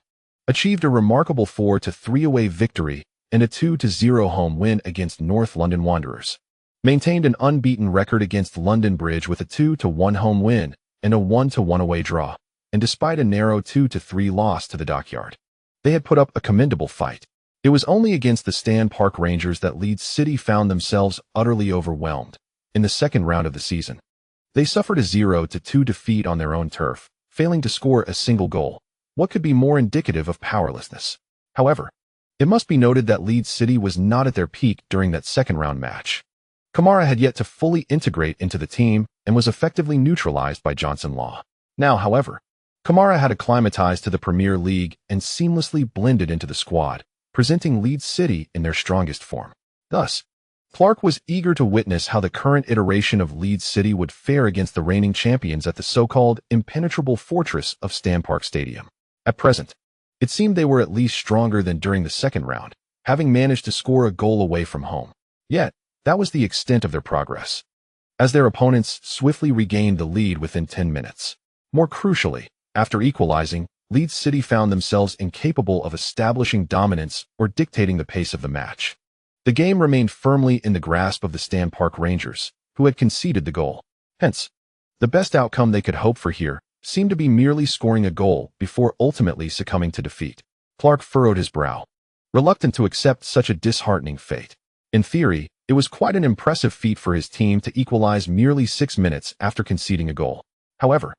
achieved a remarkable 4-3 away victory and a 2-0 home win against North London Wanderers, maintained an unbeaten record against London Bridge with a 2-1 home win and a 1-1 away draw, and despite a narrow 2-3 loss to the Dockyard, they had put up a commendable fight. It was only against the Stan Park Rangers that Leeds City found themselves utterly overwhelmed. In the second round of the season, they suffered a 0-2 defeat on their own turf, failing to score a single goal. What could be more indicative of powerlessness? However, it must be noted that Leeds City was not at their peak during that second round match. Kamara had yet to fully integrate into the team and was effectively neutralized by Johnson Law. Now, however, Kamara had acclimatized to the Premier League and seamlessly blended into the squad, presenting Leeds City in their strongest form. Thus, Clark was eager to witness how the current iteration of Leeds City would fare against the reigning champions at the so-called impenetrable fortress of Stan Park Stadium. At present, it seemed they were at least stronger than during the second round, having managed to score a goal away from home. Yet, that was the extent of their progress, as their opponents swiftly regained the lead within 10 minutes. More crucially, after equalizing, Leeds City found themselves incapable of establishing dominance or dictating the pace of the match. The game remained firmly in the grasp of the Stan Park Rangers, who had conceded the goal. Hence, the best outcome they could hope for here seemed to be merely scoring a goal before ultimately succumbing to defeat. Clark furrowed his brow, reluctant to accept such a disheartening fate. In theory, it was quite an impressive feat for his team to equalize merely 6 minutes after conceding a goal. However,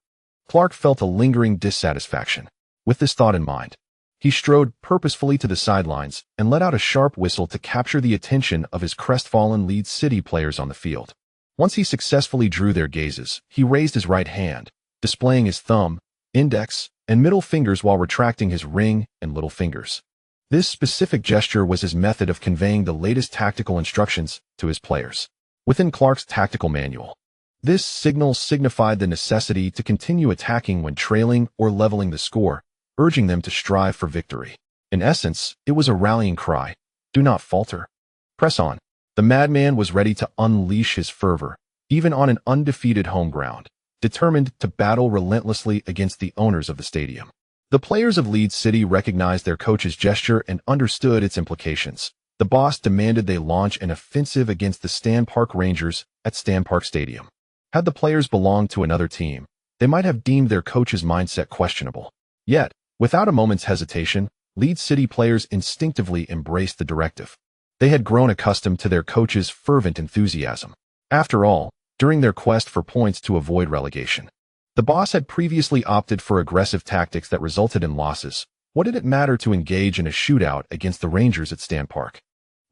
Clark felt a lingering dissatisfaction. With this thought in mind, he strode purposefully to the sidelines and let out a sharp whistle to capture the attention of his crestfallen Leeds City players on the field. Once he successfully drew their gazes, he raised his right hand, displaying his thumb, index, and middle fingers while retracting his ring and little fingers. This specific gesture was his method of conveying the latest tactical instructions to his players. Within Clark's tactical manual, this signal signified the necessity to continue attacking when trailing or leveling the score, urging them to strive for victory. In essence, it was a rallying cry. Do not falter. Press on. The madman was ready to unleash his fervor, even on an undefeated home ground, determined to battle relentlessly against the owners of the stadium. The players of Leeds City recognized their coach's gesture and understood its implications. The boss demanded they launch an offensive against the Stan Park Rangers at Stan Park Stadium. Had the players belonged to another team, they might have deemed their coach's mindset questionable. Yet, without a moment's hesitation, Leeds City players instinctively embraced the directive. They had grown accustomed to their coach's fervent enthusiasm. After all, during their quest for points to avoid relegation, the boss had previously opted for aggressive tactics that resulted in losses. What did it matter to engage in a shootout against the Rangers at Stan Park?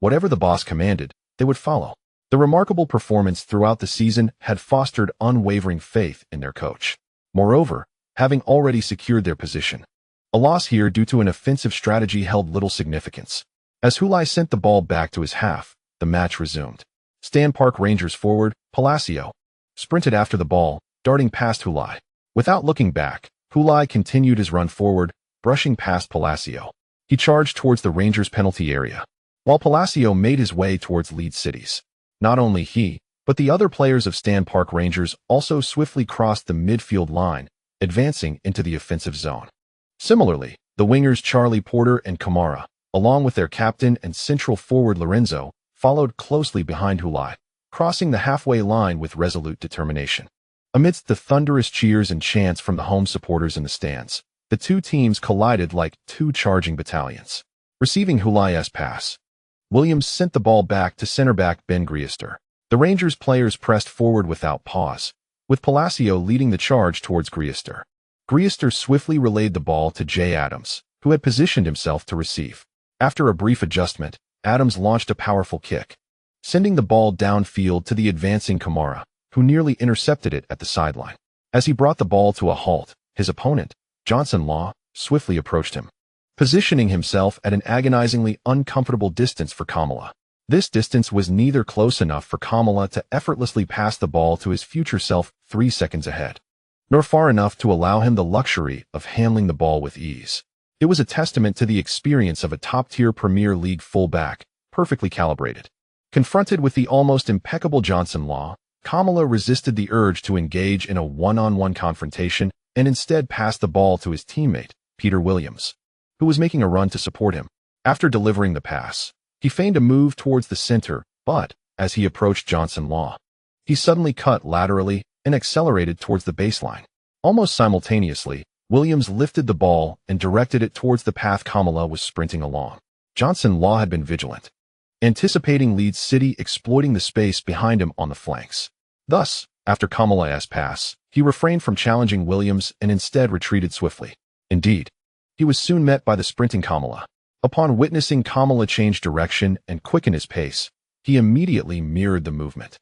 Whatever the boss commanded, they would follow. The remarkable performance throughout the season had fostered unwavering faith in their coach. Moreover, having already secured their position, a loss here due to an offensive strategy held little significance. As Hulai sent the ball back to his half, the the match resumed. Stand Park Rangers forward, Palacio sprinted after the ball, darting past Hulai. Without looking back, Hulai continued his run forward, brushing past Palacio. He charged towards the Rangers' penalty area, while Palacio made his way towards Lead Cities. Not only he, but the other players of Stand Park Rangers also swiftly crossed the midfield line, advancing into the offensive zone. Similarly, the wingers Charlie Porter and Kamara, along with their captain and central forward Lorenzo, followed closely behind Hulai, crossing the halfway line with resolute determination. Amidst the thunderous cheers and chants from the home supporters in the stands, the two teams collided like two charging battalions. Receiving Hulai's pass, Williams sent the ball back to center back Ben Griester. The Rangers players pressed forward without pause, with Palacio leading the charge towards Griester. Griester swiftly relayed the ball to Jay Adams, who had positioned himself to receive. After a brief adjustment, Adams launched a powerful kick, sending the ball downfield to the advancing Kamara, who nearly intercepted it at the sideline. As he brought the ball to a halt, his opponent, Johnson Law, swiftly approached him, positioning himself at an agonizingly uncomfortable distance for Kamala. This distance was neither close enough for Kamala to effortlessly pass the ball to his future self 3 seconds ahead, nor far enough to allow him the luxury of handling the ball with ease. It was a testament to the experience of a top-tier Premier League fullback, perfectly calibrated. Confronted with the almost impeccable Johnson Law, Kamala resisted the urge to engage in a one-on-one confrontation and instead passed the ball to his teammate, Peter Williams, who was making a run to support him. After delivering the pass, he feigned a move towards the center, but, as he approached Johnson Law, he suddenly cut laterally and accelerated towards the baseline. Almost simultaneously, Williams lifted the ball and directed it towards the path Kamala was sprinting along. Johnson Law had been vigilant, anticipating Leeds City exploiting the space behind him on the flanks. Thus, after Kamala's pass, he refrained from challenging Williams and instead retreated swiftly. Indeed, he was soon met by the sprinting Kamala. Upon witnessing Kamala change direction and quicken his pace, he immediately mirrored the movement.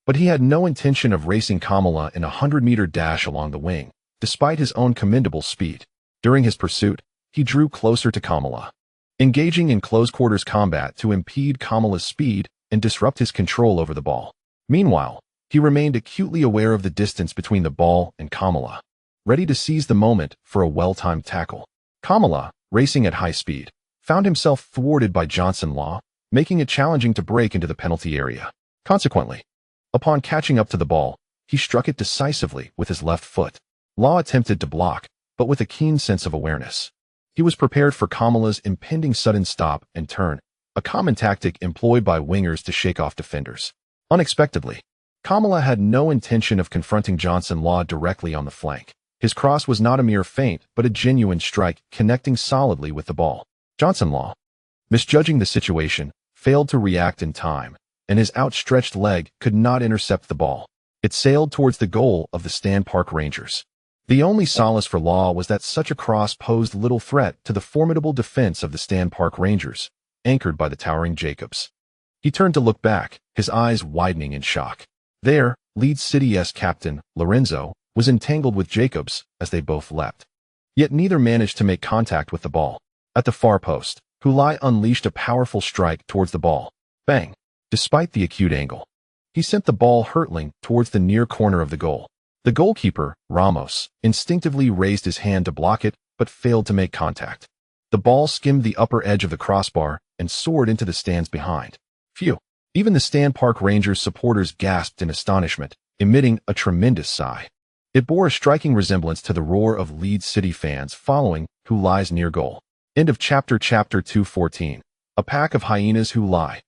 But he had no intention of racing Kamala in a 100-meter dash along the wing, despite his own commendable speed. During his pursuit, he drew closer to Kamala, engaging in close-quarters combat to impede Kamala's speed and disrupt his control over the ball. Meanwhile, he remained acutely aware of the distance between the ball and Kamala, ready to seize the moment for a well-timed tackle. Kamala, racing at high speed, found himself thwarted by Johnson Law, making it challenging to break into the penalty area. Consequently, upon catching up to the ball, he struck it decisively with his left foot. Law attempted to block, but with a keen sense of awareness. He was prepared for Kamala's impending sudden stop and turn, a common tactic employed by wingers to shake off defenders. Unexpectedly, Kamala had no intention of confronting Johnson Law directly on the flank. His cross was not a mere feint, but a genuine strike connecting solidly with the ball. Johnson Law, misjudging the situation, failed to react in time, and his outstretched leg could not intercept the ball. It sailed towards the goal of the Stand Park Rangers. The only solace for Law was that such a cross posed little threat to the formidable defense of the Stand Park Rangers, anchored by the towering Jacobs. He turned to look back, his eyes widening in shock. There, Leeds City's captain, Lorenzo, was entangled with Jacobs as they both leapt. Yet neither managed to make contact with the ball. At the far post, Hulai unleashed a powerful strike towards the ball. Bang! Despite the acute angle, he sent the ball hurtling towards the near corner of the goal. The goalkeeper, Ramos, instinctively raised his hand to block it, but failed to make contact. The ball skimmed the upper edge of the crossbar and soared into the stands behind. Phew! Even the Stand Park Rangers supporters gasped in astonishment, emitting a tremendous sigh. It bore a striking resemblance to the roar of Leeds City fans following Hulai's near goal. End of chapter 214. A pack of hyenas who lie.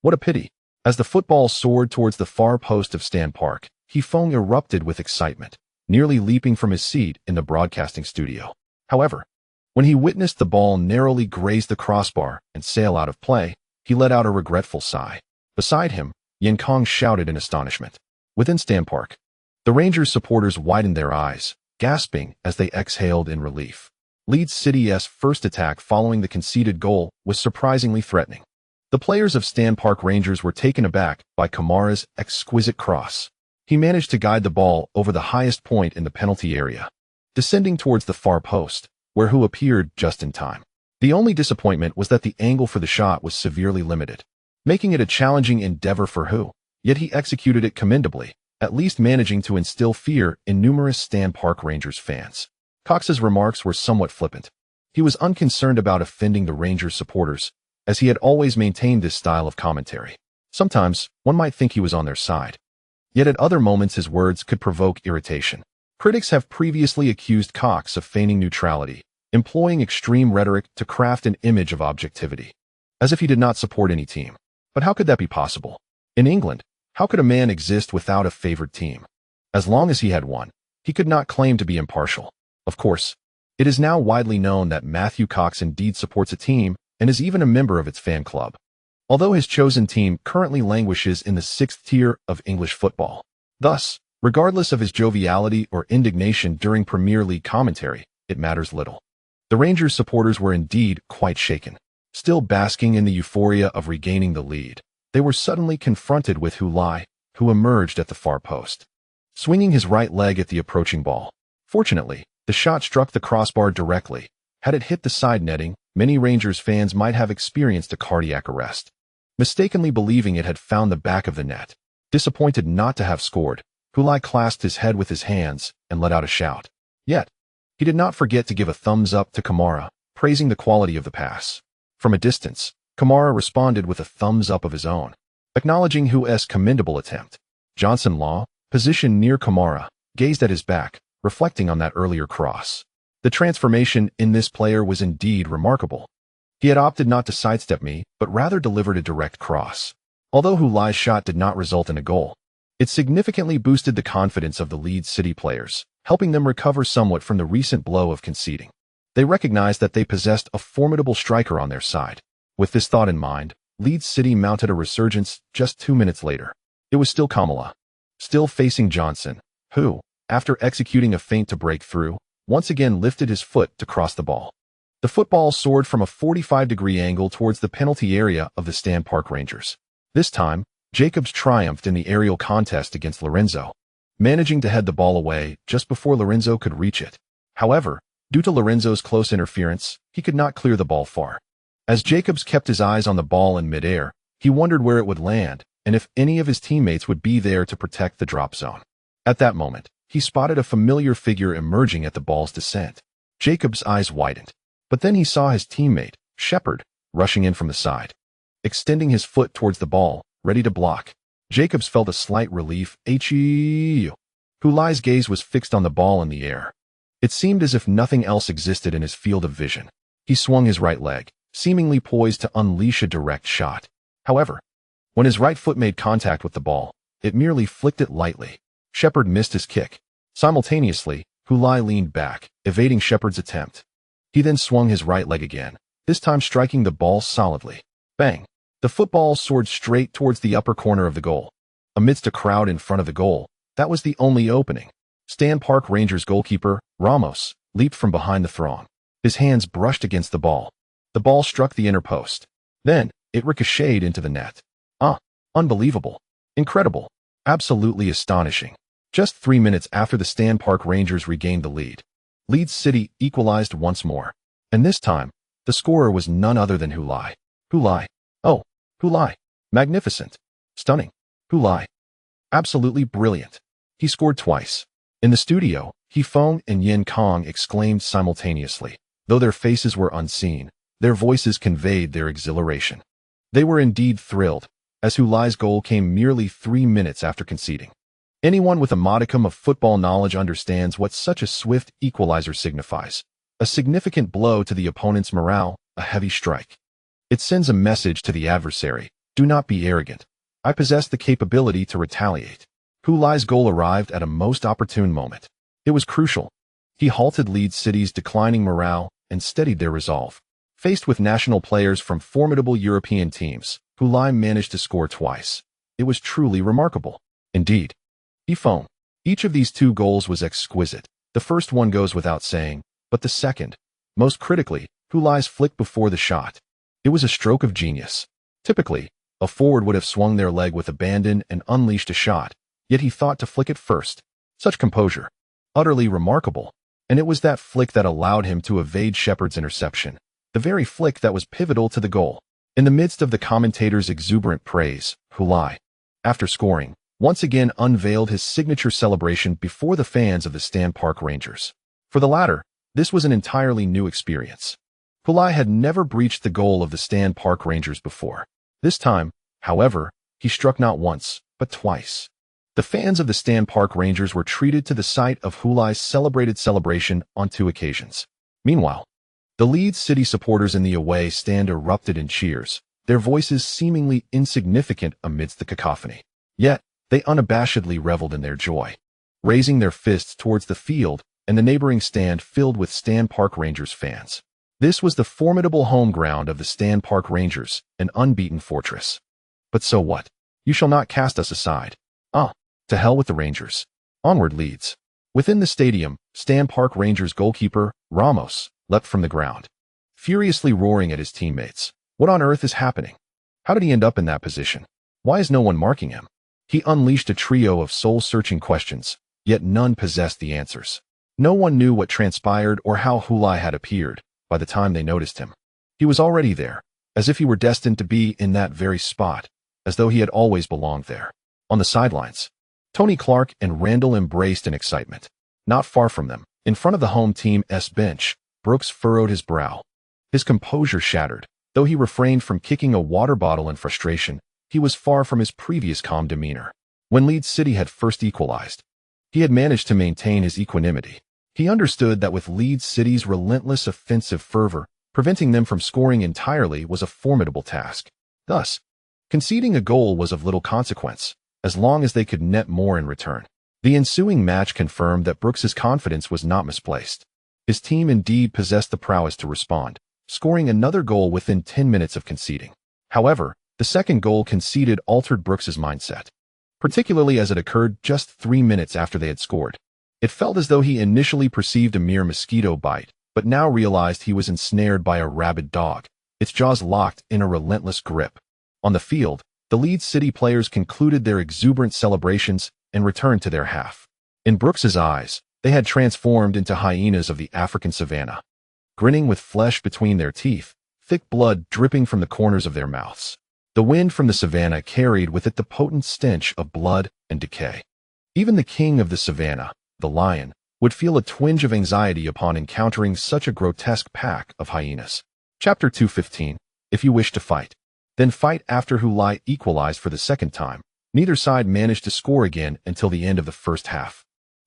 What a pity. As the football soared towards the far post of Stand Park, Hifong erupted with excitement, nearly leaping from his seat in the broadcasting studio. However, when he witnessed the ball narrowly graze the crossbar and sail out of play, he let out a regretful sigh. Beside him, Yin Kong shouted in astonishment. Within Stand Park, the Rangers supporters widened their eyes, gasping as they exhaled in relief. Leeds City's first attack following the conceded goal was surprisingly threatening. The players of Stand Park Rangers were taken aback by Kamara's exquisite cross. He managed to guide the ball over the highest point in the penalty area, descending towards the far post, where Hu appeared just in time. The only disappointment was that the angle for the shot was severely limited, making it a challenging endeavor for Hu. Yet he executed it commendably, at least managing to instill fear in numerous Stan Park Rangers fans. Cox's remarks were somewhat flippant. He was unconcerned about offending the Rangers supporters, as he had always maintained this style of commentary. Sometimes, one might think he was on their side. Yet at other moments his words could provoke irritation. Critics have previously accused Cox of feigning neutrality, employing extreme rhetoric to craft an image of objectivity, as if he did not support any team. But how could that be possible? In England, how could a man exist without a favored team? As long as he had one, he could not claim to be impartial. Of course, it is now widely known that Matthew Cox indeed supports a team and is even a member of its fan club, although his chosen team currently languishes in the 6th tier of English football. Thus, regardless of his joviality or indignation during Premier League commentary, it matters little. The Rangers supporters were indeed quite shaken. Still basking in the euphoria of regaining the lead, they were suddenly confronted with Hu Lai, who emerged at the far post, swinging his right leg at the approaching ball. Fortunately, the shot struck the crossbar directly. Had it hit the side netting, many Rangers fans might have experienced a cardiac arrest, mistakenly believing it had found the back of the net. Disappointed not to have scored, Hu Lai clasped his head with his hands and let out a shout. Yet, he did not forget to give a thumbs up to Kamara, praising the quality of the pass. From a distance, Kamara responded with a thumbs up of his own, acknowledging Hu's commendable attempt. Johnson Law, positioned near Kamara, gazed at his back, reflecting on that earlier cross. The transformation in this player was indeed remarkable. He had opted not to sidestep me, but rather delivered a direct cross. Although Hu Lai's shot did not result in a goal, it significantly boosted the confidence of the Leeds City players, helping them recover somewhat from the recent blow of conceding. They recognized that they possessed a formidable striker on their side. With this thought in mind, Leeds City mounted a resurgence just 2 minutes later. It was still Kamala, still facing Johnson, who, after executing a feint to break through, once again lifted his foot to cross the ball. The football soared from a 45-degree angle towards the penalty area of the Stan Park Rangers. This time, Jacobs triumphed in the aerial contest against Lorenzo, managing to head the ball away just before Lorenzo could reach it. However, due to Lorenzo's close interference, he could not clear the ball far. As Jacobs kept his eyes on the ball in midair, he wondered where it would land and if any of his teammates would be there to protect the drop zone. At that moment, he spotted a familiar figure emerging at the ball's descent. Jacobs' eyes widened, but then he saw his teammate, Shepard, rushing in from the side, extending his foot towards the ball, ready to block. Jacobs felt a slight relief. Hu Lai's gaze was fixed on the ball in the air. It seemed as if nothing else existed in his field of vision. He swung his right leg, seemingly poised to unleash a direct shot. However, when his right foot made contact with the ball, it merely flicked it lightly. Shepard missed his kick. Simultaneously, Hu Lai leaned back, evading Shepard's attempt. He then swung his right leg again, this time striking the ball solidly. Bang! The football soared straight towards the upper corner of the goal. Amidst a crowd in front of the goal, that was the only opening. Stan Park Rangers goalkeeper, Ramos, leaped from behind the throng. His hands brushed against the ball. The ball struck the inner post. Then, it ricocheted into the net. Unbelievable. Incredible. Absolutely astonishing. Just 3 minutes after the Stan Park Rangers regained the lead, Leeds City equalized once more. And this time, the scorer was none other than Hu Lai. Hu Lai. Oh, Hu Lai. Magnificent. Stunning. Hu Lai. Absolutely brilliant. He scored twice. In the studio, Feng and Yin Kong exclaimed simultaneously. Though their faces were unseen, their voices conveyed their exhilaration. They were indeed thrilled, as Hu Lai's goal came merely 3 minutes after conceding. Anyone with a modicum of football knowledge understands what such a swift equalizer signifies. A significant blow to the opponent's morale, a heavy strike. It sends a message to the adversary: do not be arrogant. I possess the capability to retaliate. Hu Lai's goal arrived at a most opportune moment. It was crucial. He halted Leeds City's declining morale and steadied their resolve. Faced with national players from formidable European teams, Hu Lai managed to score twice. It was truly remarkable. Indeed. Feng. Each of these 2 goals was exquisite. The first one goes without saying, but the second, most critically, Hu Lai's flick before the shot. It was a stroke of genius. Typically, a forward would have swung their leg with abandon and unleashed a shot, yet he thought to flick it first. Such composure. Utterly remarkable. And it was that flick that allowed him to evade Shepard's interception. The very flick that was pivotal to the goal. In the midst of the commentator's exuberant praise, Hulai, after scoring, once again unveiled his signature celebration before the fans of the Stan Park Rangers. For the latter, this was an entirely new experience. Hulai had never breached the goal of the Stan Park Rangers before. This time, however, he struck not once, but twice. The fans of the Stan Park Rangers were treated to the sight of Hulai's celebrated celebration on 2 occasions. Meanwhile, the Leeds City supporters in the away stand erupted in cheers, their voices seemingly insignificant amidst the cacophony. Yet, they unabashedly reveled in their joy, raising their fists towards the field and the neighboring stand filled with Stan Park Rangers fans. This was the formidable home ground of the Stan Park Rangers, an unbeaten fortress. But so what? You shall not cast us aside. To hell with the Rangers. Onward, Leeds. Within the stadium, Stan Park Rangers goalkeeper, Ramos, leapt from the ground, furiously roaring at his teammates. What on earth is happening? How did he end up in that position? Why is no one marking him? He unleashed a trio of soul-searching questions, yet none possessed the answers. No one knew what transpired or how Hulai had appeared by the time they noticed him. He was already there, as if he were destined to be in that very spot, as though he had always belonged there. On the sidelines, Tony Clark and Randall embraced in excitement. Not far from them, in front of the home team's bench, Brooks furrowed his brow. His composure shattered. Though he refrained from kicking a water bottle in frustration, he was far from his previous calm demeanor. When Leeds City had first equalized, he had managed to maintain his equanimity. He understood that with Leeds City's relentless offensive fervor, preventing them from scoring entirely was a formidable task. Thus, conceding a goal was of little consequence, as long as they could net more in return. The ensuing match confirmed that Brooks's confidence was not misplaced. His team indeed possessed the prowess to respond, scoring another goal within 10 minutes of conceding. However, the second goal conceded altered Brooks's mindset, particularly as it occurred just 3 minutes after they had scored. It felt as though he initially perceived a mere mosquito bite, but now realized he was ensnared by a rabid dog, its jaws locked in a relentless grip. On the field, the Leeds City players concluded their exuberant celebrations and returned to their half. In Brooks's eyes, they had transformed into hyenas of the African savanna, grinning with flesh between their teeth, thick blood dripping from the corners of their mouths. The wind from the savanna carried with it the potent stench of blood and decay. Even the king of the savanna, the lion, would feel a twinge of anxiety upon encountering such a grotesque pack of hyenas. Chapter 215. If you wish to fight, then fight. After Hulai equalized for the second time, neither side managed to score again until the end of the first half.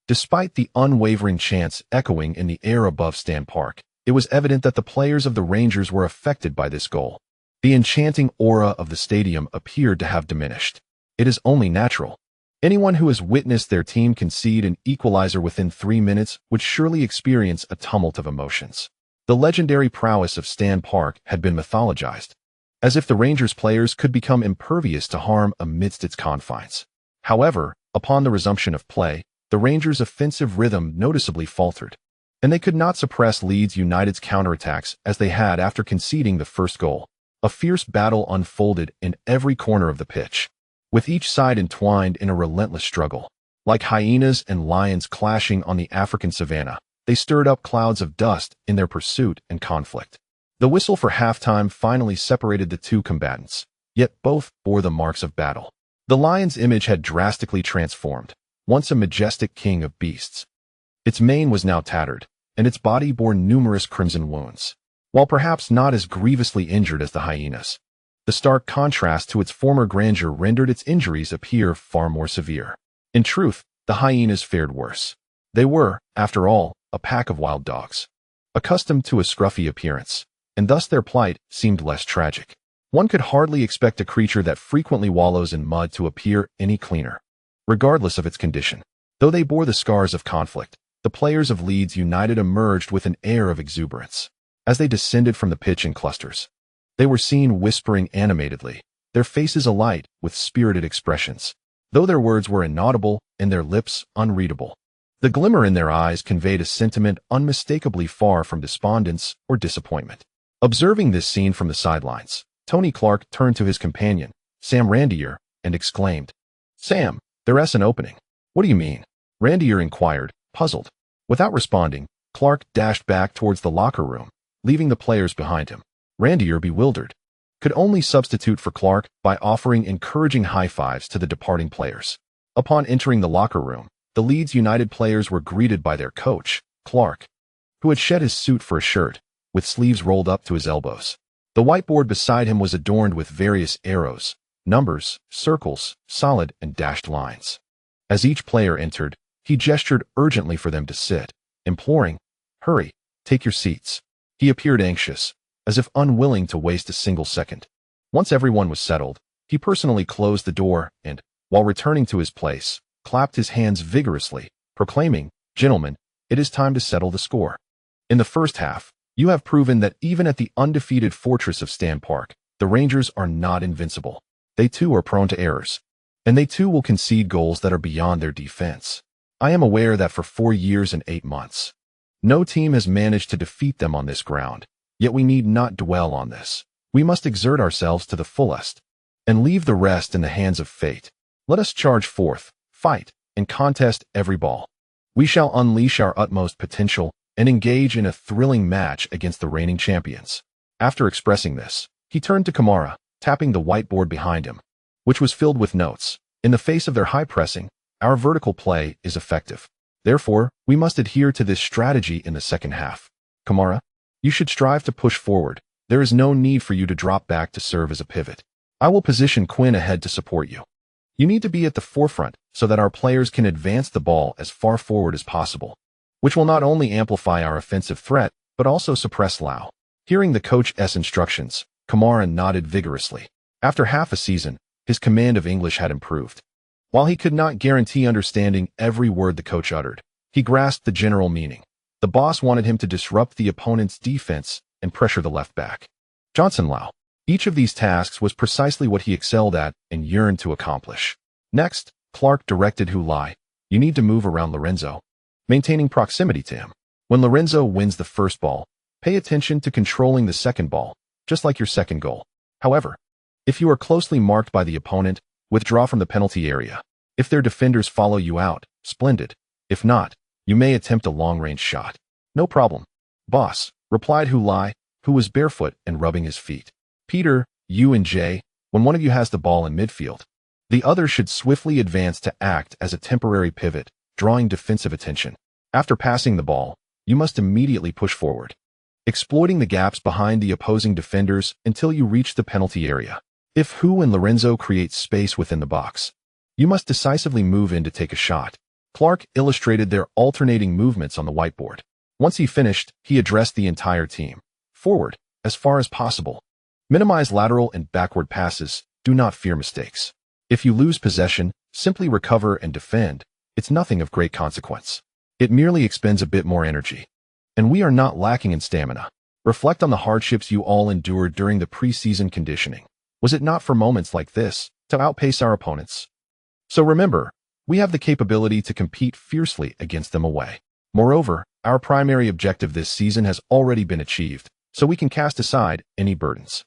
Despite the unwavering chants echoing in the air above Stan Park, it was evident that the players of the Rangers were affected by this goal. The enchanting aura of the stadium appeared to have diminished. It is only natural. Anyone who has witnessed their team concede an equalizer within 3 minutes would surely experience a tumult of emotions. The legendary prowess of Stan Park had been mythologized, as if the Rangers players could become impervious to harm amidst its confines. However, upon the resumption of play, the Rangers' offensive rhythm noticeably faltered, and they could not suppress Leeds United's counterattacks as they had after conceding the first goal. A fierce battle unfolded in every corner of the pitch, with each side entwined in a relentless struggle. Like hyenas and lions clashing on the African savanna, they stirred up clouds of dust in their pursuit and conflict. The whistle for halftime finally separated the two combatants, yet both bore the marks of battle. The lion's image had drastically transformed, once a majestic king of beasts. Its mane was now tattered, and its body bore numerous crimson wounds. While perhaps not as grievously injured as the hyenas, the stark contrast to its former grandeur rendered its injuries appear far more severe. In truth, the hyenas fared worse. They were, after all, a pack of wild dogs, accustomed to a scruffy appearance, and thus their plight seemed less tragic. One could hardly expect a creature that frequently wallows in mud to appear any cleaner, regardless of its condition. Though they bore the scars of conflict, the players of Leeds United emerged with an air of exuberance. As they descended from the pitch in clusters, they were seen whispering animatedly, their faces alight with spirited expressions, though their words were inaudible and their lips unreadable. The glimmer in their eyes conveyed a sentiment unmistakably far from despondence or disappointment. Observing this scene from the sidelines, Tony Clark turned to his companion, Sam Randier, and exclaimed, "Sam, there's an opening." "What do you mean?" Randier inquired, puzzled. Without responding, Clark dashed back towards the locker room, leaving the players behind him. Randier bewildered. could only substitute for Clark by offering encouraging high fives to the departing players. Upon entering the locker room, the Leeds United players were greeted by their coach, Clark, who had shed his suit for a shirt, with sleeves rolled up to his elbows. The whiteboard beside him was adorned with various arrows, numbers, circles, solid and dashed lines. As each player entered, he gestured urgently for them to sit, imploring, "Hurry, take your seats." He appeared anxious, as if unwilling to waste a single second. Once everyone was settled, he personally closed the door and, while returning to his place, clapped his hands vigorously, proclaiming, "Gentlemen, it is time to settle the score. In the first half, you have proven that even at the undefeated fortress of Stan Park, the Rangers are not invincible. They too are prone to errors, and they too will concede goals that are beyond their defense. I am aware that for 4 years and 8 months, no team has managed to defeat them on this ground, yet we need not dwell on this. We must exert ourselves to the fullest, and leave the rest in the hands of fate. Let us charge forth, fight, and contest every ball. We shall unleash our utmost potential and engage in a thrilling match against the reigning champions." After expressing this, he turned to Kamara, tapping the whiteboard behind him, which was filled with notes. "In the face of their high pressing, our vertical play is effective. Therefore, we must adhere to this strategy in the second half. Kamara, you should strive to push forward. There is no need for you to drop back to serve as a pivot. I will position Quinn ahead to support you. You need to be at the forefront so that our players can advance the ball as far forward as possible, which will not only amplify our offensive threat, but also suppress Lau." Hearing the coach's instructions, Kamara nodded vigorously. After half a season, his command of English had improved. While he could not guarantee understanding every word the coach uttered, he grasped the general meaning. The boss wanted him to disrupt the opponent's defense and pressure the left back, Johnson Lau. Each of these tasks was precisely what he excelled at and yearned to accomplish. Next, Clark directed Hulai, "You need to move around Lorenzo, maintaining proximity to him. When Lorenzo wins the first ball, pay attention to controlling the second ball, just like your second goal. However, if you are closely marked by the opponent, withdraw from the penalty area. If their defenders follow you out, splendid. If not, you may attempt a long-range shot." "No problem, boss," replied Hulai, who was barefoot and rubbing his feet. "Peter, you and Jay, when one of you has the ball in midfield, the other should swiftly advance to act as a temporary pivot, drawing defensive attention. After passing the ball, you must immediately push forward, exploiting the gaps behind the opposing defenders until you reach the penalty area. If Hu and Lorenzo create space within the box, you must decisively move in to take a shot." Clark illustrated their alternating movements on the whiteboard. Once he finished, he addressed the entire team. "Forward, as far as possible. Minimize lateral and backward passes. Do not fear mistakes. If you lose possession, simply recover and defend. It's nothing of great consequence. It merely expends a bit more energy. And we are not lacking in stamina. Reflect on the hardships you all endured during the preseason conditioning. Was it not for moments like this to outpace our opponents? So remember, we have the capability to compete fiercely against them away. Moreover, our primary objective this season has already been achieved, so we can cast aside any burdens.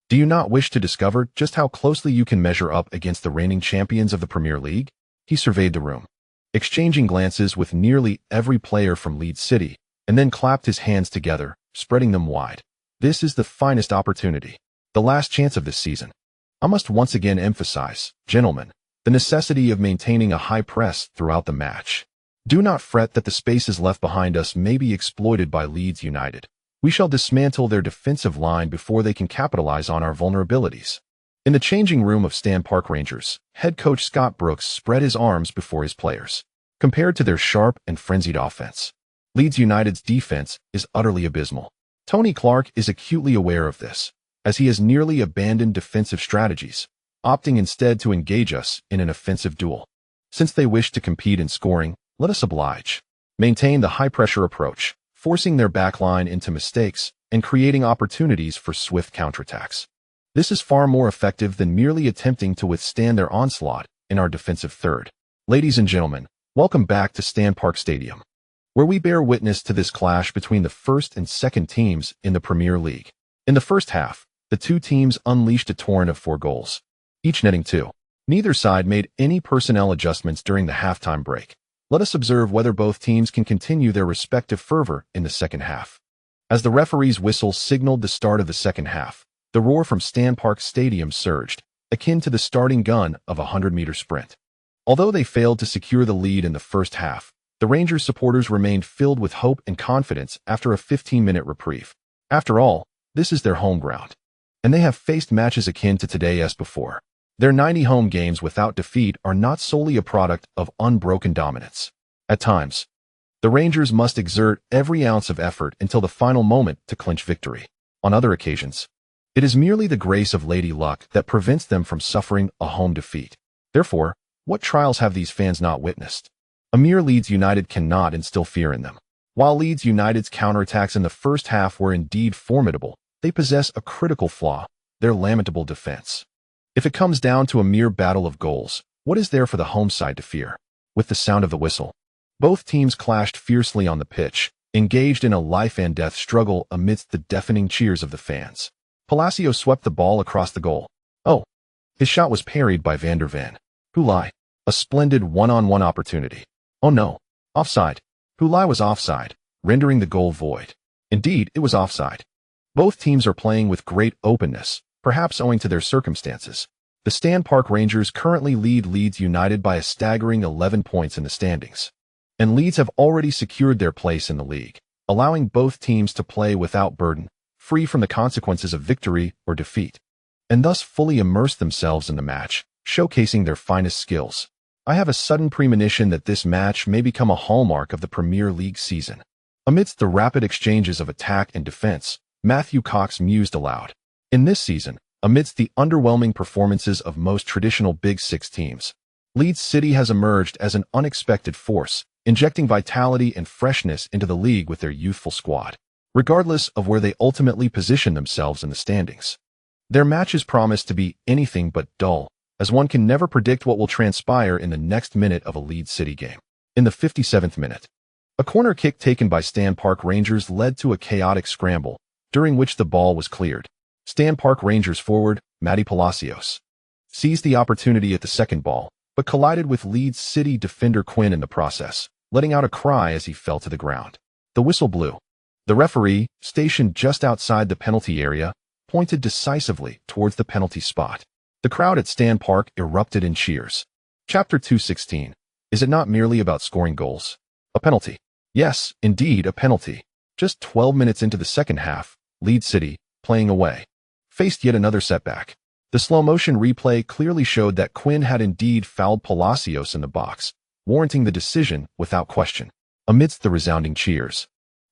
Do you not wish to discover just how closely you can measure up against the reigning champions of the Premier League?" He surveyed the room, exchanging glances with nearly every player from Leeds City, and then clapped his hands together, spreading them wide. "This is the finest opportunity, the last chance of this season. I must once again emphasize, gentlemen, the necessity of maintaining a high press throughout the match. Do not fret that the spaces left behind us may be exploited by Leeds United. We shall dismantle their defensive line before they can capitalize on our vulnerabilities." In the changing room of Stan Park Rangers, head coach Scott Brooks spread his arms before his players. Compared to their sharp and frenzied offense, Leeds United's defense is utterly abysmal. Tony Clark is acutely aware of this, as he has nearly abandoned defensive strategies, opting instead to engage us in an offensive duel. Since they wish to compete in scoring, let us oblige. Maintain the high-pressure approach, forcing their backline into mistakes and creating opportunities for swift counterattacks. This is far more effective than merely attempting to withstand their onslaught in our defensive third. Ladies and gentlemen, welcome back to Stan Park Stadium, where we bear witness to this clash between the first and second teams in the Premier League. In the first half, the two teams unleashed a torrent of 4 goals, each netting 2. Neither side made any personnel adjustments during the halftime break. Let us observe whether both teams can continue their respective fervor in the second half. As the referee's whistle signaled the start of the second half, The roar from Stan Park Stadium surged, akin to the starting gun of a 100-meter sprint. Although they failed to secure the lead in the first half, the Rangers supporters remained filled with hope and confidence after a 15-minute reprieve. After all, this is their home ground, and they have faced matches akin to today's before. Their 90 home games without defeat are not solely a product of unbroken dominance. At times, the Rangers must exert every ounce of effort until the final moment to clinch victory. On other occasions, it is merely the grace of Lady Luck that prevents them from suffering a home defeat. Therefore, what trials have these fans not witnessed? A mere Leeds United cannot instill fear in them. While Leeds United's counterattacks in the first half were indeed formidable, they possess a critical flaw: their lamentable defense. If it comes down to a mere battle of goals, what is there for the home side to fear? With the sound of the whistle, both teams clashed fiercely on the pitch, engaged in a life-and-death struggle amidst the deafening cheers of the fans. Palacio swept the ball across the goal. Oh! His shot was parried by Van der Ven. Hulai. A splendid one-on-one opportunity. Oh no! Offside. Hulai was offside, rendering the goal void. Indeed, it was offside. Both teams are playing with great openness, perhaps owing to their circumstances. The Stan Park Rangers currently lead Leeds United by a staggering 11 points in the standings, and Leeds have already secured their place in the league, allowing both teams to play without burden, free from the consequences of victory or defeat, and thus fully immerse themselves in the match, showcasing their finest skills. I have a sudden premonition that this match may become a hallmark of the Premier League season. Amidst the rapid exchanges of attack and defense, Matthew Cox mused aloud. In this season, amidst the underwhelming performances of most traditional Big Six teams, Leeds City has emerged as an unexpected force, injecting vitality and freshness into the league with their youthful squad, regardless of where they ultimately position themselves in the standings. Their matches promise to be anything but dull, as one can never predict what will transpire in the next minute of a Leeds City game. In the 57th minute, a corner kick taken by Stan Park Rangers led to a chaotic scramble, during which the ball was cleared. Stan Park Rangers forward, Matty Palacios, seized the opportunity at the second ball, but collided with Leeds City defender Quinn in the process, letting out a cry as he fell to the ground. The whistle blew. The referee, stationed just outside the penalty area, pointed decisively towards the penalty spot. The crowd at Stan Park erupted in cheers. Chapter 216. Is it not merely about scoring goals? A penalty. Yes, indeed, a penalty. Just 12 minutes into the second half, Leeds City, playing away, faced yet another setback. The slow-motion replay clearly showed that Quinn had indeed fouled Palacios in the box, warranting the decision without question. Amidst the resounding cheers,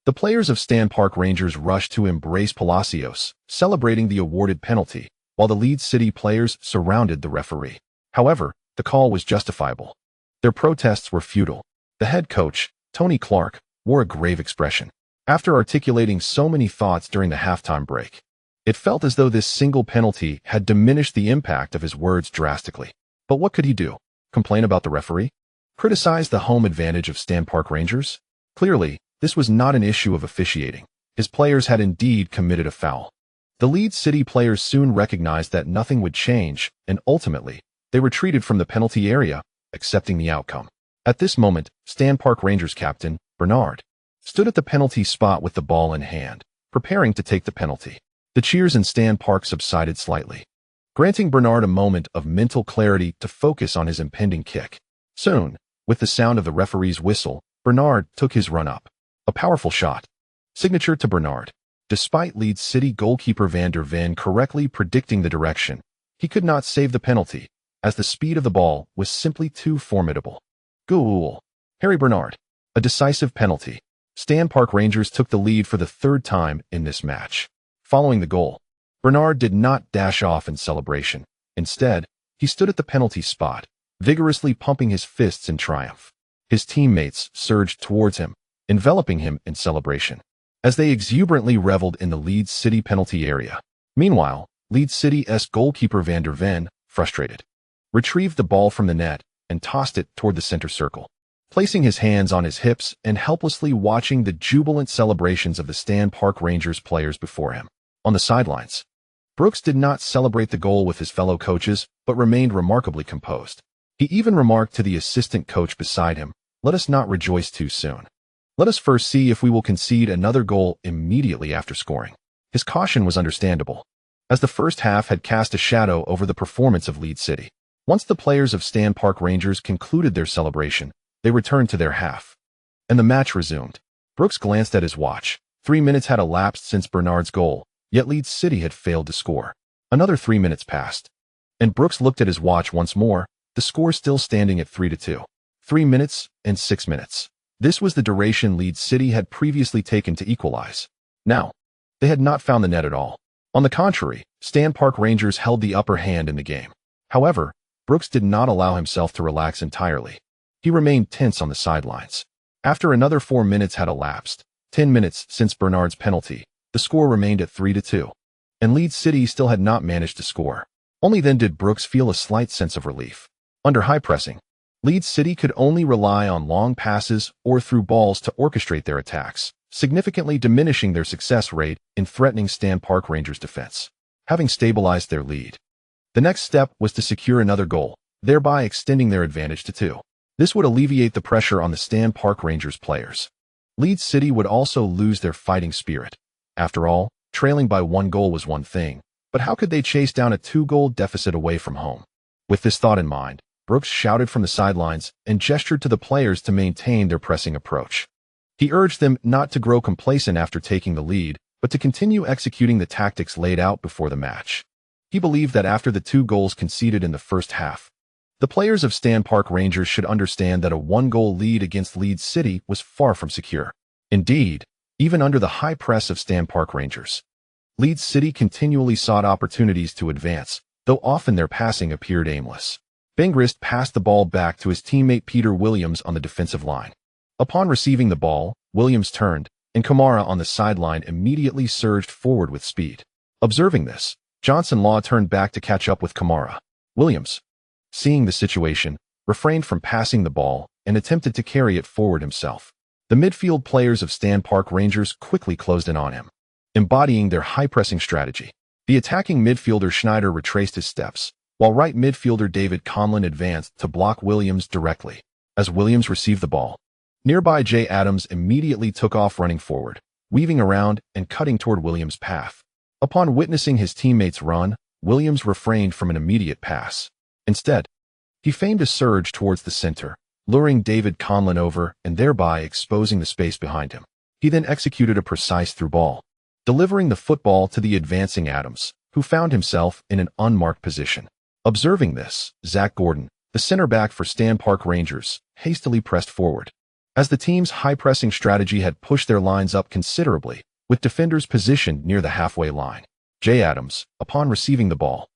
the players of Stan Park Rangers rushed to embrace Palacios, celebrating the awarded penalty, while the Leeds City players surrounded the referee. However, the call was justifiable. Their protests were futile. The head coach, Tony Clark, wore a grave expression. After articulating so many thoughts during the halftime break, it felt as though this single penalty had diminished the impact of his words drastically. But what could he do? Complain about the referee? Criticize the home advantage of Stan Park Rangers? Clearly, this was not an issue of officiating. His players had indeed committed a foul. The Leeds City players soon recognized that nothing would change, and ultimately, they retreated from the penalty area, accepting the outcome. At this moment, Stan Park Rangers captain, Bernard, stood at the penalty spot with the ball in hand, preparing to take the penalty. The cheers in Stan Park subsided slightly, granting Bernard a moment of mental clarity to focus on his impending kick. Soon, with the sound of the referee's whistle, Bernard took his run-up. A powerful shot. Signature to Bernard. Despite Leeds City goalkeeper Van der Ven correctly predicting the direction, he could not save the penalty, as the speed of the ball was simply too formidable. Goal. Harry Bernard. A decisive penalty. Stan Park Rangers took the lead for the third time in this match. Following the goal, Bernard did not dash off in celebration. Instead, he stood at the penalty spot, vigorously pumping his fists in triumph. His teammates surged towards him, enveloping him in celebration, as they exuberantly reveled in the Leeds City penalty area. Meanwhile, Leeds City's goalkeeper Van der Ven, frustrated, retrieved the ball from the net and tossed it toward the center circle. Placing his hands on his hips and helplessly watching the jubilant celebrations of the Stan Park Rangers players before him. On the sidelines, Brooks did not celebrate the goal with his fellow coaches, but remained remarkably composed. He even remarked to the assistant coach beside him, "Let us not rejoice too soon. Let us first see if we will concede another goal immediately after scoring." His caution was understandable. as the first half had cast a shadow over the performance of Leeds City. Once the players of Stan Park Rangers concluded their celebration, they returned to their half, and the match resumed. Brooks glanced at his watch. 3 minutes had elapsed since Bernard's goal, yet Leeds City had failed to score. Another 3 minutes passed, and Brooks looked at his watch once more, the score still standing at 3-2. 3 minutes and 6 minutes. This was the duration Leeds City had previously taken to equalize. Now, they had not found the net at all. On the contrary, Stan Park Rangers held the upper hand in the game. However, Brooks did not allow himself to relax entirely. He remained tense on the sidelines. After another 4 minutes had elapsed, 10 minutes since Bernard's penalty, the score remained at 3-2, and Leeds City still had not managed to score. Only then did Brooks feel a slight sense of relief. Under high pressing, Leeds City could only rely on long passes or through balls to orchestrate their attacks, significantly diminishing their success rate in threatening Stan Park Rangers' defense. Having stabilized their lead, the next step was to secure another goal, thereby extending their advantage to 2. This would alleviate the pressure on the Stan Park Rangers players. Leeds City would also lose their fighting spirit. After all, trailing by 1 goal was one thing, but how could they chase down a 2-goal deficit away from home? With this thought in mind, Brooks shouted from the sidelines and gestured to the players to maintain their pressing approach. He urged them not to grow complacent after taking the lead, but to continue executing the tactics laid out before the match. He believed that after the 2 goals conceded in the first half, the players of Stan Park Rangers should understand that a 1-goal lead against Leeds City was far from secure. Indeed, even under the high press of Stan Park Rangers, Leeds City continually sought opportunities to advance, though often their passing appeared aimless. Bengrist passed the ball back to his teammate Peter Williams on the defensive line. Upon receiving the ball, Williams turned, and Kamara on the sideline immediately surged forward with speed. Observing this, Johnson Law turned back to catch up with Kamara. Williams, seeing the situation, refrained from passing the ball and attempted to carry it forward himself. The midfield players of Stan Park Rangers quickly closed in on him, embodying their high-pressing strategy. The attacking midfielder Schneider retraced his steps, while right midfielder David Conlon advanced to block Williams directly. As Williams received the ball, nearby Jay Adams immediately took off running forward, weaving around and cutting toward Williams' path. Upon witnessing his teammates run, Williams refrained from an immediate pass. Instead, he feigned a surge towards the center, luring David Conlon over and thereby exposing the space behind him. He then executed a precise through ball, delivering the football to the advancing Adams, who found himself in an unmarked position. Observing this, Zach Gordon, the center back for Stan Park Rangers, hastily pressed forward. As the team's high-pressing strategy had pushed their lines up considerably, with defenders positioned near the halfway line, Jay Adams, upon receiving the ball,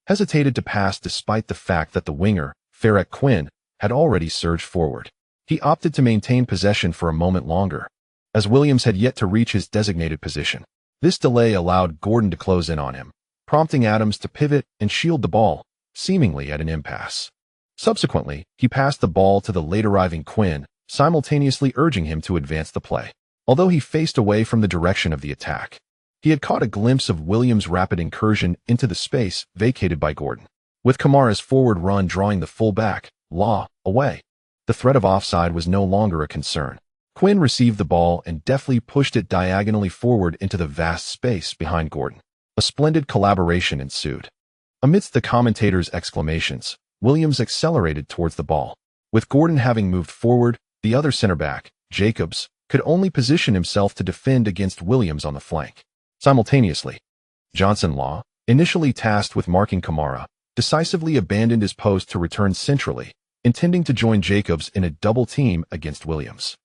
hesitated to pass despite the fact that the winger, Ferret Quinn, had already surged forward. He opted to maintain possession for a moment longer, as Williams had yet to reach his designated position. This delay allowed Gordon to close in on him, prompting Adams to pivot and shield the ball, seemingly at an impasse. Subsequently, he passed the ball to the late-arriving Quinn, simultaneously urging him to advance the play. Although he faced away from the direction of the attack, he had caught a glimpse of Williams' rapid incursion into the space vacated by Gordon. With Kamara's forward run drawing the full-back, Law, away, the threat of offside was no longer a concern. Quinn received the ball and deftly pushed it diagonally forward into the vast space behind Gordon. A splendid collaboration ensued. Amidst the commentators' exclamations, Williams accelerated towards the ball. With Gordon having moved forward, the other center back, Jacobs, could only position himself to defend against Williams on the flank. Simultaneously, Johnson Law, initially tasked with marking Kamara, decisively abandoned his post to return centrally, intending to join Jacobs in a double team against Williams.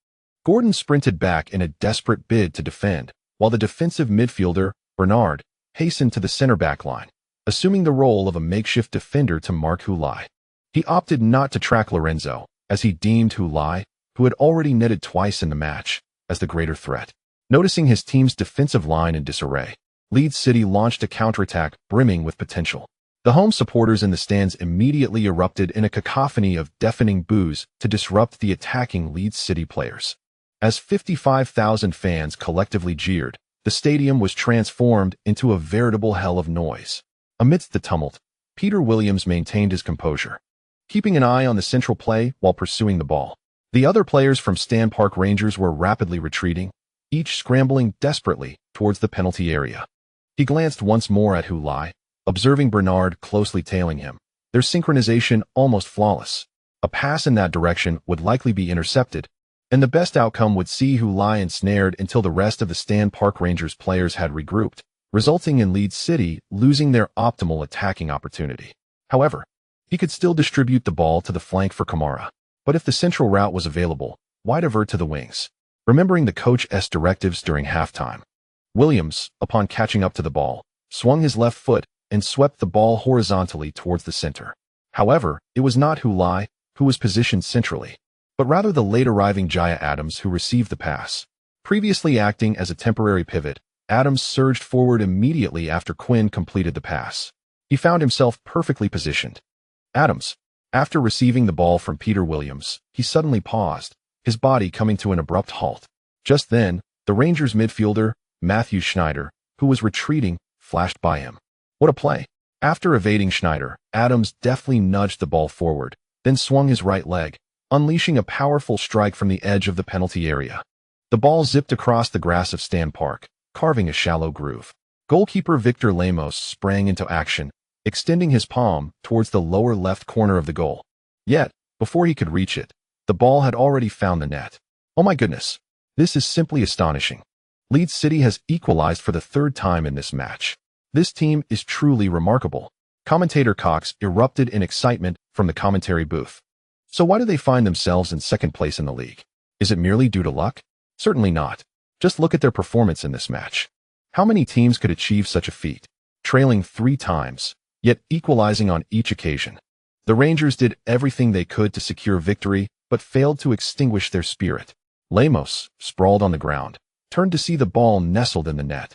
Gordon sprinted back in a desperate bid to defend, while the defensive midfielder, Bernard, hastened to the center-back line, assuming the role of a makeshift defender to mark Hulai. He opted not to track Lorenzo, as he deemed Hulai, who had already netted twice in the match, as the greater threat. Noticing his team's defensive line in disarray, Leeds City launched a counterattack brimming with potential. The home supporters in the stands immediately erupted in a cacophony of deafening boos to disrupt the attacking Leeds City players. As 55,000 fans collectively jeered, the stadium was transformed into a veritable hell of noise. Amidst the tumult, Peter Williams maintained his composure, keeping an eye on the central play while pursuing the ball. The other players from Stan Park Rangers were rapidly retreating, each scrambling desperately towards the penalty area. He glanced once more at Hulai, observing Bernard closely tailing him, their synchronization almost flawless. A pass in that direction would likely be intercepted, and the best outcome would see Hulai ensnared until the rest of the Stan Park Rangers players had regrouped, resulting in Leeds City losing their optimal attacking opportunity. However, he could still distribute the ball to the flank for Kamara. But if the central route was available, why divert to the wings? Remembering the coach's directives during halftime, Williams, upon catching up to the ball, swung his left foot and swept the ball horizontally towards the center. However, it was not Hulai who was positioned centrally, but rather the late-arriving Jaya Adams who received the pass. Previously acting as a temporary pivot, Adams surged forward immediately after Quinn completed the pass. He found himself perfectly positioned. Adams, after receiving the ball from Peter Williams, he suddenly paused, his body coming to an abrupt halt. Just then, the Rangers midfielder, Matthew Schneider, who was retreating, flashed by him. What a play! After evading Schneider, Adams deftly nudged the ball forward, then swung his right leg, unleashing a powerful strike from the edge of the penalty area. The ball zipped across the grass of Stan Park, carving a shallow groove. Goalkeeper Victor Lemos sprang into action, extending his palm towards the lower left corner of the goal. Yet, before he could reach it, the ball had already found the net. Oh my goodness! This is simply astonishing. Leeds City has equalized for the third time in this match. This team is truly remarkable. Commentator Cox erupted in excitement from the commentary booth. So why do they find themselves in second place in the league? Is it merely due to luck? Certainly not. Just look at their performance in this match. How many teams could achieve such a feat? Trailing 3 times, yet equalizing on each occasion. The Rangers did everything they could to secure victory, but failed to extinguish their spirit. Lemos, sprawled on the ground, turned to see the ball nestled in the net,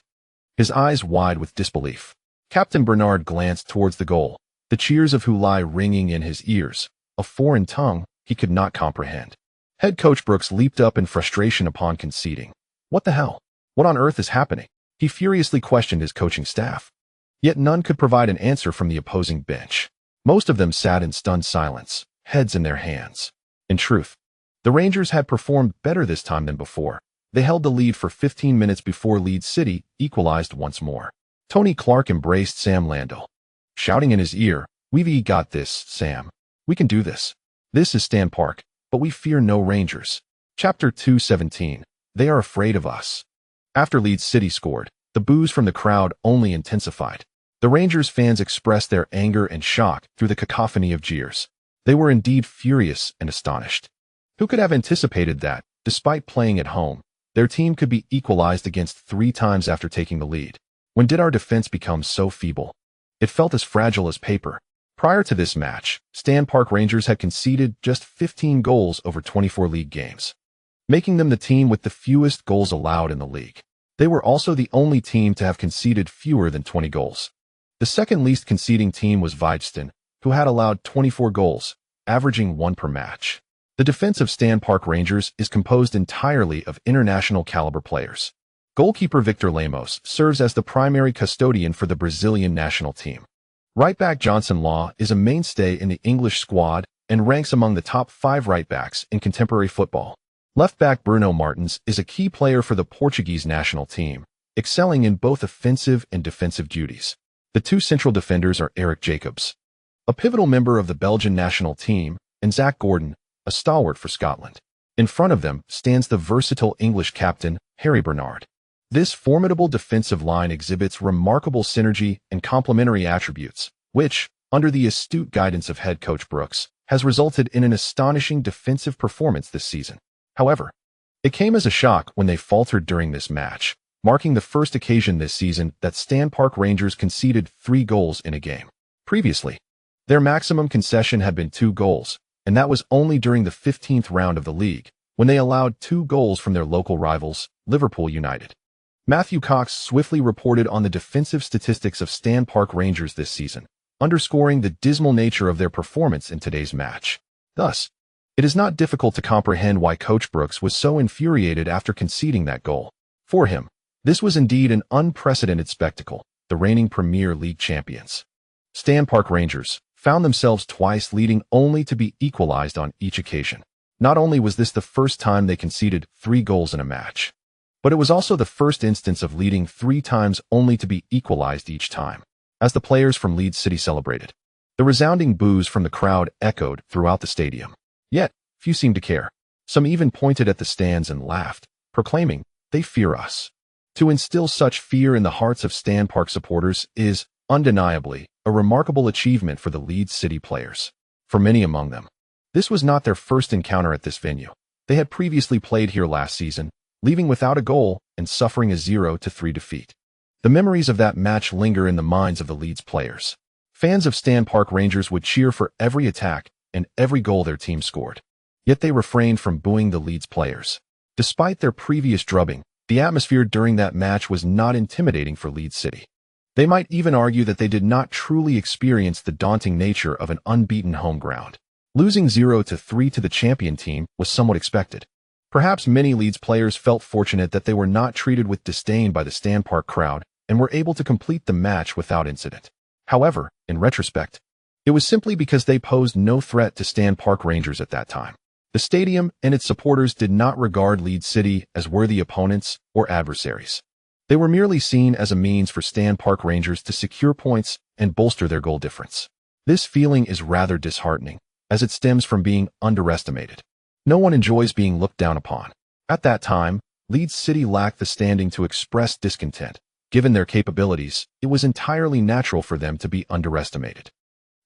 his eyes wide with disbelief. Captain Bernard glanced towards the goal, the cheers of Hulai ringing in his ears, a foreign tongue he could not comprehend. Head coach Brooks leaped up in frustration upon conceding. What the hell? What on earth is happening? He furiously questioned his coaching staff. Yet none could provide an answer from the opposing bench. Most of them sat in stunned silence, heads in their hands. In truth, the Rangers had performed better this time than before. They held the lead for 15 minutes before Leeds City equalized once more. Tony Clark embraced Sam Landell, shouting in his ear, "We've got this, Sam. We can do this. This is Stan Park, but we fear no Rangers." Chapter 2:17. They are afraid of us. After Leeds City scored, the boos from the crowd only intensified. The Rangers fans expressed their anger and shock through the cacophony of jeers. They were indeed furious and astonished. Who could have anticipated that, despite playing at home, their team could be equalized against 3 times after taking the lead? When did our defense become so feeble? It felt as fragile as paper. Prior to this match, Stan Park Rangers had conceded just 15 goals over 24 league games, making them the team with the fewest goals allowed in the league. They were also the only team to have conceded fewer than 20 goals. The second least conceding team was Videston, who had allowed 24 goals, averaging 1 per match. The defense of Stan Park Rangers is composed entirely of international caliber players. Goalkeeper Victor Lemos serves as the primary custodian for the Brazilian national team. Right-back Johnson Law is a mainstay in the English squad and ranks among the top 5 right-backs in contemporary football. Left-back Bruno Martins is a key player for the Portuguese national team, excelling in both offensive and defensive duties. The 2 central defenders are Eric Jacobs, a pivotal member of the Belgian national team, and Zach Gordon, a stalwart for Scotland. In front of them stands the versatile English captain, Harry Bernard. This formidable defensive line exhibits remarkable synergy and complementary attributes, which, under the astute guidance of head coach Brooks, has resulted in an astonishing defensive performance this season. However, it came as a shock when they faltered during this match, marking the first occasion this season that Stan Park Rangers conceded 3 goals in a game. Previously, their maximum concession had been 2 goals, and that was only during the 15th round of the league, when they allowed 2 goals from their local rivals, Liverpool United. Matthew Cox swiftly reported on the defensive statistics of Stan Park Rangers this season, underscoring the dismal nature of their performance in today's match. Thus, it is not difficult to comprehend why Coach Brooks was so infuriated after conceding that goal. For him, this was indeed an unprecedented spectacle, the reigning Premier League champions. Stan Park Rangers found themselves twice leading only to be equalized on each occasion. Not only was this the first time they conceded 3 goals in a match, But it was also the first instance of leading 3 times only to be equalized each time. As the players from Leeds City celebrated, the resounding boos from the crowd echoed throughout the stadium. Yet, few seemed to care. Some even pointed at the stands and laughed, proclaiming, "They fear us." To instill such fear in the hearts of Stand Park supporters is, undeniably, a remarkable achievement for the Leeds City players. For many among them, this was not their first encounter at this venue. They had previously played here last season, leaving without a goal and suffering a 0-3 defeat. The memories of that match linger in the minds of the Leeds players. Fans of Stand Park Rangers would cheer for every attack and every goal their team scored. Yet they refrained from booing the Leeds players. Despite their previous drubbing, the atmosphere during that match was not intimidating for Leeds City. They might even argue that they did not truly experience the daunting nature of an unbeaten home ground. Losing 0-3 to the champion team was somewhat expected. Perhaps many Leeds players felt fortunate that they were not treated with disdain by the Stand Park crowd and were able to complete the match without incident. However, in retrospect, it was simply because they posed no threat to Stand Park Rangers at that time. The stadium and its supporters did not regard Leeds City as worthy opponents or adversaries. They were merely seen as a means for Stand Park Rangers to secure points and bolster their goal difference. This feeling is rather disheartening, as it stems from being underestimated. No one enjoys being looked down upon. At that time, Leeds City lacked the standing to express discontent. Given their capabilities, it was entirely natural for them to be underestimated.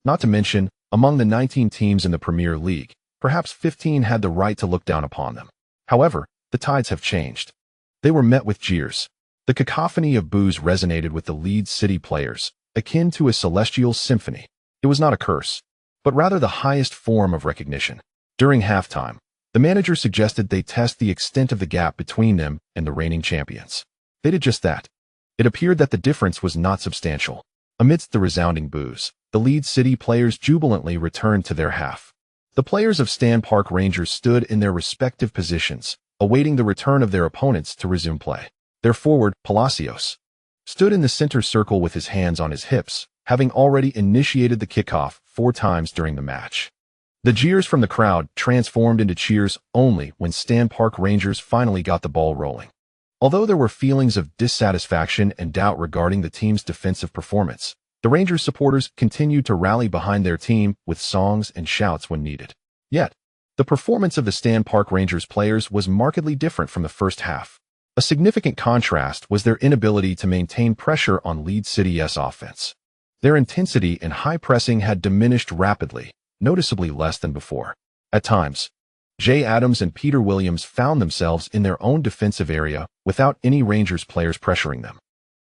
Not to mention, among the 19 teams in the Premier League, perhaps 15 had the right to look down upon them. However, the tides have changed. They were met with jeers. The cacophony of boos resonated with the Leeds City players, akin to a celestial symphony. It was not a curse, but rather the highest form of recognition. During halftime, the manager suggested they test the extent of the gap between them and the reigning champions. They did just that. It appeared that the difference was not substantial. Amidst the resounding boos, the Leeds City players jubilantly returned to their half. The players of Stand Park Rangers stood in their respective positions, awaiting the return of their opponents to resume play. Their forward, Palacios, stood in the center circle with his hands on his hips, having already initiated the kickoff 4 times during the match. The jeers from the crowd transformed into cheers only when Stand Park Rangers finally got the ball rolling. Although there were feelings of dissatisfaction and doubt regarding the team's defensive performance, the Rangers supporters continued to rally behind their team with songs and shouts when needed. Yet, the performance of the Stand Park Rangers players was markedly different from the first half. A significant contrast was their inability to maintain pressure on Leeds City's offense. Their intensity and high pressing had diminished rapidly, noticeably less than before. At times, Jay Adams and Peter Williams found themselves in their own defensive area without any Rangers players pressuring them,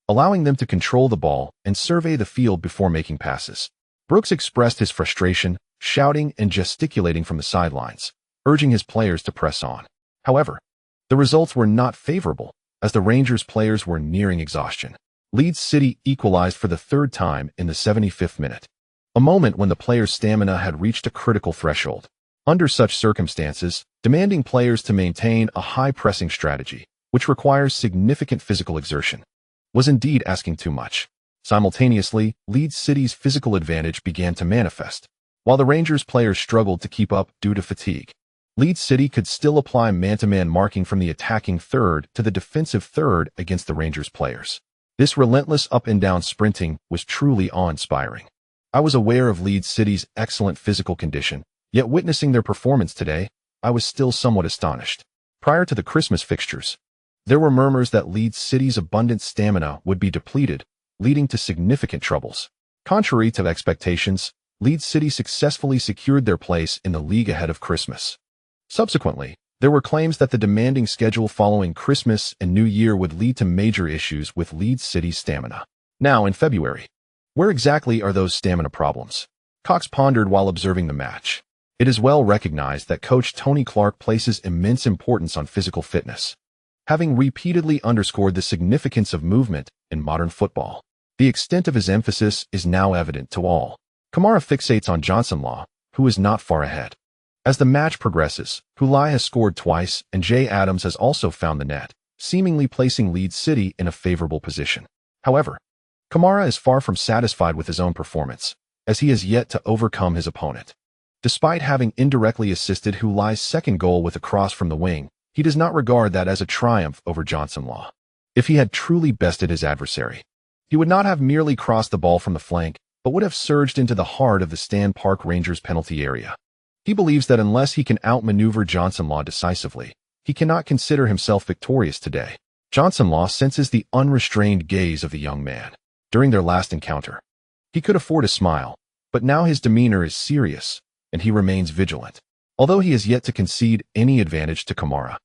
allowing them to control the ball and survey the field before making passes. Brooks expressed his frustration, shouting and gesticulating from the sidelines, urging his players to press on. However, the results were not favorable, as the Rangers players were nearing exhaustion. Leeds City equalized for the 3rd time in the 75th minute, a moment when the players' stamina had reached a critical threshold. Under such circumstances, demanding players to maintain a high-pressing strategy, which requires significant physical exertion, was indeed asking too much. Simultaneously, Leeds City's physical advantage began to manifest. While the Rangers players struggled to keep up due to fatigue, Leeds City could still apply man-to-man marking from the attacking third to the defensive third against the Rangers players. This relentless up-and-down sprinting was truly awe-inspiring. I was aware of Leeds City's excellent physical condition, yet witnessing their performance today, I was still somewhat astonished. Prior to the Christmas fixtures, there were murmurs that Leeds City's abundant stamina would be depleted, leading to significant troubles. Contrary to expectations, Leeds City successfully secured their place in the league ahead of Christmas. Subsequently, there were claims that the demanding schedule following Christmas and New Year would lead to major issues with Leeds City's stamina. Now, in February, where exactly are those stamina problems? Cox pondered while observing the match. It is well recognized that coach Tony Clark places immense importance on physical fitness, having repeatedly underscored the significance of movement in modern football. The extent of his emphasis is now evident to all. Kamara fixates on Johnson Law, who is not far ahead. As the match progresses, Hulai has scored twice and Jay Adams has also found the net, seemingly placing Leeds City in a favorable position. However, Kamara is far from satisfied with his own performance, as he has yet to overcome his opponent. Despite having indirectly assisted Hulai's second goal with a cross from the wing, he does not regard that as a triumph over Johnson Law. If he had truly bested his adversary, he would not have merely crossed the ball from the flank, but would have surged into the heart of the Stan Park Rangers penalty area. He believes that unless he can outmaneuver Johnson Law decisively, he cannot consider himself victorious today. Johnson Law senses the unrestrained gaze of the young man. During their last encounter, he could afford a smile, but now his demeanor is serious, and he remains vigilant, although he has yet to concede any advantage to Kamara.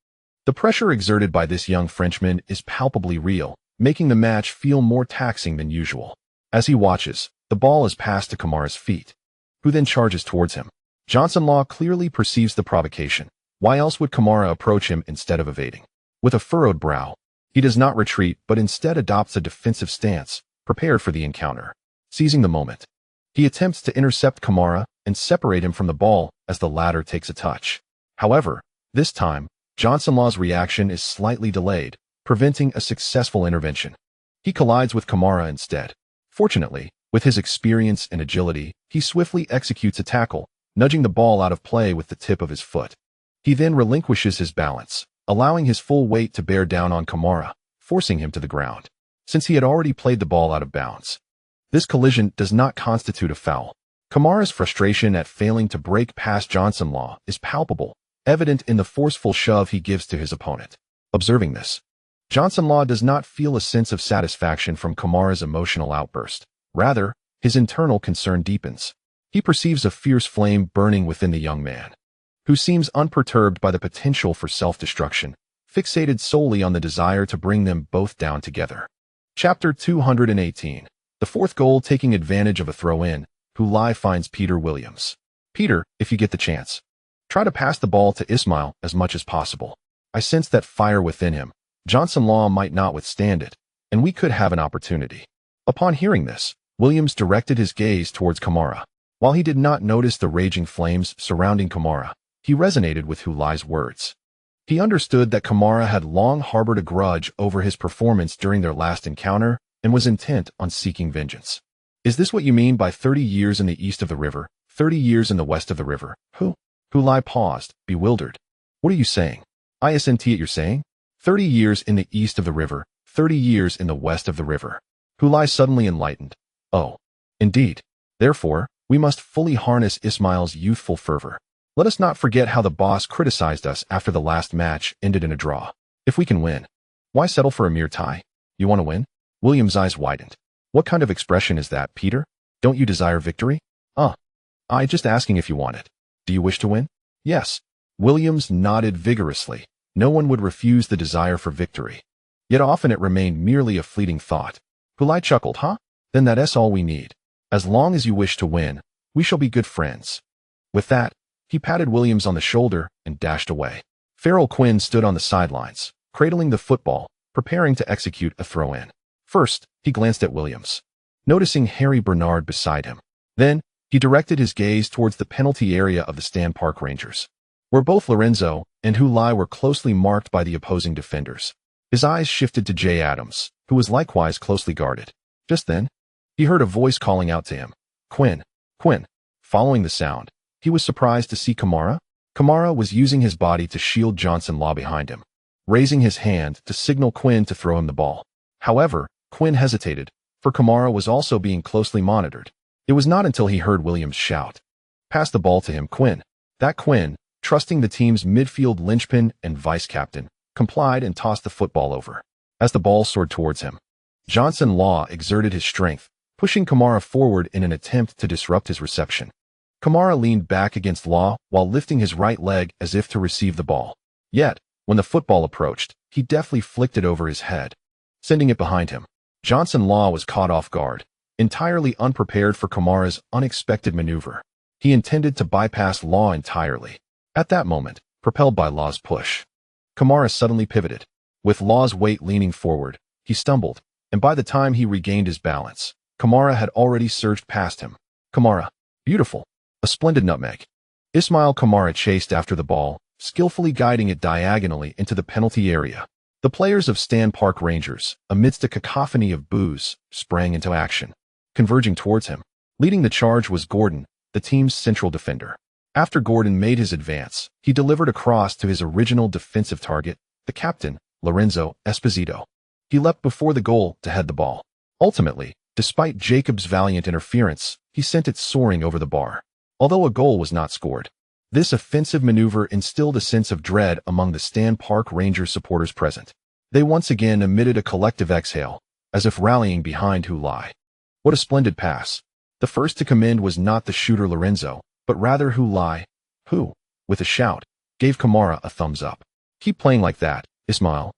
The pressure exerted by this young Frenchman is palpably real, making the match feel more taxing than usual. As he watches, the ball is passed to Kamara's feet, who then charges towards him. Johnson Law clearly perceives the provocation. Why else would Kamara approach him instead of evading? With a furrowed brow, he does not retreat but instead adopts a defensive stance, prepared for the encounter. Seizing the moment, he attempts to intercept Kamara and separate him from the ball as the latter takes a touch. However, this time, Johnson Law's reaction is slightly delayed, preventing a successful intervention. He collides with Kamara instead. Fortunately, with his experience and agility, he swiftly executes a tackle, nudging the ball out of play with the tip of his foot. He then relinquishes his balance, allowing his full weight to bear down on Kamara, forcing him to the ground, since he had already played the ball out of bounds. This collision does not constitute a foul. Kamara's frustration at failing to break past Johnson Law is palpable, evident in the forceful shove he gives to his opponent. Observing this, Johnson Law does not feel a sense of satisfaction from Kamara's emotional outburst. Rather, his internal concern deepens. He perceives a fierce flame burning within the young man, who seems unperturbed by the potential for self-destruction, fixated solely on the desire to bring them both down together. Chapter 218. The fourth goal taking advantage of a throw-in, Hulai finds Peter Williams. Peter, if you get the chance, try to pass the ball to Ismail as much as possible. I sense that fire within him. Johnson Law might not withstand it, and we could have an opportunity. Upon hearing this, Williams directed his gaze towards Kamara. While he did not notice the raging flames surrounding Kamara, he resonated with Hulai's words. He understood that Kamara had long harbored a grudge over his performance during their last encounter and was intent on seeking vengeance. Is this what you mean by 30 years in the east of the river, 30 years in the west of the river? Hulai paused, bewildered. What are you saying? Isn't it you're saying? 30 years in the east of the river, 30 years in the west of the river. Hulai suddenly enlightened. Oh, indeed. Therefore, we must fully harness Ismail's youthful fervor. Let us not forget how the boss criticized us after the last match ended in a draw. If we can win, why settle for a mere tie? You want to win? William's eyes widened. What kind of expression is that, Peter? Don't you desire victory? I just asking if you want it. Do you wish to win? Yes. Williams nodded vigorously. No one would refuse the desire for victory. Yet often it remained merely a fleeting thought. Hulai chuckled, Then that's all we need. As long as you wish to win, we shall be good friends. With that, he patted Williams on the shoulder and dashed away. Farrell Quinn stood on the sidelines, cradling the football, preparing to execute a throw-in. First, he glanced at Williams, noticing Harry Bernard beside him. Then, he directed his gaze towards the penalty area of the Stan Park Rangers, where both Lorenzo and Hulai were closely marked by the opposing defenders. His eyes shifted to Jay Adams, who was likewise closely guarded. Just then, he heard a voice calling out to him, Quinn, Quinn. Following the sound, he was surprised to see Kamara. Kamara was using his body to shield Johnson Law behind him, raising his hand to signal Quinn to throw him the ball. However, Quinn hesitated, for Kamara was also being closely monitored. It was not until he heard Williams shout, Pass the ball to him, Quinn. That Quinn, trusting the team's midfield linchpin and vice-captain, complied and tossed the football over. As the ball soared towards him, Johnson Law exerted his strength, pushing Kamara forward in an attempt to disrupt his reception. Kamara leaned back against Law while lifting his right leg as if to receive the ball. Yet, when the football approached, he deftly flicked it over his head, sending it behind him. Johnson Law was caught off guard, entirely unprepared for Kamara's unexpected maneuver. He intended to bypass Law entirely. At that moment, propelled by Law's push, Kamara suddenly pivoted. With Law's weight leaning forward, he stumbled, and by the time he regained his balance, Kamara had already surged past him. Kamara, beautiful, a splendid nutmeg. Ismail Kamara chased after the ball, skillfully guiding it diagonally into the penalty area. The players of Stan Park Rangers, amidst a cacophony of boos, sprang into action, converging towards him. Leading the charge was Gordon, the team's central defender. After Gordon made his advance, he delivered a cross to his original defensive target, the captain, Lorenzo Esposito. He leapt before the goal to head the ball. Ultimately, despite Jacob's valiant interference, he sent it soaring over the bar. Although a goal was not scored, this offensive maneuver instilled a sense of dread among the Stan Park Rangers supporters present. They once again emitted a collective exhale, as if rallying behind Hulai. What a splendid pass. The first to commend was not the shooter Lorenzo, but rather Hulai, who, with a shout, gave Kamara a thumbs up. Keep playing like that, Ismail.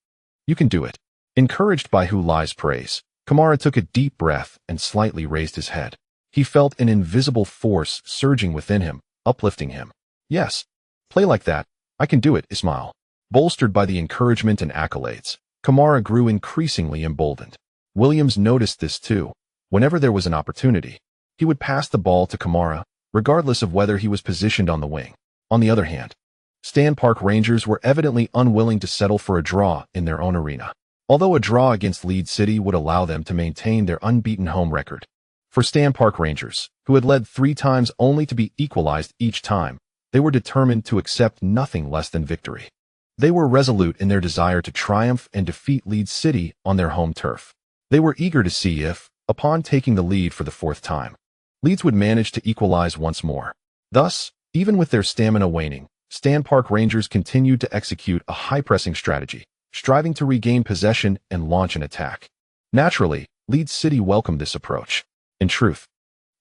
You can do it. Encouraged by Hulai's praise, Kamara took a deep breath and slightly raised his head. He felt an invisible force surging within him, uplifting him. Yes. Play like that. I can do it, Ismail. Bolstered by the encouragement and accolades, Kamara grew increasingly emboldened. Williams noticed this too. Whenever there was an opportunity, he would pass the ball to Kamara, regardless of whether he was positioned on the wing. On the other hand, Stan Park Rangers were evidently unwilling to settle for a draw in their own arena. Although a draw against Leeds City would allow them to maintain their unbeaten home record. For Stan Park Rangers, who had led 3 times only to be equalized each time, they were determined to accept nothing less than victory. They were resolute in their desire to triumph and defeat Leeds City on their home turf. They were eager to see if, upon taking the lead for the 4th time, Leeds would manage to equalize once more. Thus, even with their stamina waning, Stan Park Rangers continued to execute a high-pressing strategy, striving to regain possession and launch an attack. Naturally, Leeds City welcomed this approach. In truth,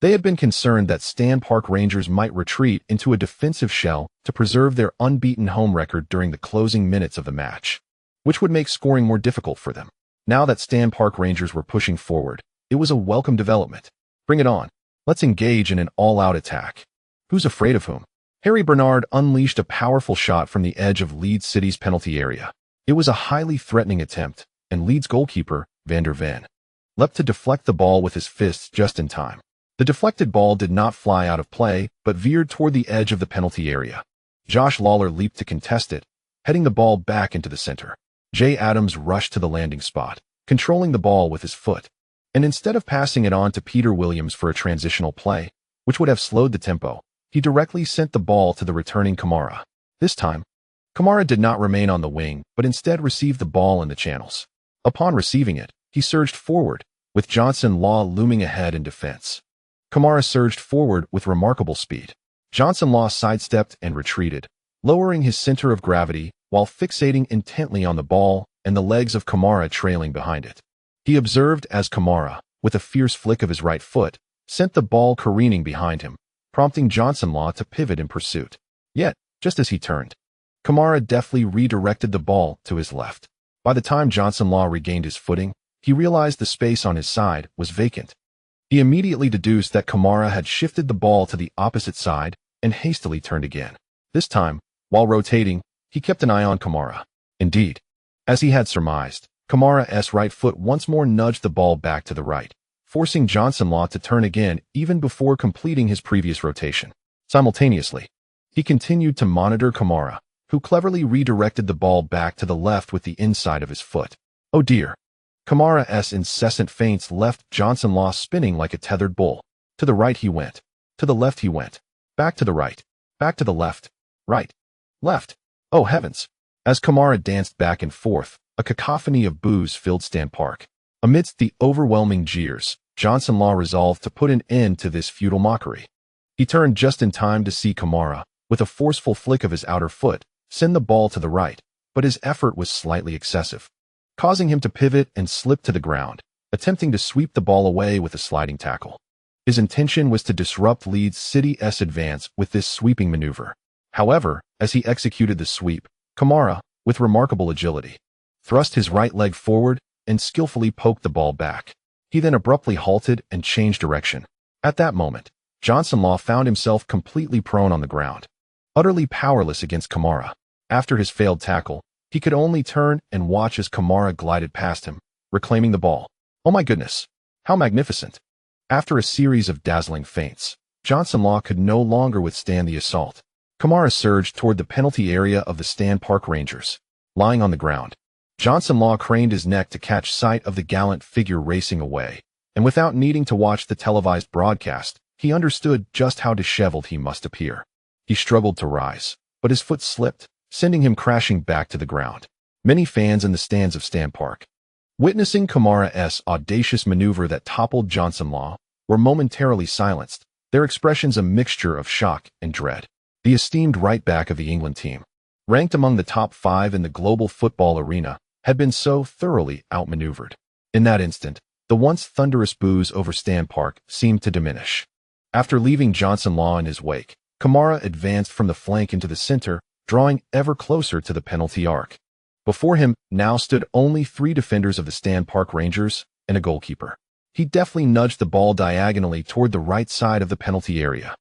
they had been concerned that Stan Park Rangers might retreat into a defensive shell to preserve their unbeaten home record during the closing minutes of the match, which would make scoring more difficult for them. Now that Stan Park Rangers were pushing forward, it was a welcome development. Bring it on. Let's engage in an all-out attack. Who's afraid of whom? Harry Bernard unleashed a powerful shot from the edge of Leeds City's penalty area. It was a highly threatening attempt, and Leeds goalkeeper, Van der Ven, leapt to deflect the ball with his fists just in time. The deflected ball did not fly out of play, but veered toward the edge of the penalty area. Josh Lawler leaped to contest it, heading the ball back into the center. Jay Adams rushed to the landing spot, controlling the ball with his foot, and instead of passing it on to Peter Williams for a transitional play, which would have slowed the tempo, he directly sent the ball to the returning Kamara. This time, Kamara did not remain on the wing, but instead received the ball in the channels. Upon receiving it, he surged forward, with Johnson Law looming ahead in defense. Kamara surged forward with remarkable speed. Johnson Law sidestepped and retreated, lowering his center of gravity while fixating intently on the ball and the legs of Kamara trailing behind it. He observed as Kamara, with a fierce flick of his right foot, sent the ball careening behind him, prompting Johnson Law to pivot in pursuit. Yet, just as he turned, Kamara deftly redirected the ball to his left. By the time Johnson Law regained his footing, he realized the space on his side was vacant. He immediately deduced that Kamara had shifted the ball to the opposite side and hastily turned again. This time, while rotating, he kept an eye on Kamara. Indeed, as he had surmised, Kamara's right foot once more nudged the ball back to the right, forcing Johnson Law to turn again even before completing his previous rotation. Simultaneously, he continued to monitor Kamara, who cleverly redirected the ball back to the left with the inside of his foot. Oh dear. Kamara's incessant feints left Johnson Law spinning like a tethered bull. To the right he went. To the left he went. Back to the right. Back to the left. Right. Left. Oh heavens. As Kamara danced back and forth, a cacophony of boos filled Stan Park. Amidst the overwhelming jeers, Johnson Law resolved to put an end to this futile mockery. He turned just in time to see Kamara, with a forceful flick of his outer foot, send the ball to the right, but his effort was slightly excessive, causing him to pivot and slip to the ground, attempting to sweep the ball away with a sliding tackle. His intention was to disrupt Leeds City's advance with this sweeping maneuver. However, as he executed the sweep, Kamara, with remarkable agility, thrust his right leg forward and skillfully poked the ball back. He then abruptly halted and changed direction. At that moment, Johnson Law found himself completely prone on the ground, utterly powerless against Kamara. After his failed tackle, he could only turn and watch as Kamara glided past him, reclaiming the ball. Oh my goodness! How magnificent! After a series of dazzling feints, Johnson Law could no longer withstand the assault. Kamara surged toward the penalty area of the Stan Park Rangers. Lying on the ground, Johnson Law craned his neck to catch sight of the gallant figure racing away, and without needing to watch the televised broadcast, he understood just how disheveled he must appear. He struggled to rise, but his foot slipped, sending him crashing back to the ground. Many fans in the stands of Stan Park, witnessing Kamara's audacious maneuver that toppled Johnson Law, were momentarily silenced, their expressions a mixture of shock and dread. The esteemed right back of the England team, ranked among the top 5 in the global football arena, had been so thoroughly outmaneuvered. In that instant, the once thunderous boos over Stan Park seemed to diminish. After leaving Johnson Law in his wake, Kamara advanced from the flank into the center, drawing ever closer to the penalty arc. Before him now stood only 3 defenders of the Stan Park Rangers and a goalkeeper. He deftly nudged the ball diagonally toward the right side of the penalty area.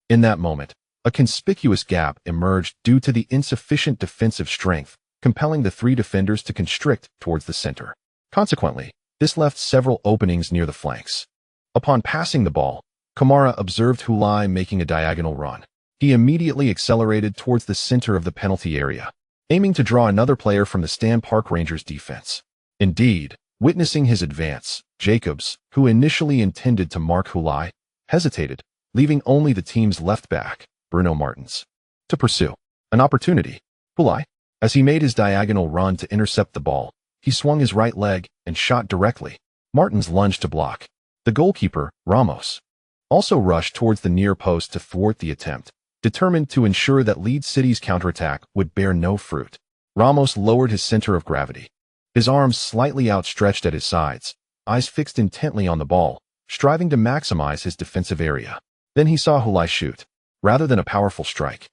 In that moment, a conspicuous gap emerged due to the insufficient defensive strength, compelling the 3 defenders to constrict towards the center. Consequently, this left several openings near the flanks. Upon passing the ball, Kamara observed Hulai making a diagonal run. He immediately accelerated towards the center of the penalty area, aiming to draw another player from the Stan Park Rangers defense. Indeed, witnessing his advance, Jacobs, who initially intended to mark Hulai, hesitated, leaving only the team's left back, Bruno Martins, to pursue an opportunity. Hulai, as he made his diagonal run to intercept the ball, he swung his right leg and shot directly. Martins lunged to block. The goalkeeper, Ramos, also rushed towards the near post to thwart the attempt, determined to ensure that Leeds City's counterattack would bear no fruit. Ramos lowered his center of gravity, his arms slightly outstretched at his sides, eyes fixed intently on the ball, striving to maximize his defensive area. Then he saw Hulai shoot, rather than a powerful strike.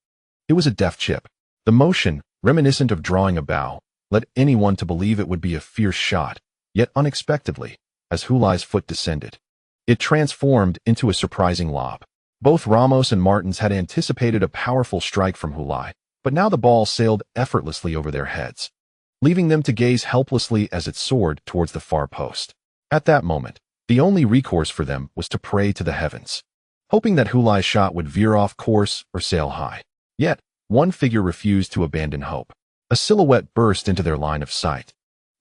It was a deft chip. The motion, reminiscent of drawing a bow, led anyone to believe it would be a fierce shot, yet unexpectedly, as Hulai's foot descended, it transformed into a surprising lob. Both Ramos and Martins had anticipated a powerful strike from Hulai, but now the ball sailed effortlessly over their heads, leaving them to gaze helplessly as it soared towards the far post. At that moment, the only recourse for them was to pray to the heavens, hoping that Hulai's shot would veer off course or sail high. Yet, one figure refused to abandon hope. A silhouette burst into their line of sight.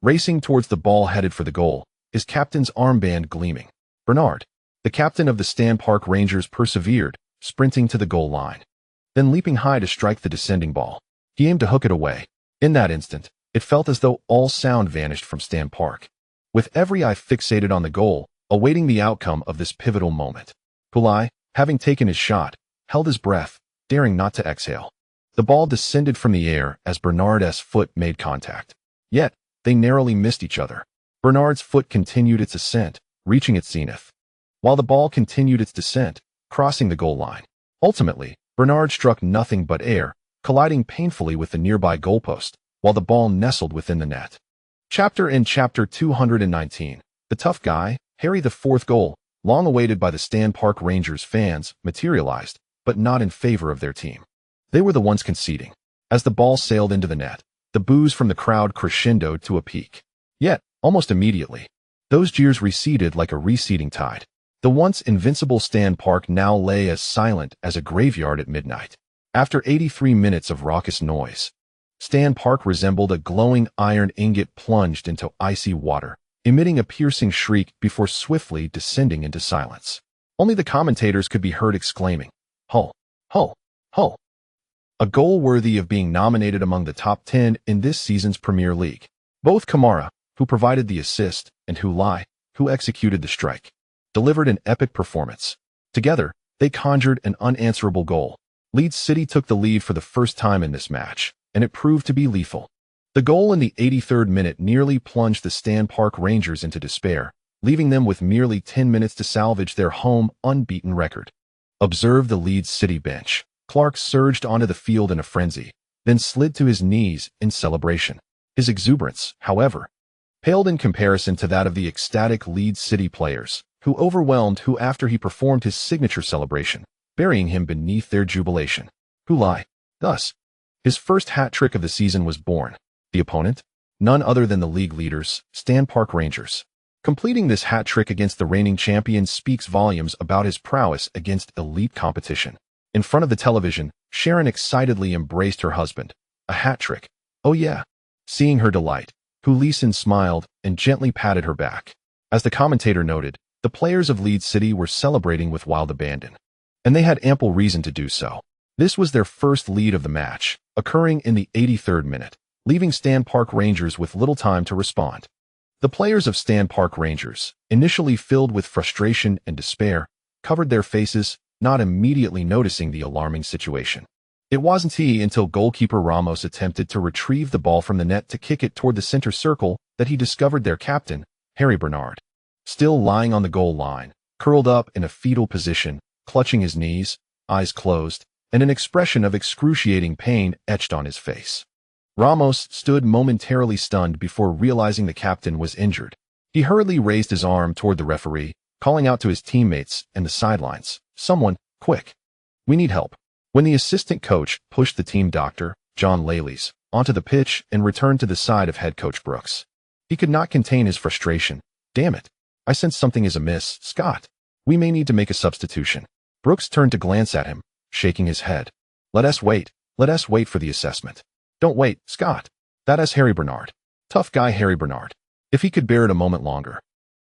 Racing towards the ball headed for the goal, his captain's armband gleaming. Bernard, the captain of the Stan Park Rangers, persevered, sprinting to the goal line. Then leaping high to strike the descending ball, he aimed to hook it away. In that instant, it felt as though all sound vanished from Stan Park. With every eye fixated on the goal, awaiting the outcome of this pivotal moment, Hulai, having taken his shot, held his breath, daring not to exhale. The ball descended from the air as Bernard's foot made contact. Yet, they narrowly missed each other. Bernard's foot continued its ascent, reaching its zenith, while the ball continued its descent, crossing the goal line. Ultimately, Bernard struck nothing but air, colliding painfully with the nearby goalpost, while the ball nestled within the net. Chapter 219. The tough guy, Harry. The fourth goal, long awaited by the Stan Park Rangers fans, materialized, but not in favor of their team. They were the ones conceding. As the ball sailed into the net, the boos from the crowd crescendoed to a peak. Yet, almost immediately, those jeers receded like a receding tide. The once invincible Stan Park now lay as silent as a graveyard at midnight. After 83 minutes of raucous noise, Stan Park resembled a glowing iron ingot plunged into icy water, emitting a piercing shriek before swiftly descending into silence. Only the commentators could be heard exclaiming, "Hull! Hull! Hull!" A goal worthy of being nominated among the top 10 in this season's Premier League. Both Kamara, who provided the assist, and Hulai, who executed the strike, delivered an epic performance. Together, they conjured an unanswerable goal. Leeds City took the lead for the first time in this match, and it proved to be lethal. The goal in the 83rd minute nearly plunged the Stan Park Rangers into despair, leaving them with merely 10 minutes to salvage their home unbeaten record. Observe the Leeds City bench. Clark surged onto the field in a frenzy, then slid to his knees in celebration. His exuberance, however, paled in comparison to that of the ecstatic Leeds City players, who overwhelmed him after he performed his signature celebration, burying him beneath their jubilation. Hulai. Thus, his first hat-trick of the season was born. The opponent? None other than the league leaders, Stan Park Rangers. Completing this hat-trick against the reigning champions speaks volumes about his prowess against elite competition. In front of the television, Sharon excitedly embraced her husband. A hat-trick. Oh yeah. Seeing her delight, Hulissen smiled and gently patted her back. As the commentator noted, the players of Leeds City were celebrating with wild abandon. And they had ample reason to do so. This was their first lead of the match, occurring in the 83rd minute, leaving Stan Park Rangers with little time to respond. The players of Stan Park Rangers, initially filled with frustration and despair, covered their faces, not immediately noticing the alarming situation. It wasn't until goalkeeper Ramos attempted to retrieve the ball from the net to kick it toward the center circle that he discovered their captain, Harry Bernard, still lying on the goal line, curled up in a fetal position, clutching his knees, eyes closed, and an expression of excruciating pain etched on his face. Ramos stood momentarily stunned before realizing the captain was injured. He hurriedly raised his arm toward the referee, calling out to his teammates and the sidelines, "Someone, quick! We need help." When the assistant coach pushed the team doctor, John Lalies, onto the pitch and returned to the side of head coach Brooks, he could not contain his frustration. "Damn it! I sense something is amiss, Scott. We may need to make a substitution." Brooks turned to glance at him, shaking his head. Let us wait for the assessment." "Don't wait, Scott. That is Harry Bernard. Tough guy Harry Bernard. If he could bear it a moment longer,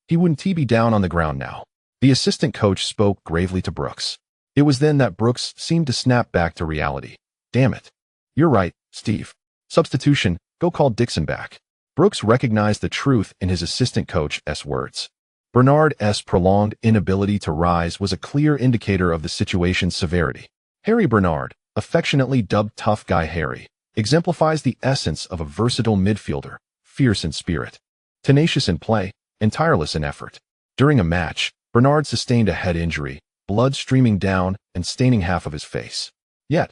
he wouldn't be down on the ground now." The assistant coach spoke gravely to Brooks. It was then that Brooks seemed to snap back to reality. "Damn it. You're right, Steve. Substitution, go call Dixon back." Brooks recognized the truth in his assistant coach's words. Bernard's prolonged inability to rise was a clear indicator of the situation's severity. Harry Bernard, affectionately dubbed Tough Guy Harry, exemplifies the essence of a versatile midfielder, fierce in spirit, tenacious in play, and tireless in effort. During a match, Bernard sustained a head injury, blood streaming down and staining half of his face. Yet,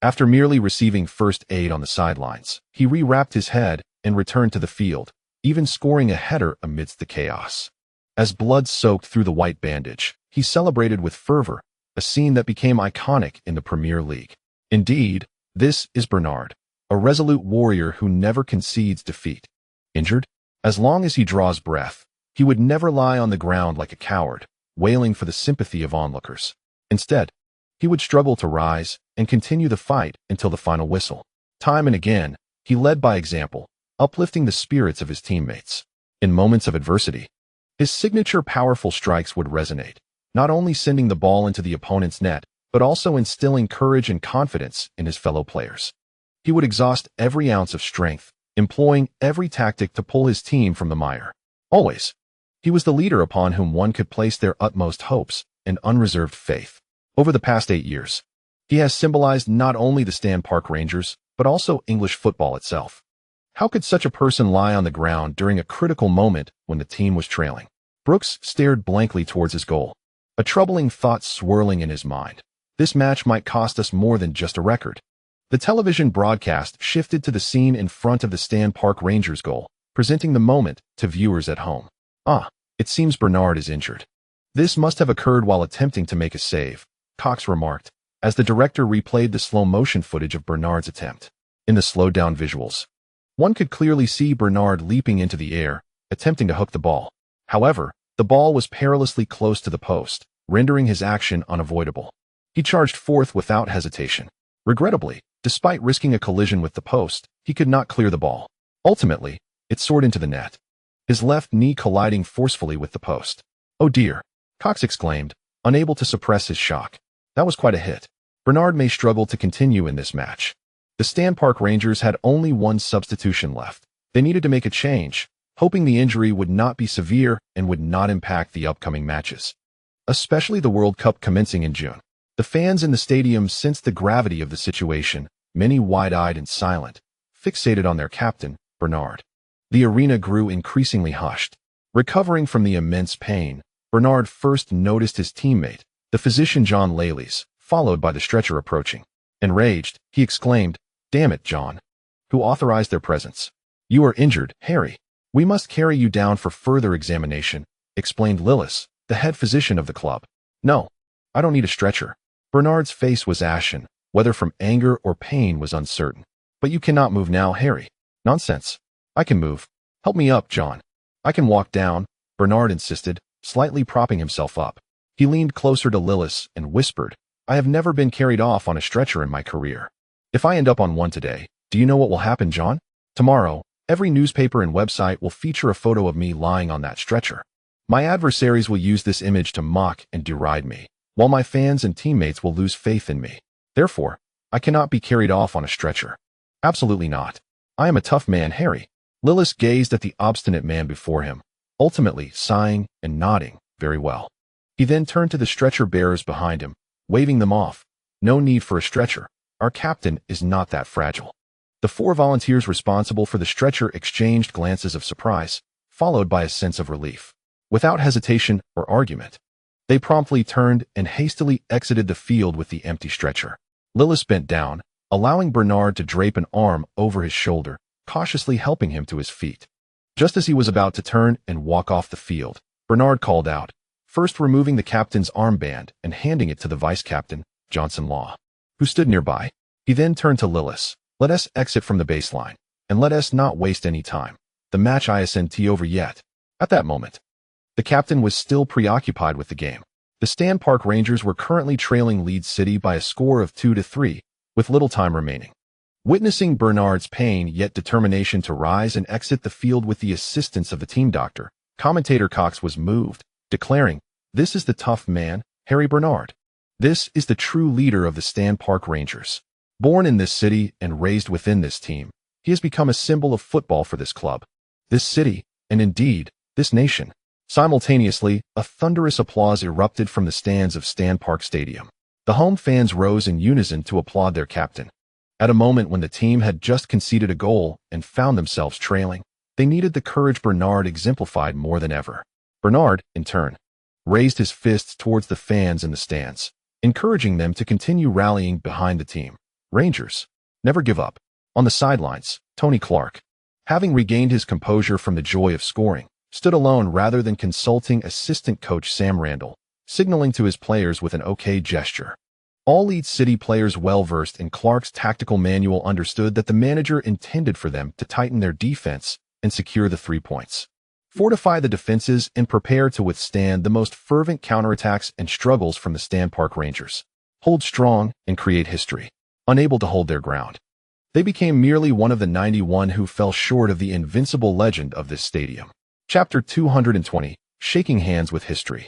after merely receiving first aid on the sidelines, he re-wrapped his head and returned to the field, even scoring a header amidst the chaos. As blood soaked through the white bandage, he celebrated with fervor, a scene that became iconic in the Premier League. Indeed, this is Bernard, a resolute warrior who never concedes defeat. Injured? As long as he draws breath, he would never lie on the ground like a coward, wailing for the sympathy of onlookers. Instead, he would struggle to rise and continue the fight until the final whistle. Time and again, he led by example, uplifting the spirits of his teammates. In moments of adversity, his signature powerful strikes would resonate, not only sending the ball into the opponent's net, but also instilling courage and confidence in his fellow players. He would exhaust every ounce of strength, employing every tactic to pull his team from the mire. Always, he was the leader upon whom one could place their utmost hopes and unreserved faith. Over the past 8 years, he has symbolized not only the Stan Park Rangers, but also English football itself. How could such a person lie on the ground during a critical moment when the team was trailing? Brooks stared blankly towards his goal, a troubling thought swirling in his mind. This match might cost us more than just a record. The television broadcast shifted to the scene in front of the Stan Park Rangers goal, presenting the moment to viewers at home. It seems Bernard is injured. This must have occurred while attempting to make a save, Cox remarked, as the director replayed the slow-motion footage of Bernard's attempt. In the slowed-down visuals, one could clearly see Bernard leaping into the air, attempting to hook the ball. However, the ball was perilously close to the post, rendering his action unavoidable. He charged forth without hesitation. Regrettably, despite risking a collision with the post, he could not clear the ball. Ultimately, it soared into the net, his left knee colliding forcefully with the post. "Oh dear," Cox exclaimed, unable to suppress his shock. That was quite a hit. Bernard may struggle to continue in this match. The Stan Park Rangers had only one substitution left. They needed to make a change, hoping the injury would not be severe and would not impact the upcoming matches, especially the World Cup commencing in June. The fans in the stadium sensed the gravity of the situation, many wide-eyed and silent, fixated on their captain, Bernard. The arena grew increasingly hushed. Recovering from the immense pain, Bernard first noticed his teammate, the physician John Lalies, followed by the stretcher approaching. Enraged, he exclaimed, "Damn it, John!" Who authorized their presence? "You are injured, Harry. We must carry you down for further examination," explained Lillis, the head physician of the club. "No, I don't need a stretcher." Bernard's face was ashen, whether from anger or pain was uncertain. "But you cannot move now, Harry." "Nonsense. I can move. Help me up, John." "I can walk down," Bernard insisted, slightly propping himself up. He leaned closer to Lillis and whispered, "I have never been carried off on a stretcher in my career. If I end up on one today, do you know what will happen, John? Tomorrow, every newspaper and website will feature a photo of me lying on that stretcher. My adversaries will use this image to mock and deride me, while my fans and teammates will lose faith in me. Therefore, I cannot be carried off on a stretcher. Absolutely not. I am a tough man, Harry. Lillis gazed at the obstinate man before him, ultimately sighing and nodding very well. He then turned to the stretcher bearers behind him, waving them off. No need for a stretcher. Our captain is not that fragile. The 4 volunteers responsible for the stretcher exchanged glances of surprise, followed by a sense of relief. Without hesitation or argument, they promptly turned and hastily exited the field with the empty stretcher. Lillis bent down, allowing Bernard to drape an arm over his shoulder, cautiously helping him to his feet. Just as he was about to turn and walk off the field, Bernard called out, first removing the captain's armband and handing it to the vice-captain, Johnson Law, who stood nearby. He then turned to Lillis. Let us exit from the baseline, and let us not waste any time. The match isn't over yet. At that moment, the captain was still preoccupied with the game. The Stan Park Rangers were currently trailing Leeds City by a score of 2-3, with little time remaining. Witnessing Bernard's pain yet determination to rise and exit the field with the assistance of the team doctor, commentator Cox was moved, declaring, "This is the tough man, Harry Bernard. This is the true leader of the Stan Park Rangers. Born in this city and raised within this team, he has become a symbol of football for this club, this city, and indeed, this nation." Simultaneously, a thunderous applause erupted from the stands of Stan Park Stadium. The home fans rose in unison to applaud their captain. At a moment when the team had just conceded a goal and found themselves trailing, they needed the courage Bernard exemplified more than ever. Bernard, in turn, raised his fists towards the fans in the stands, encouraging them to continue rallying behind the team. Rangers, never give up. On the sidelines, Tony Clark, having regained his composure from the joy of scoring, stood alone rather than consulting assistant coach Sam Randall, signaling to his players with an okay gesture. All Leeds City players well-versed in Clark's tactical manual understood that the manager intended for them to tighten their defense and secure the 3 points, fortify the defenses, and prepare to withstand the most fervent counterattacks and struggles from the Stan Park Rangers. Hold strong and create history. Unable to hold their ground, they became merely one of the 91 who fell short of the invincible legend of this stadium. Chapter 220, Shaking Hands with History.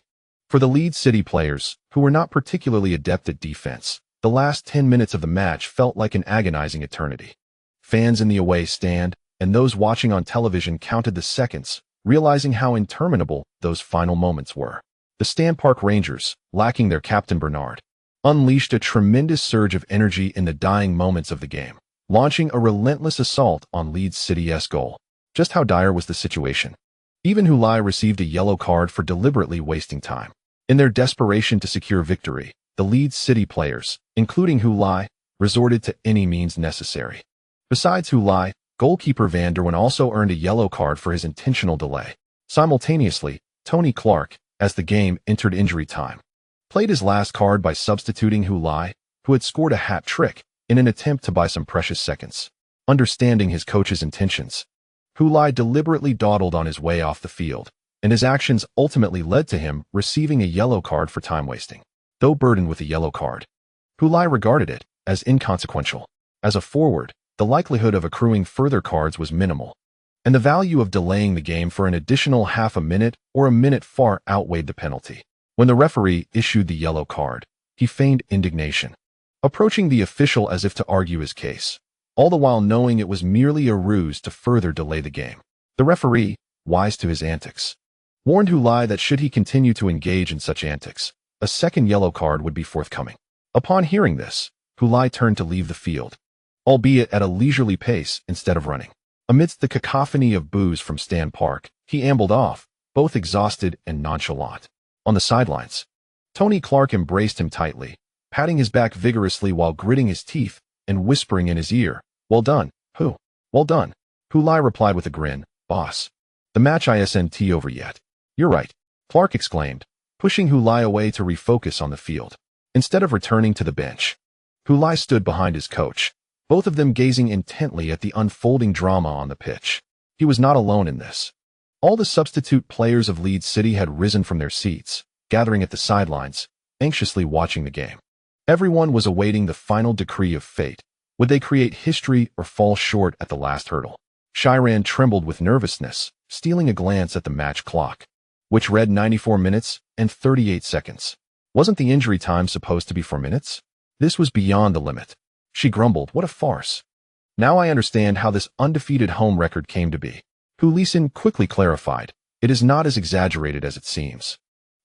For the Leeds City players, who were not particularly adept at defense, the last 10 minutes of the match felt like an agonizing eternity. Fans in the away stand and those watching on television counted the seconds, realizing how interminable those final moments were. The Stan Park Rangers, lacking their captain Bernard, unleashed a tremendous surge of energy in the dying moments of the game, launching a relentless assault on Leeds City's goal. Just how dire was the situation? Even Hulai received a yellow card for deliberately wasting time. In their desperation to secure victory, the Leeds City players, including Hulai, resorted to any means necessary. Besides Hulai, goalkeeper Van der Wen also earned a yellow card for his intentional delay. Simultaneously, Tony Clark, as the game entered injury time, played his last card by substituting Hulai, who had scored a hat trick, in an attempt to buy some precious seconds. Understanding his coach's intentions, Hulai deliberately dawdled on his way off the field, and his actions ultimately led to him receiving a yellow card for time wasting. Though burdened with a yellow card, Hulai regarded it as inconsequential. As a forward, the likelihood of accruing further cards was minimal, and the value of delaying the game for an additional half a minute or a minute far outweighed the penalty. When the referee issued the yellow card, he feigned indignation, approaching the official as if to argue his case, all the while knowing it was merely a ruse to further delay the game. The referee, wise to his antics, warned Hulai that should he continue to engage in such antics, a second yellow card would be forthcoming. Upon hearing this, Hulai turned to leave the field, albeit at a leisurely pace instead of running. Amidst the cacophony of boos from Stan Park, he ambled off, both exhausted and nonchalant. On the sidelines, Tony Clark embraced him tightly, patting his back vigorously while gritting his teeth and whispering in his ear, "Well done, Hu. Well done." Hulai replied with a grin, "Boss, the match isn't over yet." "You're right," Clark exclaimed, pushing Hulai away to refocus on the field. Instead of returning to the bench, Hulai stood behind his coach, both of them gazing intently at the unfolding drama on the pitch. He was not alone in this. All the substitute players of Leeds City had risen from their seats, gathering at the sidelines, anxiously watching the game. Everyone was awaiting the final decree of fate. Would they create history or fall short at the last hurdle? Shiran trembled with nervousness, stealing a glance at the match clock, which read 94 minutes and 38 seconds. Wasn't the injury time supposed to be 4 minutes? This was beyond the limit. She grumbled, "What a farce." "Now I understand how this undefeated home record came to be." Hulisin quickly clarified, "It is not as exaggerated as it seems."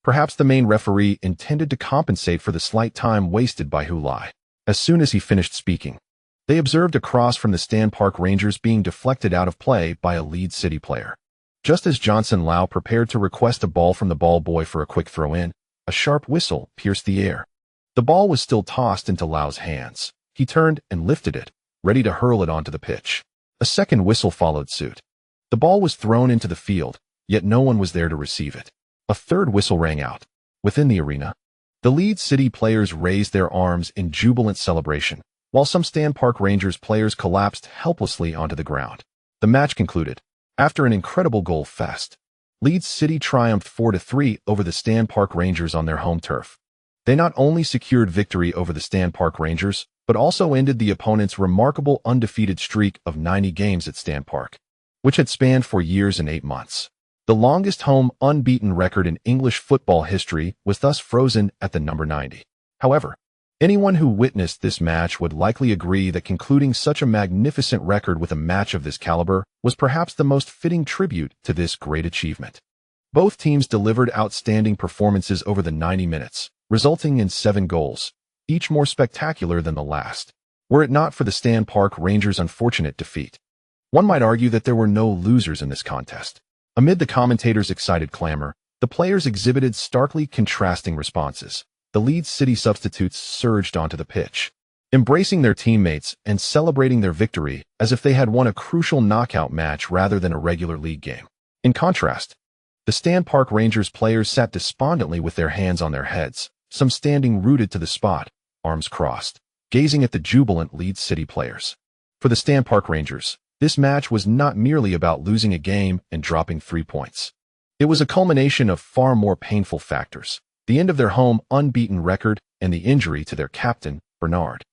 Perhaps the main referee intended to compensate for the slight time wasted by Hulai. As soon as he finished speaking, they observed a cross from the Stan Park Rangers being deflected out of play by a Leeds City player. Just as Johnson Lau prepared to request a ball from the ball boy for a quick throw-in, a sharp whistle pierced the air. The ball was still tossed into Lau's hands. He turned and lifted it, ready to hurl it onto the pitch. A second whistle followed suit. The ball was thrown into the field, yet no one was there to receive it. A third whistle rang out. Within the arena, the Leeds City players raised their arms in jubilant celebration, while some Stan Park Rangers players collapsed helplessly onto the ground. The match concluded. After an incredible goal fest, Leeds City triumphed 4-3 over the Stan Park Rangers on their home turf. They not only secured victory over the Stan Park Rangers, but also ended the opponent's remarkable undefeated streak of 90 games at Stan Park, which had spanned for years and 8 months. The longest home unbeaten record in English football history was thus frozen at the number 90. However, anyone who witnessed this match would likely agree that concluding such a magnificent record with a match of this caliber was perhaps the most fitting tribute to this great achievement. Both teams delivered outstanding performances over the 90 minutes, resulting in 7 goals, each more spectacular than the last. Were it not for the Stan Park Rangers' unfortunate defeat, one might argue that there were no losers in this contest. Amid the commentators' excited clamor, the players exhibited starkly contrasting responses. The Leeds City substitutes surged onto the pitch, embracing their teammates and celebrating their victory as if they had won a crucial knockout match rather than a regular league game. In contrast, the Stan Park Rangers players sat despondently with their hands on their heads, some standing rooted to the spot, arms crossed, gazing at the jubilant Leeds City players. For the Stan Park Rangers, this match was not merely about losing a game and dropping 3 points. It was a culmination of far more painful factors: the end of their home unbeaten record and the injury to their captain, Bernard.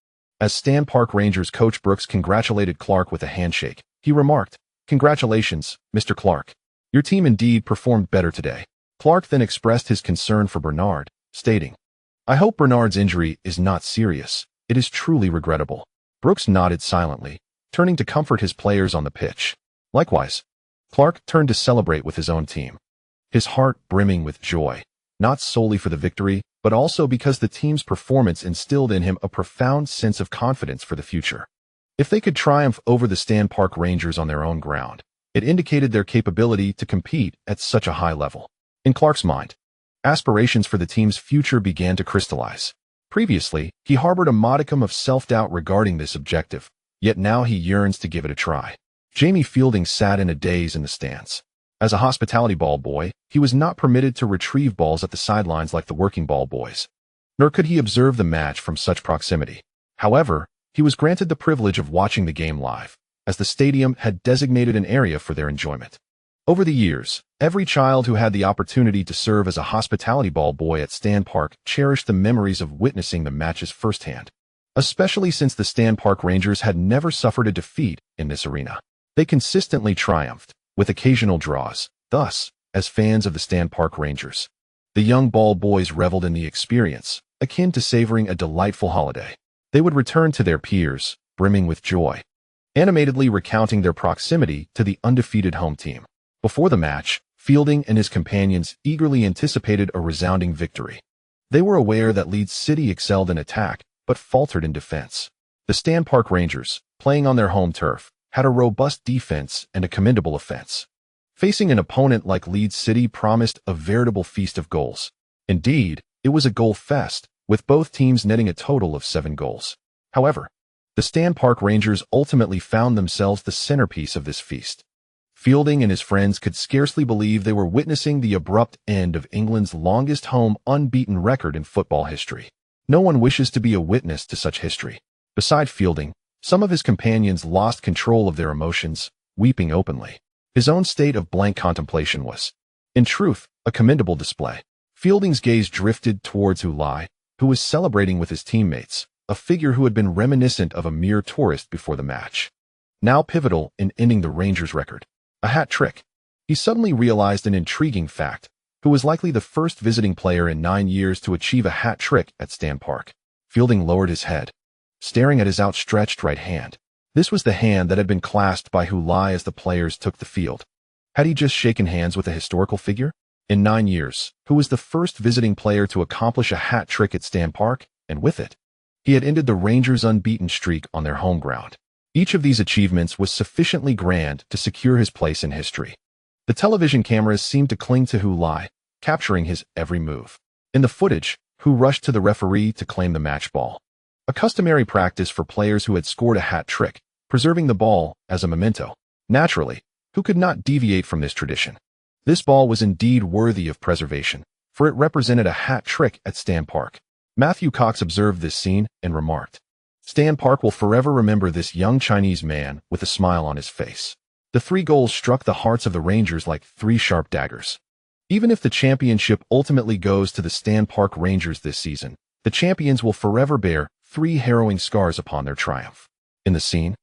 As Stan Park Rangers coach Brooks congratulated Clark with a handshake, he remarked, "Congratulations, Mr. Clark. Your team indeed performed better today." Clark then expressed his concern for Bernard, stating, "I hope Bernard's injury is not serious. It is truly regrettable." Brooks nodded silently, turning to comfort his players on the pitch. Likewise, Clark turned to celebrate with his own team, his heart brimming with joy, not solely for the victory, but also because the team's performance instilled in him a profound sense of confidence for the future. If they could triumph over the Stan Park Rangers on their own ground, it indicated their capability to compete at such a high level. In Clark's mind, aspirations for the team's future began to crystallize. Previously, he harbored a modicum of self-doubt regarding this objective, yet now he yearns to give it a try. Jamie Fielding sat in a daze in the stands. As a hospitality ball boy, he was not permitted to retrieve balls at the sidelines like the working ball boys, nor could he observe the match from such proximity. However, he was granted the privilege of watching the game live, as the stadium had designated an area for their enjoyment. Over the years, every child who had the opportunity to serve as a hospitality ball boy at Stan Park cherished the memories of witnessing the matches firsthand, especially since the Stan Park Rangers had never suffered a defeat in this arena. They consistently triumphed, with occasional draws. Thus, as fans of the Stan Park Rangers, the young ball boys reveled in the experience, akin to savoring a delightful holiday. They would return to their peers, brimming with joy, animatedly recounting their proximity to the undefeated home team. Before the match, Fielding and his companions eagerly anticipated a resounding victory. They were aware that Leeds City excelled in attack, but faltered in defense. The Stan Park Rangers, playing on their home turf, had a robust defense and a commendable offense. Facing an opponent like Leeds City promised a veritable feast of goals. Indeed, it was a goal fest, with both teams netting a total of 7 goals. However, the Stan Park Rangers ultimately found themselves the centerpiece of this feast. Fielding and his friends could scarcely believe they were witnessing the abrupt end of England's longest home unbeaten record in football history. No one wishes to be a witness to such history. Beside Fielding, some of his companions lost control of their emotions, weeping openly. His own state of blank contemplation was, in truth, a commendable display. Fielding's gaze drifted towards Ulai, who was celebrating with his teammates, a figure who had been reminiscent of a mere tourist before the match. Now pivotal in ending the Rangers' record. A hat trick. He suddenly realized an intriguing fact: who was likely the first visiting player in 9 years to achieve a hat trick at Stan Park. Fielding lowered his head, staring at his outstretched right hand. This was the hand that had been clasped by Hulai as the players took the field. Had he just shaken hands with a historical figure? In 9 years, who was the first visiting player to accomplish a hat trick at Stan Park, and with it, he had ended the Rangers' unbeaten streak on their home ground. Each of these achievements was sufficiently grand to secure his place in history. The television cameras seemed to cling to Hulai, capturing his every move. In the footage, Hu rushed to the referee to claim the match ball. A customary practice for players who had scored a hat trick, preserving the ball as a memento. Naturally, Hu could not deviate from this tradition. This ball was indeed worthy of preservation, for it represented a hat trick at Stan Park. Matthew Cox observed this scene and remarked, "Stan Park will forever remember this young Chinese man with a smile on his face." The 3 goals struck the hearts of the Rangers like 3 sharp daggers. Even if the championship ultimately goes to the Stan Park Rangers this season, the champions will forever bear 3 harrowing scars upon their triumph. In the scene,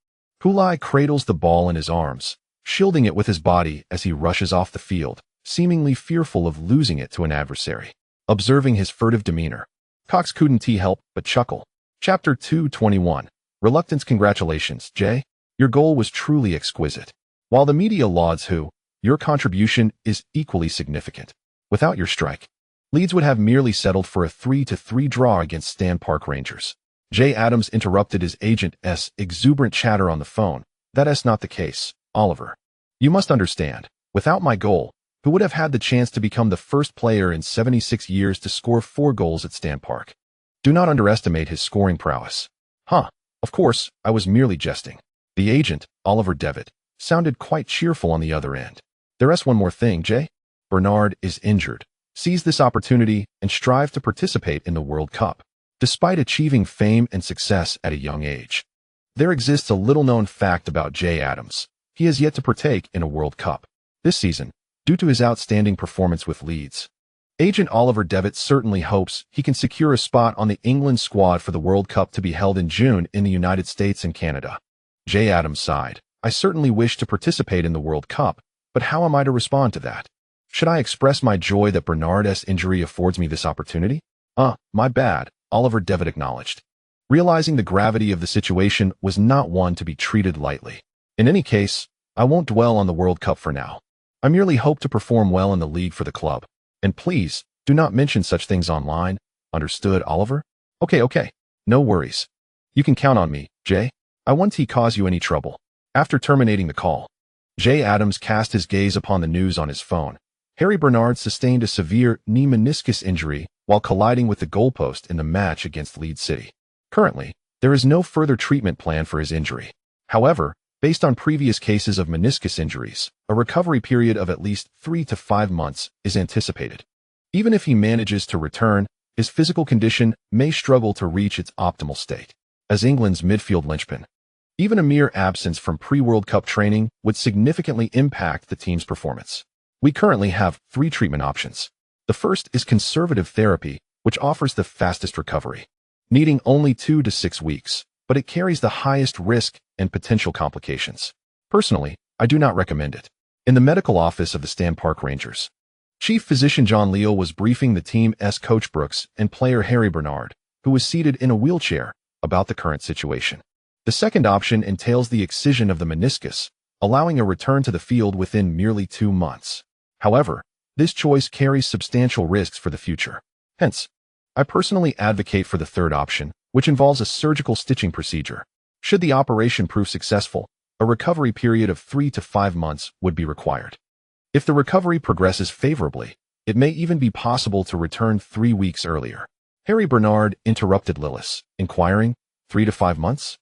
Hulai cradles the ball in his arms, shielding it with his body as he rushes off the field, seemingly fearful of losing it to an adversary. Observing his furtive demeanor, Cox couldn't help but chuckle. Chapter 221. Reluctance. Congratulations, Jay. Your goal was truly exquisite. While the media lauds Hu, your contribution is equally significant. Without your strike, Leeds would have merely settled for a 3-3 draw against Stan Park Rangers. Jay Adams interrupted his agent's exuberant chatter on the phone. That's not the case, Oliver. You must understand, without my goal, Hu would have had the chance to become the first player in 76 years to score 4 goals at Stan Park. Do not underestimate his scoring prowess. Of course, I was merely jesting. The agent, Oliver Devitt, sounded quite cheerful on the other end. There's one more thing, Jay. Bernard is injured. Seize this opportunity and strive to participate in the World Cup. Despite achieving fame and success at a young age, there exists a little-known fact about Jay Adams. He has yet to partake in a World Cup this season, due to his outstanding performance with Leeds. Agent Oliver Devitt certainly hopes he can secure a spot on the England squad for the World Cup to be held in June in the United States and Canada. Jay Adams sighed. I certainly wish to participate in the World Cup, but how am I to respond to that? Should I express my joy that Bernard's injury affords me this opportunity? My bad, Oliver Devitt acknowledged. Realizing the gravity of the situation was not one to be treated lightly. In any case, I won't dwell on the World Cup for now. I merely hope to perform well in the league for the club. And please, do not mention such things online. Understood, Oliver? Okay. No worries. You can count on me, Jay. I won't cause you any trouble. After terminating the call, Jay Adams cast his gaze upon the news on his phone. Harry Bernard sustained a severe knee meniscus injury while colliding with the goalpost in the match against Leeds City. Currently, there is no further treatment plan for his injury. However, based on previous cases of meniscus injuries, a recovery period of at least 3 to 5 months is anticipated. Even if he manages to return, his physical condition may struggle to reach its optimal state. As England's midfield linchpin, even a mere absence from pre-World Cup training would significantly impact the team's performance. We currently have 3 treatment options. The first is conservative therapy, which offers the fastest recovery, needing only 2 to 6 weeks, but it carries the highest risk and potential complications. Personally, I do not recommend it. In the medical office of the Stan Park Rangers, Chief Physician John Leal was briefing the team's coach Brooks and player Harry Bernard, who was seated in a wheelchair, about the current situation. The second option entails the excision of the meniscus, allowing a return to the field within merely 2 months. However, this choice carries substantial risks for the future. Hence, I personally advocate for the third option, which involves a surgical stitching procedure. Should the operation prove successful, a recovery period of 3 to 5 months would be required. If the recovery progresses favorably, it may even be possible to return 3 weeks earlier. Harry Bernard interrupted Lillis, inquiring, 3 to 5 months?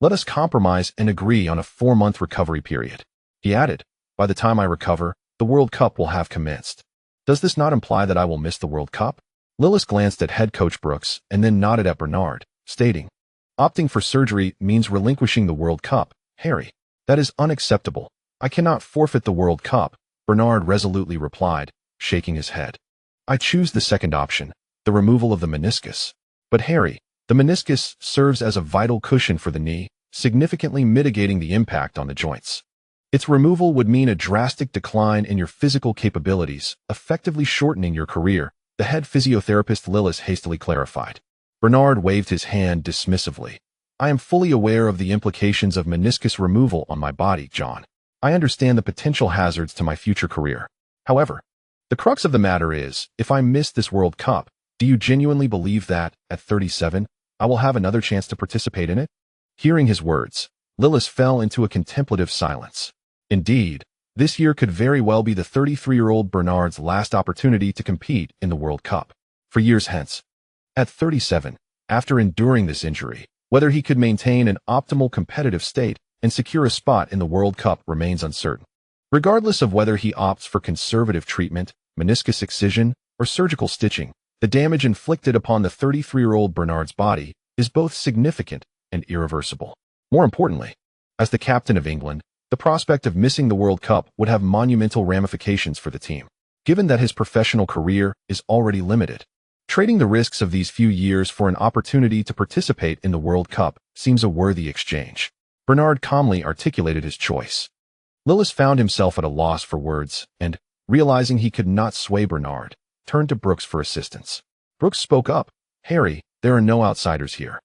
Let us compromise and agree on a 4-month recovery period. He added, by the time I recover, the World Cup will have commenced. Does this not imply that I will miss the World Cup? Lillis glanced at head coach Brooks and then nodded at Bernard, stating, opting for surgery means relinquishing the World Cup, Harry. That is unacceptable. I cannot forfeit the World Cup, Bernard resolutely replied, shaking his head. I choose the second option, the removal of the meniscus. But Harry, the meniscus serves as a vital cushion for the knee, significantly mitigating the impact on the joints. Its removal would mean a drastic decline in your physical capabilities, effectively shortening your career, the head physiotherapist Lillis hastily clarified. Bernard waved his hand dismissively. I am fully aware of the implications of meniscus removal on my body, John. I understand the potential hazards to my future career. However, the crux of the matter is, if I miss this World Cup, do you genuinely believe that, at 37, I will have another chance to participate in it? Hearing his words, Lillis fell into a contemplative silence. Indeed, this year could very well be the 33-year-old Bernard's last opportunity to compete in the World Cup. For years hence. At 37, after enduring this injury, whether he could maintain an optimal competitive state and secure a spot in the World Cup remains uncertain. Regardless of whether he opts for conservative treatment, meniscus excision, or surgical stitching, the damage inflicted upon the 33-year-old Bernard's body is both significant and irreversible. More importantly, as the captain of England, the prospect of missing the World Cup would have monumental ramifications for the team, given that his professional career is already limited. Trading the risks of these few years for an opportunity to participate in the World Cup seems a worthy exchange. Bernard calmly articulated his choice. Lillis found himself at a loss for words and, realizing he could not sway Bernard, turned to Brooks for assistance. Brooks spoke up. Harry, there are no outsiders here.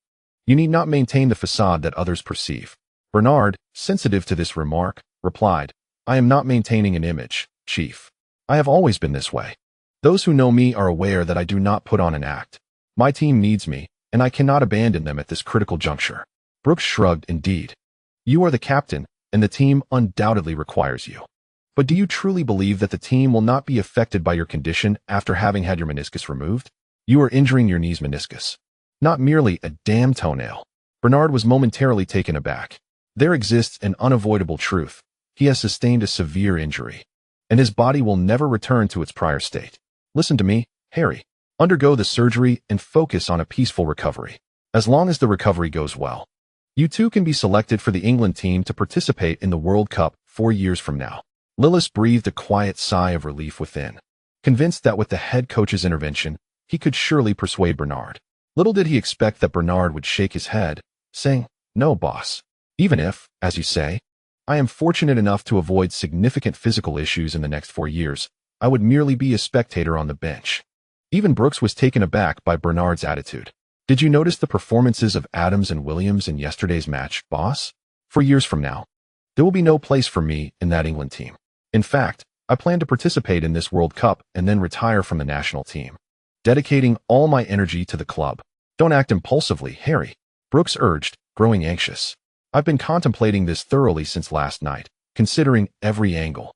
You need not maintain the facade that others perceive. Bernard, sensitive to this remark, replied, I am not maintaining an image, Chief. I have always been this way. Those who know me are aware that I do not put on an act. My team needs me, and I cannot abandon them at this critical juncture. Brooks shrugged. Indeed. You are the captain, and the team undoubtedly requires you. But do you truly believe that the team will not be affected by your condition after having had your meniscus removed? You are injuring your knee's meniscus. Not merely a damn toenail. Bernard was momentarily taken aback. There exists an unavoidable truth. He has sustained a severe injury, and his body will never return to its prior state. Listen to me, Harry. Undergo the surgery and focus on a peaceful recovery. As long as the recovery goes well, you too can be selected for the England team to participate in the World Cup 4 years from now. Lillis breathed a quiet sigh of relief within, convinced that with the head coach's intervention, he could surely persuade Bernard. Little did he expect that Bernard would shake his head, saying, No, boss. Even if, as you say, I am fortunate enough to avoid significant physical issues in the next 4 years, I would merely be a spectator on the bench. Even Brooks was taken aback by Bernard's attitude. Did you notice the performances of Adams and Williams in yesterday's match, boss? 4 years from now, there will be no place for me in that England team. In fact, I plan to participate in this World Cup and then retire from the national team, dedicating all my energy to the club. Don't act impulsively, Harry, Brooks urged, growing anxious. I've been contemplating this thoroughly since last night, considering every angle.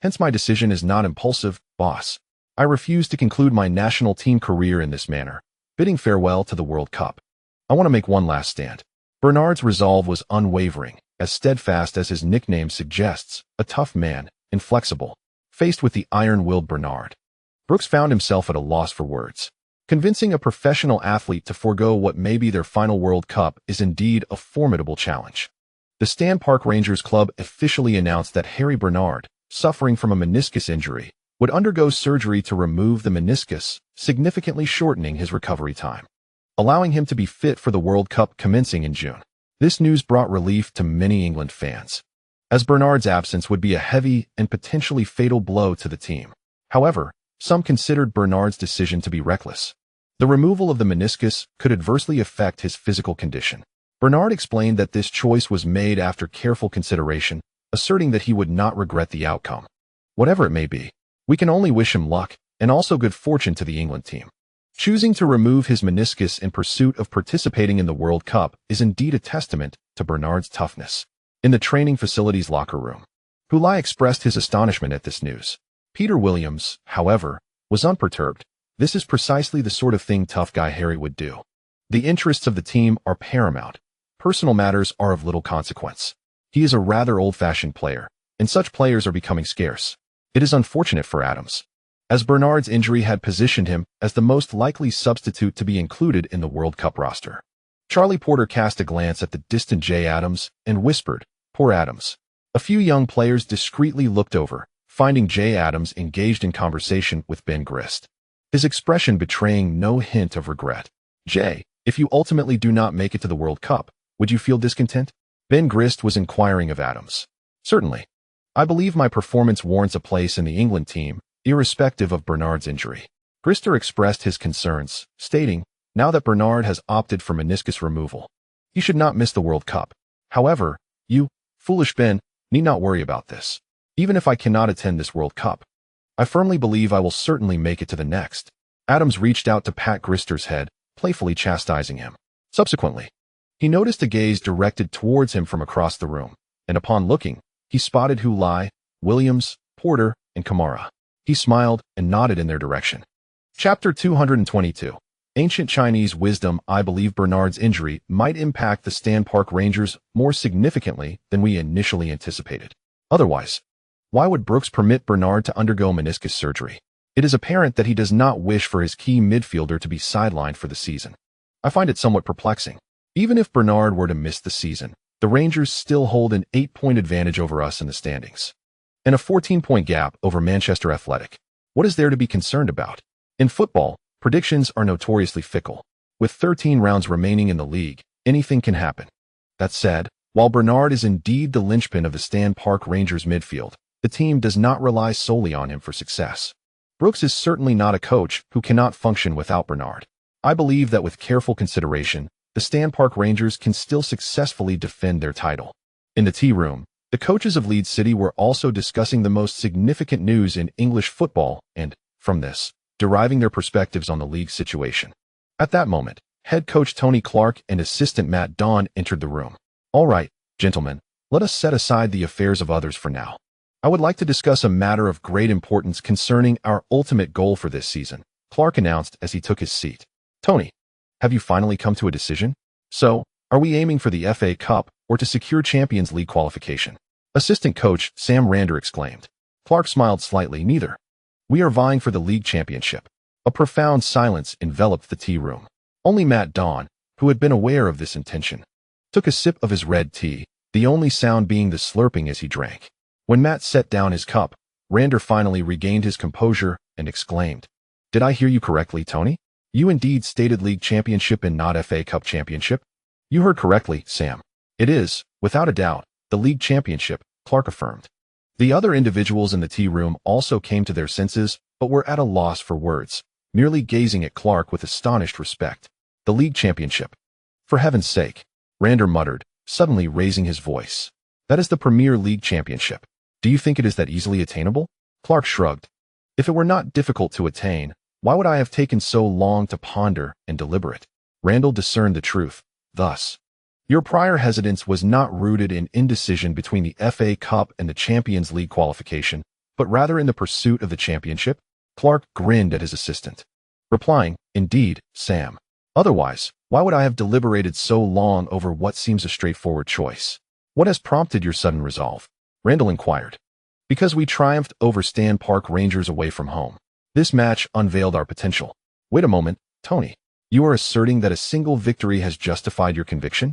Hence my decision is not impulsive, boss. I refuse to conclude my national team career in this manner, bidding farewell to the World Cup. I want to make one last stand. Bernard's resolve was unwavering, as steadfast as his nickname suggests, a tough man, inflexible. Faced with the iron-willed Bernard, Brooks found himself at a loss for words. Convincing a professional athlete to forego what may be their final World Cup is indeed a formidable challenge. The Stan Park Rangers club officially announced that Harry Bernard, suffering from a meniscus injury, would undergo surgery to remove the meniscus, significantly shortening his recovery time, allowing him to be fit for the World Cup commencing in June. This news brought relief to many England fans, as Bernard's absence would be a heavy and potentially fatal blow to the team. However, some considered Bernard's decision to be reckless. The removal of the meniscus could adversely affect his physical condition. Bernard explained that this choice was made after careful consideration, asserting that he would not regret the outcome. Whatever it may be, we can only wish him luck and also good fortune to the England team. Choosing to remove his meniscus in pursuit of participating in the World Cup is indeed a testament to Bernard's toughness. In the training facilities locker room, Hulai expressed his astonishment at this news. Peter Williams, however, was unperturbed. This is precisely the sort of thing tough guy Harry would do. The interests of the team are paramount. Personal matters are of little consequence. He is a rather old-fashioned player, and such players are becoming scarce. It is unfortunate for Adams, as Bernard's injury had positioned him as the most likely substitute to be included in the World Cup roster. Charlie Porter cast a glance at the distant Jay Adams and whispered, Poor Adams. A few young players discreetly looked over, finding Jay Adams engaged in conversation with Ben Grist, his expression betraying no hint of regret. Jay, if you ultimately do not make it to the World Cup, would you feel discontent? Ben Grist was inquiring of Adams. Certainly. I believe my performance warrants a place in the England team, irrespective of Bernard's injury. Grister expressed his concerns, stating, now that Bernard has opted for meniscus removal, He should not miss the World Cup. However, you, foolish Ben, need not worry about this. Even if I cannot attend this World Cup, I firmly believe I will certainly make it to the next. Adams reached out to pat Grister's head, playfully chastising him. Subsequently, he noticed a gaze directed towards him from across the room, and upon looking, he spotted Hulai, Williams, Porter, and Kamara. He smiled and nodded in their direction. Chapter 222. Ancient Chinese Wisdom. I believe Bernard's injury might impact the Stan Park Rangers more significantly than we initially anticipated. Otherwise, why would Brooks permit Bernard to undergo meniscus surgery? It is apparent that he does not wish for his key midfielder to be sidelined for the season. I find it somewhat perplexing. Even if Bernard were to miss the season, the Rangers still hold an 8-point advantage over us in the standings, and a 14-point gap over Manchester Athletic. What is there to be concerned about? In football, predictions are notoriously fickle. With 13 rounds remaining in the league, anything can happen. That said, while Bernard is indeed the linchpin of the Stan Park Rangers midfield, the team does not rely solely on him for success. Brooks is certainly not a coach who cannot function without Bernard. I believe that with careful consideration, the Stan Park Rangers can still successfully defend their title. In the tea room, the coaches of Leeds City were also discussing the most significant news in English football and, from this, deriving their perspectives on the league situation. At that moment, head coach Tony Clark and assistant Matt Dawn entered the room. All right, gentlemen, let us set aside the affairs of others for now. I would like to discuss a matter of great importance concerning our ultimate goal for this season, Clark announced as he took his seat. Tony, have you finally come to a decision? So, are we aiming for the FA Cup or to secure Champions League qualification? Assistant coach Sam Rander exclaimed. Clark smiled slightly. Neither. We are vying for the league championship. A profound silence enveloped the tea room. Only Matt Dawn, who had been aware of this intention, took a sip of his red tea, the only sound being the slurping as he drank. When Matt set down his cup, Rander finally regained his composure and exclaimed, "Did I hear you correctly, Tony? You indeed stated league championship and not FA Cup championship?" "You heard correctly, Sam. It is, without a doubt, the league championship," Clark affirmed. The other individuals in the tea room also came to their senses, but were at a loss for words, merely gazing at Clark with astonished respect. "The league championship. For heaven's sake," Rander muttered, suddenly raising his voice. "That is the Premier League championship. Do you think it is that easily attainable?" Clark shrugged. "If it were not difficult to attain, why would I have taken so long to ponder and deliberate?" Randall discerned the truth. Thus, your prior hesitance was not rooted in indecision between the FA Cup and the Champions League qualification, but rather in the pursuit of the championship? Clark grinned at his assistant, replying, "Indeed, Sam. Otherwise, why would I have deliberated so long over what seems a straightforward choice?" "What has prompted your sudden resolve?" Randall inquired. "Because we triumphed over Stan Park Rangers away from home. This match unveiled our potential." "Wait a moment, Tony. You are asserting that a single victory has justified your conviction?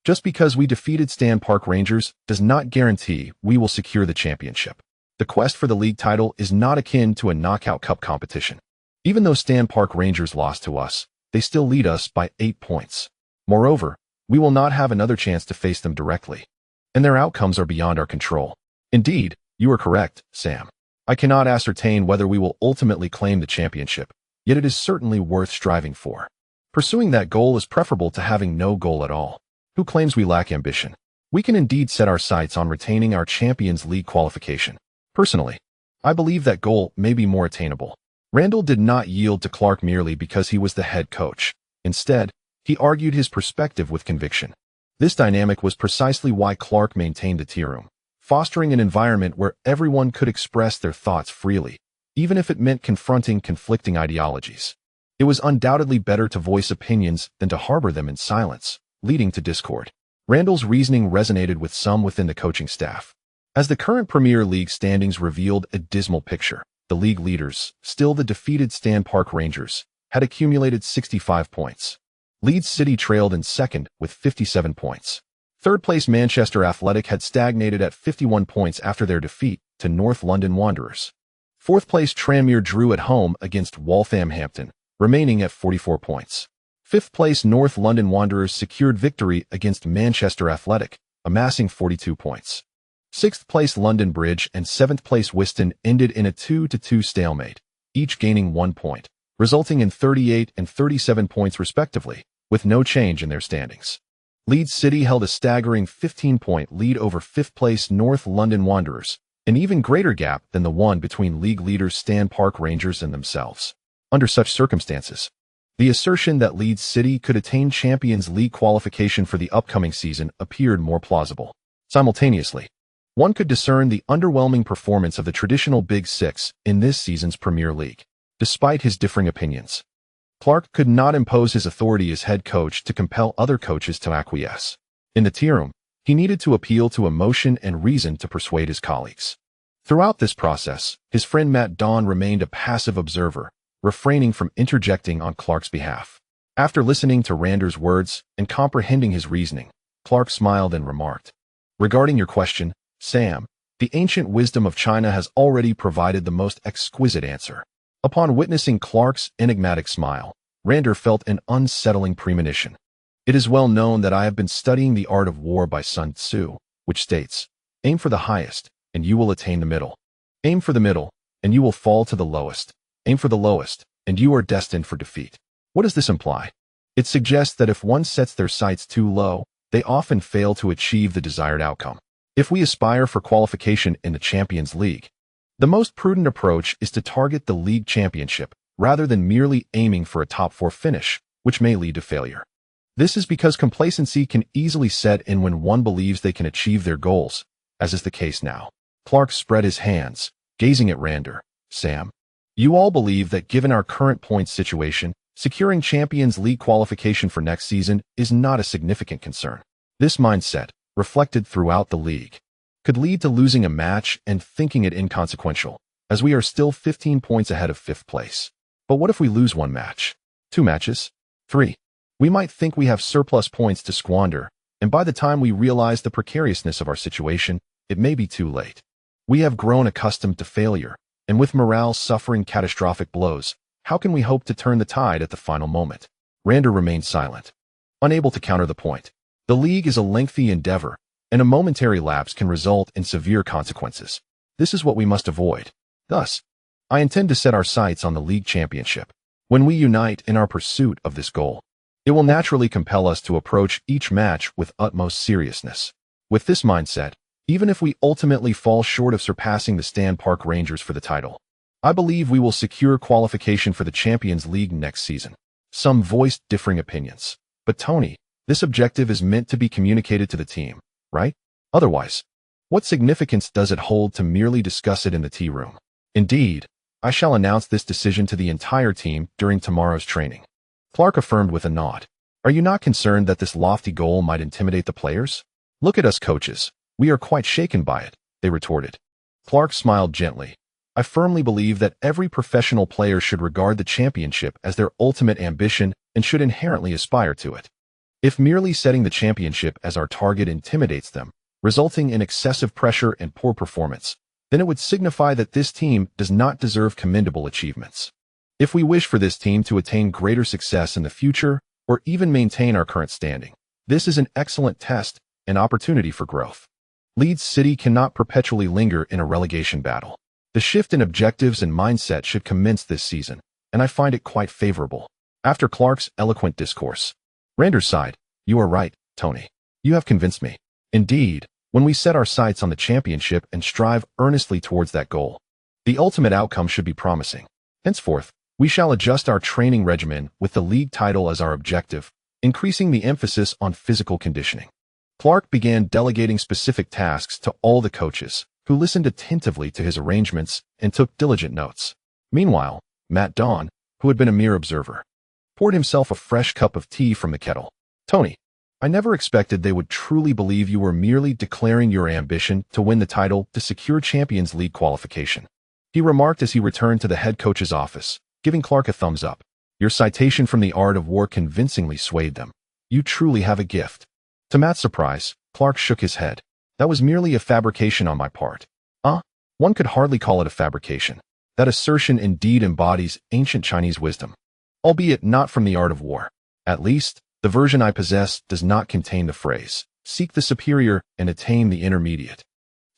Just because we defeated Stan Park Rangers does not guarantee we will secure the championship. The quest for the league title is not akin to a knockout cup competition. Even though Stan Park Rangers lost to us, they still lead us by 8 points. Moreover, we will not have another chance to face them directly, and their outcomes are beyond our control." "Indeed, you are correct, Sam. I cannot ascertain whether we will ultimately claim the championship, yet it is certainly worth striving for. Pursuing that goal is preferable to having no goal at all. Who claims we lack ambition? We can indeed set our sights on retaining our Champions League qualification. Personally, I believe that goal may be more attainable." Randall did not yield to Clark merely because he was the head coach. Instead, he argued his perspective with conviction. This dynamic was precisely why Clark maintained the tea room, fostering an environment where everyone could express their thoughts freely, even if it meant confronting conflicting ideologies. It was undoubtedly better to voice opinions than to harbor them in silence, leading to discord. Randall's reasoning resonated with some within the coaching staff. As the current Premier League standings revealed a dismal picture, the league leaders, still the defeated Stan Park Rangers, had accumulated 65 points. Leeds City trailed in second with 57 points. Third-place Manchester Athletic had stagnated at 51 points after their defeat to North London Wanderers. Fourth-place Tranmere drew at home against Walthamhampton, remaining at 44 points. Fifth-place North London Wanderers secured victory against Manchester Athletic, amassing 42 points. Sixth-place London Bridge and seventh-place Wiston ended in a 2-2 stalemate, each gaining 1 point, resulting in 38 and 37 points respectively, with no change in their standings. Leeds City held a staggering 15-point lead over fifth-place North London Wanderers, an even greater gap than the one between league leaders Stan Park Rangers and themselves. Under such circumstances, the assertion that Leeds City could attain Champions League qualification for the upcoming season appeared more plausible. Simultaneously, one could discern the underwhelming performance of the traditional Big Six in this season's Premier League. Despite his differing opinions, Clark could not impose his authority as head coach to compel other coaches to acquiesce. In the tea room, he needed to appeal to emotion and reason to persuade his colleagues. Throughout this process, his friend Matt Don remained a passive observer, refraining from interjecting on Clark's behalf. After listening to Rander's words and comprehending his reasoning, Clark smiled and remarked, "Regarding your question, Sam, the ancient wisdom of China has already provided the most exquisite answer." Upon witnessing Clark's enigmatic smile, Rander felt an unsettling premonition. "It is well known that I have been studying the art of war by Sun Tzu, which states, 'Aim for the highest, and you will attain the middle. Aim for the middle, and you will fall to the lowest. Aim for the lowest, and you are destined for defeat.' What does this imply? It suggests that if one sets their sights too low, they often fail to achieve the desired outcome. If we aspire for qualification in the Champions League, the most prudent approach is to target the league championship rather than merely aiming for a top-4 finish, which may lead to failure. This is because complacency can easily set in when one believes they can achieve their goals, as is the case now." Clark spread his hands, gazing at Rander. "Sam, you all believe that given our current points situation, securing Champions League qualification for next season is not a significant concern. This mindset, reflected throughout the league, could lead to losing a match and thinking it inconsequential, as we are still 15 points ahead of fifth place. But what if we lose one match? 2 matches? 3? We might think we have surplus points to squander, and by the time we realize the precariousness of our situation, it may be too late. We have grown accustomed to failure, and with morale suffering catastrophic blows, how can we hope to turn the tide at the final moment?" Rander remained silent, unable to counter the point. The league is a lengthy endeavor, and a momentary lapse can result in severe consequences. This is what we must avoid. Thus, I intend to set our sights on the league championship. When we unite in our pursuit of this goal, it will naturally compel us to approach each match with utmost seriousness. With this mindset, even if we ultimately fall short of surpassing the Stan Park Rangers for the title, I believe we will secure qualification for the Champions League next season." Some voiced differing opinions. "But Tony, this objective is meant to be communicated to the team, right? Otherwise, what significance does it hold to merely discuss it in the tea room?" "Indeed, I shall announce this decision to the entire team during tomorrow's training." Clark affirmed with a nod. "Are you not concerned that this lofty goal might intimidate the players?" "Look at us coaches. We are quite shaken by it," they retorted. Clark smiled gently. "I firmly believe that every professional player should regard the championship as their ultimate ambition and should inherently aspire to it. If merely setting the championship as our target intimidates them, resulting in excessive pressure and poor performance, then it would signify that this team does not deserve commendable achievements. If we wish for this team to attain greater success in the future, or even maintain our current standing, this is an excellent test and opportunity for growth. Leeds City cannot perpetually linger in a relegation battle. The shift in objectives and mindset should commence this season, and I find it quite favorable." After Clark's eloquent discourse, Rander sighed. "You are right, Tony. You have convinced me. Indeed, when we set our sights on the championship and strive earnestly towards that goal, the ultimate outcome should be promising. Henceforth, we shall adjust our training regimen with the league title as our objective, increasing the emphasis on physical conditioning." Clark began delegating specific tasks to all the coaches, who listened attentively to his arrangements and took diligent notes. Meanwhile, Matt Don, who had been a mere observer, poured himself a fresh cup of tea from the kettle. "Tony, I never expected they would truly believe you were merely declaring your ambition to win the title to secure Champions League qualification," he remarked as he returned to the head coach's office, giving Clark a thumbs up. "Your citation from the art of war convincingly swayed them. You truly have a gift." To Matt's surprise, Clark shook his head. "That was merely a fabrication on my part." One could hardly call it a fabrication. That assertion indeed embodies ancient Chinese wisdom, albeit not from the art of war. At least, the version I possess does not contain the phrase, "Seek the superior and attain the intermediate."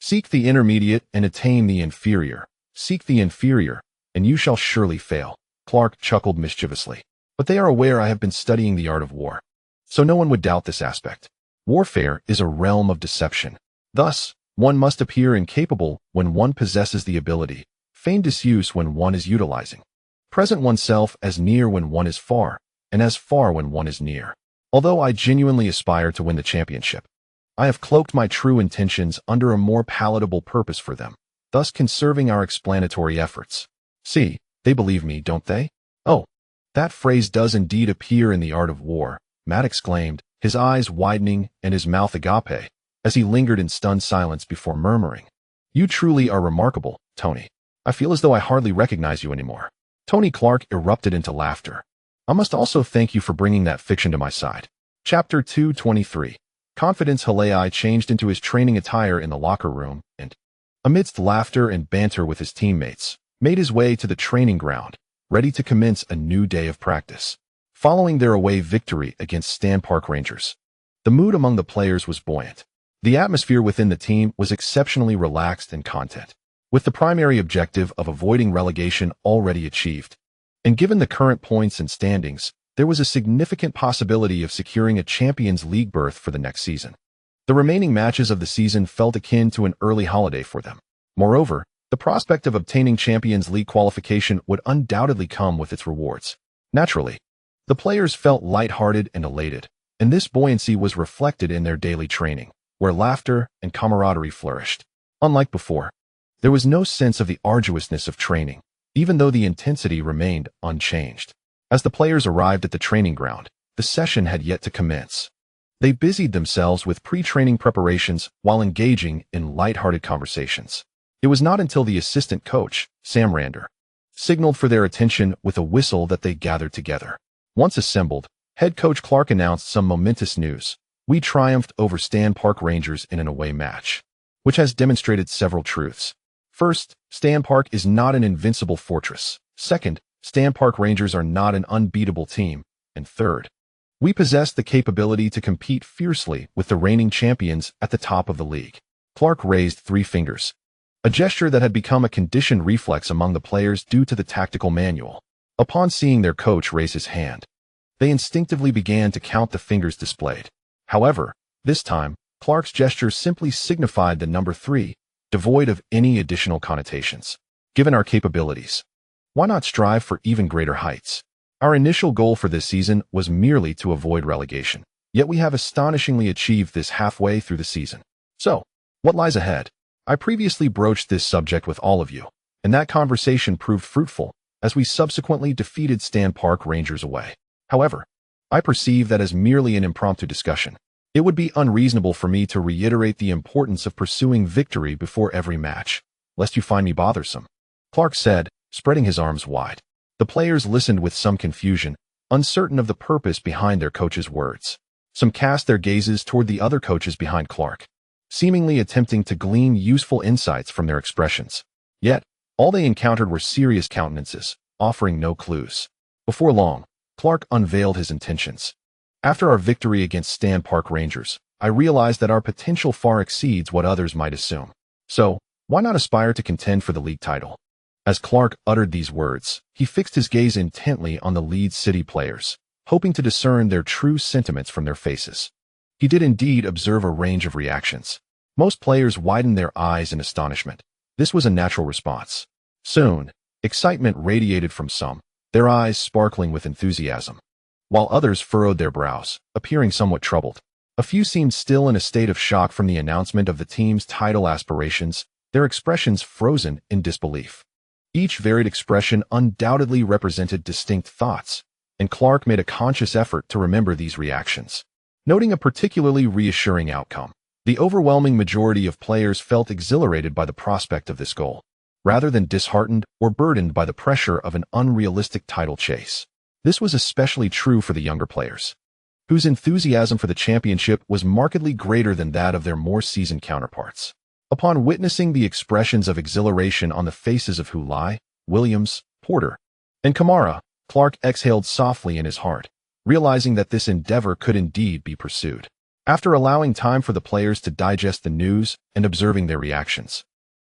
Seek the intermediate and attain the inferior. Seek the inferior, and you shall surely fail. Clark chuckled mischievously. But they are aware I have been studying the art of war, so no one would doubt this aspect. Warfare is a realm of deception. Thus, one must appear incapable when one possesses the ability, feign disuse when one is utilizing, present oneself as near when one is far, and as far when one is near. Although I genuinely aspire to win the championship, I have cloaked my true intentions under a more palatable purpose for them, thus conserving our explanatory efforts. See, they believe me, don't they? Oh, that phrase does indeed appear in The Art of War, Matt exclaimed, his eyes widening and his mouth agape, as he lingered in stunned silence before murmuring, "You truly are remarkable, Tony. I feel as though I hardly recognize you anymore." Tony Clark erupted into laughter. "I must also thank you for bringing that fiction to my side." Chapter 223. Confidence. Halei changed into his training attire in the locker room and, amidst laughter and banter with his teammates, made his way to the training ground, ready to commence a new day of practice. Following their away victory against Stan Park Rangers, the mood among the players was buoyant. The atmosphere within the team was exceptionally relaxed and content, with the primary objective of avoiding relegation already achieved. And given the current points and standings, there was a significant possibility of securing a Champions League berth for the next season. The remaining matches of the season felt akin to an early holiday for them. Moreover, the prospect of obtaining Champions League qualification would undoubtedly come with its rewards. Naturally, the players felt lighthearted and elated, and this buoyancy was reflected in their daily training, where laughter and camaraderie flourished. Unlike before, there was no sense of the arduousness of training, even though the intensity remained unchanged. As the players arrived at the training ground, the session had yet to commence. They busied themselves with pre-training preparations while engaging in lighthearted conversations. It was not until the assistant coach, Sam Rander, signaled for their attention with a whistle that they gathered together. Once assembled, head coach Clark announced some momentous news. "We triumphed over Stan Park Rangers in an away match, which has demonstrated several truths. First, Stan Park is not an invincible fortress. Second, Stan Park Rangers are not an unbeatable team. And third, we possess the capability to compete fiercely with the reigning champions at the top of the league." Clark raised 3 fingers, a gesture that had become a conditioned reflex among the players due to the tactical manual. Upon seeing their coach raise his hand, they instinctively began to count the fingers displayed. However, this time, Clark's gesture simply signified the number 3, devoid of any additional connotations. "Given our capabilities, why not strive for even greater heights? Our initial goal for this season was merely to avoid relegation, yet we have astonishingly achieved this halfway through the season. So, what lies ahead?" I previously broached this subject with all of you, and that conversation proved fruitful, as we subsequently defeated Stan Park Rangers away. However, I perceive that as merely an impromptu discussion. It would be unreasonable for me to reiterate the importance of pursuing victory before every match, lest you find me bothersome," Clark said, spreading his arms wide. The players listened with some confusion, uncertain of the purpose behind their coach's words. Some cast their gazes toward the other coaches behind Clark, seemingly attempting to glean useful insights from their expressions. Yet, all they encountered were serious countenances, offering no clues. Before long, Clark unveiled his intentions. "After our victory against Stan Park Rangers, I realized that our potential far exceeds what others might assume. So, why not aspire to contend for the league title?" As Clark uttered these words, he fixed his gaze intently on the Leeds City players, hoping to discern their true sentiments from their faces. He did indeed observe a range of reactions. Most players widened their eyes in astonishment. This was a natural response. Soon, excitement radiated from some, their eyes sparkling with enthusiasm, while others furrowed their brows, appearing somewhat troubled. A few seemed still in a state of shock from the announcement of the team's title aspirations, their expressions frozen in disbelief. Each varied expression undoubtedly represented distinct thoughts, and Clark made a conscious effort to remember these reactions. Noting a particularly reassuring outcome, the overwhelming majority of players felt exhilarated by the prospect of this goal, rather than disheartened or burdened by the pressure of an unrealistic title chase. This was especially true for the younger players, whose enthusiasm for the championship was markedly greater than that of their more seasoned counterparts. Upon witnessing the expressions of exhilaration on the faces of Hulai, Williams, Porter, and Kamara, Clark exhaled softly in his heart, realizing that this endeavor could indeed be pursued. After allowing time for the players to digest the news and observing their reactions,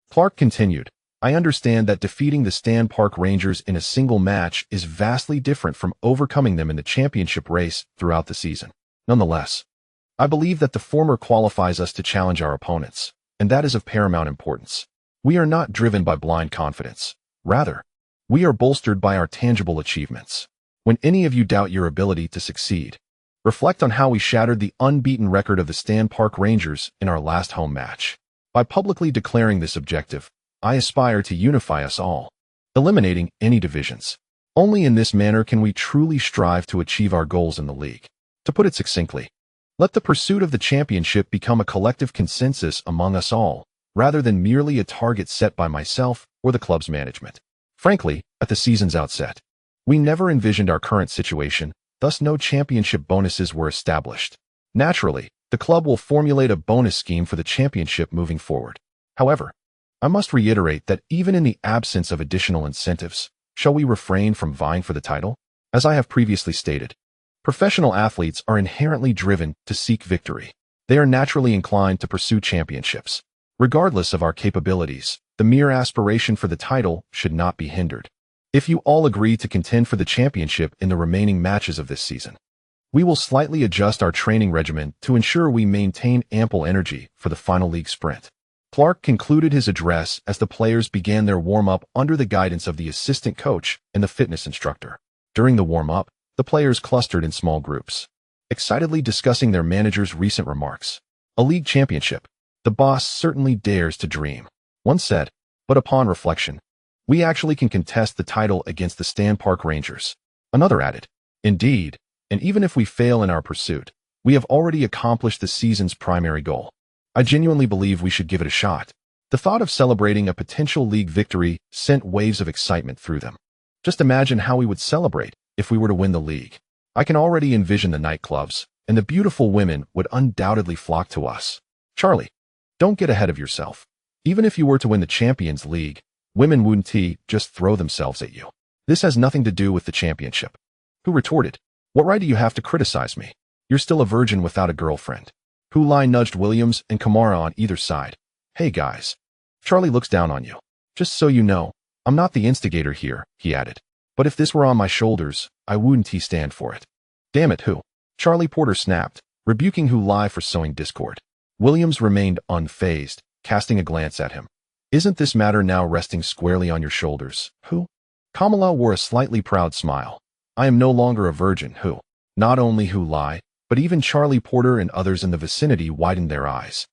Clark continued, "I understand that defeating the Stan Park Rangers in a single match is vastly different from overcoming them in the championship race throughout the season. Nonetheless, I believe that the former qualifies us to challenge our opponents, and that is of paramount importance. We are not driven by blind confidence. Rather, we are bolstered by our tangible achievements. When any of you doubt your ability to succeed, reflect on how we shattered the unbeaten record of the Stan Park Rangers in our last home match. By publicly declaring this objective, I aspire to unify us all, eliminating any divisions. Only in this manner can we truly strive to achieve our goals in the league. To put it succinctly, let the pursuit of the championship become a collective consensus among us all, rather than merely a target set by myself or the club's management. Frankly, at the season's outset, we never envisioned our current situation, thus no championship bonuses were established. Naturally, the club will formulate a bonus scheme for the championship moving forward. However, I must reiterate that even in the absence of additional incentives, shall we refrain from vying for the title? As I have previously stated, professional athletes are inherently driven to seek victory. They are naturally inclined to pursue championships. Regardless of our capabilities, the mere aspiration for the title should not be hindered. If you all agree to contend for the championship in the remaining matches of this season, we will slightly adjust our training regimen to ensure we maintain ample energy for the final league sprint. Clark concluded his address as the players began their warm-up under the guidance of the assistant coach and the fitness instructor. During the warm-up, the players clustered in small groups, excitedly discussing their manager's recent remarks. A league championship. The boss certainly dares to dream. One said, but upon reflection, we actually can contest the title against the Stan Park Rangers. Another added, indeed, and even if we fail in our pursuit, we have already accomplished the season's primary goal. I genuinely believe we should give it a shot. The thought of celebrating a potential league victory sent waves of excitement through them. Just imagine how we would celebrate if we were to win the league. I can already envision the nightclubs, and the beautiful women would undoubtedly flock to us. Charlie, don't get ahead of yourself. Even if you were to win the Champions League, women wouldn't just throw themselves at you. This has nothing to do with the championship. Who retorted, what right do you have to criticize me? You're still a virgin without a girlfriend. Hulai nudged Williams and Kamara on either side. Hey guys. Charlie looks down on you. Just so you know, I'm not the instigator here, he added. But if this were on my shoulders, I wouldn't stand for it. Damn it, who? Charlie Porter snapped, rebuking Hulai for sowing discord. Williams remained unfazed, casting a glance at him. Isn't this matter now resting squarely on your shoulders, who? Kamala wore a slightly proud smile. I am no longer a virgin, who? Not only Hulai, but even Charlie Porter and others in the vicinity widened their eyes,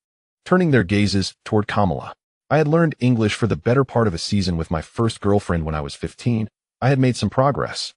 turning their gazes toward Kamala. I had learned English for the better part of a season with my first girlfriend when I was 15. I had made some progress,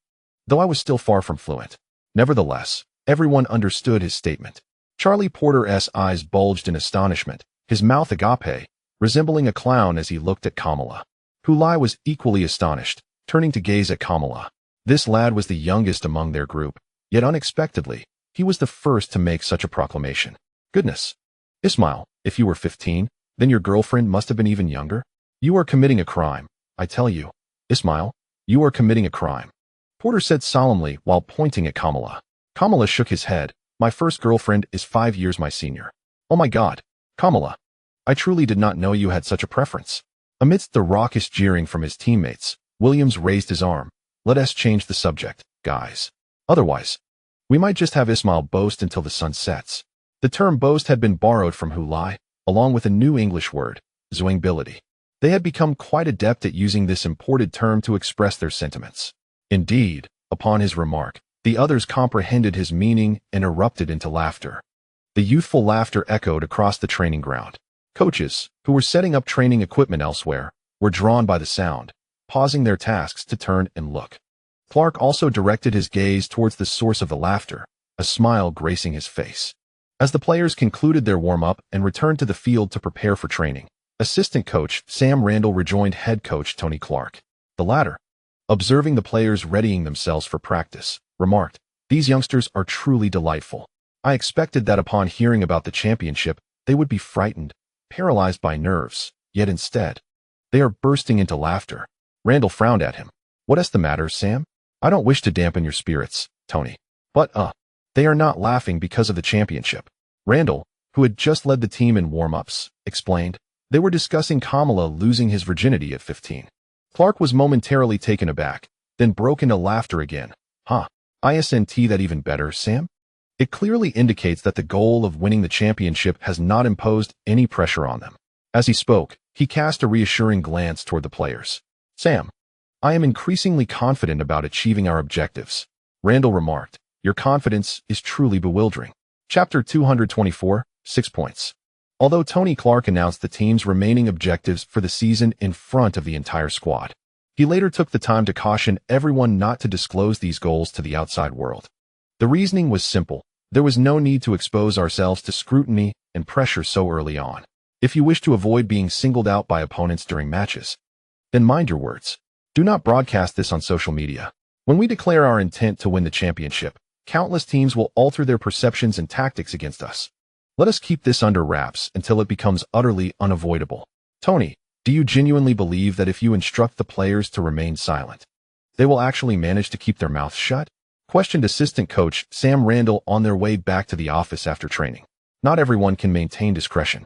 though I was still far from fluent. Nevertheless, everyone understood his statement. Charlie Porter's eyes bulged in astonishment, his mouth agape, resembling a clown as he looked at Kamala. Hulai was equally astonished, turning to gaze at Kamala. This lad was the youngest among their group, yet unexpectedly, he was the first to make such a proclamation. Goodness. Ismail, if you were 15, then your girlfriend must have been even younger? You are committing a crime, I tell you. Ismail, you are committing a crime. Porter said solemnly while pointing at Kamala. Kamala shook his head. My first girlfriend is 5 years my senior. Oh my God, Kamala. I truly did not know you had such a preference. Amidst the raucous jeering from his teammates, Williams raised his arm. Let us change the subject, guys. Otherwise, we might just have Ismail boast until the sun sets. The term boast had been borrowed from Hulai, along with a new English word, zwingbility. They had become quite adept at using this imported term to express their sentiments. Indeed, upon his remark, the others comprehended his meaning and erupted into laughter. The youthful laughter echoed across the training ground. Coaches, who were setting up training equipment elsewhere, were drawn by the sound, pausing their tasks to turn and look. Clark also directed his gaze towards the source of the laughter, a smile gracing his face. As the players concluded their warm-up and returned to the field to prepare for training, assistant coach Sam Randall rejoined head coach Tony Clark. The latter, observing the players readying themselves for practice, remarked, "These youngsters are truly delightful. I expected that upon hearing about the championship, they would be frightened, paralyzed by nerves, yet instead, they are bursting into laughter." Randall frowned at him. "What's the matter, Sam? I don't wish to dampen your spirits, Tony. But, they are not laughing because of the championship." Randall, who had just led the team in warm-ups, explained, they were discussing Kamala losing his virginity at 15. Clark was momentarily taken aback, then broke into laughter again. Isn't that even better, Sam? It clearly indicates that the goal of winning the championship has not imposed any pressure on them. As he spoke, he cast a reassuring glance toward the players. "Sam, I am increasingly confident about achieving our objectives," Randall remarked. "Your confidence is truly bewildering." Chapter 224, 6 points. Although Tony Clark announced the team's remaining objectives for the season in front of the entire squad, he later took the time to caution everyone not to disclose these goals to the outside world. The reasoning was simple. There was no need to expose ourselves to scrutiny and pressure so early on. If you wish to avoid being singled out by opponents during matches, then mind your words. Do not broadcast this on social media. When we declare our intent to win the championship, countless teams will alter their perceptions and tactics against us. Let us keep this under wraps until it becomes utterly unavoidable. Tony, do you genuinely believe that if you instruct the players to remain silent, they will actually manage to keep their mouths shut? Questioned assistant coach Sam Randall on their way back to the office after training. Not everyone can maintain discretion.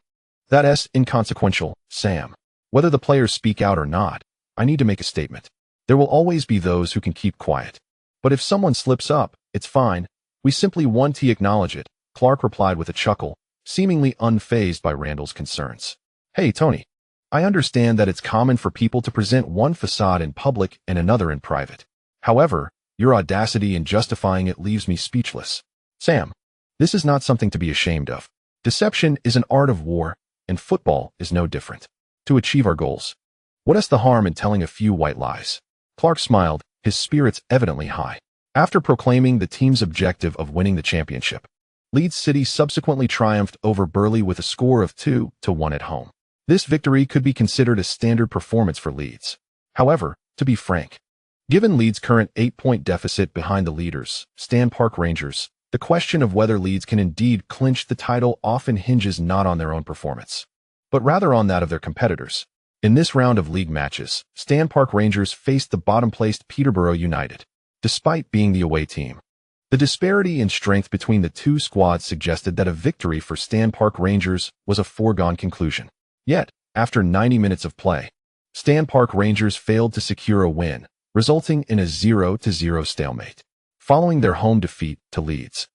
That's inconsequential, Sam. Whether the players speak out or not, I need to make a statement. There will always be those who can keep quiet. But if someone slips up, it's fine. We simply want to acknowledge it, Clark replied with a chuckle, seemingly unfazed by Randall's concerns. Hey, Tony. I understand that it's common for people to present one facade in public and another in private. However, your audacity in justifying it leaves me speechless. Sam, this is not something to be ashamed of. Deception is an art of war, and football is no different. To achieve our goals, what is the harm in telling a few white lies? Clark smiled, his spirits evidently high. After proclaiming the team's objective of winning the championship, Leeds City subsequently triumphed over Burley with a score of 2-1 at home. This victory could be considered a standard performance for Leeds. However, to be frank, given Leeds' current 8-point deficit behind the leaders, Stan Park Rangers, the question of whether Leeds can indeed clinch the title often hinges not on their own performance, but rather on that of their competitors. In this round of league matches, Stan Park Rangers faced the bottom-placed Peterborough United, despite being the away team. The disparity in strength between the two squads suggested that a victory for Stan Park Rangers was a foregone conclusion. Yet, after 90 minutes of play, Stan Park Rangers failed to secure a win, resulting in a 0-0 stalemate. Following their home defeat to Leeds,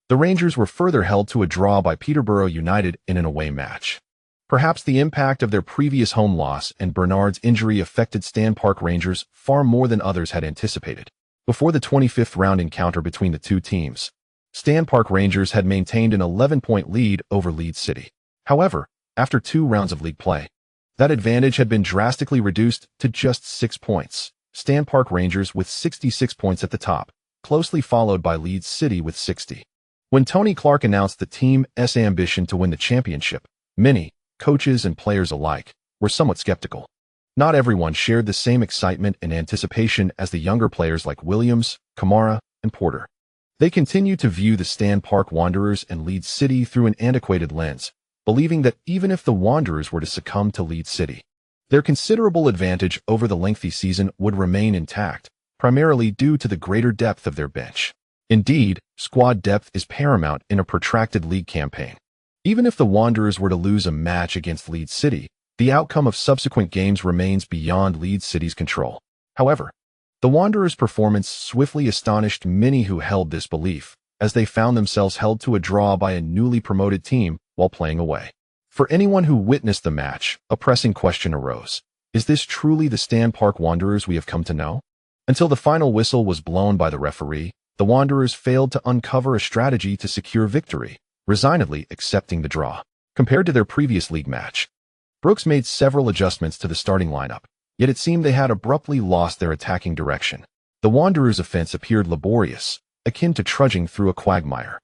the Rangers were further held to a draw by Peterborough United in an away match. Perhaps the impact of their previous home loss and Bernard's injury affected Stan Park Rangers far more than others had anticipated. Before the 25th round encounter between the two teams, Stan Park Rangers had maintained an 11-point lead over Leeds City. However, after 2 rounds of league play, that advantage had been drastically reduced to just 6 points. Stan Park Rangers with 66 points at the top, closely followed by Leeds City with 60. When Tony Clark announced the team's ambition to win the championship, many, coaches and players alike, were somewhat skeptical. Not everyone shared the same excitement and anticipation as the younger players like Williams, Kamara, and Porter. They continued to view the Stan Park Wanderers and Leeds City through an antiquated lens, believing that even if the Wanderers were to succumb to Leeds City, their considerable advantage over the lengthy season would remain intact, primarily due to the greater depth of their bench. Indeed, squad depth is paramount in a protracted league campaign. Even if the Wanderers were to lose a match against Leeds City, the outcome of subsequent games remains beyond Leeds City's control. However, the Wanderers' performance swiftly astonished many who held this belief, as they found themselves held to a draw by a newly promoted team while playing away. For anyone who witnessed the match, a pressing question arose. Is this truly the Stan Park Wanderers we have come to know? Until the final whistle was blown by the referee, the Wanderers failed to uncover a strategy to secure victory, resignedly accepting the draw. Compared to their previous league match, Brooks made several adjustments to the starting lineup, yet it seemed they had abruptly lost their attacking direction. The Wanderers' offense appeared laborious, akin to trudging through a quagmire,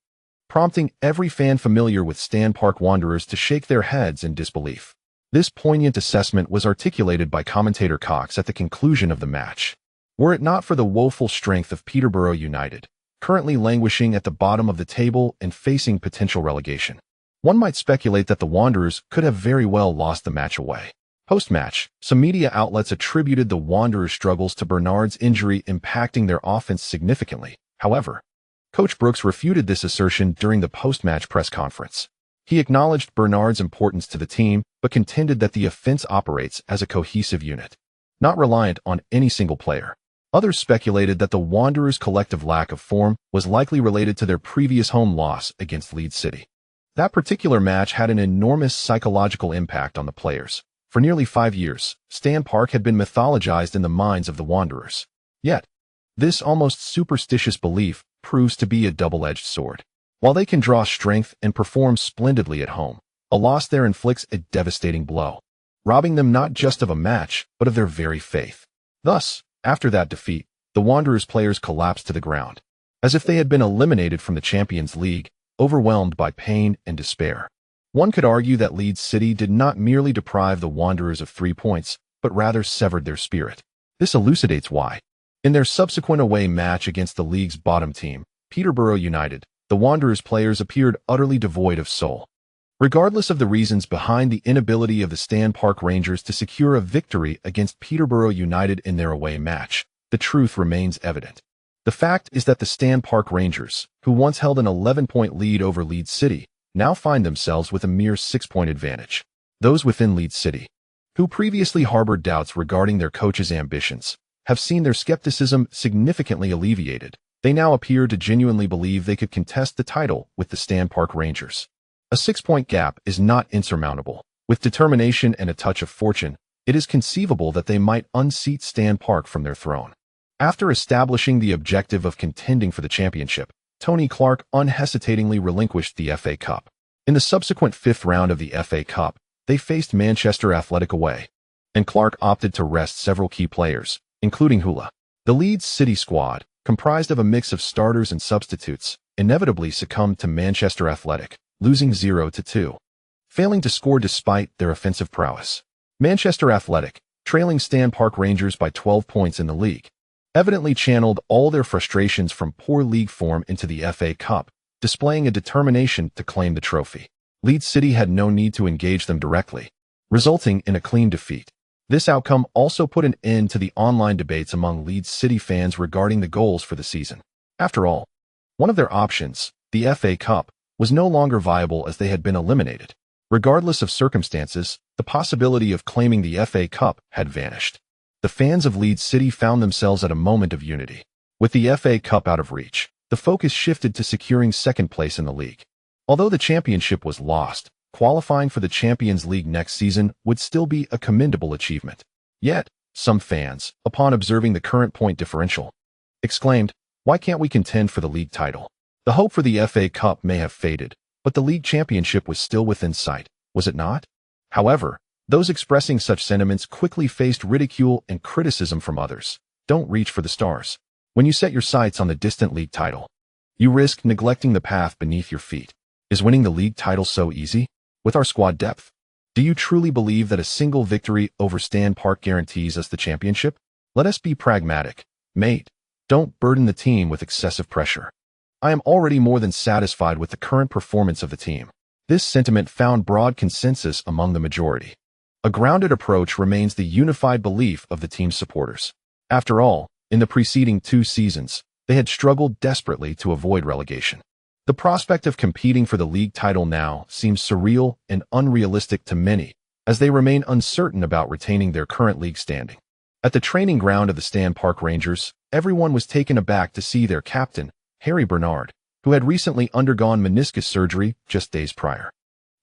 prompting every fan familiar with Stan Park Wanderers to shake their heads in disbelief. This poignant assessment was articulated by commentator Cox at the conclusion of the match. Were it not for the woeful strength of Peterborough United, currently languishing at the bottom of the table and facing potential relegation, one might speculate that the Wanderers could have very well lost the match away. Post-match, some media outlets attributed the Wanderers' struggles to Bernard's injury impacting their offense significantly. However, Coach Brooks refuted this assertion during the post-match press conference. He acknowledged Bernard's importance to the team, but contended that the offense operates as a cohesive unit, not reliant on any single player. Others speculated that the Wanderers' collective lack of form was likely related to their previous home loss against Leeds City. That particular match had an enormous psychological impact on the players. For nearly 5 years, Stan Park had been mythologized in the minds of the Wanderers. Yet, this almost superstitious belief proves to be a double-edged sword. While they can draw strength and perform splendidly at home, a loss there inflicts a devastating blow, robbing them not just of a match, but of their very faith. Thus, after that defeat, the Wanderers players collapsed to the ground, as if they had been eliminated from the Champions League, overwhelmed by pain and despair. One could argue that Leeds City did not merely deprive the Wanderers of 3 points, but rather severed their spirit. This elucidates why. In their subsequent away match against the league's bottom team, Peterborough United, the Wanderers players appeared utterly devoid of soul. Regardless of the reasons behind the inability of the Stan Park Rangers to secure a victory against Peterborough United in their away match, the truth remains evident. The fact is that the Stan Park Rangers, who once held an 11-point lead over Leeds City, now find themselves with a mere 6-point advantage. Those within Leeds City, who previously harbored doubts regarding their coach's ambitions, have seen their skepticism significantly alleviated. They now appear to genuinely believe they could contest the title with the Stan Park Rangers. A 6-point gap is not insurmountable. With determination and a touch of fortune, it is conceivable that they might unseat Stan Park from their throne. After establishing the objective of contending for the championship, Tony Clark unhesitatingly relinquished the FA Cup. In the subsequent 5th round of the FA Cup, they faced Manchester Athletic away, and Clark opted to rest several key players, including Hula. The Leeds City squad, comprised of a mix of starters and substitutes, inevitably succumbed to Manchester Athletic, losing 0-2, failing to score despite their offensive prowess. Manchester Athletic, trailing Stan Park Rangers by 12 points in the league, evidently channeled all their frustrations from poor league form into the FA Cup, displaying a determination to claim the trophy. Leeds City had no need to engage them directly, resulting in a clean defeat. This outcome also put an end to the online debates among Leeds City fans regarding the goals for the season. After all, one of their options, the FA Cup, was no longer viable as they had been eliminated. Regardless of circumstances, the possibility of claiming the FA Cup had vanished. The fans of Leeds City found themselves at a moment of unity. With the FA Cup out of reach, the focus shifted to securing second place in the league. Although the championship was lost, qualifying for the Champions League next season would still be a commendable achievement. Yet, some fans, upon observing the current point differential, exclaimed, "Why can't we contend for the league title?" The hope for the FA Cup may have faded, but the league championship was still within sight, was it not? However, those expressing such sentiments quickly faced ridicule and criticism from others. Don't reach for the stars. When you set your sights on the distant league title, you risk neglecting the path beneath your feet. Is winning the league title so easy? With our squad depth, do you truly believe that a single victory over Stan Park guarantees us the championship? Let us be pragmatic, mate. Don't burden the team with excessive pressure. I am already more than satisfied with the current performance of the team. This sentiment found broad consensus among the majority. A grounded approach remains the unified belief of the team's supporters. After all, in the preceding 2 seasons, they had struggled desperately to avoid relegation. The prospect of competing for the league title now seems surreal and unrealistic to many, as they remain uncertain about retaining their current league standing. At the training ground of the Stan Park Rangers, everyone was taken aback to see their captain, Harry Bernard, who had recently undergone meniscus surgery just days prior.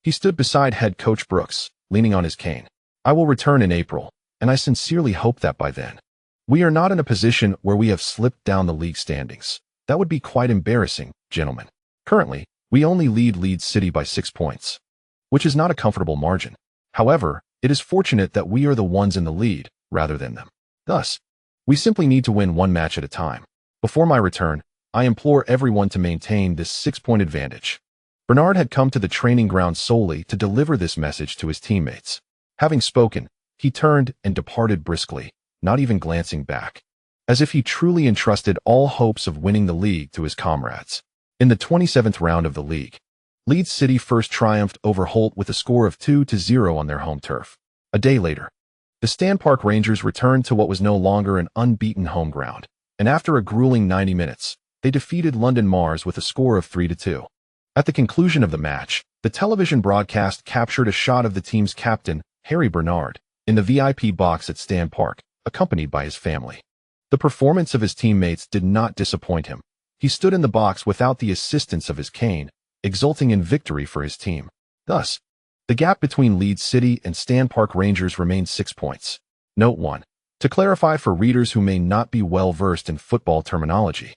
He stood beside head coach Brooks, leaning on his cane. "I will return in April, and I sincerely hope that by then. We are not in a position where we have slipped down the league standings. That would be quite embarrassing, gentlemen. Currently, we only lead Leeds City by 6 points, which is not a comfortable margin. However, it is fortunate that we are the ones in the lead, rather than them. Thus, we simply need to win one match at a time. Before my return, I implore everyone to maintain this 6-point advantage." Bernard had come to the training ground solely to deliver this message to his teammates. Having spoken, he turned and departed briskly, not even glancing back, as if he truly entrusted all hopes of winning the league to his comrades. In the 27th round of the league, Leeds City first triumphed over Holt with a score of 2-0 on their home turf. A day later, the Stan Park Rangers returned to what was no longer an unbeaten home ground, and after a grueling 90 minutes, they defeated London Mars with a score of 3-2. At the conclusion of the match, the television broadcast captured a shot of the team's captain, Harry Bernard, in the VIP box at Stan Park, accompanied by his family. The performance of his teammates did not disappoint him. He stood in the box without the assistance of his cane, exulting in victory for his team. Thus, the gap between Leeds City and Stan Park Rangers remained 6 points. Note 1. To clarify for readers who may not be well versed in football terminology,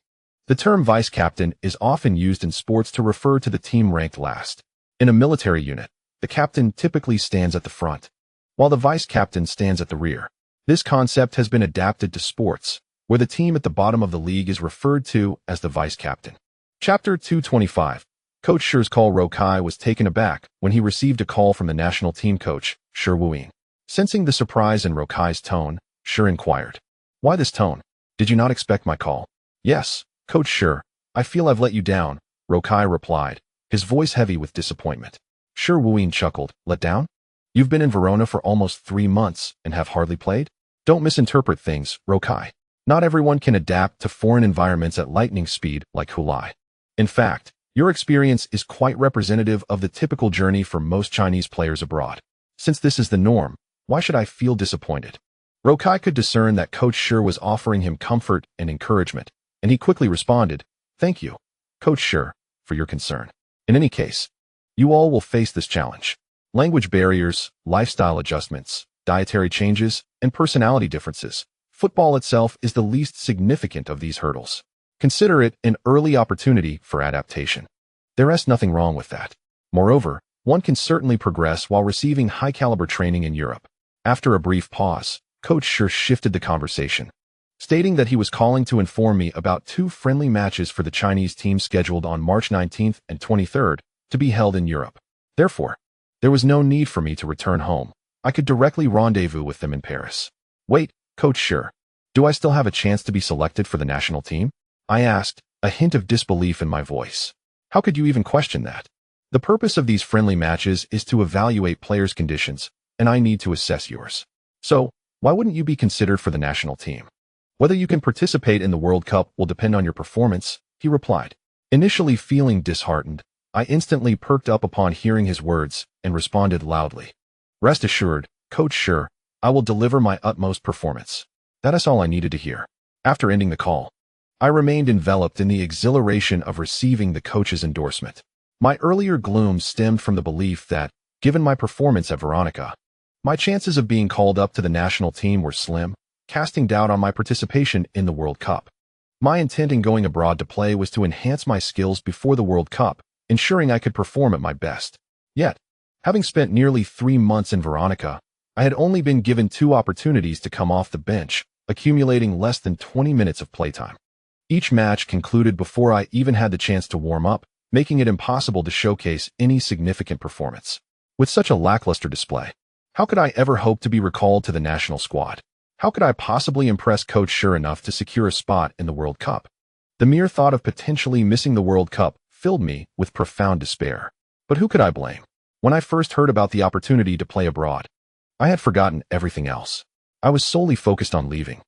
the term vice-captain is often used in sports to refer to the team ranked last. In a military unit, the captain typically stands at the front, while the vice-captain stands at the rear. This concept has been adapted to sports, where the team at the bottom of the league is referred to as the vice-captain. Chapter 225. Coach Shi's call. Rokai was taken aback when he received a call from the national team coach, Shi Wuing. Sensing the surprise in Rokai's tone, Shi inquired, "Why this tone? Did you not expect my call?" "Yes, Coach Shi, I feel I've let you down," Rokai replied, his voice heavy with disappointment. Shi Wuing chuckled. "Let down? You've been in Verona for almost 3 months and have hardly played? Don't misinterpret things, Rokai. Not everyone can adapt to foreign environments at lightning speed like Hulai. In fact, your experience is quite representative of the typical journey for most Chinese players abroad. Since this is the norm, why should I feel disappointed?" Rokai could discern that Coach Shi was offering him comfort and encouragement, and he quickly responded, "Thank you, Coach Shi, for your concern. In any case, you all will face this challenge. Language barriers, lifestyle adjustments, dietary changes, and personality differences. Football itself is the least significant of these hurdles. Consider it an early opportunity for adaptation. There is nothing wrong with that. Moreover, one can certainly progress while receiving high-caliber training in Europe." After a brief pause, Coach Shi shifted the conversation, stating that he was calling to inform me about 2 friendly matches for the Chinese team scheduled on March 19th and 23rd to be held in Europe. Therefore, there was no need for me to return home. I could directly rendezvous with them in Paris. "Wait, Coach Shi, do I still have a chance to be selected for the national team?" I asked, a hint of disbelief in my voice. "How could you even question that? The purpose of these friendly matches is to evaluate players' conditions, and I need to assess yours. So, why wouldn't you be considered for the national team? Whether you can participate in the World Cup will depend on your performance," he replied. Initially feeling disheartened, I instantly perked up upon hearing his words and responded loudly, "Rest assured, Coach Shi, I will deliver my utmost performance." That is all I needed to hear. After ending the call, I remained enveloped in the exhilaration of receiving the coach's endorsement. My earlier gloom stemmed from the belief that, given my performance at Veronica, my chances of being called up to the national team were slim, casting doubt on my participation in the World Cup. My intent in going abroad to play was to enhance my skills before the World Cup, ensuring I could perform at my best. Yet, having spent nearly 3 months in Veronica, I had only been given 2 opportunities to come off the bench, accumulating less than 20 minutes of playtime. Each match concluded before I even had the chance to warm up, making it impossible to showcase any significant performance. With such a lackluster display, how could I ever hope to be recalled to the national squad? How could I possibly impress Coach Shi enough to secure a spot in the World Cup? The mere thought of potentially missing the World Cup filled me with profound despair. But who could I blame? When I first heard about the opportunity to play abroad, I had forgotten everything else. I was solely focused on leaving,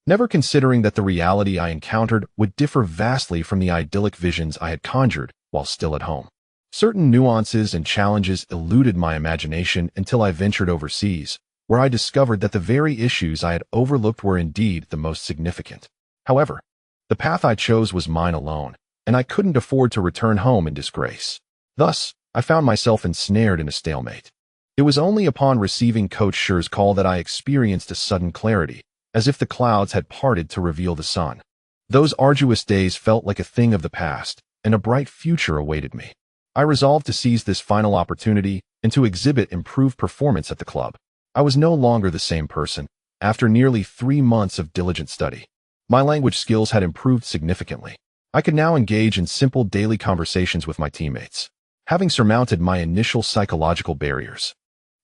never considering that the reality I encountered would differ vastly from the idyllic visions I had conjured while still at home. Certain nuances and challenges eluded my imagination until I ventured overseas, where I discovered that the very issues I had overlooked were indeed the most significant. However, the path I chose was mine alone, and I couldn't afford to return home in disgrace. Thus, I found myself ensnared in a stalemate. It was only upon receiving Coach Shi's call that I experienced a sudden clarity, as if the clouds had parted to reveal the sun. Those arduous days felt like a thing of the past, and a bright future awaited me. I resolved to seize this final opportunity and to exhibit improved performance at the club. I was no longer the same person. After nearly 3 months of diligent study, my language skills had improved significantly. I could now engage in simple daily conversations with my teammates. Having surmounted my initial psychological barriers,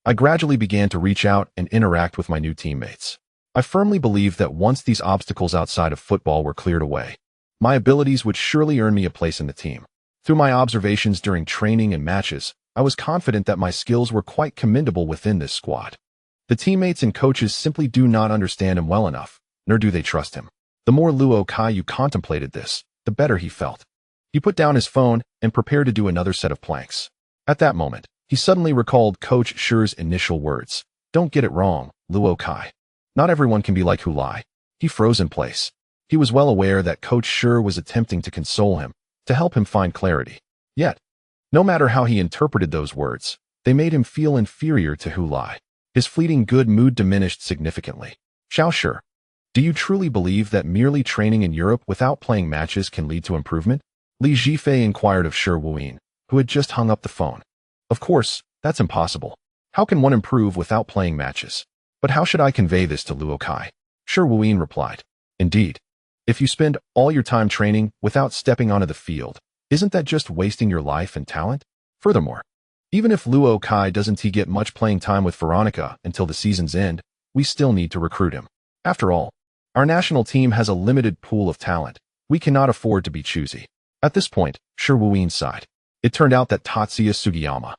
I gradually began to reach out and interact with my new teammates. I firmly believed that once these obstacles outside of football were cleared away, my abilities would surely earn me a place in the team. Through my observations during training and matches, I was confident that my skills were quite commendable within this squad. The teammates and coaches simply do not understand him well enough, nor do they trust him. The more Luo Kaiyu contemplated this, the better he felt. He put down his phone and prepared to do another set of planks. At that moment, he suddenly recalled Coach Shi's initial words. "Don't get it wrong, Luo Kai. Not everyone can be like Hulai." He froze in place. He was well aware that Coach Shi was attempting to console him, to help him find clarity. Yet, no matter how he interpreted those words, they made him feel inferior to Hu Lai. His fleeting good mood diminished significantly. Xiao Shi, do you truly believe that merely training in Europe without playing matches can lead to improvement? Li Zhifei inquired of Shi Wuyin, who had just hung up the phone. Of course, that's impossible. How can one improve without playing matches? But how should I convey this to Luo Kai? Shi Wuyin replied. Indeed. If you spend all your time training without stepping onto the field, isn't that just wasting your life and talent? Furthermore, even if Luo Kai doesn't get much playing time with Veronica until the season's end, we still need to recruit him. After all, our national team has a limited pool of talent. We cannot afford to be choosy. At this point, Shi Wuyin sighed. It turned out that Tatsuya Sugiyama,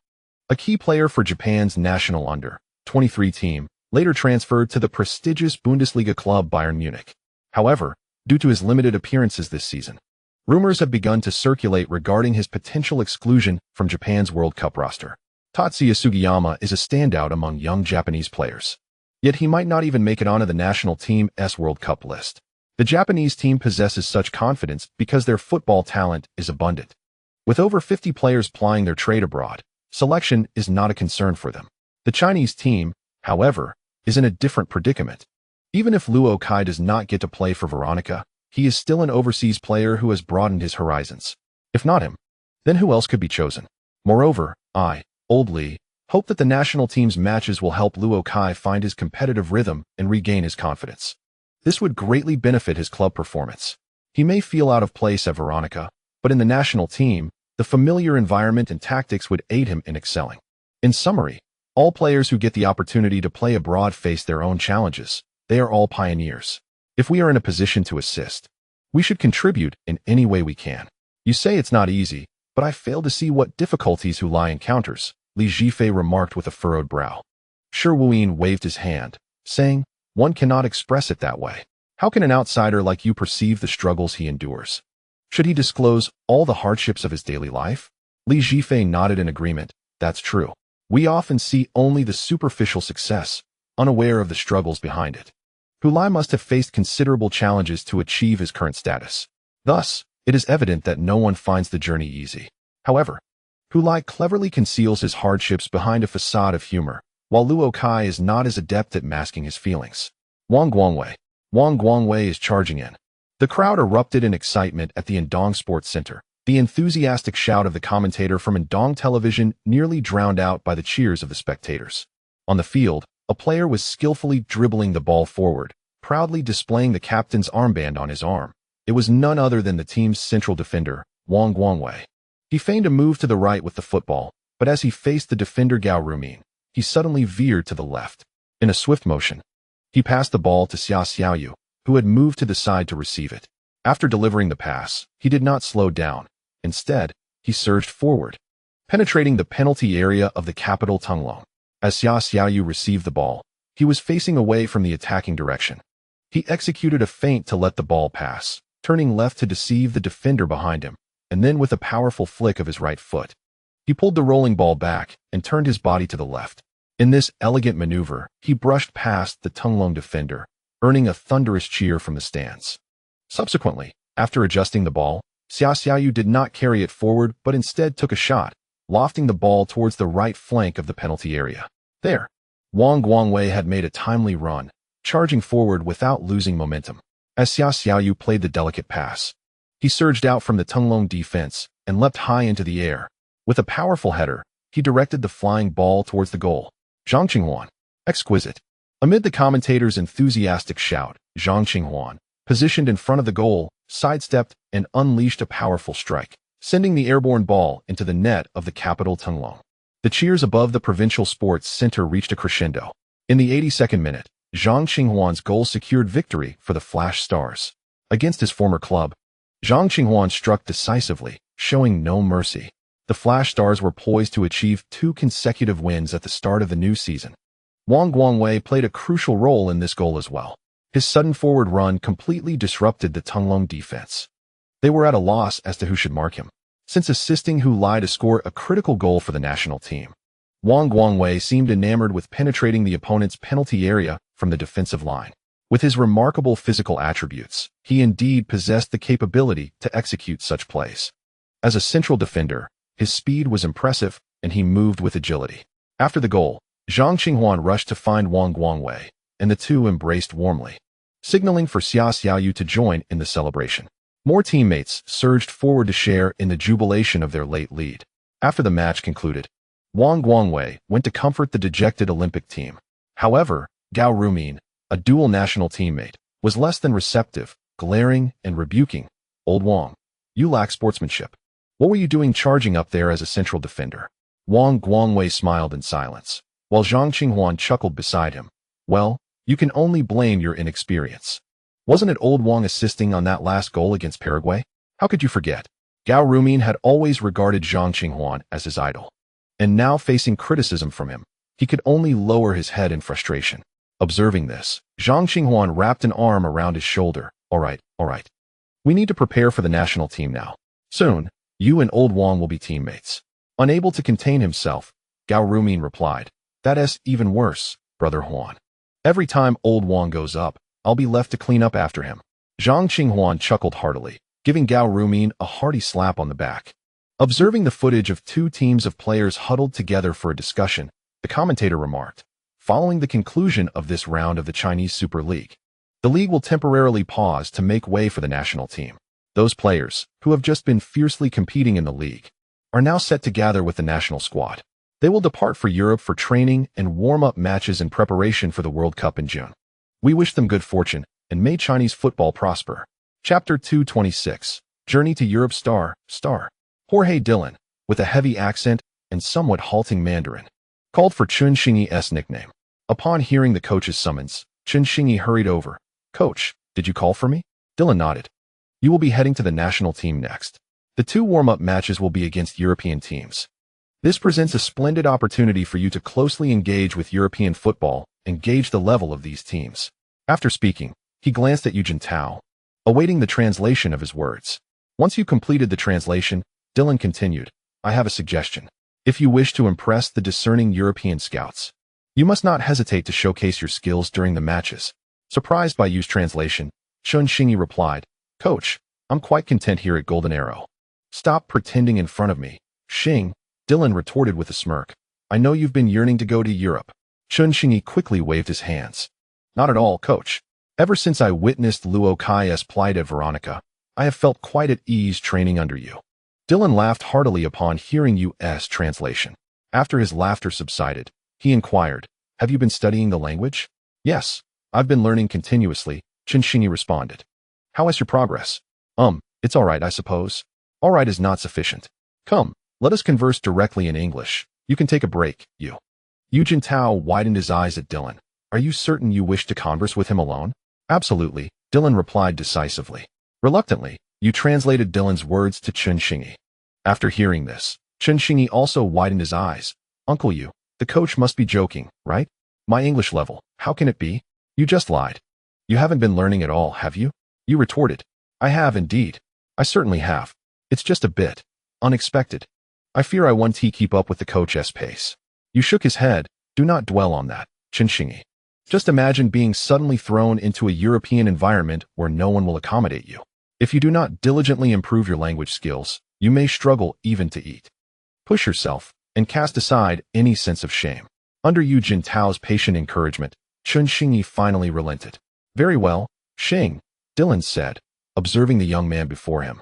a key player for Japan's national under-23 team, later transferred to the prestigious Bundesliga club Bayern Munich. However, due to his limited appearances this season, rumors have begun to circulate regarding his potential exclusion from Japan's World Cup roster. Tatsuya Sugiyama is a standout among young Japanese players. Yet he might not even make it onto the national team's World Cup list. The Japanese team possesses such confidence because their football talent is abundant. With over 50 players plying their trade abroad, selection is not a concern for them. The Chinese team, however, is in a different predicament. Even if Luo Kai does not get to play for Veronica, he is still an overseas player who has broadened his horizons. If not him, then who else could be chosen? Moreover, Old Li, hope that the national team's matches will help Luo Kai find his competitive rhythm and regain his confidence. This would greatly benefit his club performance. He may feel out of place at Veronica, but in the national team, the familiar environment and tactics would aid him in excelling. In summary, all players who get the opportunity to play abroad face their own challenges. They are all pioneers. If we are in a position to assist, we should contribute in any way we can. You say it's not easy, but I fail to see what difficulties Hu Lai encounters, Li Zhifei remarked with a furrowed brow. Shi Wuyin waved his hand, saying, one cannot express it that way. How can an outsider like you perceive the struggles he endures? Should he disclose all the hardships of his daily life? Li Zhifei nodded in agreement. That's true. We often see only the superficial success, unaware of the struggles behind it. Hu Lai must have faced considerable challenges to achieve his current status. Thus, it is evident that no one finds the journey easy. However, Hu Lai cleverly conceals his hardships behind a facade of humor, while Luo Kai is not as adept at masking his feelings. Wang Guangwei is charging in. The crowd erupted in excitement at the Indong Sports Center. The enthusiastic shout of the commentator from Indong Television nearly drowned out by the cheers of the spectators. On the field, a player was skillfully dribbling the ball forward, proudly displaying the captain's armband on his arm. It was none other than the team's central defender, Wang Guangwei. He feigned a move to the right with the football, but as he faced the defender Gao Rumin, he suddenly veered to the left. In a swift motion, he passed the ball to Xia Xiaoyu, who had moved to the side to receive it. After delivering the pass, he did not slow down. Instead, he surged forward, penetrating the penalty area of the capital Tunglong. As Xia Xiaoyu received the ball, he was facing away from the attacking direction. He executed a feint to let the ball pass, turning left to deceive the defender behind him, and then with a powerful flick of his right foot, he pulled the rolling ball back and turned his body to the left. In this elegant maneuver, he brushed past the Tunglong defender, earning a thunderous cheer from the stands. Subsequently, after adjusting the ball, Xia Xiaoyu did not carry it forward but instead took a shot, lofting the ball towards the right flank of the penalty area. There, Wang Guangwei had made a timely run, charging forward without losing momentum. As Xia Xiaoyu played the delicate pass, he surged out from the Tunglong defense and leapt high into the air. With a powerful header, he directed the flying ball towards the goal. Zhang Qinghuan. Exquisite. Amid the commentator's enthusiastic shout, Zhang Qinghuan, positioned in front of the goal, sidestepped and unleashed a powerful strike, sending the airborne ball into the net of the capital Tunglong. The cheers above the provincial sports center reached a crescendo. In the 82nd minute, Zhang Qinghuan's goal secured victory for the Flash Stars. Against his former club, Zhang Qinghuan struck decisively, showing no mercy. The Flash Stars were poised to achieve 2 consecutive wins at the start of the new season. Wang Guangwei played a crucial role in this goal as well. His sudden forward run completely disrupted the Tunglong defense. They were at a loss as to who should mark him, since assisting Hu Lai to score a critical goal for the national team. Wang Guangwei seemed enamored with penetrating the opponent's penalty area from the defensive line. With his remarkable physical attributes, he indeed possessed the capability to execute such plays. As a central defender, his speed was impressive, and he moved with agility. After the goal, Zhang Qinghuan rushed to find Wang Guangwei, and the two embraced warmly, signaling for Xia Xiaoyu to join in the celebration. More teammates surged forward to share in the jubilation of their late lead. After the match concluded, Wang Guangwei went to comfort the dejected Olympic team. However, Gao Rumin, a dual national teammate, was less than receptive, glaring and rebuking. "Old Wang, you lack sportsmanship. What were you doing charging up there as a central defender?" Wang Guangwei smiled in silence, while Zhang Qinghuan chuckled beside him. "Well, you can only blame your inexperience. Wasn't it old Wang assisting on that last goal against Paraguay? How could you forget?" Gao Rumin had always regarded Zhang Qinghuan as his idol, and now facing criticism from him, he could only lower his head in frustration. Observing this, Zhang Qinghuan wrapped an arm around his shoulder. All right. We need to prepare for the national team now. Soon, you and old Wang will be teammates." Unable to contain himself, Gao Rumin replied, "That's even worse, Brother Huan. Every time old Wang goes up, I'll be left to clean up after him." Zhang Qinghuan chuckled heartily, giving Gao Rumin a hearty slap on the back. Observing the footage of two teams of players huddled together for a discussion, the commentator remarked, "Following the conclusion of this round of the Chinese Super League, the league will temporarily pause to make way for the national team. Those players, who have just been fiercely competing in the league, are now set to gather with the national squad. They will depart for Europe for training and warm-up matches in preparation for the World Cup in June. We wish them good fortune, and may Chinese football prosper." Chapter 226, Journey to Europe star. Jorge Dillon, with a heavy accent and somewhat halting Mandarin, called for Chun Xingyi's nickname. Upon hearing the coach's summons, Chun Xingyi hurried over. "Coach, did you call for me?" Dillon nodded. "You will be heading to the national team next. The two warm-up matches will be against European teams. This presents a splendid opportunity for you to closely engage with European football and gauge the level of these teams." After speaking, he glanced at Yu Jintao, awaiting the translation of his words. Once you completed the translation, Dillon continued, "I have a suggestion. If you wish to impress the discerning European scouts, you must not hesitate to showcase your skills during the matches." Surprised by Yu's translation, Chun Xingyi replied, "Coach, I'm quite content here at Golden Arrow." "Stop pretending in front of me, Xing," Dillon retorted with a smirk. "I know you've been yearning to go to Europe." Chun Xingyi quickly waved his hands. "Not at all, coach. Ever since I witnessed Luo Kai's plight at Veronica, I have felt quite at ease training under you." Dillon laughed heartily upon hearing Yu's translation. After his laughter subsided, he inquired, "Have you been studying the language?" "Yes, I've been learning continuously," Chun Xingyi responded. "How is your progress?" It's all right, I suppose." "All right is not sufficient. Come, let us converse directly in English. You can take a break, Yu." Yu Jintao widened his eyes at Dillon. "Are you certain you wish to converse with him alone?" "Absolutely," Dillon replied decisively. Reluctantly, Yu translated Dillon's words to Chun Xingyi. After hearing this, Chun Xingyi also widened his eyes. "Uncle Yu, the coach must be joking, right? My English level, how can it be? You just lied. You haven't been learning at all, have you?" Yu retorted. "I have indeed. I certainly have. It's just a bit unexpected. I fear I won't keep up with the coach's pace." Yu shook his head. "Do not dwell on that, Chun Xingyi. Just imagine being suddenly thrown into a European environment where no one will accommodate you. If you do not diligently improve your language skills, you may struggle even to eat. Push yourself and cast aside any sense of shame." Under Yu Jintao's patient encouragement, Chun Xingyi finally relented. "Very well, Xing," Dillon said, observing the young man before him,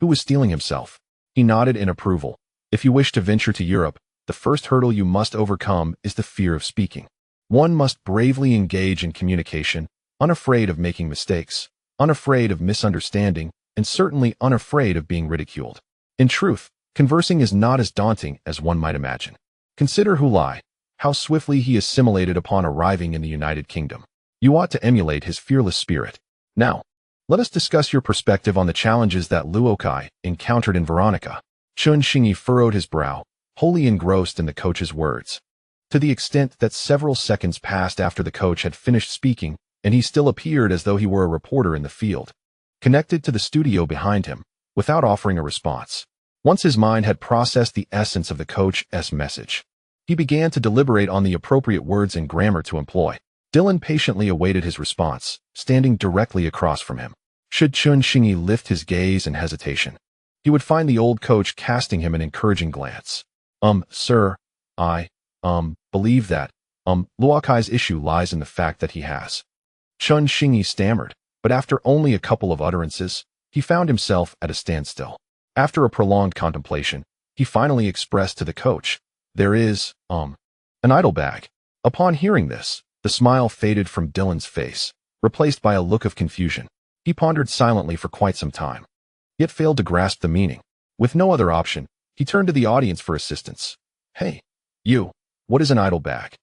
who was steeling himself. He nodded in approval. "If you wish to venture to Europe, the first hurdle you must overcome is the fear of speaking. One must bravely engage in communication, unafraid of making mistakes, unafraid of misunderstanding, and certainly unafraid of being ridiculed. In truth, conversing is not as daunting as one might imagine. Consider Hulai, how swiftly he assimilated upon arriving in the United Kingdom. You ought to emulate his fearless spirit. Now, let us discuss your perspective on the challenges that Luo Kai encountered in Veronica." Chun Xingyi furrowed his brow, wholly engrossed in the coach's words, to the extent that several seconds passed after the coach had finished speaking, and he still appeared as though he were a reporter in the field, connected to the studio behind him, without offering a response. Once his mind had processed the essence of the coach's message, he began to deliberate on the appropriate words and grammar to employ. Dylan patiently awaited his response, standing directly across from him. Should Chun Xingyi lift his gaze in hesitation, he would find the old coach casting him an encouraging glance. Sir, I, believe that, Luokai's issue lies in the fact that he has. Chun Xingyi stammered, but after only a couple of utterances, he found himself at a standstill. After a prolonged contemplation, he finally expressed to the coach, there is, an idol bag. Upon hearing this, the smile faded from Dylan's face, replaced by a look of confusion. He pondered silently for quite some time, yet failed to grasp the meaning. With no other option, he turned to the audience for assistance. Hey, you, what is an idol bag?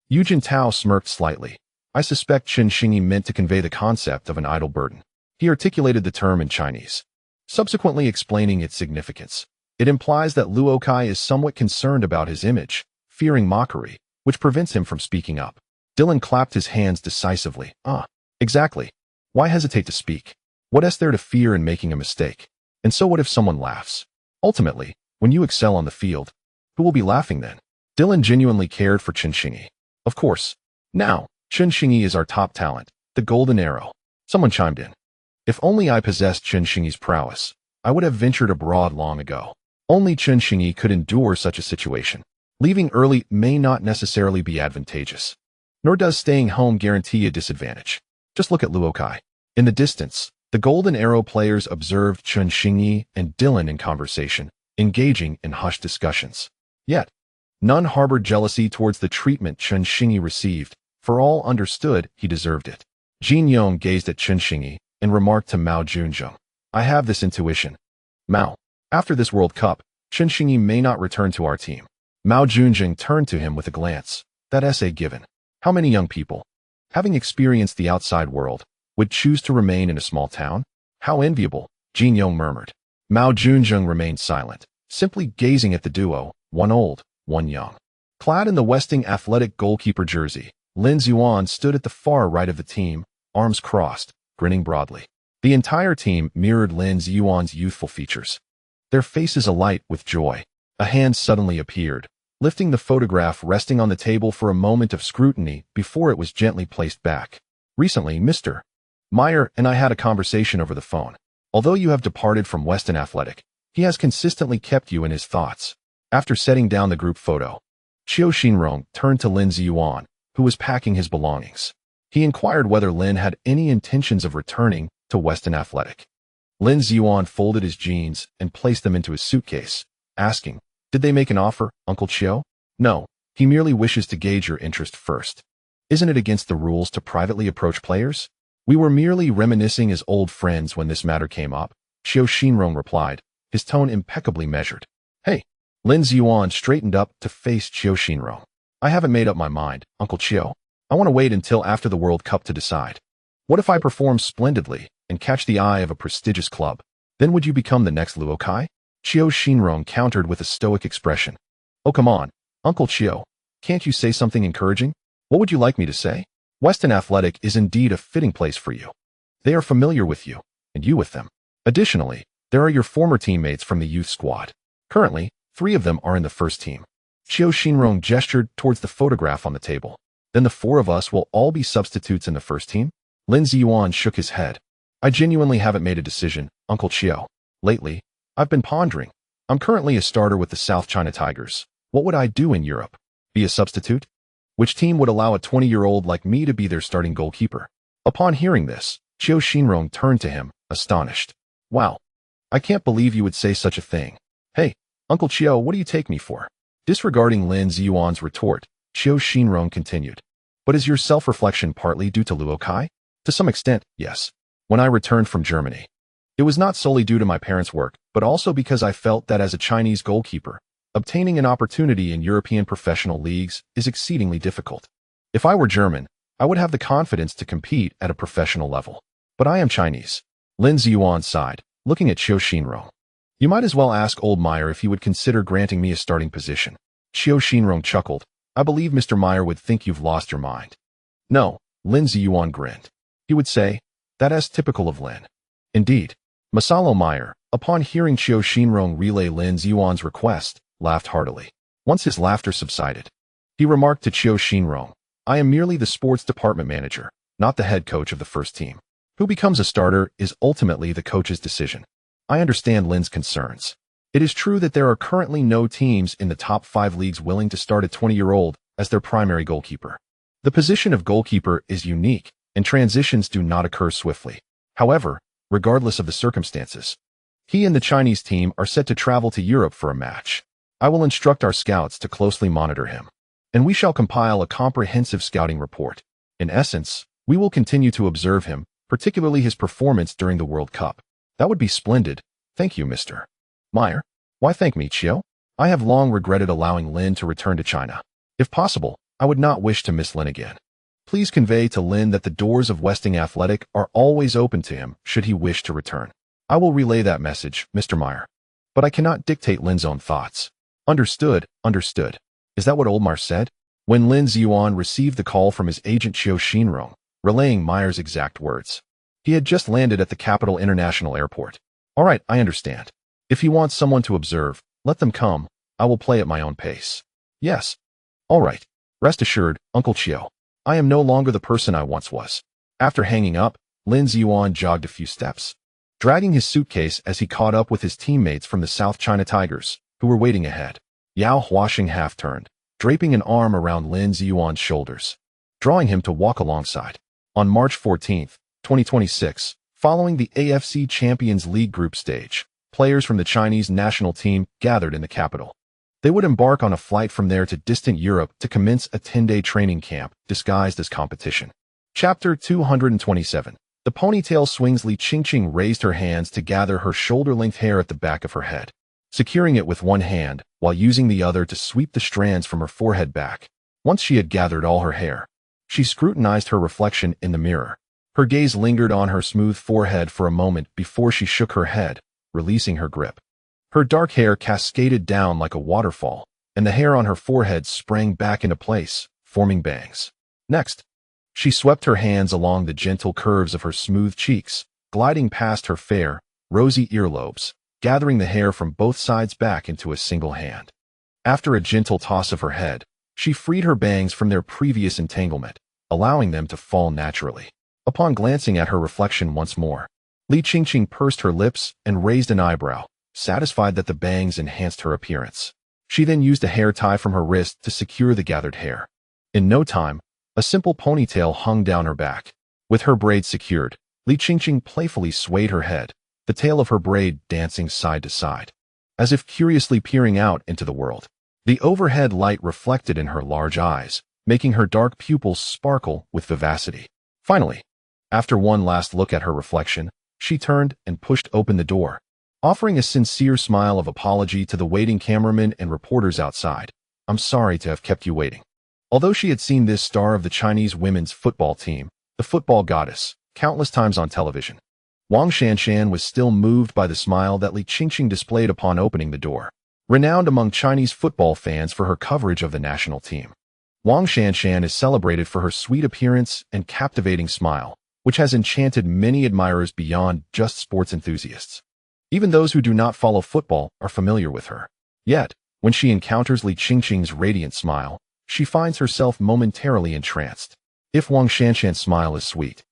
Yu Jintao smirked slightly. I suspect Chun Xingyi meant to convey the concept of an idol burden. He articulated the term in Chinese, subsequently explaining its significance. It implies that Luokai is somewhat concerned about his image, fearing mockery, which prevents him from speaking up. Dylan clapped his hands decisively. Exactly. Why hesitate to speak? What is there to fear in making a mistake? And so what if someone laughs? Ultimately, when you excel on the field, who will be laughing then? Dylan genuinely cared for Chun Xingyi. Of course. Now, Chun Xingyi is our top talent, the golden arrow. Someone chimed in. If only I possessed Chun Xingyi's prowess, I would have ventured abroad long ago. Only Chun Xingyi could endure such a situation. Leaving early may not necessarily be advantageous, nor does staying home guarantee a disadvantage. Just look at Luokai. In the distance, the Golden Arrow players observed Chun Xingyi and Dylan in conversation, engaging in hushed discussions. Yet, none harbored jealousy towards the treatment Chun Xingyi received, for all understood he deserved it. Jin Yong gazed at Chun Xingyi and remarked to Mao Junzheng, I have this intuition. Mao, after this World Cup, Chun Xingyi may not return to our team. Mao Junzheng turned to him with a glance. That essay given. How many young people, having experienced the outside world, would choose to remain in a small town? How enviable, Jin Yong murmured. Mao Junzheng remained silent, simply gazing at the duo, one old, one young. Clad in the Westing athletic goalkeeper jersey, Lin Xuan stood at the far right of the team, arms crossed, grinning broadly. The entire team mirrored Lin Xuan's youthful features, their faces alight with joy. A hand suddenly appeared, lifting the photograph resting on the table for a moment of scrutiny before it was gently placed back. Recently, Mr. Meyer and I had a conversation over the phone. Although you have departed from Weston Athletic, he has consistently kept you in his thoughts. After setting down the group photo, Qiu Xinrong turned to Lin Ziyuan, who was packing his belongings. He inquired whether Lin had any intentions of returning to Weston Athletic. Lin Ziyuan folded his jeans and placed them into his suitcase, asking, Did they make an offer, Uncle Qiu? No, he merely wishes to gauge your interest first. Isn't it against the rules to privately approach players? We were merely reminiscing as old friends when this matter came up, Qiu Xinrong replied, his tone impeccably measured. Hey, Lin Ziyuan straightened up to face Qiu Xinrong. I haven't made up my mind, Uncle Qiu. I want to wait until after the World Cup to decide. What if I perform splendidly and catch the eye of a prestigious club? Then would you become the next Luo Kai? Qiu Xinrong countered with a stoic expression. Oh, come on, Uncle Qiu. Can't you say something encouraging? What would you like me to say? Weston Athletic is indeed a fitting place for you. They are familiar with you, and you with them. Additionally, there are your former teammates from the youth squad. Currently, 3 of them are in the first team. Qiu Xinrong gestured towards the photograph on the table. Then the 4 of us will all be substitutes in the first team? Lin Ziyuan shook his head. I genuinely haven't made a decision, Uncle Qiu. Lately, I've been pondering. I'm currently a starter with the South China Tigers. What would I do in Europe? Be a substitute? Which team would allow a 20-year-old like me to be their starting goalkeeper? Upon hearing this, Qiu Xinrong turned to him, astonished. Wow. I can't believe you would say such a thing. Hey, Uncle Qiu, what do you take me for? Disregarding Lin Ziyuan's retort, Qiu Xinrong continued. But is your self-reflection partly due to Luo Kai? To some extent, yes. When I returned from Germany, it was not solely due to my parents' work, but also because I felt that as a Chinese goalkeeper, obtaining an opportunity in European professional leagues is exceedingly difficult. If I were German, I would have the confidence to compete at a professional level. But I am Chinese. Lin Ziyuan sighed, looking at Qiu Xinrong. You might as well ask old Meyer if he would consider granting me a starting position. Qiu Xinrong chuckled. I believe Mr. Meyer would think you've lost your mind. No, Lin Ziyuan grinned. He would say, that is typical of Lin. Indeed. Masalo Meyer, upon hearing Qiu Xinrong relay Lin Ziyuan's request, laughed heartily. Once his laughter subsided, he remarked to Qiu Xinrong, I am merely the sports department manager, not the head coach of the first team. Who becomes a starter is ultimately the coach's decision. I understand Lin's concerns. It is true that there are currently no teams in the top 5 leagues willing to start a 20-year-old as their primary goalkeeper. The position of goalkeeper is unique, and transitions do not occur swiftly. However, regardless of the circumstances, he and the Chinese team are set to travel to Europe for a match. I will instruct our scouts to closely monitor him, and we shall compile a comprehensive scouting report. In essence, we will continue to observe him, particularly his performance during the World Cup. That would be splendid. Thank you, Mr. Meyer. Why thank me, Chiu? I have long regretted allowing Lin to return to China. If possible, I would not wish to miss Lin again. Please convey to Lin that the doors of Westing Athletic are always open to him should he wish to return. I will relay that message, Mr. Meyer. But I cannot dictate Lin's own thoughts. Understood, understood. Is that what Oldmar said? When Lin Ziyuan received the call from his agent Chiu Xinrong, relaying Meyer's exact words. He had just landed at the Capital International Airport. All right, I understand. If he wants someone to observe, let them come. I will play at my own pace. Yes. All right. Rest assured, Uncle Chiu. I am no longer the person I once was. After hanging up, Lin Ziyuan jogged a few steps, dragging his suitcase as he caught up with his teammates from the South China Tigers, who were waiting ahead. Yao Huaxing half-turned, draping an arm around Lin Ziyuan's shoulders, drawing him to walk alongside. On March 14, 2026, following the AFC Champions League group stage, players from the Chinese national team gathered in the capital. They would embark on a flight from there to distant Europe to commence a 10-day training camp disguised as competition. Chapter 227. The ponytail swings. Li Qingqing raised her hands to gather her shoulder-length hair at the back of her head, securing it with one hand while using the other to sweep the strands from her forehead back. Once she had gathered all her hair, she scrutinized her reflection in the mirror. Her gaze lingered on her smooth forehead for a moment before she shook her head, releasing her grip. Her dark hair cascaded down like a waterfall, and the hair on her forehead sprang back into place, forming bangs. Next, she swept her hands along the gentle curves of her smooth cheeks, gliding past her fair, rosy earlobes, gathering the hair from both sides back into a single hand. After a gentle toss of her head, she freed her bangs from their previous entanglement, allowing them to fall naturally. Upon glancing at her reflection once more, Li Qingqing pursed her lips and raised an eyebrow, satisfied that the bangs enhanced her appearance. She then used a hair tie from her wrist to secure the gathered hair. In no time, a simple ponytail hung down her back. With her braid secured, Li Qingqing playfully swayed her head, the tail of her braid dancing side to side, as if curiously peering out into the world. The overhead light reflected in her large eyes, making her dark pupils sparkle with vivacity. Finally, after one last look at her reflection, she turned and pushed open the door, offering a sincere smile of apology to the waiting cameramen and reporters outside. I'm sorry to have kept you waiting. Although she had seen this star of the Chinese women's football team, the football goddess, countless times on television, Wang Shanshan was still moved by the smile that Li Qingqing displayed upon opening the door. Renowned among Chinese football fans for her coverage of the national team, Wang Shanshan is celebrated for her sweet appearance and captivating smile, which has enchanted many admirers beyond just sports enthusiasts. Even those who do not follow football are familiar with her. Yet, when she encounters Li Qingqing's radiant smile, she finds herself momentarily entranced. If Wang Shanshan's smile is sweet,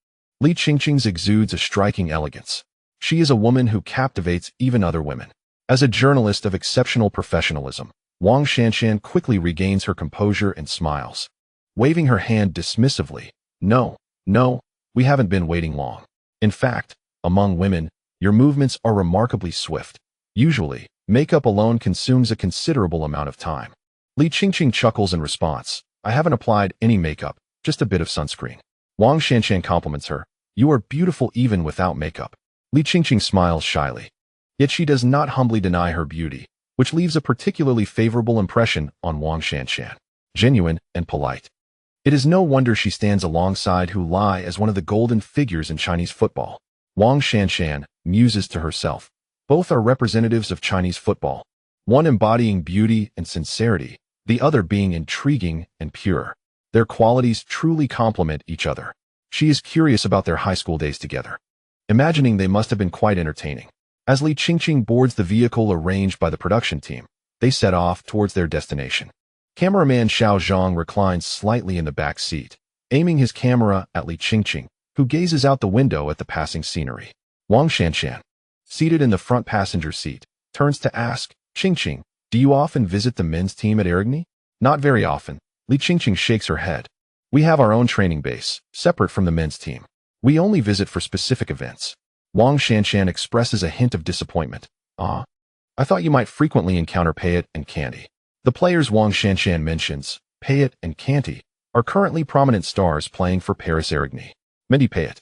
Li Qingqing's exudes a striking elegance. She is a woman who captivates even other women. As a journalist of exceptional professionalism, Wang Shanshan quickly regains her composure and smiles, waving her hand dismissively. No, we haven't been waiting long. In fact, among women, your movements are remarkably swift. Usually, makeup alone consumes a considerable amount of time. Li Qingqing chuckles in response. I haven't applied any makeup, just a bit of sunscreen. Wang Shanshan compliments her. You are beautiful even without makeup. Li Qingqing smiles shyly. Yet she does not humbly deny her beauty, which leaves a particularly favorable impression on Wang Shanshan. Genuine and polite. It is no wonder she stands alongside Hu Lai as one of the golden figures in Chinese football. Wang Shanshan muses to herself. Both are representatives of Chinese football, one embodying beauty and sincerity, the other being intriguing and pure. Their qualities truly complement each other. She is curious about their high school days together, imagining they must have been quite entertaining. As Li Qingqing boards the vehicle arranged by the production team, they set off towards their destination. Cameraman Xiao Zhang reclines slightly in the back seat, aiming his camera at Li Qingqing, who gazes out the window at the passing scenery. Wang Shanshan, seated in the front passenger seat, turns to ask, Qingqing, do you often visit the men's team at Arigny? Not very often. Li Qingqing shakes her head. We have our own training base, separate from the men's team. We only visit for specific events. Wang Shanshan expresses a hint of disappointment. I thought you might frequently encounter Payet and Candy. The players Wang Shanshan mentions, Payet and Canty, are currently prominent stars playing for Paris Arigny. Mehdi Payet,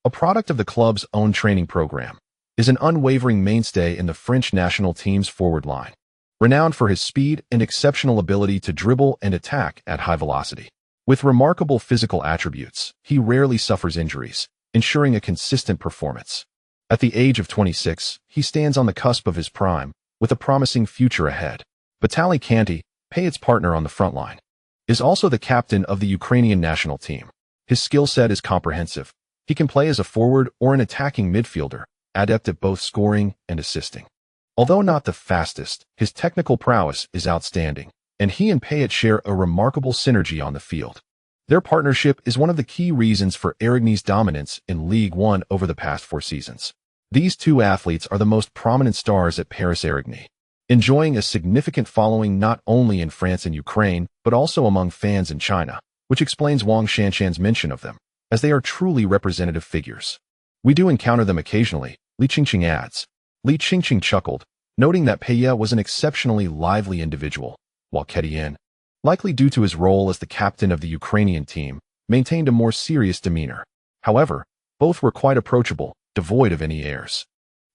a product of the club's own training program, is an unwavering mainstay in the French national team's forward line, renowned for his speed and exceptional ability to dribble and attack at high velocity. With remarkable physical attributes, he rarely suffers injuries, ensuring a consistent performance. At the age of 26, he stands on the cusp of his prime, with a promising future ahead. Vitaly Canty, Payet's partner on the front line, is also the captain of the Ukrainian national team. His skill set is comprehensive. He can play as a forward or an attacking midfielder, adept at both scoring and assisting. Although not the fastest, his technical prowess is outstanding, and he and Payet share a remarkable synergy on the field. Their partnership is one of the key reasons for Arigny's dominance in Ligue 1 over the past 4 seasons. These two athletes are the most prominent stars at Paris Arigny, enjoying a significant following not only in France and Ukraine, but also among fans in China, which explains Wang Shanshan's mention of them, as they are truly representative figures. We do encounter them occasionally, Li Qingqing adds. Li Qingqing chuckled, noting that Payet was an exceptionally lively individual, while Ketien, likely due to his role as the captain of the Ukrainian team, maintained a more serious demeanor. However, both were quite approachable, devoid of any airs.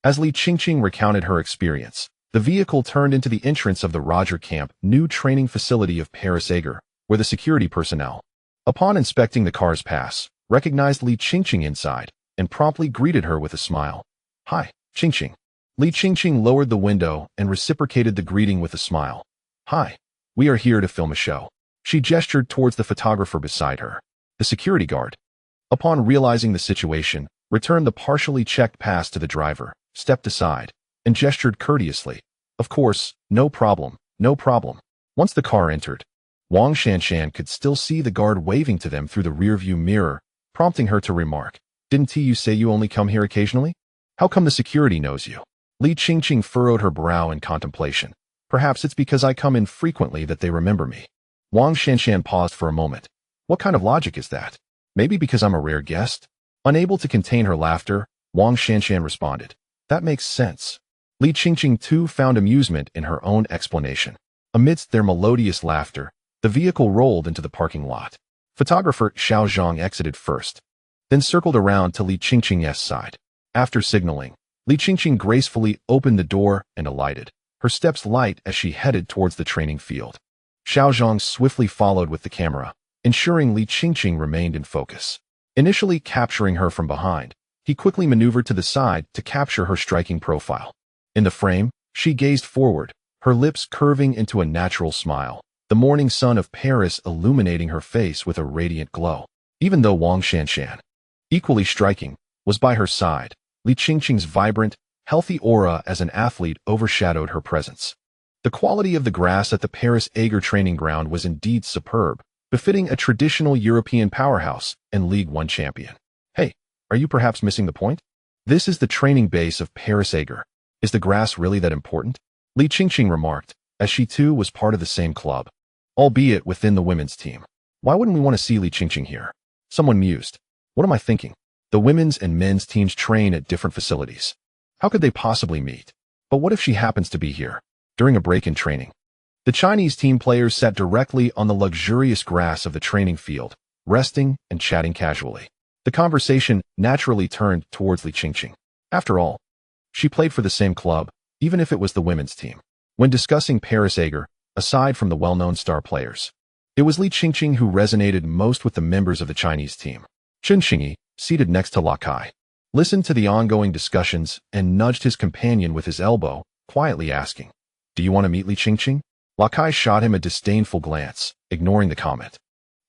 As Li Qingqing recounted her experience, the vehicle turned into the entrance of the Roger Camp new training facility of Paris Ager, where the security personnel, upon inspecting the car's pass, recognized Li Qingqing inside and promptly greeted her with a smile. Hi, Qingqing. Li Qingqing lowered the window and reciprocated the greeting with a smile. Hi, we are here to film a show. She gestured towards the photographer beside her. The security guard, upon realizing the situation, returned the partially checked pass to the driver, stepped aside, and gestured courteously. Of course, no problem, no problem. Once the car entered, Wang Shanshan could still see the guard waving to them through the rearview mirror, prompting her to remark, Didn't you say you only come here occasionally? How come the security knows you? Li Qingqing furrowed her brow in contemplation. Perhaps it's because I come in frequently that they remember me. Wang Shanshan paused for a moment. What kind of logic is that? Maybe because I'm a rare guest? Unable to contain her laughter, Wang Shanshan responded. That makes sense. Li Qingqing too found amusement in her own explanation. Amidst their melodious laughter, the vehicle rolled into the parking lot. Photographer Xiao Zhang exited first, then circled around to Li Qingqing's side. After signaling, Li Qingqing gracefully opened the door and alighted, her steps light as she headed towards the training field. Xiao Zhang swiftly followed with the camera, ensuring Li Qingqing remained in focus. Initially capturing her from behind, he quickly maneuvered to the side to capture her striking profile. In the frame, she gazed forward, her lips curving into a natural smile, the morning sun of Paris illuminating her face with a radiant glow. Even though Wang Shanshan, equally striking, was by her side, Li Qingqing's vibrant, healthy aura as an athlete overshadowed her presence. The quality of the grass at the Paris Ager training ground was indeed superb, befitting a traditional European powerhouse and Ligue 1 champion. Hey, are you perhaps missing the point? This is the training base of Paris Ager. Is the grass really that important? Li Qingqing remarked, as she too was part of the same club, albeit within the women's team. Why wouldn't we want to see Li Qingqing here? Someone mused. What am I thinking? The women's and men's teams train at different facilities. How could they possibly meet? But what if she happens to be here, during a break in training? The Chinese team players sat directly on the luxurious grass of the training field, resting and chatting casually. The conversation naturally turned towards Li Qingqing. After all, she played for the same club, even if it was the women's team. When discussing Paris Ager, aside from the well-known star players, it was Li Qingqing who resonated most with the members of the Chinese team. Chen Xingyi, seated next to Lakai, listened to the ongoing discussions and nudged his companion with his elbow, quietly asking, Do you want to meet Li Qingqing? Lakai shot him a disdainful glance, ignoring the comment,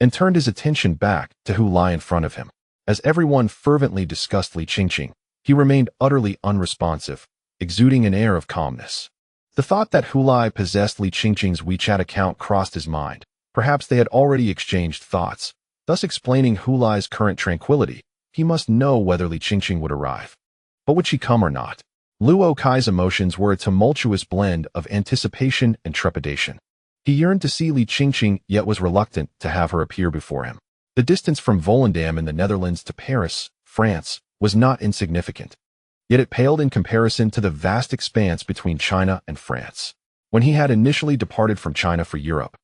and turned his attention back to who lay in front of him. As everyone fervently discussed Li Qingqing, he remained utterly unresponsive, exuding an air of calmness. The thought that Hulai possessed Li Qingqing's WeChat account crossed his mind. Perhaps they had already exchanged thoughts, thus explaining Hulai's current tranquility. He must know whether Li Qingqing would arrive. But would she come or not? Luo Kai's emotions were a tumultuous blend of anticipation and trepidation. He yearned to see Li Qingqing, yet was reluctant to have her appear before him. The distance from Volendam in the Netherlands to Paris, France, was not insignificant. Yet it paled in comparison to the vast expanse between China and France. When he had initially departed from China for Europe,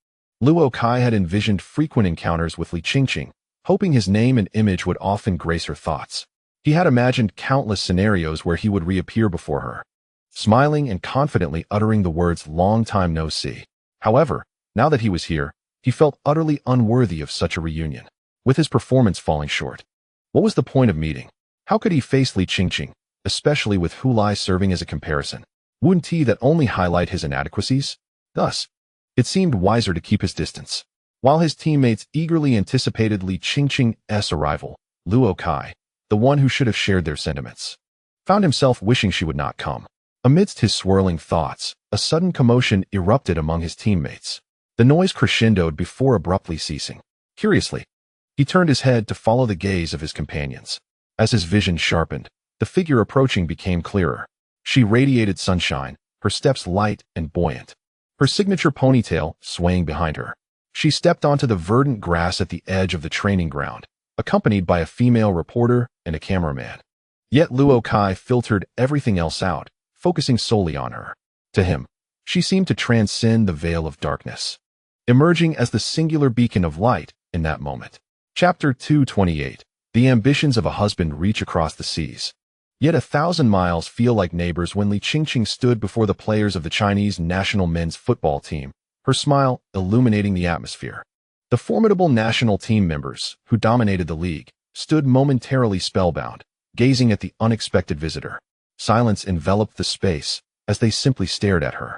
Luo Kai had envisioned frequent encounters with Li Qingqing, hoping his name and image would often grace her thoughts. He had imagined countless scenarios where he would reappear before her, smiling and confidently uttering the words "long time no see." However, now that he was here, he felt utterly unworthy of such a reunion, with his performance falling short. What was the point of meeting? How could he face Li Qingqing, especially with Hulai serving as a comparison? Wouldn't he that only highlight his inadequacies? Thus, it seemed wiser to keep his distance. While his teammates eagerly anticipated Li Qingqing's arrival, Luo Kai, the one who should have shared their sentiments, found himself wishing she would not come. Amidst his swirling thoughts, a sudden commotion erupted among his teammates. The noise crescendoed before abruptly ceasing. Curiously, he turned his head to follow the gaze of his companions. As his vision sharpened, the figure approaching became clearer. She radiated sunshine, her steps light and buoyant, her signature ponytail swaying behind her. She stepped onto the verdant grass at the edge of the training ground, accompanied by a female reporter and a cameraman. Yet Luo Kai filtered everything else out, focusing solely on her. To him, she seemed to transcend the veil of darkness, emerging as the singular beacon of light in that moment. Chapter 228. The ambitions of a husband reach across the seas. Yet 1,000 miles feel like neighbors when Li Qingqing stood before the players of the Chinese national men's football team, her smile illuminating the atmosphere. The formidable national team members, who dominated the league, stood momentarily spellbound, gazing at the unexpected visitor. Silence enveloped the space as they simply stared at her.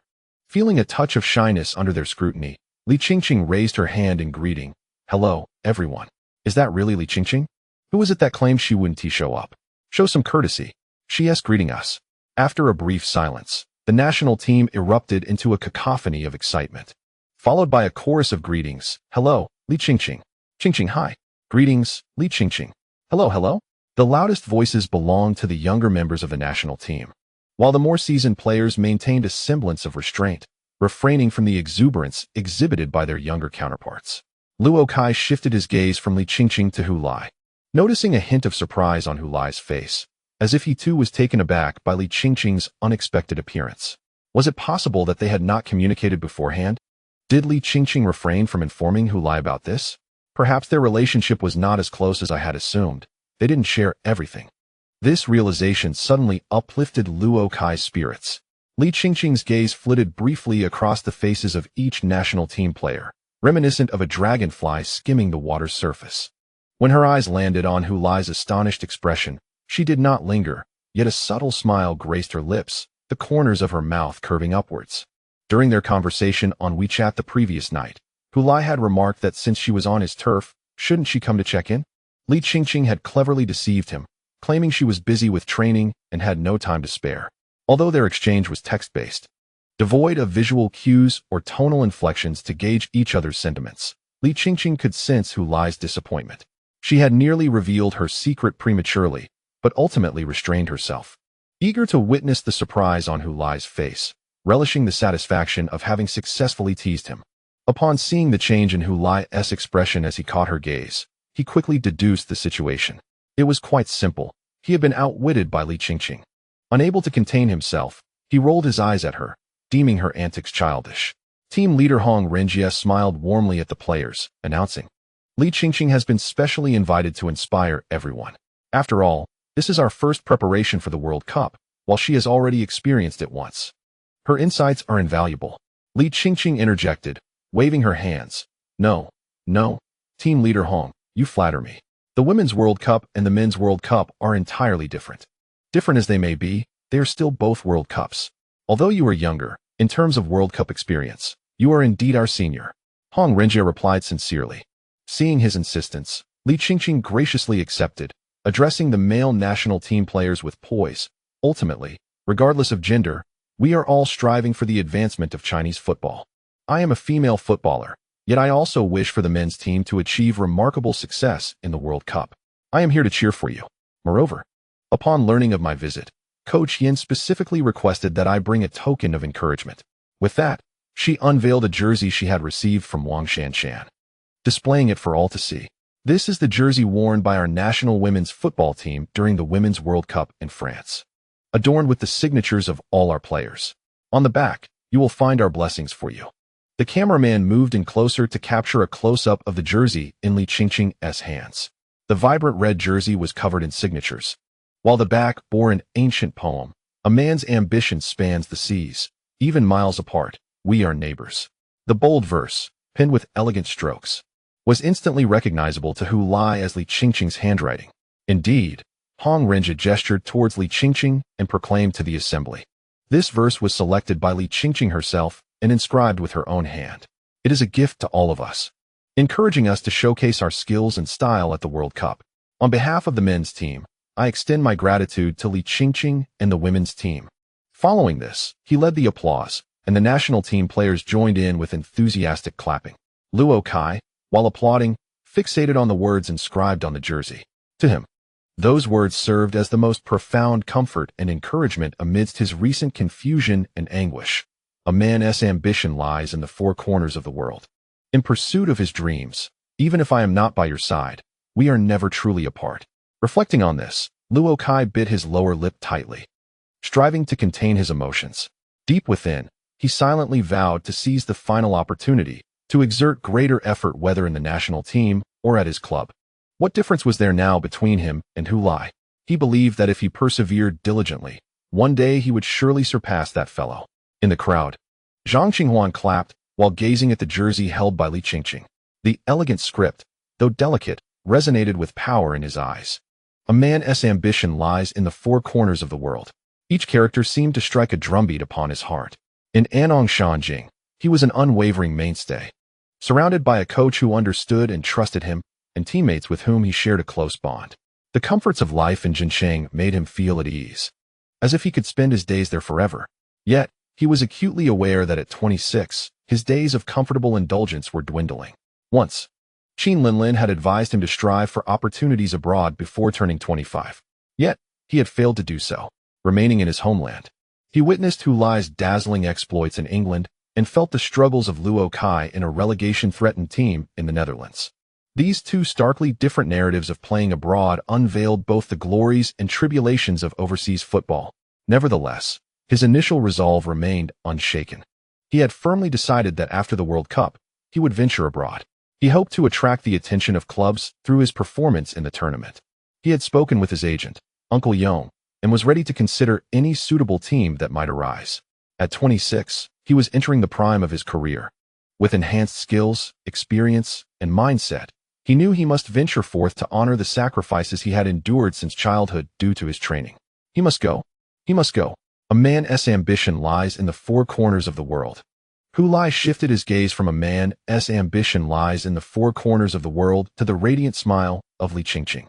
Feeling a touch of shyness under their scrutiny, Li Qingqing raised her hand in greeting. "Hello, everyone. Is that really Li Qingqing? Who is it that claimed she wouldn't show up? Show some courtesy. She's greeting us." After a brief silence, the national team erupted into a cacophony of excitement, followed by a chorus of greetings. "Hello, Li Qingqing. Qingqing, hi. Greetings, Li Qingqing. Hello, hello." The loudest voices belonged to the younger members of the national team, while the more seasoned players maintained a semblance of restraint, refraining from the exuberance exhibited by their younger counterparts. Luo Kai shifted his gaze from Li Qingqing to Hulai, noticing a hint of surprise on Hulai's face, as if he too was taken aback by Li Qingqing's unexpected appearance. Was it possible that they had not communicated beforehand? Did Li Qingqing refrain from informing Hulai about this? Perhaps their relationship was not as close as I had assumed. They didn't share everything. This realization suddenly uplifted Luo Kai's spirits. Li Qingqing's gaze flitted briefly across the faces of each national team player, reminiscent of a dragonfly skimming the water's surface. When her eyes landed on Hulai's astonished expression, she did not linger, yet a subtle smile graced her lips, the corners of her mouth curving upwards. During their conversation on WeChat the previous night, Hulai had remarked that since she was on his turf, shouldn't she come to check in? Li Qingqing had cleverly deceived him, claiming she was busy with training and had no time to spare. Although their exchange was text-based, devoid of visual cues or tonal inflections to gauge each other's sentiments, Li Qingqing could sense Hulai's disappointment. She had nearly revealed her secret prematurely, but ultimately restrained herself. Eager to witness the surprise on Hulai's face, relishing the satisfaction of having successfully teased him. Upon seeing the change in Hulai's expression as he caught her gaze, he quickly deduced the situation. It was quite simple. He had been outwitted by Li Qingqing. Unable to contain himself, he rolled his eyes at her, deeming her antics childish. Team leader Hong Renjie smiled warmly at the players, announcing, "Li Qingqing has been specially invited to inspire everyone. After all, this is our first preparation for the World Cup, while she has already experienced it once. Her insights are invaluable." Li Qingqing interjected, waving her hands. No, Team leader Hong, you flatter me. The Women's World Cup and the Men's World Cup are entirely different. Different as they may be, they are still both World Cups. Although you are younger, in terms of World Cup experience, you are indeed our senior. Hong Renjie replied sincerely. Seeing his insistence, Li Qingqing graciously accepted, addressing the male national team players with poise. Ultimately, regardless of gender, We are all striving for the advancement of Chinese football. I am a female footballer, yet I also wish for the men's team to achieve remarkable success in the World Cup. I am here to cheer for you. Moreover, upon learning of my visit, Coach Yin specifically requested that I bring a token of encouragement. With that, she unveiled a jersey she had received from Wang Shanshan, displaying it for all to see. This is the jersey worn by our national women's football team during the Women's World Cup in France, adorned with the signatures of all our players. On the back, you will find our blessings for you. The cameraman moved in closer to capture a close-up of the jersey in Li Qingqing's hands. The vibrant red jersey was covered in signatures, while the back bore an ancient poem. A man's ambition spans the seas, even miles apart. We are neighbors. The bold verse, penned with elegant strokes, was instantly recognizable to Hu Lai as Li Qingqing's handwriting. Indeed, Hong Renjie gestured towards Li Qingqing and proclaimed to the assembly. This verse was selected by Li Qingqing herself and inscribed with her own hand. It is a gift to all of us, encouraging us to showcase our skills and style at the World Cup. On behalf of the men's team, I extend my gratitude to Li Qingqing and the women's team. Following this, he led the applause, and the national team players joined in with enthusiastic clapping. Luo Kai, while applauding, fixated on the words inscribed on the jersey. To him, those words served as the most profound comfort and encouragement amidst his recent confusion and anguish. A man's ambition lies in the four corners of the world. In pursuit of his dreams, even if I am not by your side, we are never truly apart. Reflecting on this, Luo Kai bit his lower lip tightly, striving to contain his emotions. Deep within, he silently vowed to seize the final opportunity, to exert greater effort whether in the national team or at his club. What difference was there now between him and Hu Lai? He believed that if he persevered diligently, one day he would surely surpass that fellow. In the crowd, Zhang Qinghuan clapped while gazing at the jersey held by Li Qingqing. The elegant script, though delicate, resonated with power in his eyes. A man's ambition lies in the four corners of the world. Each character seemed to strike a drumbeat upon his heart. In Anong Shanjing, he was an unwavering mainstay, surrounded by a coach who understood and trusted him, and teammates with whom he shared a close bond. The comforts of life in Jinsheng made him feel at ease, as if he could spend his days there forever. Yet, he was acutely aware that at 26, his days of comfortable indulgence were dwindling. Once, Qin Linlin had advised him to strive for opportunities abroad before turning 25. Yet, he had failed to do so, remaining in his homeland. He witnessed Hu Lai's dazzling exploits in England and felt the struggles of Luo Kai in a relegation-threatened team in the Netherlands. These two starkly different narratives of playing abroad unveiled both the glories and tribulations of overseas football. Nevertheless, his initial resolve remained unshaken. He had firmly decided that after the World Cup, he would venture abroad. He hoped to attract the attention of clubs through his performance in the tournament. He had spoken with his agent, Uncle Yong, and was ready to consider any suitable team that might arise. At 26, he was entering the prime of his career. With enhanced skills, experience, and mindset, he knew he must venture forth to honor the sacrifices he had endured since childhood due to his training. He must go. He must go. A man's ambition lies in the four corners of the world. Hu Lai shifted his gaze from a man's ambition lies in the four corners of the world to the radiant smile of Li Qingqing.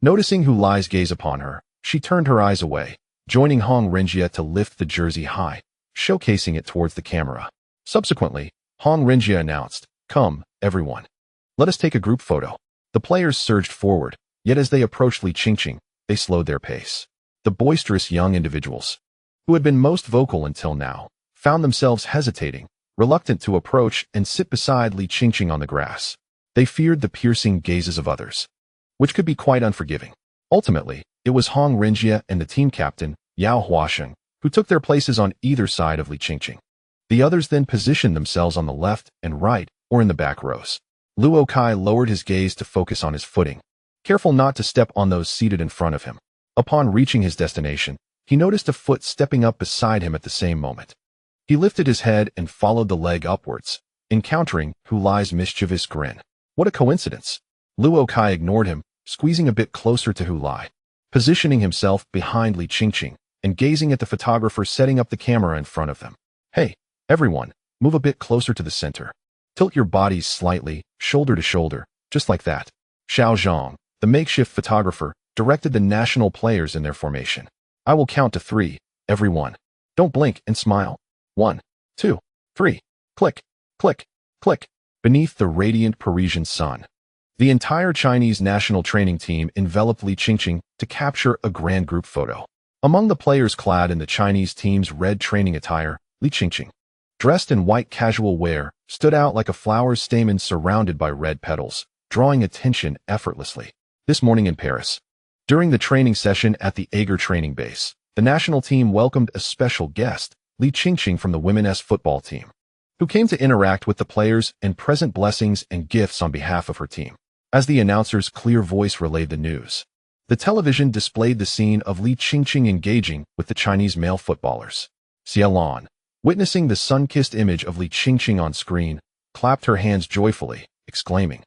Noticing Hu Lai's gaze upon her, she turned her eyes away, joining Hong Renjie to lift the jersey high, showcasing it towards the camera. Subsequently, Hong Renjie announced, "Come, everyone. Let us take a group photo." The players surged forward, yet as they approached Li Qingqing, they slowed their pace. The boisterous young individuals, who had been most vocal until now, found themselves hesitating, reluctant to approach and sit beside Li Qingqing on the grass. They feared the piercing gazes of others, which could be quite unforgiving. Ultimately, it was Hong Renjie and the team captain, Yao Huasheng, who took their places on either side of Li Qingqing. The others then positioned themselves on the left and right or in the back rows. Luo Kai lowered his gaze to focus on his footing, careful not to step on those seated in front of him. Upon reaching his destination, he noticed a foot stepping up beside him at the same moment. He lifted his head and followed the leg upwards, encountering Hu Lai's mischievous grin. What a coincidence! Luo Kai ignored him, squeezing a bit closer to Hu Lai, positioning himself behind Li Qingqing, and gazing at the photographer setting up the camera in front of them. "Hey, everyone, move a bit closer to the center. Tilt your bodies slightly, shoulder to shoulder, just like that." Xiao Zhang, the makeshift photographer, directed the national players in their formation. "I will count to 3, everyone. Don't blink and smile. 1, 2, 3. Click, click, click. Beneath the radiant Parisian sun, the entire Chinese national training team enveloped Li Qingqing to capture a grand group photo. Among the players clad in the Chinese team's red training attire, Li Qingqing, dressed in white casual wear, stood out like a flower's stamen surrounded by red petals, drawing attention effortlessly. This morning in Paris, during the training session at the Agar training base, the national team welcomed a special guest, Li Qingqing from the women's football team, who came to interact with the players and present blessings and gifts on behalf of her team. As the announcer's clear voice relayed the news, the television displayed the scene of Li Qingqing engaging with the Chinese male footballers. Xia Lan, witnessing the sun-kissed image of Li Qingqing on screen, clapped her hands joyfully, exclaiming,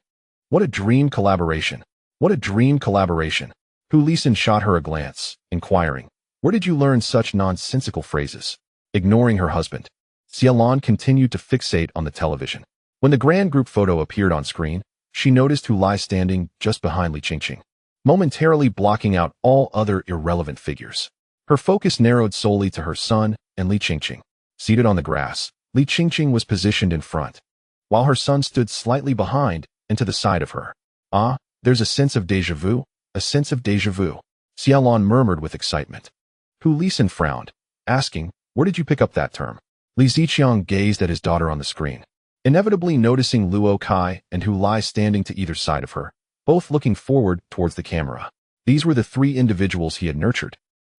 "What a dream collaboration! What a dream collaboration!" Hu Lisan shot her a glance, inquiring, "Where did you learn such nonsensical phrases?" Ignoring her husband, Xia Lan continued to fixate on the television. When the grand group photo appeared on screen, she noticed Hu Lai standing just behind Li Qingqing, momentarily blocking out all other irrelevant figures. Her focus narrowed solely to her son and Li Qingqing. Seated on the grass, Li Qingqing was positioned in front, while her son stood slightly behind and to the side of her. "Ah, there's a sense of déjà vu, a sense of déjà vu," Xia Lan murmured with excitement. Hu Lisan frowned, asking, "Where did you pick up that term?" Li Ziqiang gazed at his daughter on the screen, inevitably noticing Luo Kai and Hu Lai standing to either side of her, both looking forward towards the camera. These were the three individuals he had nurtured,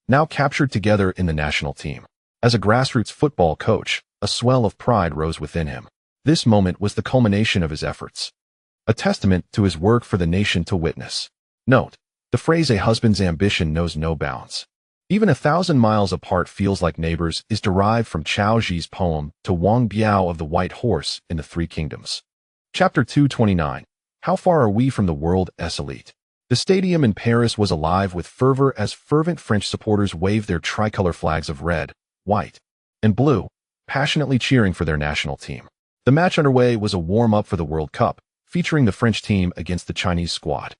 now captured together in the national team. As a grassroots football coach, a swell of pride rose within him. This moment was the culmination of his efforts, a testament to his work for the nation to witness. Note, the phrase "a husband's ambition knows no bounds. Even 1,000 miles apart feels like neighbors" is derived from Chao Zhi's poem To Wang Biao of the White Horse in the Three Kingdoms. Chapter 229. How far are we from the world's elite? The stadium in Paris was alive with fervor as fervent French supporters waved their tricolor flags of red, white, and blue, passionately cheering for their national team. The match underway was a warm-up for the World Cup, featuring the French team against the Chinese squad.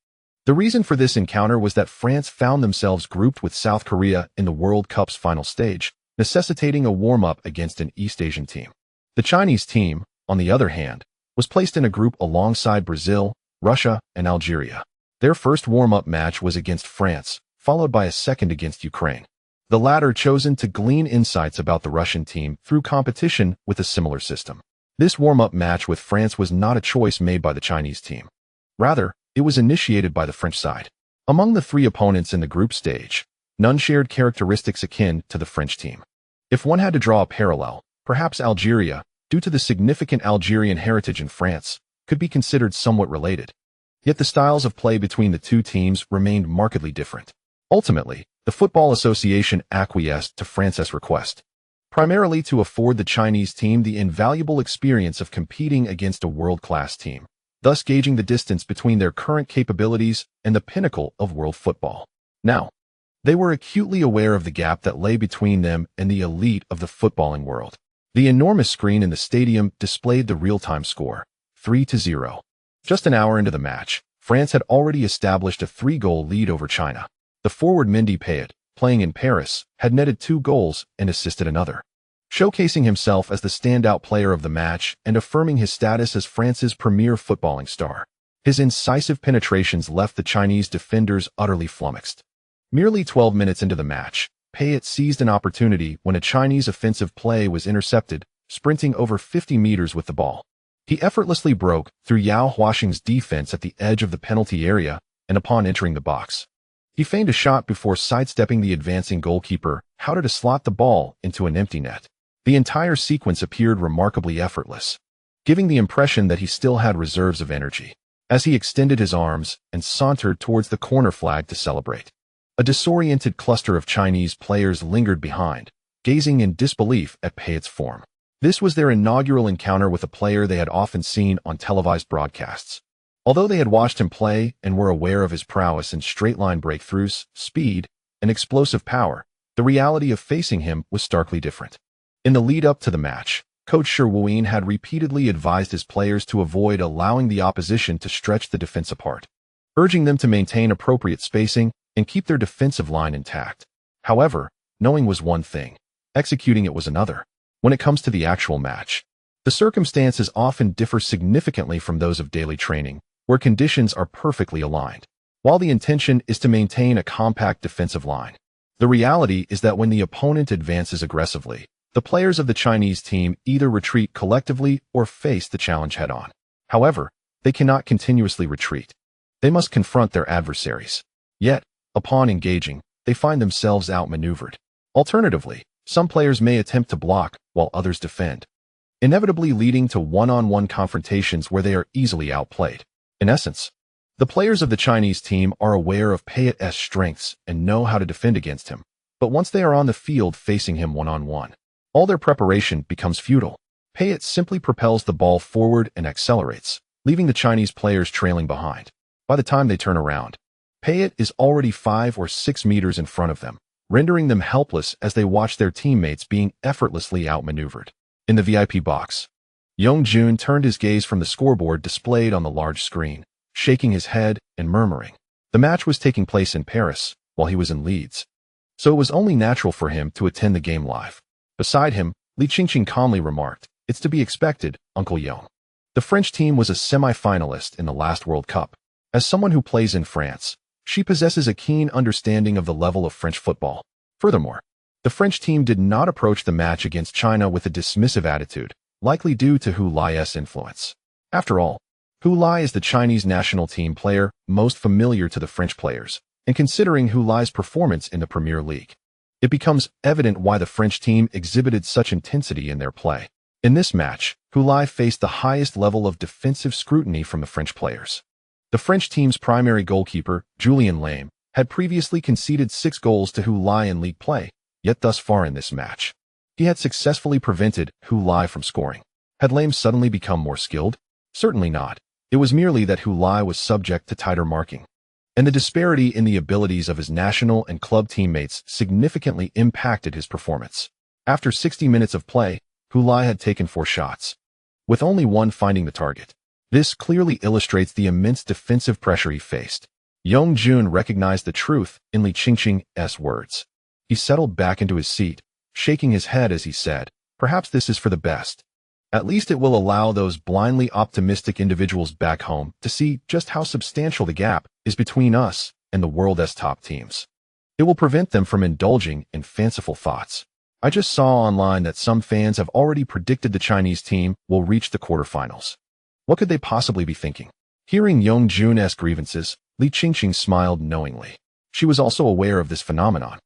The reason for this encounter was that France found themselves grouped with South Korea in the World Cup's final stage, necessitating a warm-up against an East Asian team. The Chinese team, on the other hand, was placed in a group alongside Brazil, Russia, and Algeria. Their first warm-up match was against France, followed by a second against Ukraine. The latter chosen to glean insights about the Russian team through competition with a similar system. This warm-up match with France was not a choice made by the Chinese team. Rather, it was initiated by the French side. Among the three opponents in the group stage, none shared characteristics akin to the French team. If one had to draw a parallel, perhaps Algeria, due to the significant Algerian heritage in France, could be considered somewhat related. Yet the styles of play between the two teams remained markedly different. Ultimately, the Football Association acquiesced to France's request, primarily to afford the Chinese team the invaluable experience of competing against a world-class team, thus gauging the distance between their current capabilities and the pinnacle of world football. Now, they were acutely aware of the gap that lay between them and the elite of the footballing world. The enormous screen in the stadium displayed the real-time score, 3-0. Just an hour into the match, France had already established a 3-goal lead over China. The forward Mendy Payet, playing in Paris, had netted 2 goals and assisted another, showcasing himself as the standout player of the match and affirming his status as France's premier footballing star. His incisive penetrations left the Chinese defenders utterly flummoxed. Merely 12 minutes into the match, Payet seized an opportunity when a Chinese offensive play was intercepted, sprinting over 50 meters with the ball. He effortlessly broke through Yao Huaxing's defense at the edge of the penalty area, and upon entering the box, he feigned a shot before sidestepping the advancing goalkeeper, how to slot the ball into an empty net. The entire sequence appeared remarkably effortless, giving the impression that he still had reserves of energy. As he extended his arms and sauntered towards the corner flag to celebrate, a disoriented cluster of Chinese players lingered behind, gazing in disbelief at Payet's form. This was their inaugural encounter with a player they had often seen on televised broadcasts. Although they had watched him play and were aware of his prowess in straight-line breakthroughs, speed, and explosive power, the reality of facing him was starkly different. In the lead-up to the match, Coach Shi Wuyin had repeatedly advised his players to avoid allowing the opposition to stretch the defense apart, urging them to maintain appropriate spacing and keep their defensive line intact. However, knowing was one thing, Executing it was another. When it comes to the actual match, the circumstances often differ significantly from those of daily training, where conditions are perfectly aligned. While the intention is to maintain a compact defensive line, the reality is that when the opponent advances aggressively, the players of the Chinese team either retreat collectively or face the challenge head-on. However, they cannot continuously retreat. They must confront their adversaries. Yet, upon engaging, they find themselves outmaneuvered. Alternatively, some players may attempt to block while others defend, inevitably leading to one-on-one confrontations where they are easily outplayed. In essence, the players of the Chinese team are aware of Payet's strengths and know how to defend against him, but once they are on the field facing him one-on-one, all their preparation becomes futile. Payet simply propels the ball forward and accelerates, leaving the Chinese players trailing behind. By the time they turn around, Payet is already 5 or 6 meters in front of them, rendering them helpless as they watch their teammates being effortlessly outmaneuvered. In the VIP box, Yong-jun turned his gaze from the scoreboard displayed on the large screen, shaking his head and murmuring. The match was taking place in Paris, while he was in Leeds, so it was only natural for him to attend the game live. Beside him, Li Qingqing calmly remarked, "It's to be expected, Uncle Yong. The French team was a semi-finalist in the last World Cup. As someone who plays in France, she possesses a keen understanding of the level of French football. Furthermore, the French team did not approach the match against China with a dismissive attitude, likely due to Hu Lai's influence. After all, Hu Lai is the Chinese national team player most familiar to the French players, and considering Hu Lai's performance in the Premier League, it becomes evident why the French team exhibited such intensity in their play. In this match, Hu Lai faced the highest level of defensive scrutiny from the French players. The French team's primary goalkeeper, Julien Lame, had previously conceded 6 goals to Hu Lai in league play, yet thus far in this match, he had successfully prevented Hu Lai from scoring. Had Lame suddenly become more skilled? Certainly not. It was merely that Hu Lai was subject to tighter marking, and the disparity in the abilities of his national and club teammates significantly impacted his performance. After 60 minutes of play, Hu Lai had taken 4 shots, with only one finding the target. This clearly illustrates the immense defensive pressure he faced. Yong-jun recognized the truth in Li Qingqing's words. He settled back into his seat, shaking his head as he said, "Perhaps this is for the best. At least it will allow those blindly optimistic individuals back home to see just how substantial the gap is between us and the world's top teams. It will prevent them from indulging in fanciful thoughts. I just saw online that some fans have already predicted the Chinese team will reach the quarterfinals. What could they possibly be thinking?" Hearing Yong-jun's grievances, Li Qingqing smiled knowingly. She was also aware of this phenomenon.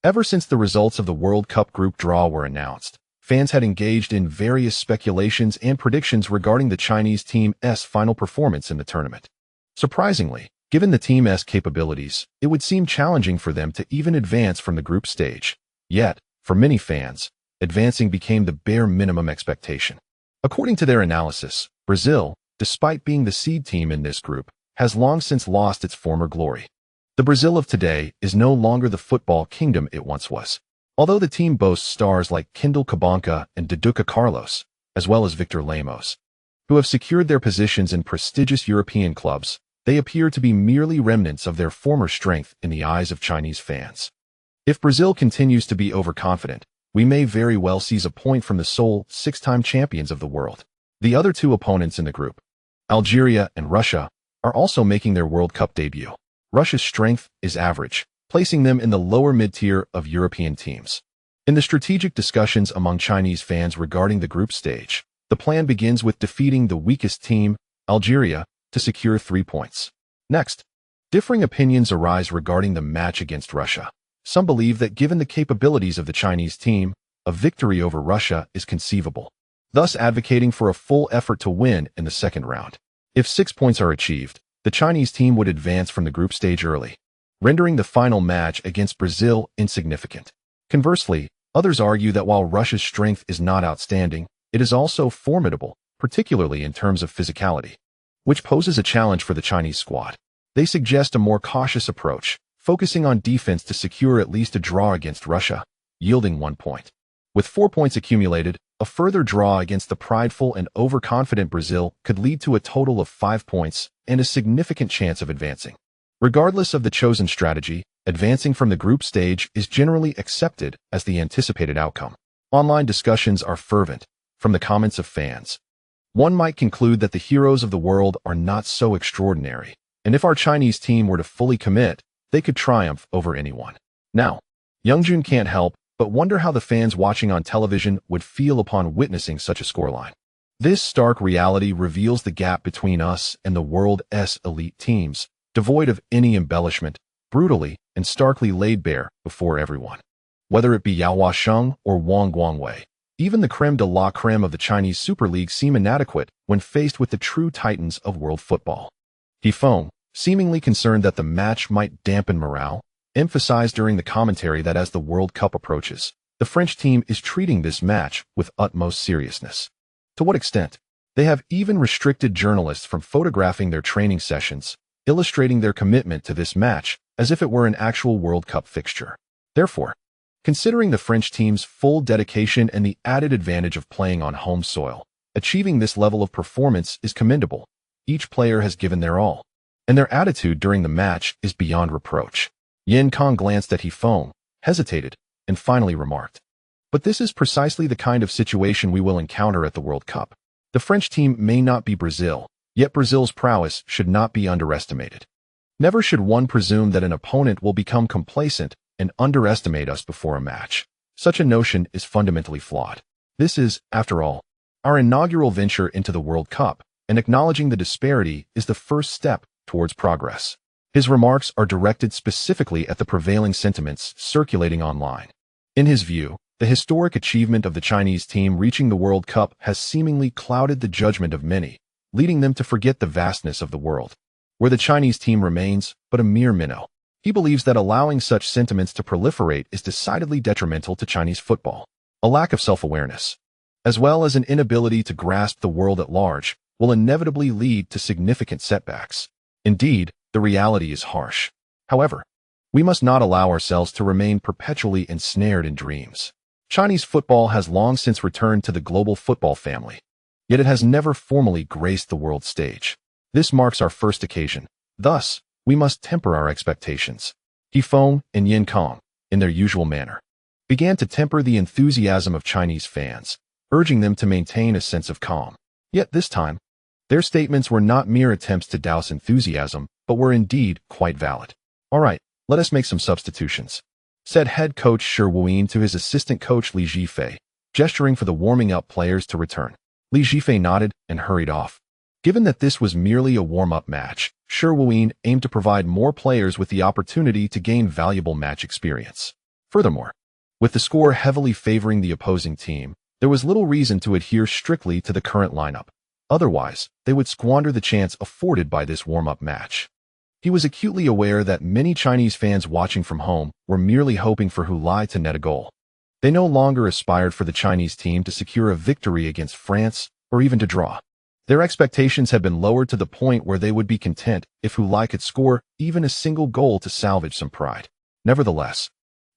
Ever since the results of the World Cup group draw were announced, fans had engaged in various speculations and predictions regarding the Chinese team's final performance in the tournament. Surprisingly, given the team's capabilities, it would seem challenging for them to even advance from the group stage. Yet, for many fans, advancing became the bare minimum expectation. According to their analysis, Brazil, despite being the seed team in this group, has long since lost its former glory. The Brazil of today is no longer the football kingdom it once was. Although the team boasts stars like Kendall Cabanca and Duduca Carlos, as well as Victor Lemos, who have secured their positions in prestigious European clubs, they appear to be merely remnants of their former strength in the eyes of Chinese fans. If Brazil continues to be overconfident, we may very well seize a point from the sole 6-time champions of the world. The other 2 opponents in the group, Algeria and Russia, are also making their World Cup debut. Russia's strength is average, placing them in the lower mid-tier of European teams. In the strategic discussions among Chinese fans regarding the group stage, the plan begins with defeating the weakest team, Algeria, to secure 3 points. Next, differing opinions arise regarding the match against Russia. Some believe that given the capabilities of the Chinese team, a victory over Russia is conceivable, thus advocating for a full effort to win in the second round. If 6 points are achieved, the Chinese team would advance from the group stage early, rendering the final match against Brazil insignificant. Conversely, others argue that while Russia's strength is not outstanding, it is also formidable, particularly in terms of physicality, which poses a challenge for the Chinese squad. They suggest a more cautious approach, focusing on defense to secure at least a draw against Russia, yielding 1 point. With 4 points accumulated, a further draw against the prideful and overconfident Brazil could lead to a total of 5 points and a significant chance of advancing. Regardless of the chosen strategy, Advancing from the group stage is generally accepted as the anticipated outcome. Online discussions are fervent, from the comments of fans. One might conclude that the heroes of the world are not so extraordinary, and if our Chinese team were to fully commit, they could triumph over anyone. Now, Youngjun can't help but wonder how the fans watching on television would feel upon witnessing such a scoreline. This stark reality reveals the gap between us and the world's elite teams, devoid of any embellishment, brutally and starkly laid bare before everyone. Whether it be Yao Huasheng or Wang Guangwei, even the creme de la creme of the Chinese Super League seem inadequate when faced with the true titans of world football. He Feng, seemingly concerned that the match might dampen morale, emphasized during the commentary that as the World Cup approaches, the French team is treating this match with utmost seriousness. To what extent? They have even restricted journalists from photographing their training sessions, illustrating their commitment to this match as if it were an actual World Cup fixture. Therefore, considering the French team's full dedication and the added advantage of playing on home soil, achieving this level of performance is commendable. Each player has given their all, and their attitude during the match is beyond reproach. Yin Kong glanced at He Feng, hesitated, and finally remarked, "But this is precisely the kind of situation we will encounter at the World Cup. The French team may not be Brazil, yet Brazil's prowess should not be underestimated. Never should one presume that an opponent will become complacent and underestimate us before a match. Such a notion is fundamentally flawed. This is, after all, our inaugural venture into the World Cup, and acknowledging the disparity is the first step towards progress." His remarks are directed specifically at the prevailing sentiments circulating online. In his view, the historic achievement of the Chinese team reaching the World Cup has seemingly clouded the judgment of many, leading them to forget the vastness of the world, where the Chinese team remains but a mere minnow. He believes that allowing such sentiments to proliferate is decidedly detrimental to Chinese football. A lack of self-awareness, as well as an inability to grasp the world at large, will inevitably lead to significant setbacks. Indeed, the reality is harsh. However, we must not allow ourselves to remain perpetually ensnared in dreams. Chinese football has long since returned to the global football family, yet it has never formally graced the world stage. This marks our first occasion. Thus, we must temper our expectations. He Feng and Yin Kong, in their usual manner, began to temper the enthusiasm of Chinese fans, urging them to maintain a sense of calm. Yet this time, their statements were not mere attempts to douse enthusiasm, but were indeed quite valid. "All right, let us make some substitutions," said head coach Shi Wuyin to his assistant coach Li Jifei, gesturing for the warming-up players to return. Li Jifei nodded and hurried off. Given that this was merely a warm-up match, Shi Wuyin aimed to provide more players with the opportunity to gain valuable match experience. Furthermore, with the score heavily favoring the opposing team, there was little reason to adhere strictly to the current lineup. Otherwise, they would squander the chance afforded by this warm-up match. He was acutely aware that many Chinese fans watching from home were merely hoping for Hulai to net a goal. They no longer aspired for the Chinese team to secure a victory against France or even to draw. Their expectations had been lowered to the point where they would be content if Hulai could score even a single goal to salvage some pride. Nevertheless,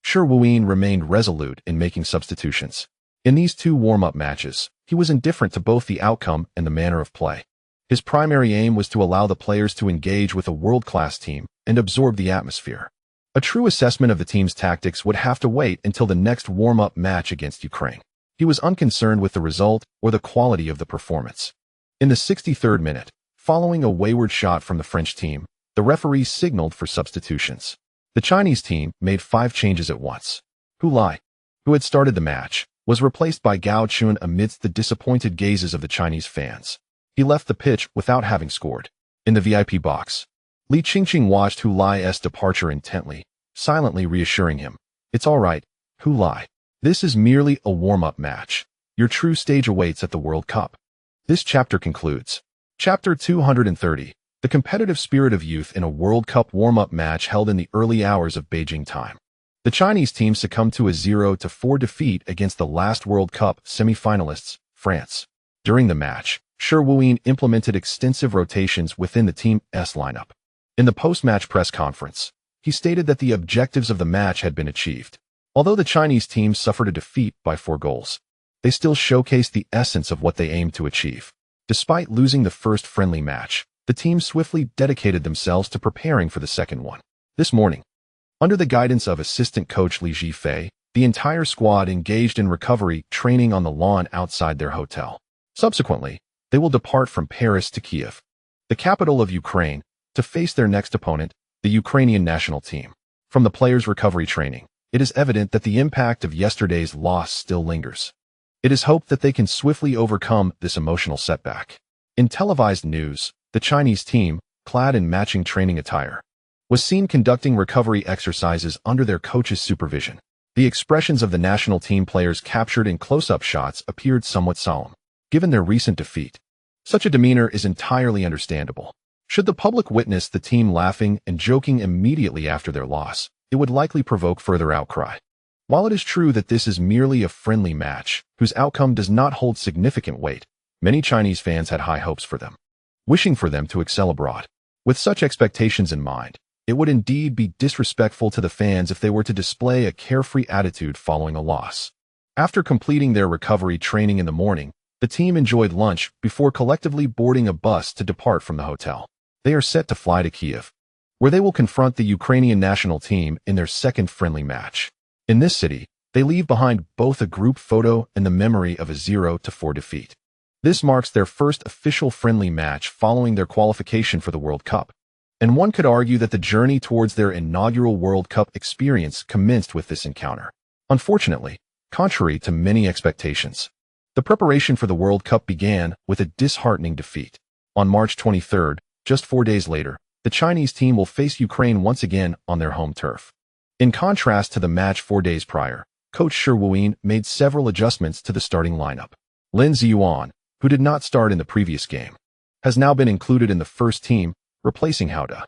Shi Wuyin remained resolute in making substitutions. In these two warm-up matches, he was indifferent to both the outcome and the manner of play. His primary aim was to allow the players to engage with a world-class team and absorb the atmosphere. A true assessment of the team's tactics would have to wait until the next warm-up match against Ukraine. He was unconcerned with the result or the quality of the performance. In the 63rd minute, following a wayward shot from the French team, the referee signaled for substitutions. The Chinese team made 5 changes at once. Hulai, who had started the match, was replaced by Gao Chun amidst the disappointed gazes of the Chinese fans. He left the pitch without having scored. In the VIP box, Li Qingqing watched Hulai's departure intently, silently reassuring him, "It's all right, Hulai. This is merely a warm-up match. Your true stage awaits at the World Cup." This chapter concludes. Chapter 230, the competitive spirit of youth in a World Cup warm-up match held in the early hours of Beijing time. The Chinese team succumbed to a 0-4 defeat against the last World Cup semi-finalists, France. During the match, Shi Wuyin implemented extensive rotations within the team's lineup. In the post-match press conference, he stated that the objectives of the match had been achieved. Although the Chinese team suffered a defeat by 4 goals, they still showcased the essence of what they aimed to achieve. Despite losing the first friendly match, the team swiftly dedicated themselves to preparing for the second one. This morning, Under the guidance of assistant coach Li Jifei, the entire squad engaged in recovery training on the lawn outside their hotel. Subsequently, they will depart from Paris to Kiev, the capital of Ukraine, to face their next opponent, the Ukrainian national team. From the players' recovery training, it is evident that the impact of yesterday's loss still lingers. It is hoped that they can swiftly overcome this emotional setback. In televised news, the Chinese team, clad in matching training attire, was seen conducting recovery exercises under their coach's supervision. The expressions of the national team players captured in close-up shots appeared somewhat solemn, given their recent defeat. Such a demeanor is entirely understandable. Should the public witness the team laughing and joking immediately after their loss, it would likely provoke further outcry. While it is true that this is merely a friendly match, whose outcome does not hold significant weight, many Chinese fans had high hopes for them, wishing for them to excel abroad. With such expectations in mind, it would indeed be disrespectful to the fans if they were to display a carefree attitude following a loss. After completing their recovery training in the morning, the team enjoyed lunch before collectively boarding a bus to depart from the hotel. They are set to fly to Kiev, where they will confront the Ukrainian national team in their second friendly match. In this city, they leave behind both a group photo and the memory of a 0-4 defeat. This marks their first official friendly match following their qualification for the World Cup, and one could argue that the journey towards their inaugural World Cup experience commenced with this encounter. Unfortunately, contrary to many expectations, the preparation for the World Cup began with a disheartening defeat. On March 23rd, just 4 days later, the Chinese team will face Ukraine once again on their home turf. In contrast to the match 4 days prior, coach Shi Wuyin made several adjustments to the starting lineup. Lin Ziyuan, who did not start in the previous game, has now been included in the first team, replacing Hao De.